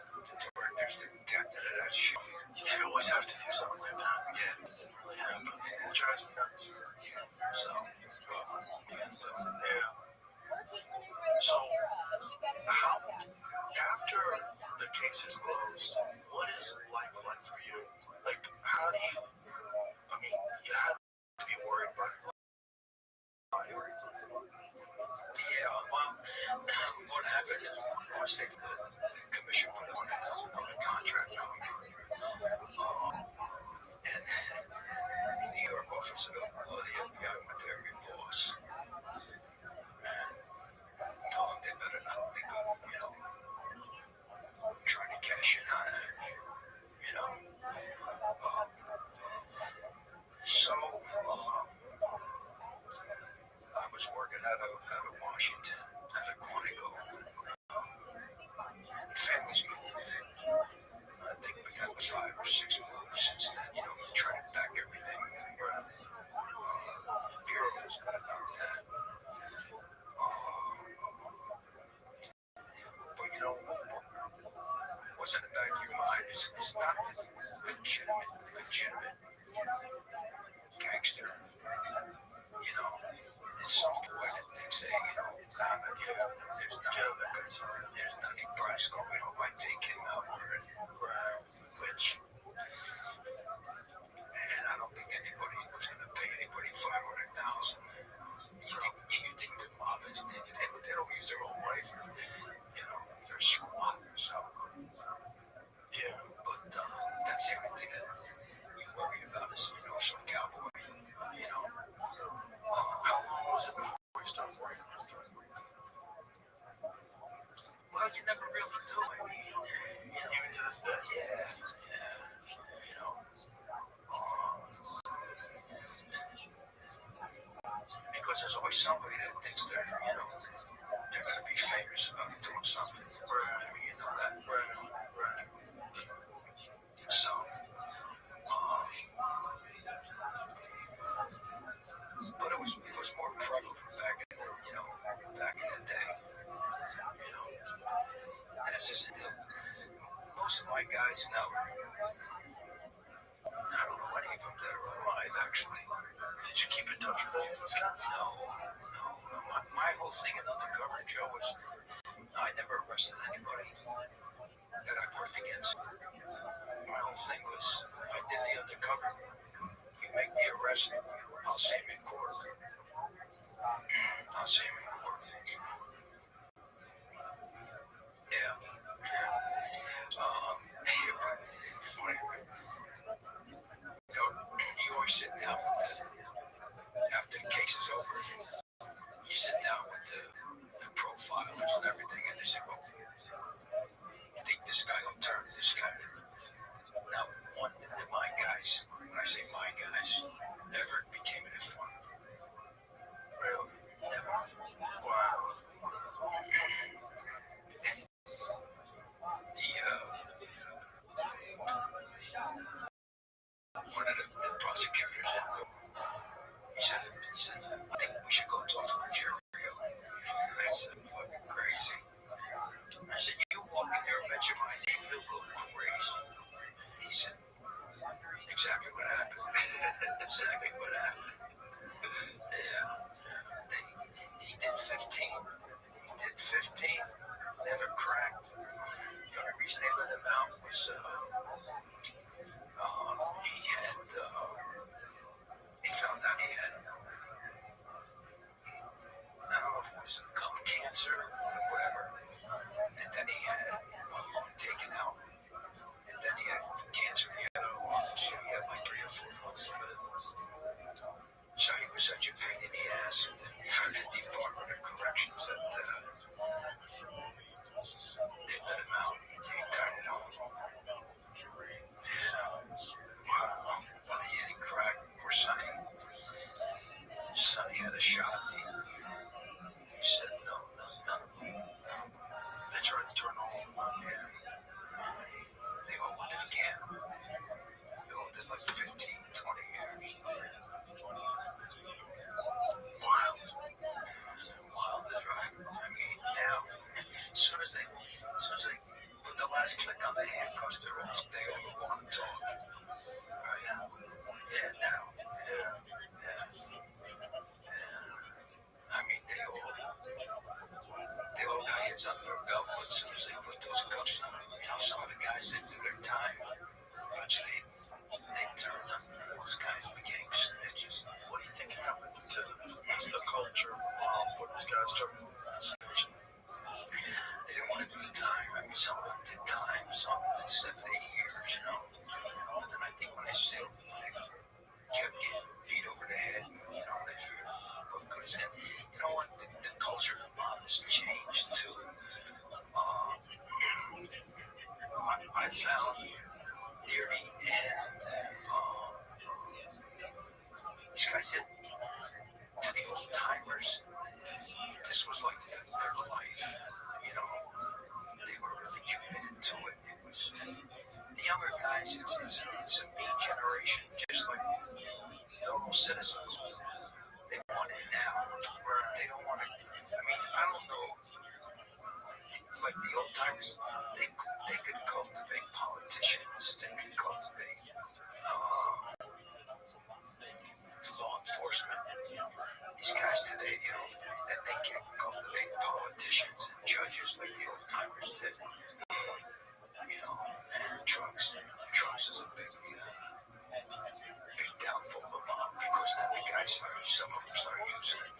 The director's the captain of that shit. You always have to do something like that. Yeah, it doesn't really happen. It drives me nuts. So, how, after the case is closed, what is life like for you? Like, how do you, you have to be worried about it. What happened is once the commission put on another contract now, and the New York office of the FBI went to every boss and told them they better not think of, trying to cash in on it, So, I was working out of Washington, out of Quantico. Families moved. I think we got 5 or 6 moves since then, trying to pack everything. Bureau was good about that. But what's in the back of your mind is not legitimate gangster. It's some boy that thinks, hey, there's nothing price going on. I take him out which, and I don't think anybody was going to pay anybody $500,000. You think the mob is? They don't use their own money for, their squad. So, but that's the only thing that you worry about is, some cowboy. How long was it before you started worrying about stuff? Well, you never really do. guys now, I don't know any of them that are alive, actually. Did you keep in touch with any of those guys? No. My whole thing in Undercover Joe was I never arrested anybody that I worked against. My whole thing was I did the undercover. You make the arrest, I'll see him in court. Yeah. Funny, right? You always sit down with after the case is over, you sit down with the profilers and everything, and they say, well, you think this guy will turn this guy? Now, one of my guys, when I say my guys, never became an informant. Really? Never. Wow. One of the prosecutors, he said, I think we should go talk to the jury. I said, fucking crazy. I said, you walk in there and mention my name, you'll go crazy. He said, exactly what happened. Yeah. He did 15. Never cracked. The only reason they let him out was he found out he had, I don't know if it was gum cancer or whatever. And then he had one lung taken out. And then he had cancer in the other lung. So he had like 3 or 4 months to live. So he was such a pain in the ass. And then for the Department of Corrections that they let him out. He died at home. Yeah. Wow. Well, he didn't crack. Poor Sonny had a shot. He said, no. They tried to turn on him. Yeah. They all went to the camp. They all did like 15, 20 years. Wild is right. I mean, now, as soon as they put the last click on the handcuffs, they all want to talk. Right? Yeah, now. Yeah. I mean, they all got hits under their belt, but as soon as they put those cuffs on, some of the guys that do their time, eventually they turn up, and those guys became snitches. What do you think happened to the culture when these guys started snitching? They didn't want to do the time. I mean, some of them did time, some did 7, 8 years, But then I think when they kept getting beat over the head, they figured, what good is it? You know what? The culture of the mob has changed too. I found near the end, these guys said to the old timers, this was like their life. They were really committed to it. It was the younger guys. It's a me generation, just like normal citizens. They want it now. They don't want it. I mean, I don't know. Like the old timers, they could cultivate politicians. They could cultivate law enforcement. These guys today, that they can't cultivate politicians and judges like the old timers did. And drugs is a big downfall of the mob because now the guys some of them start using it.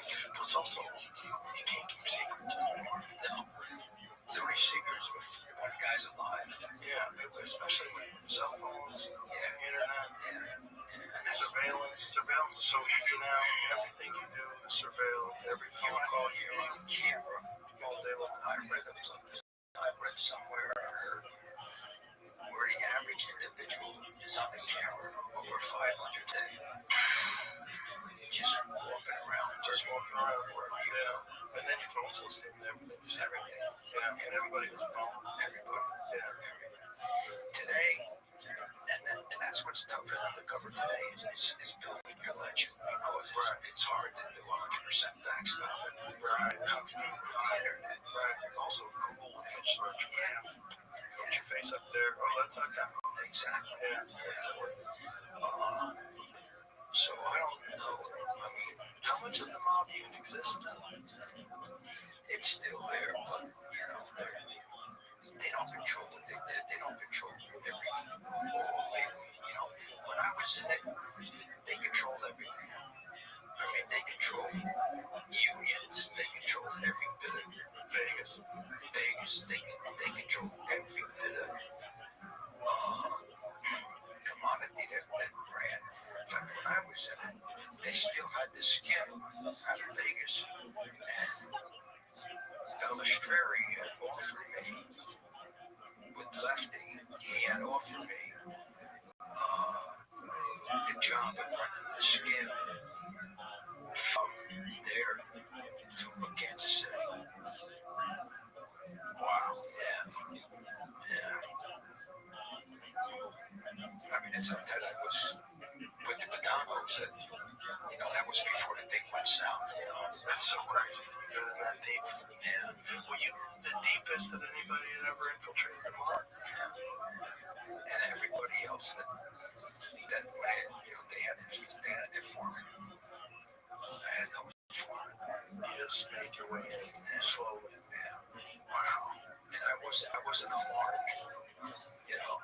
But it's also, you can't keep secrets anymore. No. There's only secrets when the guy's alive. Yeah, especially with cell phones, internet. Yeah. Surveillance is so easy now. Everything you do is surveilled. Every phone call you You're on camera all day long. I read somewhere where the average individual is on the camera over 500 days. Just walking around wherever you go. And then your phone's listening to everything. Yeah, everybody has a phone. Everybody. Yeah. Today, and that's what's tough in Undercover today is building your legend because it's hard to do 100% backstopping. Right. How can you with the internet? Right. Also, Google image search. your face up there. Oh, that's okay. Exactly. Yeah. So I don't know. I mean, How much of the mob even exists now? it's still there, but you know, they don't control what they did. They don't control everything. You know, when I was in it, they controlled everything. I mean, they controlled unions. They controlled every bit of Vegas. They controlled every bit of commodity that ran. In fact, when I was in it, they still had the skin out of Vegas. And Bellistreri had offered me, with Lefty, he had offered me the job of running the skin from there to Kansas City. Wow. Yeah. I mean, it's that was with the Bananos, that, you know, that was before the thing went south, you know. That's so crazy. Because that deep. Yeah. Were you the deepest that anybody had ever infiltrated the mob? And everybody else that went in, you know, they had an informant. I had no informant. You just made your way in slowly. Yeah. Wow. And I wasn't a mark, you know,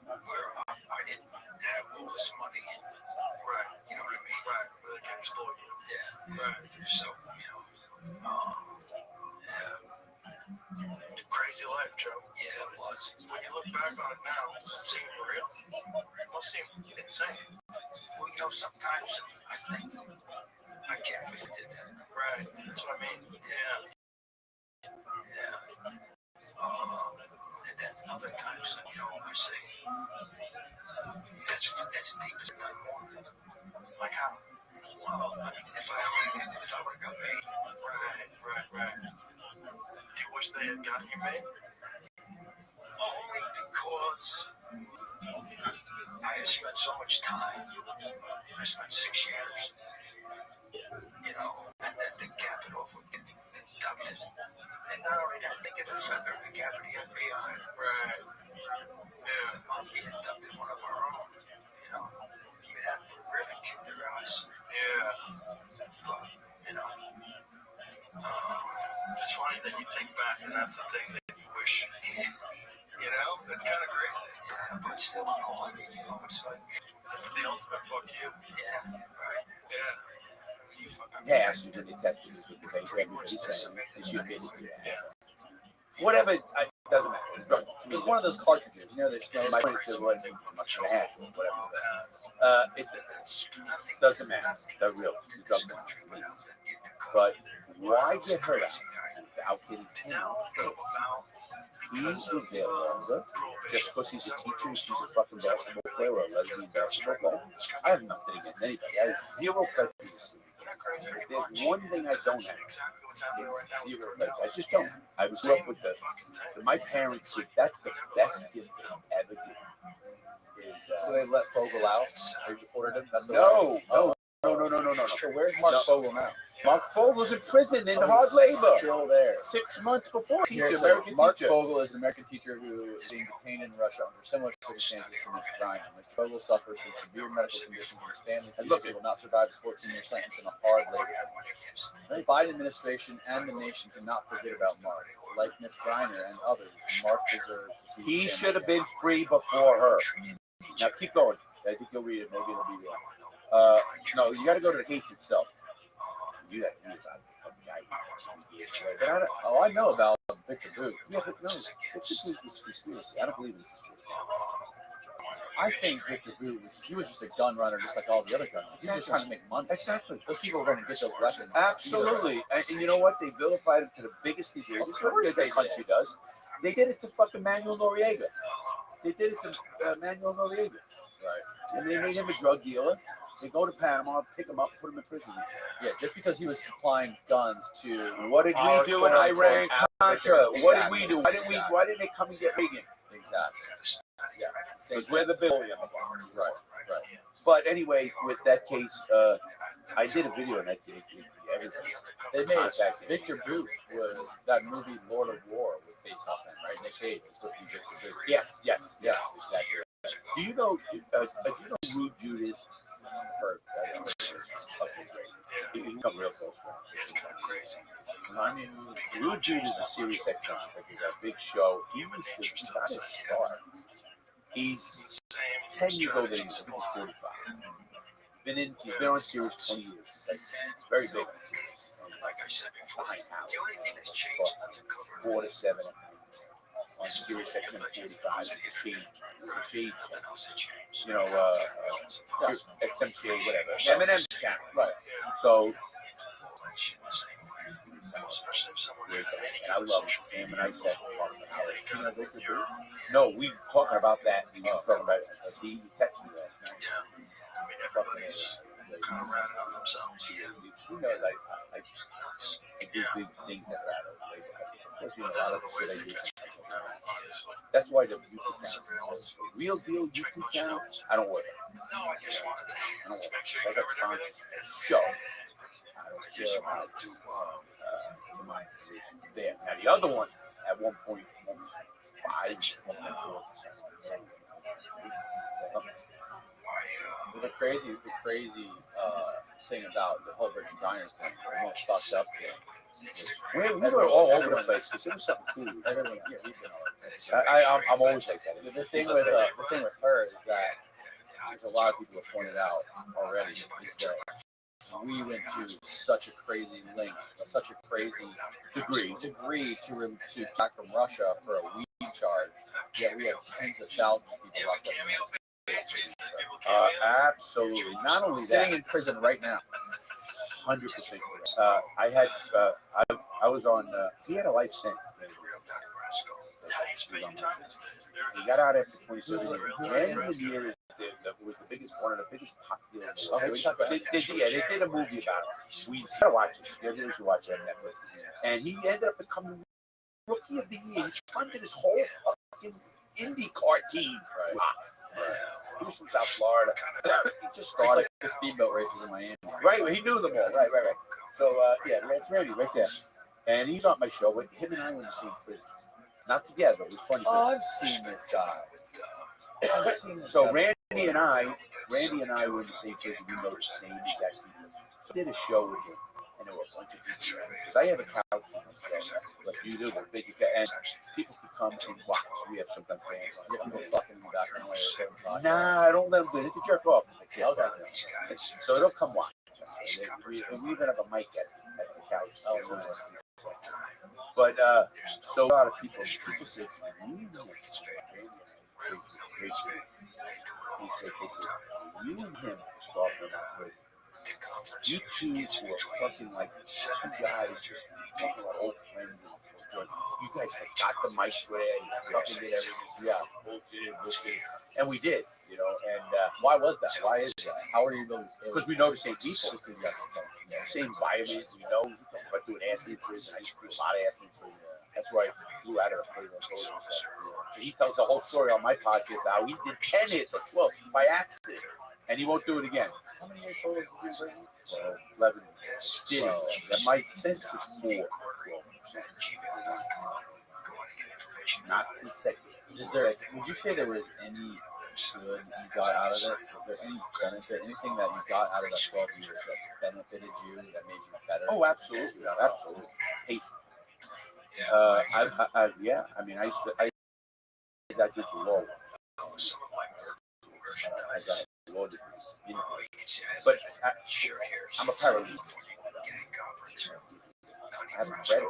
where I didn't have all this money. Right. You know what I mean? Right. Where they can exploit you. Yeah. Right. So, you know, Crazy life, Joe. yeah, it was. When you look back on it now, does it seem real? It must seem insane. Well, you know, sometimes I think I can't believe I did that. Right. That's what I mean. Yeah. Yeah. And then other times, you know, I say, that's deep as that one. Like how? Well, I mean, if I would have got paid. Right. Do you wish they had gotten you made? Only because I had spent so much time. I spent 6 years, you know, and then to cap it off with getting inducted. And not only that, they get a feather in the cap of the FBI. Right. Yeah. The mafia inducted one of our own, you know. I mean, that really kicked their ass. Yeah. But, you know, It's funny that you think back and that's the thing that you wish. You know? It's kind of crazy. yeah, but still, I know, I mean, you know, it's like, It's the ultimate fuck you. yeah, right. Yeah. Yeah, actually, when they tested this with the vape, everybody's saying that you admitted to it. Yeah. Whatever, it doesn't matter. Drug. It was one of those cartridges, you know, they smell My like point to was much hash or whatever. It doesn't matter. The real drug. But why get hurt out without getting Did that killed? all come about He because was of there longer just because he's a teacher and she's a fucking basketball player or a lesbian basketball player. I have nothing against anybody. I have zero prejudice. If there's one thing I don't have, exactly what's happening right now. it's zero prejudice. I just don't. I grew up with my parents. That's the best gift they ever gave. So they let Fogel out. They reported him. That's the No. No. So where's Mark Fogel now? Mark Fogel's in prison in hard labor. Still there. 6 months before. Here, Teacher, so American Mark teacher. Fogel is an American teacher who is being detained in Russia under similar circumstances to Mr. Griner. Mr. Fogel suffers from severe medical conditions and his family fears he will not survive his 14-year sentence in a hard labor. The Biden administration and the nation cannot forget about Mark. Like Ms. Griner and others, Mark deserves to see his He family should have again. been free before her. Now keep going. I think you'll read it. Maybe it'll be real. No, you got to go to the case itself. You got to read about it. Oh, I know about Victor Booth. Yeah, but no, it's a conspiracy. I don't believe in conspiracy. I think Victor Booth was just a gun runner, just like all the other gun runners. He was just trying to make money. Exactly. Those people are going to get those weapons. Absolutely. And you know what? They vilified him to the biggest degree. Of This is course what they the country does. They did it to fucking Manuel Noriega. They did it to Manuel Noriega. Right. And they made him a drug dealer. They go to Panama, pick him up, put him in prison. Yeah, just because he was supplying guns to. What did we do in Iran Contra? What did we do? Why didn't they come and get Reagan? Exactly. Yeah. Because we're the billion. Right. But anyway, with that case, I did a video on that case. They made Victor Booth was that movie Lord of War was based off him, right? right? Nick Cage is supposed to be Victor Big. Yes, exactly. Do you know Rude Judas? Heard that. Fucking great. He's become real close friends. It's kind of crazy. I mean, Rude Judas is a Sirius XM. Like he's a big show. He was the got his start. He's 10 years older than he's 45. He's been on Sirius 20 years. He's like very big on Sirius. Like I said before, Behind Howard. the only thing that's changed undercover 4 to 7 at night on Sirius XM 45. The shade. nothing else has changed. You know, XM shade, whatever. Eminem's channel. Right. So, All that shit the same way. Especially if someone has any and I kind of love social him, media. and I said, no, we talking about that. We were talking about it because he texted me last night. Yeah. I mean, everybody's kind of ratted on themselves. You know, like I do big things that are out of place. Of course, you know, a lot of the shit I do. That's why the YouTube channel, real deal YouTube channel, I don't work. No, I just wanted to I don't work. make sure I you got covered sponsors. everything. Show. I don't I care just about wanted to, the monetization there. Now the other one at 1.5, 1.4%. But the crazy thing about the whole Brittany Griner thing, the most fucked up thing. We were all over the place because it was something cool. Everyone, yeah, we've been all over the place. I'm always like that. The thing with her is that, as a lot of people have pointed out already, is that we went to such a crazy length, such a crazy degree to back from Russia for a weed charge. Yet we have tens of thousands of people locked up in the United States. Absolutely. Not only Sitting that, in prison right now. 100%. I was on. He had a life sentence. He got out after 27 years. Randy Lanier was the biggest, one of the biggest pop dealers. Okay, we talked about They did a movie about it. We gotta watch it. You should watch it on Netflix. And he ended up becoming Rookie of the Year. He funded his whole fucking IndyCar team. Right. He was from South Florida. He just Just started. like the speedboat races in Miami. Right, he knew them all. Right. So, yeah, that's Randy right there. And he's on my show. But him and I were in the same prisons. Not together. It was funny. Oh, I've seen this guy. So Randy and I were in the same prison. We know the same exact people. So I did a show with him, and there were a bunch of people there. Because I have a couch in my cell, like you do, with big, and people can come and watch. We have sometimes fans on. You have people fucking in the background while you're recording the podcast. Nah, I don't let them do it. They can jerk off. Okay. So they'll come watch. We even have a mic at the couch. Oh, nice. But so a lot of people say, he said, you and him start from that prison. You two were fucking like two guys just talking about old friends. You guys forgot the mics were there. You fucking did everything. Yeah, bullshit. And we did, you know. And Why was that? Why is that? How are you going to say because we know the same people. Same environment. We know. We talk about doing acid prison. I used to do a lot of acid prison. That's why I flew out of the prison. So he tells the whole story on my podcast how he did 10 hits or 12 by accident. And he won't do it again. How many years total is he in prison? 11. My sentence was 4. Not consecutive. Would you say there was any good you got out of it? Was there any benefit, anything that you got out of that 12 years that benefited you, that made you better? Oh, absolutely. Patient. I mean, I got good law. I got law degrees. But I'm a paralegal. I haven't read it.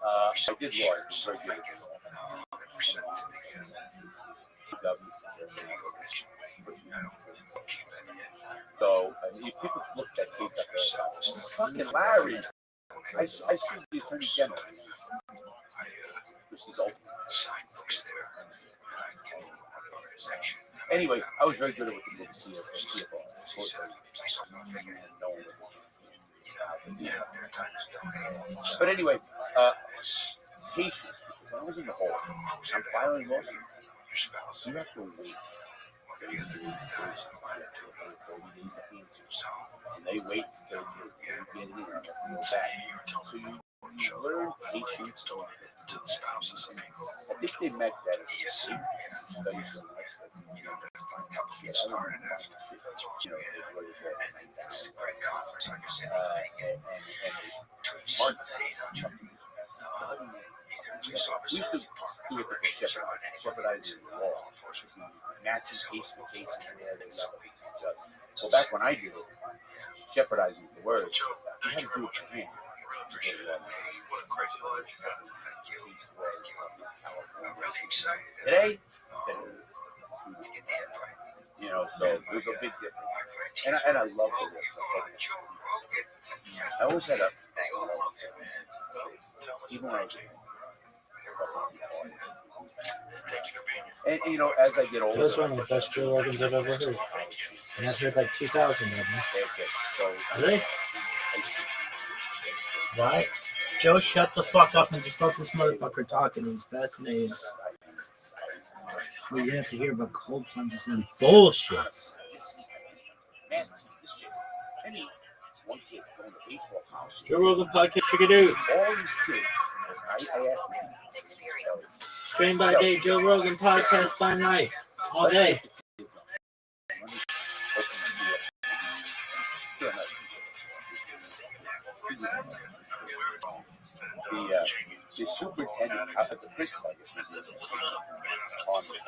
I did law. It was very good. So people looked at case up there. Fucking Larry. I sued the attorney general. Which is open. Anyway, I was very good at what the CFO. But anyway, patience. Because I was in the hole. I'm filing lawsuits. You have to wait. And they wait until you get it in and go back. So you learn patience to the spouses. they met that as Yes, sir. study so much that You know, the couple gets started after that's awesome. you know, is what it was. And it's a great conference, like I said, And months we used to do it for shepherdizing the law. Matching case for case and where they love each other. So back when I did it, shepherdizing the word, you had to do it for hand. Really appreciate it. What a crazy life you got. Thank you. I'm really excited. Today, To get the invite. you know, so there's a big difference. And I love the work. I always had a, even when I was and you know, as I get older, Those are one of the best Joe Rogans I've ever heard. And I've heard like 2,000 of them. Really? Why? Joe, shut the fuck up and just let this motherfucker talk, and he's fascinated. Well, you have to hear about cold plunges and bullshit. Man, this shit. I mean, one kid going to baseball college. Joe Rogan podcast, check it out. All these kids. I asked them. Stream by day, Joe Rogan podcast by night. All day. The superintendent out at the principal was on the call.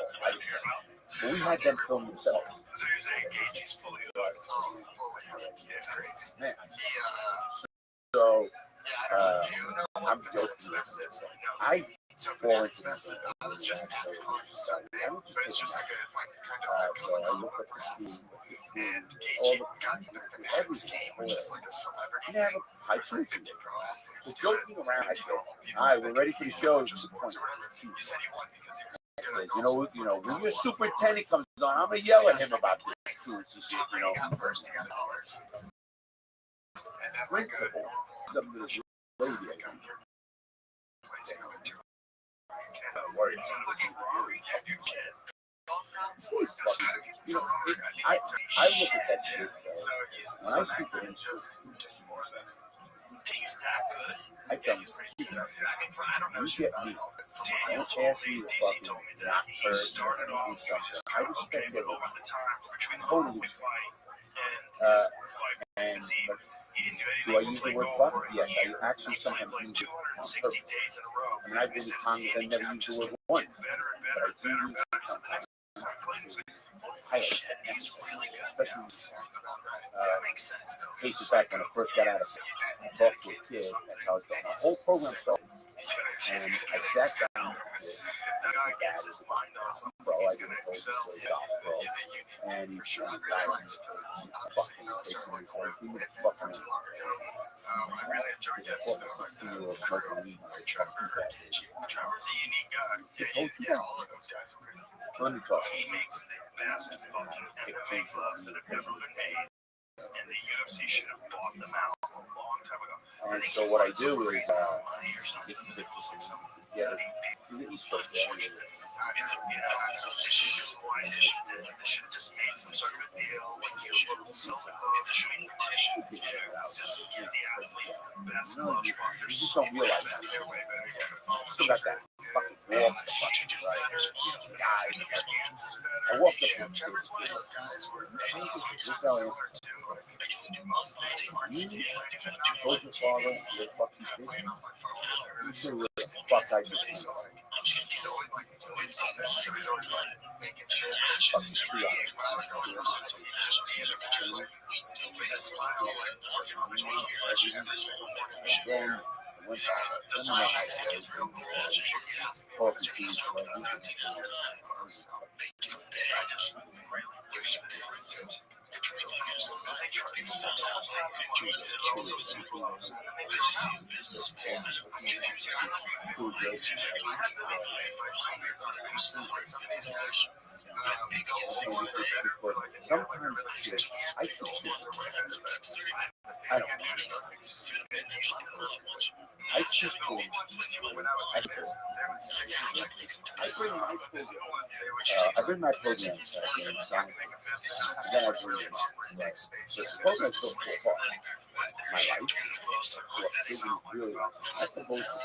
But we had them film themselves. Man. So, I'm joking. I fall into this. I was just I look at the school and all the everything. Yeah, I told you. So joking around, I said, all right, we're ready for the show. You know, when your superintendent comes on, I'm gonna yell at him about this truancy shit. You know, principal. Something to this radio. You know, I look at that shit. When I speak to him, I tell him, you get me. Don't ask me to fucking not hurt or do something. I respect it totally. And do I use the word fuck? Yes, I actually sometimes use it on purpose. I mean, I've been in Congress, I never used the word once, but I do use it sometimes. I especially cases back when I first got out of I talked to a kid, that's how it started. The whole program started. And I sat down with my dad is a pro, I didn't hold this pro. And he's fucking takes me for it. He was fucking I really enjoyed that. 16-year-old smoking weed. Trevor's a unique guy. Yeah, all of those guys are pretty. Let me talk. He makes the best fucking MMA gloves that have ever been made. And the UFC should have bought them out a long time ago. And so what I do is, the East Coast They should have just made some sort of a deal with the local selling. They should be petitioned. Just give the athletes the best gloves. you just don't realize that. They're way better. Still got that fucking walk, the fucking guy. I walked up and Trevor's one of those guys where you told your father you're fucking busy. You say, what the fuck I just did? he's always like doing something. So he's always like making shit. Sometimes I think I don't know. I just bring my program and then I bring it on. The program is so far. My life, what really, that's the most of the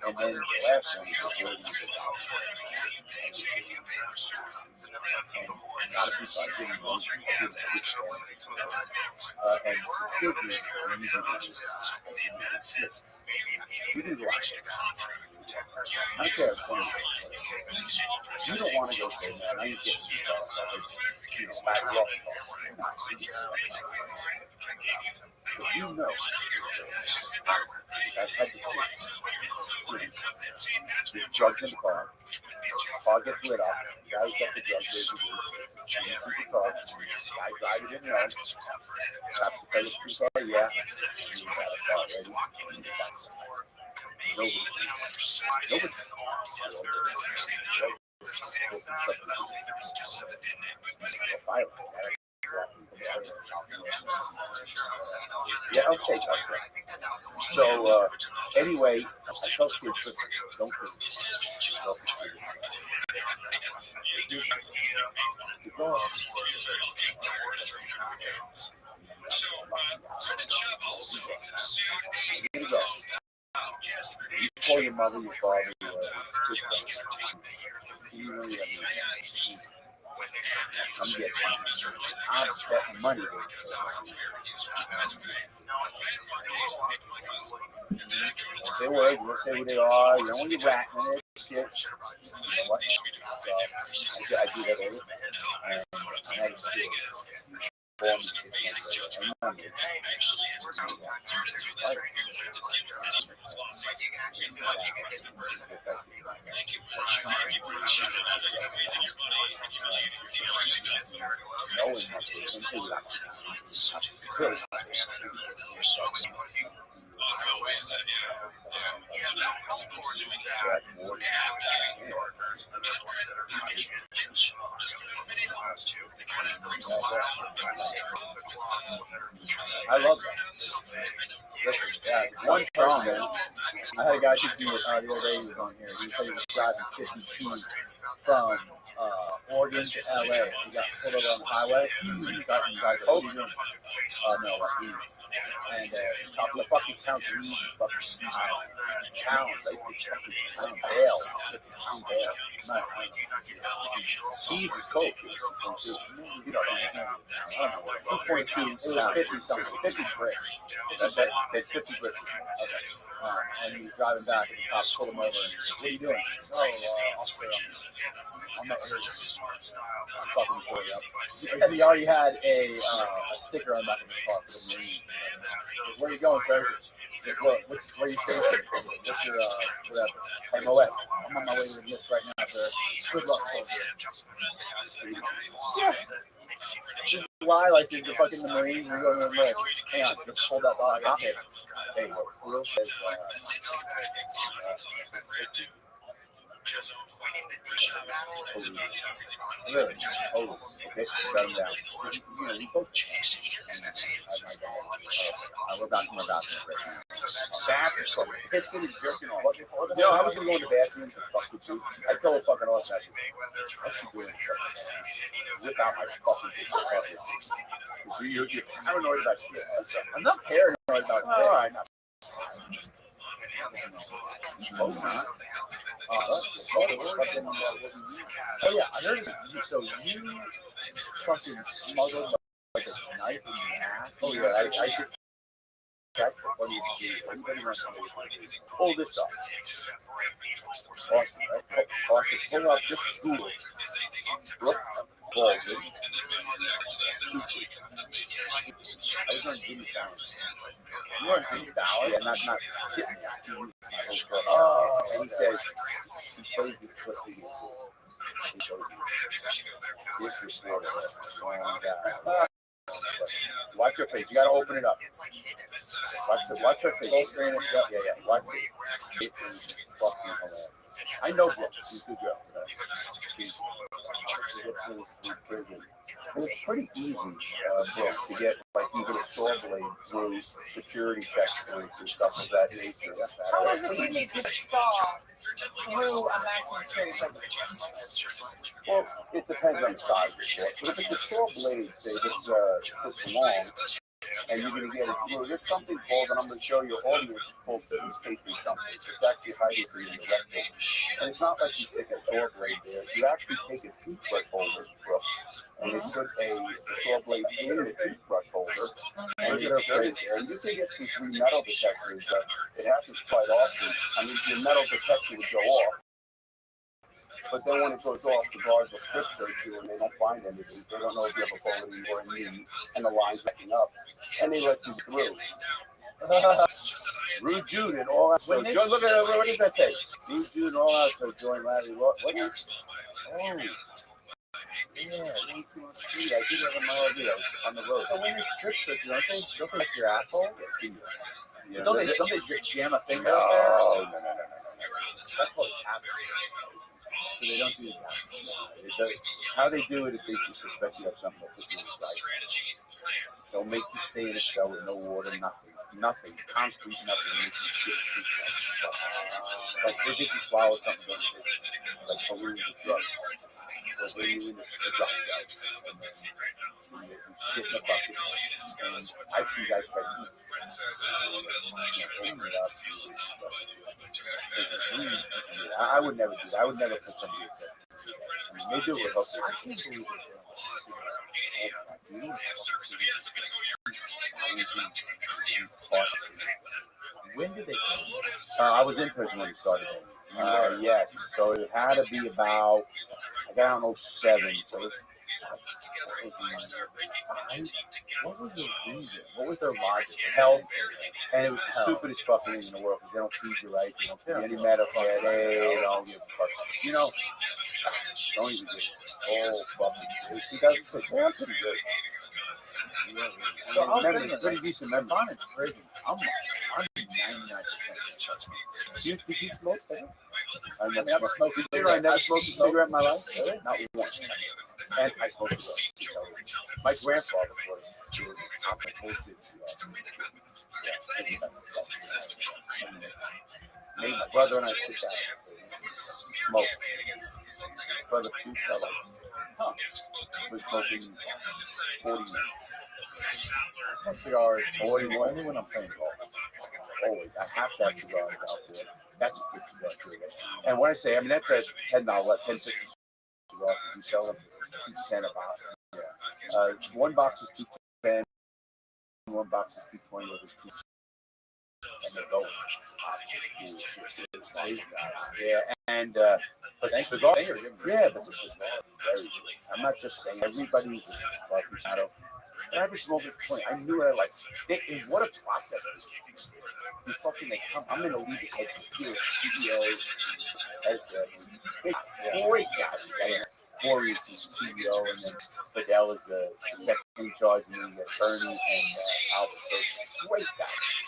And then the last one is the word you get out. Not a piece of giving one, and security, you can go out. I don't care. You don't want to go say, man, I need to get back up. But you know, I've had to see drugs in the car gets lit up, the guy's got the drugs, you see the car, guy driver didn't know, taps the pedal to the car, yeah, you got a car ready, nobody. Yeah, okay. So, anyway, I tell kids, don't you call your mother, your father, I'm betting money. Say what? You say what they are. You don't want to rat in it. Shit. You know what? I do that all the time. I had to do it. I love that. Yeah, one person. I had a guy teach me the other day. He was on here. He said he was driving 52 from Oregon to LA. He got pulled over on the highway. He got no, and the fucking town's fucking pounds. Pound bail. Pound bail. Jesus, coke. 2.2. It was 50 something. 50 bricks. That's it. 50 bricks. Okay. And he was driving back, and the cops pulled him over. And what are you doing? Oh, officer, I'm not here. I'm fucking story up. And he already had a sticker on the back of his car for the Marine. Where are you going, sir? Where are you stationed? What's your, whatever? MOS. I'm on my way to the list right now, sir. Good luck, soldier. Yeah. Just why, like, the fucking Marines are going to the list. Hang on, let's hold that dog. Okay. Hey, Will says, really? Oh, okay. Shut him down. We both changed. I will back to my bathroom right now. Bathroom? Pissing and jerking off. You know, I was going to go in the bathroom to fuck with you. I told the fucking officer, I should do it. Whip out my fucking dick. You're paranoid about shit. I'm not paranoid about shit. All right, not. Oh yeah, I heard you. So you fucking smuggled like a knife in your ass? Oh yeah, I did. Anybody wants to pull this up? Austin, right? Austin, pull up just Google. Baldwin. I was on Jimmy Fallon. You were on Jimmy Fallon? Yeah, not kidding me. Oh, and he says, he plays this clip video. He goes, this is Florida. Watch your face. You gotta open it up. Watch your face. Yeah. Watch it. It is fucking hilarious. I know Brooke. She's a good girl. It's pretty easy, Brooke, to get like even a saw blade through security checks and stuff of that nature. How is it easy to saw? through a maximum period of Well, it depends on the size of the saw. But if it's a saw blade, say this long, and you're going to get it through, there's something called, and I'm going to show your audience, called toothpasting something. It's actually hiding in the rectum. And it's not like you stick a saw blade there. You actually take a toothbrush holder, and you put a saw blade in the toothbrush holder, and you put it there. And you can get some free metal detectors, but it happens quite often. I mean, your metal detector would go off. But then when it goes off, the guards will strip search you and they don't find anything. They don't know if you have a quality or a need, and the line's backing up. And they let you through. Rude Jude and all that. So, look at what does that say? Rude Jude and all that. So join Larry. What? Oh. Yeah, 18 on the street. I did have a video on the road. So when they strip search you, don't they like your asshole? Yeah, Don't they jam a finger no, up there? no. That's called a tap. So they don't do the tap. How they do it is they suspect you have something that puts you in the right. They'll make you stay in a cell with no water, nothing, concrete, nothing. Make you shit. Like they get you swallow something, like balloons of drugs. So when you're in the drug cell, and then you shit in a bucket, and I see guys try to eat. I would never do that. I would never put somebody in there. They do it with us. I can't believe When did they I was in prison when we started. Yes, so it had to be about, I got on 07, so it was, what was the reason? What was their logic? Health, and it was the stupidest fucking thing in the world because they don't feed you right, they don't feed you any medical, they don't give a fuck. You know, don't even give a fucking shit. They're pretty good. So I'm thinking, pretty decent memory. If I'm in prison, I'm 99%. Did you smoke cigarette? I I've smoked Did you know I never smoked a cigarette in my life? Really? Not once. And I smoked cigarettes. My grandfather was made my brother and I sit down and smoke. Brother Pete fell like, was smoking 40 minutes. I smoke cigars 41 only when I'm playing golf. Always. I have to have cigars out there. That's a good cigar. And when I say, I mean, that's a $10, $10.50 cigar. You sell them $2.10 about. Yeah. One box is $2.10. One box is $2.20. And they go. Yeah, and but the cigar. Yeah, but the cigar. I'm not just saying everybody's like and I was smoking for 20. I knew it like, what a process. You fucking come. I'm gonna leave it like CEO. As a great guy. Corey is the CEO, and then Fidel is the second in charge, and then the attorney, and Albert. So great guy.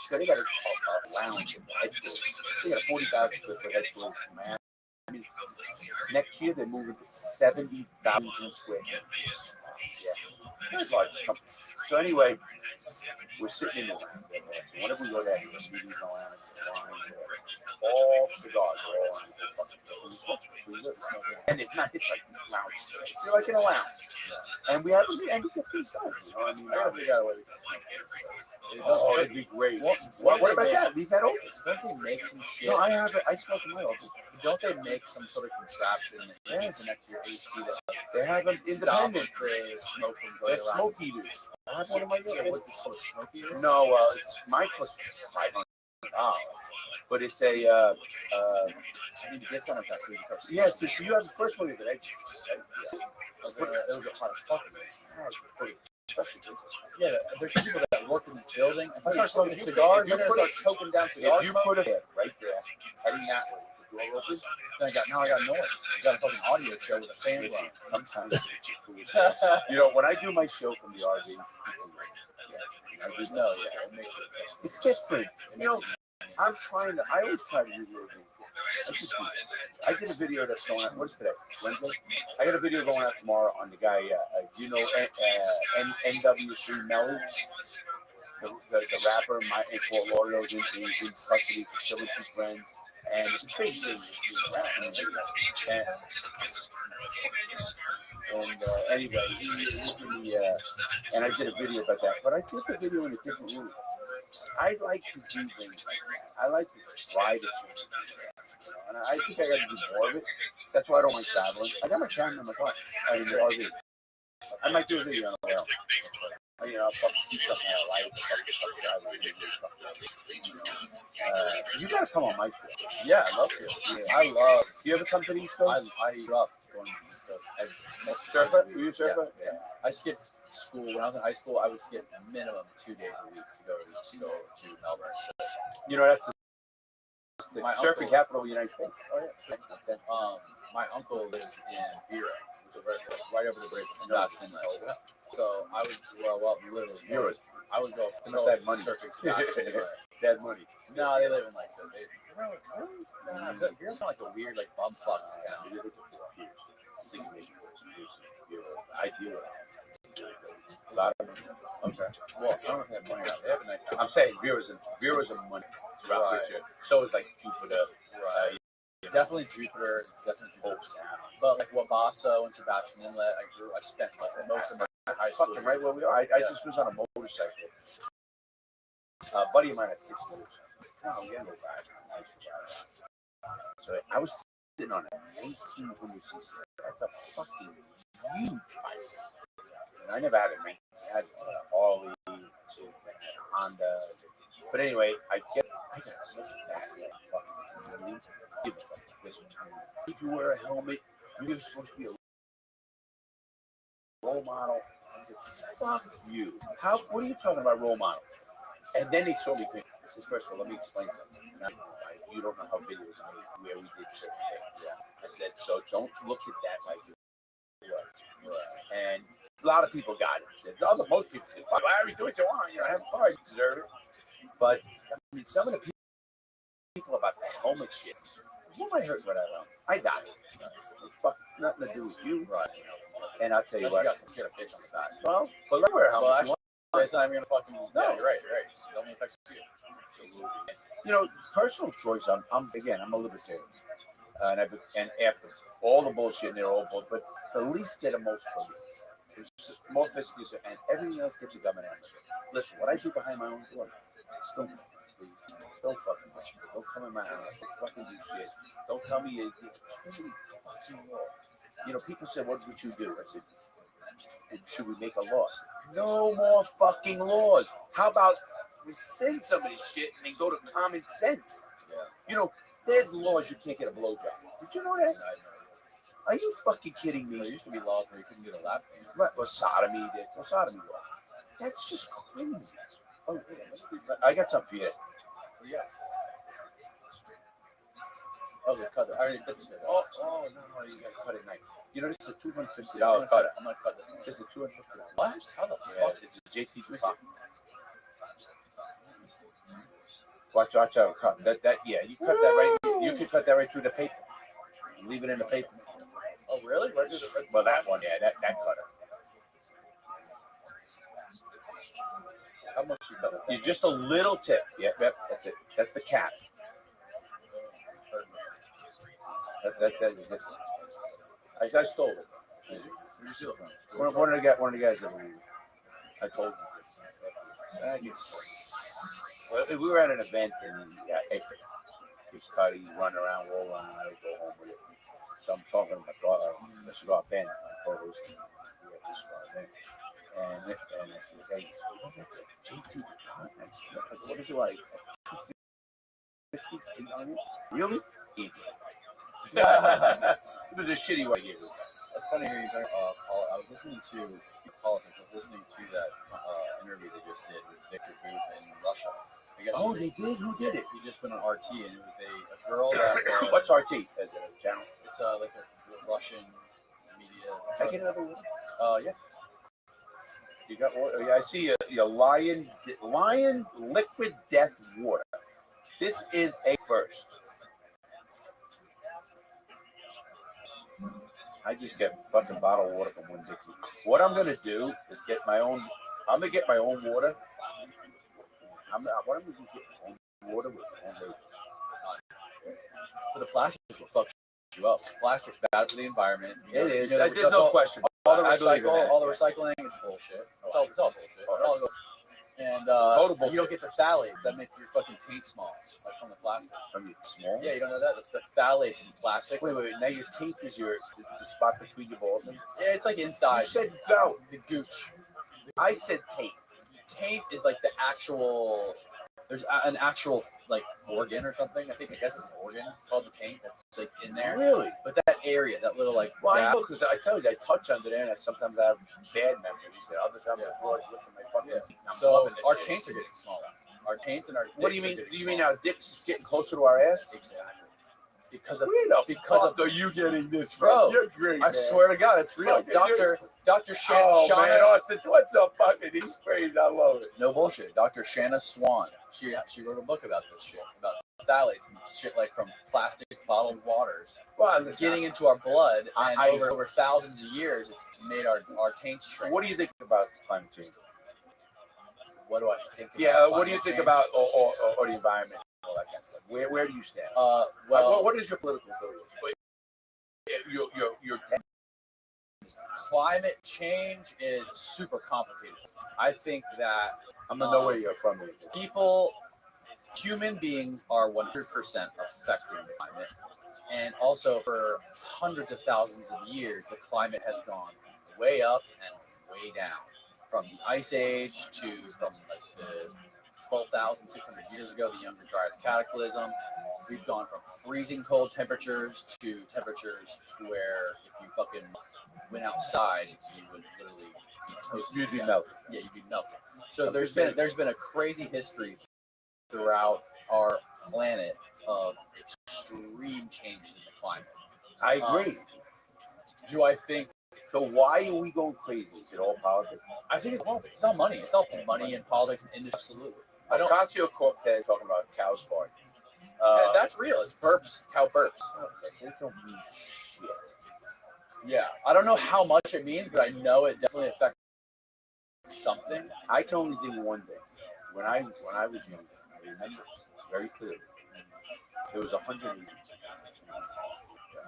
So they got a lounge in the headquarters. They got a 40,000 square foot headquarters in Miami. Next year they're moving to 70,000 square feet. Yeah, that's large company. So anyway, we're sitting in the lounge. So whenever we go there, we're meeting in the lounge, all cigars, and it's not. It's like lounge. You're like in a lounge, and we have and we get things done. You know, I mean, I gotta figure out a way to oh, it'd be great. What about that? Leave that open. Don't they make some shit? No, I have it. I smoke in my office. Don't they make some sort of contraption that connects to your AC that they have them independent? The smoke from They're going around. smoke eaters. I have one of my What's the sort of smoke eater? No, mine costs $500. But it's a I need to get some of that. yeah. So you have the first one, right? It was a hot fucking. Yeah, there's people that work in this building. If I start smoking cigars, they're gonna start choking down cigars. If you put it right there, heading that way, the door opens. Now I got noise. I got a fucking audio show with a fan blowing. Sometimes, you know, when I do my show from the RV, it's different. You know, I always try to do little things. I did a video that's going out. What's today? Wednesday? I got a video going out tomorrow on the guy. Do you know NW3 Melly? The rapper in Fort Lauderdale, he's in custody for killing two friends. And it's a big thing. And anyway, and I did a video about that. But I did the video in a different room. I like to do things like that. I like to try to change things. And I think I got to do more of it. That's why I don't like traveling. I got my camera in my car. I mean, the RV. I might do a video on the way home. You know, I'll fucking see something I like. You gotta come on my show. Yeah, I love it. Yeah. I love. Do you ever come to the East Coast? I grew up going to the East Coast. Surfer? Were you a surfer? Yeah. I skipped school when I was in high school. I would skip minimum 2 days a week to go to Melbourne. So, You know, that's the my surfing uncle, capital of the United States. Oh yeah. my uncle lives in Vera, which is right over the bridge from Sebastian Inlet. So I would grow up literally. I would go. They must have money. Surfing Sebastian Inlet. They had money. No, they live in like the. Really? Nah, Vera's not like a weird like bumfuck town. I deal with a lot of money. Okay. Well, I don't know if they have money now. They have a nice house. I'm saying Vera's a money. It's about Right. richer. So is like Jupiter. Right. Definitely Jupiter. Definitely Jupiter. But like Wabasso and Sebastian Inlet, I spent like most of my high school. Fucking right where we are. I just was on a motorcycle. A buddy of mine has 6 motorcycles. Kind of yellow ride. So I was sitting on a 1900cc. That's a fucking huge bike. And I never had it, man. I had Harley, Honda. But anyway, I got such a bad fucking. If you wear a helmet, you're supposed to be a role model. I said, fuck you. What are you talking about, role model? And then they saw me think, I said, first of all, let me explain something. You don't know how videos are made where we did certain things. Yeah. I said, so don't look at that like you was. Right. And a lot of people got it. Said, most people said, why are you doing what you want? You know, have fun, you deserve it. But I mean, some of the people about the helmet shit, who am I hurt with? I got it. Fuck, nothing to do with you. Right. And I'll tell you what. You got some shit a bitch on the back. Well, but let me wear a helmet. It's not even gonna fucking. No, you're right. You're right. It only affects you. Absolutely. You know, personal choice. I'm a libertarian, and after all the bullshit, and they're all bullshit, but the least they're the most for me. There's more fiscally, and everything else gets the government after. Listen, what I do behind my own door, don't fucking watch me. Don't come in my house. Don't fucking do shit. Don't tell me you fucking laws. You know, people say, "What would you do?" I said, should we make a law? No more fucking laws. How about rescind some of this shit and go to common sense? Yeah. You know, there's laws you can't get a blowjob. Did you know that? No, I know. Are you fucking kidding me? There used to be laws where you couldn't get a lap dance. Right, or sodomy law. That's just crazy. Oh, I got something for you. Yeah. Oh, they cut it. I already did this. No, you got to cut it nice. You know, this is a $250 cutter. I'm gonna cut this one. This is a $250. What? How the fuck? It's a JT pop. Watch out, cut that. Yeah, you cut that right. You can cut that right through the paper. And leave it in the paper. Oh, really? Right through the. Well, that one, yeah, that cutter. How much you cut? You just a little tip. Yep, that's it. That's the cap. That's it. I stole it. Where'd you steal it from? One of the guys that I told him. We were at an event and his cut, he's running around, roll around, I go home with it. So I'm talking to my daughter, the cigar band, my co-host, and we have this cigar band. And I said, hey, that's a J2 pot. What is it like? 250? Really? Idiot. It was a shitty way here. That's funny hearing you talk. I was listening to politics. I was listening to that interview they just did with Victor Boot in Russia. They did? Who did it? He just went on RT, and it was a girl that was. What's RT? Is it a channel? It's like a Russian media. Can I get another one? Yeah. You got water? Yeah, I see a Lion Liquid Death Water. This is a first. I just get fucking bottled water from Winn Dixie. What I'm gonna do is get my own. I'm gonna get my own water. What I'm gonna do is get my own water with my own label. But the plastic is what fucks you up. Plastic's bad for the environment. It is. You know, There's no question. All the I believe in that. all the recycling, it's bullshit. It's all bullshit. It all goes. And Total you bullshit. don't get the phthalates that make your fucking taint small, like from the plastic. From your small? Yeah, you don't know that? The phthalates in plastic. Wait. Now your taint is the spot between your balls. And Yeah, it's like inside. you said go. The gooch. I said taint. Taint is like the actual. There's an actual like organ or something. I guess it's an organ. It's called the taint. That's like in there. Really? But that area, that little like. Well, I gap- know because I tell you, I touch under there, and sometimes I have bad memories. The other time I look at my fucking. Yeah. I'm So loving this our shit. taints are getting smaller. Our taints and our. What do you dicks are mean? getting Do you mean smaller. our dicks getting closer to our ass? Exactly. Because of Where the because fuck of are you getting this Bro, from? You're great, I man. swear to God, it's real. Fucking Dr. Oh Shauna. man, Austin, what's up, fucking? He's crazy. I love it. No bullshit. Dr. Shanna Swan. She wrote a book about this shit, about phthalates and shit like from plastic bottled waters Well, listen, getting into our blood, and I- over thousands of years, it's made our taints shrink. what do you think about climate change? What do I think? About Yeah, what do you climate think change? about or the environment, all that kind of stuff? Where do you stand? Well, what is your political view? Your climate change is super complicated. I think that I'm gonna know where you're from. human beings are 100% affecting the climate. And also for hundreds of thousands of years, the climate has gone way up and way down. From the Ice Age from like the 12,600 years ago, the Younger Dryas Cataclysm. We've gone from freezing cold temperatures to temperatures to where if you fucking went outside, you would literally be toasted. You'd be to death. melted. Yeah, you'd be melted. So there's been a crazy history throughout our planet of extreme changes in the climate. I agree. Do I think? So why are we going crazy? Is it all politics? I think it's politics. It's all money. It's all money and politics and industry. Absolutely. Ocasio-Cortez talking about cows farting. That's real. It's burps. Cow burps. They don't mean shit. Yeah. I don't know how much it means, but I know it definitely affects something. I can only think one thing. When I was young, I remember very clearly. There was 100.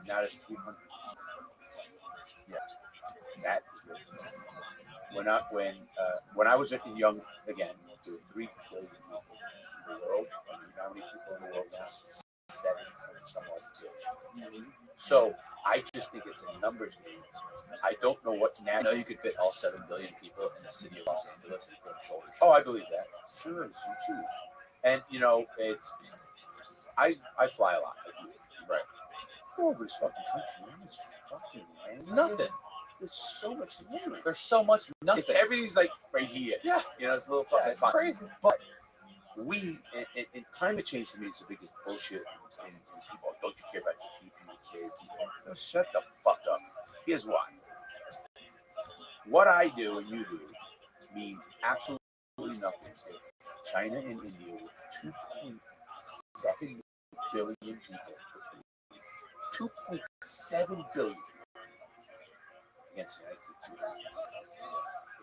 Now there's 200. Yeah, that is really when I was young again, there were 3 billion people in the world. And you know how many people in the world now? 7 somewhat billion. So I just think it's a numbers game. I don't know what now. I know you could fit all 7 billion people in the city of Los Angeles with your shoulders. Oh, I believe that. Sure, it's huge. And you know, I fly a lot. Right. All over this fucking country, man. It's fucking man. Nothing. There's so much land. There's so much nothing. Everything's like right here. Yeah. You know, it's a little fucking It's crazy. But and climate change to me is the biggest bullshit. And people, don't you care about your future, your kids? So shut the fuck up. Here's why. What I do and you do means absolutely nothing. China and India with 2.7 billion people. 2.7 billion against the United States.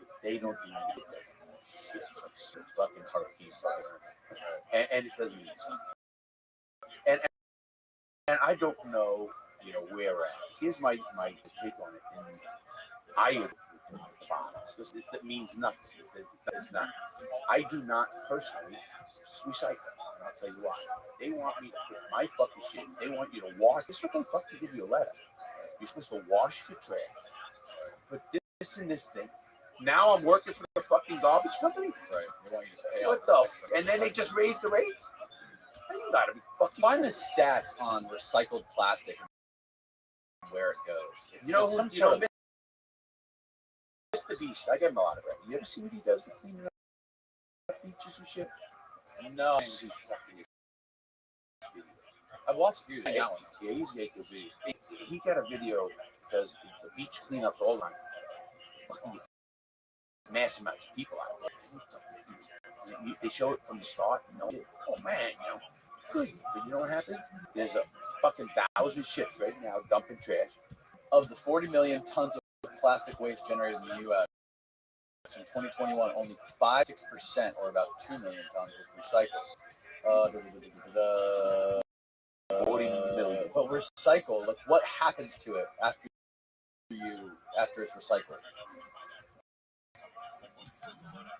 If they don't do it, it doesn't mean shit. It's like some fucking hurricane fire. And it doesn't mean something. And I don't know, where we're at. Here's my take on it. And I agree with the bombs. That means nothing. It's not. I do not personally recycle. And I'll tell you why. They want me to put my fucking shit. They want you to wash. This is what they fucking give you a letter. You're supposed to wash the trash. Put this in this thing. Now I'm working for the fucking garbage company. Right. They want you to pay What the? And then they just raise the rates. You gotta be fucking. Find the stats on recycled plastic and where it goes. It's some sort of Mr. Beast. I get him a lot of it. You ever see what he does? He's cleaning up beaches and shit. no. He's fucking. I've watched a few. Yeah, he's good videos. He got a video because the beach cleanups all the time. Fucking massive amounts of people out there. They show it from the start. Oh man, good. But you know what happened? There's a fucking 1,000 ships right now dumping trash. Of the 40 million tons of plastic waste generated in the U.S. in 2021, only 5-6%, or about 2 million tons, was recycled. 40 million. But recycle, like what happens to it after it's recycled?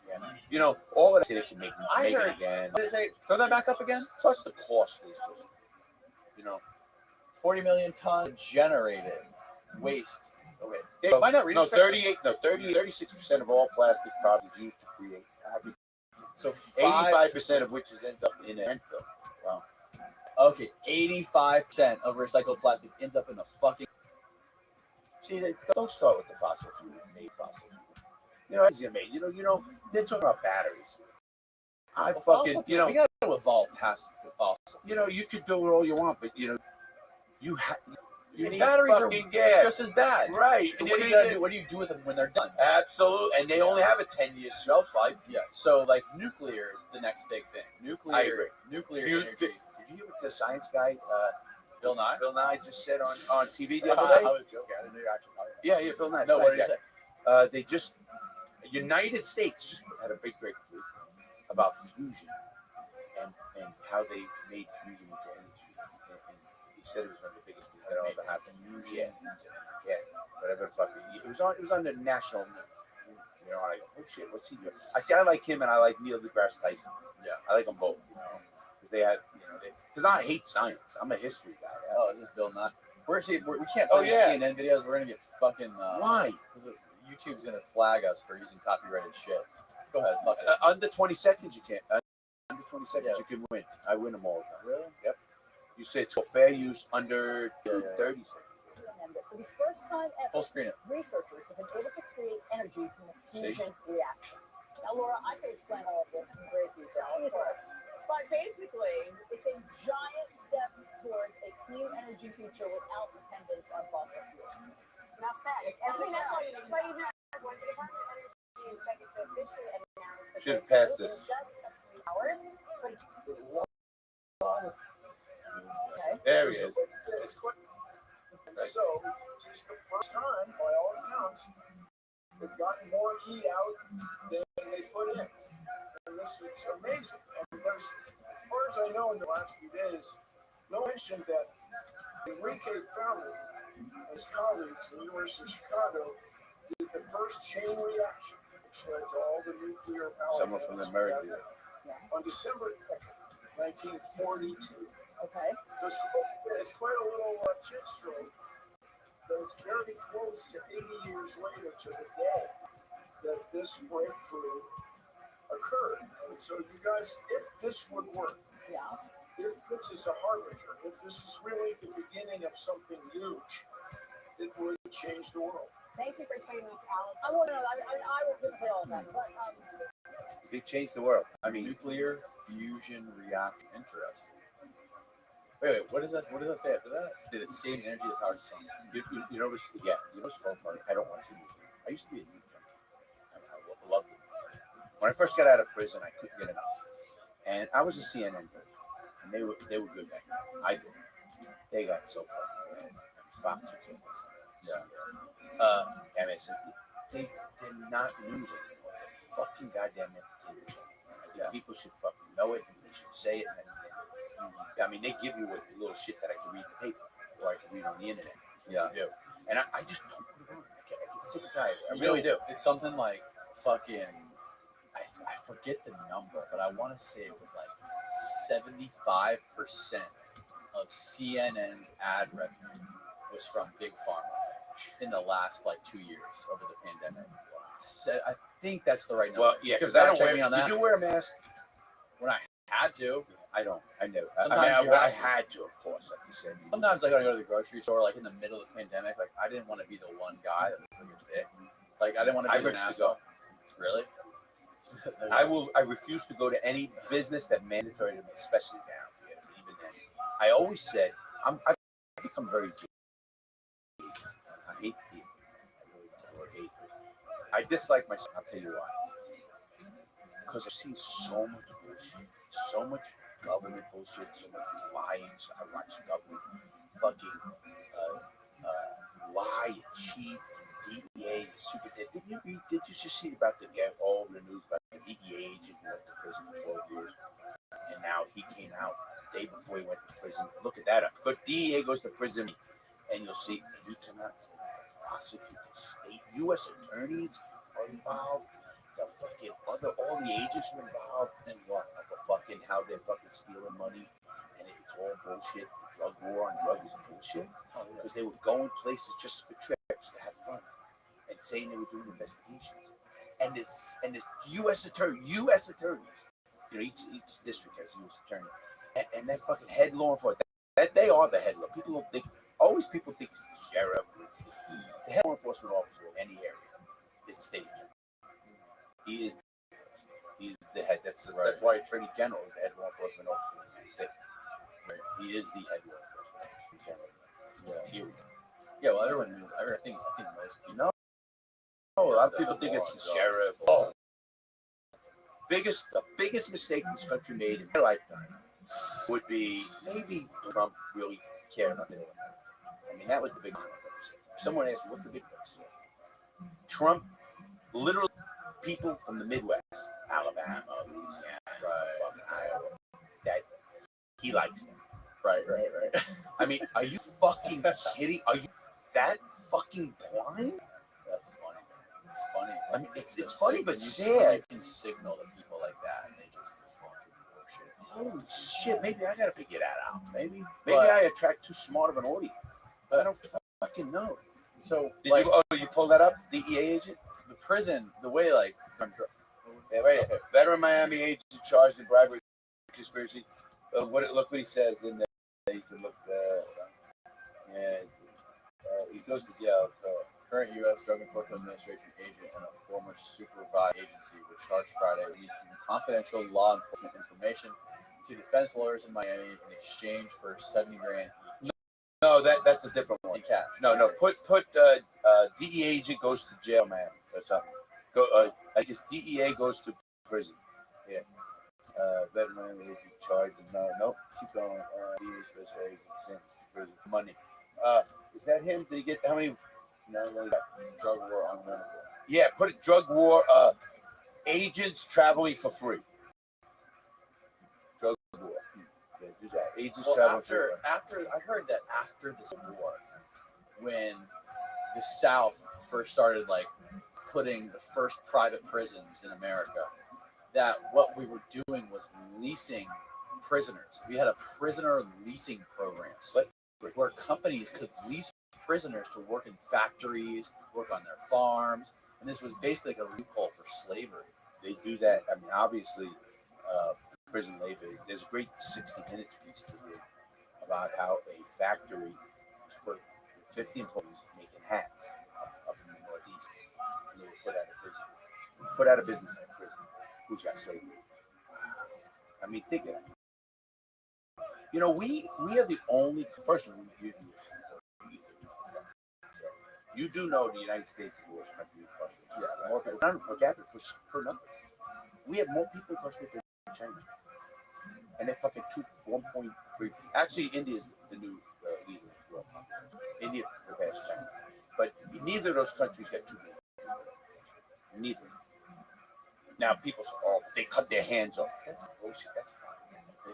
Yeah. You know, all of that it can make I heard it again. What did they throw that back up again? Plus the cost is just, you know, 40 million tons generated waste. Okay. they, Am I not reading no, this right? 36% of all plastic products used to create. So 85% of which ends up in a landfill. Wow. Okay, 85% of recycled plastic ends up in the fucking. See, they don't start with the fossil fuels, made fossil fuel. You know, easy to make. You know, they're talking about batteries. You know, we got to evolve past the fossil. you know, you could do it all you want, but you know, you need batteries are fucking gas. just as bad. Right. So what do you gotta do? What do you do with them when they're done? Absolutely. And they only have a 10-year shelf life. Yeah. So like nuclear is the next big thing. I agree. Nuclear Did energy. you hear what the science guy, Bill Nye? Bill Nye just said on TV the other day? I was joking. I didn't know you actually. Yeah, Bill Nye. No, what did he say? They just United States just had a big breakthrough about fusion and how they made fusion into energy. And he said it was one of the biggest things that ever happened. Fusion, yeah, whatever the fuck. It was on the national news. You know, I go, oh shit, what's he doing? I see, I like him and I like Neil deGrasse Tyson. Yeah, I like them both. You know, because they had, you know, because I hate science. I'm a history guy. Oh, this is Bill Nye. We can't Oh, play yeah. CNN videos. We're gonna get fucking. Why? Because YouTube's gonna flag us for using copyrighted shit. Go ahead, fuck it. Under 20 seconds, you can't. Under 20 seconds, Yeah. you can win. I win them all the time. Really? Yep. You say it's for fair use under 30 seconds. For the first time Full ever, screen it. researchers have been able to create energy from a fusion reaction. Now, Laura, I could explain all of this in great detail, of course, but basically, it's a giant step towards a clean energy future without dependence on fossil fuels. Enough said. I mean, that's all you need. But even when the Department of Energy is expected to officially announce the Should have passed breakthrough this. in just a few hours, but okay. There he is. It's quick. So, it's the first time, by all accounts, they've gotten more heat out than they put in. And this is amazing. And there's, as far as I know, in the last few days, no mention that Enrique Fermi and his colleagues in the University of Chicago did the first chain reaction, which led to all the nuclear power Someone from plants America. on December 1942. Okay. So it's quite a little shit stroke, but it's very close to 80 years later to the day that this breakthrough occurred. And so you guys, if this would work, Yeah. if this is a harbinger, if this is really the beginning of something huge, it would change the world. Thank you for explaining that to Alice. I was going to say all of that, but He changed the world. I mean, Nuclear fusion reaction. Interesting. Wait, what does that say after that? It's the same energy that powers the sun. you know what's fun for me? I don't watch the news. I used to be a news junkie. I loved it. When I first got out of prison, I couldn't get enough. And I was a CNN guy. And they were good back then. I did. They got so fucking bad. Fox became this. Yeah. And I said, they're not news anymore. They're fucking goddamn entertainment channels. I think people should fucking know it and they should say it. I mean, they give you a little shit that I can read in the paper or I can read on the internet. Yeah. They do. And I just don't put it on. I get sick and tired. I You really know, do. It's something like fucking. I forget the number, but I want to say it was like 75% of CNN's ad revenue was from Big Pharma in the last like 2 years over the pandemic. So I think that's the right number. Well, yeah, because I don't wear. Did you wear a mask? When I had to. I don't. I never. Sometimes I had to, of course, like you said. Sometimes I gotta go to the grocery store, like in the middle of the pandemic. Like I didn't want to be the one guy that looks like a dick. Like I didn't want to be an asshole. Really? I refuse to go to any business that mandatory to me, especially now. Even then, I always said I've become very. I hate people. I hate people. I dislike myself. I'll tell you why. Because I've seen so much bullshit, so much government bullshit, so much lying. So I watch government fucking lie and cheat. DEA, super. Did you just see about the guy all over the news about the DEA agent who went to prison for 12 years, and now he came out day before he went to prison. Look at that up. But DEA goes to prison, and you'll see, and he cannot say the prosecutors, state U.S. attorneys are involved. The fucking all the agents are involved, and what? Fucking how they're fucking stealing money, and it's all bullshit. The drug war on drugs is bullshit because they were going places just for trips to have fun, and saying they were doing investigations. And this U.S. attorneys, you know, each district has a U.S. attorney, and that fucking head law enforcement, that they are the head law. People don't think. Always people think it's the sheriff. It's the head law enforcement officer in any area is the state attorney. He's the head. That's why Attorney General is the head law enforcement officer in the United States. Right. He is the head law enforcement officer in general. Yeah. Period. Yeah. Well, everyone knows. I think most people. No. A lot of people think it's the sheriff. Oh. The biggest mistake this country made in their lifetime would be maybe Trump really cared about the Illinois. I mean, that was the big one. Someone asked me, what's the big one? Trump, literally, people from the Midwest, Alabama, Louisiana, fucking Iowa, that he likes them. Right. I mean, are you fucking kidding? Are you that fucking blind? That's funny. It's funny. I mean, it's funny, but sad. You can signal to people like that, and they just fucking bullshit. Holy shit! Maybe I gotta figure that out. Maybe I attract too smart of an audience. I don't fucking know. So, you pulled that up? DEA agent? The prison, the way veteran Miami agent charged in bribery conspiracy. Look what he says in there. You can look. He goes to jail. Current U.S. Drug Enforcement Administration agent and a former supervised agency were charged Friday with leaking confidential law enforcement information to defense lawyers in Miami in exchange for $70,000 each. No, that's a different one. In cash. No. Put DEA agent goes to jail, man, or something. I guess DEA goes to prison. Yeah. Veteran agent charged. No. Keep going. DEA special agent sentenced to prison. Money. Is that him? Did he get how many? No, drug war on Wednesday. Yeah, put it drug war. Agents traveling for free. Drug war. Yeah, do that. Agents traveling for free. I heard that after the Civil War, when the South first started putting the first private prisons in America, that what we were doing was leasing prisoners. We had a prisoner leasing program where companies could lease prisoners to work in factories, work on their farms, and this was basically a loophole for slavery. They do that. I mean, obviously, prison labor. There's a great 60 Minutes piece to read about how a factory put 50 employees making hats up in the Northeast, and they were put out of business by a prison. Who's got slavery? I mean, think of it. You know, we are the only. First of all, you do know the United States is the worst country in the world. Yeah, more people per capita per number. We have more people incarcerated than China, and they're fucking 1.3. Actually, India is the new leader of the world population. India surpassed China, but neither of those countries got 2 billion. Neither. Now people say, "Oh, they cut their hands off." That's bullshit.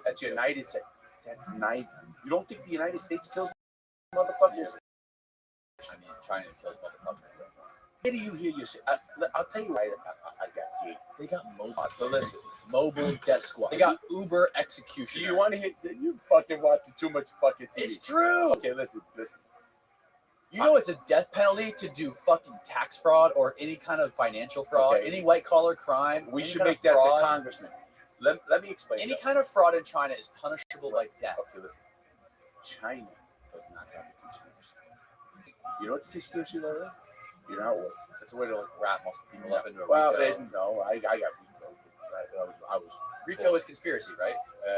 That's United States. That's 9. You don't think the United States kills motherfuckers? I mean, China kills motherfuckers. Where do you hear you say? I'll tell you right. I got gay. They got mobile. So listen, mobile death squad. They got Uber execution. You want to hit? You fucking watching too much fucking TV. It's true. Okay, listen. You know it's a death penalty to do fucking tax fraud or any kind of financial fraud, any white collar crime. We should make that the congressman. Let me explain. Any kind of fraud in China is punishable by death. Okay, listen. China does not have a conspiracy. You know what the conspiracy law is? You know what? It's a way to wrap most people up into a RICO. No, I got RICO. RICO is conspiracy, right?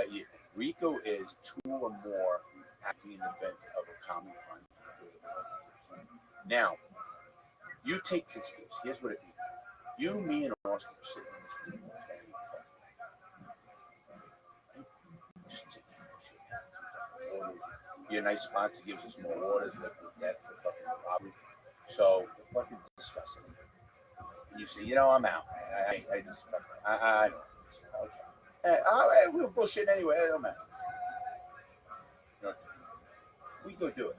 Yeah. RICO is 2 or more acting in defense of a common crime. Now, you take conspiracy. Here's what it means. You, me, and Austin are sitting in this room. Your nice sponsor gives us more orders than that for fucking robbery. So we're fucking discussing it. And you say, I'm out. I just, I don't. Okay. We were bullshitting anyway. I don't matter. We go do it.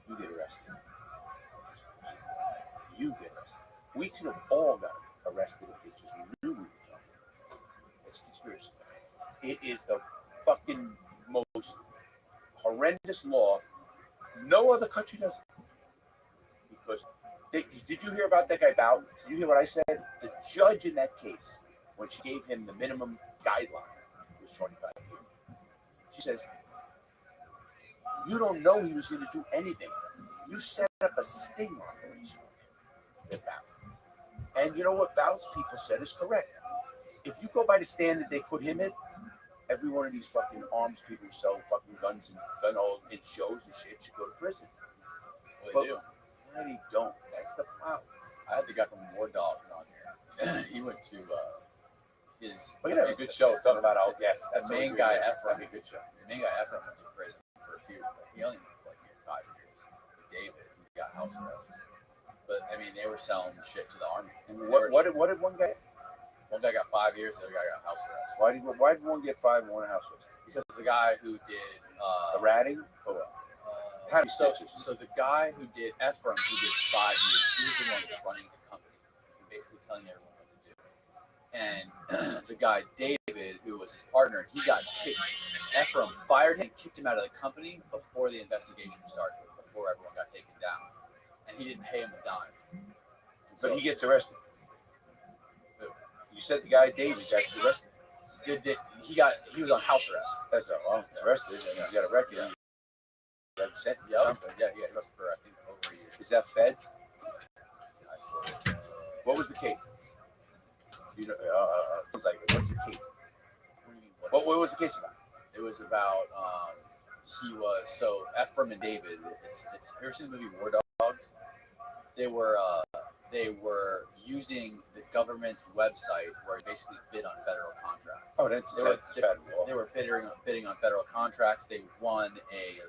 You get arrested. You get arrested. We could have all got arrested if they just knew we were talking. It's a conspiracy. It is the fucking most horrendous law. No other country does it. Because did you hear about that guy Bowden? Did you hear what I said? The judge in that case, when she gave him the minimum guideline, was 25 years. She says, you don't know he was going to do anything. You set up a sting operation. And you know what Bowden's people said is correct. If you go by the standard they put him in, every one of these fucking arms people who sell fucking guns and gun oil in shows and shit should go to prison. Well, they do. No, they don't. That's the problem. I had the guy from War Dogs on here. He went to his. We're gonna have a good show talking about our guests. The main guy, Ephraim. That'd be a good show. The main guy, Ephraim, went to prison for a few. He only went like 5 years. But David, he got house arrest. But I mean, they were selling shit to the army. What did one guy? One guy got 5 years. The other guy got house arrest. Why did one get 5 and one house arrest? Because the guy who did the ratting. Or what? So the guy who did Ephraim, who did 5 years, he was the one who was running the company, and basically telling everyone what to do. And the guy David, who was his partner, he got kicked. Ephraim fired him and kicked him out of the company before the investigation started, before everyone got taken down, and he didn't pay him a dime. So he gets arrested. Who? You said the guy David got arrested. He was on house arrest. That's all. He's arrested, and he's got a record. Yeah. That's something. Yeah, arrested for I think over a year. Is that feds? What was the case? You know, what's the case? What do you mean? What was the case about? It was about so Ephraim and David. It's ever seen the movie War Dogs? They were using the government's website where they basically bid on federal contracts. Oh, that's federal. They were bidding on federal contracts. They won a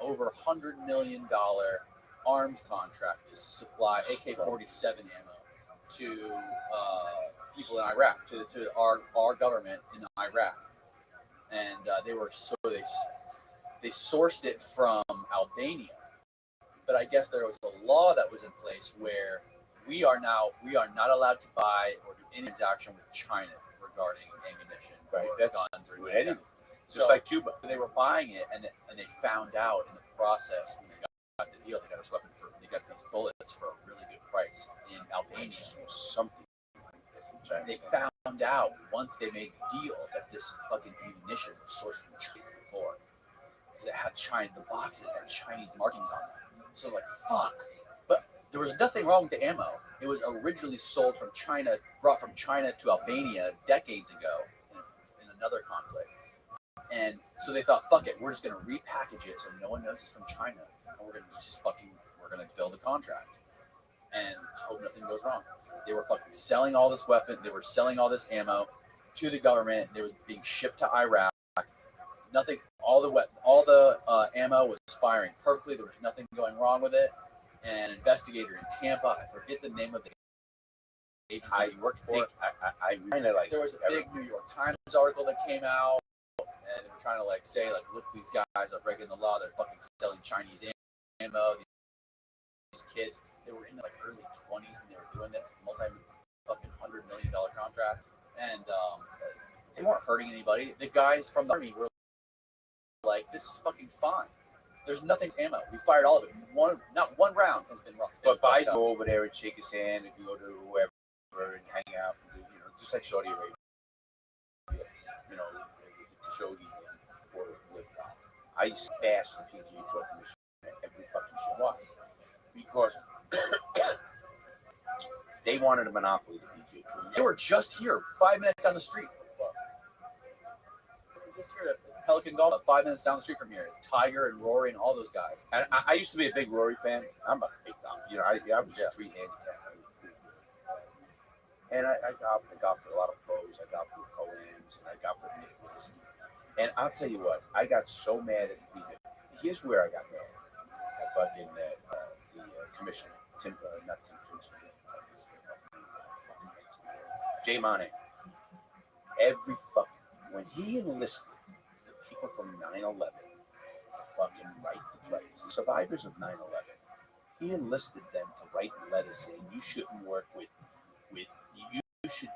over $100 million arms contract to supply AK-47 ammo to people in Iraq, to our government in Iraq, and they sourced it from Albania. But I guess there was a law that was in place where we are not allowed to buy or do any transaction with China regarding ammunition or guns or anything. Just like Cuba. They were buying it, and they found out in the process when they got the deal, they got this weapon they got these bullets for a really good price in Albania. Something. They found out once they made the deal that this fucking ammunition was sourced from China before, because it had the boxes had Chinese markings on them. So like, fuck. But there was nothing wrong with the ammo. It was originally sold from China, brought from China to Albania decades ago in another conflict. And so they thought, fuck it, we're just going to repackage it so no one knows it's from China. And we're going to fill the contract. And hope nothing goes wrong. They were fucking selling all this they were selling all this ammo to the government. They was being shipped to Iraq. Nothing, all the ammo was firing perfectly. There was nothing going wrong with it. And an investigator in Tampa, I forget the name of the agency he worked for. There was a big New York Times article that came out. And they were trying to say, look, these guys are breaking the law. They're fucking selling Chinese ammo. These kids, they were in their early 20s when they were doing this $100 million contract, and they weren't hurting anybody. The guys from the army were like, "This is fucking fine. There's nothing ammo. We fired all of it. Not one round has been wrong." But Biden go over there and shake his hand and go to whoever and hang out, and just like Saudi Arabia. Khashoggi with I used to bash the PGA Tour Commission every fucking show. Why? Because they wanted a monopoly of the PGA Tour. They were just here 5 minutes down the street. Just here at Pelican Golf, 5 minutes down the street from here. Tiger and Rory and all those guys. And I used to be a big Rory fan. I'm a big golf. I was a 3 handicap. And I golfed with a lot of pros. I golfed with Pro-Ams, and I golfed with Nicholas. And I'll tell you what, I got so mad at the PGA. Here's where I got mad. At fucking the commissioner, not Tim Commissioner, Jay Monahan. When he enlisted the people from 9/11 to fucking write the players, the survivors of 9/11. He enlisted them to write letters saying you shouldn't work with you should.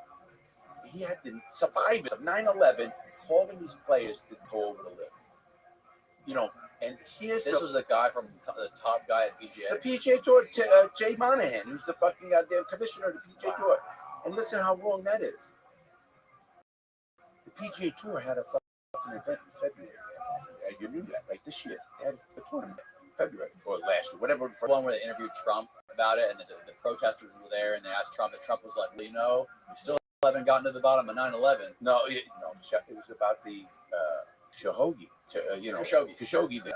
He had the survivors of 9/11 calling these players to go over the limb. You know, and this was the guy from the top guy at PGA. The PGA Tour, Jay Monahan, who's the fucking goddamn commissioner of the PGA Tour. And listen how wrong that is. The PGA Tour had a fucking event in February. You knew that, right? This year. They had a tournament in February or last year, whatever. The one where they interviewed Trump about it, and the protesters were there, and they asked Trump, and Trump was like, well, you know, we still haven't gotten to the bottom of 9/11. No, it was about the Khashoggi, Khashoggi thing.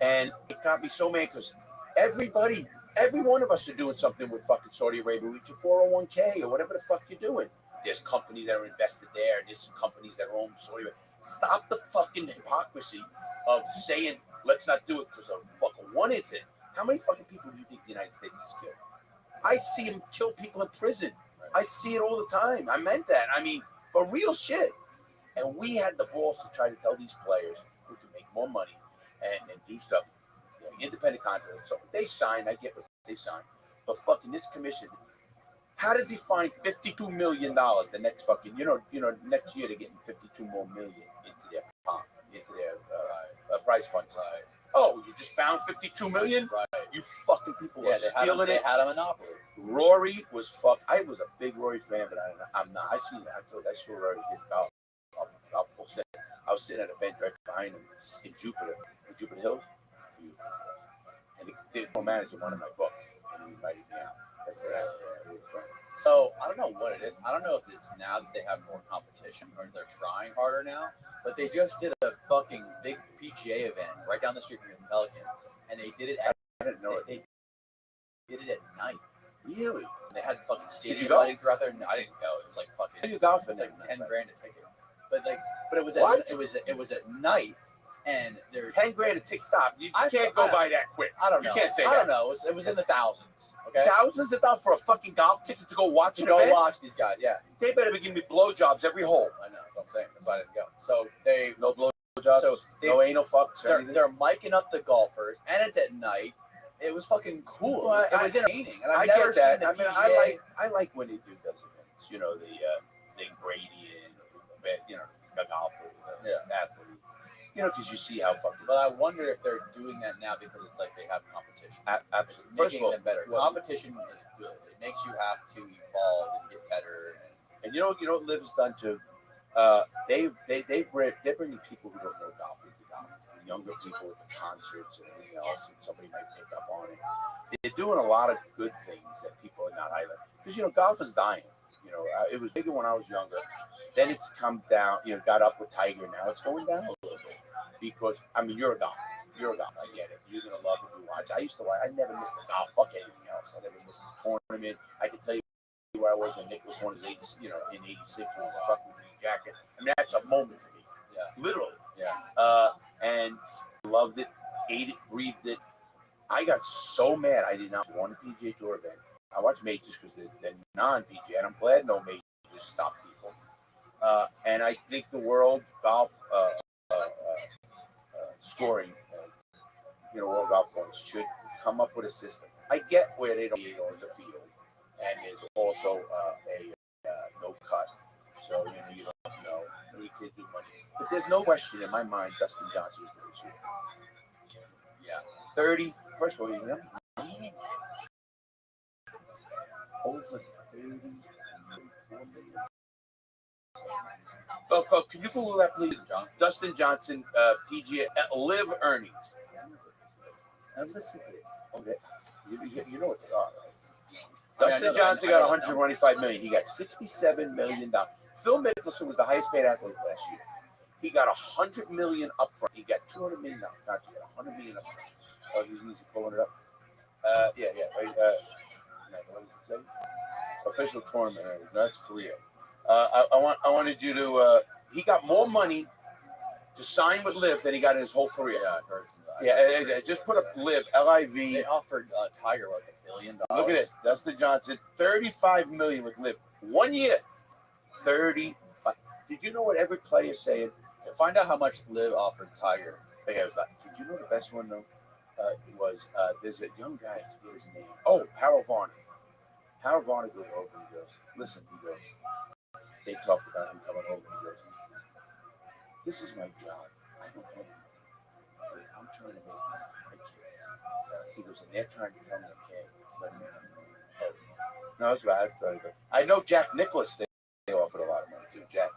And it got me so mad because every one of us are doing something with fucking Saudi Arabia with your 401k or whatever the fuck you're doing. There's companies that are invested there, and there's some companies that own Saudi Arabia. Stop the fucking hypocrisy of saying, let's not do it because of fucking one incident. How many fucking people do you think the United States has killed? I see them kill people in prison. Right. I see it all the time. I meant that. I mean, for real shit. And we had the balls to try to tell these players who can make more money and do stuff. You know, independent contractors. So they signed. I get what they signed. But fucking this commission, how does he find $52 million the next fucking, next year they're getting 52 more million into their prize funds. Right. Oh, you just found 52 million? Right. You fucking people were stealing it. They had a monopoly. Rory was fucked. I was a big Rory fan, but I'm not. I saw Rory hit golf. I was sitting at a bench right behind him in Jupiter Hills. Beautiful. And the manager wanted my book, and he invited me out. That's what we were friends. So I don't know what it is. I don't know if it's now that they have more competition or they're trying harder now. But they just did a fucking big PGA event right down the street from Pelican, and they did it. I didn't know it. They did it at night. Really? They had fucking stadium lighting throughout there. I didn't go. It was like fucking. How you golfing? Like $10,000 a ticket. But it was at night, and there's $10,000 a ticket. Stop! You can't go by that quick. I don't know. You can't say that. I don't know. It was in the thousands. Okay. Thousands of dollars for a fucking golf ticket to go watch an event? Watch these guys. Yeah. They better be giving me blowjobs every hole. I know. That's what I'm saying. That's why I didn't go. So no blowjobs. So no anal fucks. They're micing up the golfers, and it's at night. It was fucking cool. Well, it was entertaining. And I get that. I mean, I like when they do those events. You know, the Brady and the golfers, athletes. You know, because you see how fucking. But I wonder if they're doing that now because it's like they have competition. Absolutely. Making them better. Competition is good. It makes you have to evolve and get better. And you know what Liv's done too. They're bringing people who don't know golf into golf. Younger people with the concerts and everything else, and somebody might pick up on it. They're doing a lot of good things that people are not highlighting. Because golf is dying. It was bigger when I was younger. Then it's come down. Got up with Tiger. Now it's going down a little bit. Because you're a golfer. I get it. You're gonna love it. You watch. I used to watch. I never missed the golf. Fuck anything else. I never missed the tournament. I can tell you where I was when Nicklaus won his in '86 with his fucking jacket. That's a moment to me. Yeah. Literally. Yeah. And loved it, ate it, breathed it. I got so mad I did not want a PGA Tour event. I watch majors because they're non-PGA, and I'm glad no majors stop people. And I think the world golf scoring, world golf points should come up with a system. I get where they don't $8 a field, and there's also a no cut, so you don't know you can do money. But there's no question in my mind Dustin Johnson was the big shooter. Yeah, 30. First of all, over 34 million. Oh, can you Google that, please, John? Dustin Johnson, PGA Live earnings. Now listen to this. Okay, you know what they are, right? Dustin Johnson got 125 million. He got $67 million. Phil Mickelson was the highest paid athlete last year. He got $100 million up front. He got $200 million. He got $100 million up front. Oh, he's pulling it up. Yeah. Right, what does it say? Official tournament. No, that's Korea. I wanted you to. He got more money to sign with Liv than he got in his whole career. Yeah, I've heard some of that. Yeah, just put up Liv, L-I-V. They offered Tiger like $1 billion. Look at this. Dustin Johnson, $35 million with Liv. 1 year, 35. Did you know what every player is saying? Find out how much Liv offered Tiger. I was like, did you know the best one though? Was there's a young guy, I forget his name. Oh, Harold Varner. Harold Varner goes over and he goes, listen, he goes, they talked about him coming over. He goes, this is my job. I don't know. I'm trying to make money for my kids. He goes, and they're trying to tell me I can't. He's like, man, oh. No, that's right. That's right. I know Jack Nicklaus. They offered a lot of money too, Jack.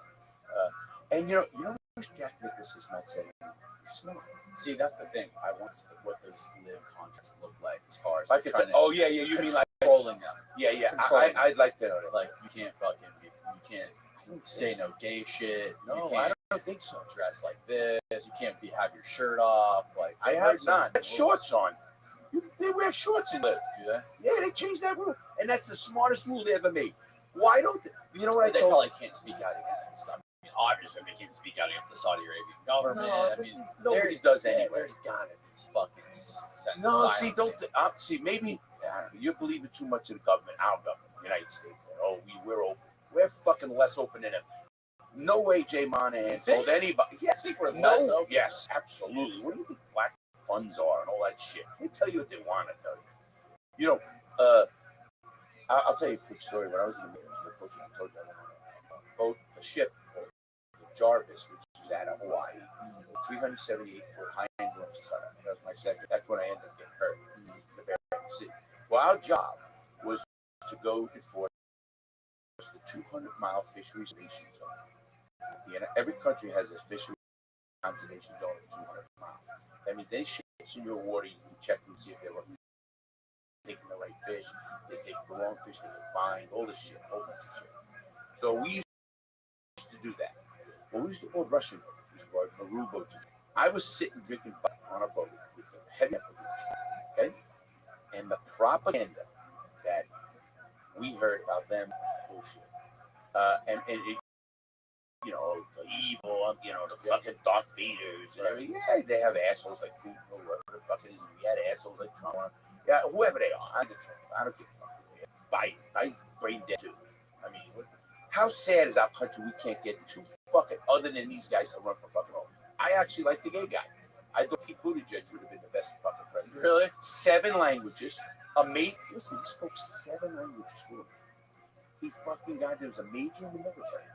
And you know, Jack Nicklaus is not saying he's smart. See, that's the thing. I want what those live contracts look like as far as Like it's oh yeah, you mean like controlling them. Yeah. I'd like to know that. Like you can't say no gay shit. No, I don't think so. Dress like this. You can't have your shirt off. Like I have not. That's shorts on. They wear shorts in live. Do they? Yeah, they changed that rule, and that's the smartest rule they ever made. Why don't they? You know what They probably can't speak out against the Saudi. I mean, obviously, they can't speak out against the Saudi Arabian government. No, I mean, nobody does anyway. There's gotta be fucking sense. No, see, don't see. Maybe you're believing too much in the government, our government, the United States. Oh, we're open. We're fucking less open than them. No way, Jay Monahan told anybody. Yes, we're less open. Yes, absolutely. What do you think black funds are and all that shit? They tell you what they want to tell you. You know, I'll tell you a quick story. When I was in the Navy, I told you I went on a boat, a ship called the Jarvis, which is out of Hawaii, 378-foot high-end glimpse cutter. That was my second. That's when I ended up getting hurt in the Bering Sea. Well, our job was to go enforce the 200-mile fisheries conservation zone. Every country has a fisheries conservation zone of 200 miles. That means any ships in your water, you can check them and see if they're taking the right fish. They take the wrong fish, they get fined, all this shit, a whole bunch of shit. So we used to do that. Well, we used to board Russian boats. We used to board Peru boats. I was sitting drinking on a boat with the heavy pollution, okay? And the propaganda that we heard about them was bullshit. And it, you know, the evil, you know, the fucking Darth Vaders and everything. Yeah, they have assholes like Putin or whatever the fuck it is. We had assholes like Trump. Yeah, whoever they are. I don't give a fuck. Biden's brain dead too. I mean, how sad is our country we can't get two fucking, other than these guys to run for fucking office? I actually like the gay guy. I thought Pete Buttigieg would have been the best fucking president. Really? 7 languages. Listen, he spoke 7 languages fluently. He fucking got, there was a major in the military.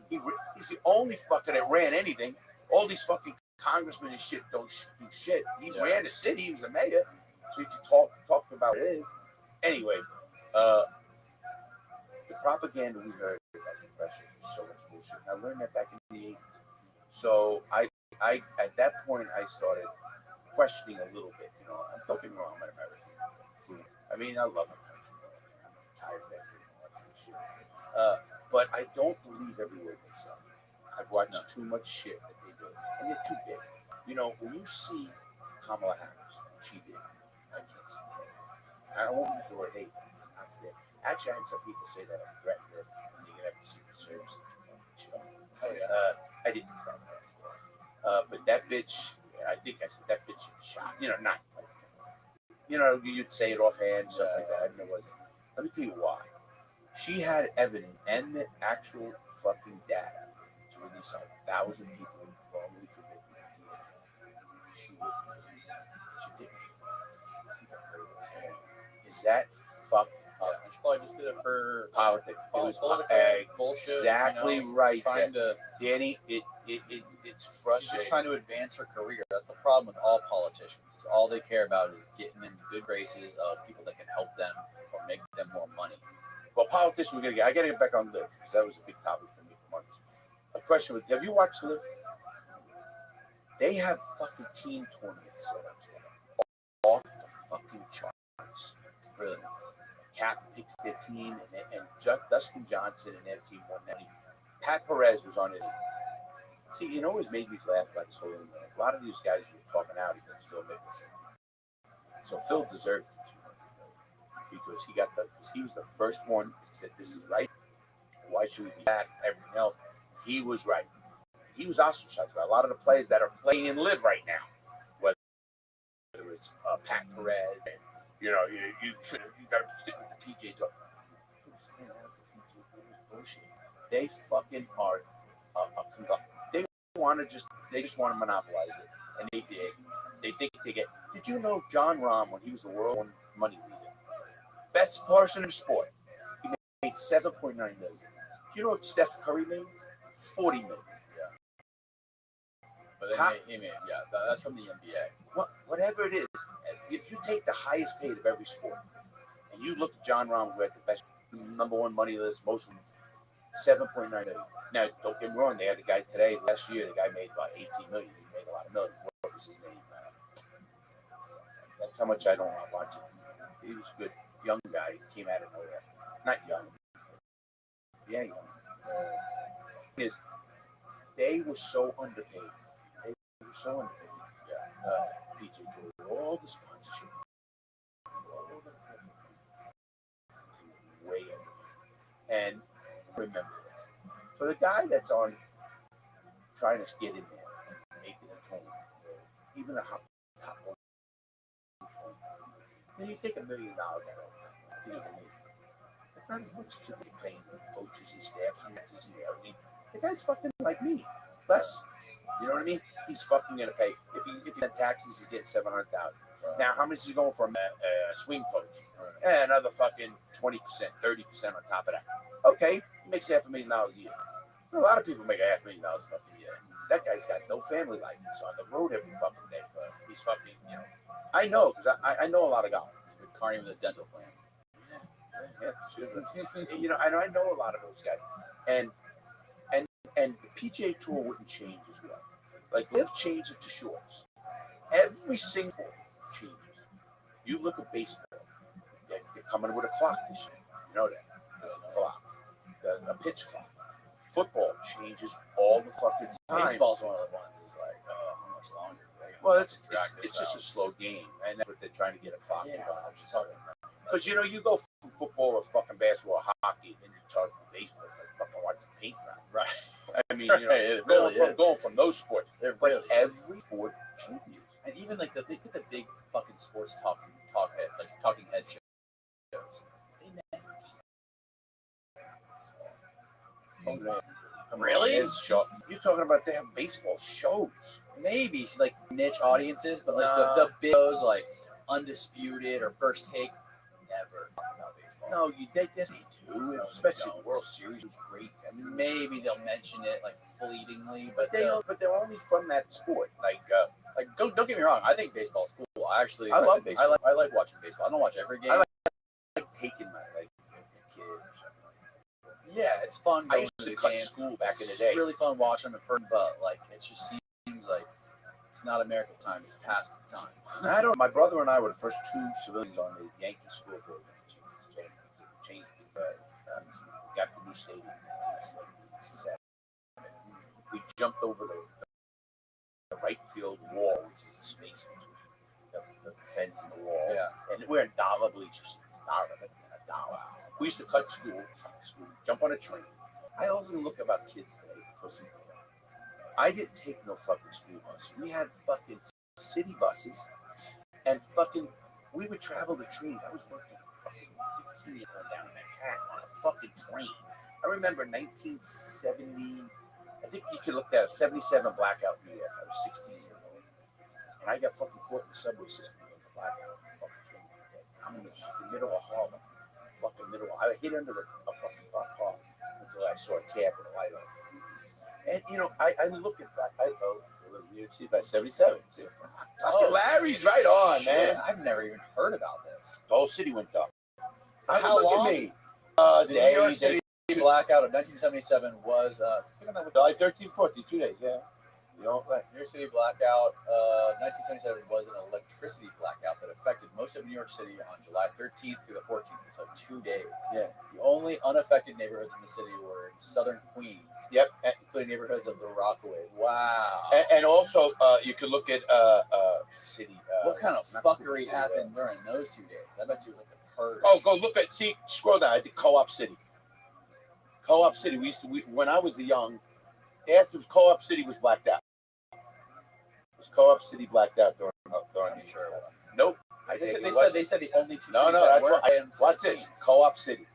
He's the only fucker that ran anything. All these fucking congressmen and shit don't do shit. He ran the city. He was a mayor, so he could talk about what it is. Anyway, the propaganda we heard about depression was so much bullshit. I learned that back in the 80s. So I at that point I started questioning a little bit. You know, don't get me wrong, I'm an American. I mean, I love my country. I'm a retired veteran and all that kind of shit. But I don't believe every word they say. I've watched too much shit that they do, and they're too big. You know, when you see Kamala Harris, what she did, I can't stand it. I don't want to use the word hate, but I cannot stand it. Actually, I had some people say that I threatened her, and you can have the Secret Service. Oh, yeah. I didn't threaten her, but that bitch, I think I said that bitch shot. You know, not like, you know, you'd say it offhand, stuff like that. I mean, it wasn't. Let me tell you why. She had evidence and the actual fucking data to release 1,000 people wrongly convicted of DNA. She wouldn't. She didn't. I think I heard her say, is that fucked up? And she probably just did it for politics. It was bullshit. Exactly, you know, right. Trying to, Danny, it's frustrating. She's just trying to advance her career. That's the problem with all politicians. All they care about is getting in the good graces of people that can help them or make them more money. Well, politicians, I got to get back on Live, because that was a big topic for me for months. A question was, have you watched Live? They have fucking team tournaments set up there. Off the fucking charts. Really. Cap picks their team, and Dustin Johnson and their team won that. Pat Perez was on his team. See, it always made me laugh about this whole thing. A lot of these guys were talking out against Phil Mickelson. So Phil deserved it. Because he was the first one that said this is right. Why should we be back? Everything else, he was right. He was ostracized by a lot of the players that are playing in Live right now. Whether it's Pat Perez, and you know, you got to stick with the PGA Tour. Bullshit. They fucking are. They just want to monopolize it. and they did. They think they get. Did you know John Rahm, when he was the world money leader, best person in sport, he made $7.9 million. Do you know what Steph Curry made? $40 million. But he made, that's from the NBA. Whatever it is, if you take the highest paid of every sport, and you look at John Rahm, who had the best number one money list, most wins, $7.9 million. Now, don't get me wrong, they had a guy today, last year, the guy made about $18 million. He made a lot of millions. What was his name? That's how much I don't want to watch it. He was a good young guy. He came out of nowhere. Not young. Yeah, young. They were so underpaid. They were so underpaid. Yeah. PJ Tour, all the sponsorship. All the way underpaid. And remember this. For the guy that's on trying to get in there and make it a 20, even a top one, then you take $1 million out of it. I think it was $1 million. It's not as much as you're paying the coaches and staff and taxes and everything. The guy's fucking like me. Less. You know what I mean? He's fucking gonna pay. If he had taxes, he's getting $700,000. Now, how much is he going for a swing coach? Another fucking 20%, 30% on top of that. Okay, he makes $500,000 a year. A lot of people make $500,000 a fucking year. That guy's got no family life. He's on the road every fucking day. But he's fucking, I know, because I know a lot of guys. He's a carny with a dental plan. Yeah, I know a lot of those guys. And the PGA Tour wouldn't change as well. Like, they've changed it to shorts. Every single changes. You look at baseball. They're coming with a clock this year. You know that. There's a clock. A pitch clock. Football changes all the fucking time. Baseball's one of the ones that's like, how much longer? Well, it's just a slow game. And that's what they're trying to get a clock. Yeah, because, you go from football or fucking basketball or hockey, and you talk baseball, it's like fucking watching paint dry. Right. I mean, It going from those sports. But every sport changes. And even like the big fucking sports talking head shows. They never talk. Really? You're talking about they have baseball shows. Maybe like niche audiences, but like the big shows like Undisputed or First Take never talk about baseball. No, they do. Especially the World Series was great. And maybe they'll mention it like fleetingly, but they're only from that sport. Like don't get me wrong. I think baseball's cool. I love baseball. I like watching baseball. I don't watch every game. I like taking my kid. Yeah, it's fun. I used to cut school back in the day. It's really fun watching them in person, but like it just seems like it's not America's time. It's past its time. My brother and I were the first two civilians on the Yankee school program. Changed it. Got the new stadium in 1977. We jumped over the right field wall, which is a space between the fence and the wall. Yeah. And we're in dollar bleachers. It's $1. We used to cut school, jump on a train. I often look about kids today, pussies today. I didn't take no fucking school bus. We had fucking city buses, and we would travel the trains. I was working fucking 15 years old down in Manhattan on a fucking train. I remember 1970, I think you could look that up, 77 blackout New York. I was 16 years old. And I got fucking caught in the subway system with the blackout fucking train. I'm in the middle of Harlem. I hid under a fucking car until I saw a cab with a light on. And I look at that. I live in New York City by 77. See, Larry's right on, man. I've never even heard about this. The whole city went dark. How look long? At me. The New York City blackout of 1977 was July 13th, 14th, 2 days. Yeah. New York City blackout 1977 was an electricity blackout that affected most of New York City on July 13th through the 14th, so 2 days. Yeah. The only unaffected neighborhoods in the city were in southern Queens. Yep. Including neighborhoods of the Rockaway. Wow. And also, you could look at city. What kind of fuckery happened during those 2 days? I bet you it was like the purge. Oh, go look at, scroll down. I did Co-op City. Co-op City, when I was young, after Co-op City was blacked out. Was Co-op City blacked out during I'm sure. Nope. They said the only two. No, that's what. Watch this. Co-op City.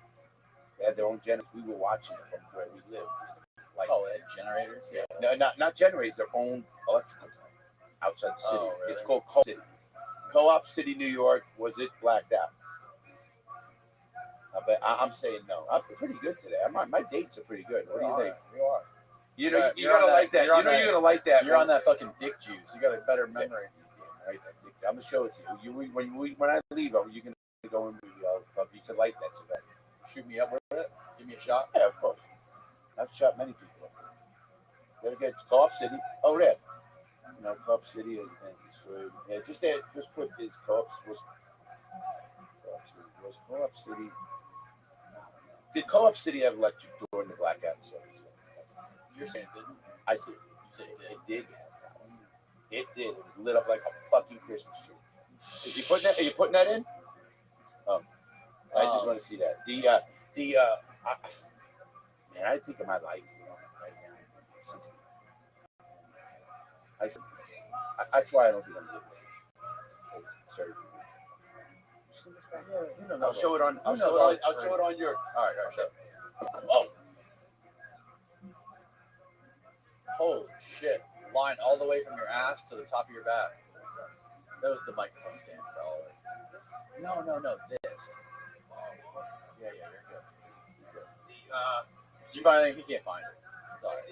They had their own generators. We were watching it from where we lived. They had generators. Yeah. No, not generators. Their own electrical plant. outside the city. Oh, really? It's called Co-op City. Co-op City, New York. Was it blacked out? I'm saying no. I'm pretty good today. My dates are pretty good. What do you think? You are. You know, you You're gotta on like that. you're You know, on you're gonna like that. You're on that fucking dick juice. You got a better memory. Right, I'm gonna show it to you. When I leave, you can go and you can like that cigar. Shoot me up with it. Give me a shot. Yeah, of course. I've shot many people. You ever get Co-op City? Oh, there. You know, Co-op City and yeah, just there. Just put this Co-op City. Did Co-op City have electric during the blackout in '77? You're saying it didn't? I see. You said it did. It did. It did. It was lit up like a fucking Christmas tree. Is you putting that? Are you putting that in? I just want to see that. Man, I think of my life, right now. 60. That's why I don't think I'm doing it. Surgery. I'll show it on. I'll show it on your. All right, show. Oh, holy shit! Line all the way from your ass to the top of your back. That was the microphone stand, fella. No, this. Yeah, you're good. You finally, he can't find it. It's all right.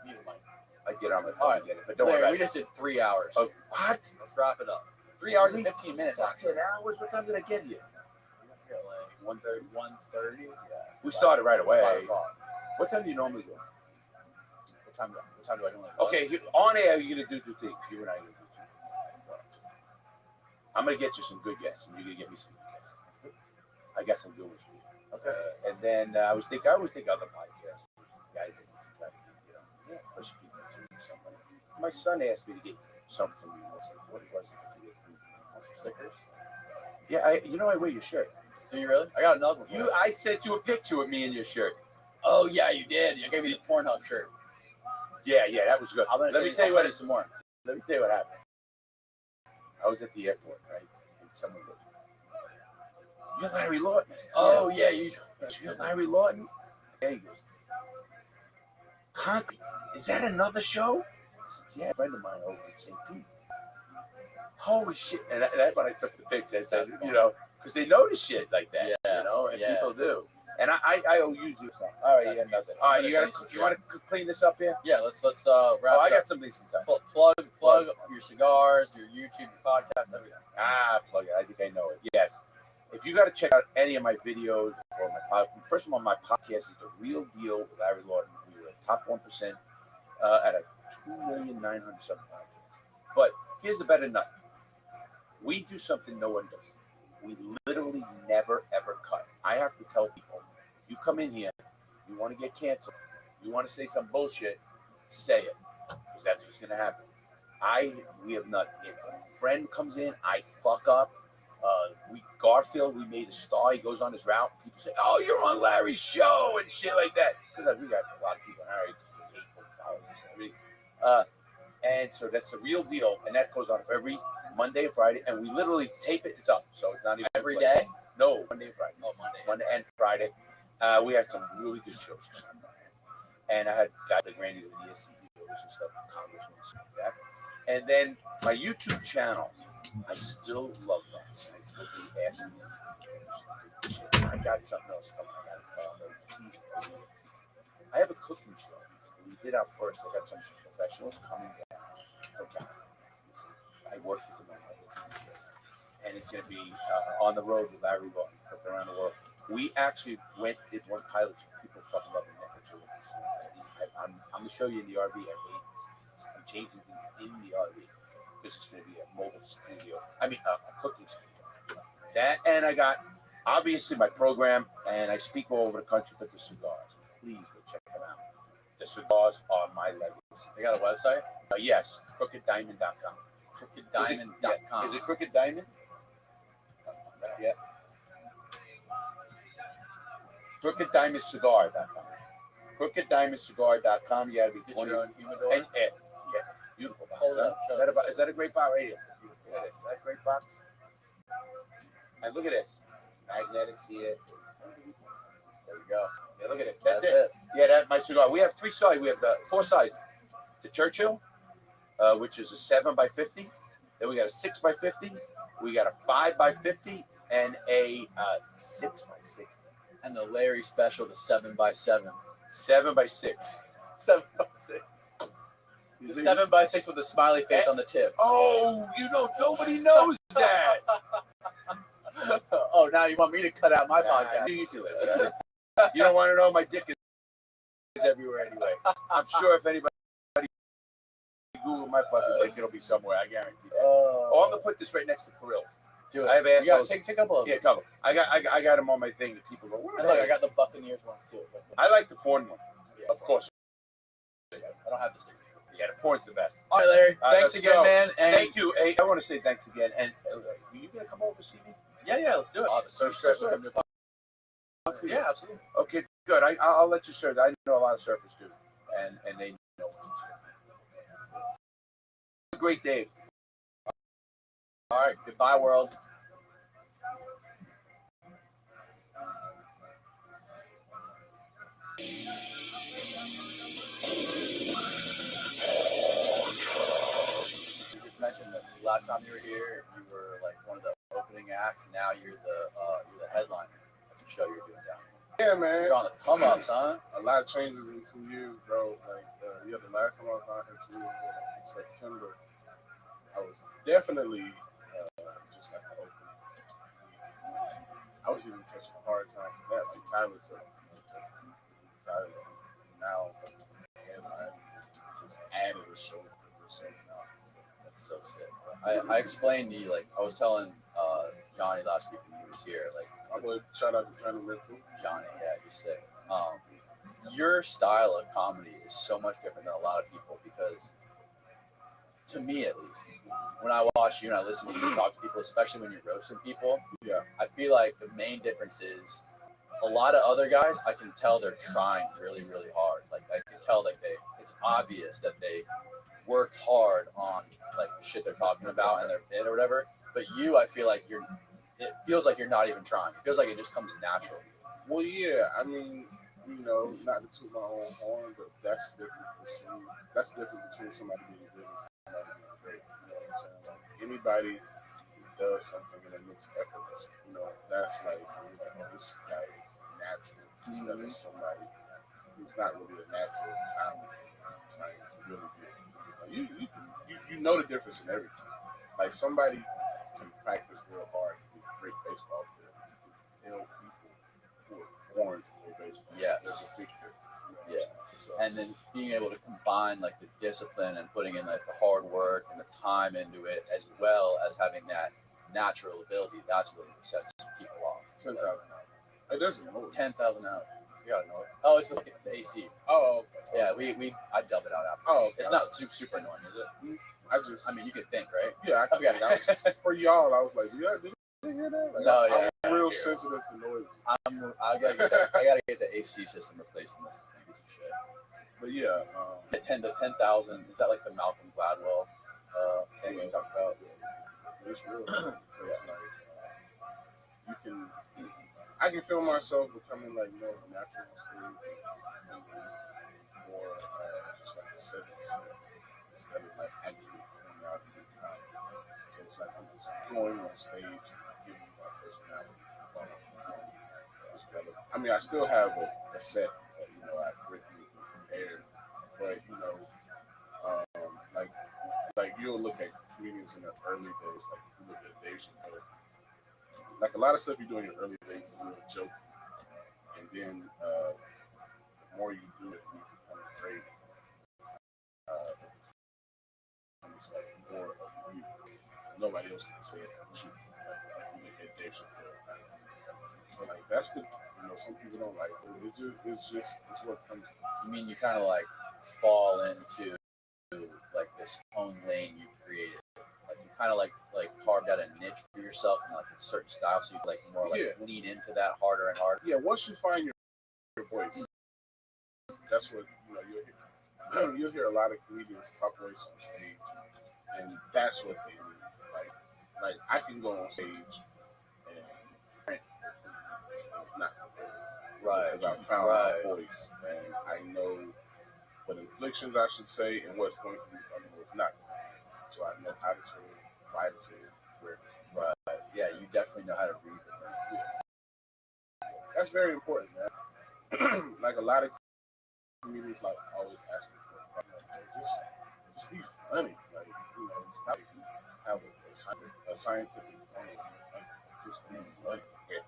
Need the mic. I get on my phone All right, and get it, but don't worry. We just did 3 hours. Oh, what? Let's wrap it up. 3 hours and 15 minutes. Fucking hours. What time did I get here? Like 1:30. 1:30. Yeah. We started right away. 5 o'clock. What time do you normally go? What time do I normally? Okay, on air you're gonna do two things. You and I are gonna do two things. I'm gonna get you some good guests, and you're gonna get me some good guests. I got some good ones for you. Okay. And then I always think other podcasts, guys that try to push people to something. My son asked me to get something from you. What was it? Some stickers. Yeah, I wear your shirt. Do you really? I got another one. I sent you a picture of me in your shirt. Oh yeah, you did. You gave me the Pornhub shirt. Yeah, that was good. Let me tell you what. Some more. Let me tell you what happened. I was at the airport, right? And someone goes, "You're Larry Lawton." I said, "Oh yeah, you're Larry Lawton." Yeah, he goes, "Concrete, is that another show?" I said, "Yeah, a friend of mine over in St. Pete." Holy shit! And that's when I took the picture. I said, because they notice shit like that, and people do. And I owe you something. All right, nothing. All right, you want to clean this up here? Yeah, let's wrap it up. I got some things inside. Plug your cigars, your YouTube, your podcast, everything. Plug it. I think I know it. Yes. If you got to check out any of my videos or my podcast, first of all, my podcast is The Real Deal with Larry Lawton. We were top 1% at a 2,900,000 podcasts. But here's the better nut. We do something no one does. We literally never, ever cut. I have to tell people, if you come in here, you want to get canceled, you want to say some bullshit, say it. Because that's what's going to happen. We have not. If a friend comes in, I fuck up. Garfield, we made a star. He goes on his route. People say, "Oh, you're on Larry's show," and shit like that. Because we got a lot of people on Larry because they hate followers and everything. And so that's the real deal. And that goes on for every Monday and Friday. And we literally tape it. It's up. So it's not even every day? No, Monday and Friday. Oh, Monday and Friday. We had some really good shows coming up. And I had guys like Randy Lanier, CEOs and stuff, congressmen and stuff like that. And then my YouTube channel, I still love that. I still do ask me. I got something else coming. I got to tell them. I have a cooking show. We did our first. I got some professionals coming down. Okay. I work with them on my cooking show. And it's going to be on the road with Larry Lawton, cooking around the world. We actually did one pilot. People fucking love it. I'm going to show you in the RV. I'm changing things in the RV. This is going to be a mobile studio. I mean, a cooking studio. That, and I got, obviously, my program, and I speak all over the country for the cigars. Please go check them out. The cigars are my legacy. They got a website? Yes, crookeddiamond.com. Crookeddiamond.com. Is it Crooked Diamond? Yeah. CrookedDiamondCigar.com. CrookedDiamondCigar.com. You got to be 20. Your own humidor? And, yeah, beautiful box. Hold up, is that a great box right here? Look at this. Is that a great box? And look at this. Magnetics here. There we go. Yeah, look at it. That's it. Yeah, that's my cigar. We have 3 sizes. We have the 4 sizes. The Churchill, which is a 7x50. Then we got a 6x50. We got a 5x50 and a 6x60. And the Larry special, the 7x7. 7x6. 7x6. The 7x6 with the smiley face on the tip. Oh, nobody knows that. Oh, now you want me to cut out my podcast? You do it. You don't want to know my dick is everywhere anyway. I'm sure if anybody Google my fucking dick, it'll be somewhere. I guarantee that. Oh, I'm gonna put this right next to Kirill. Do it. I have assholes. Take a couple of them. Yeah, couple. I got them on my thing that people go. And look, I got the Buccaneers ones too. I like the porn one. Yeah, of course. I don't have the stickers. Yeah, the porn's the best. All right, Larry. Thanks again, man. And thank you. Hey, I want to say thanks again. And are you gonna come over and see me? Yeah, let's do it. The surf strip will come to the Yeah, absolutely. Okay, good. I'll let you surf. I know a lot of surfers too, and they know when you surf. Have a great day. All right, goodbye, world. You just mentioned that last time you were here, you were like one of the opening acts. Now you're the headliner of the show you're doing down here. Yeah, man. You're on the come up, son. A lot of changes in 2 years, bro. Like, the last time I was down here 2 years ago, in September, I was definitely just like an opening. I was even catching a hard time with that. Like Tyler said, Tyler now, and I just added a show to the show now. That's so sick. I explained to you, like, I was telling Johnny last week when he was here, like, I'm going to shout out to Johnny Mitchell. Johnny, yeah, he's sick. Your style of comedy is so much different than a lot of people because, to me at least, when I watch you and I listen to you talk to people, especially when you're roasting people, yeah, I feel like the main difference is a lot of other guys, I can tell they're trying really, really hard. Like, I can tell like it's obvious that they worked hard on like the shit they're talking about and their bit or whatever. But you, I feel like it feels like you're not even trying. It feels like it just comes natural. Well, yeah, I mean, not to toot my own horn, but that's different. That's different between somebody being good and somebody being great. You know what I'm saying? Like anybody who does something and it looks effortless, that's like, oh, this guy is natural instead of somebody who's not really a natural comedy trying to really get. Like, you know the difference in everything. Like somebody can practice real hard to be a great baseball player. You can tell people who are born to play baseball. Yes. There's a big difference. Yeah. So. And then being able to combine like the discipline and putting in like the hard work and the time into it, as well as having that natural ability, that's really what sets people off. 10,000 hours. It doesn't know. 10,000 hours. You gotta know it. Oh, it's the AC. Oh, okay. Yeah, I dubbed it out after. Oh, okay. It's not super annoying, is it? I mean, you can think, right? Yeah, I can. For y'all, I was like, did you hear that? Like, no, yeah. I'm real sensitive to noise. I gotta get the AC system replaced in this piece of shit. But yeah, the 10,000. Is that like the Malcolm Gladwell thing he talks about? Yeah. It's real. It's like I can feel myself becoming like more of a natural stage, more just like a seventh sense instead of like actually going out and doing comedy. So it's like I'm just going on stage and giving my personality while I'm performing. Instead of, I mean, I still have a set that I've written and prepared, but like you'll look at comedians in the early days, like you look at Dave Chappelle. Like a lot of stuff you do in your early days is real joke, and then the more you do it, you become great. It becomes like more of you. Nobody else can say it but you. Like you look at Dave Chappelle. But like that's the some people don't like it. It's what comes. You mean you kind of like fall into like this own lane you created? Like you kind of like carved out a niche for yourself in like a certain style, so you like more like lean into that harder and harder. Yeah, once you find your voice, that's what you'll hear. You'll hear a lot of comedians talk voice on stage, and that's what they mean. Like I can go on stage and rant, and it's not there, right? Because I found my voice, and I know what inflections I should say and what's going to be funny, what's not. so I know how to say it, why to say it, where to say it. Right. Yeah, you definitely know how to read it. That's very important, man. Like a lot of comedians, like always ask me for advice. Like, just be funny. Like, it's not like you have a scientific thing. Like, just be funny. Yeah.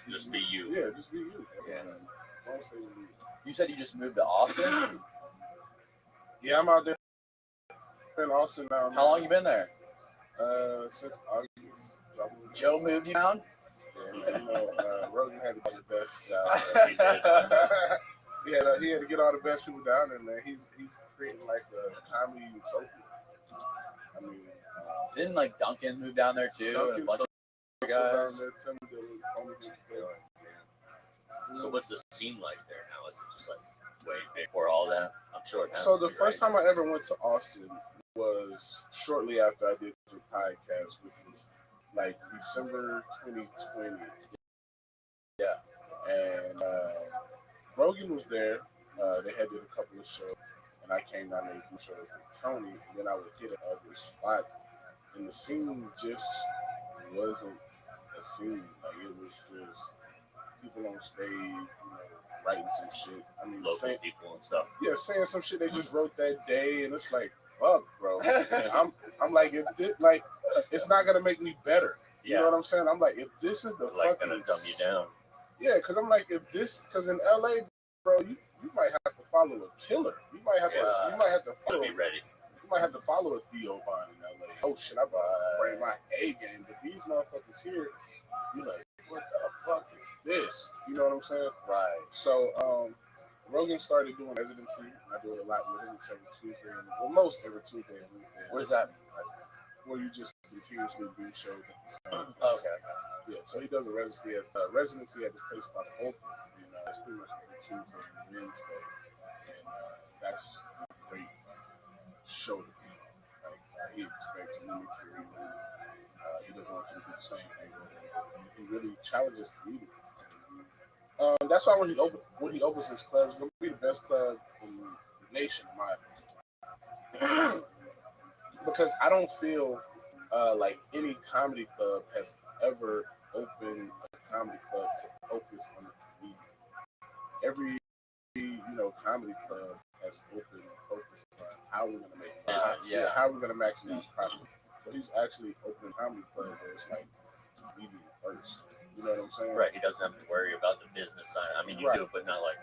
Just be you. Yeah, just be you. Yeah. Don't say you. You said you just moved to Austin? Yeah, I'm out there in Austin now. How long you been there? Since August. Joe moved you down? Yeah, Rogan had to be the best. He had to get all the best people down there, man. He's creating like a comedy utopia. I mean, didn't like Duncan move down there too? Duncan And a bunch of guys. Down there, Tim Dillon, So what's the scene like there now? Is it just like way before all that? I'm sure it has So to the be, first right? time I ever went to Austin was shortly after I did your podcast, which was like December 2020. Yeah. And Rogan was there. They had did a couple of shows, and I came down there to do shows with Tony, and then I would hit other spots, and the scene just wasn't a scene. Like, it was just people on stage, writing some shit. I mean, Local people and stuff. Yeah, saying some shit they just wrote that day, and it's like, fuck, bro. I'm like, it's not gonna make me better. You know what I'm saying? I'm like, if this is the Like fucking gonna dumb you down. Yeah, because I'm like, because in LA, bro, you might have to follow a killer. You might have to follow. Be ready. You might have to follow a Theo Von in LA. Oh shit, I better bring my A game. But these motherfuckers here, you like, what the fuck is this? You know what I'm saying? Right. So, Rogan started doing residency. I do it a lot with him. It's every Tuesday, most every Tuesday and Wednesday. What does that mean? Where you just continuously do shows at the same Okay. Yeah, so he does a residency at this place called Open, and it's pretty much every Tuesday and Wednesday, and that's a great show to be on. Like, he expects you to read. He doesn't want you to do the same thing over and over. And he really challenges the readers. That's why when he opens his club, it's going to be the best club in the nation, in my opinion. Because I don't feel like any comedy club has ever opened a comedy club to focus on the comedian. Every comedy club has opened and focused on how we're going to make money, how we're going to maximize profit. So he's actually opened a comedy club where it's like comedian first. You know what I'm saying? Right. He doesn't have to worry about the business side. I mean, you do, but not like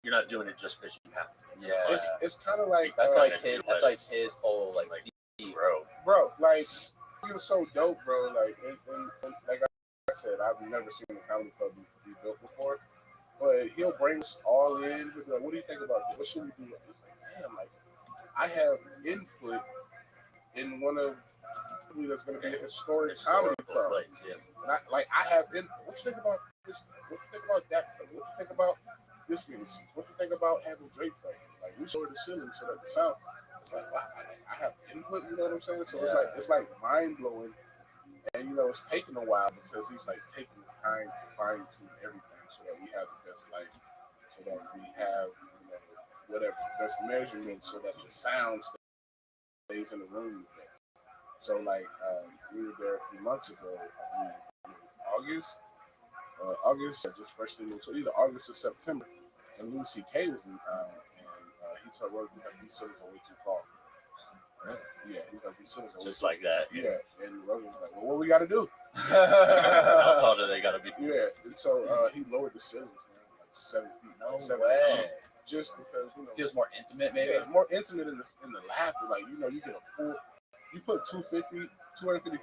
you're not doing it just because you have to. Yeah. It's kind of like that's like his whole like bro, like it's so dope, bro. Like, and like I said, I've never seen a comedy club be built before, but he'll bring us all in. He's like, "What do you think about this? What should we do?" It's like, damn, like I have input in one of that's going to be a historic comedy club. Place, yeah. I have input. What you think about this? What you think about that? What you think about this mini scenes? What you think about having Drake fight? Like, we lower the ceiling so that the sound. It's like, wow, I have input, you know what I'm saying? So it's like mind blowing, and it's taking a while because he's like taking his time to fine tune everything so that we have the best light, so that we have whatever the best measurement, so that the sound stays in the room the best. So like we were there a few months ago, I believe August, just freshly moved, so either August or September, and Louis C.K. was in town. He told Rogan, he's like, these cities are way too tall. Right. Yeah, he's like, these cities are just like that. Yeah, and Rogan was like, well, what we got to do? How tall do they got to be? Yeah, and so he lowered the ceilings, man, like 7 feet. No 7 way. feet, just because, feels more intimate, maybe? Yeah, more intimate in the laughter. Like, you get a full, you put 250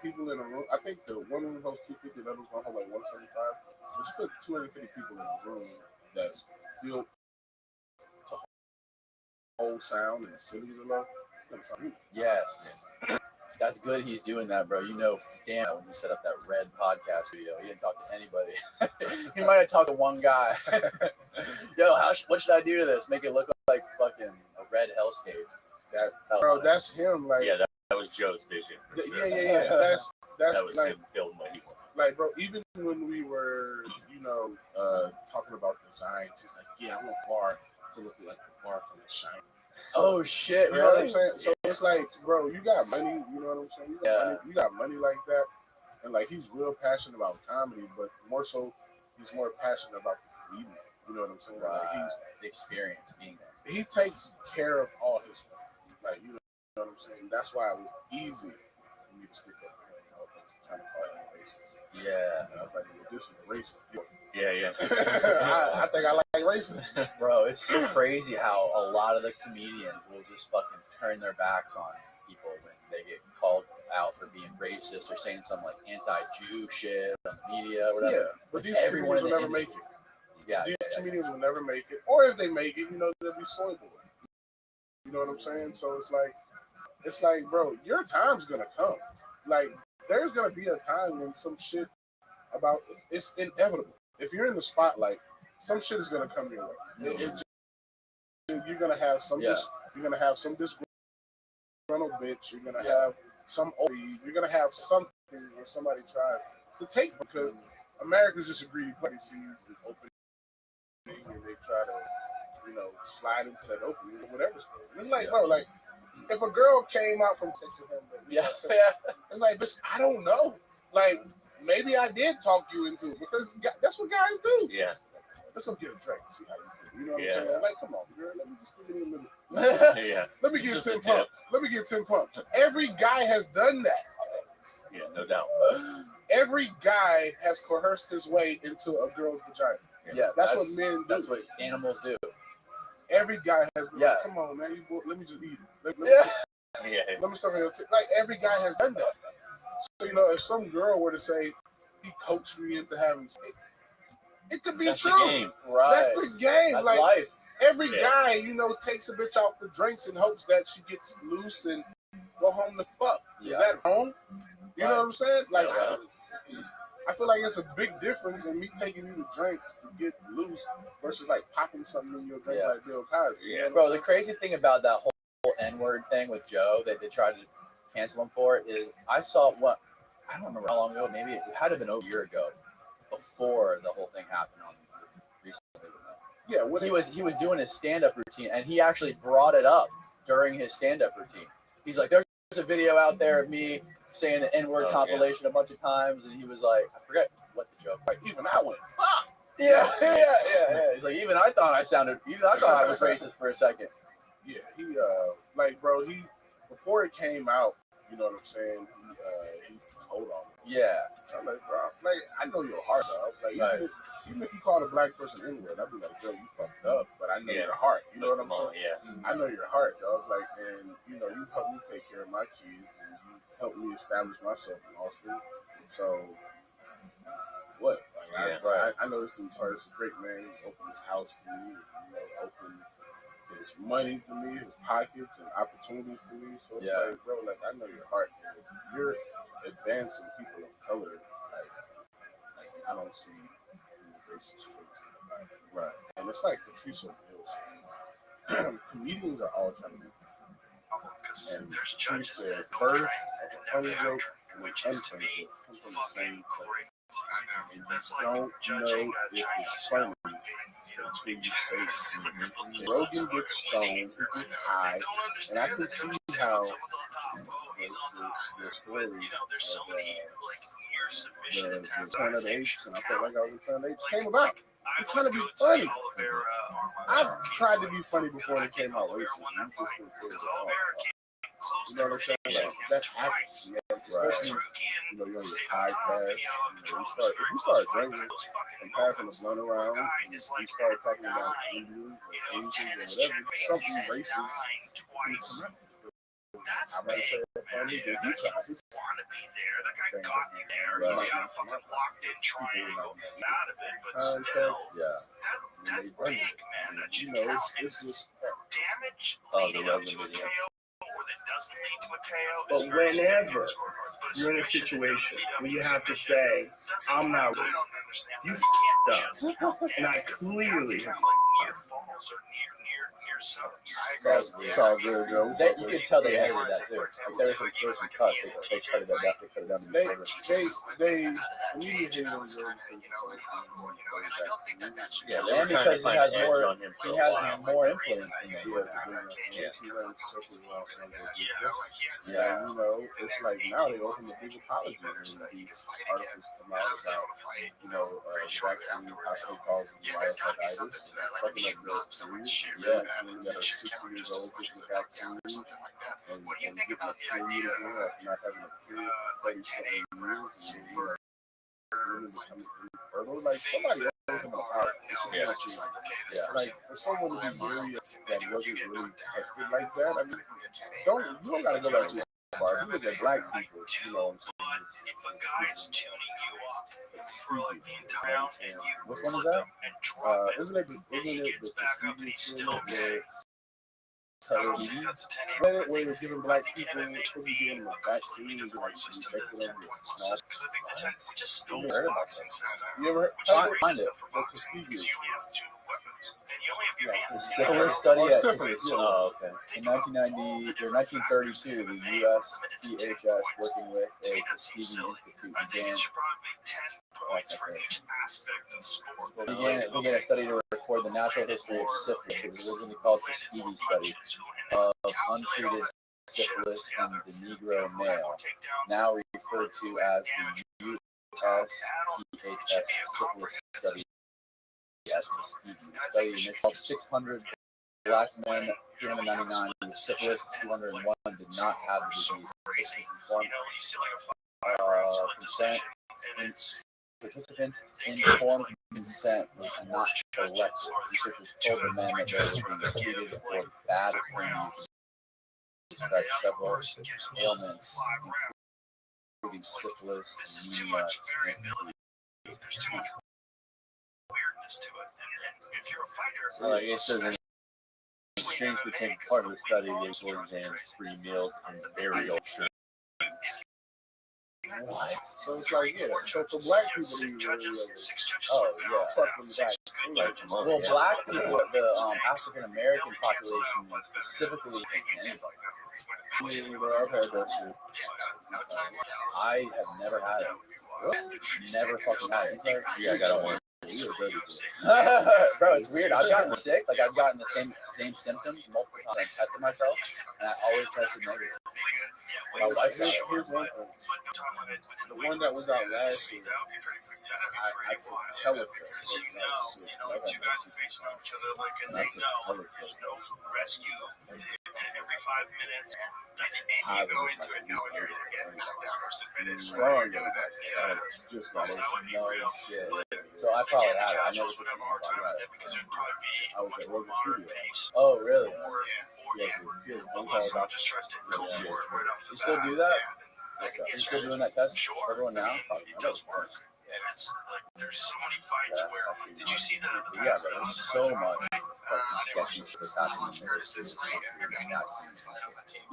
people in a room. I think the one room hosts 250, the other one's going to hold like 175. But you put 250 people in a room that's built to hold sound and the ceilings are low. Yes. That's good he's doing that, bro. Damn, when you set up that Red podcast studio, he didn't talk to anybody. He might have talked to one guy. Yo, what should I do to this? Make it look like fucking a red hellscape. That's him. Like, yeah, that was Joe's vision. For sure. Yeah. That was like, him building what he wanted. Like, bro, even when we were, talking about designs, he's like, yeah, I want bar to look like the bar from The Shining. So, oh shit! You know what I'm saying? So it's like, bro, you got money. You know what I'm saying? You got money like that, and like he's real passionate about comedy, but more so, he's more passionate about the comedian. You know what I'm saying? Like he's the experience being there. He takes care of all his family. Like you know what I'm saying? That's why it was easy for me to stick up for him. You know, like trying to call him racist. Yeah. And I was like, well, this is a racist deal. Yeah. I think I like racism. Bro, it's so crazy how a lot of the comedians will just fucking turn their backs on people when they get called out for being racist or saying some like anti-Jew shit on the media or whatever. Yeah, but these comedians will never make it. Yeah, these comedians will never make it. Or if they make it, you know, they'll be soy boy. You know what I'm saying? So it's like, bro, your time's gonna come. Like, there's gonna be a time when some shit about it's inevitable. If you're in the spotlight, some shit is gonna come your way. You're gonna have some. You're gonna have some disgruntled bitch. You're gonna have some. You're gonna have something where somebody tries to take because America's just a greedy place. Sees an opening and they try to, you know, slide into that opening or whatever. It's like, bro, like if a girl came out from sexual him, it's like, bitch, I don't know. Like, maybe I did talk you into it because that's what guys do. Yeah. Let's go get a drink and see how you feel. You know what I'm saying? Like, come on, girl, let me just give you a little. Yeah. Let me get 10 pumps. Let me get 10 pumps. Every guy has done that. Yeah, no doubt. Every guy has coerced his way into a girl's vagina. Yeah, that's what men do. That's what animals do. Every guy has been like, come on, man, let me just eat it. Let me suck on your tip. Like, every guy has done that. So, you know, if some girl were to say, he coached me into having sex, it could be true. The game. Right. That's the game. That's like life. Every guy, you know, takes a bitch out for drinks in hopes that she gets loose and go home to fuck. Is that wrong? You know what I'm saying? Like, I feel like it's a big difference in me taking you to drinks to get loose versus like popping something in your drink like Bill Cosby. Yeah, bro. The crazy thing about that whole N-word thing with Joe that they tried to cancel him for is I saw what I don't remember how long ago. Maybe it had to have been over a year ago, before the whole thing happened on recently. Yeah, he was doing his stand-up routine, and he actually brought it up during his stand-up routine. He's like, "There's a video out there of me saying an N-word compilation a bunch of times," and he was like, "I forget what the joke." Like, even I went, "Ah!" Yeah. He's like, even I thought I was racist for a second. Yeah, he like, bro, he before it came out, you know what I'm saying? He told on it. Yeah. I'm like, bro, like I know your heart, dog. Like, even if you called a black person N-word, I'd be like, yo, you fucked up, but I know your heart. You know what I'm saying? Yeah. I know your heart, dog. Like, and you know, you helped me take care of my kids, and you helped me establish myself in Austin. So, what? Like, I know this dude's heart. It's a great man. He opened his house to me. You know, opened his money to me, his pockets, and opportunities to me. So it's like, bro, like I know your heart. And if you're advancing people of color, like I don't see any racist traits in nobody. Right. And it's like Patrice O'Neal said, comedians are all trying to be funny. And Patrice said, first, a funny joke and an unfunny joke come from the same place. And you don't know if it's funny until you say it. Rogan gets stoned, he gets high, and I can see how the story of the Planet of the Apes, and I felt like I was in Planet of the Apes, came about. I'm trying to be funny. I've tried to be funny before it came out racist. You just didn't say it. You know what I'm saying? Like, that happens. Especially, you know, you're on your podcast. You know, if you start drinking and passing the blunt around, and you start talking about Indians or Asians or whatever, something racist, I'm about to say that funny, then you try. Want to be there. That guy got me there. He's got a fucking locked in triangle out of it, but still, that's big, man. That you know, it's just damage leading up to a KO. But whenever you're in a situation where you have to say, I'm not racist, you f***ed up. And I clearly have f***ed up. It's all good, Joe. You could tell they edited that too. Like there was some cuts. They cut it down. They cut it down. They immediately hated him. Yeah, And because he has more influence than me. Yeah, you know, it's like now they open the big apology when these articles come out about, you know, vaccine hospital calls myocarditis, fucking up girls' periods. Yeah, women that are 60 years old getting the vaccine and getting a period again, not having a period for 30-something years, and women becoming infertile. Like somebody owes them an apology. Yeah. Like for someone to be very that wasn't really tested like that, I mean, you don't gotta go back to your bar. You look at black people, you know what I'm saying? If a guy's tuning you up for like the entire and you which one is that? Isn't it the Tuskegee experiment? Where you're giving black people, supposed to be giving them a vaccine and like injecting them with small. You ever heard Find it. What's Tuskegee? The syphilis study at syphilis. Okay. In 1930 the USPHS, working with a Tuskegee Institute, began a study to record the natural history of syphilis. It was originally called the Tuskegee study of untreated syphilis in the Negro male, now referred to as the USPHS syphilis study at Tuskegee. The study initially 600 black men, 399 with syphilis, 201 did not have the disease. Participants informed consent was not collected. Researchers told the men that they were being treated for bad training to describe several ailments, including syphilis, anemia, and there's too much weirdness to it. And if you're a fighter, I guess there's an exchange between part of the study, they ordered exams, free meals, and burial insurance. What? So it's like, yeah, so for black people, well, black people, the African American population, specifically, I've had that shit. I have never had it. Never fucking had it. Yeah, I got one. Bro, it's weird. I've gotten sick. Like I've gotten the same symptoms multiple times. I tested myself, and I always tested negative. My wife got it. Here's one thing. The one that was out last year, I took hella tests. I was sick. I got and I took hella tests. Rescue every 5 minutes. You go into it knowing you're either getting knocked down or submitted. Strong. Just got it. No shit. So I probably had it. I never took it about it. Because it'd probably be I was at Rothschild Studio. Oh, really? Yes, one call unless I doctor. just trust it go for it right off the You still bat. do that? What's up? You still doing that test? Sure. Everyone now? It does work. And it's like there's so many fights where did you see the Yeah, but there's so much fucking sketchy shit that's happening in Curtis's fight?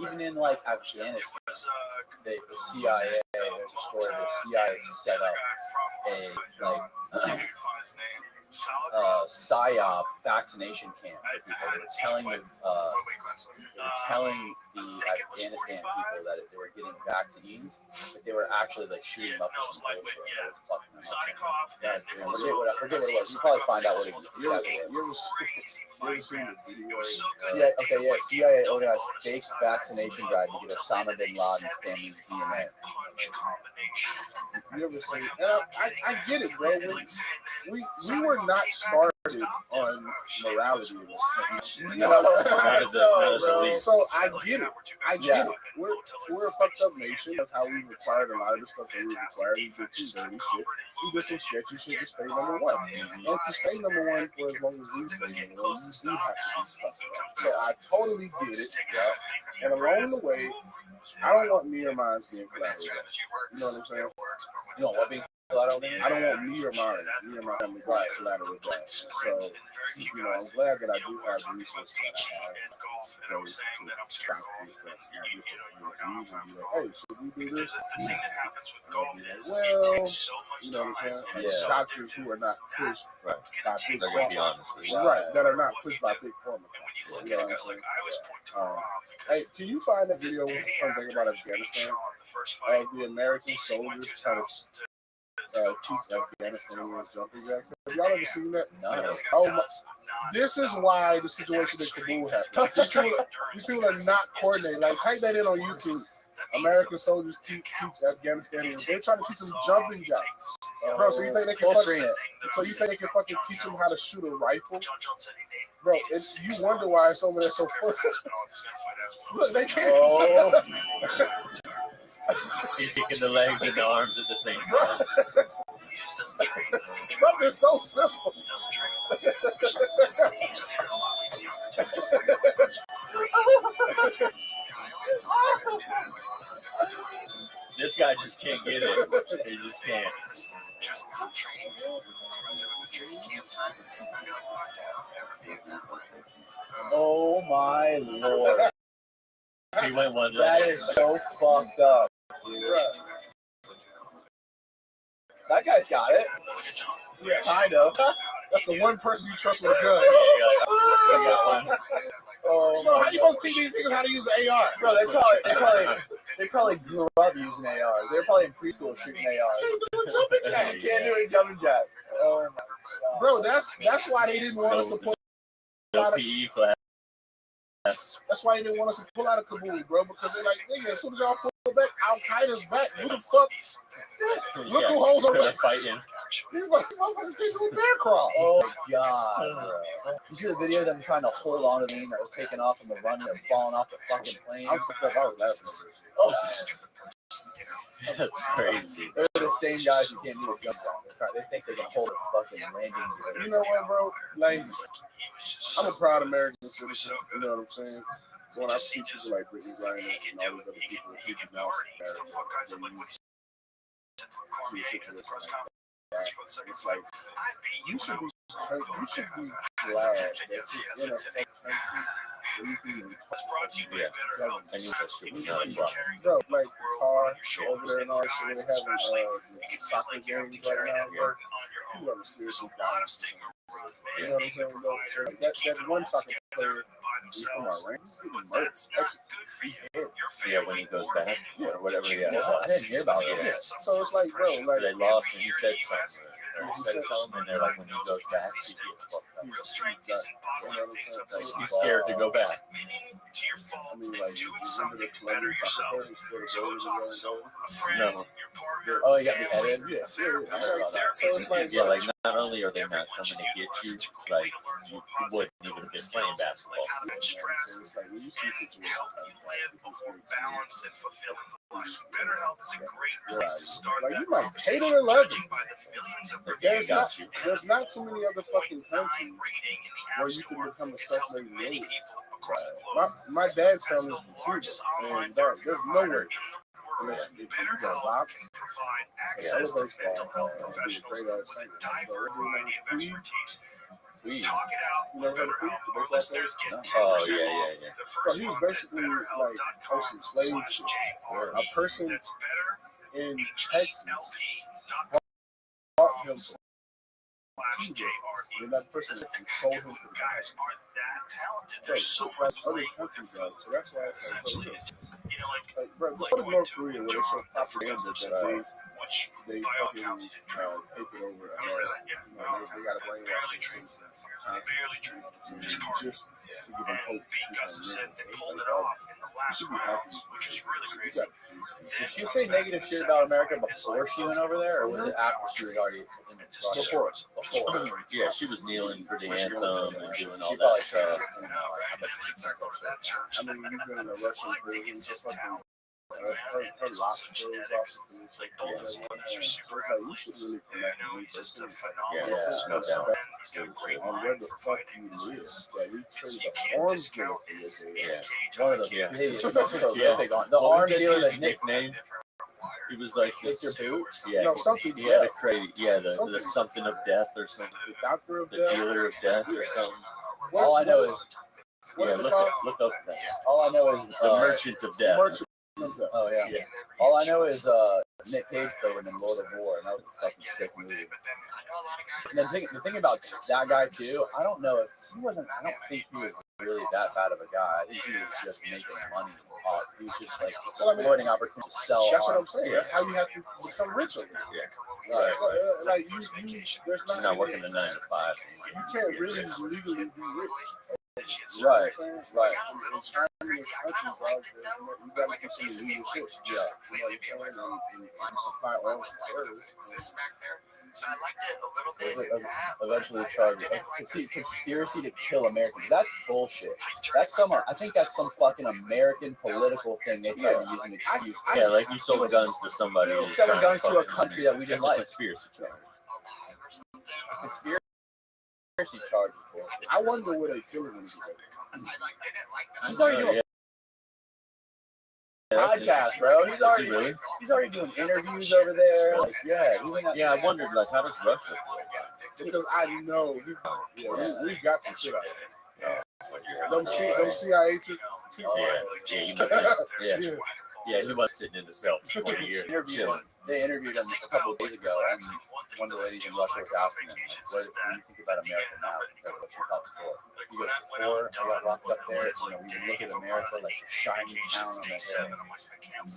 even in like Afghanistan, the CIA, there's a story the CIA set up a like PSYOP vaccination camp for people. They were telling the Afghanistan people that they were getting vaccines, but they were actually like shooting them up with some bullshit that was fucking them up. I forget what it was. You probably find out what it exactly was. You ever seen the video? CIA organized fake vaccination drive to get Osama bin Laden's family's DNA. You ever seen? I get it, bro. We were not started on morality in this country. So I get it. I get it. We're a fucked up nation. That's how we required a lot of the stuff that we required. We did some dirty shit. We did some sketchy shit to stay number one. And to stay number one for as long as we stay number one, you do have to be fucked up. So I totally get it. Yeah. And along the way, I don't want me or mine being collaborated. You know what I'm saying? You know what being collateral I don't want me or my family to be collateral damage. So, I'm glad that I do have resources that I have to stop this. That's not different. Hey, should we do this? Doctors who are not pushed by big pharma, that are not pushed by big pharma. You know what I'm saying? Hey, can you find that video something about Afghanistan of the American soldiers trying to teach Afghanistanians jumping jacks? Have y'all ever seen that? No. Oh, this is why the situation in Kabul happened. These people are not coordinated. Like, type that in on YouTube. American soldiers teach Afghanistanians. They're trying to teach them jumping jacks. Bro, so you think they can fucking teach them how to shoot a rifle? Bro, you wonder why it's over there so full. Look, they can't. Oh. He's kicking the legs and the arms at the same time. Something so simple. This guy just can't get it. He just can't. Oh my lord. He went one. That is so fucked up, dude. That guy's got it. Yeah, kind of. That's the one person you trust with a gun. Oh, bro, how you supposed to teach these niggas how to use an AR? Bro, they probably grew up using ARs. They're probably in preschool shooting ARs. You can't do a jumping jack. Oh my god. Bro, that's why they didn't want us to pull out of PE class. That's why they didn't want us to pull out of Kabul, bro. Because they're like, nigga, as soon as y'all pull back, Al Qaeda's back. Who the fuck? Look who holds on. They're fighting. These motherfuckers can't do a bear crawl. Oh my god, bro. You see the video of them trying to hold on to the plane that was taken off on the run and they're falling off the fucking plane? I'm fucked up. I was laughing. Oh. That's crazy. They're the same guys who can't do a jump on. They think they can hold a fucking landing. You know what, bro? Like, I'm a proud American citizen. You know what I'm saying? So when I see people like Brittany Griner and all these other people who now see a situation like that, it's like you should be glad that you're in a country where you can even talk. And you just shoot another problem. Bro, like Qatar over there and all that shit, they having soccer games right now, bro. People are seriously dying. You know what I'm saying, bro? So like that one soccer player from our ranks getting murdered. Yeah, when he goes back or whatever. Yeah, I didn't hear about it. Yeah. So it's like, bro, like they lost and he said something. He said something, and they're like, when he goes back, he gets fucked up. He's scared to go back. I mean, like, you remember the Columbia soccer player No. Oh, he got beheaded? Yeah. I heard about that. So it's like, Yeah, like not only are they not coming to get you, like you wouldn't even have been playing basketball. It's like when you see situations balanced and fulfilling life. BetterHelp is a great place to start. like you might hate it or love it. By the millions of There's not too many other fucking countries where you can become a self-made millionaire. My dad's family is from Cuba, and there's no way unless you got box, baseball, be a great ass singer. Sweet. Talk it out. You know, Our listeners get Oh yeah. so he was basically like posting slave shit. A person in Texas bought him from Cuba, and that person sold him to the guys. There's so much other countries, bro. So that's why it's like, bro, go to North Korea where they show propaganda that they fucking take it over. They got to brainwash their citizens just to give them hope. You should be happy. Did she say negative shit about America before she went over there, or was it after she was already in Russia? Before. Yeah, she was kneeling for the anthem and doing all She that probably stuff. said, I bet you she's not going to say. I mean, you've been in a Russian prison, just like her locks goes off. So it's like, you should really connect with me. Yeah, no doubt. On where the fuck you live, that we traded the arms dealer for your One of the Yeah. biggest prolific on the arms dealer that Nick nickname. He was like Take your boot. Yeah, No, something. he had a crazy, the Something. something of death or something. The doctor of The death. dealer of death or something. All I know is Yeah, look up that. all I know is The Merchant of Death. Merchant of death. Oh yeah. Yeah. All I know is Nick Cage played him in Lord of War, and that was a fucking sick movie. And then the thing about that guy too, I don't know if he wasn't. I don't think he was really that bad of a guy. I think he was just making money off. He was just like exploiting opportunities to sell. That's what art. I'm saying. That's how you have to become rich. Yeah. Right. Like you there's He's not working the 9 to 5. You can't really legally be rich. Right. Right. In China, in countries, dog, you gotta consider legal shit. Yeah. You know what I'm saying? And supply oil to terrorists. Eventually charged. See, conspiracy to kill Americans. That's bullshit. That's I think that's some fucking American political thing they try to use an excuse. Yeah, like you sold guns to somebody. Selling guns to a country that we didn't like. Conspiracy charge. Conspiracy charges. I wonder where they kill him. He's already doing podcast, bro. He's already doing interviews over there. Like, Yeah, I wondered, like, how does Russia feel about it? Because I know we got some shit out there. Them CIA troops. Yeah, he was sitting in the cell for 20 years. Chilling. They interviewed him a couple of days ago, and one of the ladies in Russia was asking him, like, what do you think about America now compared to what you thought before? He goes, before I got locked up there, we would look at America like a shining town on the hill.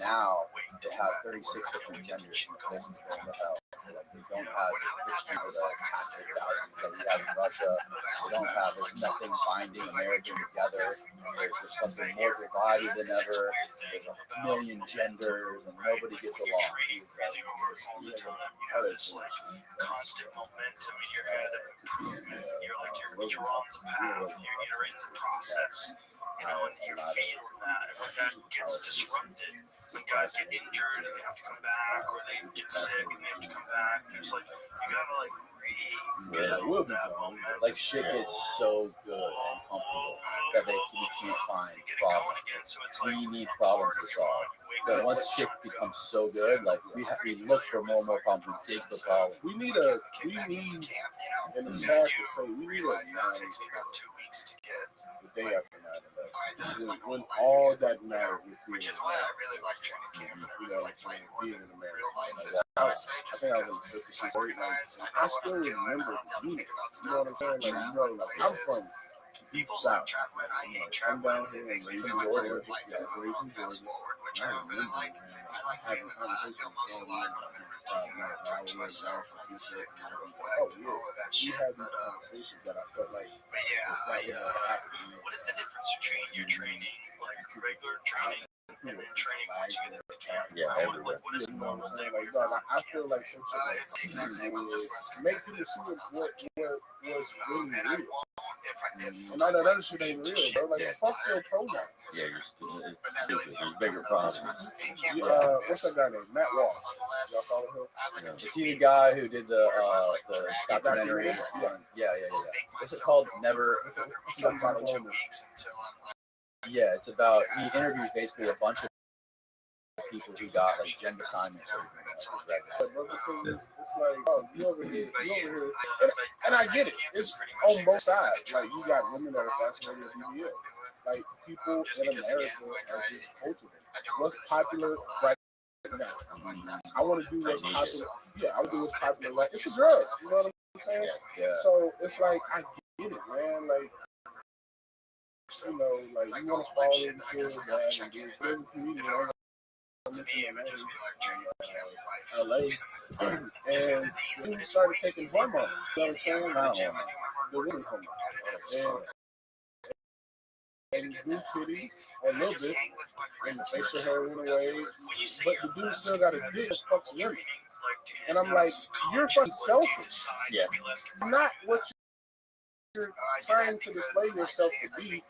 Now they have 36 different genders in the places going to hell. Like, they don't have the history or the Catholic values that we have in Russia. There's nothing binding America together. There's something more divided than ever. There's a million genders, and nobody gets along. Really hard all the time. You have this like constant momentum in your head. You're on the path. You're in the process. And you're feeling that. And when that gets disrupted, when guys get injured and they have to come back, or they get sick and they have to come back, there's like you gotta like rebuild that momentum. Like shit gets so good and comfortable that we can't find problems. We need problems to solve. But once shit becomes so good, like we look for more and more problems. We dig for problems. We need, and it's sad to say, we need a 9/11. The day after 9/11. When all that mattered was Which is why I really like training camp. being in America. I think I was in 56 or 89. I still remember the beat. You know what I'm saying? Like, I'm from deep south. I'm down here in raised in Georgia. I was raised in Georgia. I remember having a conversation with my we had these conversations that I felt like what is the difference between your training, like regular training, and then training once you get into camp? Everywhere. What is you know what I'm saying? Like, dog, I feel like some shit like make people see what was really real. And all that other shit ain't real, bro. Like, fuck your program. Yeah, you're stupid. There's bigger problems. What's that guy named? Matt Walsh. Y'all follow him? Is he the guy who did the documentary? Yeah. What's it called? Never. Something about a woman. Yeah, it's about he interviews basically a bunch of people who got like gender assignments or anything. It's like, oh, you over here. And I get it. It's on both sides. Like, you got women that are fascinated with BBL. Like, people in America are just cultivated. What's popular right now? I want to do what's popular. Yeah, I want to do what's popular. Like, it's a drug. You know what I'm saying? Yeah. So it's like, I get it, man. Like, you know, like, you want to fall into that and do whatever community. LA, and we started taking hormones. You know what I'm saying? The women's hormones. And new titties a little bit, and the facial hair went away, but the dude still got a dick that fucks women. And I'm like, you're fucking selfish. Yeah. Not what you're trying to display yourself to be.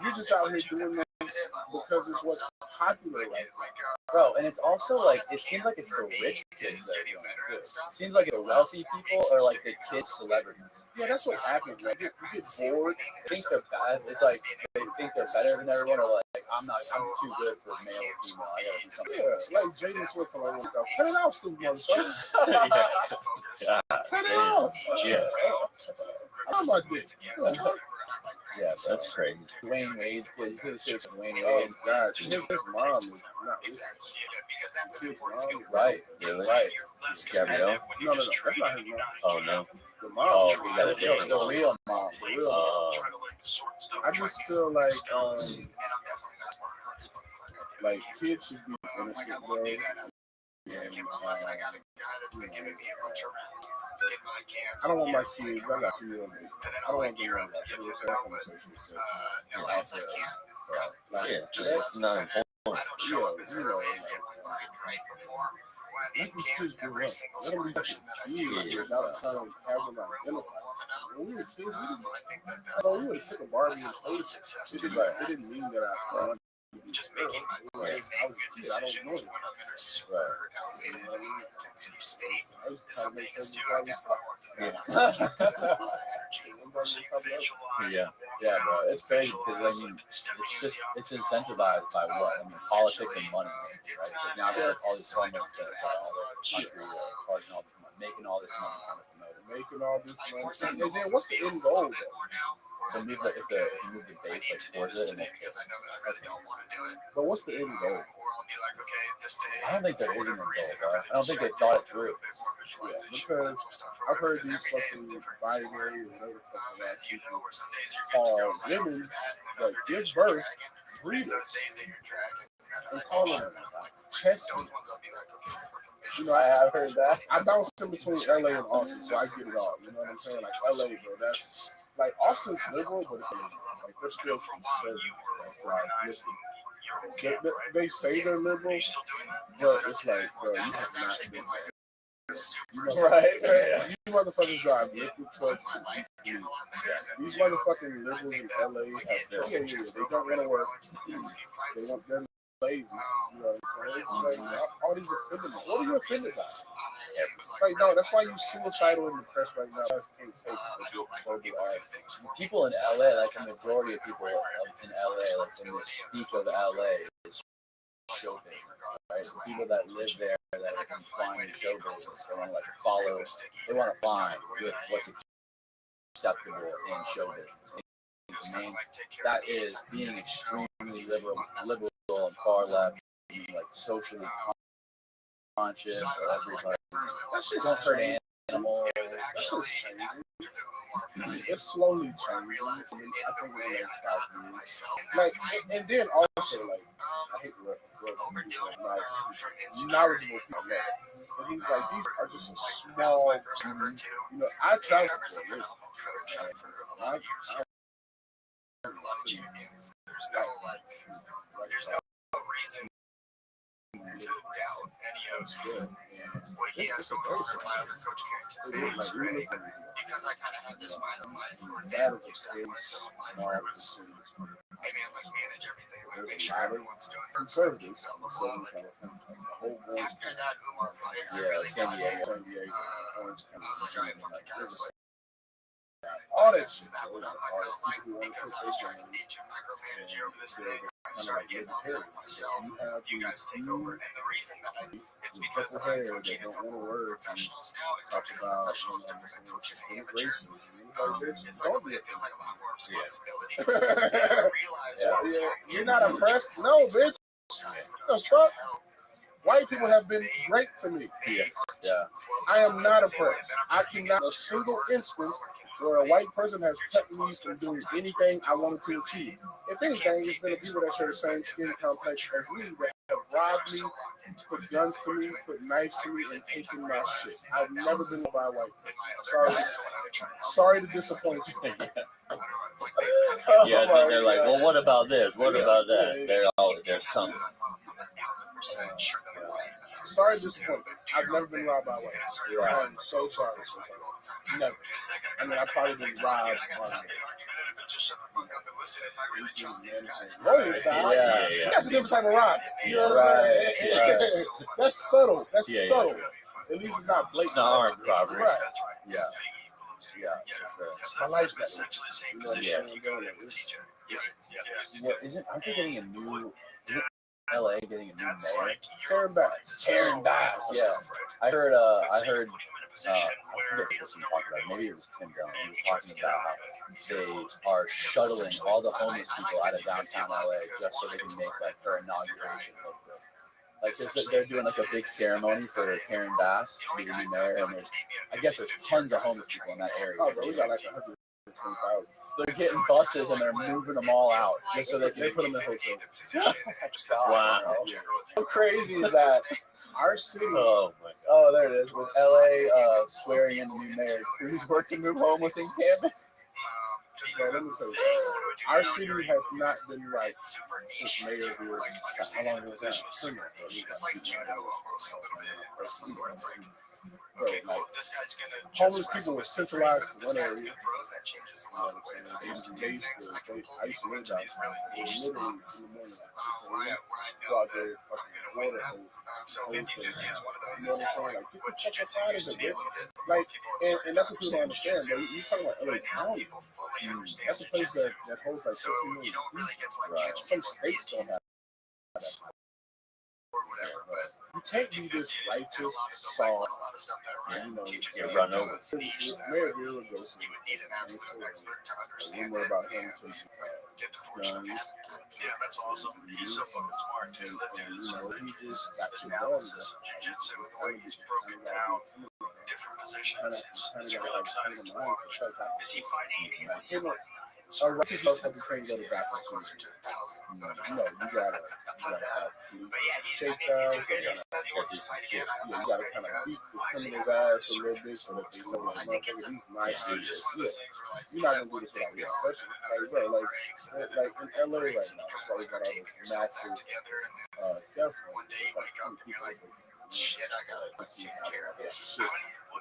You're just out here doing this because it's what's popular right now. Bro, and it's also like, it seems like it's the rich kids that are doing it too. It seems like the wealthy people are like the kids celebrities. Yeah, that's what happened. Like, you get bored. They think they're bad. It's like they think they're better than everyone, or like I'm too good for male or female. I gotta do something. Yeah, like Jaden Smith told me, cut it out, stupid motherfucker. Yeah. Cut it out. Yeah. I'm my dick. Yeah, bro. That's crazy. Dwayne Wade's kid. You should have said Dwayne Oh Wade. God, his mom is not listening. His mom, Right. Really? Right. Gabrielle? no, that's not his mom. Oh, no. The mom. Oh, is we got a The real mom. the real mom. I just feel like kids should be innocent, bro. And, I don't want my kids. I got 2 year old. I don't want them to have that conversation with sex. Yeah, just it's not important. Yeah, you know, let these kids grow up. Let them be kids without trying to have them identify. When we were kids, we would have took a Barbie and played. It didn't mean that I wanted to be a girl. I was a kid. I don't know it. I was trying to make everybody fuck. Yeah. Yeah, bro. It's crazy because I mean, it's incentivized by what? I mean, politics and money, right? Because now there's all this funding to all the country, charging all this money, making all this money, kind of promote it. Making all this money. And then what's the end goal, though? So if you move the base like towards it, and but what's the end goal? I don't think there is an end goal, bro. I don't think they thought it through. Yeah, because I've heard these fucking binary and whatever fucking ass people call women that give birth breeders and call them chestnut. You know, I have heard that. I bounce in between LA and Austin, so I get it all. You know what I'm saying? Like LA, bro, that's like Austin's liberal, but it's like they're still conservative. Like, they say they're liberal, but it's like, bro, you have not been there. You know, right? You motherfuckers drive liquid trucks. These motherfucking liberals in LA have they don't want to work. They're lazy. You know what I'm saying? Like, all these offended. What are you offended by? Like, no, that's why you suicidal and depressed right now. I just can't take it. People in LA, like a majority of people in LA, like in the mystique of LA, is show business, right? People that live there that are confined to show business, they want to like follow, they want to find with what's acceptable in show business. That is being extremely liberal and far left, being like socially conscious or everybody. That's just Don't hurt animals. That's just changing. It's slowly changing. I think in the next 5 years. Like, and then also, like, I hate the reference, knowledgeable people. And he's like, these are just a small, you know, I travel for a living. There's a lot of champions. There's no reason to doubt any of what he has going on. My other coach Carrington is great because I kind of have this mindset for that is a small percentage. Maybe I like manage everything, like make sure everyone's doing their conservatives. After that Umar fight, I really San Diego. I was trying for like kind of like all that shit. That would not like because I was trying to be too micromanage over this thing. I started getting outside myself. You guys take over, and the reason that it's because I'm coaching professionals now. Coaching professionals different than coaching amateurs. It's like it feels like a lot more responsibility. I realize you're not oppressed, no, bitch. The fuck? White people have been great to me. Yeah. I am not oppressed. I cannot a single instance where a white person has kept me from doing anything I wanted to achieve. If anything, it's been the people that share the same skin complex as me that have robbed me, put guns to me, put knives to me, and taken my shit. I've never been by a white person. Sorry to disappoint you. Yeah, then they're like, well, what about this? What about that? There's something. Sorry to disappoint you. I've never been robbed by a white person. I'm so sorry. Never. I mean, I've probably been robbed. Rolling side. Yeah. That's a different type of rock. You know what I'm saying? That's subtle. That's subtle. At least it's not blatant. It's not armed robbery. Right. Yeah, for sure. I like that. You know what I'm saying? Aren't they getting a new? Isn't LA getting a new mayor? Karen Bass. Yeah. I heard. I forget what this one talked about. Maybe it was Tim Dillon. He was talking about how they are shuttling all the homeless people out of downtown LA just so they can make like her inauguration look good. Like they're doing like a big ceremony for Karen Bass, the new mayor, and I guess there's tons of homeless people in that area. Oh, bro, we got like 120,000. So they're getting buses and they're moving them all out just so they can put them in hotels. Wow. How crazy is that? Our city. Oh my God. Oh, there it is. With LA swearing in the new mayor, who's worked to move homeless encampment. So let me tell you something. Our city has not been right since Mayor Bill. How long was that? So, like, homeless people were centralized to one area. They used to live out there. Literally, in the morning, at 6 a.m., go out there, fucking water hose. You know what I'm saying? Like, people check outside as a bitch. Like, and that's what people don't understand. But you talking about LA County. That's a place that holds like 60 million people. Right. Some states don't have that. You can't be this righteous, soft, Get run over. Mayor Bill would go see a rumor about him taking guns. Yeah, that's awesome. He's so fucking smart, too. He just got you going. Jiu-jitsu, where he's broken down different positions. It's really exciting to watch. Is he fighting? A righteous motherfucker can't go to bathroom. No, you gotta have police shakedown. You gotta kind of beat the criminal's ass a little bit so that they know, like, motherfucker, he's my shit. You're not gonna do this without repercussions. Like, bro, like in LA right now, it's probably got all this massive death rate. Like, how many people are shit, I gotta take care of this shit.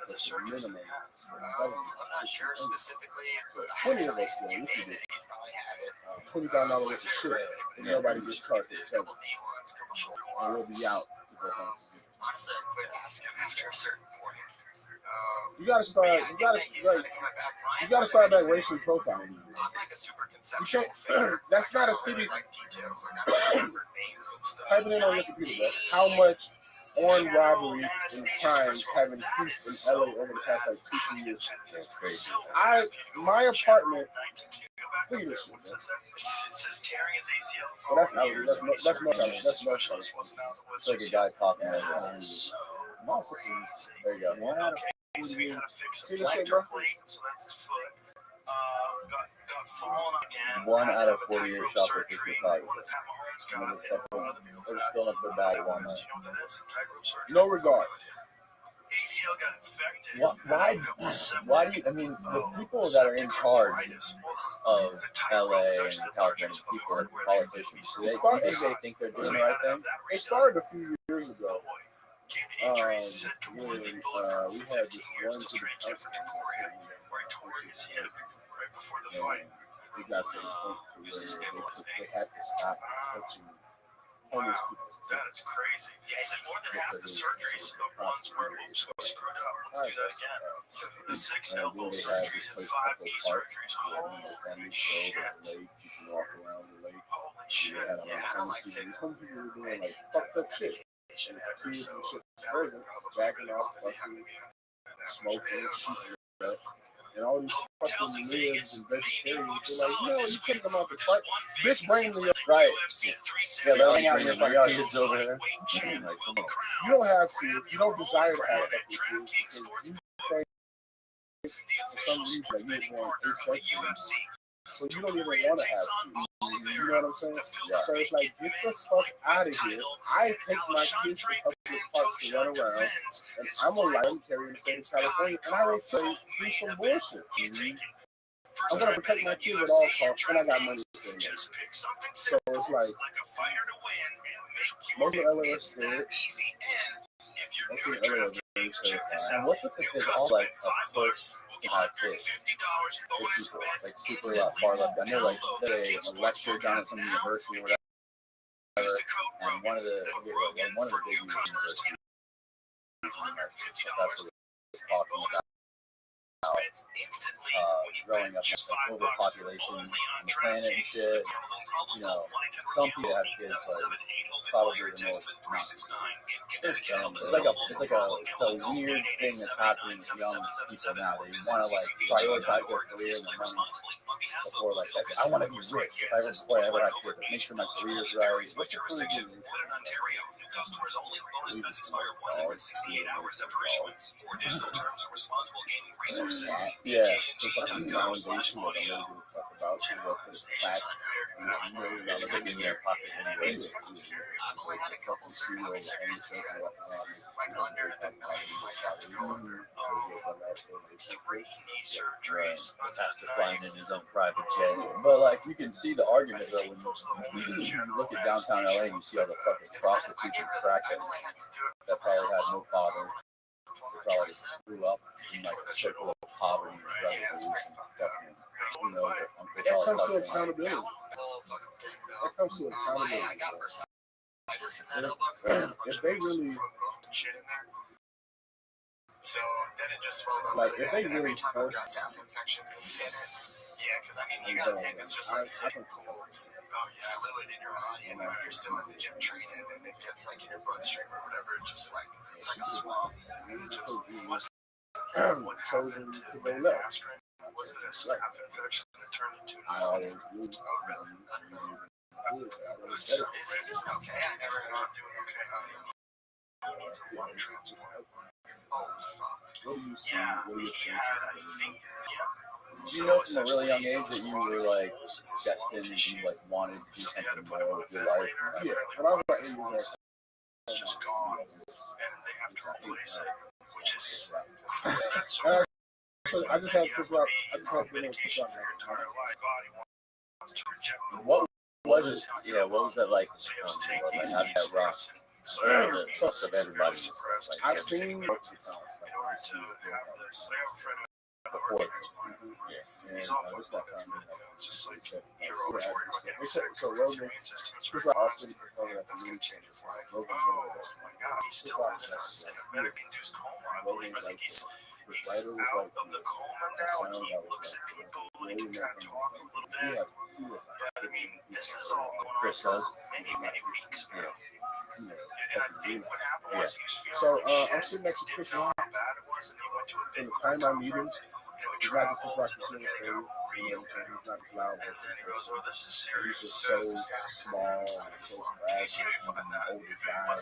That's the minimum. I'm not sure specifically. 20 of us go. We can get $20,000 worth of shit, and nobody gets charged for the and we'll be out to go home. Honestly, I quit asking after a certain point. You gotta start that racial profiling. You can't. That's not a city. Type it in on Wikipedia, bro. How much armed robbery and crimes have increased in LA over the past like 2-3 years? That's crazy. My apartment. Look at this shit, man. Well, that's out. That's no. It's like a guy talking. There you go. See this shit, bro? 1 out of 48 shoplifters were caught. They're still up their bag at Walmart. No regard. Why do you? I mean, the people that are in charge of LA and California, people like politicians, do they think they're doing the right thing? It started a few years ago. When we had this one to the council. It got to the point to where they had to stop touching homeless people's teeth. That is crazy. Yeah, he said more than half the surgeries of ones where it was so screwed up. Let's do that again. The 6 elbow surgeries and 5 knee surgeries. Holy shit. You can walk around the lake. Holy shit. Yeah, I don't like it. These homeless people were doing like fucked up shit. And kids and shit prison, jacking off, fucking, smoking, shooting stuff. And all these fucking libs and vegetarians, they're like, no, you couldn't come out the park. Bitch, bring me up. Right. Yeah, they're hanging out in your kids over there. Like, come on. You don't have kids. You don't desire to have kids because you think for some reason that you want asexual. So you don't even want to have kids. You know what I'm saying? Yeah. So it's like, get the fuck out of here. I take my kids to public parks to run around, and I'm a lion carrier in the state of California, and I don't say do some bullshit. I'm gonna protect my kids at all costs, and I got money to spend. So it's like most of LA is scared. Most of LA are And what's with this is all like a push to have kids with people, like super far left. I know like they a lecture down at some university or whatever, and one of the big universities, that's what they're talking about. Growing up with overpopulation on the planet and shit. You know, some people have kids, but it's probably the most. It's a weird thing that's happening with young people now. They want to like prioritize their career and their money before like I want to be rich. Before I ever have kids, make sure my career is right. What's your jurisdiction? Customers only bonus bets expire 168 hours after issuance. For additional terms and responsible gaming resources, Yeah. Pastor flying in his own private jet. But like you can see the argument though when you look at downtown LA and you see all the fucking prostitutes and crackheads that probably had no father. They probably grew up in like a circle of poverty and drug abuse and fucking who knows what Uncle That comes to Charles accountability. That comes to accountability. If they really so then it just swelled up. like if they really force yeah, because I mean, you gotta think it's just like sitting cold. Oh, yeah, fluid in your body, and then when you're still in the gym training, and it gets like in your bloodstream or whatever, it just like it's like a swamp. And it just what chosen happened to go left. Was it a staph infection that turned into? I always knew. Oh, really? Is it okay? I never thought doing okay. He needs a lung transplant. Oh, fuck. What do you see? Yeah, What do you he think? had, I think, yeah. Do you know from a really young age that you were like destined, you like wanted to do something more with your life? Like, Yeah, when I was like 8 years old, It's just gone, and they have to replace it, which is And I just had Chris Rock. I just had Chris Rock. What was it? Yeah, what was that like? Like how did that rock? The trust of everybody. I've seen before. this one time. So Rogan, Chris Rock Austin performing at the movie changes life. Rogan's one of the best. Rogan's like this writer was like the sound that was like really making But I mean, this is all going on Chris for does. many weeks. Yeah. And I think what happened was he was So feeling I'm sitting next to Chris Rock. how bad it was, and he went to a In big the time I meet him, he he's not the Chris Rock you see on stage. You know what I'm saying? He's not as loud and as then he goes, Chris. "Oh, this is serious." He's just so small and so fragile and older guy. And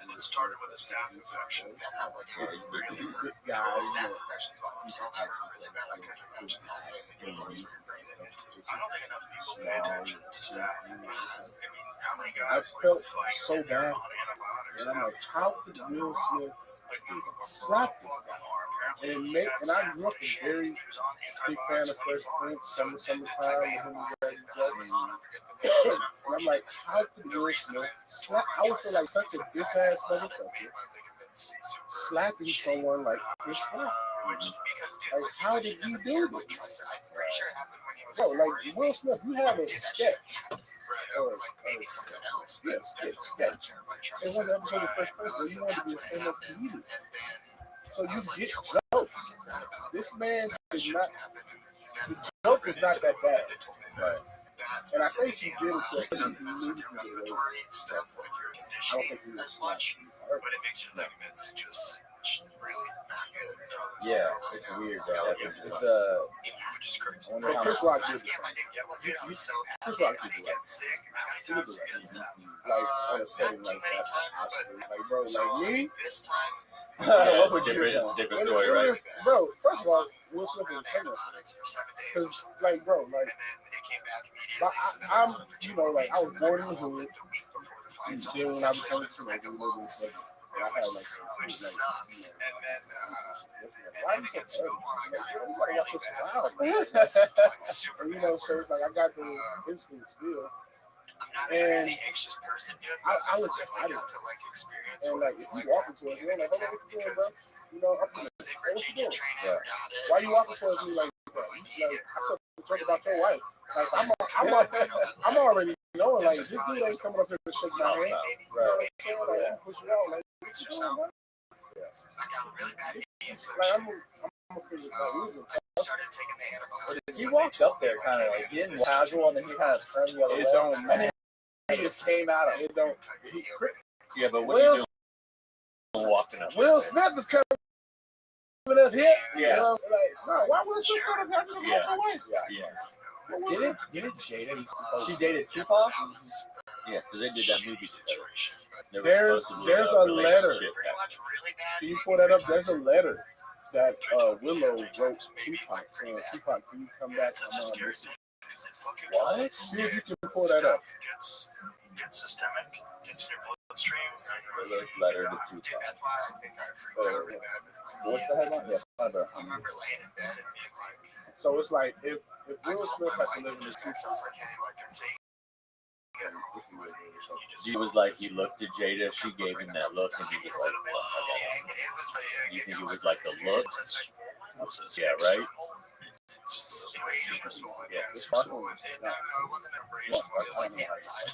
it started with a staph infection. That sounds like a really Good guy, you staph know. infections by themselves are really bad. I can imagine how I don't think enough people pay attention to staph. I mean, how many I guys felt like so they're bad. on antibiotics? And I'm like, how could Will Smith slap this guy? And I grew up a very big fan of Fresh Prince, Summertime, with him and Jackie Jackson. And I'm like, how could Will Smith slap? I would feel like such a bitch ass motherfucker slapping someone like Chris Rock. Like, how did he do this? Bro, like Will Smith, you have a sketch. Or yeah, sketch. In one episode of Fresh Prince, where you wanted to be a stand-up comedian. So you get jokes. This man is not. The joke is not that bad. right. And I think he did it to a person who needed to get away. I don't think he was much. But it makes your ligaments just really not good. Yeah, it's weird, though. It's Which is crazy. I wonder But how Chris much. Rock did the same. Chris Rock did the Get sick. How many same. times did he get stabbed? Like on a setting like that. Like bro, like me. This time, What It's would you it's do? a different story, right? Bro, first of all, Will Smith was famous. for 7 days. Because, like, bro, like, And then it came back but immediately. So then I'm, it was on for you 2 know, like, weeks, I was and born then in the hood. the week before the fight. And So then when I became a teenager, we lived in the city. And I had, like, which sucks. And then why are you so early? Like, you gotta walk this around. like super And, you know, so it's like, I got those instincts still. And the anxious person. I look at it, and like if you walking towards me, I'm like, hey, what you doing, bro? You know, I'm like, hey, what you doing? Yeah. Why you walking towards me like that? Like I said, talk about your wife. Like I'm already knowing like this dude ain't coming up here to shake my hand. You know what I'm saying? Like push you out, like what you doing, bro? Like I'm a figure He walked up there kind of like he didn't casual, and then he kind of turned the other way. it don't matter. He just came at him. It don't. Yeah, but what are you doing walking up? Will Smith is coming up here. Yeah. You know, like no, why Will Smith coming up here? Just about your wife. Yeah. Didn't Jada she dated Tupac? Yeah, because they did that movie together. There's a letter. Can you pull that up? There's a letter that Willow wrote Tupac saying, Tupac, can you come back? I'm missing. What? See if you can pull that up. Gets systemic, gets in your bloodstream. Willow's letter to Tupac. That's why I think I freaked out really bad with my What's the headline? Yeah, I remember laying in bed and being like, So it's like if Will Smith has to live in this guy sounds like, hey, like I'm taking He was like, he looked at Jada, she gave him that look, and he was like, you think it was like the look? Yeah, right? Yeah, it's fun. No, it wasn't embraced. It was like inside.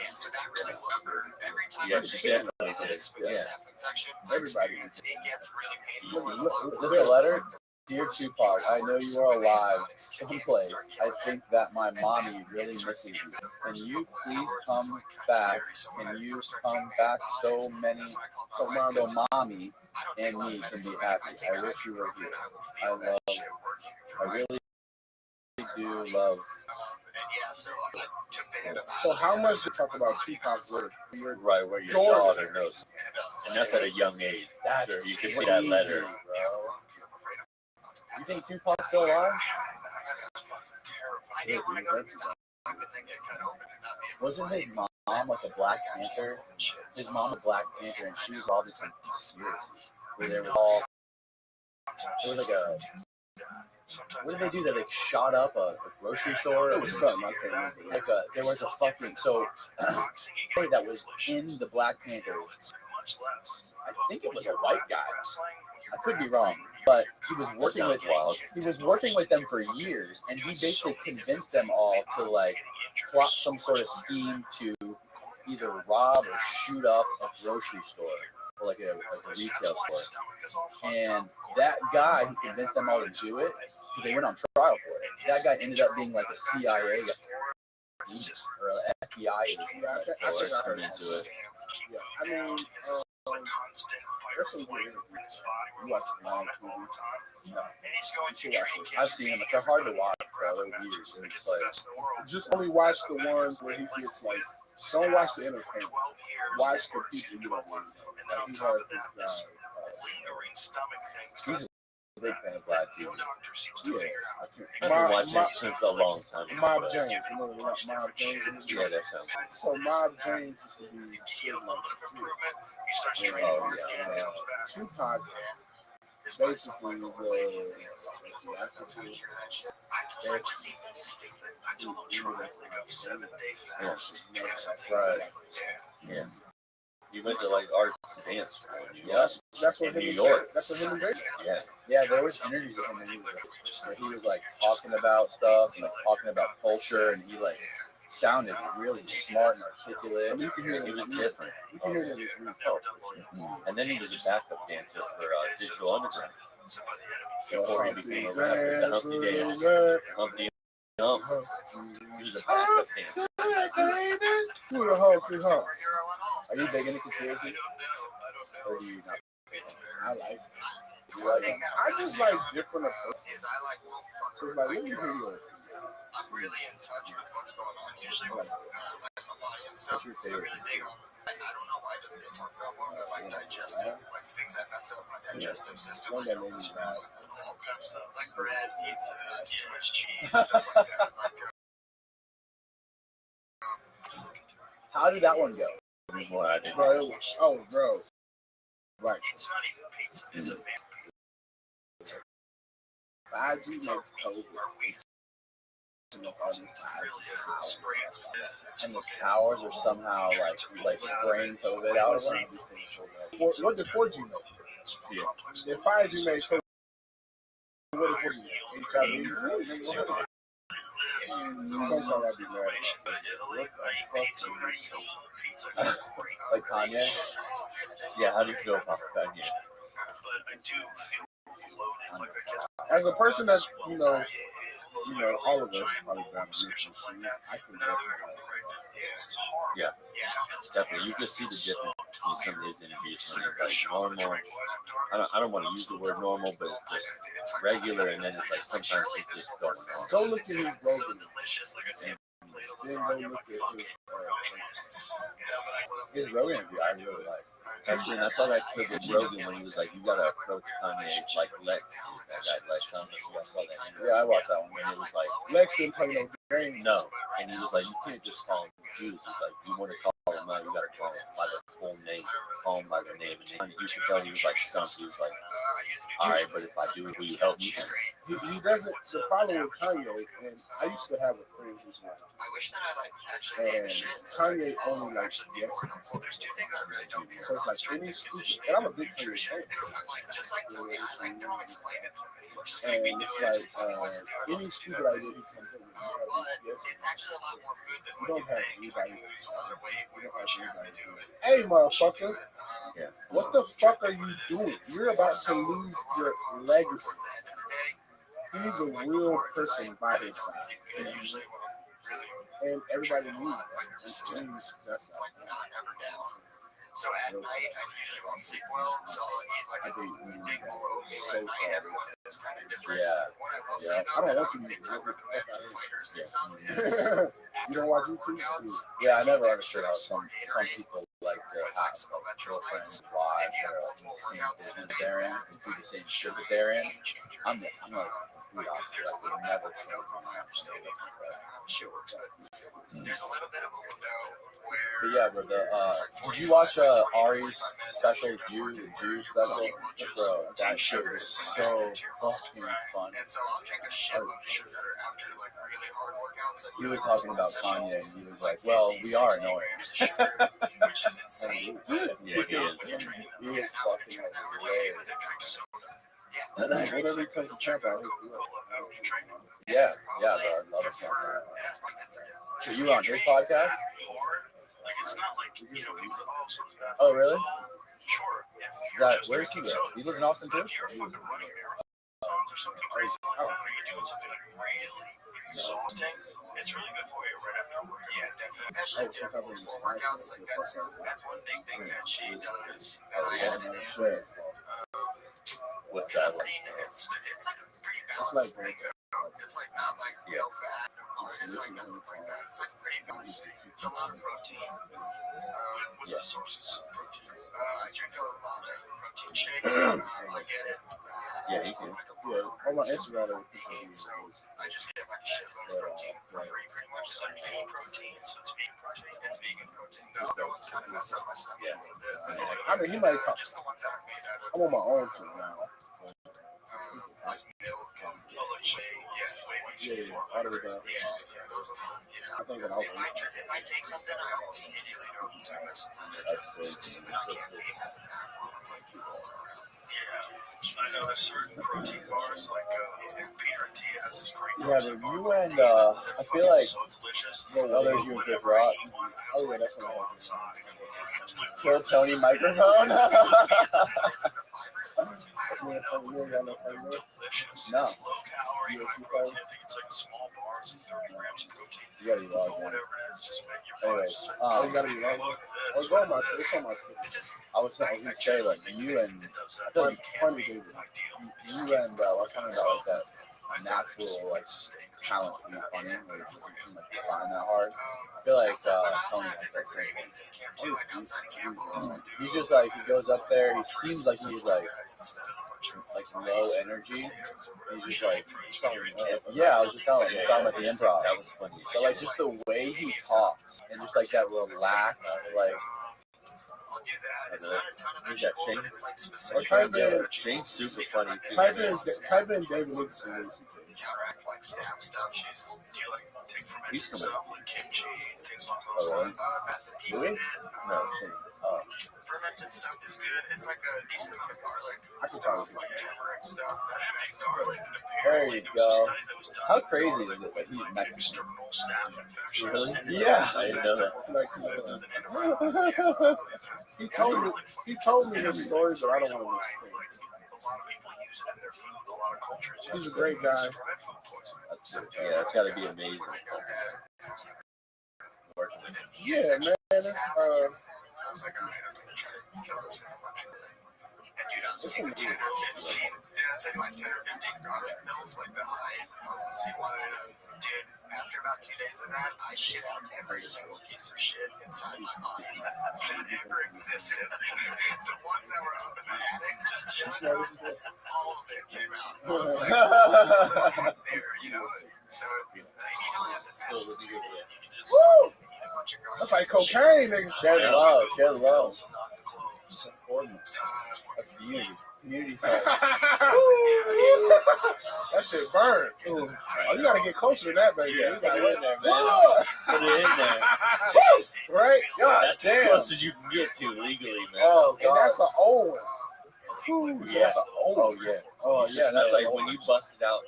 Yeah, so that really was every time. Yeah, she definitely did. Yeah. Everybody. It gets really painful. Is this a letter? Dear Tupac, I know you are alive someplace. I think that my mommy really misses you. Can you please come back? Can you come back so mommy and me can be happy? I wish you were here. I really do love. So how much to talk about Tupac's letter? Right, where your daughter knows. And that's at a young age. That's sure, you can see that letter. Bro. You think Tupac's still alive? Wasn't his mom like a Black Panther? His mom was Black Panther, and she was all this conspiracy. Where there was like a. What did they do? That they shot up a grocery store? It was something I can't remember. Like there was a fucking that was in the Black Panther. I think it was a white guy. I could be wrong, but he was working with them for years, and he basically convinced them all to like plot some sort of scheme to either rob or shoot up a grocery store or like a retail store. And that guy who convinced them all to do it, because they went on trial for it, that guy ended up being like a CIA or FBI agent. Let's turn into it. Yeah, I mean, there's some good interviews. You watch the long TV. I've seen them. They're hard to watch, bro. They're weird. They're just like, just only watch the ones where he gets like. Don't watch the entertainment. Watch the people you don't want to know. Like he has this guy. he's a big fan of Black TV. Yeah, I've been watching it since a long time ago. Mob James, you know Mob James? Yeah, that sounds good. So Mob James used to be shit like Tupac basically was the actual Right. Yeah. You went to like arts and dance. Yeah. That's what in him New and York. That's what him and Jason. Yeah. Yeah, there was interviews with him where he was like talking about stuff and like talking about culture, and he like sounded really smart and articulate. And you can hear He was different. You can hear him his And then he was a backup dancer for Digital Underground. Before he became a rapper, the Humpty Dance. Humpty Hump. He was a backup dancer. Who the Humpty Hump? Are you big into conspiracy? Or do you not? I like it. Do you like it? I just like different approaches. So it's like, let me hear you. I'm really in touch with what's going on. Usually with like my body and stuff. What's your favorite? I'm really big on. I don't know why it doesn't get talked about more, but like digestive, like things that mess up my digestive system. One that made me mad. All kind of stuff like bread, pizza, too much cheese, stuff like that. How did that one go? Bro, oh, bro. Right. It's not even pizza. It's a 5G makes COVID. And the towers are somehow like spraying COVID out of them. What did 4G make? Yeah. If 5G made COVID, what did 4G make? HIV? Sometimes I'd be mad. Like Kanye. Yeah, how do you feel about Kanye? As a person that, all of us probably got a mental issue, I can definitely. Yeah, definitely. You can see the difference in some of his interviews when it's like normal. I don't want to use the word normal, but it's just regular, and then it's like sometimes it's just going on. Go look at his Rogan. Then go look at His Rogan interview, I really like. Actually, and I saw that clip with Rogan when he was like, "You gotta approach Kanye like Lex." That guy Lex. I don't know if you guys saw that interview. Yeah, I watched that one. And it was like, Lex didn't play no game. no, and he was like, "You can't just call him Jews." He's like, "You want to call him out, you gotta call him by their full name, call him by their name." And you should tell he was like stumped. He was like, "All right, but if I do, will you help me?" He doesn't. The problem with Kanye, and I used to have a friend who's like, and Kanye only likes yes. So it's like any stupid, and I'm a big Kanye fan. And it's like any stupid idea he comes up with, yes. You don't have anybody. Hey, motherfucker! Yeah. What the fuck are you doing? You're about to lose your legacy. He needs a real person by his side. And everybody needs that. That's not. So at night, I usually won't sleep well, so I'll eat like a big bowl of oatmeal at night. Everyone is kind of different. Yeah. What I will say, I don't want you to big time recommend to fighters and stuff is You don't watch YouTube? Yeah, I never understood how some people like to have girlfriends, wives that are like in the same business they're in, and do the same shit that they're in. I'm like, we obviously would never kill from there's a little bit of a window where. But yeah, bro, did you watch Ari's special, the Jew special? Bro, that shit was so fucking fun. And so I'll drink a shitload of sugar after like really hard workouts. He was talking about Kanye, and he was like, "Well, we are annoying." Which is insane. Yeah, he is. He was fucking hilarious. Whatever he comes to trap out. Yeah, bro, I love this guy. So you were on his podcast? Oh, really? Where's he live? He lives in Austin too? It's really good for you right after work. Yeah, definitely. Especially if you're full workouts, like that's one big thing that she does. Sure. What's that like? It's like a pretty balanced thing. It's like not like real fat. It's like nothing like that. It's like pretty balanced. It's a lot of protein. What's the sources of protein? I drink a lot of protein shakes. I get it. Yeah, you can. Yeah, on my Instagram, I just get like a shitload of protein for free, pretty much. It's like vegan protein, so it's vegan protein. It's vegan protein. The other ones kind of mess up my stomach a little bit. I mean, he might come. Just the ones that are made out of. I'm on my own too now. Like milk and Yeah, all the way down. those ones. I think that I'll If I take something, I almost immediately know it's I know there's certain protein bars like Peter and Tia has this great Yeah, protein but you bar. and I feel like So delicious. there's you and Chris Rock. Oh, yeah, that's what I outside. Kill Tony microphone. Delicious. No. It's low calorie, high protein. I think it's like small bars of 30 grams of protein. You gotta be logged in. Whatever it is, just make your body Anyways, just like, You gotta be like, fuck oh, this. it's on my, it's on my. I was gonna say like you and I feel like Funny, David. you and I was talking about like that natural like talent to be funny, where it doesn't seem like you find that hard. I feel like Tony has that same thing. He's just like he goes up there. He seems like he's like low energy. He's just like I was just talking about the improv. That was funny. But like just the way he talks and just like that relaxed like. I'll do that. It's not a ton of Who's that, vegetables, Shane? but it's like Or specific. type in, Shane's super funny too. type in David Livingston. counteract like staff stuff. Do you like take fermented He's coming. stuff like kimchi, things along Oh, those really? lines? That's a piece Really? in it. No, shit. Oh, Fermented stuff is good. It's like a decent amount of garlic. I could Stuff probably like turmeric stuff. That makes garlic. And There apparently you there was a go. study that was done How with crazy garlic is it that with, he's like, Mexican? external staph infections. Really? And it's Yeah. also I didn't know that. like with an antibiotic. he told me his stories, but I don't want to Like, a lot of people use it in their food. A lot of cultures use He's a it great guy. to prevent food poisoning. That's good. Yeah, it's got to be amazing. Working with it. Yeah, man. It's, I was like, all right, I'm gonna try to kill this motherfucker. And dude, I was taking 10 or 15. Dude, I was taking like 10 or 15 garlic pills, like the high. So dude, after about 2 days of that, I shit out every single piece of shit inside my body that ever existed. The ones that were up in the attic, just all of it came out. I was like, there, you know. So you don't have to fast food. You can just woo! eat a bunch of garlic. That's like cocaine, nigga. Share the love. Share the love. It's important. That's community. Community service. That shit burns. Oh, you gotta get closer to that, baby. Yeah, You put gotta it in there, man. Woo! Put it in there. Right? God That's as damn. close as you can get to legally, man. Oh, And God. that's an old one. So Yeah. that's an old Oh one. yeah. Oh, You yeah, just that's know, like an when old you bust it out.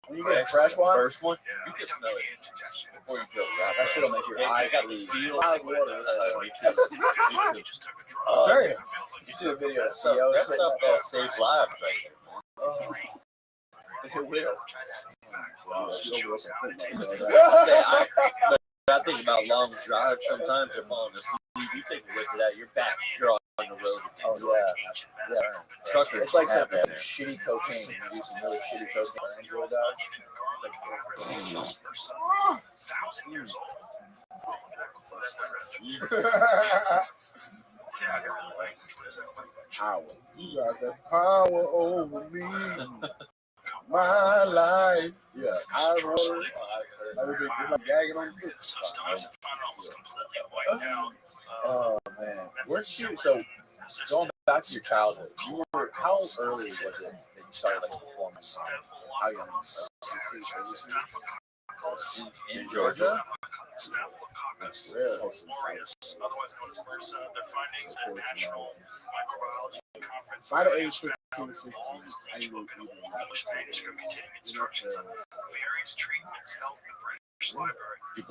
When you get a fresh one, First one, you can smell it before you feel it. that shit'll make your Yeah, eyes you got the bleed. seal. Wild water. Me too. Me too. Damn. You see the video of That stuff, CEO? that stuff saves lives right there. Oh. It will. Wow. But I think about long drives sometimes or falling asleep. You take a whip of that, you're back. You're on the road. Oh, yeah. Yeah. Truckers. It's like some have that there. shitty cocaine. You do some really shitty cocaine. Enjoy that. Power. You got that power over me. My life. Yeah. Eyes water. It's like gagging on the foot. Sometimes I find it almost completely wiped out. Oh, man. Where's you? So, going back to your childhood, you were, how early was it that you started like performing? How young? In Georgia? Really? Otherwise known as MRSA, their findings at a National Microbiology Conference. By the age 15 to 16, I English knew book and a English manuscript containing instructions on various treatments held in the British Library.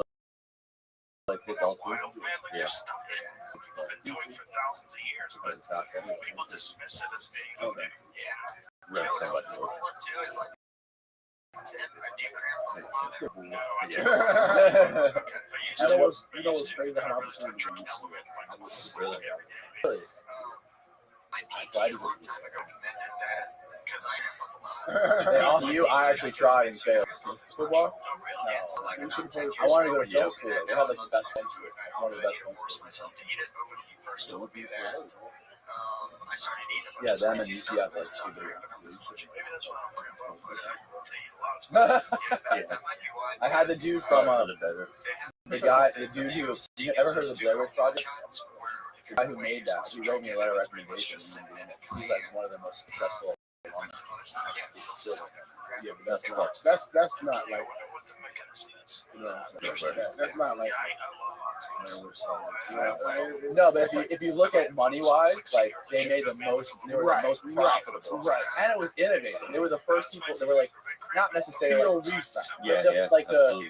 Like football too? Wild, man, like Yeah. there's stuff that people have been doing for thousands of years, but people dismiss it as being okay. Yeah. Right, You know what else somebody is will. cool one too? Is like 10 idea cramp on it. No, I Yeah. it's okay. I used You to. know what's I crazy? used to. How Kind of opportunity electric you see. element, like a little Really? Really? I need to a long time ago commended that because I am up a lot. They offer you, I actually tried and failed. Football? Oh, really? Yeah, so like You about should 10 play- I years wanted to go ago, to film school. They had like the best film school. One of the best film forced schools. myself to eat it, but when he first told me that, I started eating a bunch Yeah, of them and spicy UCF, stuff. like, This two time, big- maybe that's why I'm grandpa, but I eat a lot of spicy stuff. Yeah, that might be why. I had the dude from better. the dude who you ever heard of the Blair Witch Project? The guy who made that, he wrote me a letter of recommendation. He's like one of the most successful. Yeah, but that's not like that's not like No, but if you look at it money wise, like they made the most, they were Right, the most profitable, right. and it was innovative. They were the first people. They were like not necessarily POV style. Yeah, the, yeah. like absolutely.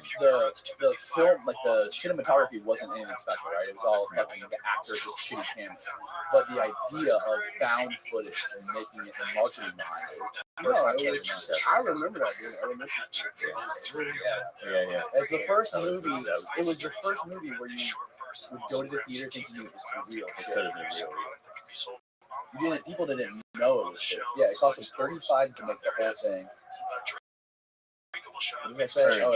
the film, like the cinematography wasn't anything special, right? It was all fucking the actors with shitty cameras. But the idea of found footage and making it and marketing behind it. No, I remember that dude. Elementary. Yeah. As the first movie, it was the first movie where you would go to the theater thinking it was real It shit. could have been real. People didn't know it was shit. Yeah, it cost us $35 to make the whole thing. What did I say? Oh,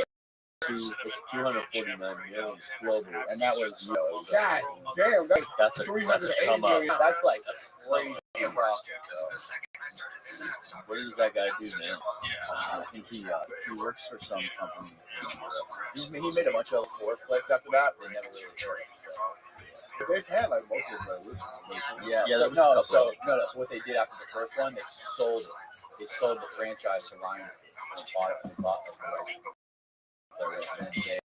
It's 249 million. globally, and that was God damn, That's a 380 come up. million. that's like crazy profit. The second What does that guy do now? I think he works for some company. He made a bunch of four flicks after that. They never really did. They've had like multiple Yeah. Yeah, So what they did after the first one, they sold the franchise to Lionsgate. They bought the rights. The Resident Day.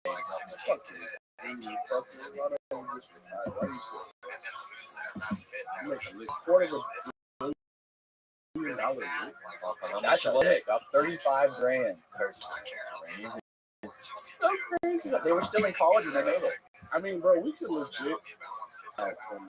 That's a lick up $35,000. They were still in college when they made it. I mean, bro, we could legit